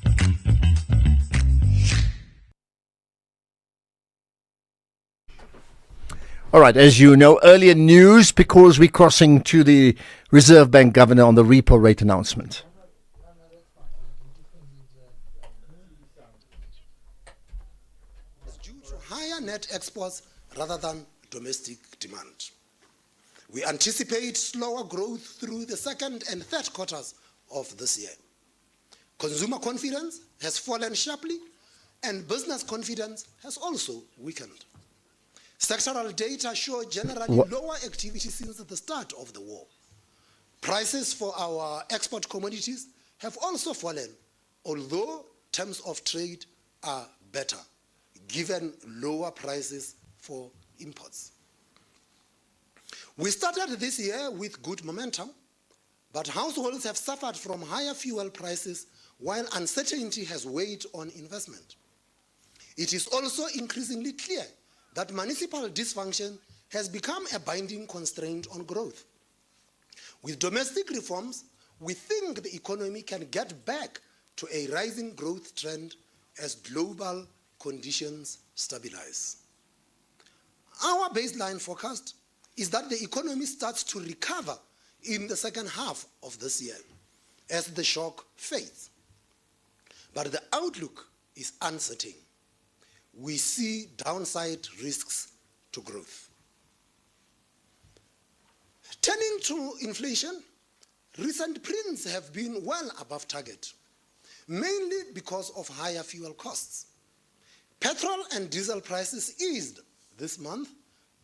All right, as you know, earlier news because we're crossing to the Reserve Bank Governor on the repo rate announcement. Due to higher net exports rather than domestic demand. We anticipate slower growth through the second and third quarters of this year. Consumer confidence has fallen sharply and business confidence has also weakened. Sectoral data show generally lower activity since the start of the war. Prices for our export commodities have also fallen, although terms of trade are better, given lower prices for imports. We started this year with good momentum, but households have suffered from higher fuel prices while uncertainty has weighed on investment. It is also increasingly clear that municipal dysfunction has become a binding constraint on growth. With domestic reforms, we think the economy can get back to a rising growth trend as global conditions stabilize. Our baseline forecast is that the economy starts to recover in the second half of this year as the shock fades. But the outlook is uncertain. We see downside risks to growth. Turning to inflation, recent prints have been well above target, mainly because of higher fuel costs. Petrol and diesel prices eased this month,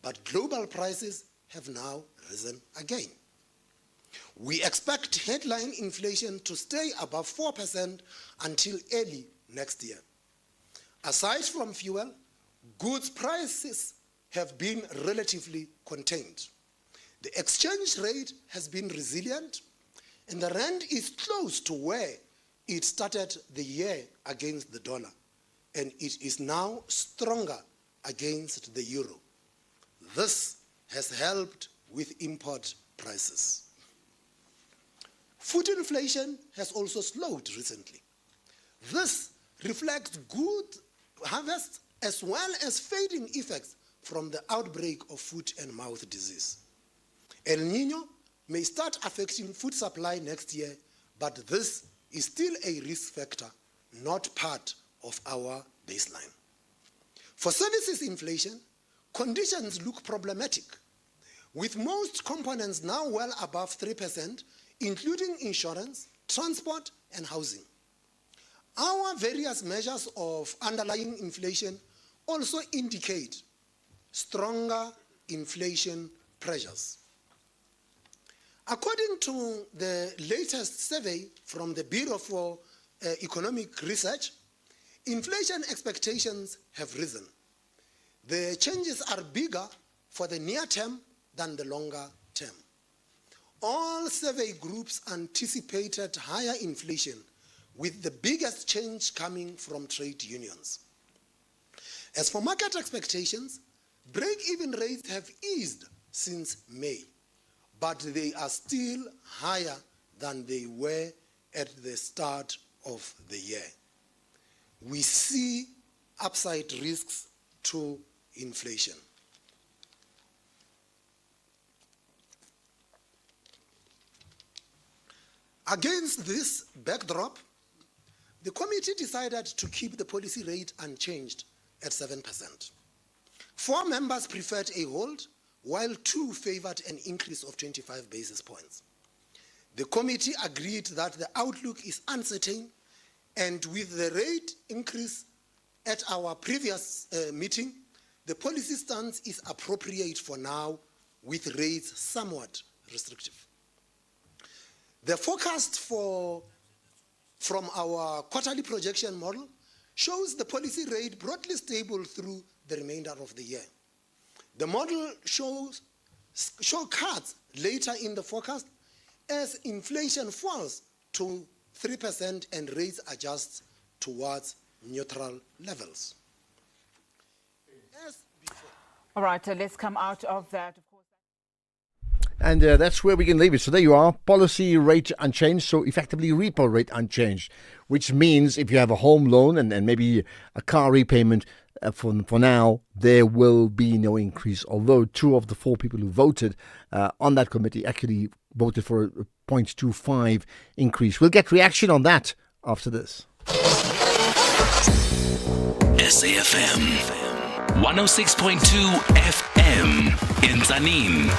but global prices have now risen again. We expect headline inflation to stay above 4% until early next year. Aside from fuel, goods prices have been relatively contained. The exchange rate has been resilient, and the rand is close to where it started the year against the dollar, and it is now stronger against the euro. This has helped with import prices. Food inflation has also slowed recently. This reflects good harvests as well as fading effects from the outbreak of foot and mouth disease. El Niño may start affecting food supply next year, but this is still a risk factor, not part of our baseline. For services inflation, conditions look problematic, with most components now well above 3%, including insurance, transport, and housing. Our various measures of underlying inflation also indicate stronger inflation pressures. According to the latest survey from the Bureau for Economic Research, inflation expectations have risen. The changes are bigger for the near term than the longer term. All survey groups anticipated higher inflation, with the biggest change coming from trade unions. As for market expectations, break-even rates have eased since May, but they are still higher than they were at the start of the year. We see upside risks to inflation. Against this backdrop, the committee decided to keep the policy rate unchanged at 7%. 4 members preferred a hold, while 2 favored an increase of 25 basis points. The committee agreed that the outlook is uncertain, and with the rate increase at our previous meeting, the policy stance is appropriate for now, with rates somewhat restrictive. The forecast from our quarterly projection model shows the policy rate broadly stable through the remainder of the year. The model shows cuts later in the forecast as inflation falls to 3% and rates adjust towards neutral levels. All right, let's come out of that. And that's where we can leave it. So there you are, policy rate unchanged, so effectively repo rate unchanged, which means if you have a home loan and maybe a car repayment, for now, there will be no increase, although 2 of the 4 people who voted on that committee actually voted for a 0.25 increase. We'll get reaction on that after this. SAFM 106.2 FM in Zanin.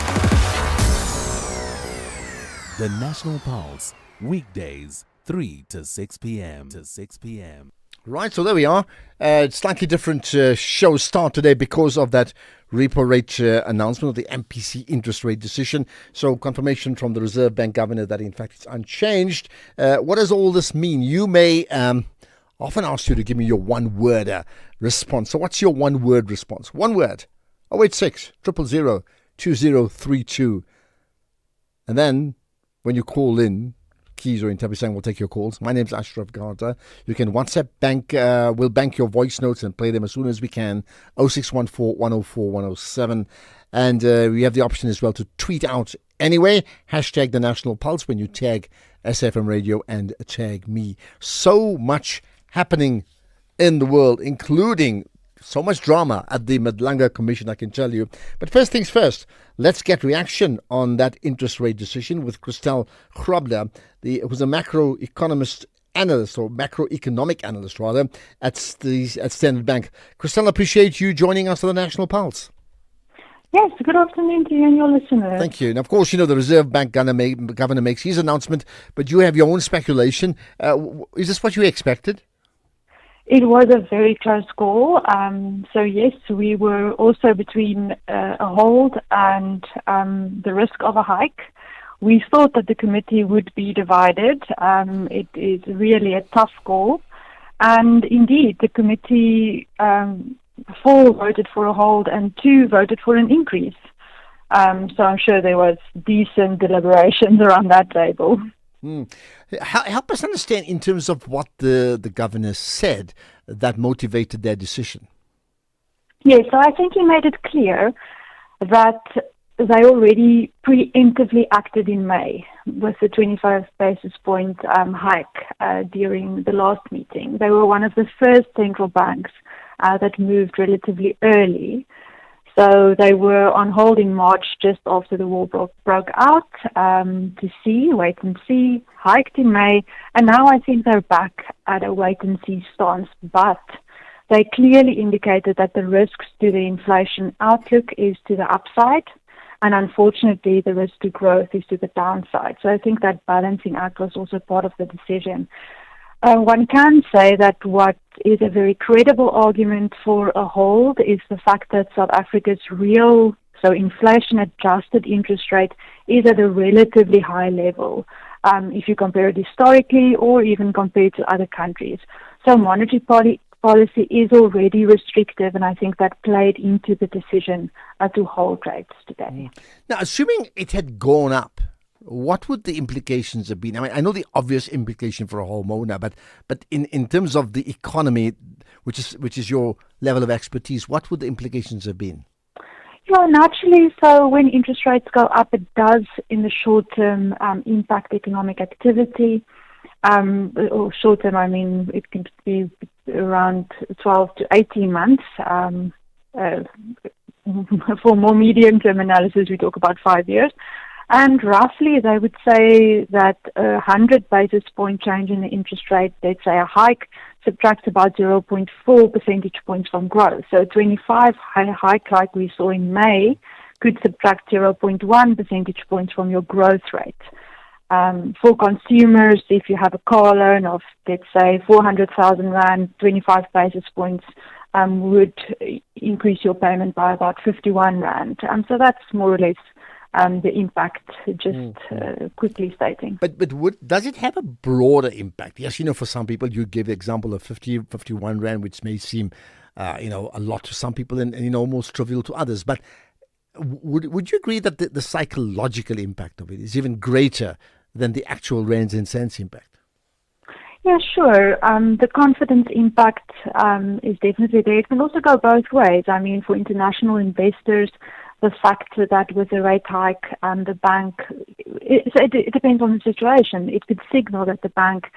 The National Pulse, weekdays 3 to 6 p.m. Right, so there we are. Slightly different show start today because of that repo rate announcement of the MPC interest rate decision. So confirmation from the Reserve Bank Governor that in fact it's unchanged. What does all this mean? You may often ask you to give me your one-word response. So what's your one-word response? One word. 086 000 2032. And then when you call in, Keys or Intabisang will take your calls. My name's Ashraf Garda. You can WhatsApp bank. We'll bank your voice notes and play them as soon as we can. 0614 104 107. And we have the option as well to tweet out anyway. Hashtag the National Pulse when you tag SAfmRadio and tag me. So much happening in the world, including so much drama at the Madlanga Commission, I can tell you. But first things first, let's get reaction on that interest rate decision with Christel Grobler, who's a macroeconomist analyst, or macroeconomic analyst rather, at Standard Bank. Christel, appreciate you joining us on the National Pulse. Yes, good afternoon to you and your listeners. Thank you. And of course, the Reserve Bank governor makes his announcement, but you have your own speculation. Is this what you expected? It was a very close call. So yes, we were also between a hold and the risk of a hike. We thought that the committee would be divided. It is really a tough call. And indeed, the committee, 4 voted for a hold and 2 voted for an increase. So I'm sure there was decent deliberations around that table. Help us understand in terms of what the governor said that motivated their decision. Yes, so I think he made it clear that they already preemptively acted in May with the 25 basis point hike during the last meeting. They were one of the first central banks that moved relatively early. So they were on hold in March just after the war broke out to wait and see, hiked in May, and now I think they're back at a wait-and-see stance. But they clearly indicated that the risks to the inflation outlook is to the upside, and unfortunately the risk to growth is to the downside. So I think that balancing act was also part of the decision. One can say that what is a very credible argument for a hold is the fact that South Africa's real, so inflation-adjusted interest rate is at a relatively high level if you compare it historically or even compared to other countries. So monetary policy is already restrictive, and I think that played into the decision to hold rates today. Now, assuming it had gone up, what would the implications have been? I mean, I know the obvious implication for a whole Mona, but in terms of the economy, which is your level of expertise, what would the implications have been? Yeah, naturally, so when interest rates go up, it does, in the short term, impact economic activity. Or short term, I mean, it can be around 12 to 18 months. For more medium-term analysis, we talk about 5 years. And roughly, they would say that 100 basis point change in the interest rate, let's say a hike, subtracts about 0.4 percentage points from growth. So 25 hike like we saw in May could subtract 0.1 percentage points from your growth rate. For consumers, if you have a car loan of, let's say, 400,000 Rand, 25 basis points would increase your payment by about 51 Rand. So that's more or less the impact, just quickly stating. But does it have a broader impact? Yes, for some people, you give the example of 51 Rand, which may seem, a lot to some people and almost trivial to others. But would you agree that the psychological impact of it is even greater than the actual rands and cents impact? Yeah, sure. The confidence impact is definitely there. It can also go both ways. I mean, for international investors, the fact that with the rate hike, the bank, it depends on the situation. It could signal that the bank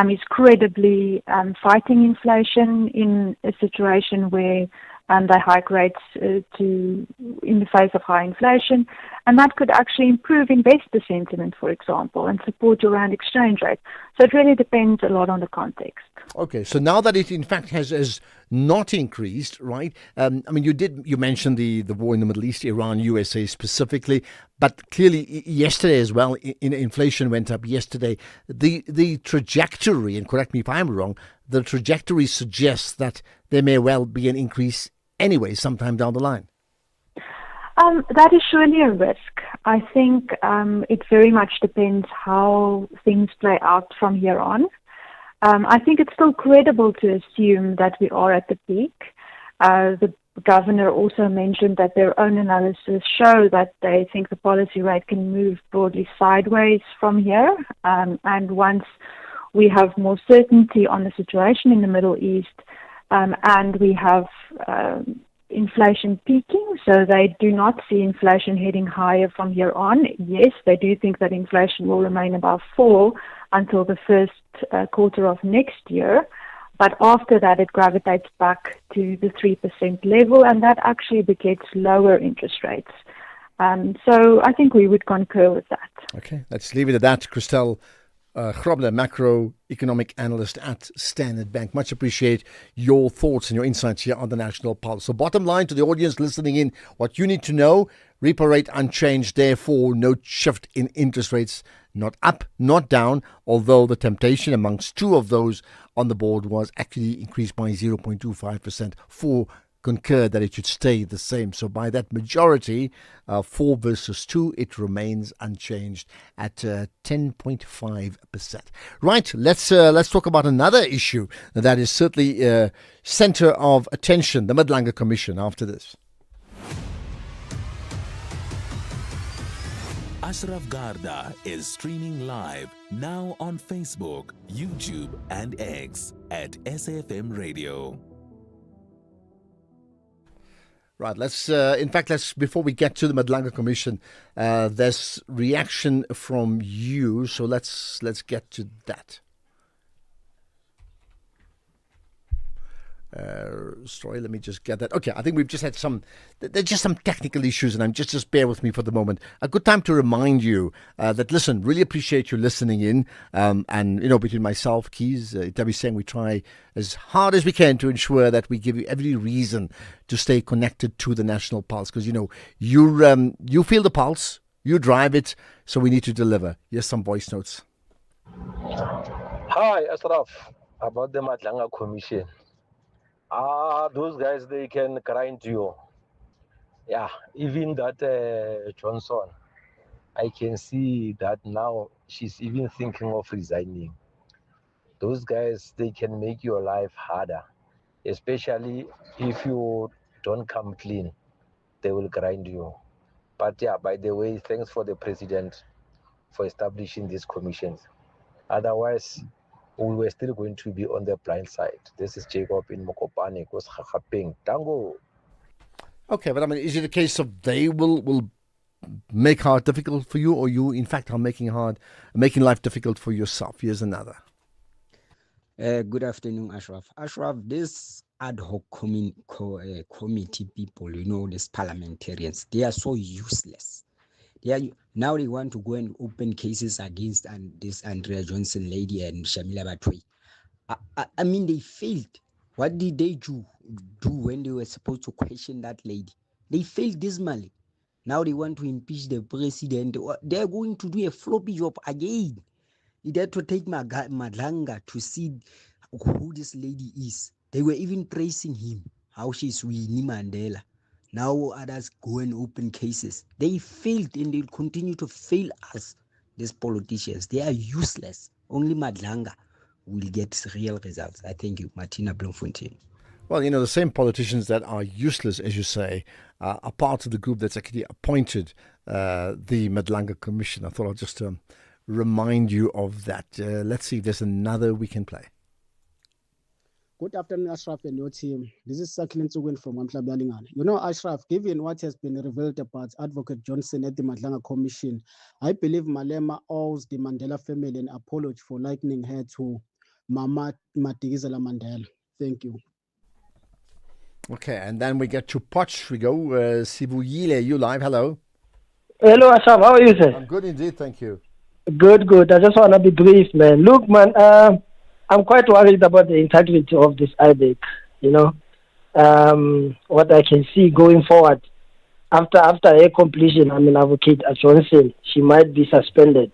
is credibly fighting inflation in a situation where they hike rates in the face of high inflation, and that could actually improve investor sentiment, for example, and support your rand exchange rate. So it really depends a lot on the context. Okay, so now that it in fact has not increased, right? I mean, you mentioned the war in the Middle East, Iran, USA specifically, but clearly yesterday as well, inflation went up yesterday. The trajectory, and correct me if I'm wrong, the trajectory suggests that there may well be an increase anyway sometime down the line. That is surely a risk. I think it very much depends how things play out from here on. I think it's still credible to assume that we are at the peak. The Governor also mentioned that their own analysis show that they think the policy rate can move broadly sideways from here. And once we have more certainty on the situation in the Middle East, and we have inflation peaking, so they do not see inflation heading higher from here on. Yes, they do think that inflation will remain above 4 until the first quarter of next year. But after that, it gravitates back to the 3% level, and that actually begets lower interest rates. So I think we would concur with that. Okay, let's leave it at that. Christelle Grobler, macroeconomic analyst at Standard Bank. Much appreciate your thoughts and your insights here on the National Pulse. So bottom line to the audience listening in, what you need to know, repo rate unchanged, therefore no shift in interest rates, not up, not down, although the temptation amongst two of those on the board was actually increased by 0.25%. 4 concurred that it should stay the same. So by that majority, 4 versus 2, it remains unchanged at 10.5%. Right, let's talk about another issue that is certainly center of attention, the Madlanga Commission, after this. Ashraf Garda is streaming live now on Facebook, YouTube and X at SAfmRadio. Right, let's before we get to the Madlanga Commission, there's reaction from you, so let's get to that. Sorry, let me just get that. Okay, I think we've just had there's just some technical issues, and just bear with me for the moment. A good time to remind you that, listen, really appreciate you listening in. And, between myself, Keys, Debbie saying we try as hard as we can to ensure that we give you every reason to stay connected to the National Pulse, because, you feel the pulse, you drive it, so we need to deliver. Here's some voice notes. Hi, Ashraf, about the Madlanga Commission. Those guys, they can grind you. Yeah, even that Johnson, I can see that now she's even thinking of resigning. Those guys, they can make your life harder, especially if you don't come clean. They will grind you. But yeah, by the way, thanks for the president for establishing these commissions. Otherwise, we were still going to be on the blind side. This is Jacob in Mokopane, Tango. Okay, but is it a case of they will make hard difficult for you, or you in fact are making life difficult for yourself? Here's another. Good afternoon, Ashraf. Ashraf, this ad hoc committee people, these parliamentarians, they are so useless. Now they want to go and open cases against this Andrea Johnson lady and Shamila Batwe. I mean, they failed. What did they do when they were supposed to question that lady? They failed dismally. Now they want to impeach the president. They are going to do a floppy job again. They had to take Madlanga to see who this lady is. They were even praising him, how she's Winnie Mandela. Now others go and open cases. They failed, and they'll continue to fail us, these politicians. They are useless. Only Madlanga will get real results. I thank you, Martina Bloemfontein. Well, the same politicians that are useless, as you say, are part of the group that's actually appointed the Madlanga Commission. I thought I'll just remind you of that. Let's see if there's another we can play. Good afternoon, Ashraf and your team. This is Sakilin Tsugwin from Amhlabalingana. Ashraf, given what has been revealed about Advocate Johnson at the Madlanga Commission, I believe Malema owes the Mandela family an apology for likening her to Mama Madikizela Mandela. Thank you. Okay, and then we get to Potch. We go. Sibuyile, you live. Hello. Hello, Ashraf. How are you, sir? I'm good indeed, thank you. Good. I just want to be brief, man. Look, man, I'm quite worried about the integrity of this IBEC, what I can see going forward. After her completion, Advocate Johnson, she might be suspended.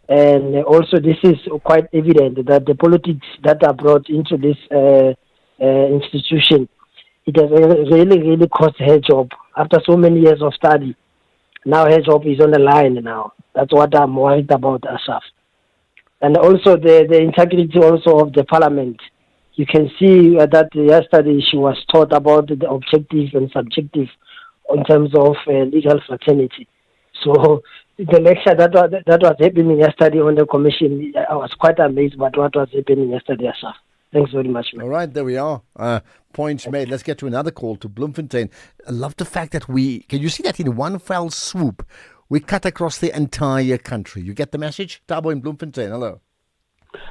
And also this is quite evident that the politics that are brought into this institution, it has really, really cost her job. After so many years of study, now her job is on the line now. That's what I'm worried about, Ashraf. And also the integrity also of the parliament. you can see that yesterday she was taught about the objective and subjective in terms of legal fraternity. So the lecture that was happening yesterday on the commission, I was quite amazed by what was happening yesterday, Asaf. Thanks very much, man. All right, there we are. Points made. Let's get to another call to Bloemfontein. I love the fact that can you see that in one fell swoop, we cut across the entire country. You get the message? Tabo in Bloemfontein, hello.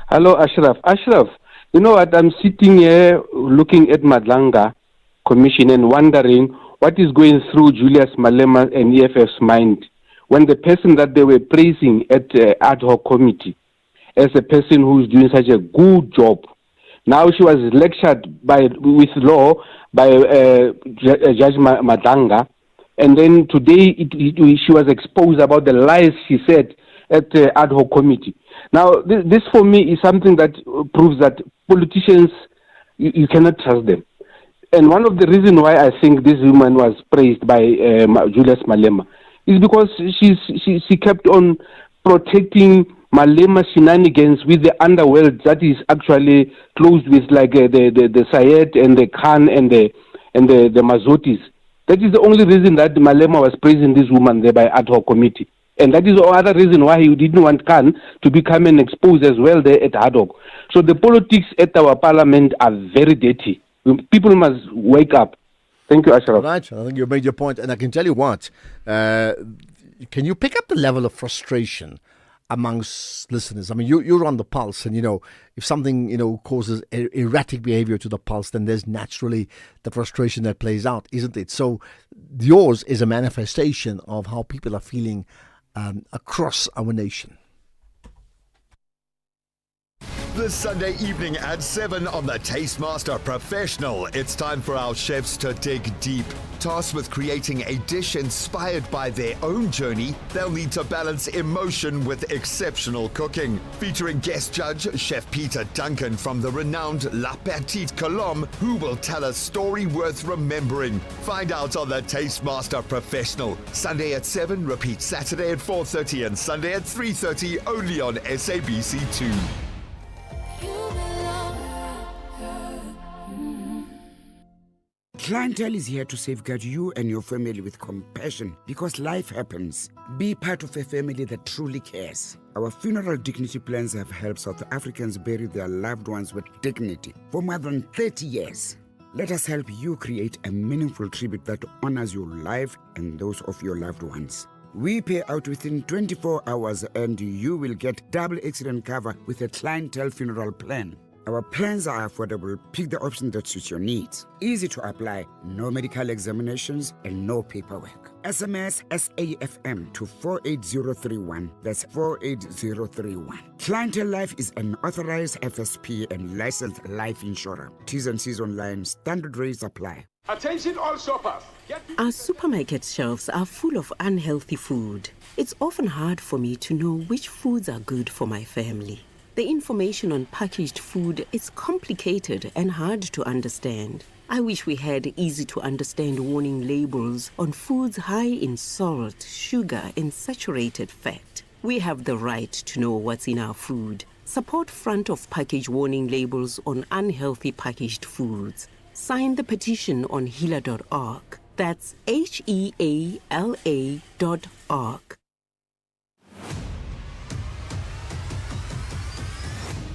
Hello, Ashraf. Ashraf, you know what? I'm sitting here looking at Madlanga Commission and wondering what is going through Julius Malema and EFF's mind when the person that they were praising at ad hoc committee as a person who's doing such a good job. Now she was lectured with law by Judge Madlanga, and then today she was exposed about the lies she said at the ad hoc committee. Now, this for me is something that proves that politicians, you cannot trust them. And one of the reasons why I think this woman was praised by Julius Malema is because she kept on protecting Malema shenanigans with the underworld that is actually closed with like the Sayed and the Khan and the Mazotis. That is the only reason that Malema was praising this woman there by ad hoc committee. And that is the other reason why he didn't want Khan to become an expose as well there at ad hoc. So the politics at our parliament are very dirty. People must wake up. Thank you, Ashraf. Right, I think you made your point. And I can tell you what, can you pick up the level of frustration amongst listeners? I mean, you're on the pulse, and, if something, causes erratic behavior to the pulse, then there's naturally the frustration that plays out, isn't it? So yours is a manifestation of how people are feeling across our nation. This Sunday evening at 7 on the Tastemaster Professional, it's time for our chefs to dig deep. Tasked with creating a dish inspired by their own journey, they'll need to balance emotion with exceptional cooking. Featuring guest judge Chef Peter Duncan from the renowned La Petite Colombe, who will tell a story worth remembering. Find out on the Tastemaster Professional. Sunday at 7, repeat Saturday at 4:30 and Sunday at 3:30, only on SABC2. Clientele is here to safeguard you and your family with compassion because life happens. Be part of a family that truly cares. Our funeral dignity plans have helped South Africans bury their loved ones with dignity for more than 30 years. Let us help you create a meaningful tribute that honors your life and those of your loved ones. We pay out within 24 hours and you will get double accident cover with a clientele funeral plan. Our plans are affordable. Pick the option that suits your needs. Easy to apply, no medical examinations and no paperwork. SMS SAFM to 48031. That's 48031. Clientele Life is an authorized FSP and licensed life insurer. T's and C's online. Standard rates apply. Attention all shoppers. Our supermarket shelves are full of unhealthy food. It's often hard for me to know which foods are good for my family. The information on packaged food is complicated and hard to understand. I wish we had easy-to-understand warning labels on foods high in salt, sugar, and saturated fat. We have the right to know what's in our food. Support front-of-package warning labels on unhealthy packaged foods. Sign the petition on healer.org. That's HEALA.org.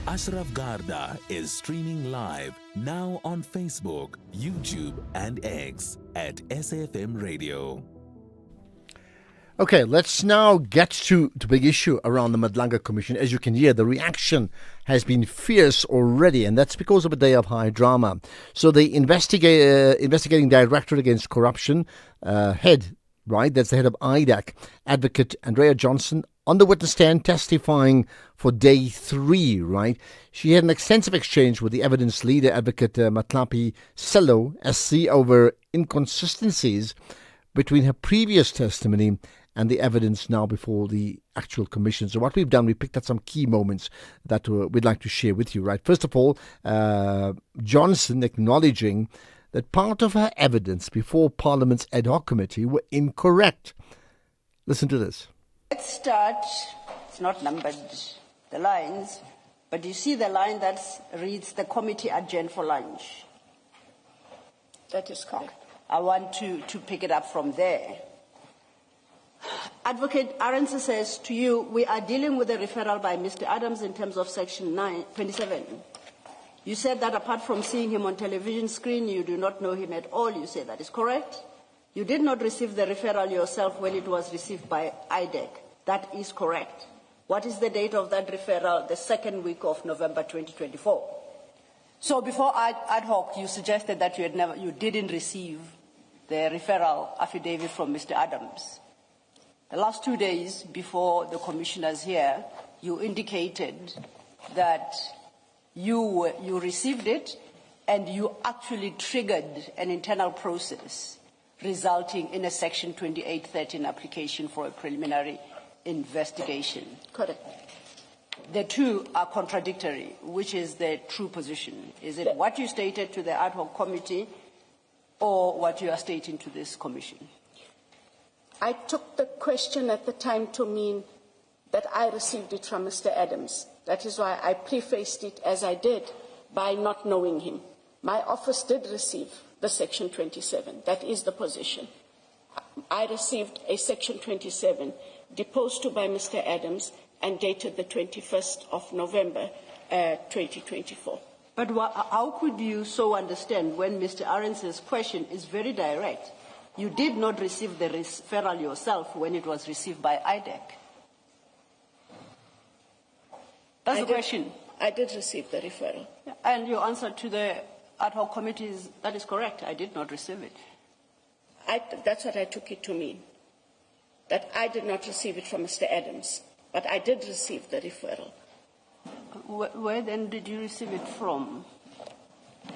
Ashraf Garda is streaming live now on Facebook, YouTube, and X at SAfmRadio. Okay, let's now get to the big issue around the Madlanga Commission. As you can hear, the reaction has been fierce already, and that's because of a day of high drama. So the investigating directorate against corruption head, right, that's the head of IDAC, Advocate Andrea Johnson, on the witness stand testifying for day 3, right? She had an extensive exchange with the evidence leader, Advocate Matlapi Sello, SC, over inconsistencies between her previous testimony and the evidence now before the actual commission. So what we've done, we picked out some key moments that we'd like to share with you, right? First of all, Johnson acknowledging that part of her evidence before Parliament's ad hoc committee were incorrect. Listen to this. Let's start, it's not numbered, the lines. But you see the line that reads, the committee adjourned for lunch. That is correct. I want to pick it up from there. Advocate Arendse says to you, we are dealing with a referral by Mr. Adams in terms of section 27. You said that apart from seeing him on television screen, you do not know him at all. You say that is correct. You did not receive the referral yourself when it was received by IDEC. That is correct. What is the date of that referral? The second week of November 2024. So before ad hoc, you suggested that you didn't receive the referral affidavit from Mr. Adams. The last 2 days before the commissioners here, you indicated that you received it and you actually triggered an internal process resulting in a Section 2813 application for a preliminary investigation. Correct. The two are contradictory. Which is the true position? Is it what you stated to the ad hoc committee or what you are stating to this commission? I took the question at the time to mean that I received it from Mr. Adams. That is why I prefaced it as I did by not knowing him. My office did receive the Section 27. That is the position. I received a Section 27 deposed to by Mr. Adams and dated the 21st of November 2024. But how could you so understand when Mr. Arendse's question is very direct? You did not receive the referral yourself when it was received by IDEC. That's the question. I did receive the referral. And your answer to the ad hoc committee is, that is correct. I did not receive it. That's what I took it to mean, that I did not receive it from Mr. Adams, but I did receive the referral. Where then did you receive it from?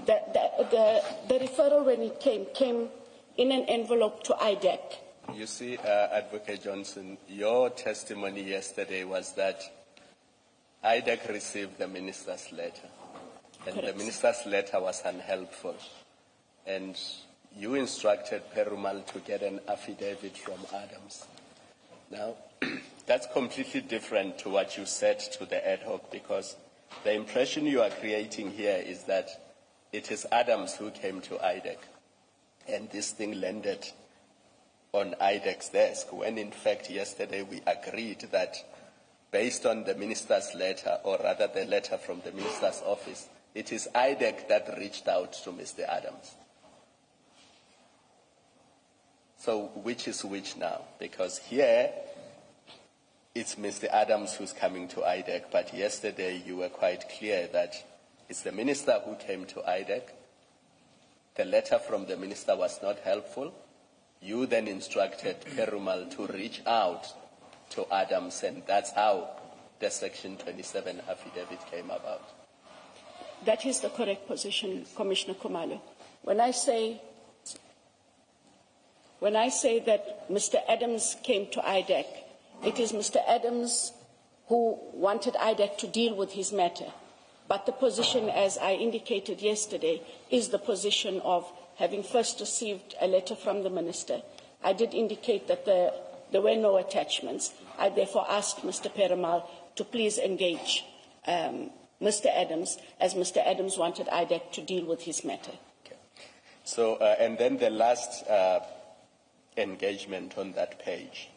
The referral, when it came in an envelope to IDEC. You see, Advocate Johnson, your testimony yesterday was that IDEC received the minister's letter, and correct. The minister's letter was unhelpful, and you instructed Perumal to get an affidavit from Adams. Now, that's completely different to what you said to the ad hoc, because the impression you are creating here is that it is Adams who came to IDEC, and this thing landed on IDEC's desk, when in fact yesterday we agreed that based on the minister's letter, or rather the letter from the minister's office, it is IDEC that reached out to Mr. Adams. So which is which now? Because here it's Mr. Adams who's coming to IDEC, but yesterday you were quite clear that it's the minister who came to IDEC. The letter from the minister was not helpful. You then instructed Perumal to reach out to Adams, and that's how the Section 27 affidavit came about. That is the correct position, Commissioner Khumalo. When I say that Mr. Adams came to IDEC, it is Mr. Adams who wanted IDEC to deal with his matter. But the position, as I indicated yesterday, is the position of having first received a letter from the minister. I did indicate that there were no attachments. I therefore asked Mr. Perumal to please engage Mr. Adams, as Mr. Adams wanted IDEC to deal with his matter. Okay. So, and then the last engagement on that page,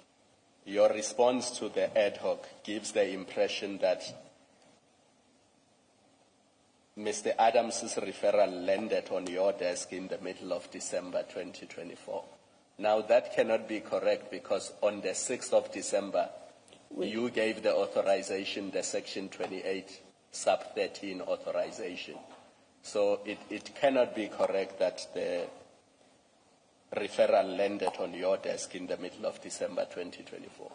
your response to the ad hoc gives the impression that Mr. Adams's referral landed on your desk in the middle of December 2024. Now, that cannot be correct, because on the 6th of December, you gave the authorization, the Section 28 sub-13 authorization. So it cannot be correct that the referral landed on your desk in the middle of December 2024.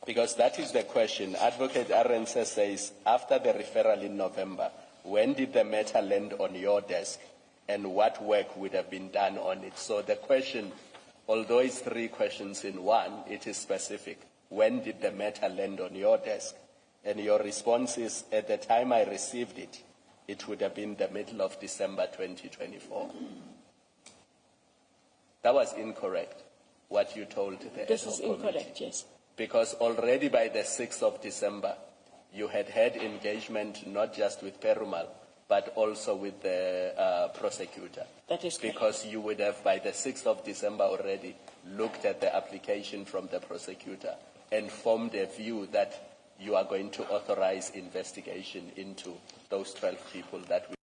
Because that is the question. Advocate Arendse says, after the referral in November, when did the matter land on your desk, and what work would have been done on it? So the question, although it's 3 questions in one, it is specific. When did the matter land on your desk? And your response is, at the time I received it, it would have been the middle of December 2024. That was incorrect. what you told the This ad hoc is committee. incorrect, yes. Because already by the 6th of December, you had engagement not just with Perumal, but also with the prosecutor. That is correct. Because you would have, by the 6th of December already, looked at the application from the prosecutor and formed a view that you are going to authorize investigation into those 12 people that we...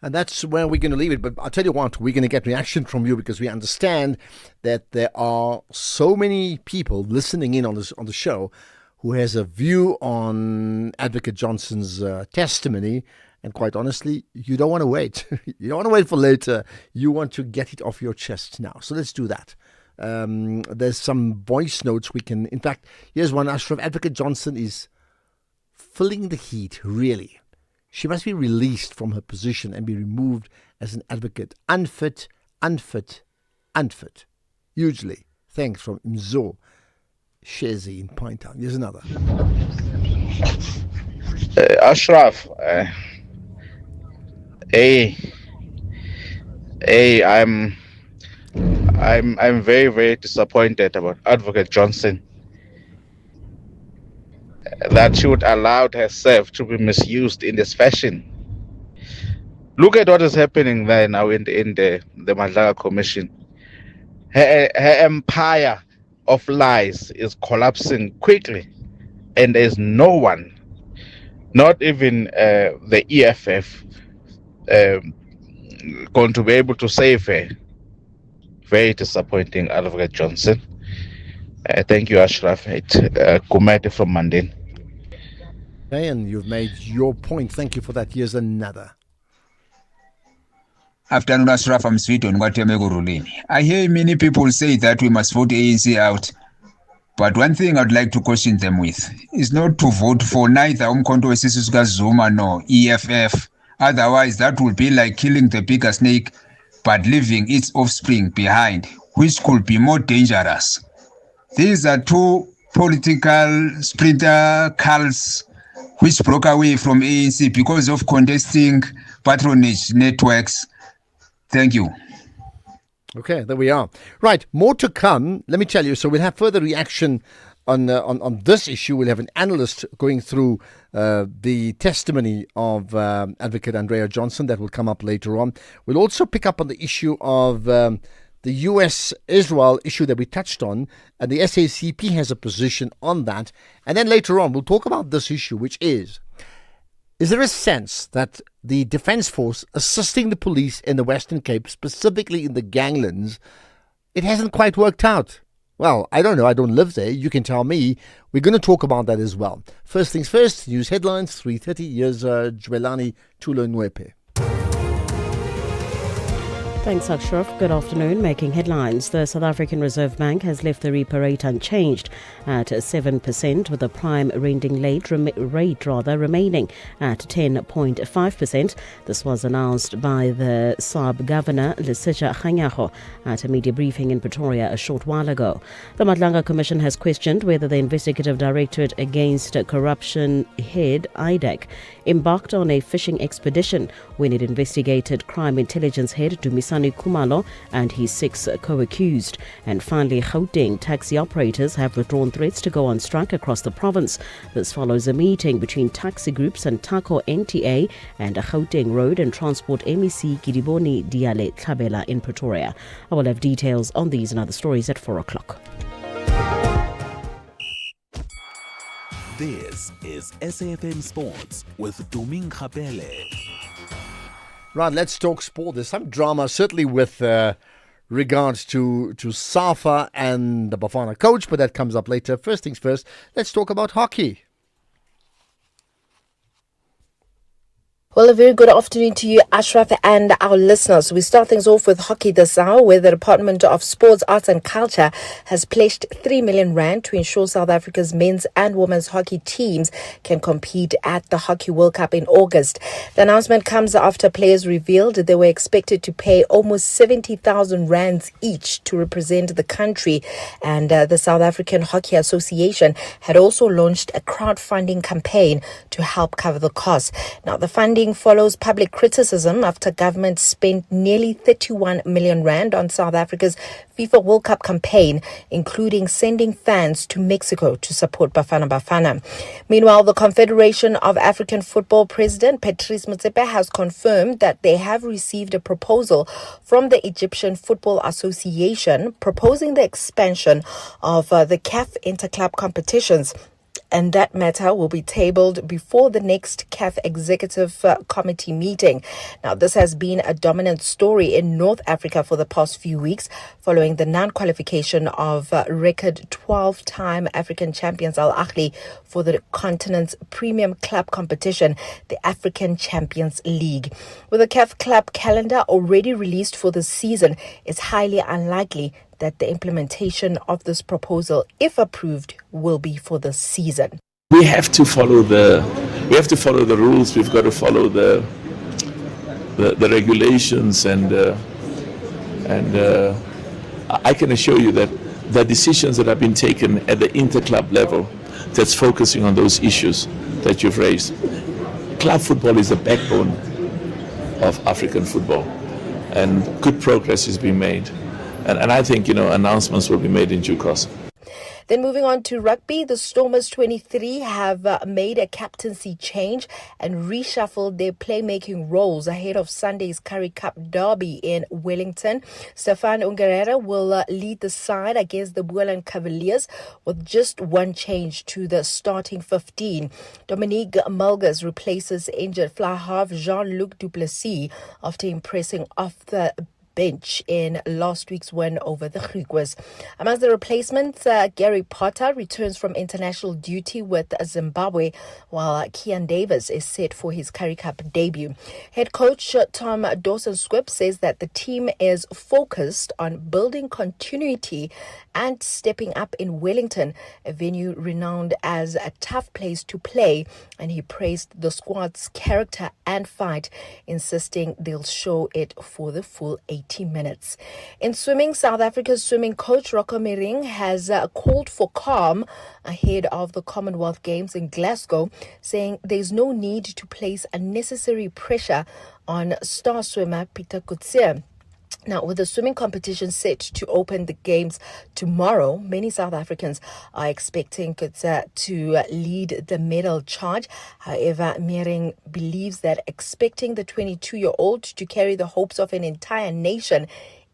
And that's where we're going to leave it. But I'll tell you what, we're going to get reaction from you because we understand that there are so many people listening in on the show who has a view on Advocate Johnson's testimony. And quite honestly, you don't want to wait. You don't want to wait for later. You want to get it off your chest now. So let's do that. There's some voice notes we can... In fact, here's one. Ashraf, Advocate Johnson is feeling the heat, really. She must be released from her position and be removed as an advocate. Unfit, unfit, unfit. Hugely. Thanks from Mzo Shezi in Pinetown. Here's another. Ashraf, I'm very, very disappointed about Advocate Johnson. That she would allow herself to be misused in this fashion. Look at what is happening there now in the Madlaga Commission. Her empire of lies is collapsing quickly, and there's no one, not even the EFF, going to be able to save her. Very disappointing, Advocate Johnson. Thank you, Ashraf. Kumete from Mandin. Okay, and you've made your point. Thank you for that. Here's another. Afternoon, Ashraf. I'm sweet on Guatemala ruling. I hear many people say that we must vote ANC out. But one thing I'd like to caution them with is not to vote for neither Umkhonto weSizwe Zuma nor EFF. Otherwise, that would be like killing the bigger snake but leaving its offspring behind, which could be more dangerous. These are two political splinter cults which broke away from ANC because of contesting patronage networks. Thank you. Okay, there we are. Right, more to come. Let me tell you. So we'll have further reaction on this issue. We'll have an analyst going through the testimony of Advocate Andrea Johnson that will come up later on. We'll also pick up on the issue of the US-Israel issue that we touched on, and the SACP has a position on that. And then later on, we'll talk about this issue, which is there a sense that the Defence Force assisting the police in the Western Cape, specifically in the ganglands, it hasn't quite worked out? Well, I don't know. I don't live there. You can tell me. We're going to talk about that as well. First things first, news headlines, 3:30. Here's Jwelani Tulo-Nwepe. Thanks, Ashraf. Good afternoon. Making headlines. The South African Reserve Bank has left the repo rate unchanged at 7%, with the prime rending rate remaining at 10.5%. This was announced by the SARB Governor, Lesetja Kganyago, at a media briefing in Pretoria a short while ago. The Madlanga Commission has questioned whether the Investigative Directorate Against Corruption head, IDEC, embarked on a fishing expedition when it investigated Crime Intelligence head Dumisani Kumalo and his 6 co-accused. And finally, Gauteng taxi operators have withdrawn threats to go on strike across the province. This follows a meeting between taxi groups and TACO NTA and Gauteng Road and Transport MEC Gidiboni Diale Tlhabela in Pretoria. I will have details on these and other stories at 4 o'clock. This is SAFM Sports with Doming Khapele. Right, let's talk sport. There's some drama, certainly with regards to SAFA and the Bafana coach, but that comes up later. First things first, let's talk about hockey. Well, a very good afternoon to you, Ashraf, and our listeners. We start things off with hockey this hour, where the Department of Sports, Arts and Culture has pledged 3 million rand to ensure South Africa's men's and women's hockey teams can compete at the Hockey World Cup in August. The announcement comes after players revealed they were expected to pay almost 70,000 rands each to represent the country. And the South African Hockey Association had also launched a crowdfunding campaign to help cover the costs. Now, the funding funding follows public criticism after government spent nearly 31 million rand on South Africa's FIFA World Cup campaign, including sending fans to Mexico to support Bafana Bafana. Meanwhile, the Confederation of African Football President Patrice Motsepe has confirmed that they have received a proposal from the Egyptian Football Association proposing the expansion of the CAF interclub competitions, and that matter will be tabled before the next CAF Executive Committee meeting. Now, this has been a dominant story in North Africa for the past few weeks, following the non-qualification of record 12-time African champions Al Ahly for the continent's premium club competition, the African Champions League. With the CAF club calendar already released for the season, it's highly unlikely that the implementation of this proposal, if approved, will be for the season. We have to follow the rules. We've got to follow the regulations, and I can assure you that the decisions that have been taken at the interclub level, that's focusing on those issues that you've raised. Club football is the backbone of African football, and good progress is being made. And I think, announcements will be made in due course. Then moving on to rugby, the Stormers 23 have made a captaincy change and reshuffled their playmaking roles ahead of Sunday's Currie Cup derby in Wellington. Stefan Ungerera will lead the side against the Boland Cavaliers with just one change to the starting 15. Dominique Mulgers replaces injured fly half Jean-Luc Duplessis after impressing off the bench in last week's win over the Griquas. Amongst the replacements, Gary Potter returns from international duty with Zimbabwe, while Kian Davis is set for his Currie Cup debut. Head coach Tom Dawson-Squibb says that the team is focused on building continuity and stepping up in Wellington, a venue renowned as a tough place to play, and he praised the squad's character and fight, insisting they'll show it for the full 80 minutes. In swimming, South Africa's swimming coach Rocco Mering has called for calm ahead of the Commonwealth Games in Glasgow, saying there's no need to place unnecessary pressure on star swimmer Peter Coetzee. Now, with the swimming competition set to open the games tomorrow, many South Africans are expecting Coetzee to lead the medal charge. However, Mering believes that expecting the 22-year-old to carry the hopes of an entire nation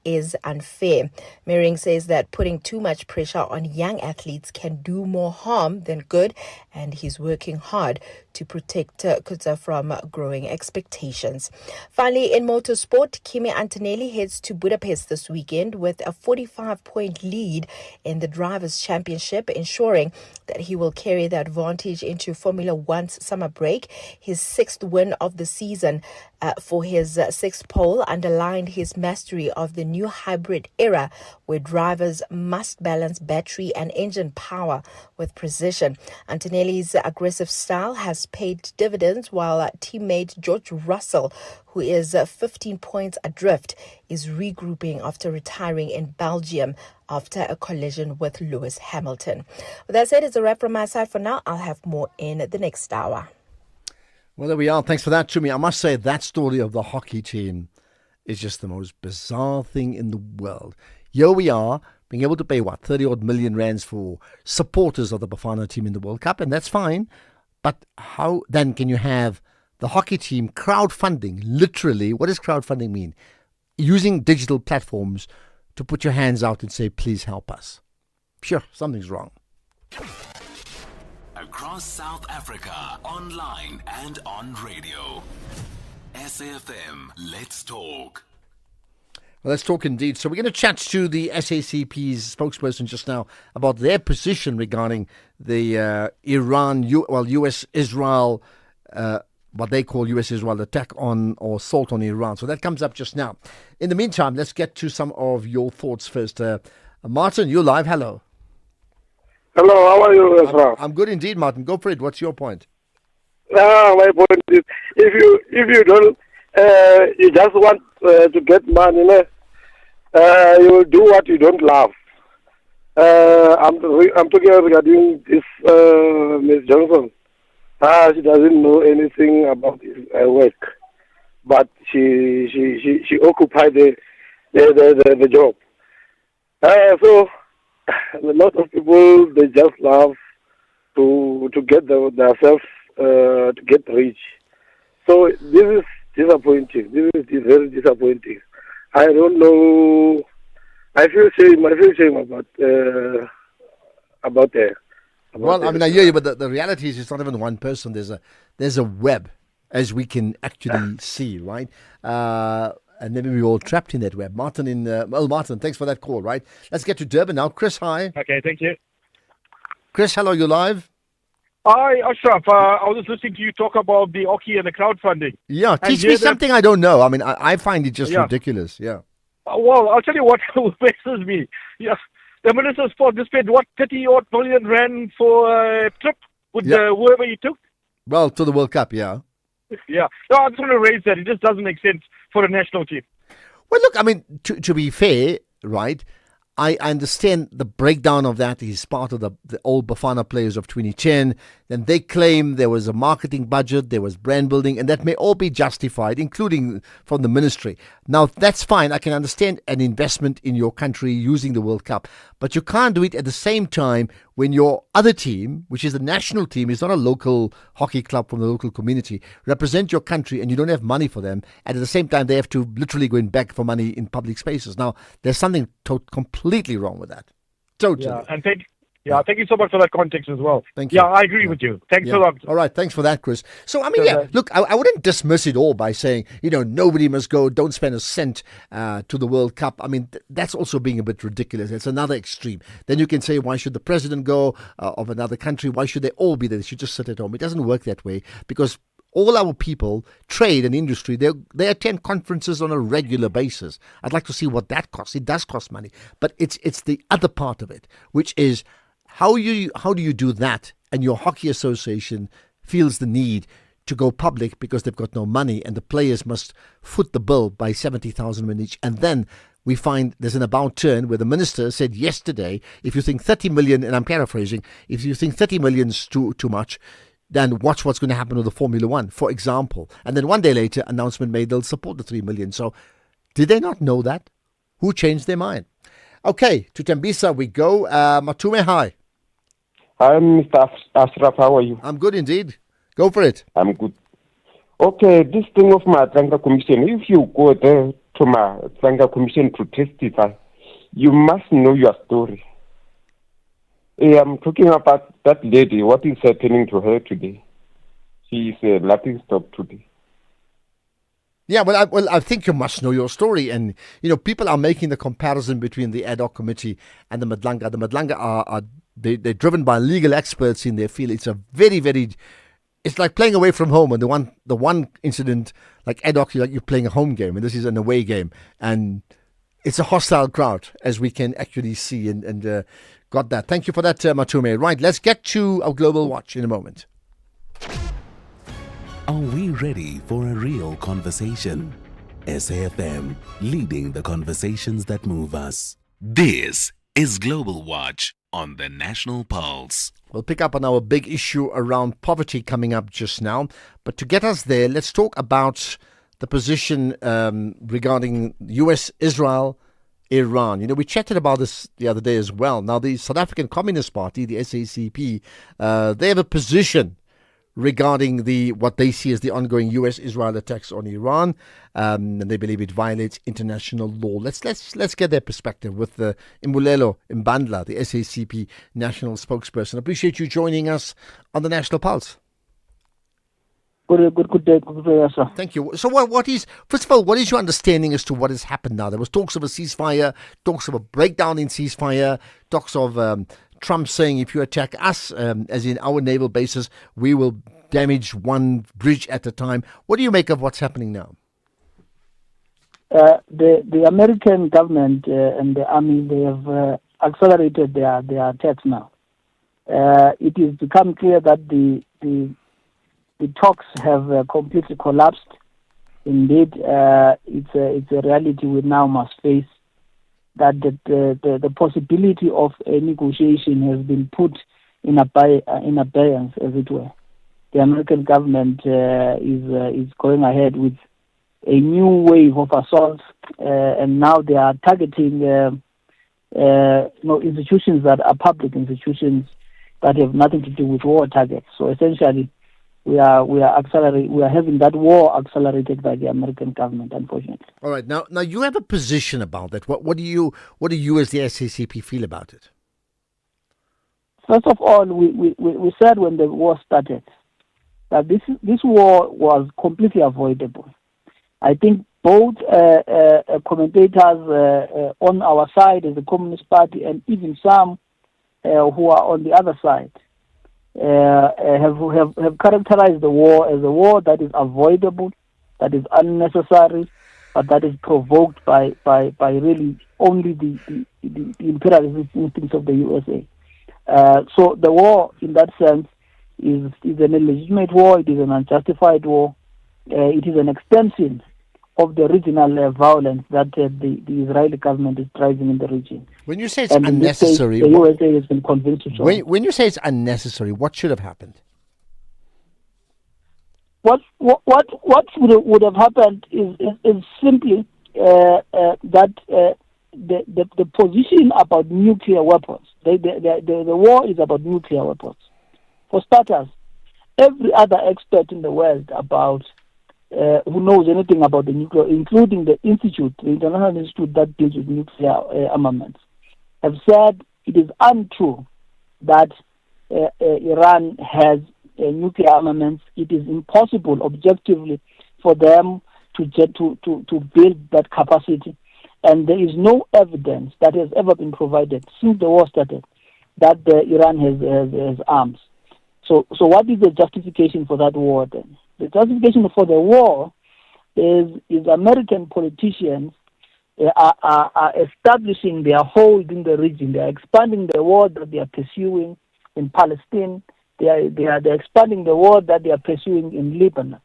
is unfair. Mering says that putting too much pressure on young athletes can do more harm than good, and he's working hard to protect Coetzee from growing expectations. Finally, in motorsport, Kimi Antonelli heads to Budapest this weekend with a 45-point lead in the Drivers' Championship, ensuring that he will carry the advantage into Formula One's summer break. His sixth win of the season for his sixth pole underlined his mastery of the new hybrid era, where drivers must balance battery and engine power with precision. Antonelli's aggressive style has paid dividends, while teammate George Russell, who is 15 points adrift, is regrouping after retiring in Belgium after a collision with Lewis Hamilton. With that said, it's a wrap from my side for now. I'll have more in the next hour. Well, there we are. Thanks for that, Chumi. I must say that story of the hockey team is just the most bizarre thing in the world. Here we are, being able to pay, 30-odd million rands for supporters of the Bafana team in the World Cup, and that's fine. But how then can you have the hockey team crowdfunding? Literally, what does crowdfunding mean? Using digital platforms to put your hands out and say, please help us. Sure, something's wrong. Across South Africa, online and on radio. SAFM, let's talk. Well, let's talk indeed. So we're going to chat to the SACP's spokesperson just now about their position regarding the US-Israel, what they call US-Israel attack on or assault on Iran. So that comes up just now. In the meantime, let's get to some of your thoughts first. Martin, you're live. Hello. Hello, how are you, Ezra? I'm good indeed, Martin. Go for it. What's your point? My point is, if you don't, you just want to get money, you will do what you don't love. I'm talking regarding this Ms. Johnson. She doesn't know anything about his work, but she occupied the job. So a lot of people, they just love to get themselves to get rich. So this is disappointing. This is very disappointing. I don't know. I feel shame. About her. Well, I mean, I hear you, but the reality is it's not even one person. There's a web, as we can actually see, right? And maybe we're all trapped in that web. Martin Martin, thanks for that call, right? Let's get to Durban now. Chris, hi. Okay, thank you. Chris, hello, you're live. Hi, Ashraf. I was just listening to you talk about the hockey and the crowdfunding. Yeah, teach me something I don't know. I mean, I find it just Yeah. ridiculous. Yeah. Well, I'll tell you what vexes me. Yeah, the Minister of Sport just spent, 30-odd million rand for a trip with whoever he took? Well, to the World Cup, yeah. Yeah. No, I just want to raise that. It just doesn't make sense for a national team. Well, look, I mean, to be fair, right, I understand the breakdown of that. He's part of the old Bafana players of 2010. Then they claim there was a marketing budget, there was brand building, and that may all be justified, including from the ministry. Now, that's fine. I can understand an investment in your country using the World Cup, but you can't do it at the same time when your other team, which is the national team, is not a local hockey club from the local community, represent your country and you don't have money for them, and at the same time they have to literally go and beg for money in public spaces. Now, there's something completely wrong with that. Totally. Yeah, and thank you so much for that context as well. Thank you. Yeah, I agree with you. Thanks a lot. All right, thanks for that, Chris. So, I mean, look, I wouldn't dismiss it all by saying, nobody must go, don't spend a cent to the World Cup. I mean, that's also being a bit ridiculous. It's another extreme. Then you can say, why should the president go of another country? Why should they all be there? They should just sit at home. It doesn't work that way because all our people, trade and industry, they attend conferences on a regular basis. I'd like to see what that costs. It does cost money. But it's the other part of it, which is how do you do that? And your hockey association feels the need to go public because they've got no money and the players must foot the bill by 70,000 rand each. And then we find there's an about turn where the minister said yesterday, if you think 30 million, and I'm paraphrasing, if you think 30 million's too much, then watch what's going to happen with the Formula One, for example. And then one day later, announcement made they'll support the 3 million. So did they not know that? Who changed their mind? Okay, to Tembisa we go. Matume, hi. Hi, Mr. Ashraf. How are you? I'm good indeed. Go for it. I'm good. Okay, this thing of my Atlanta Commission, if you go there to my Atlanta Commission to testify, you must know your story. I'm talking about that lady, what is happening to her today. She is a laughing stock today. Yeah, I think you must know your story. And, people are making the comparison between the ad hoc committee and the Madlanga. The Madlanga they're driven by legal experts in their field. It's a very, very, it's like playing away from home. And the one incident, like ad hoc, you're playing a home game, and this is an away game. And it's a hostile crowd, as we can actually see. And got that. Thank you for that, Matume. Right, let's get to our Global Watch in a moment. Are we ready for a real conversation? SAfm, leading the conversations that move us. This is Global Watch on the National Pulse. We'll pick up on our big issue around poverty coming up just now. But to get us there, let's talk about the position regarding US, Israel, Iran. We chatted about this the other day as well. Now, the South African Communist Party, the SACP, they have a position regarding what they see as the ongoing US-Israel attacks on Iran, and they believe it violates international law. Let's get their perspective with Imbulelo Mbandla, the SACP national spokesperson. Appreciate you joining us on the National Pulse. Good day, sir. Thank you. So what is, first of all, what is your understanding as to what has happened now? There was talks of a ceasefire, talks of a breakdown in ceasefire, talks of Trump saying if you attack us, as in our naval bases, we will damage one bridge at a time. What do you make of what's happening now? The American government and the army, they have accelerated their attacks now. It has become clear that the talks have completely collapsed. Indeed, it's a reality we now must face, that the possibility of a negotiation has been put in abeyance, as it were. the American government is going ahead with a new wave of assaults, and now they are targeting institutions that are public institutions that have nothing to do with war targets. So essentially, we are having that war accelerated by the American government, unfortunately. All right. Now you have a position about that. What do you as the SACP feel about it? First of all, we said when the war started that this war was completely avoidable. I think both commentators on our side as the Communist Party and even some who are on the other side have characterized the war as a war that is avoidable, that is unnecessary, but that is provoked by really only the imperialist instincts of the USA. So the war, in that sense, is an illegitimate war. It is an unjustified war. It is an extension of the regional violence that the Israeli government is driving in the region. When you say it's unnecessary, the USA has been convinced to join. When you say it's unnecessary, what should have happened? What would have happened is simply that the position about nuclear weapons. The war is about nuclear weapons. For starters, every other expert in the world who knows anything about the nuclear, including the International Institute that deals with nuclear armaments, have said it is untrue that Iran has nuclear armaments. It is impossible objectively for them to build that capacity, and there is no evidence that has ever been provided since the war started that Iran has arms. So what is the justification for that war then? The justification for the war is American politicians are establishing their hold in the region. They are expanding the war that they are pursuing in Palestine. They are expanding the war that they are pursuing in Lebanon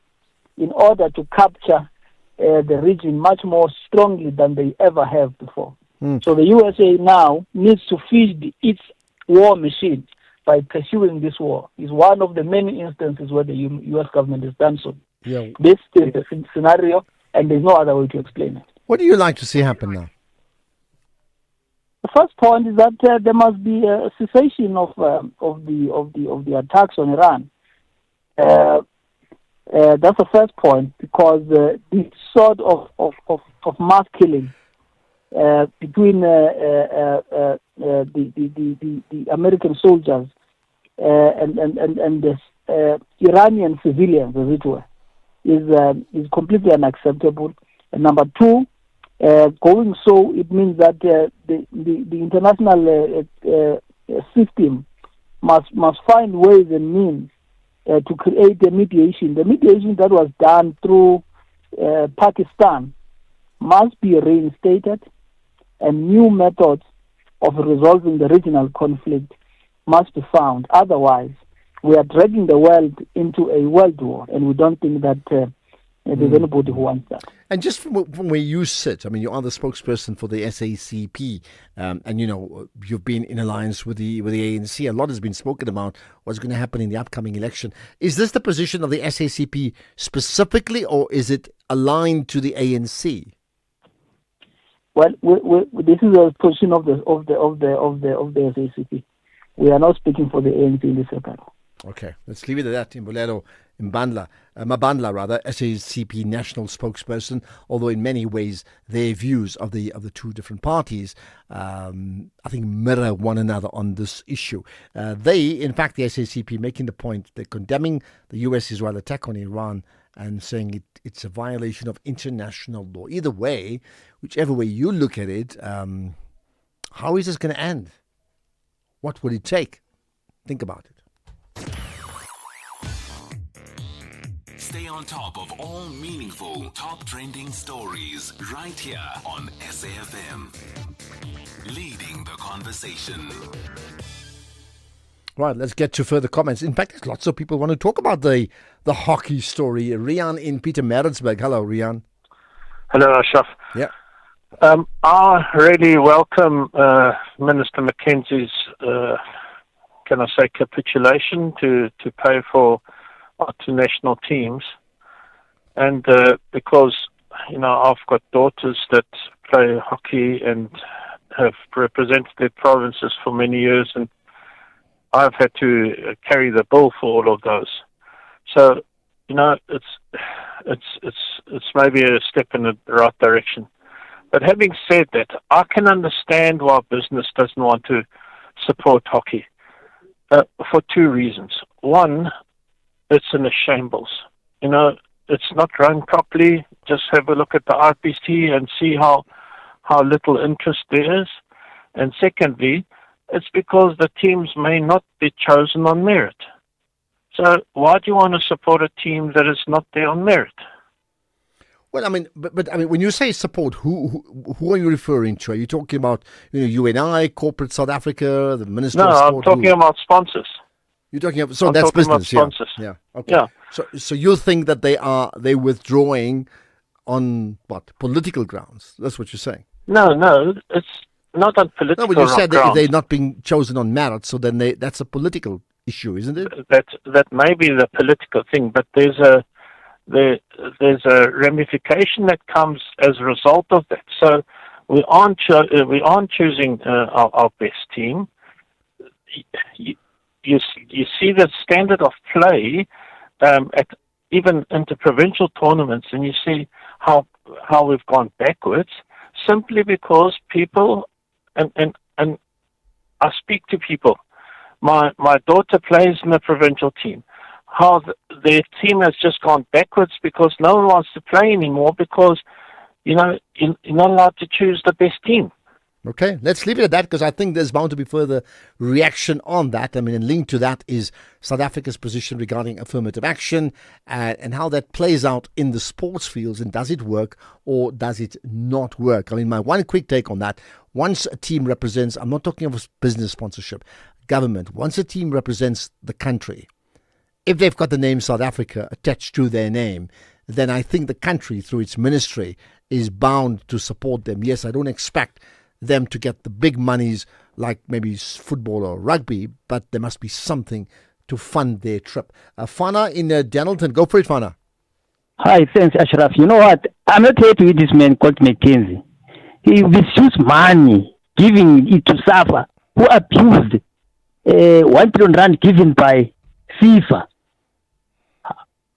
in order to capture the region much more strongly than they ever have before. So the USA now needs to feed its war machine by pursuing this war. Is one of the many instances where the U.S. government has done so. Yeah. This is the scenario, and there's no other way to explain it. What do you like to see happen now? The first point is that there must be a cessation of the attacks on Iran. That's the first point, because this sort of mass killing between the American soldiers and the Iranian civilians, as it were, is completely unacceptable. And number two, going so, it means that the international system must find ways and means to create a mediation. The mediation that was done through Pakistan must be reinstated, and new methods of resolving the regional conflict must be found. Otherwise, we are dragging the world into a world war, and we don't think that there's anybody who wants that. And just from where you sit, I mean, you are the spokesperson for the SACP, and you've been in alliance with the ANC. A lot has been spoken about what's going to happen in the upcoming election. Is this the position of the SACP specifically, or is it aligned to the ANC? Well, this is a position of the SACP. We are not speaking for the ANC in this regard. Okay, let's leave it at that. Mabandla, SACP national spokesperson, although in many ways their views of the two different parties, I think, mirror one another on this issue. In fact, the SACP making the point, they're condemning the US-Israel attack on Iran and saying it's a violation of international law. Either way, whichever way you look at it, how is this going to end? What would it take? Think about it. Stay on top of all meaningful, top trending stories right here on SAFM. Leading the conversation. Right, let's get to further comments. In fact, there's lots of people want to talk about the hockey story. Rian in Pietermaritzburg. Hello, Rian. Hello, Ashraf. Yeah. I really welcome Minister McKenzie's, can I say, capitulation to pay for are to national teams. And because, I've got daughters that play hockey and have represented their provinces for many years, and I've had to carry the bill for all of those. So, it's maybe a step in the right direction. But having said that, I can understand why business doesn't want to support hockey for two reasons. One, it's in a shambles. It's not run properly. Just have a look at the RPC and see how little interest there is. And secondly, it's because the teams may not be chosen on merit. So why do you want to support a team that is not there on merit? Well, but when you say support, who are you referring to? Are you talking about UNI, Corporate South Africa, the Minister of Sport? No, I'm talking about sponsors. You're talking about that's business, about sponsors. Yeah. Okay. Yeah. So you think that they're withdrawing on what, political grounds? That's what you're saying. No, it's not on political grounds. No, but you said that if they're not being chosen on merit, so then that's a political issue, isn't it? That may be the political thing, but there's a ramification that comes as a result of that. So we aren't choosing our best team. You see the standard of play at even interprovincial tournaments, and you see how we've gone backwards simply because people and I speak to people. My daughter plays in the provincial team. How their team has just gone backwards because no one wants to play anymore because you're not allowed to choose the best team. Okay, let's leave it at that because I think there's bound to be further reaction on that. And linked to that is South Africa's position regarding affirmative action and how that plays out in the sports fields, and does it work or does it not work? My one quick take on that, once a team represents, I'm not talking of business sponsorship, government, once a team represents the country, if they've got the name South Africa attached to their name, then I think the country through its ministry is bound to support them. Yes, I don't expect them to get the big monies like maybe football or rugby, but there must be something to fund their trip. Fana in Dennilton, go for it, Fana. Hi, thanks, Ashraf. You know what? I'm not happy with this man called McKenzie. He misused money, giving it to SAFA, who abused 1 trillion rand given by FIFA.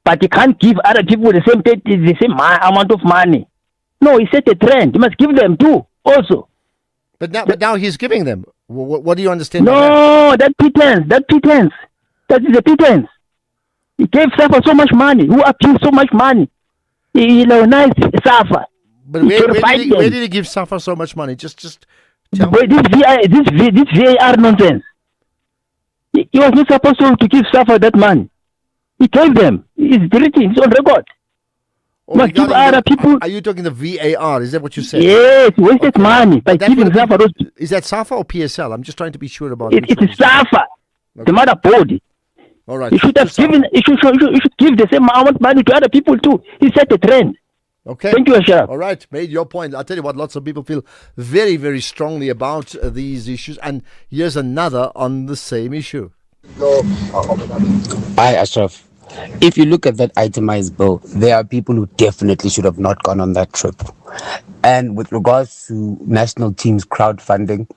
But he can't give other people the same amount of money. No, he set a trend. He must give them too, also. But now he's giving them. What do you understand? No, that pretense. That is a pretense. He gave SAFA so much money. Who abused so much money? He nice SAFA. But where did he give SAFA so much money? Just tell me. This VAR nonsense. He was not supposed to give SAFA that money. He gave them. It's written. It's on record. Must give other people. Are you talking the VAR? Is that what you said? Yes, wasted money by giving SAFA those. Is that SAFA or PSL? I'm just trying to be sure about it. It is SAFA, the mother body. All right. You should have given. You should give the same amount of money to other people too. He set a trend. Okay. Thank you, Ashraf. All right, made your point. I'll tell you what, lots of people feel very, very strongly about these issues. And here's another on the same issue. Hi, Ashraf. If you look at that itemized bill, there are people who definitely should have not gone on that trip. And with regards to national teams crowdfunding,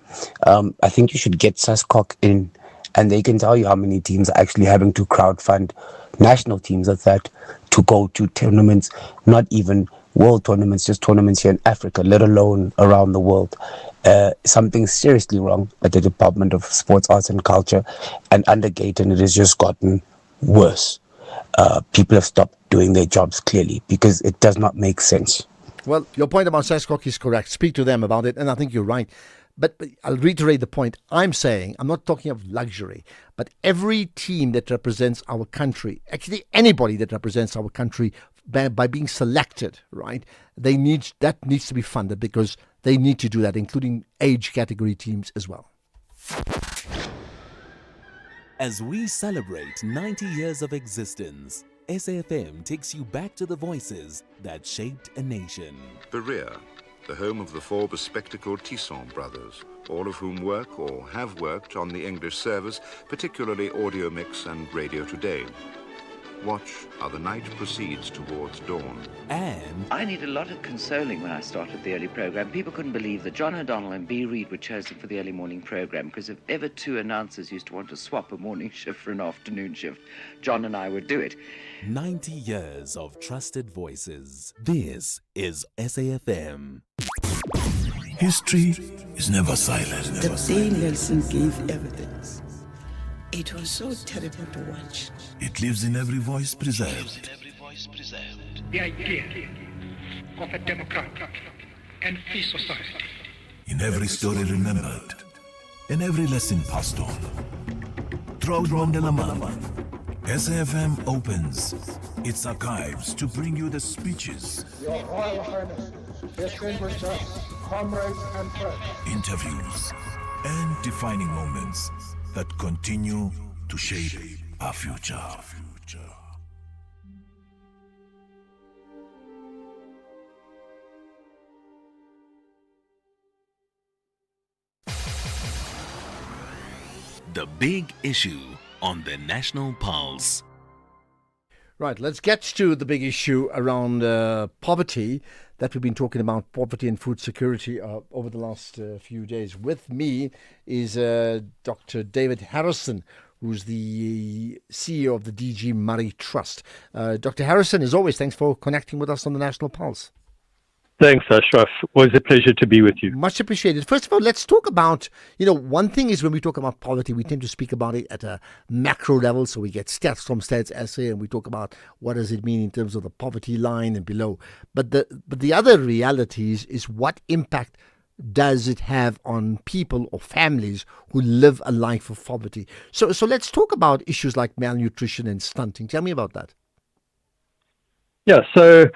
I think you should get SASCOC in, and they can tell you how many teams are actually having to crowdfund national teams at that to go to tournaments, not even world tournaments, just tournaments here in Africa, let alone around the world. Something seriously wrong at the Department of Sports, Arts and Culture, and under Gayton it has just gotten worse. People have stopped doing their jobs clearly because it does not make sense. Well, your point about SASCOC is correct. Speak to them about it, and I think you're right. But I'll reiterate the point. I'm saying, I'm not talking of luxury, but every team that represents our country, actually anybody that represents our country by being selected, right, that needs to be funded because they need to do that, including age category teams as well. As we celebrate 90 years of existence, SAFM takes you back to the voices that shaped a nation. Berea, the home of the four bespectacled Tisson brothers, all of whom work or have worked on the English servers, particularly Audio Mix and Radio Today. Watch how the night proceeds towards dawn. And I need a lot of consoling when I started the early program. People couldn't believe that John O'Donnell and B. Reid were chosen for the early morning program, because if ever two announcers used to want to swap a morning shift for an afternoon shift, John and I would do it. 90 years of trusted voices. This is SAFM. History is never silent. The day Nelson gave evidence, it was so terrible to watch. It lives in every voice preserved. The idea of a democratic and free society. In every story remembered, in every lesson passed on. Throughout Mandela Month, SAFM opens its archives to bring you the speeches, Your Royal Highness, distinguished guests, comrades and friends, interviews, and defining moments that continue to shape our future. The big issue on the National Pulse. Right, let's get to the big issue around poverty that we've been talking about, poverty and food security over the last few days. With me is Dr. David Harrison, who's the CEO of the DG Murray Trust. Dr. Harrison, as always, thanks for connecting with us on the National Pulse. Thanks, Ashraf. Always a pleasure to be with you. Much appreciated. First of all, let's talk about, one thing is when we talk about poverty, we tend to speak about it at a macro level. So we get stats from Stats SA and we talk about what does it mean in terms of the poverty line and below. But the other reality is what impact does it have on people or families who live a life of poverty? So let's talk about issues like malnutrition and stunting. Tell me about that. Yeah, so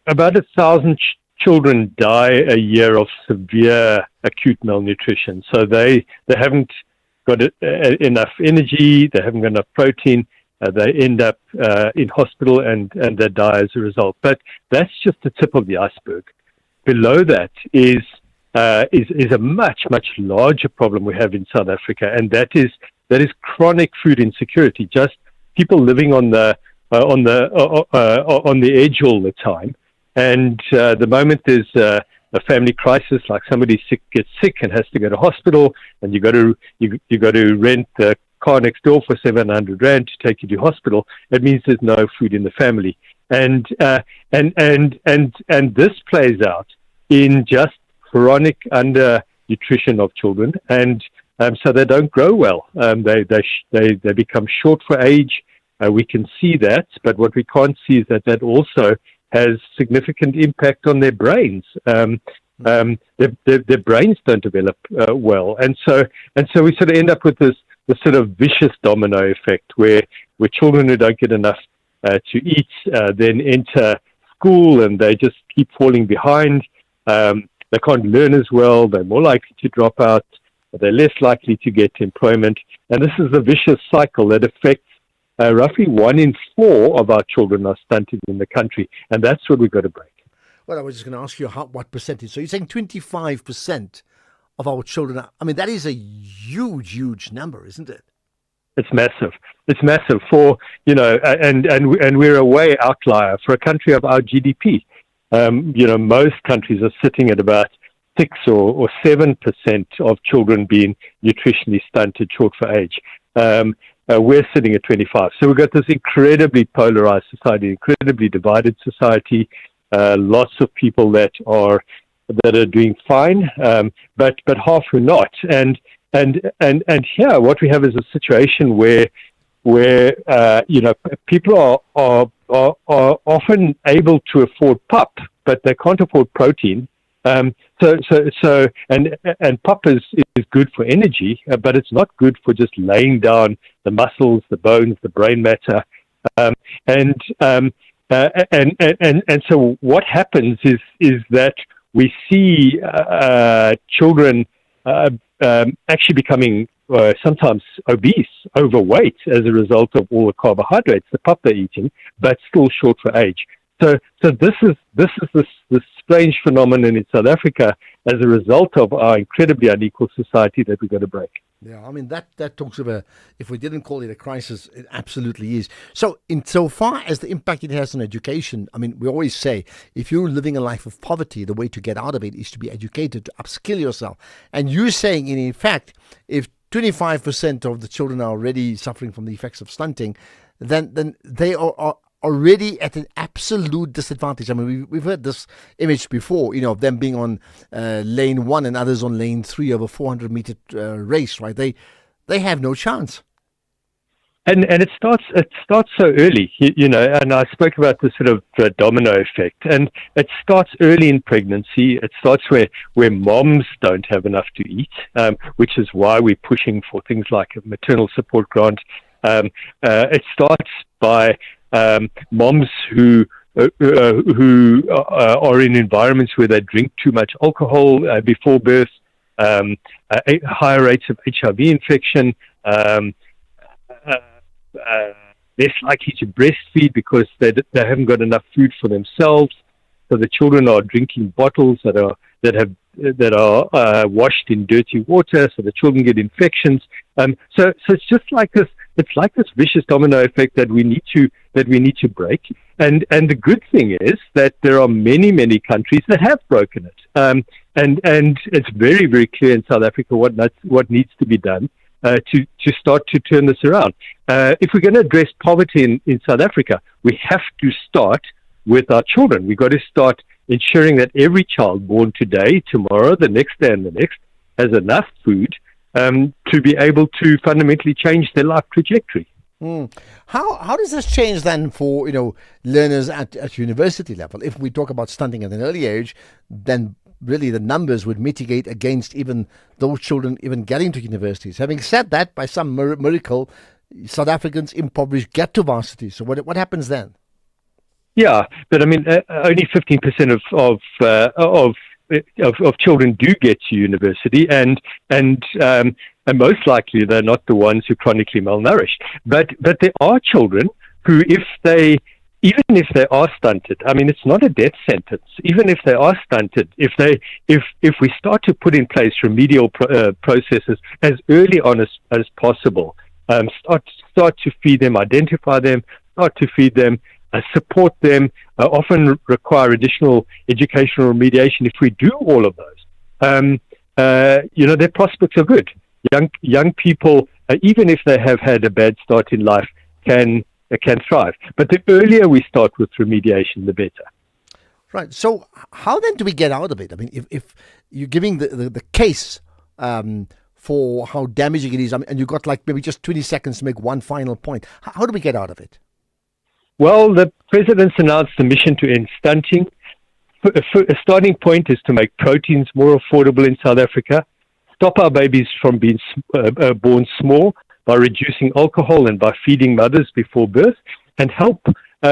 about 1,000 children die a year of severe acute malnutrition. So they haven't got enough energy, they haven't got enough protein, they end up in hospital and they die as a result. But that's just the tip of the iceberg. Below that is a much larger problem we have in South Africa, and that is chronic food insecurity. Just people living on the edge all the time, and the moment there's a family crisis, like somebody gets sick and has to go to hospital, and you got to rent the car next door for 700 rand to take you to hospital, it means there's no food in the family, and this plays out in just chronic undernutrition of children, and so they don't grow well. They become short for age. We can see that, but what we can't see is that also has significant impact on their brains. Their brains don't develop well, and so we sort of end up with this sort of vicious domino effect where children who don't get enough to eat then enter school and they just keep falling behind. They can't learn as well. They're more likely to drop out. They're less likely to get employment, and this is a vicious cycle that affects roughly 1 in 4 of our children are stunted in the country, and that's what we've got to break. Well, I was just going to ask you what percentage. So you're saying 25% of our children that is a huge number, isn't it? It's massive. It's massive for, and we're a way outlier for a country of our GDP. Most countries are sitting at about 6 or 7% of children being nutritionally stunted, short for age. We're sitting at 25. So we've got this incredibly polarized society, incredibly divided society, lots of people that are doing fine, but half who not. And here what we have is a situation where people are often able to afford pop, but they can't afford protein. So pop is good for energy, but it's not good for just laying down the muscles, the bones, the brain matter, and so what happens is that we see children actually becoming sometimes obese, overweight as a result of all the carbohydrates, the pop they're eating, but still short for age. So this is this strange phenomenon in South Africa as a result of our incredibly unequal society that we've got to break. Yeah, I mean, that talks of if we didn't call it a crisis, it absolutely is. So, insofar as the impact it has on education, I mean, we always say, if you're living a life of poverty, the way to get out of it is to be educated, to upskill yourself. And you're saying, in fact, if 25% of the children are already suffering from the effects of stunting, then they are already at an absolute disadvantage. I mean, we've heard this image before, of them being on lane 1 and others on lane 3 of a 400-meter race, right? They have no chance. And it starts so early, and I spoke about the sort of domino effect, and it starts early in pregnancy. It starts where moms don't have enough to eat, which is why we're pushing for things like a maternal support grant. It starts by moms who are in environments where they drink too much alcohol before birth, higher rates of HIV infection, less likely to breastfeed because they haven't got enough food for themselves. So the children are drinking bottles that are washed in dirty water. So the children get infections. So it's just like this. It's like this vicious domino effect that we need to break. And the good thing is that there are many countries that have broken it. And it's very, very clear in South Africa what needs to be done to start to turn this around. If we're going to address poverty in South Africa, we have to start with our children. We've got to start ensuring that every child born today, tomorrow, the next day, and the next has enough food to be able to fundamentally change their life trajectory. How does this change then for learners at university level? If we talk about stunting at an early age, then really the numbers would mitigate against even those children even getting to universities. Having said that, by some miracle, South Africans impoverished get to varsity. So what happens then? Yeah, but I mean, only 15% of children do get to university, and most likely they're not the ones who are chronically malnourished. But there are children who, even if they are stunted, I mean, it's not a death sentence. Even if they are stunted, if we start to put in place remedial processes as early on as possible, start to feed them, identify them, start to feed them, support them, often require additional educational remediation. If we do all of those, their prospects are good. Young people, even if they have had a bad start in life, can thrive. But the earlier we start with remediation, the better. Right. So how then do we get out of it? I mean, if you're giving the case for how damaging it is, and you've got like maybe just 20 seconds to make one final point, how do we get out of it? Well, the president's announced the mission to end stunting. A starting point is to make proteins more affordable in South Africa, stop our babies from being born small by reducing alcohol and by feeding mothers before birth, and help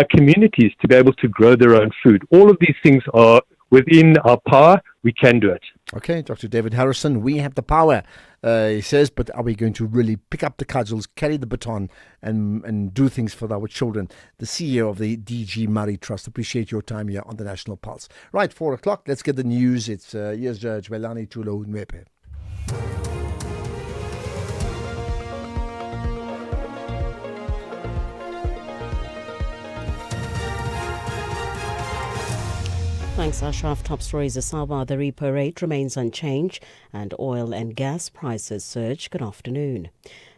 communities to be able to grow their own food. All of these things are within our power. We can do it. Okay, Dr. David Harrison, we have the power, he says, but are we going to really pick up the cudgels, carry the baton, and do things for our children? The CEO of the DG Murray Trust. Appreciate your time here on the National Pulse. Right, 4 o'clock. Let's get the news. It's here's Jwelani Tulo Nwepe. Thanks, Ashraf. Top stories this hour. The repo rate remains unchanged and oil and gas prices surge. Good afternoon.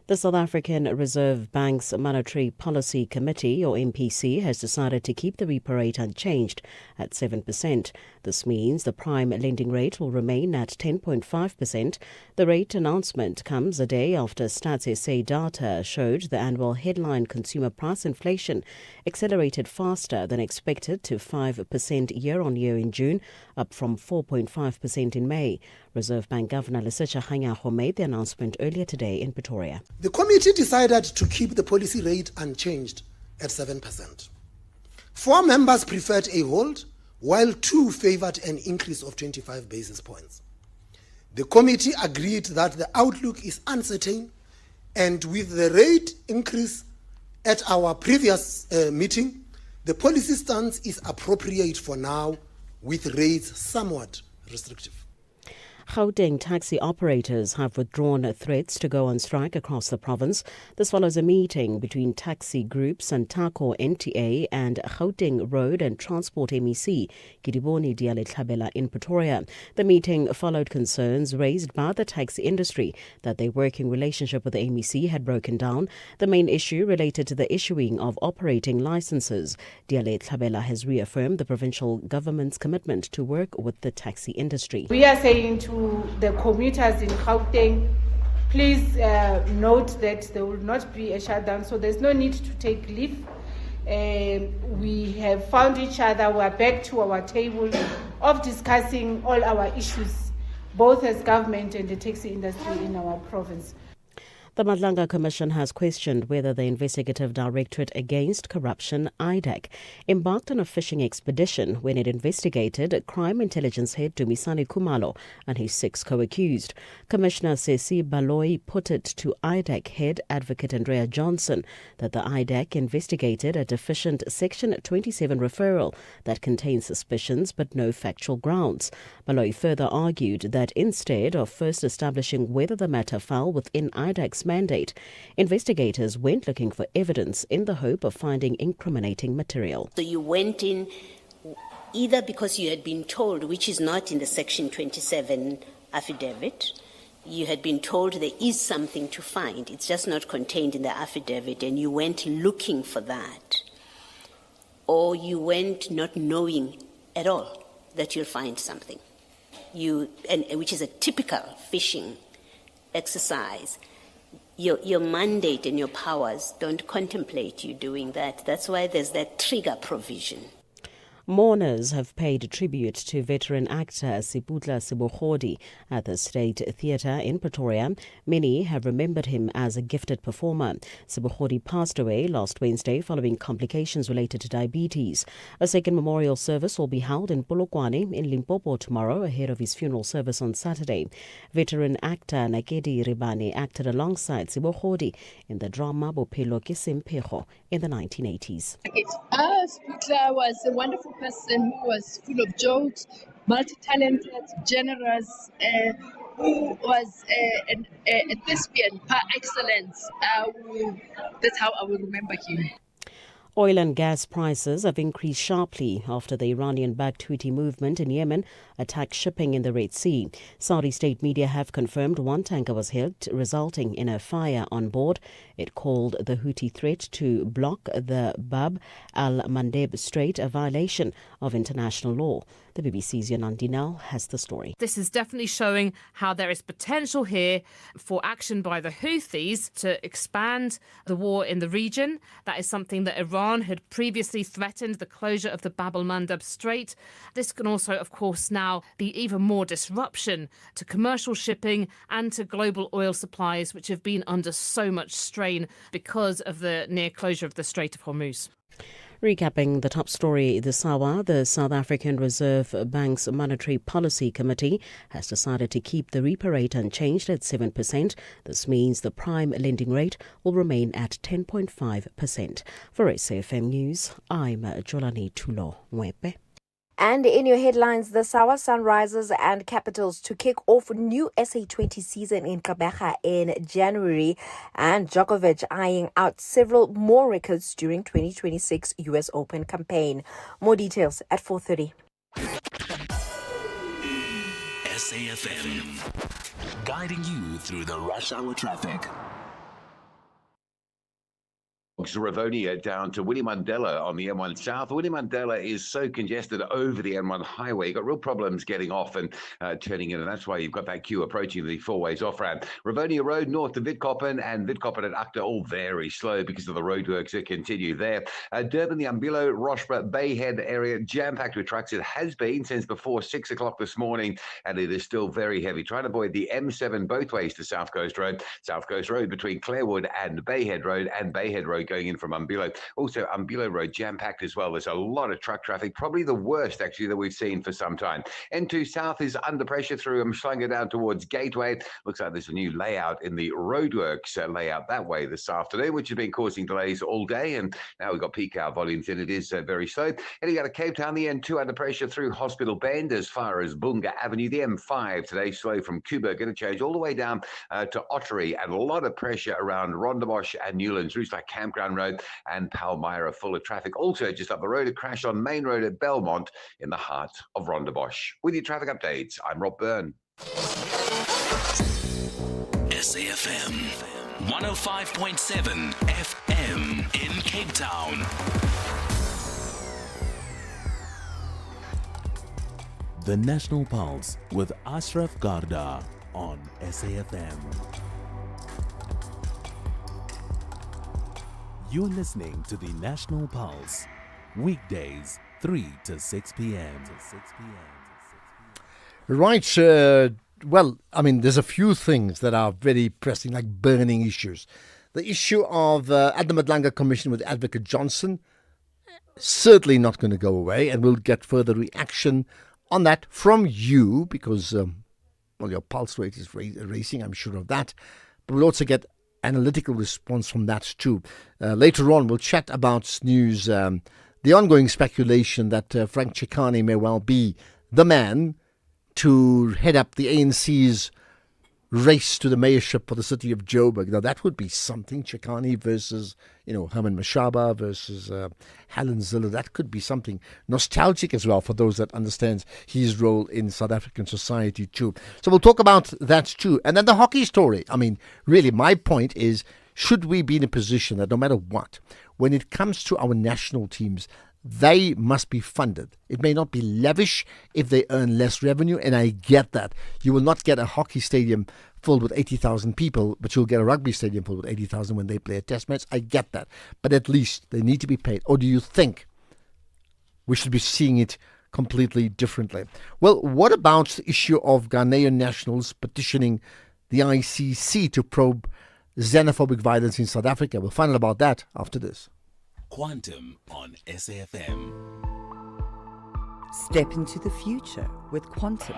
The South African Reserve Bank's Monetary Policy Committee, or MPC, has decided to keep the repo rate unchanged at 7%. This means the prime lending rate will remain at 10.5%. The rate announcement comes a day after Stats SA data showed the annual headline consumer price inflation accelerated faster than expected to 5% year-on-year in June, up from 4.5% in May. Reserve Bank Governor Lesetja Kganyago made the announcement earlier today in Pretoria. The committee decided to keep the policy rate unchanged at 7%. 4 members preferred a hold, while 2 favored an increase of 25 basis points. The committee agreed that the outlook is uncertain, and with the rate increase at our previous meeting, the policy stance is appropriate for now, with rates somewhat restrictive. Gauteng taxi operators have withdrawn threats to go on strike across the province. This follows a meeting between taxi groups and TACO NTA and Gauteng Road and Transport MEC Gidiboni Diale-Tlhabela in Pretoria. The meeting followed concerns raised by the taxi industry that their working relationship with the MEC had broken down. The main issue related to the issuing of operating licenses. Diale-Tlhabela has reaffirmed the provincial government's commitment to work with the taxi industry. We are saying to the commuters in Gauteng, please note that there will not be a shutdown, so there's no need to take leave. We have found each other. We are back to our table of discussing all our issues, both as government and the taxi industry in our province. The Madlanga Commission has questioned whether the Investigative Directorate Against Corruption, IDAC, embarked on a fishing expedition when it investigated crime intelligence head Dumisani Khumalo and his 6 co-accused. Commissioner Sesi Baloyi put it to IDAC head Advocate Andrea Johnson that the IDAC investigated a deficient Section 27 referral that contains suspicions but no factual grounds. Baloyi further argued that instead of first establishing whether the matter fell within IDAC's mandate, investigators went looking for evidence in the hope of finding incriminating material. So you went in either because you had been told, which is not in the Section 27 affidavit, you had been told there is something to find, it's just not contained in the affidavit, and you went looking for that, or you went not knowing at all that you'll find something, which is a typical fishing exercise. Your mandate and your powers don't contemplate you doing that. That's why there's that trigger provision. Mourners have paid tribute to veteran actor Siputla Sibohodi at the State Theatre in Pretoria. Many have remembered him as a gifted performer. Sibohodi passed away last Wednesday following complications related to diabetes. A second memorial service will be held in Polokwane in Limpopo tomorrow ahead of his funeral service on Saturday. Veteran actor Nakedi Ribane acted alongside Sibohodi in the drama Bophelo ke Semphego in the 1980s. Siputla was a wonderful person who was full of jokes, multi-talented, generous, who was a thespian par excellence. That's how I will remember him. Oil and gas prices have increased sharply after the Iranian-backed Houthi movement in Yemen attacked shipping in the Red Sea. Saudi state media have confirmed one tanker was hit, resulting in a fire on board. It called the Houthi threat to block the Bab al-Mandeb Strait a violation of international law. The BBC's Yonan Dinal has the story. This is definitely showing how there is potential here for action by the Houthis to expand the war in the region. That is something that Iran had previously threatened, the closure of the Bab al-Mandeb Strait. This can also, of course, now be even more disruption to commercial shipping and to global oil supplies, which have been under so much strain because of the near closure of the Strait of Hormuz. Recapping the top story this hour, the South African Reserve Bank's Monetary Policy Committee has decided to keep the repo rate unchanged at 7%. This means the prime lending rate will remain at 10.5%. For SAFM News, I'm Jolani Tulo Mwepe. And in your headlines this hour, Sunrisers and Capitals to kick off new SA20 season in Gqeberha in January, and Djokovic eyeing out several more records during 2026 US Open campaign. More details at 4:30. SAFM, guiding you through the rush hour traffic. Ravonia down to Willie Mandela on the M1 South. Willie Mandela is so congested over the M1 highway. You've got real problems getting off and turning in, and that's why you've got that queue approaching the four ways off ramp. Ravonia Road north to Witkoppen and Witkoppen and Acta all very slow because of the roadworks that continue there. Durban, the Umbilo, Rochborough, Bayhead area jam-packed with trucks. It has been since before 6 o'clock this morning, and it is still very heavy. Try to avoid the M7 both ways to South Coast Road. South Coast Road between Clarewood and Bayhead Road, and Bayhead Road going in from Umbilo. Also, Umbilo Road jam-packed as well. There's a lot of truck traffic, probably the worst actually that we've seen for some time. N2 South is under pressure through Mhlanga down towards Gateway. Looks like there's a new layout in the roadworks layout that way this afternoon, which has been causing delays all day. And now we've got peak hour volumes in. It is very slow. Heading out of Cape Town, the N2 under pressure through Hospital Bend as far as Bunga Avenue. The M5 today slow from Kuba, going to change all the way down to Ottery, and a lot of pressure around Rondebosch and Newlands. Routes like Campground Road and Palmyra full of traffic. Also, just up the road, a crash on Main Road at Belmont in the heart of Rondebosch. With your traffic updates, I'm Rob Byrne. SAFM 105.7 FM in Cape Town. The National Pulse with Ashraf Garda on SAFM. You're listening to the National Pulse, weekdays 3 to 6 p.m. Right. Well, I mean, there's a few things that are very pressing, like burning issues. The issue of at the Madlanga Commission with Advocate Johnson, certainly not going to go away, and we'll get further reaction on that from you because, well, your pulse rate is racing, I'm sure of that. But we'll also get analytical response from that too. Later on, we'll chat about news, the ongoing speculation that Frank Chikane may well be the man to head up the ANC's race to the mayorship for the city of Joburg. Now, that would be something. Chikane versus, Herman Mashaba versus Helen Zille. That could be something nostalgic as well for those that understand his role in South African society too. So we'll talk about that too. And then the hockey story. I mean, really, my point is, should we be in a position that no matter what, when it comes to our national teams, they must be funded. It may not be lavish if they earn less revenue, and I get that. You will not get a hockey stadium filled with 80,000 people, but you'll get a rugby stadium filled with 80,000 when they play a test match. I get that. But at least they need to be paid. Or do you think we should be seeing it completely differently? Well, what about the issue of Ghanaian nationals petitioning the ICC to probe xenophobic violence in South Africa? We'll find out about that after this. Quantum on SAFM. Step into the future with Quantum.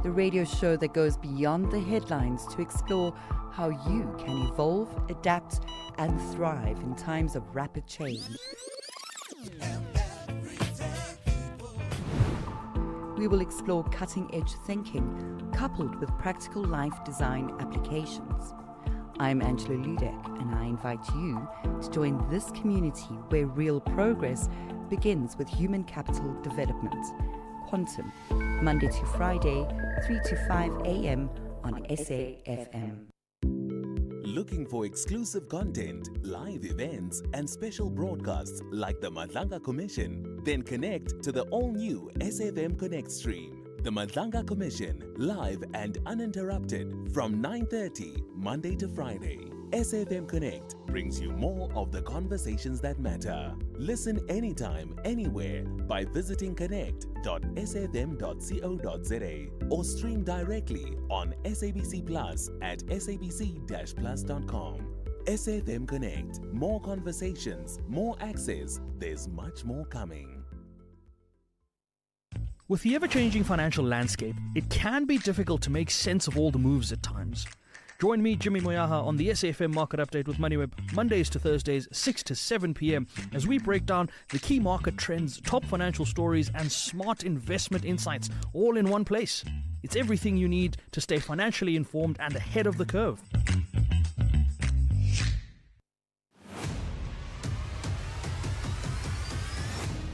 The radio show that goes beyond the headlines to explore how you can evolve, adapt, and thrive in times of rapid change. We will explore cutting-edge thinking coupled with practical life design applications. I'm Angela Ludek, and I invite you to join this community where real progress begins with human capital development. Quantum, Monday to Friday, 3 to 5 a.m. on SAFM. Looking for exclusive content, live events, and special broadcasts like the Madlanga Commission? Then connect to the all-new SAFM Connect stream. The Madlanga Commission, live and uninterrupted from 9:30 Monday to Friday. SAFM Connect brings you more of the conversations that matter. Listen anytime, anywhere by visiting connect.safm.co.za or stream directly on SABC Plus at sabc-plus.com. SAFM Connect, more conversations, more access. There's much more coming. With the ever-changing financial landscape, it can be difficult to make sense of all the moves at times. Join me, Jimmy Moyaha, on the SAFM Market Update with MoneyWeb, Mondays to Thursdays, 6 to 7 p.m, as we break down the key market trends, top financial stories, and smart investment insights, all in one place. It's everything you need to stay financially informed and ahead of the curve.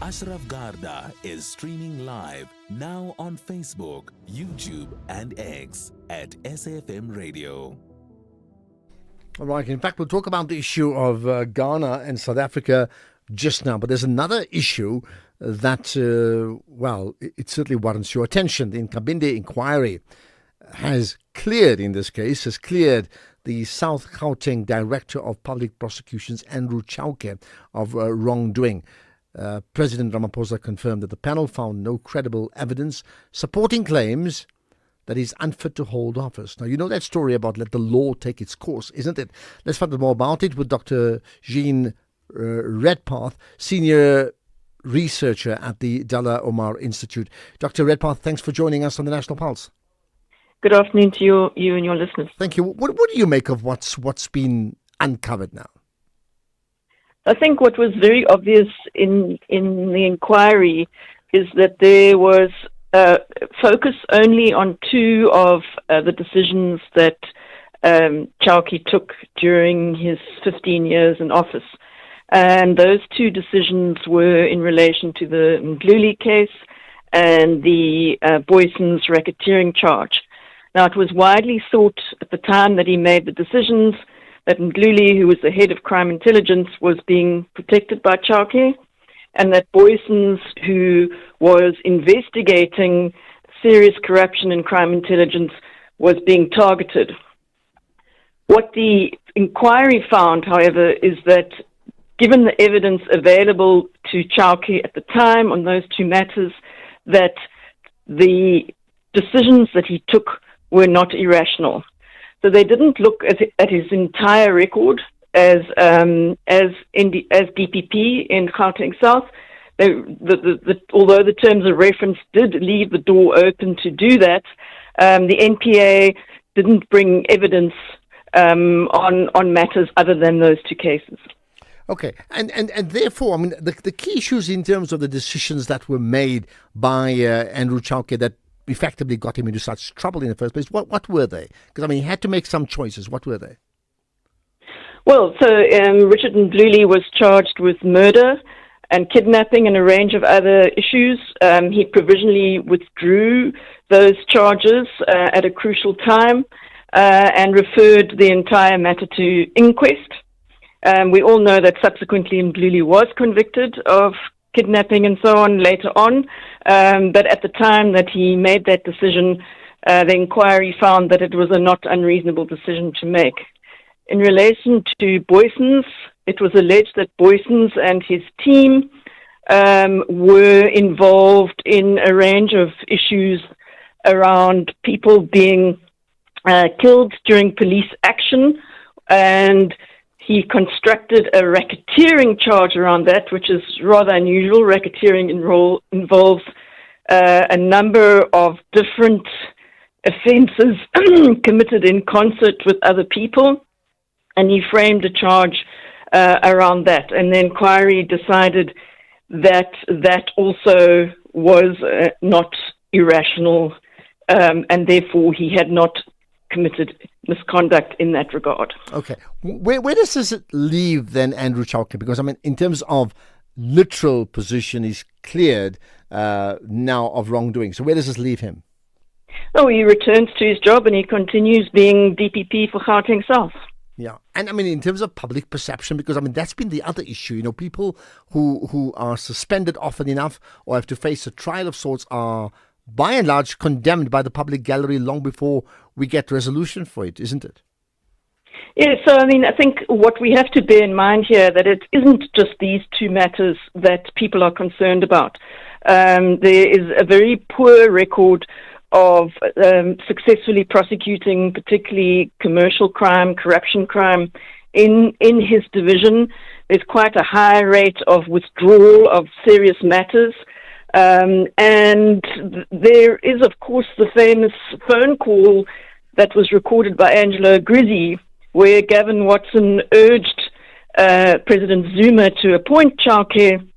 Ashraf Garda is streaming live now on Facebook, YouTube, and X at SAFM Radio. All right. In fact, we'll talk about the issue of Ghana and South Africa just now. But there's another issue that, it certainly warrants your attention. The Nkabinde inquiry has cleared the South Gauteng Director of Public Prosecutions, Andrew Chauke, of wrongdoing. President Ramaphosa confirmed that the panel found no credible evidence supporting claims that he's unfit to hold office. Now, you know that story about let the law take its course, isn't it? Let's find out more about it with Dr. Jean Redpath, Senior Researcher at the Dalla Omar Institute. Dr. Redpath, thanks for joining us on the National Pulse. Good afternoon to you and your listeners. Thank you. What do you make of what's been uncovered now? I think what was very obvious in the inquiry is that there was focus only on two of the decisions that Chauke took during his 15 years in office. And those two decisions were in relation to the Mdluli case and the Boyson's racketeering charge. Now, it was widely thought at the time that he made the decisions that Mdluli, who was the head of crime intelligence, was being protected by Chauke, and that Boyson's, who was investigating serious corruption in crime intelligence, was being targeted. What the inquiry found, however, is that given the evidence available to Chauke at the time on those two matters, that the decisions that he took were not irrational. So they didn't look at his entire record as DPP in Gauteng South. Although the terms of reference did leave the door open to do that, the NPA didn't bring evidence on matters other than those two cases. Okay, and therefore, I mean, the key issues in terms of the decisions that were made by Andrew Chauke that effectively got him into such trouble in the first place, what were they? Because, I mean, he had to make some choices. What were they? Well, so Richard Mdluli was charged with murder and kidnapping and a range of other issues. He provisionally withdrew those charges at a crucial time and referred the entire matter to inquest. We all know that subsequently Mdluli was convicted of kidnapping and so on later on, but at the time that he made that decision, the inquiry found that it was a not unreasonable decision to make. In relation to Boyson's, it was alleged that Boyson's and his team were involved in a range of issues around people being killed during police action, and he constructed a racketeering charge around that, which is rather unusual. Racketeering involves a number of different offences committed in concert with other people, and he framed a charge around that. And the inquiry decided that that also was not irrational, and therefore he had not committed misconduct in that regard. Okay. Where does this leave then Andrew Chauke? Because, I mean, in terms of literal position, he's cleared now of wrongdoing. So where does this leave him? Oh, he returns to his job and he continues being DPP for Gauteng South. Yeah. And I mean, in terms of public perception, because I mean, that's been the other issue. You know, people who are suspended often enough or have to face a trial of sorts are by and large condemned by the public gallery long before we get resolution for it, isn't it? Yeah, so I mean, I think what we have to bear in mind here that it isn't just these two matters that people are concerned about. There is a very poor record of successfully prosecuting particularly commercial crime, corruption crime in his division. There's quite a high rate of withdrawal of serious matters. And there is, of course, the famous phone call that was recorded by Angela Grizzy, where Gavin Watson urged President Zuma to appoint Chauke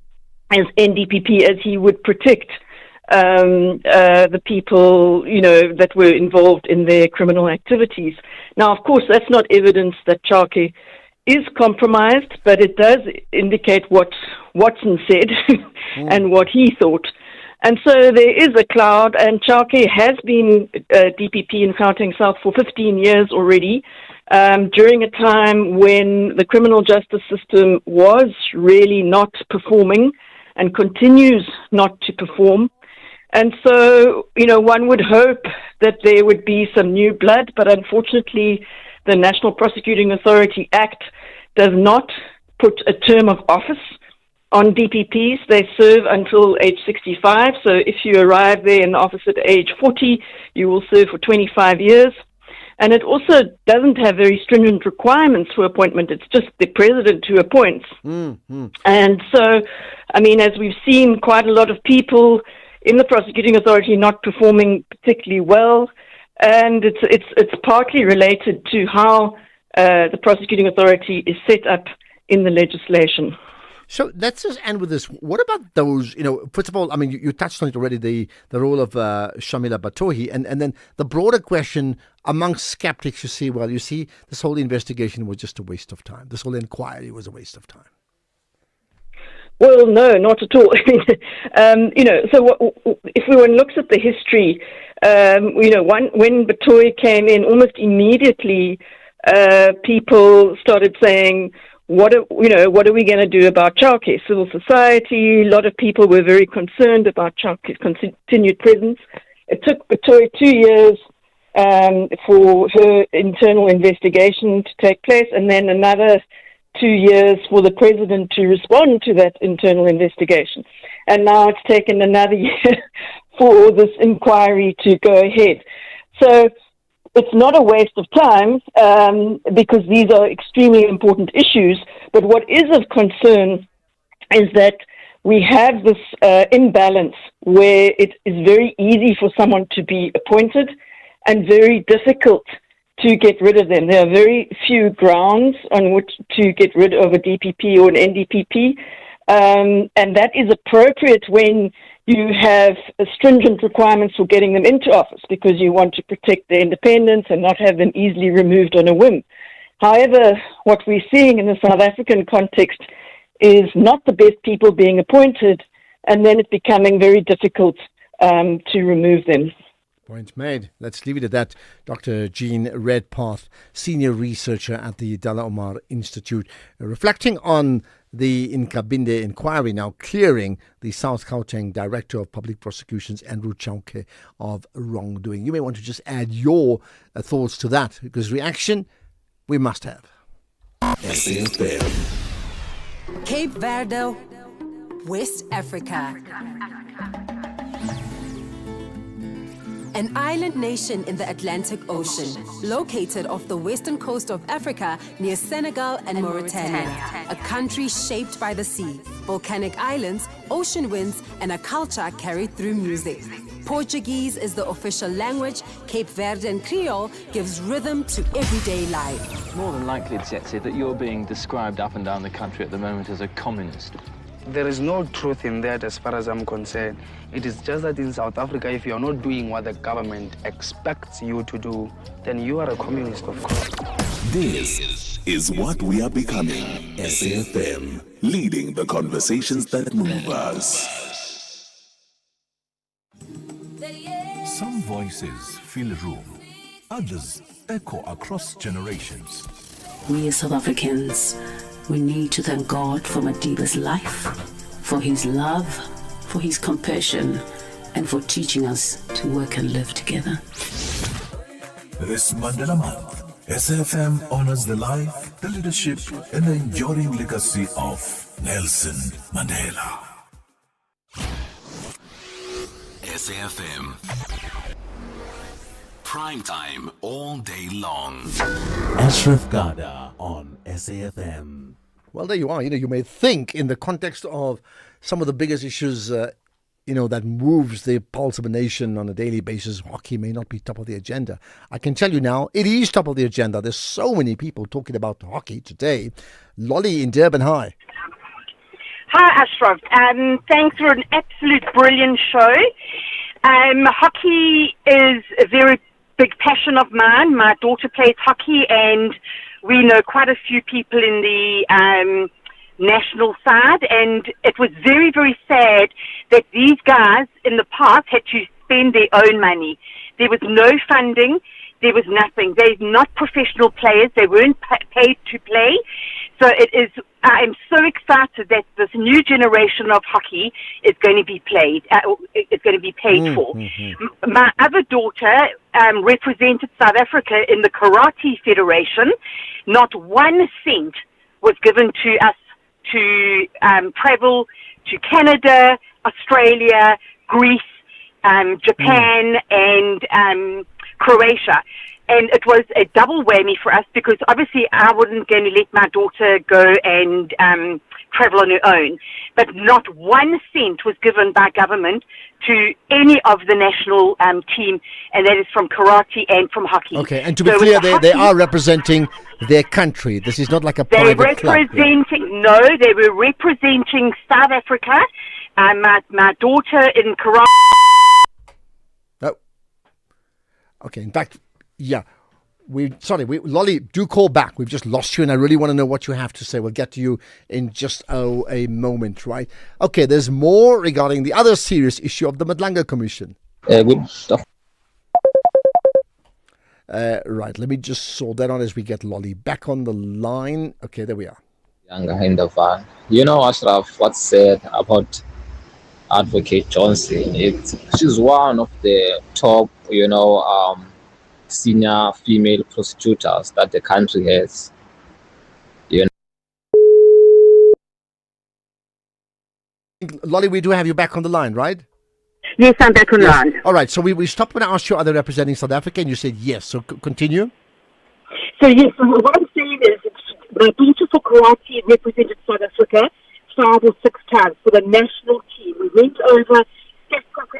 as NDPP as he would protect the people, you know, that were involved in their criminal activities. Now, of course, that's not evidence that Chauke is compromised, but it does indicate what Watson said and what he thought. And so there is a cloud, and Chauke has been DPP in Gauteng South for 15 years already, during a time when the criminal justice system was really not performing and continues not to perform. And so, you know, one would hope that there would be some new blood, but unfortunately the National Prosecuting Authority Act does not put a term of office on DPPs. They serve until age 65. So if you arrive there in the office at age 40, you will serve for 25 years. And it also doesn't have very stringent requirements for appointment. It's just the president who appoints. Mm-hmm. And so, I mean, as we've seen, quite a lot of people in the prosecuting authority not performing particularly well. And it's partly related to how the prosecuting authority is set up in the legislation. So let's just end with this. What about those, first of all, I mean, you touched on it already, the role of Shamila Batohi, and then the broader question amongst skeptics, you see, this whole investigation was just a waste of time. This whole inquiry was a waste of time. Well, no, not at all. If one looks at the history, when Batohi came in, almost immediately, people started saying, what are we going to do about childcare? Civil society, a lot of people were very concerned about childcare's continued presence. It took Batohi 2 years for her internal investigation to take place, and then another 2 years for the president to respond to that internal investigation. And now it's taken another year for this inquiry to go ahead. So it's not a waste of time because these are extremely important issues. But what is of concern is that we have this imbalance where it is very easy for someone to be appointed and very difficult to get rid of them. There are very few grounds on which to get rid of a DPP or an NDPP. And that is appropriate when you have stringent requirements for getting them into office because you want to protect their independence and not have them easily removed on a whim. However, what we're seeing in the South African context is not the best people being appointed, and then it's becoming very difficult to remove them. Point made. Let's leave it at that. Dr. Jean Redpath, Senior Researcher at the Dalla Omar Institute, reflecting on the Nkabinde inquiry, now clearing the South Gauteng Director of Public Prosecutions, Andrew Chauke, of wrongdoing. You may want to just add your thoughts to that, because reaction we must have. Cape Verde, West Africa. An island nation in the Atlantic Ocean, located off the western coast of Africa near Senegal and Mauritania. A country shaped by the sea, volcanic islands, ocean winds, and a culture carried through music. Portuguese is the official language. Cape Verdean Creole gives rhythm to everyday life. More than likely, Tsetse, that you're being described up and down the country at the moment as a communist. There is no truth in that as far as I'm concerned. It is just that in South Africa, if you're not doing what the government expects you to do, then you are a communist, of course. This is what we are becoming. SAfm, leading the conversations that move us. Some voices fill a room, others echo across generations. We as South Africans, we need to thank God for Madiba's life, for his love, for his compassion, and for teaching us to work and live together. This Mandela Month, SAfm honors the life, the leadership, and the enduring legacy of Nelson Mandela. SAfm. Prime time all day long. Ashraf Garda on SAfm. Well, there you are. You may think in the context of some of the biggest issues, that moves the pulse of a nation on a daily basis, hockey may not be top of the agenda. I can tell you now, it is top of the agenda. There's so many people talking about hockey today. Lolly in Durban, hi. Hi, Ashraf. Thanks for an absolute brilliant show. Hockey is a very big passion of mine. My daughter plays hockey, and we know quite a few people in the national side, and it was very, very sad that these guys in the past had to spend their own money. There was no funding. There was nothing. They're not professional players. They weren't paid to play. So I am so excited that this new generation of hockey is going to be played. It's going to be paid for. Mm-hmm. My other daughter represented South Africa in the Karate Federation. Not 1 cent was given to us to travel to Canada, Australia, Greece, Japan, and Croatia. And it was a double whammy for us because obviously I wasn't going to let my daughter go and travel on her own. But not 1 cent was given by government to any of the national team, and that is from karate and from hockey. Okay, and to be clear, they are representing their country. This is not like a private club. No, they were representing South Africa. My daughter in karate. Oh. Okay, in fact, yeah. Lolly, do call back. We've just lost you, and I really want to know what you have to say. We'll get to you in just a moment, right? Okay, there's more regarding the other serious issue of the Madlanga Commission. Good stuff. Right, let me just sort that out as we get Lolly back on the line. Okay, there we are. Younger in the van. You know, Ashraf, what's said about Advocate Johnson? She's one of the top, senior female prosecutors that the country has. Lolly, we do have you back on the line, right? Yes, I'm back on the line. All right, so we stopped when I asked you, are they representing South Africa? And you said yes, so continue. So yes, what I'm saying is my daughter for karate represented South Africa 5 or 6 times for the national team. We went over,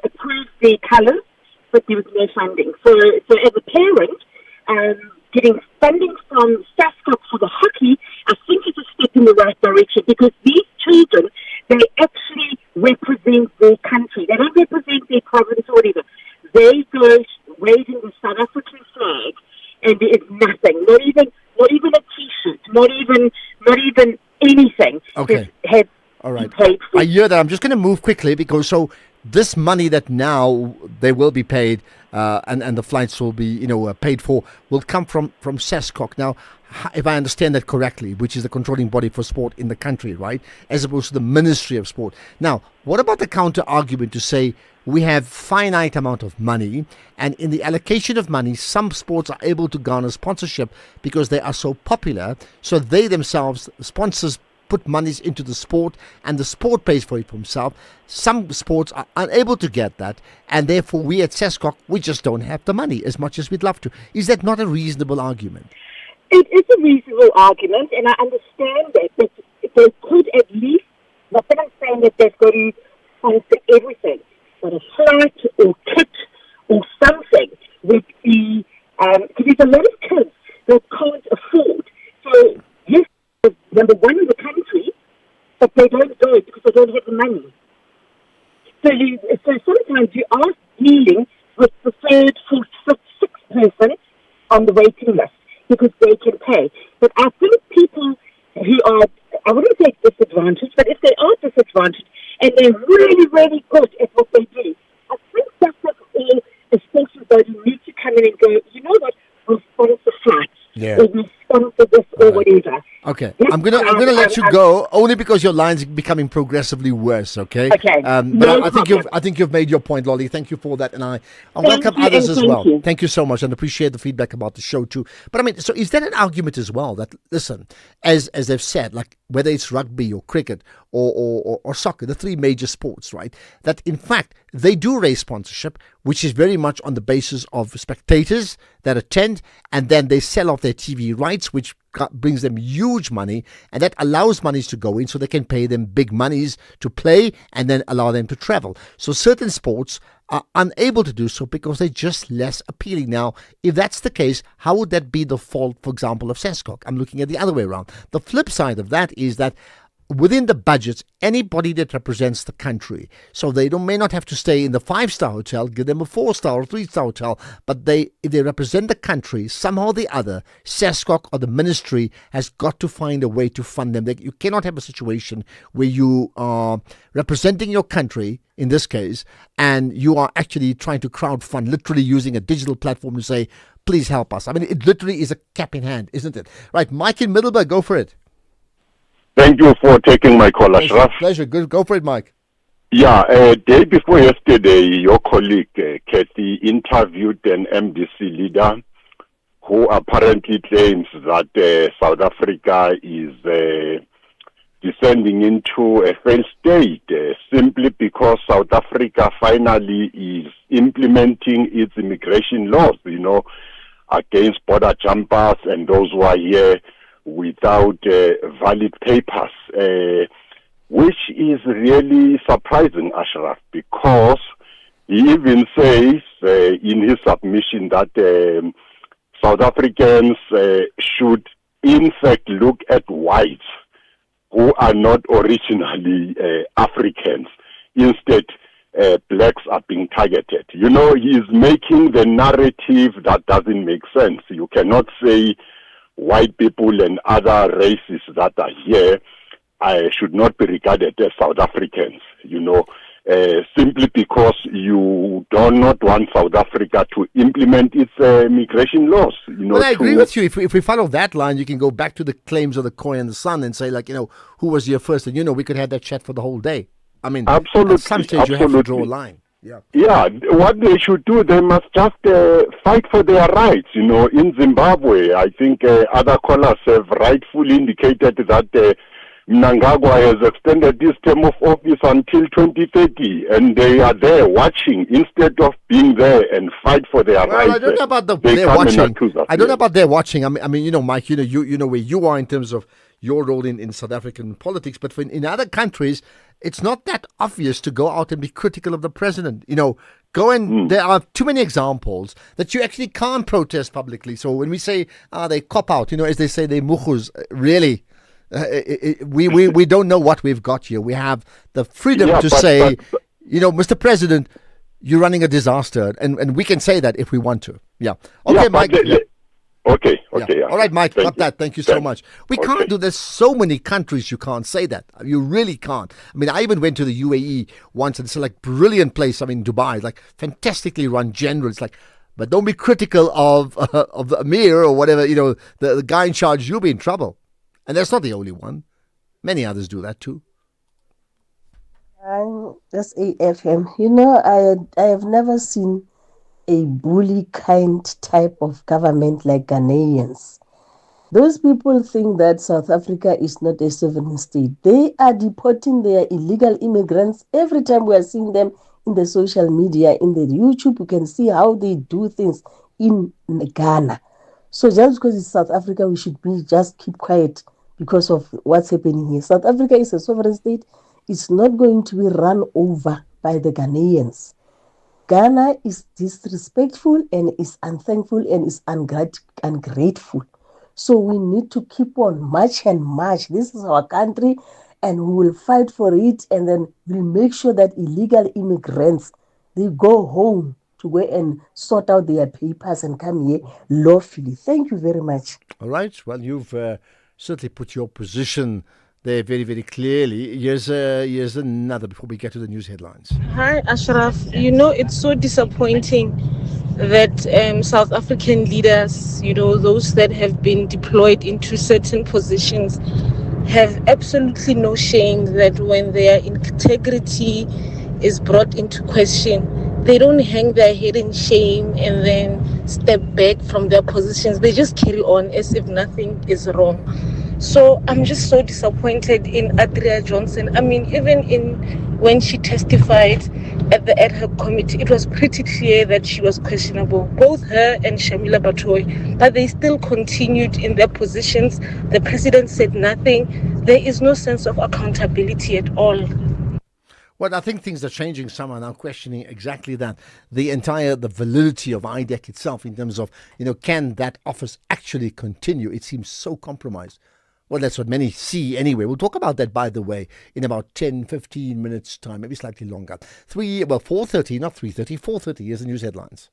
approved the colours, but there was no funding. So as a parent, getting funding from SAFMRadio for the hockey, I think is a step in the right direction because these children, they actually represent their country. They don't represent their province or whatever. They go waving the South African flag, and there is nothing, not even a T-shirt, not even anything. Okay. All right. Paid for. I hear that. I'm just going to move quickly because this money that now they will be paid and the flights will be paid for will come from SASCOC. Now, if I understand that correctly, which is the controlling body for sport in the country, right, as opposed to the Ministry of Sport. Now, what about the counter argument to say we have finite amount of money, and in the allocation of money, some sports are able to garner sponsorship because they are so popular, so they themselves, sponsors, put monies into the sport and the sport pays for it for himself. Some sports are unable to get that, and therefore we at SASCOC, we just don't have the money as much as we'd love to. Is that not a reasonable argument? It is a reasonable argument, and I understand that, but they could at least, not that I'm saying that they've got to sponsor everything, but a flight or kit or something would be, because there's a lot of kids that can't afford. So, yes, number one in the country, but they don't go because they don't have the money. So sometimes you are dealing with the third, fourth, fifth, sixth person on the waiting list because they can pay. But I think people who are, I wouldn't say disadvantaged, but if they are disadvantaged and they're really, really good at what they do, I think that's what all the sponsors need to come in and go, you know what, we'll sponsor flights. Yeah. Or we'll sponsor this or whatever. Okay, I'm gonna let you go only because your line's becoming progressively worse. Okay. Okay. But I think you've made your point, Lolly. Thank you for that, and I welcome others as well. Thank you so much, and appreciate the feedback about the show too. But I mean, so is that an argument as well? That listen, as they've said, like whether it's rugby or cricket or soccer, the 3 major sports, right? That in fact they do raise sponsorship, which is very much on the basis of spectators that attend, and then they sell off their TV rights, which brings them huge money, and that allows monies to go in so they can pay them big monies to play and then allow them to travel. So certain sports are unable to do so because they're just less appealing. Now, if that's the case, how would that be the fault, for example, of SASCOC? I'm looking at the other way around. The flip side of that is that within the budgets, anybody that represents the country, so they may not have to stay in the 5-star hotel, give them a 4-star or 3-star hotel, but if they represent the country, somehow or the other, SASCOC or the ministry has got to find a way to fund them. You cannot have a situation where you are representing your country, in this case, and you are actually trying to crowdfund, literally using a digital platform to say, please help us. I mean, it literally is a cap in hand, isn't it? Right, Mike in Middleburg, go for it. Thank you for taking my call, Ashraf. Pleasure. Good. Go for it, Mike. Yeah, day before yesterday, your colleague, Kathy, interviewed an MDC leader who apparently claims that South Africa is descending into a failed state simply because South Africa finally is implementing its immigration laws, against border jumpers and those who are here without valid papers, which is really surprising, Ashraf, because he even says in his submission that South Africans should in fact look at whites who are not originally Africans. Instead, blacks are being targeted. He is making the narrative that doesn't make sense. You cannot say white people and other races that are here should not be regarded as South Africans, simply because you do not want South Africa to implement its immigration laws. Well, I agree with you. If we follow that line, you can go back to the claims of the Koi and the Sun and say, who was here first? And, we could have that chat for the whole day. I mean, absolutely, at some stage you have to draw a line. Yeah, what they should do, they must just fight for their rights. In Zimbabwe, I think other callers have rightfully indicated that Mnangagwa has extended this term of office until 2030, and they are there watching instead of being there and fight for their rights. I don't know about their watching. I don't know about their watching. I mean, Mike, you know where you are in terms of your role in South African politics, but in other countries, it's not that obvious to go out and be critical of the president. There are too many examples that you actually can't protest publicly. So when we say they cop out, as they say, they mukhus, really. We don't know what we've got here. We have the freedom to say, Mr. President, you're running a disaster, and we can say that if we want to. Yeah. Okay, Mike. Okay. Yeah. All right, Mike. Got that. Thank you so much. We can't do. There's so many countries you can't say that. You really can't. I mean, I even went to the UAE once, and it's a brilliant place. I mean, Dubai, fantastically run general. It's but don't be critical of the Emir or whatever. The guy in charge. You'll be in trouble. And that's not the only one. Many others do that too. SAFM. I have never seen a bully kind type of government like Ghanaians. Those people think that South Africa is not a sovereign state. They are deporting their illegal immigrants. Every time we are seeing them in the social media, in the YouTube, you can see how they do things in Ghana. So just because it's South Africa, we should just keep quiet because of what's happening here. South Africa is a sovereign state. It's not going to be run over by the Ghanaians. Ghana is disrespectful and is unthankful and is ungrateful. So we need to keep on march and march. This is our country and we will fight for it, and then we'll make sure that illegal immigrants, they go home to go and sort out their papers and come here lawfully. Thank you very much. All right. Well, you've certainly put your position there very, very clearly. Here's another before we get to the news headlines. Hi, Ashraf. It's so disappointing that South African leaders, those that have been deployed into certain positions, have absolutely no shame that when their integrity is brought into question, they don't hang their head in shame and then step back from their positions. They just carry on as if nothing is wrong. So I'm just so disappointed in Adria Johnson. I mean, even when she testified at the ad hoc committee, it was pretty clear that she was questionable, both her and Shamila Batoy, but they still continued in their positions. The president said nothing. There is no sense of accountability at all. Well, I think things are changing. Some are now questioning exactly that. The validity of IDEC itself in terms of, can that office actually continue? It seems so compromised. Well, that's what many see anyway. We'll talk about that, by the way, in about 10, 15 minutes' time, maybe slightly longer. 4:30, not 3:30, 4:30. Here's the news headlines.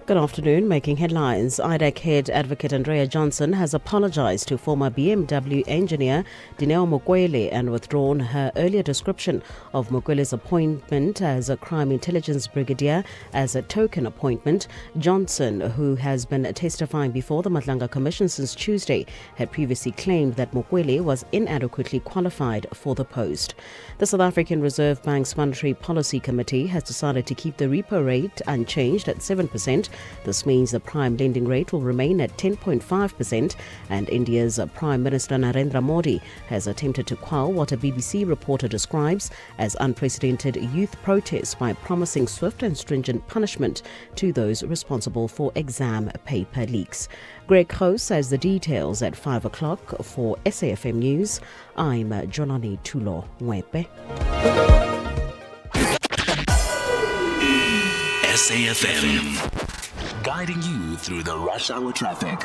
Good afternoon. Making headlines, IDEC head advocate Andrea Johnson has apologized to former BMW engineer Dineo Mukwele and withdrawn her earlier description of Mukwele's appointment as a crime intelligence brigadier as a token appointment. Johnson, who has been testifying before the Madlanga Commission since Tuesday, had previously claimed that Mukwele was inadequately qualified for the post. The South African Reserve Bank's Monetary Policy Committee has decided to keep the repo rate unchanged at 7%, This means the prime lending rate will remain at 10.5%, and India's Prime Minister Narendra Modi has attempted to quell what a BBC reporter describes as unprecedented youth protests by promising swift and stringent punishment to those responsible for exam paper leaks. Greg House has the details at 5 o'clock. For SAFM News, I'm Jonani Tulo Mwepe. SAFM, guiding you through the rush hour traffic.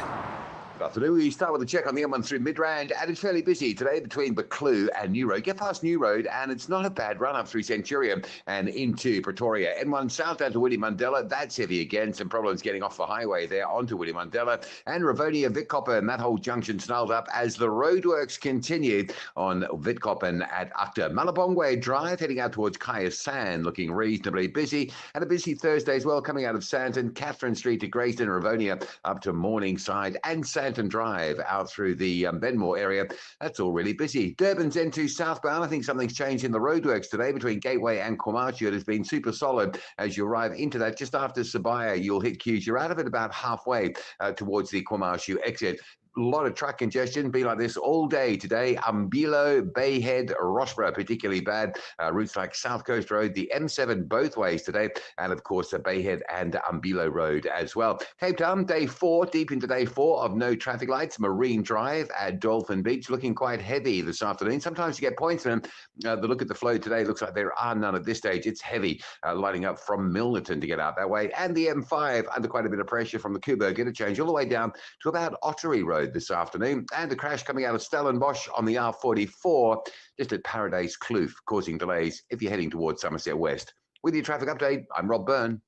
Good afternoon. We start with a check on the M1 through Midrand, and it's fairly busy today between Buccleuch and New Road. Get past New Road, and it's not a bad run up through Centurion and into Pretoria. M1 south down to Willie Mandela, that's heavy again. Some problems getting off the highway there onto Willie Mandela. And Rivonia, Witkoppen, and that whole junction snarled up as the roadworks continue on Witkoppen at Acta. Malabongwe Drive heading out towards Kaya Sand, looking reasonably busy. And a busy Thursday as well, coming out of Sandton, Catherine Street to Greyston, Rivonia up to Morningside, and Sandton Drive out through the Benmore area. That's all really busy. Durban's N2 southbound. I think something's changed in the roadworks today between Gateway and Kwamashu. It has been super solid as you arrive into that. Just after Sabaya, you'll hit queues. You're out of it about halfway towards the Kwamashu exit. A lot of truck congestion, be like this all day today. Umbilo, Bayhead, Rossborough, particularly bad. Routes like South Coast Road, the M7 both ways today, and of course the Bayhead and Umbilo Road as well. Cape Town, day 4, deep into day 4 of no traffic lights. Marine Drive at Dolphin Beach looking quite heavy this afternoon. Sometimes you get points, and the look at the flow today looks like there are none at this stage. It's heavy, lighting up from Milnerton to get out that way. And the M5 under quite a bit of pressure from the Kuberg interchange all the way down to about Ottery Road this afternoon, and a crash coming out of Stellenbosch on the R44 just at Paradise Kloof, causing delays if you're heading towards Somerset West. With your traffic update, I'm Rob Byrne.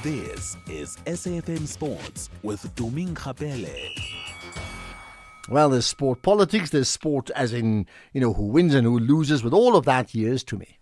This is SAFM Sports with Doming Khapele. Well, there's sport politics, there's sport as in, who wins and who loses. With all of that, here's to me.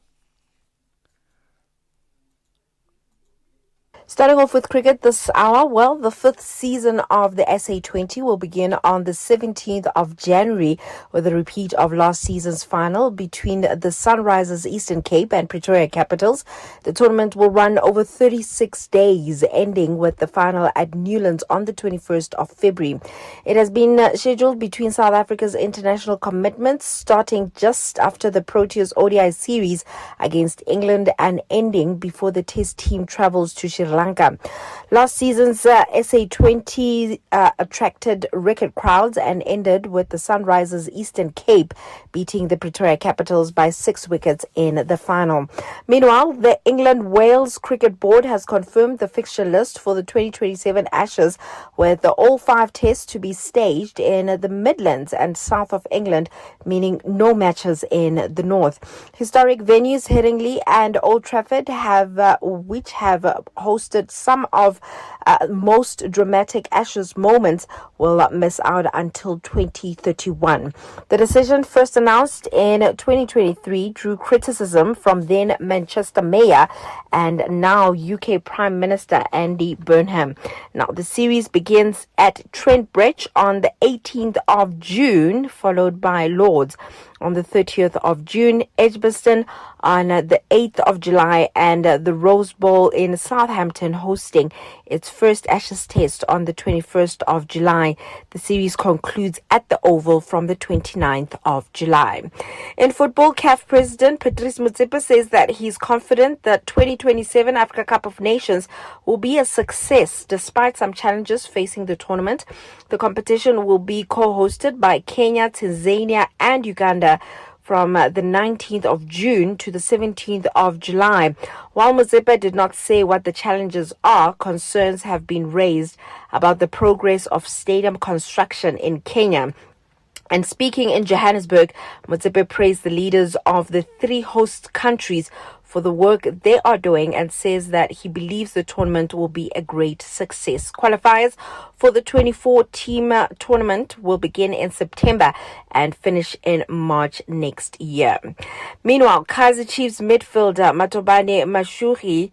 Starting off with cricket this hour, well, the 5th season of the SA20 will begin on the 17th of January with a repeat of last season's final between the Sunrisers Eastern Cape and Pretoria Capitals. The tournament will run over 36 days, ending with the final at Newlands on the 21st of February. It has been scheduled between South Africa's international commitments, starting just after the Proteas ODI series against England and ending before the Test team travels to Sri Lanka. Last season's SA20 attracted record crowds and ended with the Sunrisers Eastern Cape beating the Pretoria Capitals by 6 wickets in the final. Meanwhile, the England-Wales Cricket Board has confirmed the fixture list for the 2027 Ashes, with all 5 tests to be staged in the Midlands and south of England, meaning no matches in the north. Historic venues Headingley and Old Trafford have hosted some of most dramatic Ashes moments, will miss out until 2031. The decision, first announced in 2023, drew criticism from then Manchester Mayor and now UK Prime Minister Andy Burnham. Now, the series begins at Trent Bridge on the 18th of June, followed by Lords on the 30th of June, Edgbaston on the 8th of July, and the Rose Bowl in Southampton hosting its first Ashes test on the 21st of July. The series concludes at the Oval from the 29th of July. In football, CAF President Patrice Motsepe says that he's confident that 2027 Africa Cup of Nations will be a success despite some challenges facing the tournament. The competition will be co-hosted by Kenya, Tanzania and Uganda from the 19th of June to the 17th of July. While Motsepe did not say what the challenges are, concerns have been raised about the progress of stadium construction in Kenya. And speaking in Johannesburg, Motsepe praised the leaders of the 3 host countries for the work they are doing and says that he believes the tournament will be a great success. Qualifiers for the 24-team tournament will begin in September and finish in March next year. Meanwhile, Kaizer Chiefs midfielder Matobane Mashuhi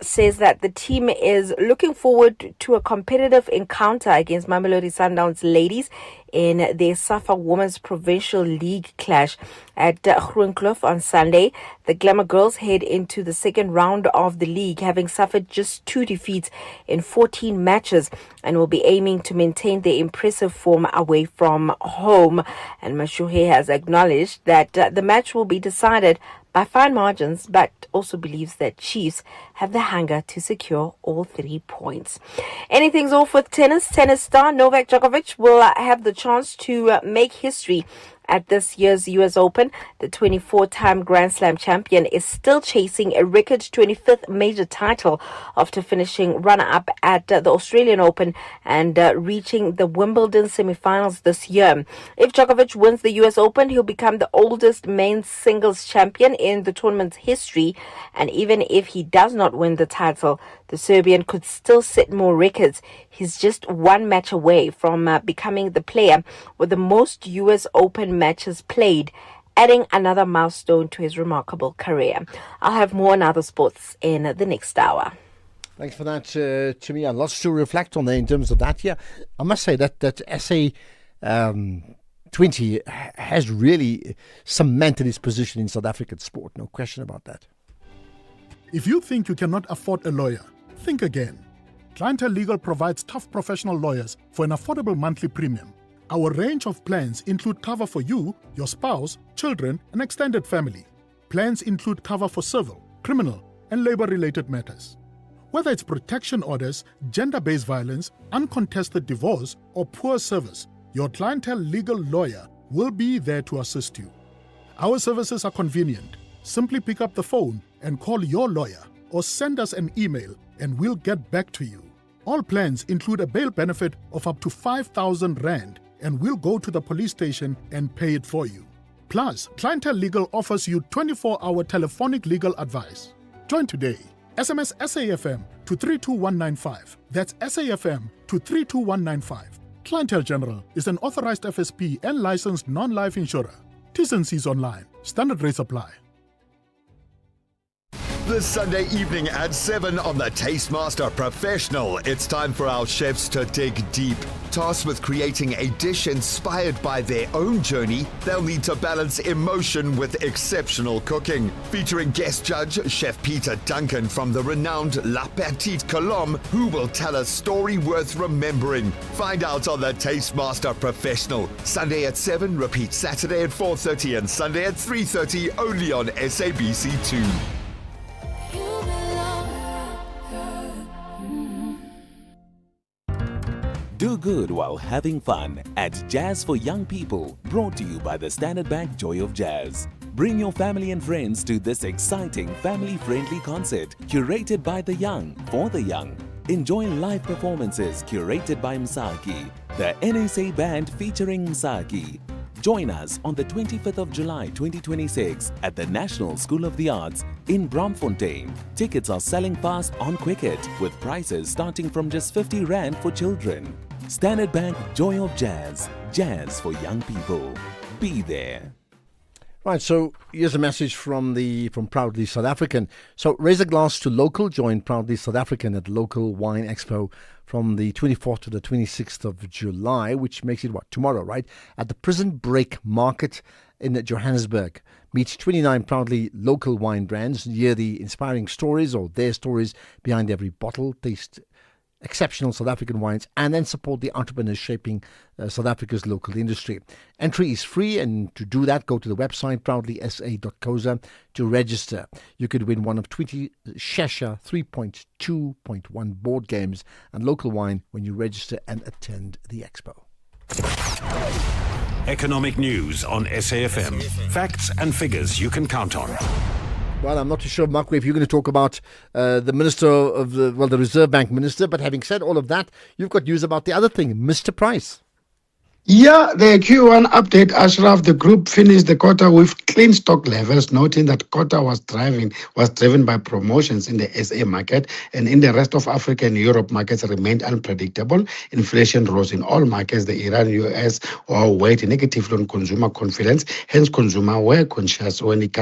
says that the team is looking forward to a competitive encounter against Mamelodi Sundowns ladies in their SAFA Women's Provincial League clash at Groenkloof on Sunday. The Glamour Girls head into the second round of the league, having suffered just 2 defeats in 14 matches, and will be aiming to maintain their impressive form away from home. And Mashuhe has acknowledged that the match will be decided by fine margins, but also believes that Chiefs have the hunger to secure all 3 points. Anything's off with tennis. Tennis star Novak Djokovic will have the chance to make history at this year's US Open. The 24-time Grand Slam champion is still chasing a record 25th major title after finishing runner-up at the Australian Open and reaching the Wimbledon semi-finals this year. If Djokovic wins the US Open, he'll become the oldest men's singles champion in the tournament's history. And even if he does not win the title, the Serbian could still set more records. He's just 1 match away from becoming the player with the most US Open matches played, adding another milestone to his remarkable career. I'll have more on other sports in the next hour. Thanks for that, Chimia. Lots to reflect on there in terms of that. Yeah, I must say that SA 20 has really cemented its position in South African sport. No question about that. If you think you cannot afford a lawyer, think again. Clientele Legal provides tough professional lawyers for an affordable monthly premium. Our range of plans include cover for you, your spouse, children, and extended family. Plans include cover for civil, criminal, and labor-related matters. Whether it's protection orders, gender-based violence, uncontested divorce, or poor service, your Clientele Legal lawyer will be there to assist you. Our services are convenient. Simply pick up the phone and call your lawyer or send us an email and we'll get back to you. All plans include a bail benefit of up to 5,000 Rand and we'll go to the police station and pay it for you. Plus, Clientele Legal offers you 24-hour telephonic legal advice. Join today. SMS SAFM to 32195. That's SAFM to 32195. Clientele General is an authorized FSP and licensed non-life insurer. T's and C's online. Standard rates apply. This Sunday evening at 7 on the Tastemaster Professional, it's time for our chefs to dig deep. Tasked with creating a dish inspired by their own journey, they'll need to balance emotion with exceptional cooking. Featuring guest judge Chef Peter Duncan from the renowned La Petite Colombe, who will tell a story worth remembering. Find out on the Tastemaster Professional. Sunday at 7, repeat Saturday at 4:30 and Sunday at 3:30, only on SABC2. Do good while having fun at Jazz for Young People, brought to you by the Standard Bank Joy of Jazz. Bring your family and friends to this exciting family-friendly concert curated by the young for the young. Enjoy live performances curated by Msaki, the NSA band featuring Msaki. Join us on the 25th of July 2026 at the National School of the Arts in Braamfontein. Tickets are selling fast on Quicket with prices starting from just 50 Rand for children. Standard Bank Joy of Jazz. Jazz for young people. Be there. Right, so here's a message from Proudly South African. So raise a glass to local. Join Proudly South African at Local Wine Expo from the 24th to the 26th of July, which makes it tomorrow, right? At the Prison Break Market in Johannesburg. Meet 29 proudly local wine brands. Hear the inspiring stories or their stories behind every bottle. Taste exceptional South African wines and then support the entrepreneurs shaping South Africa's local industry. Entry is free, and to do that, go to the website proudlysa.coza to register. You could win one of 20 Shesha 3.2.1 board games and local wine when you register and attend the expo. Economic news on SAFM. Facts and figures you can count on. Well, I'm not too sure, Mark, if you're going to talk about the Minister of the Reserve Bank Minister, but having said all of that, you've got news about the other thing, Mr. Price. Yeah, the Q1 update, Ashraf. The group finished the quarter with clean stock levels, noting that quarter was driven by promotions in the SA market, and in the rest of Africa and Europe markets remained unpredictable. Inflation rose in all markets. The Iran, US all weighed negatively on consumer confidence. Hence, consumers were cautious when it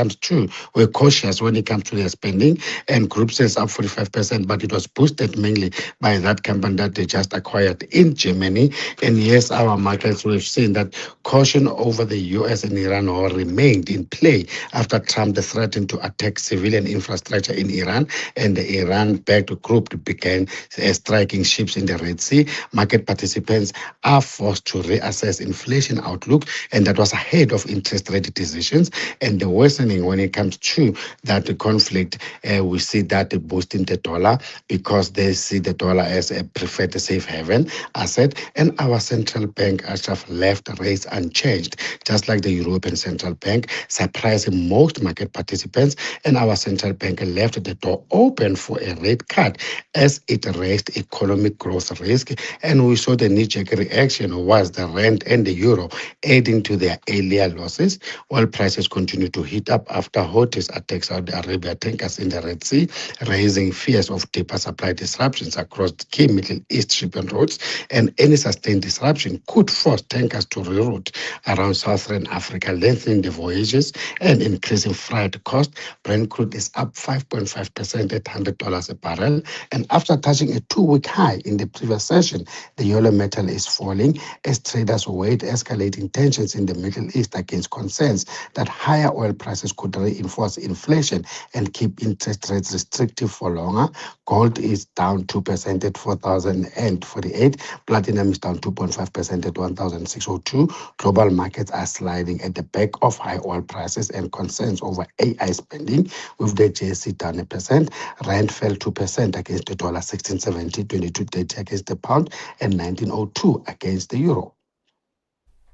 comes to their spending, and group sales up 45%, but it was boosted mainly by that company that they just acquired in Germany. And yes, our markets, we've seen that caution over the US and Iran war remained in play after Trump threatened to attack civilian infrastructure in Iran, and the Iran-backed group began striking ships in the Red Sea. Market participants are forced to reassess inflation outlook, and that was ahead of interest rate decisions. And the worsening when it comes to that conflict, we see that boosting the dollar because they see the dollar as a preferred safe haven asset. And our central bank, Ashraf, left rates unchanged, just like the European Central Bank, surprising most market participants. And our central bank left the door open for a rate cut as it raised economic growth risk. And we saw the knee-jerk reaction was the rand and the euro adding to their earlier losses. Oil prices continue to heat up after Houthis attacked Saudi Arabia tankers in the Red Sea, raising fears of deeper supply disruptions across key Middle East shipping routes. And any sustained disruption could force tankers to reroute around Southern Africa, lengthening the voyages and increasing freight costs. Brent crude is up 5.5% at $100 a barrel. And after touching a two-week high in the previous session, the yellow metal is falling as traders weighed escalating tensions in the Middle East against concerns that higher oil prices could reinforce inflation and keep interest rates restrictive for longer. Gold is down 2% at 4,048. Platinum is down 2.5% at 1,602. Global markets are sliding at the back of high oil prices and concerns over AI spending, with the JSE down 1%. Rand fell 2% against the dollar, 16.70, 22.30 against the pound, and 19.02 against the euro.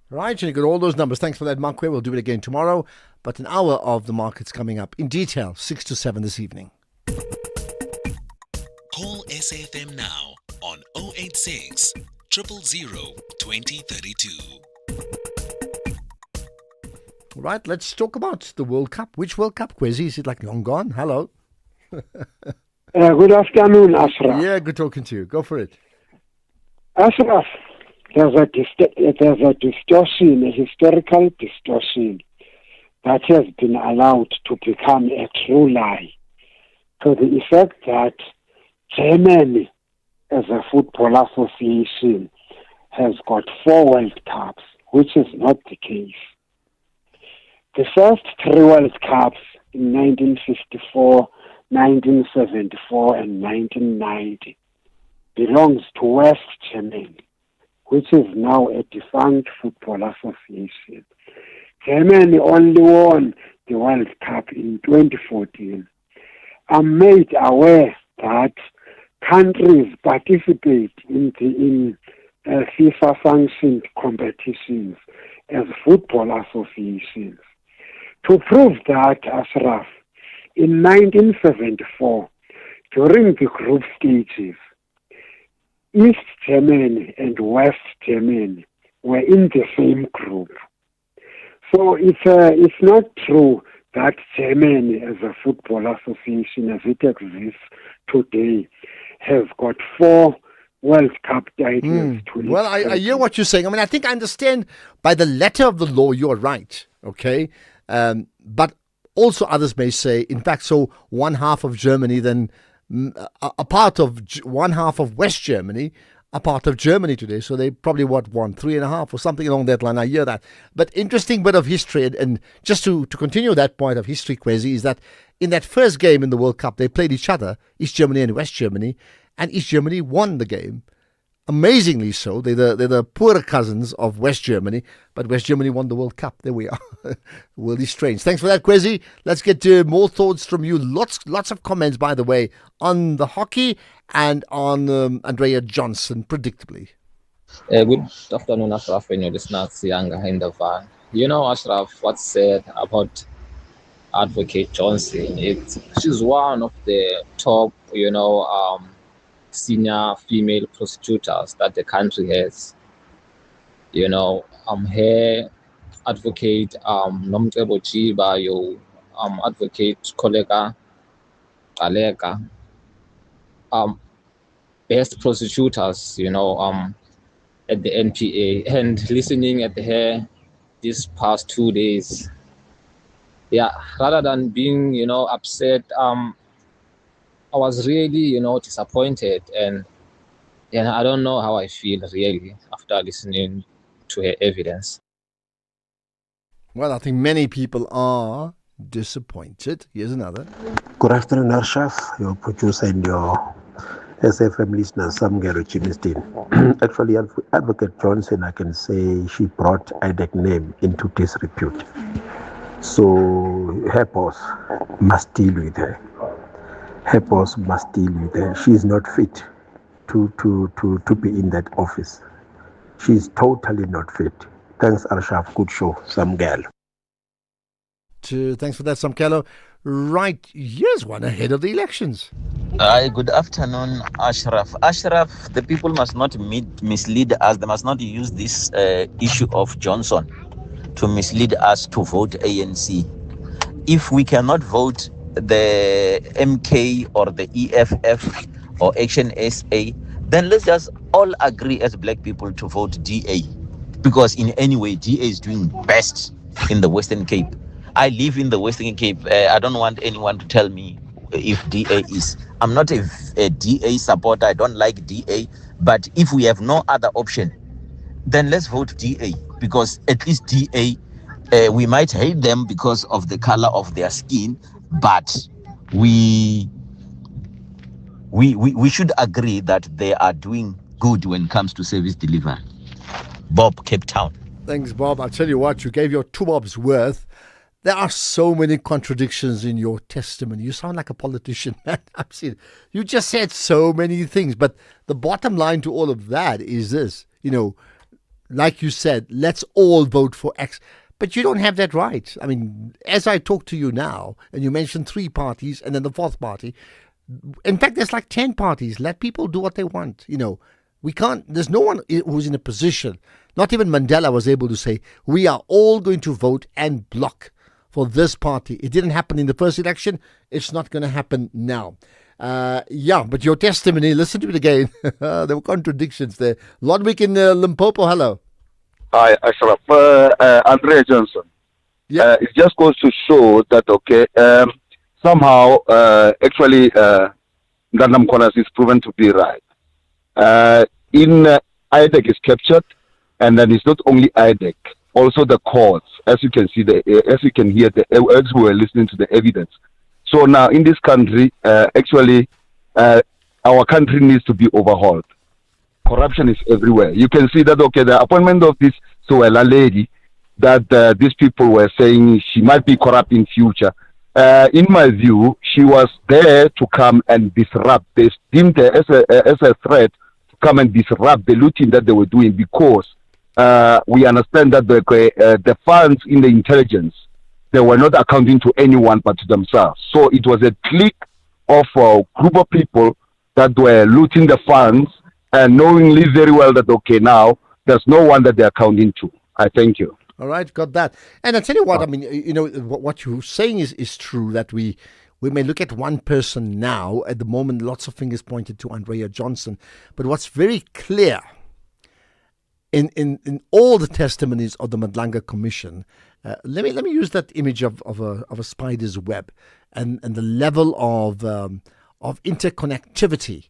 Right, and you got all those numbers. Thanks for that, Mark. We'll do it again tomorrow. But an hour of the markets coming up in detail, 6 to 7 this evening. Call SAFM now on 086 000 2032. Right, let's talk about the World Cup. Which World Cup, Kwezi? Is it like long gone? Hello. Good afternoon, Ashraf. Yeah, good talking to you. Go for it. Ashraf, there's a distortion, a historical distortion that has been allowed to become a true lie, to the effect that Germany, as a football association, has got 4 World Cups, which is not the case. The first 3 World Cups in 1954, 1974, and 1990 belongs to West Germany, which is now a defunct football association. Germany only won the World Cup in 2014. I'm made aware that countries participate in FIFA-sanctioned competitions as football associations. To prove that, Ashraf, in 1974, during the group stages, East Germany and West Germany were in the same group. So it's not true that Germany, as a football association as it exists today, has got 4 World Cup titles. Well, I hear what you're saying. I mean, I think I understand by the letter of the law, you're right, okay? But also others may say, in fact, so one half of Germany, then a part of one half of West Germany, a part of Germany today. So they probably won 3.5 or something along that line. I hear that. But interesting bit of history, and just to continue that point of history, Kwezi, is that in that first game in the World Cup, they played each other, East Germany and West Germany, and East Germany won the game. Amazingly so. They're the poorer cousins of West Germany, but West Germany won the World Cup. There we are. World is strange. Thanks for that, Kwezi. Let's get more thoughts from you. Lots of comments, by the way, on the hockey and on Andrea Johnson, predictably. Good afternoon, Ashraf, and your listeners, younger in the van. You know, Ashraf, what's said about Advocate Johnson? She's one of the top, senior female prosecutors that the country has. I'm here, advocate Nomcebo Chiba, yo, advocate Koleka Kaleka, um, best prosecutors, at the NPA, and listening at her these past 2 days. Yeah, rather than being, upset, I was really, disappointed, and I don't know how I feel really after listening to her evidence. Well, I think many people are disappointed. Here's another. Good afternoon, Arshaf, your producer and your SAfm listener, Samgero Chimistin. Actually, Advocate Johnson, I can say she brought IDEC name into disrepute. So her boss must deal with her. Her boss must deal with her. She is not fit to be in that office. She is totally not fit. Thanks, Arshaf. Good show, Sam Girl. Thanks for that, Samkelo. Right, here's one ahead of the elections. Hi, good afternoon, Ashraf. Ashraf, the people must not mislead us. They must not use this issue of Johnson to mislead us to vote ANC. If we cannot vote the MK or the EFF or Action SA, then let's just all agree as black people to vote DA. Because in any way, DA is doing best in the Western Cape. I live in the Western Cape. I don't want anyone to tell me if DA is. I'm not a DA supporter. I don't like DA. But if we have no other option, then let's vote DA. Because at least DA, we might hate them because of the color of their skin, but we should agree that they are doing good when it comes to service delivery. Bob, Cape Town. Thanks, Bob. I'll tell you what, you gave your 2 bobs worth. There are so many contradictions in your testimony. You sound like a politician, man. I've seen it. You just said so many things. But the bottom line to all of that is this. Like you said, let's all vote for X. But you don't have that right. I mean, as I talk to you now, and you mentioned 3 parties and then the 4th party. In fact, there's like 10 parties. Let people do what they want. We can't, there's no one who's in a position. Not even Mandela was able to say, we are all going to vote and block for this party. It didn't happen in the first election. It's not going to happen now. But your testimony, listen to it again. There were contradictions there. Lodwick in Limpopo, hello. Hi, Ashraf. Andrea Johnson. Yeah. It just goes to show that, somehow, actually, Ngandam Konas is proven to be right. IDEC is captured, and then it's not only IDEC, also the courts, as you can see, as you can hear, as we were listening to the evidence. So now in this country, our country needs to be overhauled. Corruption is everywhere. You can see that, the appointment of this Suela lady, that these people were saying she might be corrupt in future. In my view, she was there to come and disrupt. They deemed her as a threat to come and disrupt the looting that they were doing, because we understand that the funds in the intelligence, they were not accounting to anyone but to themselves. So it was a clique of a group of people that were looting the funds and knowingly very well that, now there's no one that they're accounting to. I thank you. All right, got that. And I tell you what, I mean, what you're saying is true, that we may look at one person now. At the moment, lots of fingers pointed to Andrea Johnson. But what's very clear in all the testimonies of the Madlanga Commission, let me use that image of a spider's web and the level of interconnectivity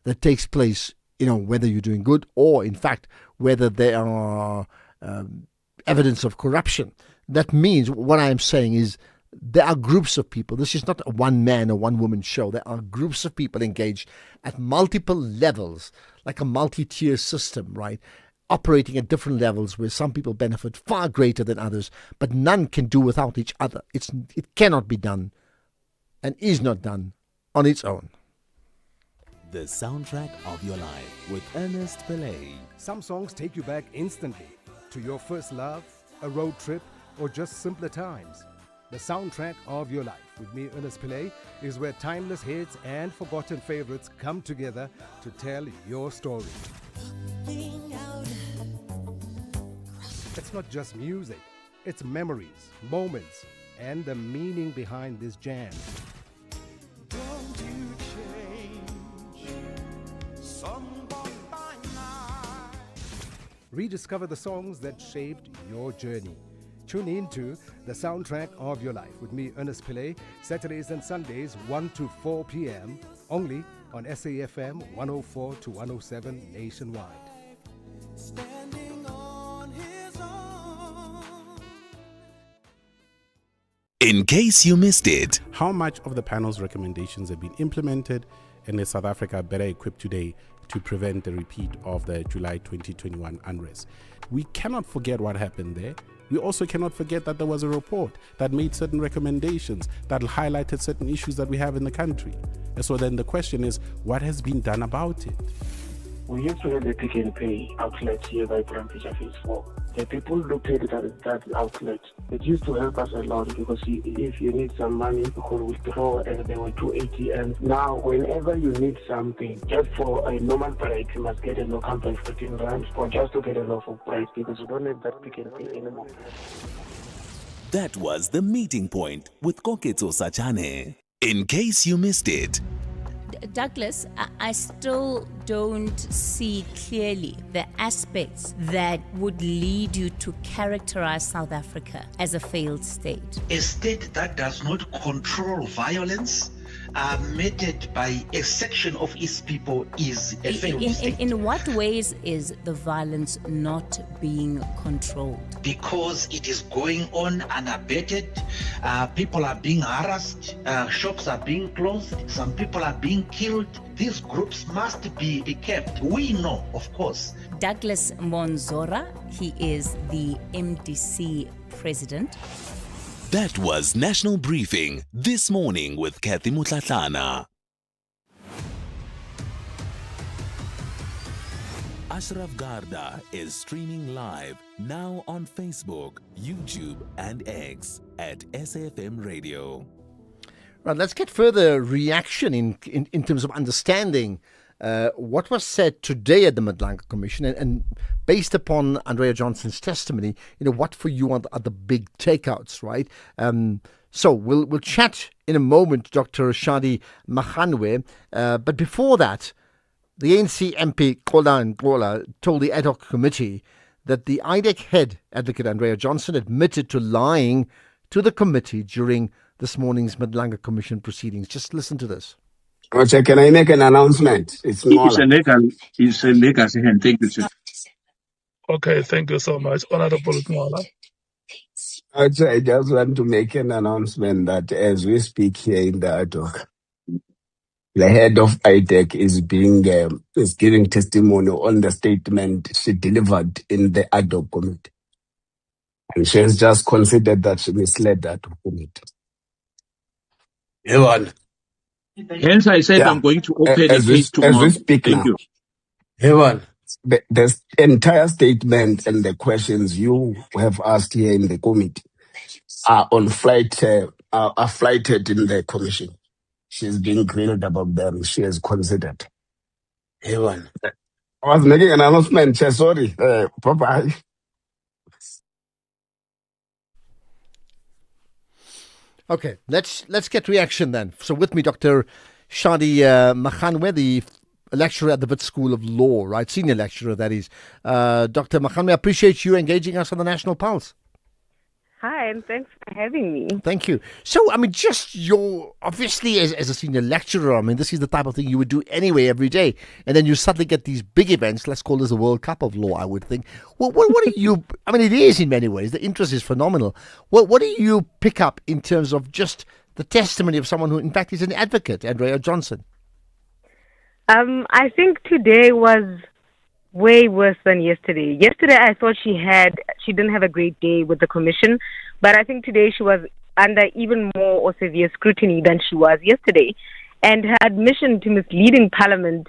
that takes place, whether you're doing good or, in fact, whether there are evidence of corruption. That means, what I am saying is, there are groups of people. This is not a one man or one woman show. There are groups of people engaged at multiple levels, like a multi-tier system, right? Operating at different levels where some people benefit far greater than others, but none can do without each other. It cannot be done and is not done on its own. The soundtrack of your life with Ernest Pillay. Some songs take you back instantly to your first love, a road trip, or just simpler times. The soundtrack of your life with me, Ernest Pillay, is where timeless hits and forgotten favorites come together to tell your story. It's not just music, it's memories, moments, and the meaning behind this jam. Don't you change someone by night. Rediscover the songs that shaped your journey. Tune in to The Soundtrack of Your Life with me, Ernest Pillay, Saturdays and Sundays, 1 to 4 p.m., only on SAFM 104 to 107 nationwide. Standing on his own. In case you missed it, how much of the panel's recommendations have been implemented, and is South Africa better equipped today to prevent the repeat of the July 2021 unrest? We cannot forget what happened there. We also cannot forget that there was a report that made certain recommendations that highlighted certain issues that we have in the country. And so then the question is, what has been done about it? We used to have the Pick and Pay outlet here by Brampija Phase 4. The people looked at that outlet. It used to help us a lot because if you need some money, you could withdraw, and there were 2 ATMs. Now, whenever you need something, just for a normal price, you must get a local by 15 rand, or just to get a local price, because you don't have that Pick and Pay anymore. That was The Meeting Point with Koketso Sachane. In case you missed it, Douglas, I still don't see clearly the aspects that would lead you to characterize South Africa as a failed state. A state that does not control violence, meted by a section of its people, is a failed state. In what ways is the violence not being controlled? Because it is going on unabated. People are being harassed, shops are being closed, some people are being killed. These groups must be kept. We know, of course. Douglas Monzora, he is the MDC president. That was National Briefing this morning with Kathy Mutlatlana. Ashraf Garda is streaming live now on Facebook, YouTube, and X at SAFM Radio. Right, let's get further reaction in terms of understanding what was said today at the Madlanka Commission, and based upon Andrea Johnson's testimony, what for you are the big takeouts, right? So we'll chat in a moment, Dr. Shadi Mahanwe. But before that, the ANC MP Kola Ngola told the ad hoc committee that the IDEC head, Advocate Andrea Johnson, admitted to lying to the committee during this morning's Madlanka Commission proceedings. Just listen to this. Roger, can I make an announcement? It's a legacy hand. Thank you, sir. Okay, thank you so much. Honorable Ngwala. I just want to make an announcement that as we speak here in the ad hoc, the head of IDEC is giving testimony on the statement she delivered in the ad hoc committee. And she has just considered that she misled that committee. Evan. Hence, I said I'm going to open a case tomorrow. As we speak Thank now. you. Evan, the entire statement and the questions you have asked here in the committee are on are flighted in the commission. She's being grilled about them. She has considered. Evan, I was making an announcement. Sorry. Bye-bye. Okay, let's get reaction then. So with me, Dr. Shadi Mahanwe, the lecturer at the Wits School of Law, right? Senior lecturer, that is. Dr. Mahanwe, I appreciate you engaging us on the National Pulse. Hi, and thanks for having me. Thank you. So, just obviously as a senior lecturer, this is the type of thing you would do anyway every day. And then you suddenly get these big events, let's call this the World Cup of Law, I would think. What do you, it is in many ways, the interest is phenomenal. What do you pick up in terms of just the testimony of someone who, in fact, is an advocate, Andrea Johnson? I think today was way worse than yesterday. Yesterday, I thought she didn't have a great day with the commission, but I think today she was under even more or severe scrutiny than she was yesterday. And her admission to misleading Parliament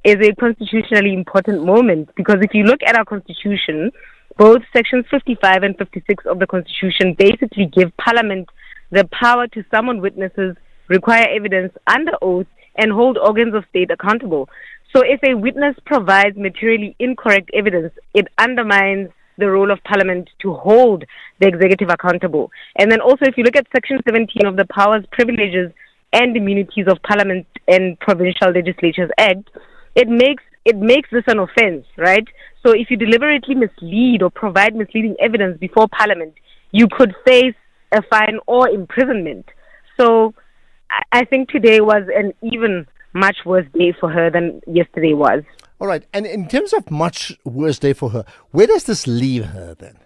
is a constitutionally important moment, because if you look at our Constitution, both sections 55 and 56 of the Constitution basically give Parliament the power to summon witnesses, require evidence under oath, and hold organs of state accountable. So if a witness provides materially incorrect evidence, it undermines the role of Parliament to hold the executive accountable. And then also, if you look at Section 17 of the Powers, Privileges and Immunities of Parliament and Provincial Legislatures Act, it makes this an offence, right? So if you deliberately mislead or provide misleading evidence before Parliament, you could face a fine or imprisonment. So I think today was an even much worse day for her than yesterday was. All right. And in terms of much worse day for her, where does this leave her then?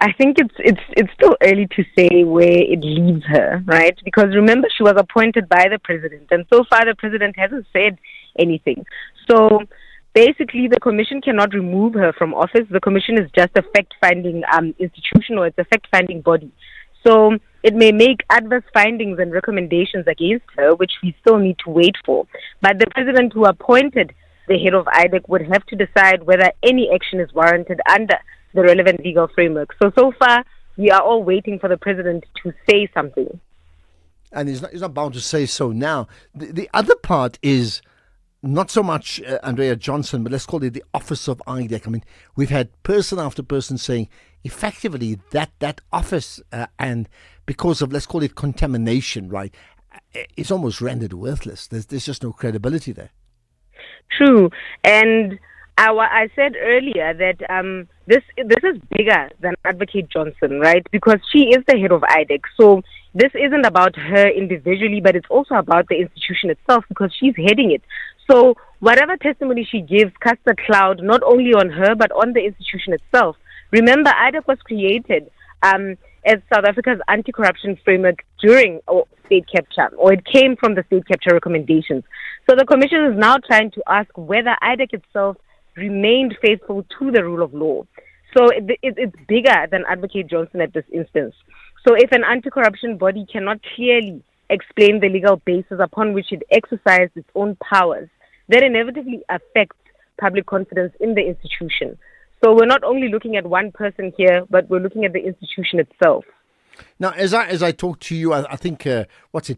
I think it's still early to say where it leaves her, right? Because remember, she was appointed by the president, and so far the president hasn't said anything. So basically, the commission cannot remove her from office. The commission is just a fact-finding institution, or it's a fact-finding body. So it may make adverse findings and recommendations against her, which we still need to wait for. But the president who appointed the head of IDEC would have to decide whether any action is warranted under the relevant legal framework. So far, we are all waiting for the president to say something. And he's not bound to say so now. The other part is not so much Andrea Johnson, but let's call it the office of IDEC. I mean, we've had person after person saying effectively that office, and because of, let's call it contamination, right, it's almost rendered worthless. There's just no credibility there. True. And I said earlier that this is bigger than Advocate Johnson, right? Because she is the head of IDEC. So this isn't about her individually, but it's also about the institution itself, because she's heading it. So whatever testimony she gives casts a cloud not only on her, but on the institution itself. Remember, IDEC was created as South Africa's anti-corruption framework during state capture, or it came from the state capture recommendations. So the commission is now trying to ask whether IDEC itself remained faithful to the rule of law. So it's bigger than Advocate Johnson at this instance. So if an anti-corruption body cannot clearly explain the legal basis upon which it exercised its own powers, that inevitably affects public confidence in the institution. So we're not only looking at one person here, but we're looking at the institution itself. Now, as I talk to you, I think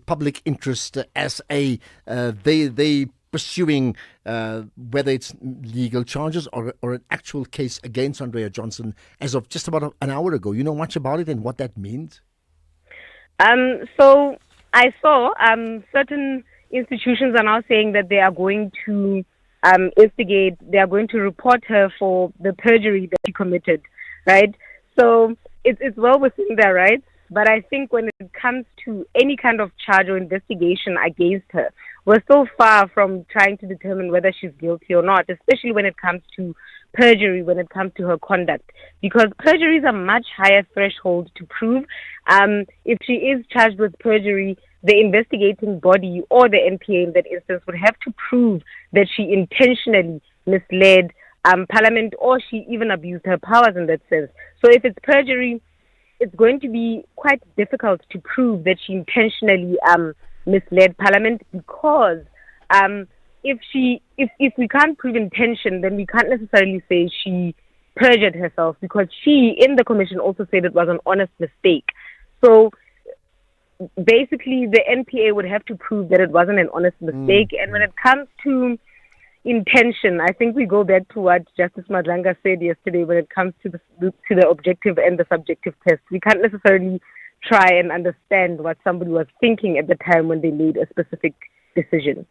public interest SA, they pursuing whether it's legal charges or an actual case against Andrea Johnson as of just about an hour ago. You know much about it and what that means? So I saw certain institutions are now saying that they are going to instigate, they are going to report her for the perjury that she committed, right? So it's well within their rights, but I think when it comes to any kind of charge or investigation against her, we're so far from trying to determine whether she's guilty or not, especially when it comes to perjury, when it comes to her conduct, because perjury is a much higher threshold to prove. If she is charged with perjury, the investigating body or the NPA in that instance would have to prove that she intentionally misled Parliament, or she even abused her powers in that sense. So if it's perjury, it's going to be quite difficult to prove that she intentionally misled Parliament, because if we can't prove intention, then we can't necessarily say she perjured herself, because she in the commission also said it was an honest mistake. So basically the NPA would have to prove that it wasn't an honest mistake. And when it comes to intention, I think we go back to what Justice Madlanga said yesterday when it comes to the objective and the subjective test. We can't necessarily try and understand what somebody was thinking at the time when they made a specific decision.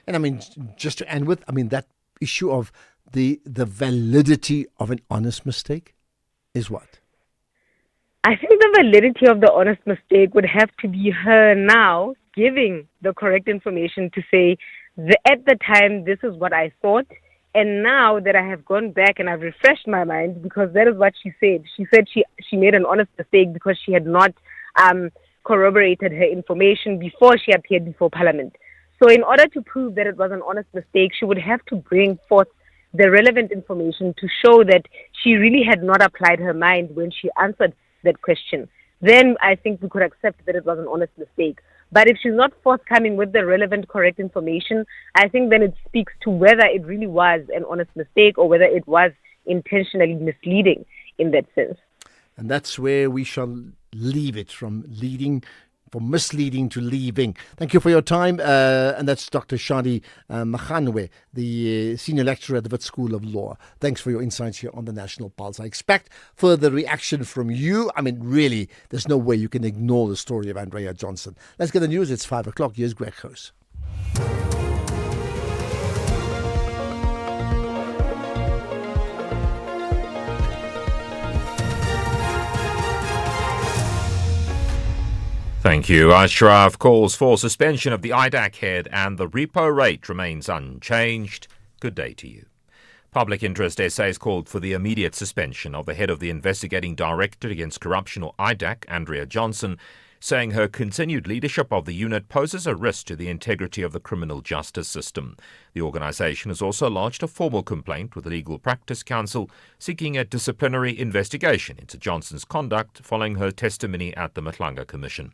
And I mean, just to end with, I mean, that issue of the validity of an honest mistake is what? I think the validity of the honest mistake would have to be her now giving the correct information to say, at the time, this is what I thought. And now that I have gone back and I've refreshed my mind, because that is what she said. She said she made an honest mistake because she had not corroborated her information before she appeared before Parliament. So in order to prove that it was an honest mistake, she would have to bring forth the relevant information to show that she really had not applied her mind when she answered that question. Then I think we could accept that it was an honest mistake. But if she's not forthcoming with the relevant, correct information, I think then it speaks to whether it really was an honest mistake or whether it was intentionally misleading in that sense. And that's where we shall leave it, from leading for misleading to leaving. Thank you for your time. And that's Dr. Shadi Makhanwe, the senior lecturer at the Wits School of Law. Thanks for your insights here on the National Pulse. I expect further reaction from you. I mean, really, there's no way you can ignore the story of Andrea Johnson. Let's get the news. It's 5 o'clock. Here's Greg House. Thank you. Ashraf calls for suspension of the IDAC head and the repo rate remains unchanged. Good day to you. Public Interest Essays called for the immediate suspension of the head of the Investigating Directorate Against Corruption, or IDAC, Andrea Johnson, saying her continued leadership of the unit poses a risk to the integrity of the criminal justice system. The organisation has also lodged a formal complaint with the Legal Practice Council seeking a disciplinary investigation into Johnson's conduct following her testimony at the Matlanga Commission.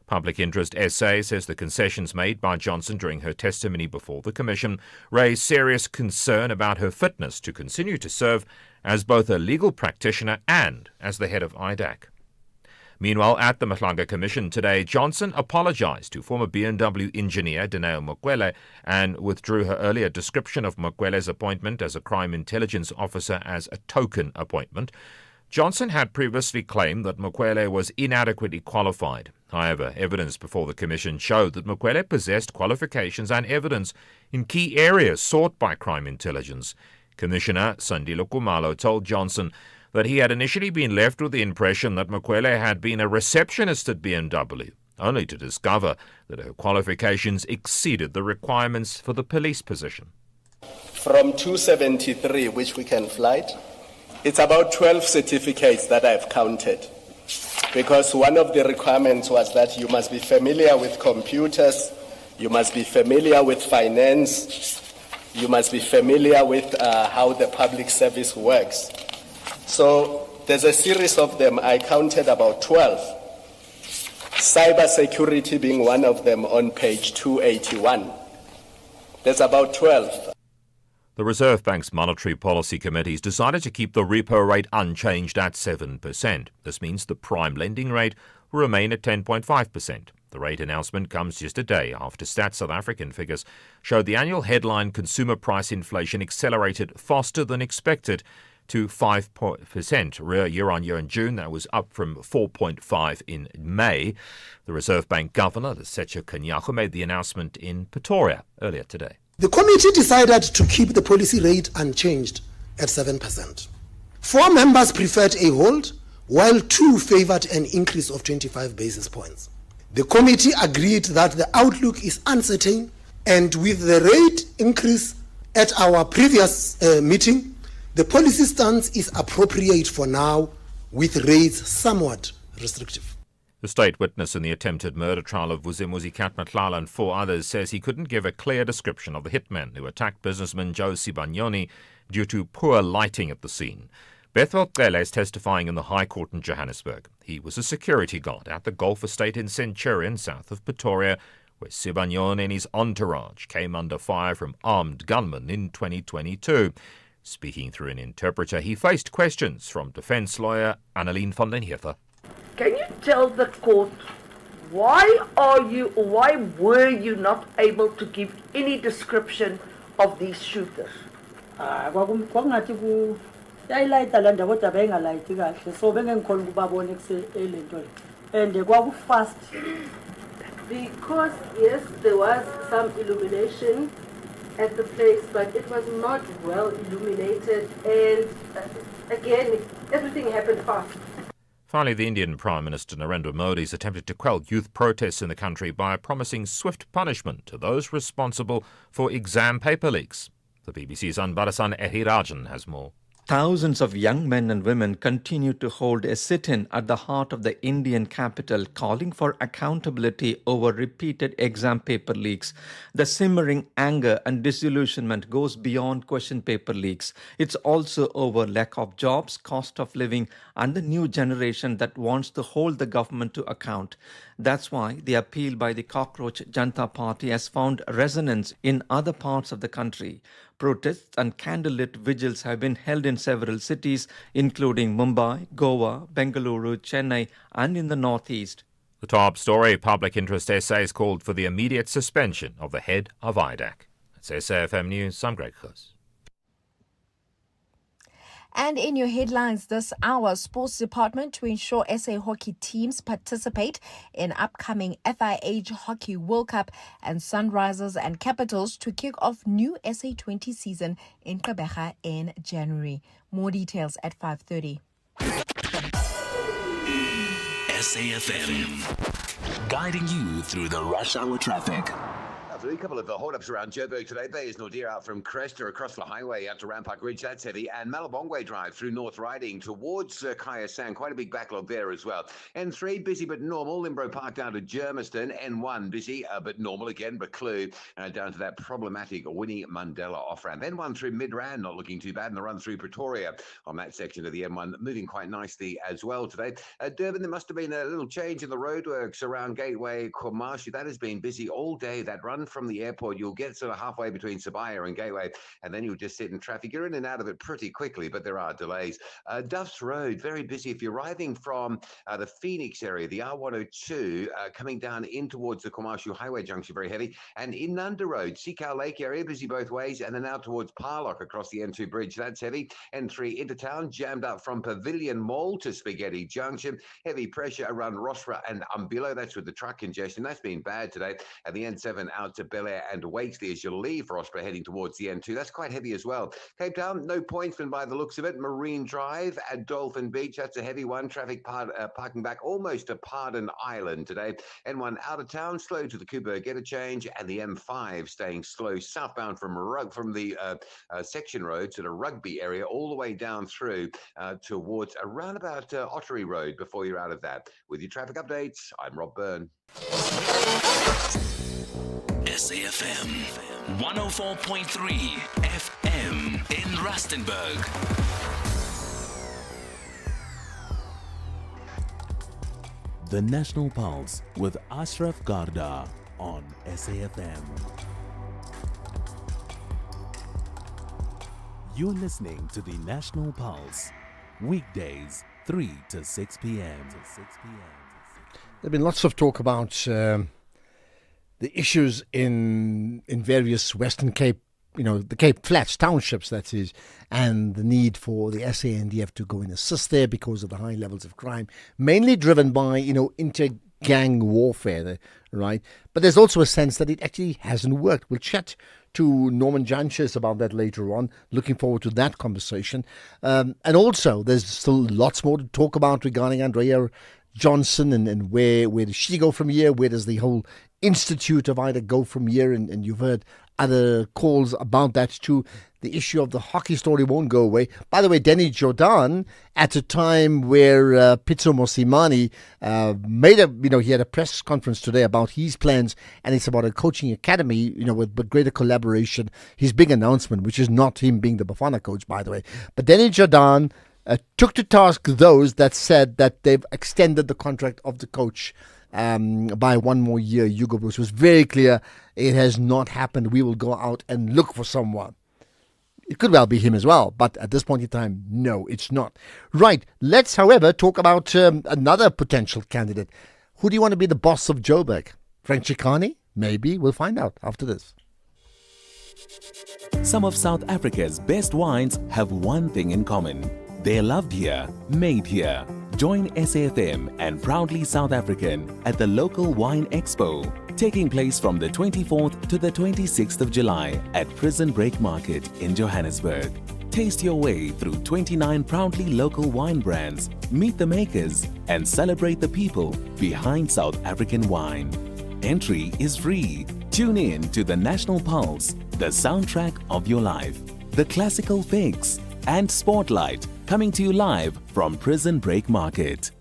Public Interest SA says the concessions made by Johnson during her testimony before the Commission raise serious concern about her fitness to continue to serve as both a legal practitioner and as the head of IDAC. Meanwhile, at the Matlanga Commission today, Johnson apologised to former BMW engineer Dineo Mokwele and withdrew her earlier description of Mokwele's appointment as a crime intelligence officer as a token appointment. Johnson had previously claimed that Mokwele was inadequately qualified. However, evidence before the Commission showed that Mokwele possessed qualifications and evidence in key areas sought by crime intelligence. Commissioner Sandile Kumalo told Johnson that he had initially been left with the impression that Mokwele had been a receptionist at BMW, only to discover that her qualifications exceeded the requirements for the police position. From 273, which we can flight, it's about 12 certificates that I've counted, because one of the requirements was that you must be familiar with computers, you must be familiar with finance, you must be familiar with how the public service works. So there's a series of them. I counted about 12. Cyber security being one of them on page 281. There's about 12. The Reserve Bank's Monetary Policy Committee has decided to keep the repo rate unchanged at 7%. This means the prime lending rate will remain at 10.5%. The rate announcement comes just a day after Stats South African figures showed the annual headline consumer price inflation accelerated faster than expected to 5% year-on-year in June. That was up from 4.5% in May. The Reserve Bank Governor, Lesetja Kganyago, made the announcement in Pretoria earlier today. The committee decided to keep the policy rate unchanged at 7%. 4 members preferred a hold, while 2 favoured an increase of 25 basis points. The committee agreed that the outlook is uncertain, and with the rate increase at our previous meeting, the policy stance is appropriate for now, with rates somewhat restrictive. The state witness in the attempted murder trial of Vuzimuzi Katmatlala and 4 others says he couldn't give a clear description of the hitman who attacked businessman Joe Sibanyoni due to poor lighting at the scene. Bethel Cele is testifying in the High Court in Johannesburg. He was a security guard at the golf estate in Centurion, south of Pretoria, where Sibanyoni and his entourage came under fire from armed gunmen in 2022. Speaking through an interpreter, he faced questions from defence lawyer Annelien van den Heever. Can you tell the court why were you not able to give any description of these shooters? yayilayita la ndawo kodwa bengalayiti kahle so bengengikhona ukubabona elento and kwaku-fast because yes there was some illumination at the place but it was not well illuminated and again everything happened fast. Finally, the Indian Prime Minister Narendra Modi has attempted to quell youth protests in the country by promising swift punishment to those responsible for exam paper leaks. The BBC's Anbarasan Ehirajan has more. Thousands of young men and women continue to hold a sit-in at the heart of the Indian capital, calling for accountability over repeated exam paper leaks. The simmering anger and disillusionment goes beyond question paper leaks. It's also over lack of jobs, cost of living, and the new generation that wants to hold the government to account. That's why the appeal by the Cockroach Janata Party has found resonance in other parts of the country. Protests and candlelit vigils have been held in several cities, including Mumbai, Goa, Bengaluru, Chennai, and in the northeast. The top story, public interest essays called for the immediate suspension of the head of IDAC. That's SAfm News. I'm Greg Khus. And in your headlines this hour, Sports Department to ensure SA hockey teams participate in upcoming FIH Hockey World Cup, and Sunrisers and Capitals to kick off new SA20 season in Gqeberha in January. More details at 5:30. SAfm, guiding you through the rush hour traffic. A couple of hold-ups around Joburg today. Bay is Nordir out from Cresta across the highway out to Rampart Ridge. That's heavy. And Malabongwe Drive through North Riding towards Kaya Sang. Quite a big backlog there as well. N3, busy but normal. Limbro Park down to Germiston. N1, busy but normal again. Buccleuch down to that problematic Winnie Mandela off-ramp. N1 through Midrand, not looking too bad. And the run through Pretoria on that section of the N1, moving quite nicely as well today. Durban, there must have been a little change in the roadworks around Gateway Kwamashu. That has been busy all day. That run from the airport, you'll get sort of halfway between Sabaya and Gateway, and then you'll just sit in traffic. You're in and out of it pretty quickly, but there are delays. Duff's Road, very busy. If you're arriving from the Phoenix area, the R102, coming down in towards the Kwamashu Highway Junction, very heavy. And in Nunda Road, Seacow Lake area, busy both ways, and then out towards Parlock across the N2 bridge, that's heavy. N3 into town, jammed up from Pavilion Mall to Spaghetti Junction. Heavy pressure around Rossborough and Umbilo, that's with the truck congestion. That's been bad today. And the N7 out to Bel Air and Wakesley as you leave Rossborough heading towards the N2. That's quite heavy as well. Cape Town, no pointsman by the looks of it. Marine Drive at Dolphin Beach, that's a heavy one. Traffic parking back almost to Pardon Island today. N1 out of town, slow to the Kuba Get a Change, and the M5 staying slow southbound from the section road to the Rugby area all the way down through towards around about Ottery Road before you're out of that. With your traffic updates, I'm Rob Byrne. SAfm 104.3 FM in Rustenburg. The National Pulse with Ashraf Garda on SAfm. You're listening to the National Pulse, weekdays 3 to 6 p.m. There's been lots of talk about the issues in various Western Cape, the Cape Flats townships, that is, and the need for the SANDF to go and assist there because of the high levels of crime, mainly driven by, inter-gang warfare, right? But there's also a sense that it actually hasn't worked. We'll chat to Norman Janches about that later on. Looking forward to that conversation. And also, there's still lots more to talk about regarding Andrea Johnson and where does she go from here? Where does the whole Institute of IDA go from here? And you've heard other calls about that too. The issue of the hockey story won't go away. By the way, Denny Jordan, at a time where Pitso Mosimane he had a press conference today about his plans, and it's about a coaching academy, with greater collaboration. His big announcement, which is not him being the Bafana coach, by the way. But Denny Jordan took to task those that said that they've extended the contract of the coach by one more year. Hugo Bruce was very clear. It has not happened. We will go out and look for someone. It could well be him as well, but at this point in time, no, it's not. Right, let's, however, talk about another potential candidate. Who do you want to be the boss of Joburg? Frank Chikane? Maybe. We'll find out after this. Some of South Africa's best wines have one thing in common. They're loved here, made here. Join SAfm and Proudly South African at the local Wine Expo, taking place from the 24th to the 26th of July at Prison Break Market in Johannesburg. Taste your way through 29 proudly local wine brands, meet the makers, and celebrate the people behind South African wine. Entry is free. Tune in to the National Pulse, the soundtrack of your life, the Classical Fix, and Spotlight, coming to you live from Prison Break Market.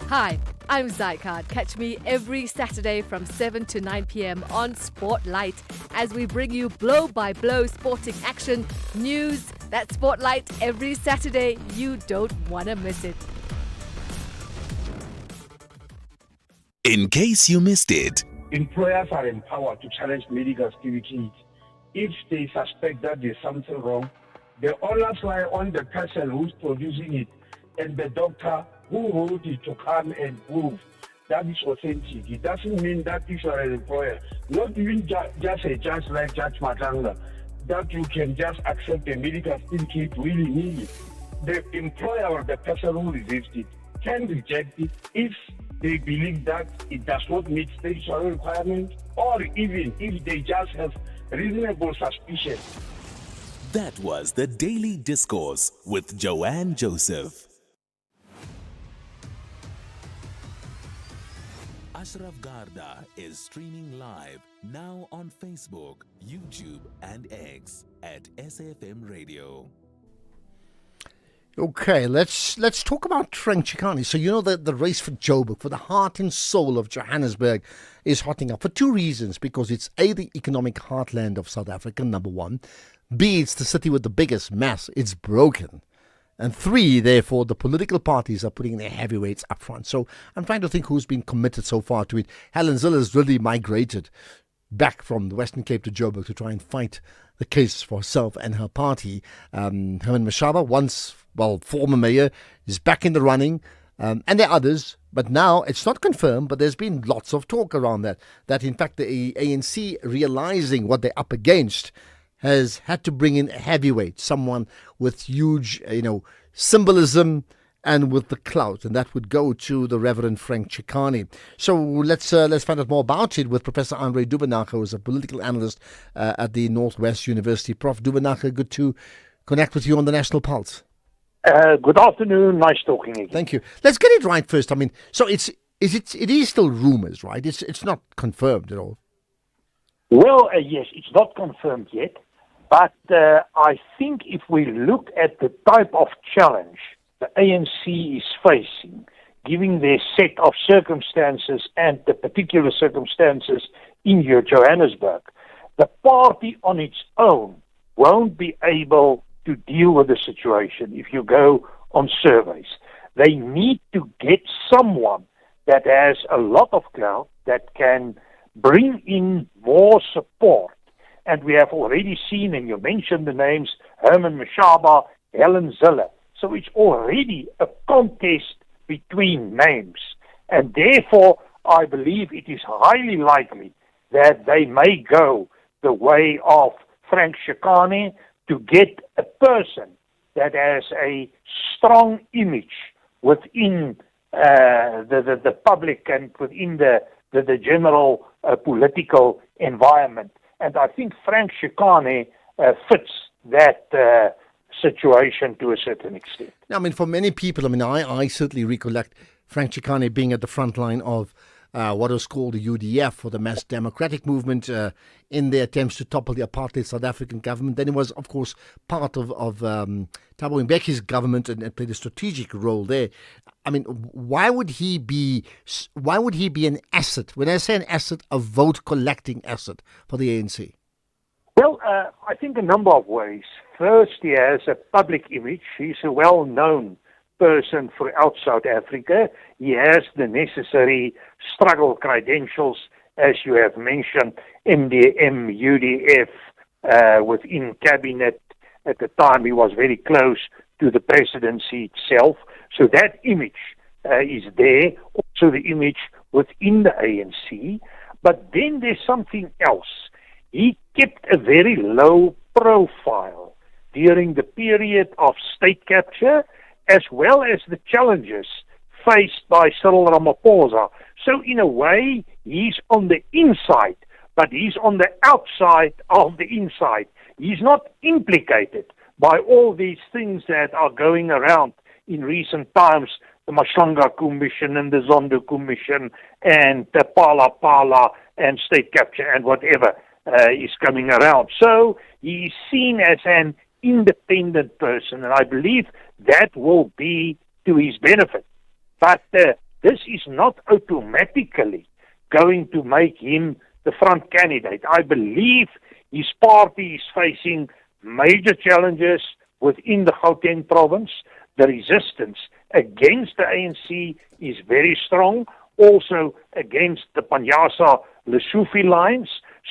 Hi, I'm Zycard. Catch me every Saturday from 7 to 9 p.m. on Spotlight as we bring you blow-by-blow sporting action, news. That's Spotlight every Saturday. You don't want to miss it. In case you missed it, employers are empowered to challenge medical activities. If they suspect that there's something wrong, The onus lie on the person who's producing it and the doctor who holds it to come and prove that is authentic. It doesn't mean that if you are an employer, not even just a judge like Judge Matanga, that you can just accept a medical certificate willy-nilly. The employer or the person who receives it can reject it if they believe that it does not meet statutory requirements, or even if they just have reasonable suspicion. That was the Daily Discourse with Joanne Joseph. Ashraf Garda is streaming live now on Facebook, YouTube, and X at SAfmRadio. Okay, let's talk about Frank Chikane. So you know that the race for Joburg, for the heart and soul of Johannesburg, is hotting up for two reasons. Because it's A, the economic heartland of South Africa, number one. B, it's the city with the biggest mass. It's broken. And three, therefore, the political parties are putting their heavyweights up front. So I'm trying to think who's been committed so far to it. Helen Zille has really migrated back from the Western Cape to Joburg to try and fight the case for herself and her party. Herman Mashaba, former mayor, is back in the running. And there are others, but now it's not confirmed, but there's been lots of talk around that in fact the ANC, realizing what they're up against, has had to bring in a heavyweight, someone with huge, symbolism and with the clout, and that would go to the Reverend Frank Chikane. So let's find out more about it with Professor Andre Dubenacher, who's a political analyst at the Northwest University. Prof. Dubenacher, good to connect with you on the National Pulse. Good afternoon. Nice talking again. Thank you. Let's get it right first. I mean, so it is still rumors, right? It's not confirmed at all. Well, yes, it's not confirmed yet, but I think if we look at the type of challenge the ANC is facing, given their set of circumstances and the particular circumstances in Johannesburg, the party on its own won't be able to deal with the situation if you go on surveys. They need to get someone that has a lot of clout, that can bring in more support. And we have already seen, and you mentioned the names, Herman Mashaba, Helen Zille. So it's already a contest between names. And therefore, I believe it is highly likely that they may go the way of Frank Chikane to get a person that has a strong image within the public and within the general political environment. And I think Frank Chikane fits that situation to a certain extent. Now, I mean, for many people, I certainly recollect Frank Chikane being at the front line of what was called the UDF, or the Mass Democratic Movement, in their attempts to topple the apartheid South African government. Then he was, of course, part of Thabo Mbeki's government and played a strategic role there. I mean, why would he be an asset? When I say an asset, a vote-collecting asset for the ANC? Well, I think a number of ways. First, he has a public image. He's a well-known person throughout South Africa. He has the necessary struggle credentials, as you have mentioned, MDM, UDF, within cabinet. At the time, he was very close to the presidency itself. So that image is there. Also the image within the ANC. But then there's something else. He kept a very low profile during the period of state capture, as well as the challenges faced by Cyril Ramaphosa. So in a way, he's on the inside, but he's on the outside of the inside. He's not implicated by all these things that are going around in recent times, the Mashanga Commission and the Zondo Commission and the Pala and state capture and whatever is coming around. So he's seen as an independent person, and I believe that will be to his benefit. But this is not automatically going to make him the front candidate. I believe his party is facing major challenges within the Gauteng province. The resistance against the ANC is very strong, also against the Panyasa Lesotho lines.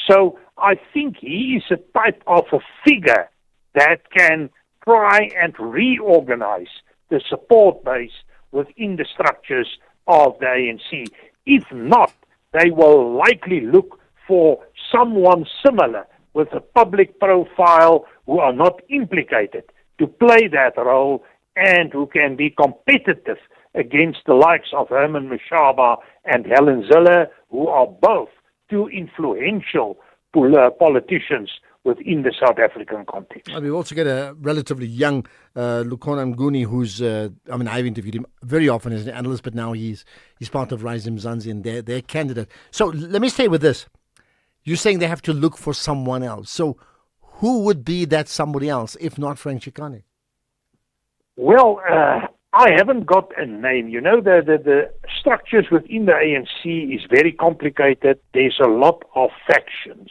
So I think he is a type of a figure that can try and reorganize the support base within the structures of the ANC. If not, they will likely look for someone similar with a public profile who are not implicated to play that role and who can be competitive against the likes of Herman Mashaba and Helen Zille, who are both two influential politicians within the South African context. We also get a relatively young Lukhona Mnguni, who's, I've interviewed him very often as an analyst, but now he's part of Rise Mzansi and their candidate. So let me stay with this. You're saying they have to look for someone else. So who would be that somebody else, if not Frank Chikane? Well, I haven't got a name. You know, the structures within the ANC is very complicated. There's a lot of factions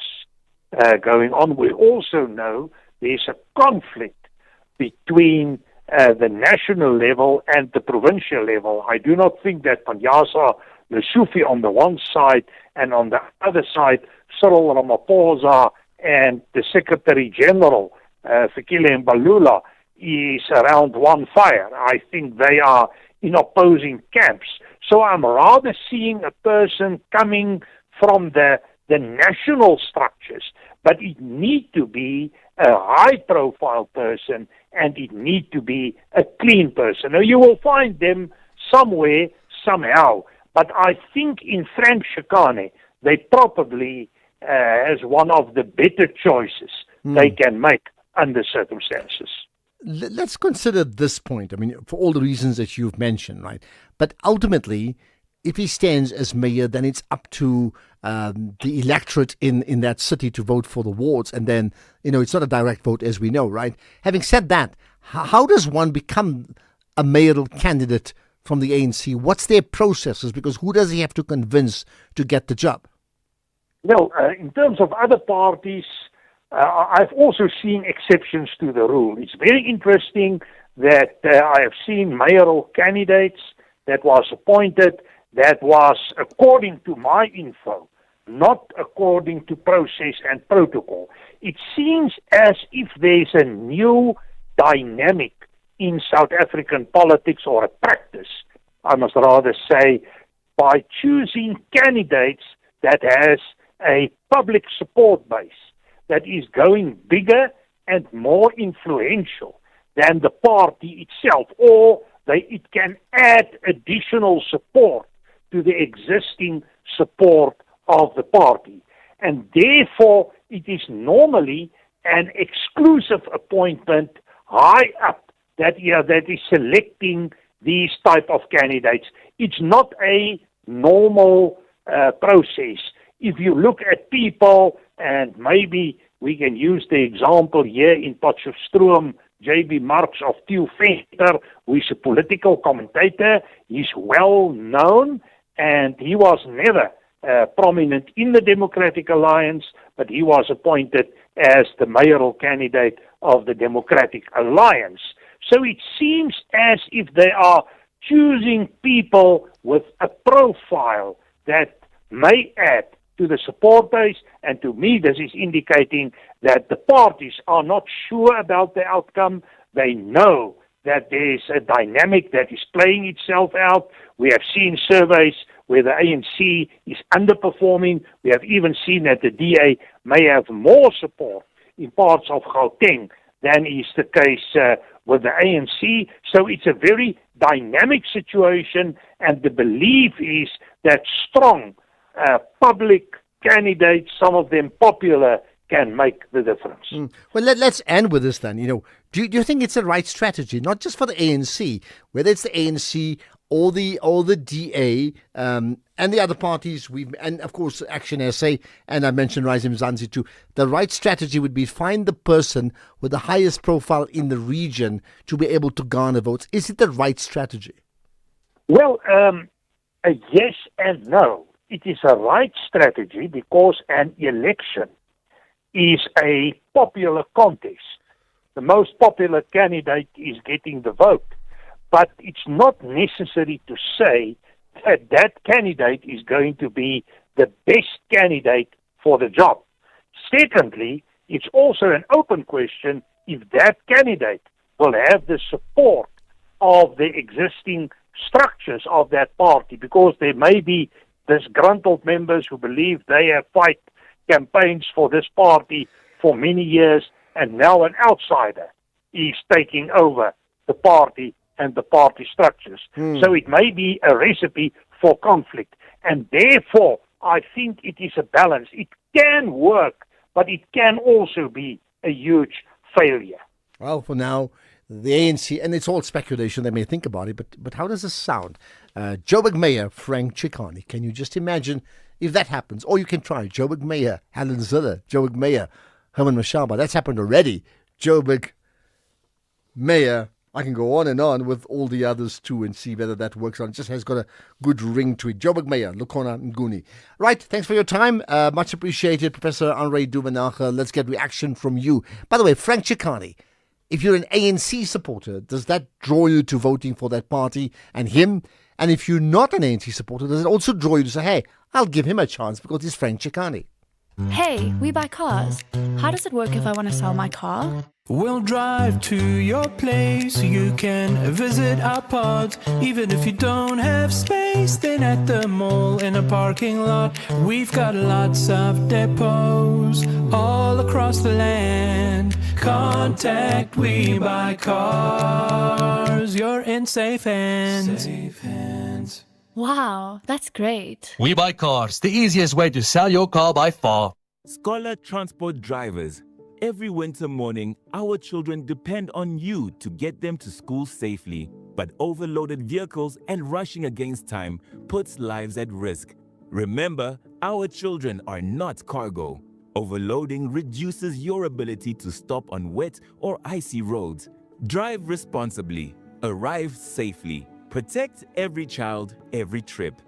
going on. We also know there's a conflict between the national level and the provincial level. I do not think that Panjasa Lesufi on the one side and on the other side, Cyril Ramaphosa and the Secretary General, Fikile Mbalula, is around one fire. I think they are in opposing camps. So I'm rather seeing a person coming from the national structures, but it need to be a high-profile person and it need to be a clean person. Now, you will find them somewhere, somehow, but I think in Frank Chikane, they probably as one of the better choices they can make under circumstances. Let's consider this point. I mean, for all the reasons that you've mentioned, right? But ultimately, if he stands as mayor, then it's up to the electorate in that city to vote for the wards. And then, it's not a direct vote, as we know, right? Having said that, how does one become a mayoral candidate from the ANC? What's their processes? Because who does he have to convince to get the job? Well, in terms of other parties, I've also seen exceptions to the rule. It's very interesting that I have seen mayoral candidates that was appointed that was according to my info, not according to process and protocol. It seems as if there's a new dynamic in South African politics, or a practice, I must rather say, by choosing candidates that has a public support base that is going bigger and more influential than the party itself, or it can add additional support to the existing support of the party. And therefore, it is normally an exclusive appointment high up that is selecting these type of candidates. It's not a normal process. If you look at people, and maybe we can use the example here in Potchefstroom, J.B. Marx of Tieu Venter, who is a political commentator. He's well known, and he was never prominent in the Democratic Alliance, but he was appointed as the mayoral candidate of the Democratic Alliance. So it seems as if they are choosing people with a profile that may add to the support base, and to me this is indicating that the parties are not sure about the outcome. They know that there is a dynamic that is playing itself out. We have seen surveys where the ANC is underperforming. We have even seen that the DA may have more support in parts of Gauteng than is the case with the ANC. So it's a very dynamic situation, and the belief is that strong public candidates, some of them popular, can make the difference. Well, let's end with this then. Do you think it's the right strategy, not just for the ANC, whether it's the ANC or the DA and the other parties, and of course Action SA, and I mentioned Rise Mzansi too. The right strategy would be find the person with the highest profile in the region to be able to garner votes. Is it the right strategy? Well, a yes and no. It is a right strategy because an election is a popular contest. The most popular candidate is getting the vote. But it's not necessary to say that that candidate is going to be the best candidate for the job. Secondly, it's also an open question if that candidate will have the support of the existing structures of that party, because there may be disgruntled members who believe they have fight campaigns for this party for many years, and now an outsider is taking over the party and the party structures. So it may be a recipe for conflict, and therefore I think it is a balance. It can work, but it can also be a huge failure. Well, for now, the ANC, and it's all speculation, they may think about it, but how does this sound? Joburg Mayor Frank Chikane, can you just imagine if that happens? Or you can try Joburg Mayor Helen Zille, Joburg Mayor Herman Mashaba. That's happened already. Joburg Mayor, I can go on and on with all the others too and see whether that works out. It just has got a good ring to it. Joburg Mayor Lukhona Nguni. Right, thanks for your time. Much appreciated, Professor Henri Duvenage. Let's get reaction from you. By the way, Frank Chikane, if you're an ANC supporter, does that draw you to voting for that party and him? And if you're not an ANC supporter, does it also draw you to say, hey, I'll give him a chance because he's Frank Chikane? Hey, we buy cars. How does it work if I want to sell my car? We'll drive to your place. You can visit our pods. Even if you don't have space, then at the mall in a parking lot, we've got lots of depots all across the land. Contact We Buy Cars. You're in safe hands. Safe hands. Wow, that's great. We Buy Cars, the easiest way to sell your car by far. Scholar Transport drivers. Every winter morning, our children depend on you to get them to school safely. But overloaded vehicles and rushing against time puts lives at risk. Remember, our children are not cargo. Overloading reduces your ability to stop on wet or icy roads. Drive responsibly. Arrive safely. Protect every child, every trip.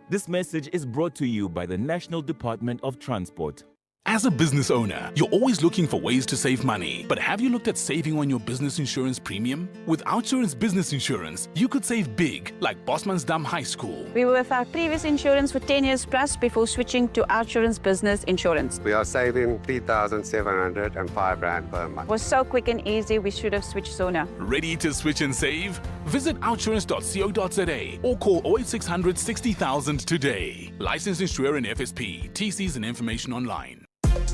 This message is brought to you by the National Department of Transport. As a business owner, you're always looking for ways to save money. But have you looked at saving on your business insurance premium? With OUTsurance Business Insurance, you could save big, like Bosmansdam High School. We were with our previous insurance for 10 years plus before switching to OUTsurance Business Insurance. We are saving 3,705 Rand per month. It was so quick and easy, we should have switched sooner. Ready to switch and save? Visit outsurance.co.za or call 08600 60,000 today. Licensed insurer and FSP. TCs and information online.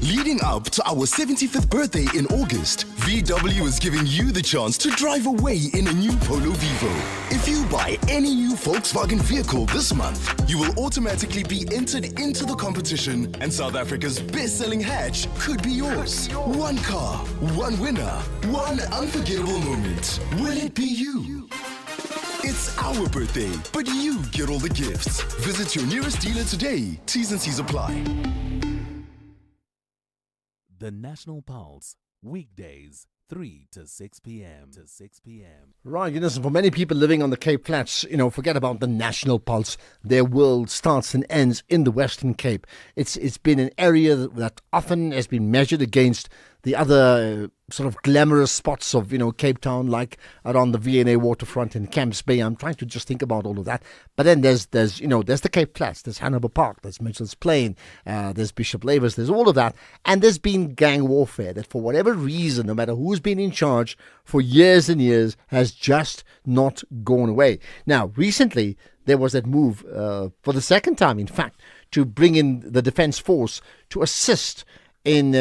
Leading up to our 75th birthday in August, VW is giving you the chance to drive away in a new Polo Vivo. If you buy any new Volkswagen vehicle this month, you will automatically be entered into the competition, and South Africa's best-selling hatch could be yours. One car, one winner, one unforgettable moment. Will it be you? It's our birthday, but you get all the gifts. Visit your nearest dealer today. T's and C's apply. The National Pulse, weekdays, 3 to 6 p.m. Right, for many people living on the Cape Flats, forget about the National Pulse. Their world starts and ends in the Western Cape. It's been an area that often has been measured against the other sort of glamorous spots of, Cape Town, like around the V&A waterfront in Camps Bay. I'm trying to just think about all of that. But then there's the Cape Flats, there's Hanover Park, there's Mitchell's Plain, there's Bishop Lavers, there's all of that. And there's been gang warfare that for whatever reason, no matter who's been in charge for years and years, has just not gone away. Now, recently, there was that move, for the second time, in fact, to bring in the Defence Force to assist in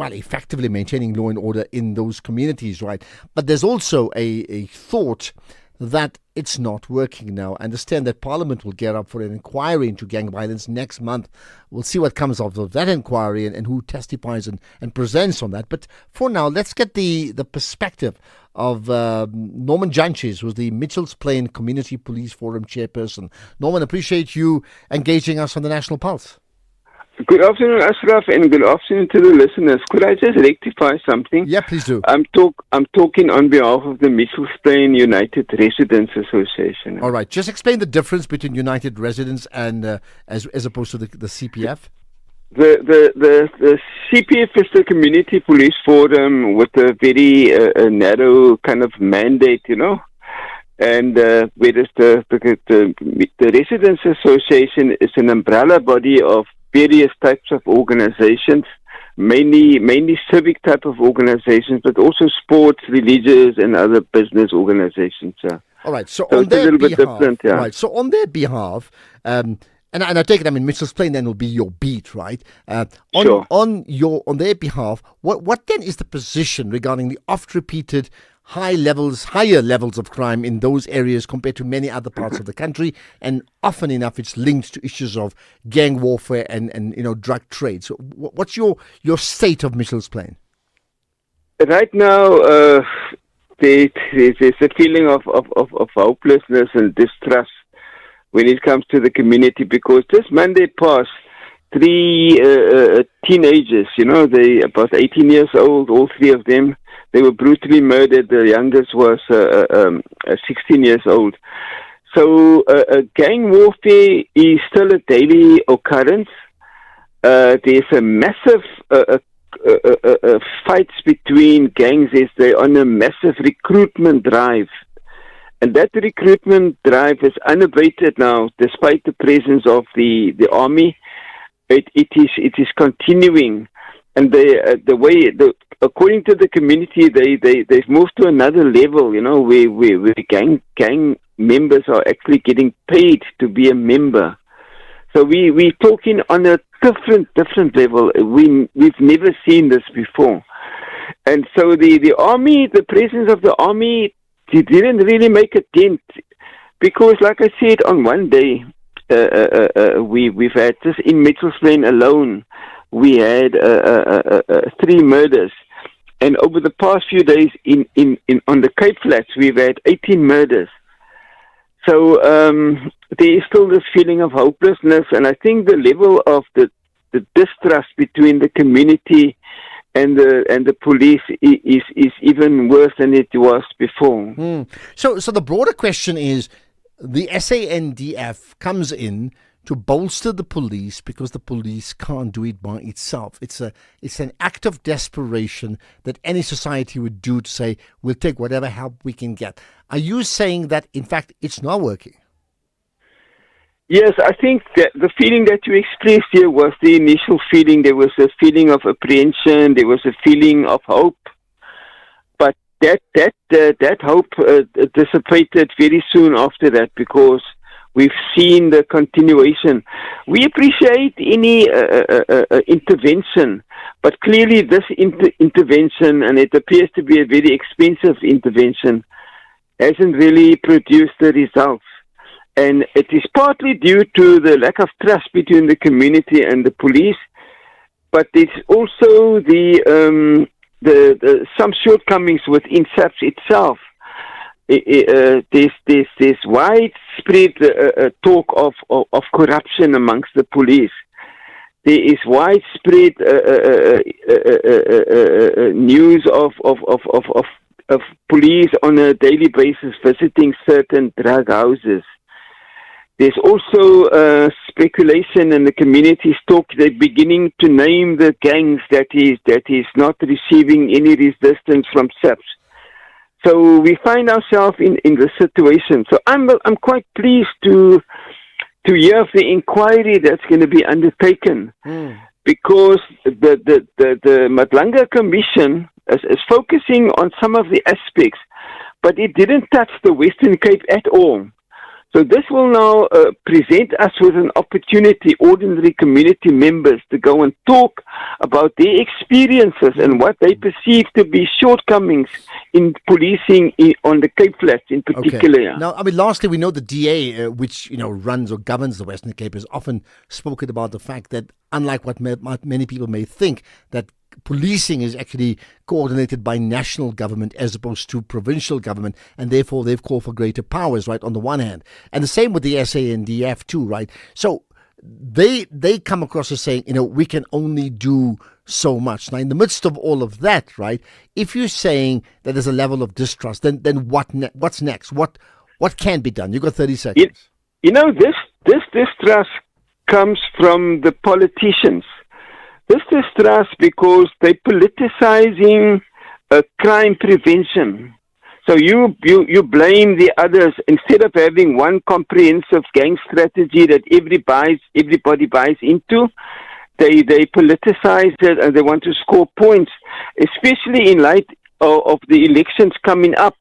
effectively maintaining law and order in those communities, right? But there's also a thought that it's not working now. I understand that Parliament will get up for an inquiry into gang violence next month. We'll see what comes out of that inquiry and who testifies and presents on that. But for now, let's get the perspective of Norman Janches, who's the Mitchell's Plain Community Police Forum chairperson. Norman, appreciate you engaging us on the National Pulse. Good afternoon, Ashraf, and good afternoon to the listeners. Could I just rectify something? Yeah, please do. I'm talking on behalf of the Mitchell's Plain United Residents Association. All right. Just explain the difference between United Residents and as opposed to the CPF. The CPF is the Community Police Forum with a very narrow kind of mandate, And whereas the Residents Association is an umbrella body of various types of organizations mainly civic type of organizations, but also sports, religious, and other business organizations. All right. So So on it's a their little bit behalf, different, yeah. right? So on their behalf, and I take it. I mean, Mitchell's Plain then will be your beat, right? Sure. On their behalf, what then is the position regarding the oft-repeated higher levels of crime in those areas compared to many other parts of the country, and often enough it's linked to issues of gang warfare and drug trade. So what's your state of Mitchell's Plain? Right now, there's a feeling of hopelessness and distrust when it comes to the community, because this Monday past, 3 teenagers, they about 18 years old, all 3 of them, they were brutally murdered. The youngest was 16 years old. So gang warfare is still a daily occurrence. There's a massive fights between gangs. They're on a massive recruitment drive. And that recruitment drive is unabated now, despite the presence of the army. It is continuing, and according to the community, they've moved to another level. Where gang members are actually getting paid to be a member. So we're talking on a different level. We've never seen this before, and so the army, the presence of the army, they didn't really make a dent, because, like I said, on one day, we've had just in Mitchell's Plain alone, we had 3 murders, and over the past few days in on the Cape Flats, we've had 18 murders. So there is still this feeling of hopelessness, and I think the level of the distrust between the community and the police is even worse than it was before. So the broader question is, the SANDF comes in to bolster the police because the police can't do it by itself. It's an act of desperation that any society would do to say, we'll take whatever help we can get. Are you saying that, in fact, it's not working? Yes, I think that the feeling that you expressed here was the initial feeling. There was a feeling of apprehension. There was a feeling of hope. But that hope dissipated very soon after that, because we've seen the continuation. We appreciate any intervention, but clearly this intervention, and it appears to be a very expensive intervention, hasn't really produced the results. And it is partly due to the lack of trust between the community and the police, but it's also the some shortcomings within SAPS itself. There's widespread talk of corruption amongst the police. There is widespread news of police on a daily basis visiting certain drug houses. There's also speculation in the community talk. They're beginning to name the gangs that is not receiving any resistance from SAPS. So we find ourselves in this situation. So I'm quite pleased to hear of the inquiry that's going to be undertaken, because the Madlanga Commission is focusing on some of the aspects, but it didn't touch the Western Cape at all. So this will now present us with an opportunity, ordinary community members, to go and talk about their experiences and what they perceive to be shortcomings in policing on the Cape Flats in particular. Okay. Now, I mean, lastly, we know the DA, which runs or governs the Western Cape, has often spoken about the fact that, unlike what many people may think, that policing is actually coordinated by national government as opposed to provincial government, and therefore they've called for greater powers, right, on the one hand. And the same with the SANDF too, right? So they come across as saying, we can only do so much. Now, in the midst of all of that, right, if you're saying that there's a level of distrust, then what's next? What can be done? You've got 30 seconds. This distrust comes from the politicians. This distrust because they're politicizing crime prevention. So you blame the others instead of having one comprehensive gang strategy that everybody buys into. they politicize it and they want to score points, especially in light of the elections coming up.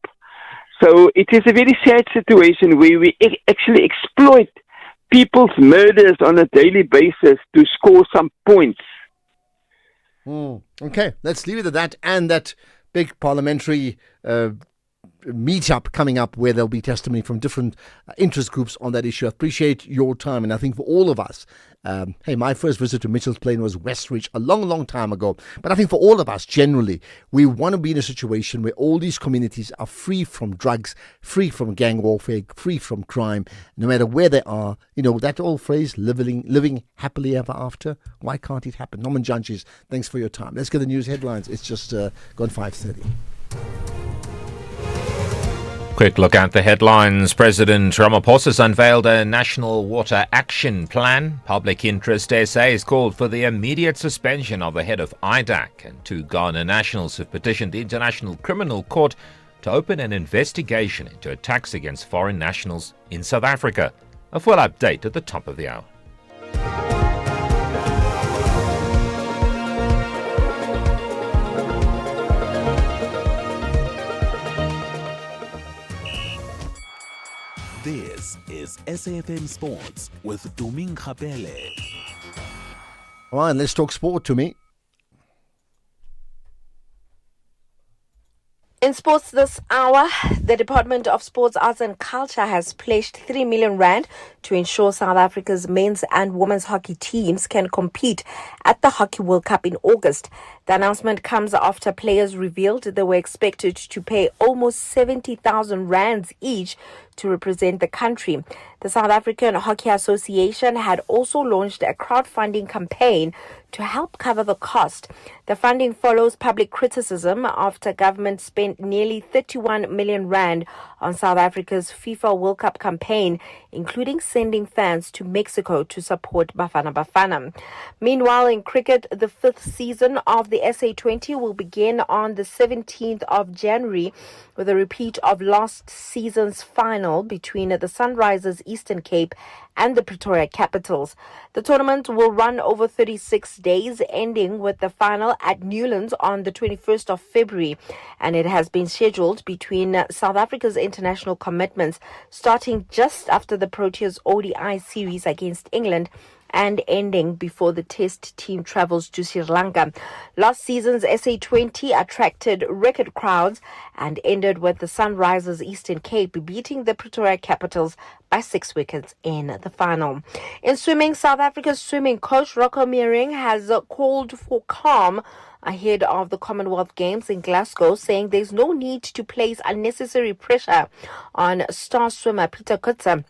So it is a very sad situation where we actually exploit people's murders on a daily basis to score some points. Okay, let's leave it at that, and that big parliamentary meetup coming up where there'll be testimony from different interest groups on that issue. I appreciate your time, and I think for all of us, hey, my first visit to Mitchell's Plain was Westridge a long time ago, but I think for all of us generally, we want to be in a situation where all these communities are free from drugs, free from gang warfare, free from crime, no matter where they are. You know, that old phrase, living happily ever after, why can't it happen? Norman Janchis, thanks for your time. Let's get the news headlines. It's just gone 5:30. Quick look at the headlines. President Ramaphosa's unveiled a national water action plan. Public Interest SA has called for the immediate suspension of the head of IDAC. And 2 Ghana nationals have petitioned the International Criminal Court to open an investigation into attacks against foreign nationals in South Africa. A full update at the top of the hour. This is SAfm Sports with Tuming Khapele. All right, let's talk sport to me. In sports this hour, the Department of Sports, Arts and Culture has pledged 3 million rand to ensure South Africa's men's and women's hockey teams can compete at the Hockey World Cup in August. The announcement comes after players revealed they were expected to pay almost 70,000 rands each to represent the country. The South African Hockey Association had also launched a crowdfunding campaign to help cover the cost. The funding follows public criticism after government spent nearly 31 million rand on South Africa's FIFA World Cup campaign, including sending fans to Mexico to support Bafana Bafana. Meanwhile, in cricket, the 5th season of the SA20 will begin on the 17th of January with a repeat of last season's final between the Sunrisers Eastern Cape and the Pretoria Capitals. The tournament will run over 36 days, ending with the final at Newlands on the 21st of February, and it has been scheduled between South Africa's international commitments, starting just after the Proteas ODI series against England and ending before the test team travels to Sri Lanka. Last season's SA20 attracted record crowds and ended with the Sunrisers Eastern Cape beating the Pretoria Capitals by 6 wickets in the final. In swimming, South Africa's swimming coach Rocco Meering has called for calm ahead of the Commonwealth Games in Glasgow, saying there's no need to place unnecessary pressure on star swimmer Peter Kutzer.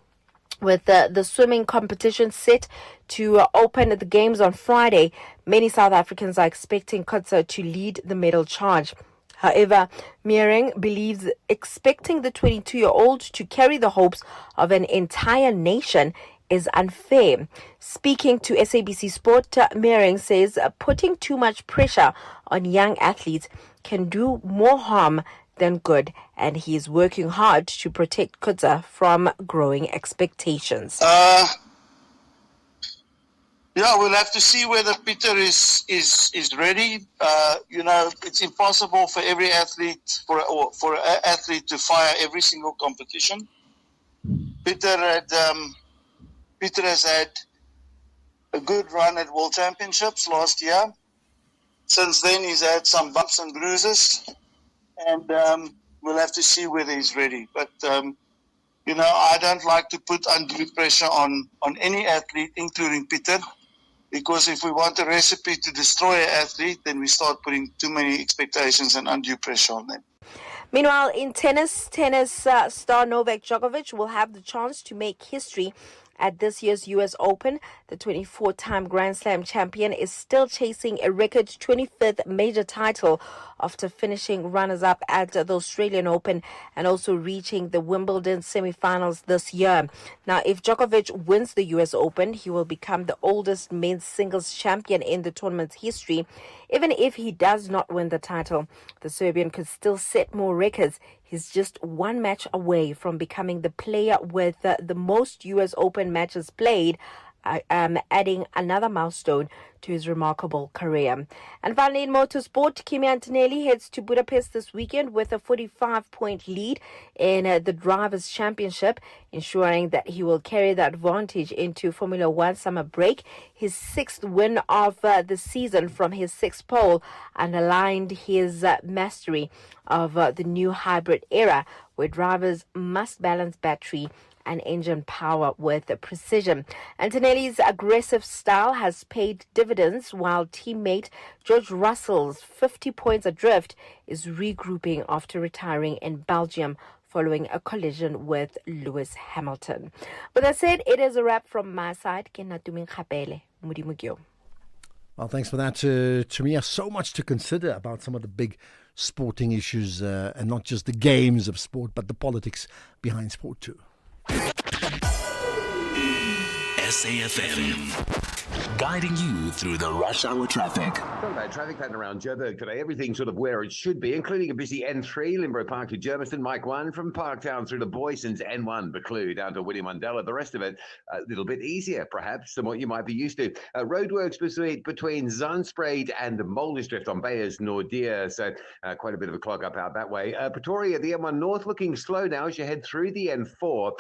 With the swimming competition set to open the Games on Friday, many South Africans are expecting Kutzer to lead the medal charge. However, Meering believes expecting the 22-year-old to carry the hopes of an entire nation is unfair. Speaking to SABC Sport, Meering says putting too much pressure on young athletes can do more harm than good, and he is working hard to protect Kutzer from growing expectations. Yeah, we'll have to see whether Peter is ready. It's impossible for every athlete for an athlete to fire every single competition. Peter has had a good run at World Championships last year. Since then, he's had some bumps and bruises, and we'll have to see whether he's ready. But I don't like to put undue pressure on any athlete, including Peter. Because if we want a recipe to destroy an athlete, then we start putting too many expectations and undue pressure on them. Meanwhile, in tennis star Novak Djokovic will have the chance to make history at this year's US Open. The 24-time Grand Slam champion is still chasing a record 25th major title after finishing runners-up at the Australian Open and also reaching the Wimbledon semi-finals this year. Now, if Djokovic wins the US Open, he will become the oldest men's singles champion in the tournament's history. Even if he does not win the title, the Serbian could still set more records. He's just one match away from becoming the player with the most US Open matches played adding another milestone to his remarkable career. And finally, in motorsport, Kimi Antonelli heads to Budapest this weekend with a 45-point lead in the Drivers' Championship, ensuring that he will carry the advantage into Formula One summer break. His sixth win of the season from his sixth pole underlined his mastery of the new hybrid era, where drivers must balance battery and engine power with precision. Antonelli's aggressive style has paid dividends, while teammate George Russell's 50 points adrift is regrouping after retiring in Belgium following a collision with Lewis Hamilton. But that said, it is a wrap from my side. Well, thanks for that, Tamia. So much to consider about some of the big sporting issues, and not just the games of sport, but the politics behind sport too. SAfm, guiding you through the rush hour traffic. Talking about traffic pattern around Joburg today, everything sort of where it should be, including a busy N3, Limbo Park to Germiston, Mike 1, from Parktown through to Boyson's, N1, Buccleuch down to William Mandela. The rest of it, a little bit easier, perhaps, than what you might be used to. Roadworks between Zanspruit and Mouldersdrift on Bayers Nordia, so quite a bit of a clog up out that way. Pretoria, the M1 North, looking slow now as you head through the N4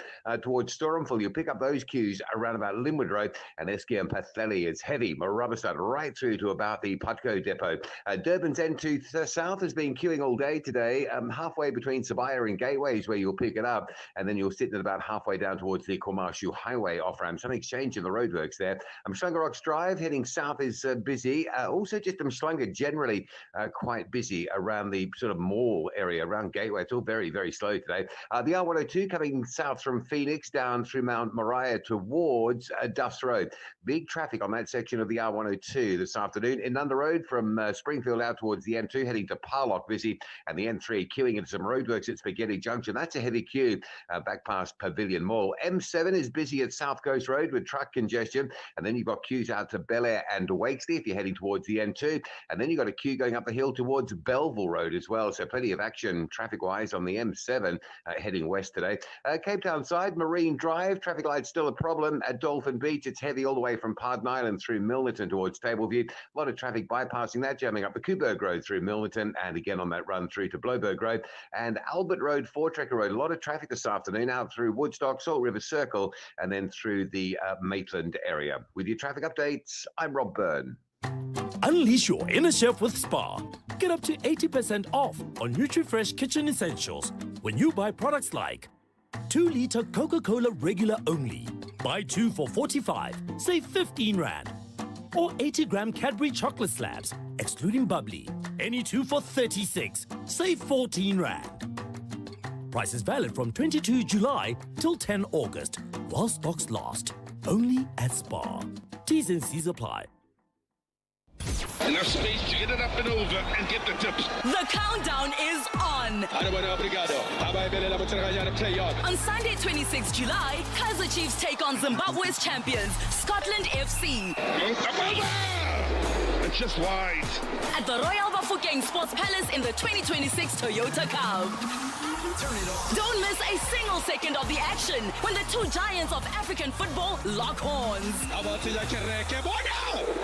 towards Stormville. You'll pick up those queues around about Linwood Road, and Eskia and Pathelli is heavy. Marubberstad right through to about the Putco depot. Durban's N2 South has been queuing all day today, halfway between Sabaya and Gateways where you'll pick it up, and then you'll sit at about halfway down towards the Komarshu Highway off-ramp. Something changed in the roadworks there. Mshlanga Drive heading south is busy. Also just Mshlanga generally quite busy around the sort of mall area, around Gateway. It's all very, very slow today. The R102 coming south from Phoenix down through Mount Moriah towards Duffs Road. Big traffic on that section of the R102 this afternoon. In Nunda Road from Springfield out towards the M2 heading to Parlock busy, and the M3 queuing into some roadworks at Spaghetti Junction. That's a heavy queue back past Pavilion Mall. M7 is busy at South Coast Road with truck congestion, and then you've got queues out to Bel Air and Wakesley if you're heading towards the M2, and then you've got a queue going up the hill towards Belleville Road as well, so plenty of action traffic-wise on the M7 heading west today. Cape Town side, Marine Drive, traffic lights still a problem at Dolphin Beach. It's heavy all the way from Pardon Island through Milnerton towards Tableview. A lot of traffic bypassing that, jamming up the Kuberg Road through Milnerton, and again on that run through to Bloberg Road. And Albert Road, Voortrekker Road, a lot of traffic this afternoon out through Woodstock, Salt River Circle, and then through the Maitland area. With your traffic updates, I'm Rob Byrne. Unleash your inner chef with Spar. Get up to 80% off on NutriFresh kitchen essentials when you buy products like 2-liter Coca-Cola regular only. Buy 2 for 45, save 15 Rand. Or 80-gram Cadbury chocolate slabs, excluding bubbly. Any 2 for 36, save 14 Rand. Price is valid from 22 July till 10 August, while stocks last. Only at Spar. T's and C's apply. Enough space to get it up and over and get the tips. The countdown is on. On Sunday, 26 July, Kaizer Chiefs take on Zimbabwe's champions, Scotland FC. It's just wide. At the Royal Bafokeng Sports Palace in the 2026 Toyota Cup. Don't miss a single second of the action when the two giants of African football lock horns.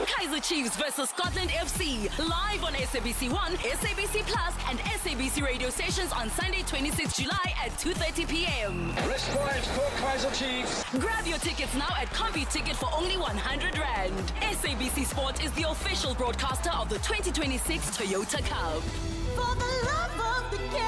Kaizer Chiefs versus Scotland FC, live on SABC 1, SABC Plus, and SABC radio stations on Sunday, 26 July at 2:30 p.m. Rest drives for Kaizer Chiefs. Grab your tickets now at CompuTicket for only 100 Rand. SABC Sport is the official broadcaster of the 2026 Toyota Cup. For the love of the game.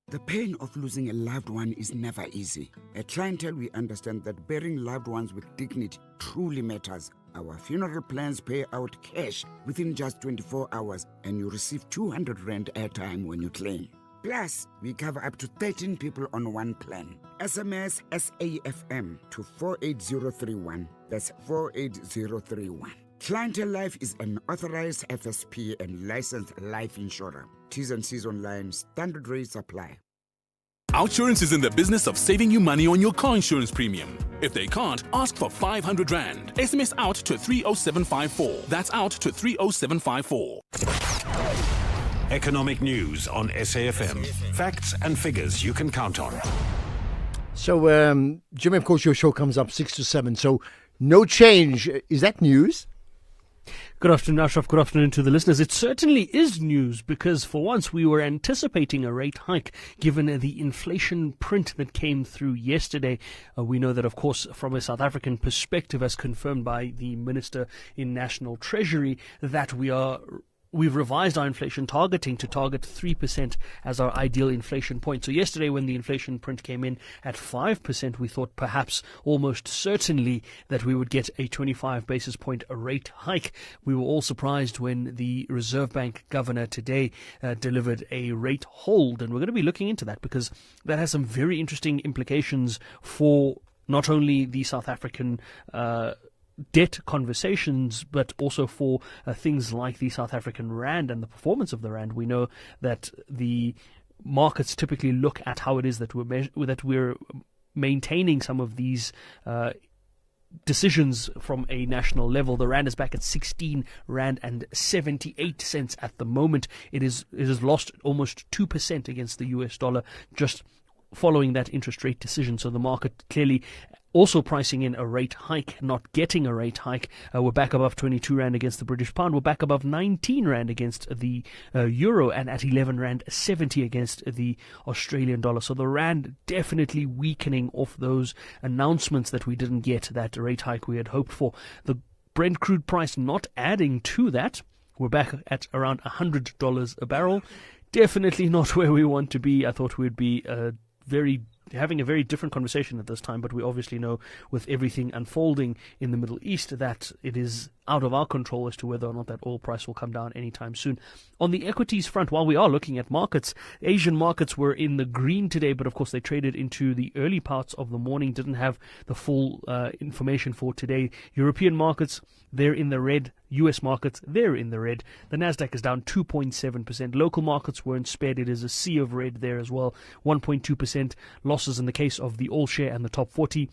The pain of losing a loved one is never easy. At Clientele, we understand that burying loved ones with dignity truly matters. Our funeral plans pay out cash within just 24 hours, and you receive 200 Rand airtime when you claim. Plus, we cover up to 13 people on one plan. SMS SAFM to 48031. That's 48031. Clientele Life is an authorized FSP and licensed life insurer. T's and C's online. Standard rates apply. Outsurance is in the business of saving you money on your car insurance premium. If they can't, ask for 500 Rand. SMS out to 30754. That's out to 30754. Economic news on SAFM. Facts and figures you can count on. So, Jimmy, of course, your show comes up 6 to 7. So, no change. Is that news? Good afternoon, Ashraf. Good afternoon to the listeners. It certainly is news because for once we were anticipating a rate hike given the inflation print that came through yesterday. We know that, of course, from a South African perspective, as confirmed by the Minister in National Treasury, that we've revised our inflation targeting to target 3% as our ideal inflation point. So yesterday when the inflation print came in at 5%, we thought perhaps almost certainly that we would get a 25 basis point rate hike. We were all surprised when the Reserve Bank governor today delivered a rate hold. And we're going to be looking into that because that has some very interesting implications for not only the South African debt conversations, but also for things like the South African rand and the performance of the rand. We know that the markets typically look at how it is that we're maintaining some of these decisions from a national level. The rand is back at 16 rand and 78 cents at the moment. It has lost almost 2% against the US dollar just following that interest rate decision. So the market clearly also pricing in a rate hike, not getting a rate hike. We're back above 22 rand against the British pound. We're back above 19 rand against the euro and at 11 rand 70 against the Australian dollar. So the rand definitely weakening off those announcements that we didn't get that rate hike we had hoped for. The Brent crude price not adding to that. We're back at around $100 a barrel. Definitely not where we want to be. I thought we'd be having a very different conversation at this time, but we obviously know with everything unfolding in the Middle East that it is out of our control as to whether or not that oil price will come down anytime soon. On the equities front, while we are looking at markets, Asian markets were in the green today, but of course they traded into the early parts of the morning, didn't have the full information for today. European markets, they're in the red. US markets, they're in the red. The Nasdaq is down 2.7%. Local markets weren't spared. It is a sea of red there as well. 1.2% losses in the case of the All Share and the top 40.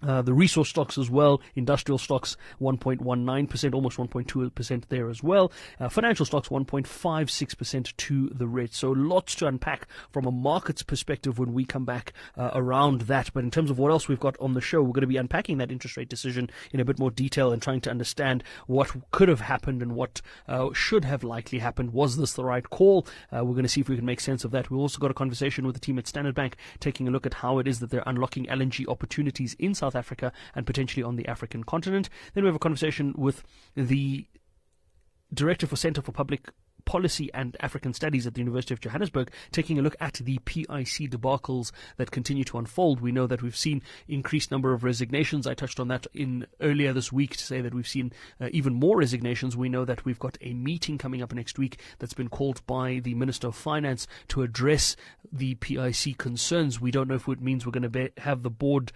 The resource stocks as well, industrial stocks 1.19%, almost 1.2% there as well. Financial stocks 1.56% to the red. So lots to unpack from a markets perspective when we come back around that. But in terms of what else we've got on the show, we're going to be unpacking that interest rate decision in a bit more detail and trying to understand what could have happened and what should have likely happened. Was this the right call? We're going to see if we can make sense of that. We've also got a conversation with the team at Standard Bank taking a look at how it is that they're unlocking LNG opportunities in South Africa and potentially on the African continent. Then we have a conversation with the Director for Centre for Public Policy and African Studies at the University of Johannesburg, taking a look at the PIC debacles that continue to unfold. We know that we've seen increased number of resignations. I touched on that earlier this week to say that we've seen even more resignations. We know that we've got a meeting coming up next week that's been called by the Minister of Finance to address the PIC concerns. We don't know if it means we're going to have the board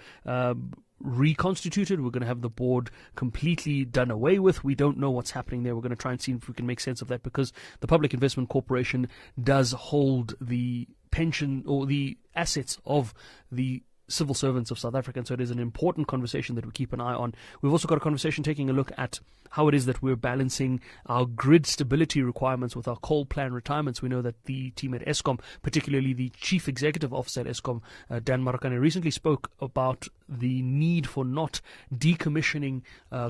reconstituted. We're going to have the board completely done away with. We don't know what's happening there. We're going to try and see if we can make sense of that because the Public Investment Corporation does hold the pension or the assets of the civil servants of South Africa. And so it is an important conversation that we keep an eye on. We've also got a conversation taking a look at how it is that we're balancing our grid stability requirements with our coal plan retirements. We know that the team at Eskom, particularly the Chief Executive Officer at Eskom, Dan Marokane, recently spoke about the need for not decommissioning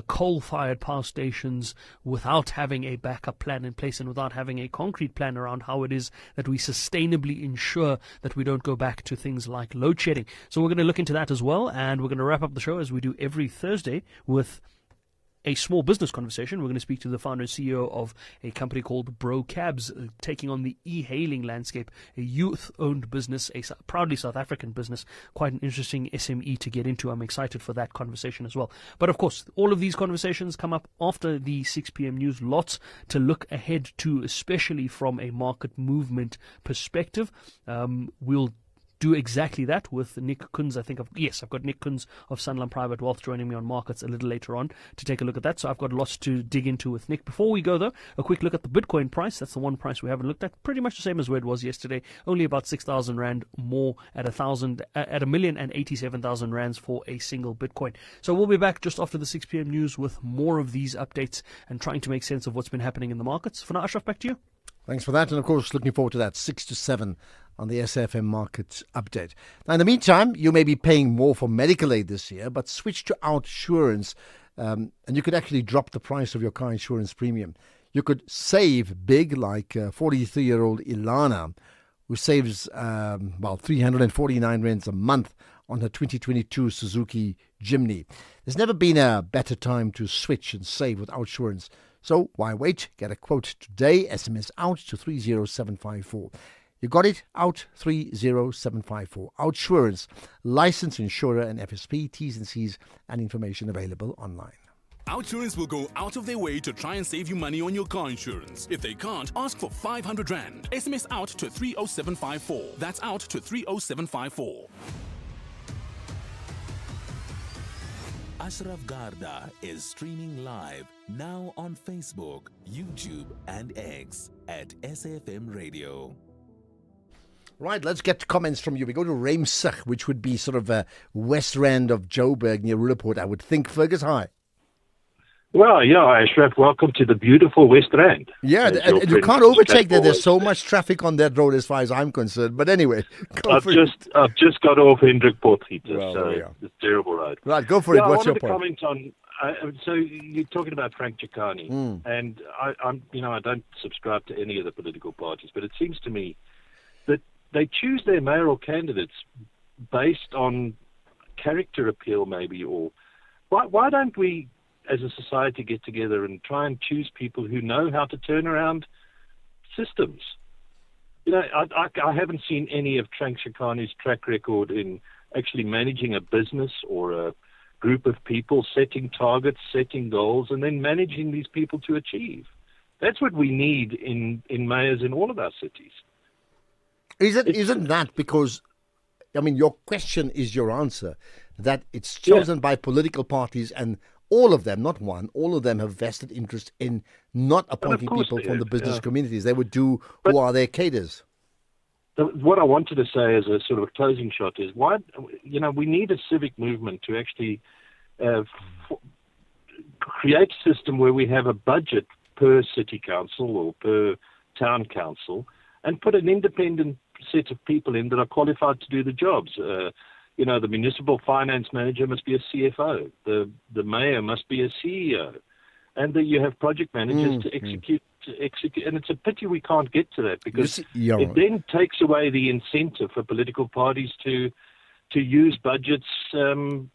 coal-fired power stations without having a backup plan in place and without having a concrete plan around how it is that we sustainably ensure that we don't go back to things like load shedding. So we're going to look into that as well, and we're going to wrap up the show as we do every Thursday with a small business conversation. We're going to speak to the founder and CEO of a company called Bro Cabs, taking on the e-hailing landscape, a youth-owned business, a proudly South African business, quite an interesting SME to get into. I'm excited for that conversation as well. But of course, all of these conversations come up after the 6 p.m. news. Lots to look ahead to, especially from a market movement perspective. We'll do exactly that with Nick Kunz. I've got Nick Kunz of Sanlam Private Wealth joining me on markets a little later on to take a look at that. So I've got lots to dig into with Nick. Before we go though, a quick look at the Bitcoin price. That's the one price we haven't looked at. Pretty much the same as where it was yesterday. Only about 6,000 rand more at 1,087,000 rands for a single Bitcoin. So we'll be back just after the 6 p.m. news with more of these updates and trying to make sense of what's been happening in the markets. For now, Ashraf, back to you. Thanks for that. And of course, looking forward to that 6 to 7 on the SAfm Markets Update. Now, in the meantime, you may be paying more for medical aid this year, but switch to OUTsurance, and you could actually drop the price of your car insurance premium. You could save big, like 43-year-old Ilana, who saves, 349 rands a month on her 2022 Suzuki Jimny. There's never been a better time to switch and save with OUTsurance. So why wait? Get a quote today. SMS out to 30754. You got it? Out 30754. OUTsurance, licensed insurer and FSP, T's and C's, and information available online. OUTsurance will go out of their way to try and save you money on your car insurance. If they can't, ask for 500 Rand. SMS out to 30754. That's out to 30754. Ashraf Garda is streaming live now on Facebook, YouTube, and X at SAfmRadio. Right, let's get comments from you. We go to Ramsig, which would be sort of a west rand of Joburg near Ruleport, I would think. Fergus, hi. Well, yeah, Ashraf, welcome to the beautiful West Rand. Yeah, and you can't overtake that. There's so much traffic on that road as far as I'm concerned. But anyway, I've just got off Hendrik Potgieter, so it's a terrible road. Right, go for it. What's your point? I wanted to comment on, so you're talking about Frank Chikane, and I don't subscribe to any of the political parties, but it seems to me that they choose their mayoral candidates based on character appeal, maybe, or why don't we, as a society, get together and try and choose people who know how to turn around systems? I haven't seen any of Frank Chikane's track record in actually managing a business or a group of people, setting targets, setting goals, and then managing these people to achieve. That's what we need in mayors in all of our cities. Isn't that because, your question is your answer, that it's chosen by political parties, and all of them, not one, all of them have vested interest in not appointing people from the business communities. They would do who are their cadres. What I wanted to say as a sort of a closing shot is we need a civic movement to actually create a system where we have a budget per city council or per town council and put an independent set of people in that are qualified to do the jobs. The municipal finance manager must be a CFO. The mayor must be a CEO. And that you have project managers to execute. And it's a pity we can't get to that, because it then takes away the incentive for political parties to use budgets for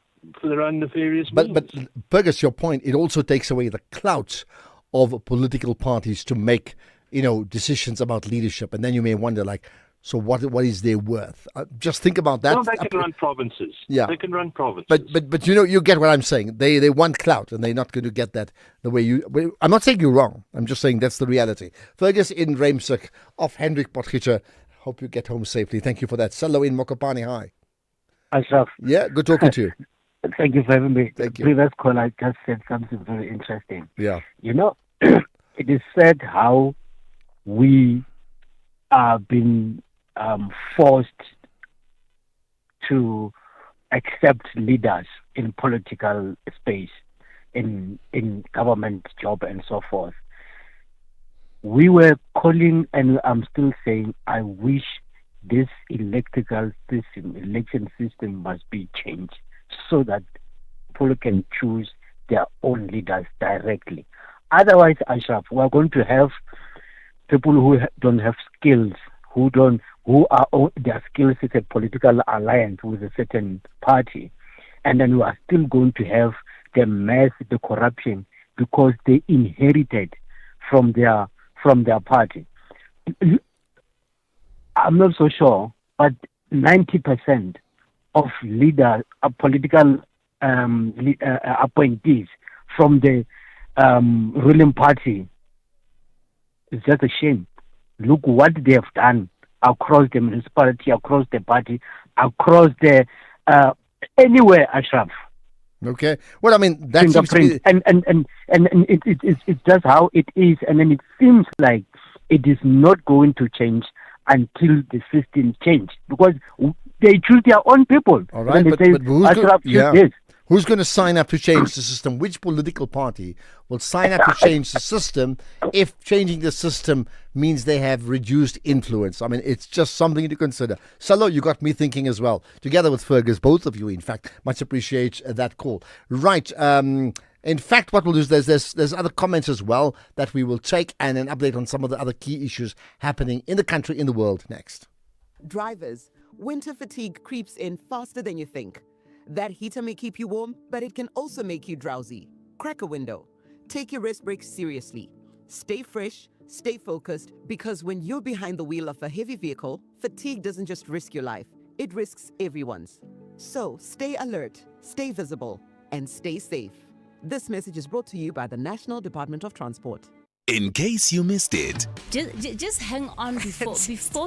their own nefarious means. But Fergus, your point, it also takes away the clout of political parties to make, decisions about leadership. And then you may wonder, so what is their worth? Just think about that. Well, they can run provinces. Yeah. They can run provinces. But you get what I'm saying. They want clout, and they're not going to get that the way you... I'm not saying you're wrong. I'm just saying that's the reality. Fergus in Ramsig, off Hendrik Potgieter. Hope you get home safely. Thank you for that. Salo in Mokopane, hi. Ashraf. Yeah, good talking to you. Thank you for having me. Thank you. Previous caller just said something very interesting. Yeah. It is said how we are being forced to accept leaders in political space, in government job and so forth. We were calling, and I'm still saying, I wish this election system must be changed so that people can choose their own leaders directly. Otherwise, Ashraf, we're going to have people who don't have skills, who are their skills is a political alliance with a certain party, and then we are still going to have the mess, the corruption, because they inherited from their party. I'm not so sure, but 90% of leaders, political appointees from the ruling party, it's just a shame. Look what they have done across the municipality, across the party, across the anywhere, Ashraf. Okay. Well, that seems to be... and it's just how it is, and then it seems like it is not going to change until the system change, because they choose their own people. All right, but Who's going to sign up to change the system? Which political party will sign up to change the system if changing the system means they have reduced influence? I mean, it's just something to consider. Salo, you got me thinking as well. Together with Fergus, both of you, in fact, much appreciate that call. Right. In fact, what we'll do is there's other comments as well that we will take, and an update on some of the other key issues happening in the country, in the world next. Drivers, winter fatigue creeps in faster than you think. That heater may keep you warm, but it can also make you drowsy. Crack a window. Take your rest breaks seriously. Stay fresh, stay focused, because when you're behind the wheel of a heavy vehicle, fatigue doesn't just risk your life, it risks everyone's. So stay alert, stay visible, and stay safe. This message is brought to you by the National Department of Transport. In case you missed it. Just hang on before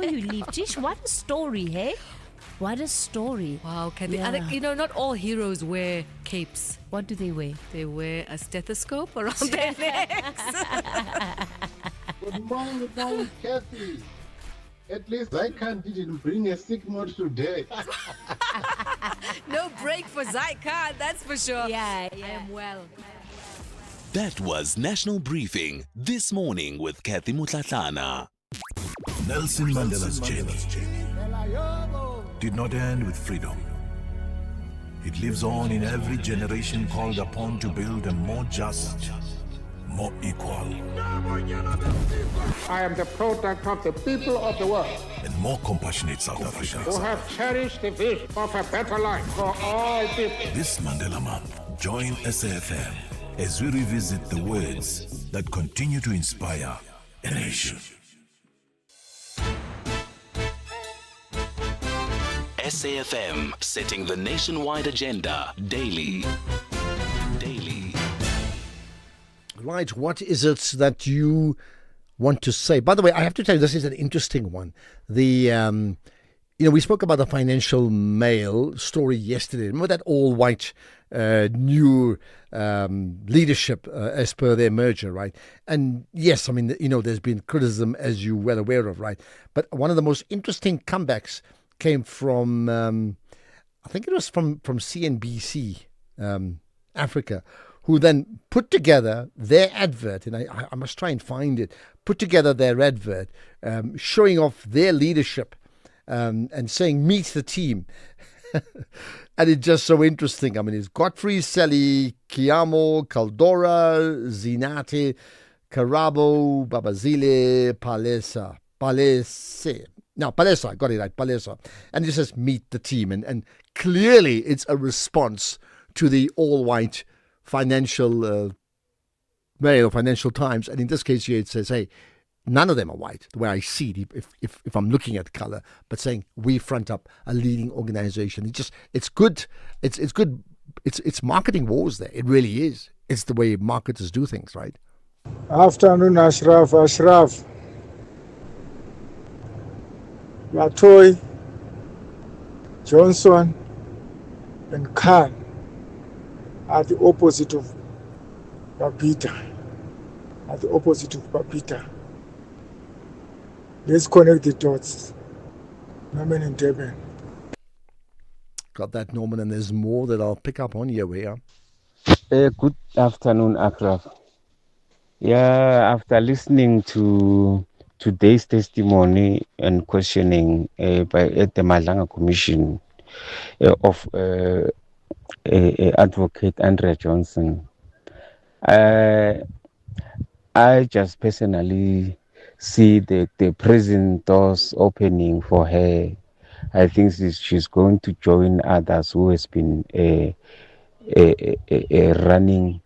you leave. Jish, what a story, hey? What a story. Wow, Kathy. Yeah. Not all heroes wear capes. What do they wear? They wear a stethoscope around their necks. Good morning, Kathy. At least Zykan didn't bring a sick note today. No break for Zykan, that's for sure. Yeah. I am well. That was National Briefing This Morning with Kathy Mutlatlana. Nelson Mandela's journey did not end with freedom. It lives on in every generation called upon to build a more just, more equal, I am the product of the people of the world and more compassionate South Africa. who have cherished the vision of a better life for all people. This Mandela Month, join SAfm as we revisit the words that continue to inspire a nation. SAfm, setting the nationwide agenda daily. Right, what is it that you want to say? By the way, I have to tell you, this is an interesting one. We spoke about the Financial Mail story yesterday. Remember that all-white new leadership as per their merger, right? And yes, I mean, there's been criticism, as you're well aware of, right? But one of the most interesting comebacks came from, I think it was from CNBC Africa, who then put together their advert, and I must try and find it, put together their advert showing off their leadership and saying, meet the team. And it's just so interesting. I mean, it's Godfrey, Sally, Kiamo, Caldora, Zinate, Karabo, Babazile, Palesa, I got it right, Palesa. And it says, meet the team. And clearly it's a response to the all-white Financial Mail or Financial Times. And in this case here, it says, hey, none of them are white, the way I see it, if I'm looking at color, but saying we front up a leading organization. It's good. It's good. It's marketing wars there. It really is. It's the way marketers do things, right? Afternoon, Ashraf. Latoy, Johnson, and Khan are the opposite of Babita. Let's connect the dots. Norman and Deben. Got that, Norman, and there's more that I'll pick up on. Here we are. Good afternoon, Akraf. Yeah, after listening to today's testimony and questioning by the Malanga Commission of Advocate Andrea Johnson, I just personally see the prison doors opening for her. I think she's going to join others who has been running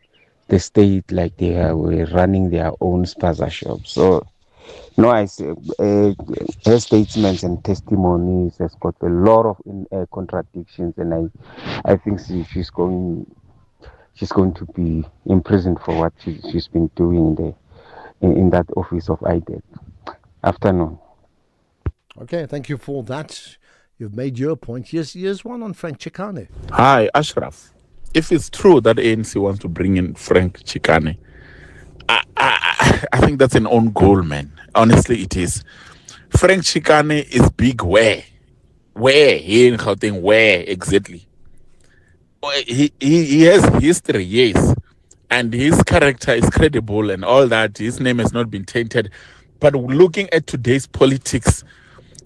the state like they were running their own spaza shops. So, no, I say her statements and testimonies has got a lot of contradictions, and I think she's going to be imprisoned for what she's been doing in that office of IDEC. Afternoon. Okay, thank you for that. You've made your point. Here's one on Frank Chikane. Hi, Ashraf. If it's true that ANC wants to bring in Frank Chikane, I think that's an own goal, man. Honestly, it is. Frank Chikane is big where? Where? Here in Gauteng, where exactly? he has history, yes, and his character is credible and all that. His name has not been tainted. But looking at today's politics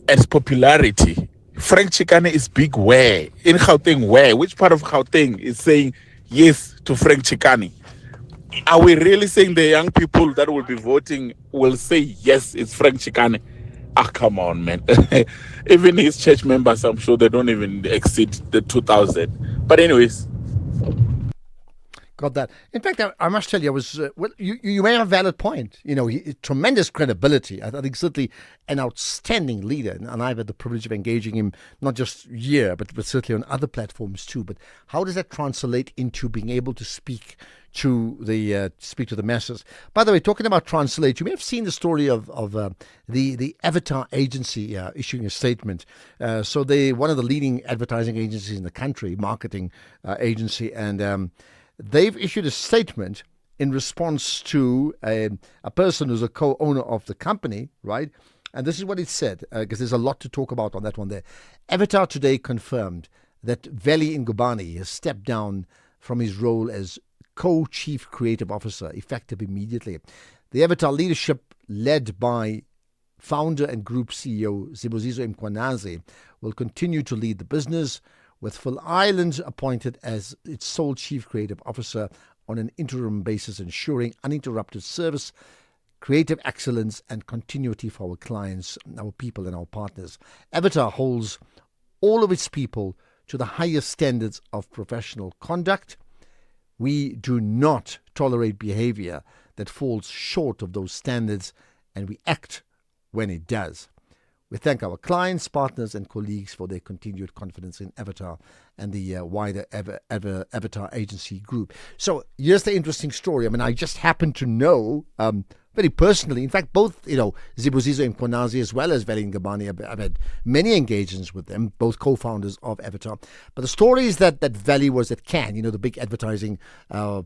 and popularity, Frank Chikane is big where? In Gauteng where? Which part of Gauteng is saying yes to Frank Chikane? Are we really saying the young people that will be voting will say yes, it's Frank Chikane? Ah, come on, man. Even his church members, I'm sure they don't even exceed the 2,000. But anyways. Got that. In fact, I must tell you, I was well. You may have a valid point. Tremendous credibility. I think certainly an outstanding leader, and I've had the privilege of engaging him not just here, but certainly on other platforms too. But how does that translate into being able to speak to the masses? By the way, talking about translate, you may have seen the story of the Avatar agency issuing a statement. So they one of the leading advertising agencies in the country, marketing agency, and they've issued a statement in response to a person who's a co-owner of the company, right? And this is what it said, because there's a lot to talk about on that one there. Avatar today confirmed that Veli Ngubane has stepped down from his role as co-chief creative officer, effective immediately. The Avatar leadership, led by founder and group CEO Zibuziso Mkwanazi, will continue to lead the business, with Phil Island appointed as its sole chief creative officer on an interim basis, ensuring uninterrupted service, creative excellence, and continuity for our clients, our people, and our partners. Avatar holds all of its people to the highest standards of professional conduct. We do not tolerate behavior that falls short of those standards, and we act when it does. We thank our clients, partners, and colleagues for their continued confidence in Avatar and the wider Avatar agency group. So here's the interesting story. I mean, I just happen to know very personally, in fact, both, Zibuziso Mkwanazi as well as Veli Ngubane, I've had many engagements with them, both co-founders of Avatar. But the story is that Veli was at Cannes, the big advertising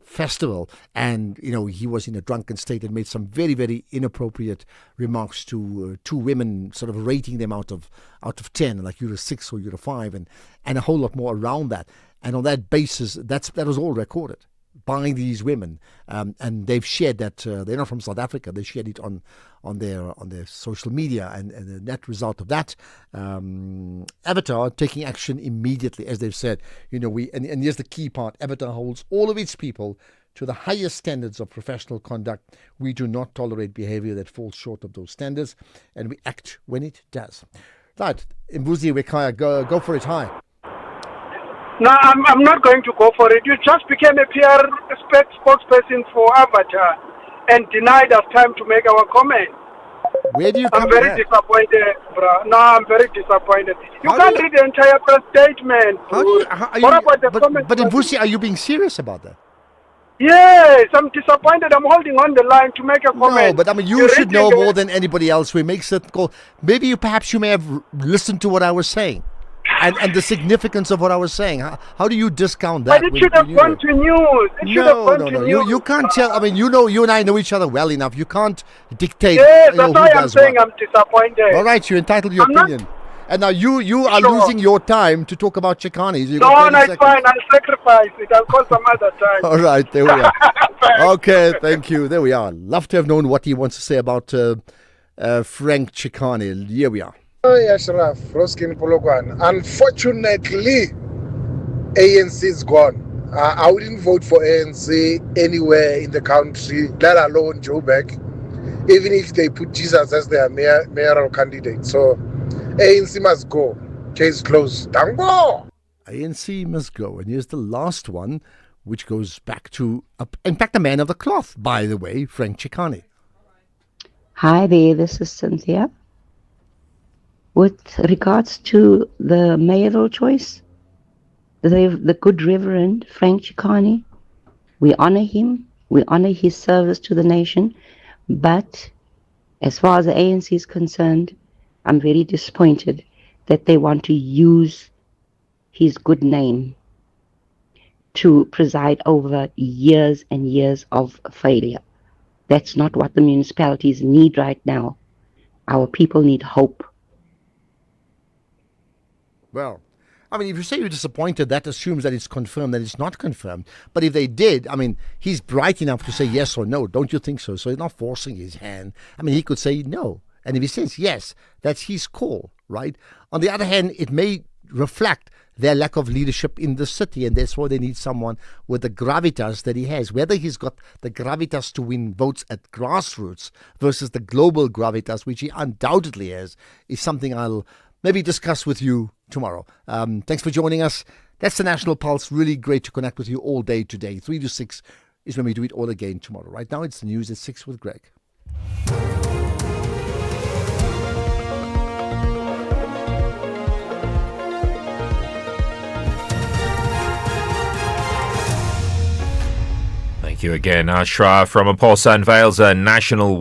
festival, and, he was in a drunken state and made some very, very inappropriate remarks to two women, sort of rating them out of 10, like you're a 6 or you're a 5, and a whole lot more around that. And on that basis, that was all recorded by these women, and they've shared that. They're not from South Africa. They shared it on their social media, and the net result of that, Avatar taking action immediately, as they've said. And here's the key part: Avatar holds all of its people to the highest standards of professional conduct. We do not tolerate behavior that falls short of those standards, and we act when it does. Right, Mbuzi Wekaya, go for it. Hi. No, I'm not going to go for it. You just became a PR spokesperson for Avatar and denied us time to make our comment. Where do you come I'm very disappointed, bro. No, I'm very disappointed. You can't read the entire press statement. But Mbusi, are you being serious about that? Yes, I'm disappointed. I'm holding on the line to make a comment. No, but I mean, you should know more than anybody else who makes that call. Maybe perhaps you may have listened to what I was saying. And the significance of what I was saying. How do you discount that? But it should have gone to news. No. You can't tell. I mean, you and I know each other well enough. You can't dictate. Yes, that's why I'm saying I'm disappointed. All right, you're entitled to your opinion. And now you are losing your time to talk about Chikane. No, it's fine. I'll sacrifice it. I'll call some other time. All right, there we are. Okay, thank you. There we are. Love to have known what he wants to say about Frank Chikane. Here we are. Ashraf, Roskin Polokwan. Unfortunately, ANC is gone. I wouldn't vote for ANC anywhere in the country, let alone Joburg, even if they put Jesus as their mayoral candidate. So, ANC must go. Case closed. Dango! ANC must go. And here's the last one, which goes back to, in fact, a man of the cloth, by the way, Frank Chikane. Hi there, this is Cynthia. With regards to the mayoral choice, the good Reverend Frank Chikane, we honor him, we honor his service to the nation, but as far as the ANC is concerned, I'm very disappointed that they want to use his good name to preside over years and years of failure. That's not what the municipalities need right now. Our people need hope. Well, I mean, if you say you're disappointed, that assumes that it's confirmed, that it's not confirmed. But if they did, I mean, he's bright enough to say yes or no. Don't you think so? So he's not forcing his hand. I mean, he could say no. And if he says yes, that's his call, right? On the other hand, it may reflect their lack of leadership in the city, and that's why they need someone with the gravitas that he has. Whether he's got the gravitas to win votes at grassroots versus the global gravitas, which he undoubtedly has, is something I'll maybe discuss with you tomorrow. Thanks for joining us. That's the National Pulse. Really great to connect with you all day today. 3 to 6 is when we do it all again tomorrow. Right now, it's the news at 6 with Greg. Thank you again. Ashra from Aposa unveils a national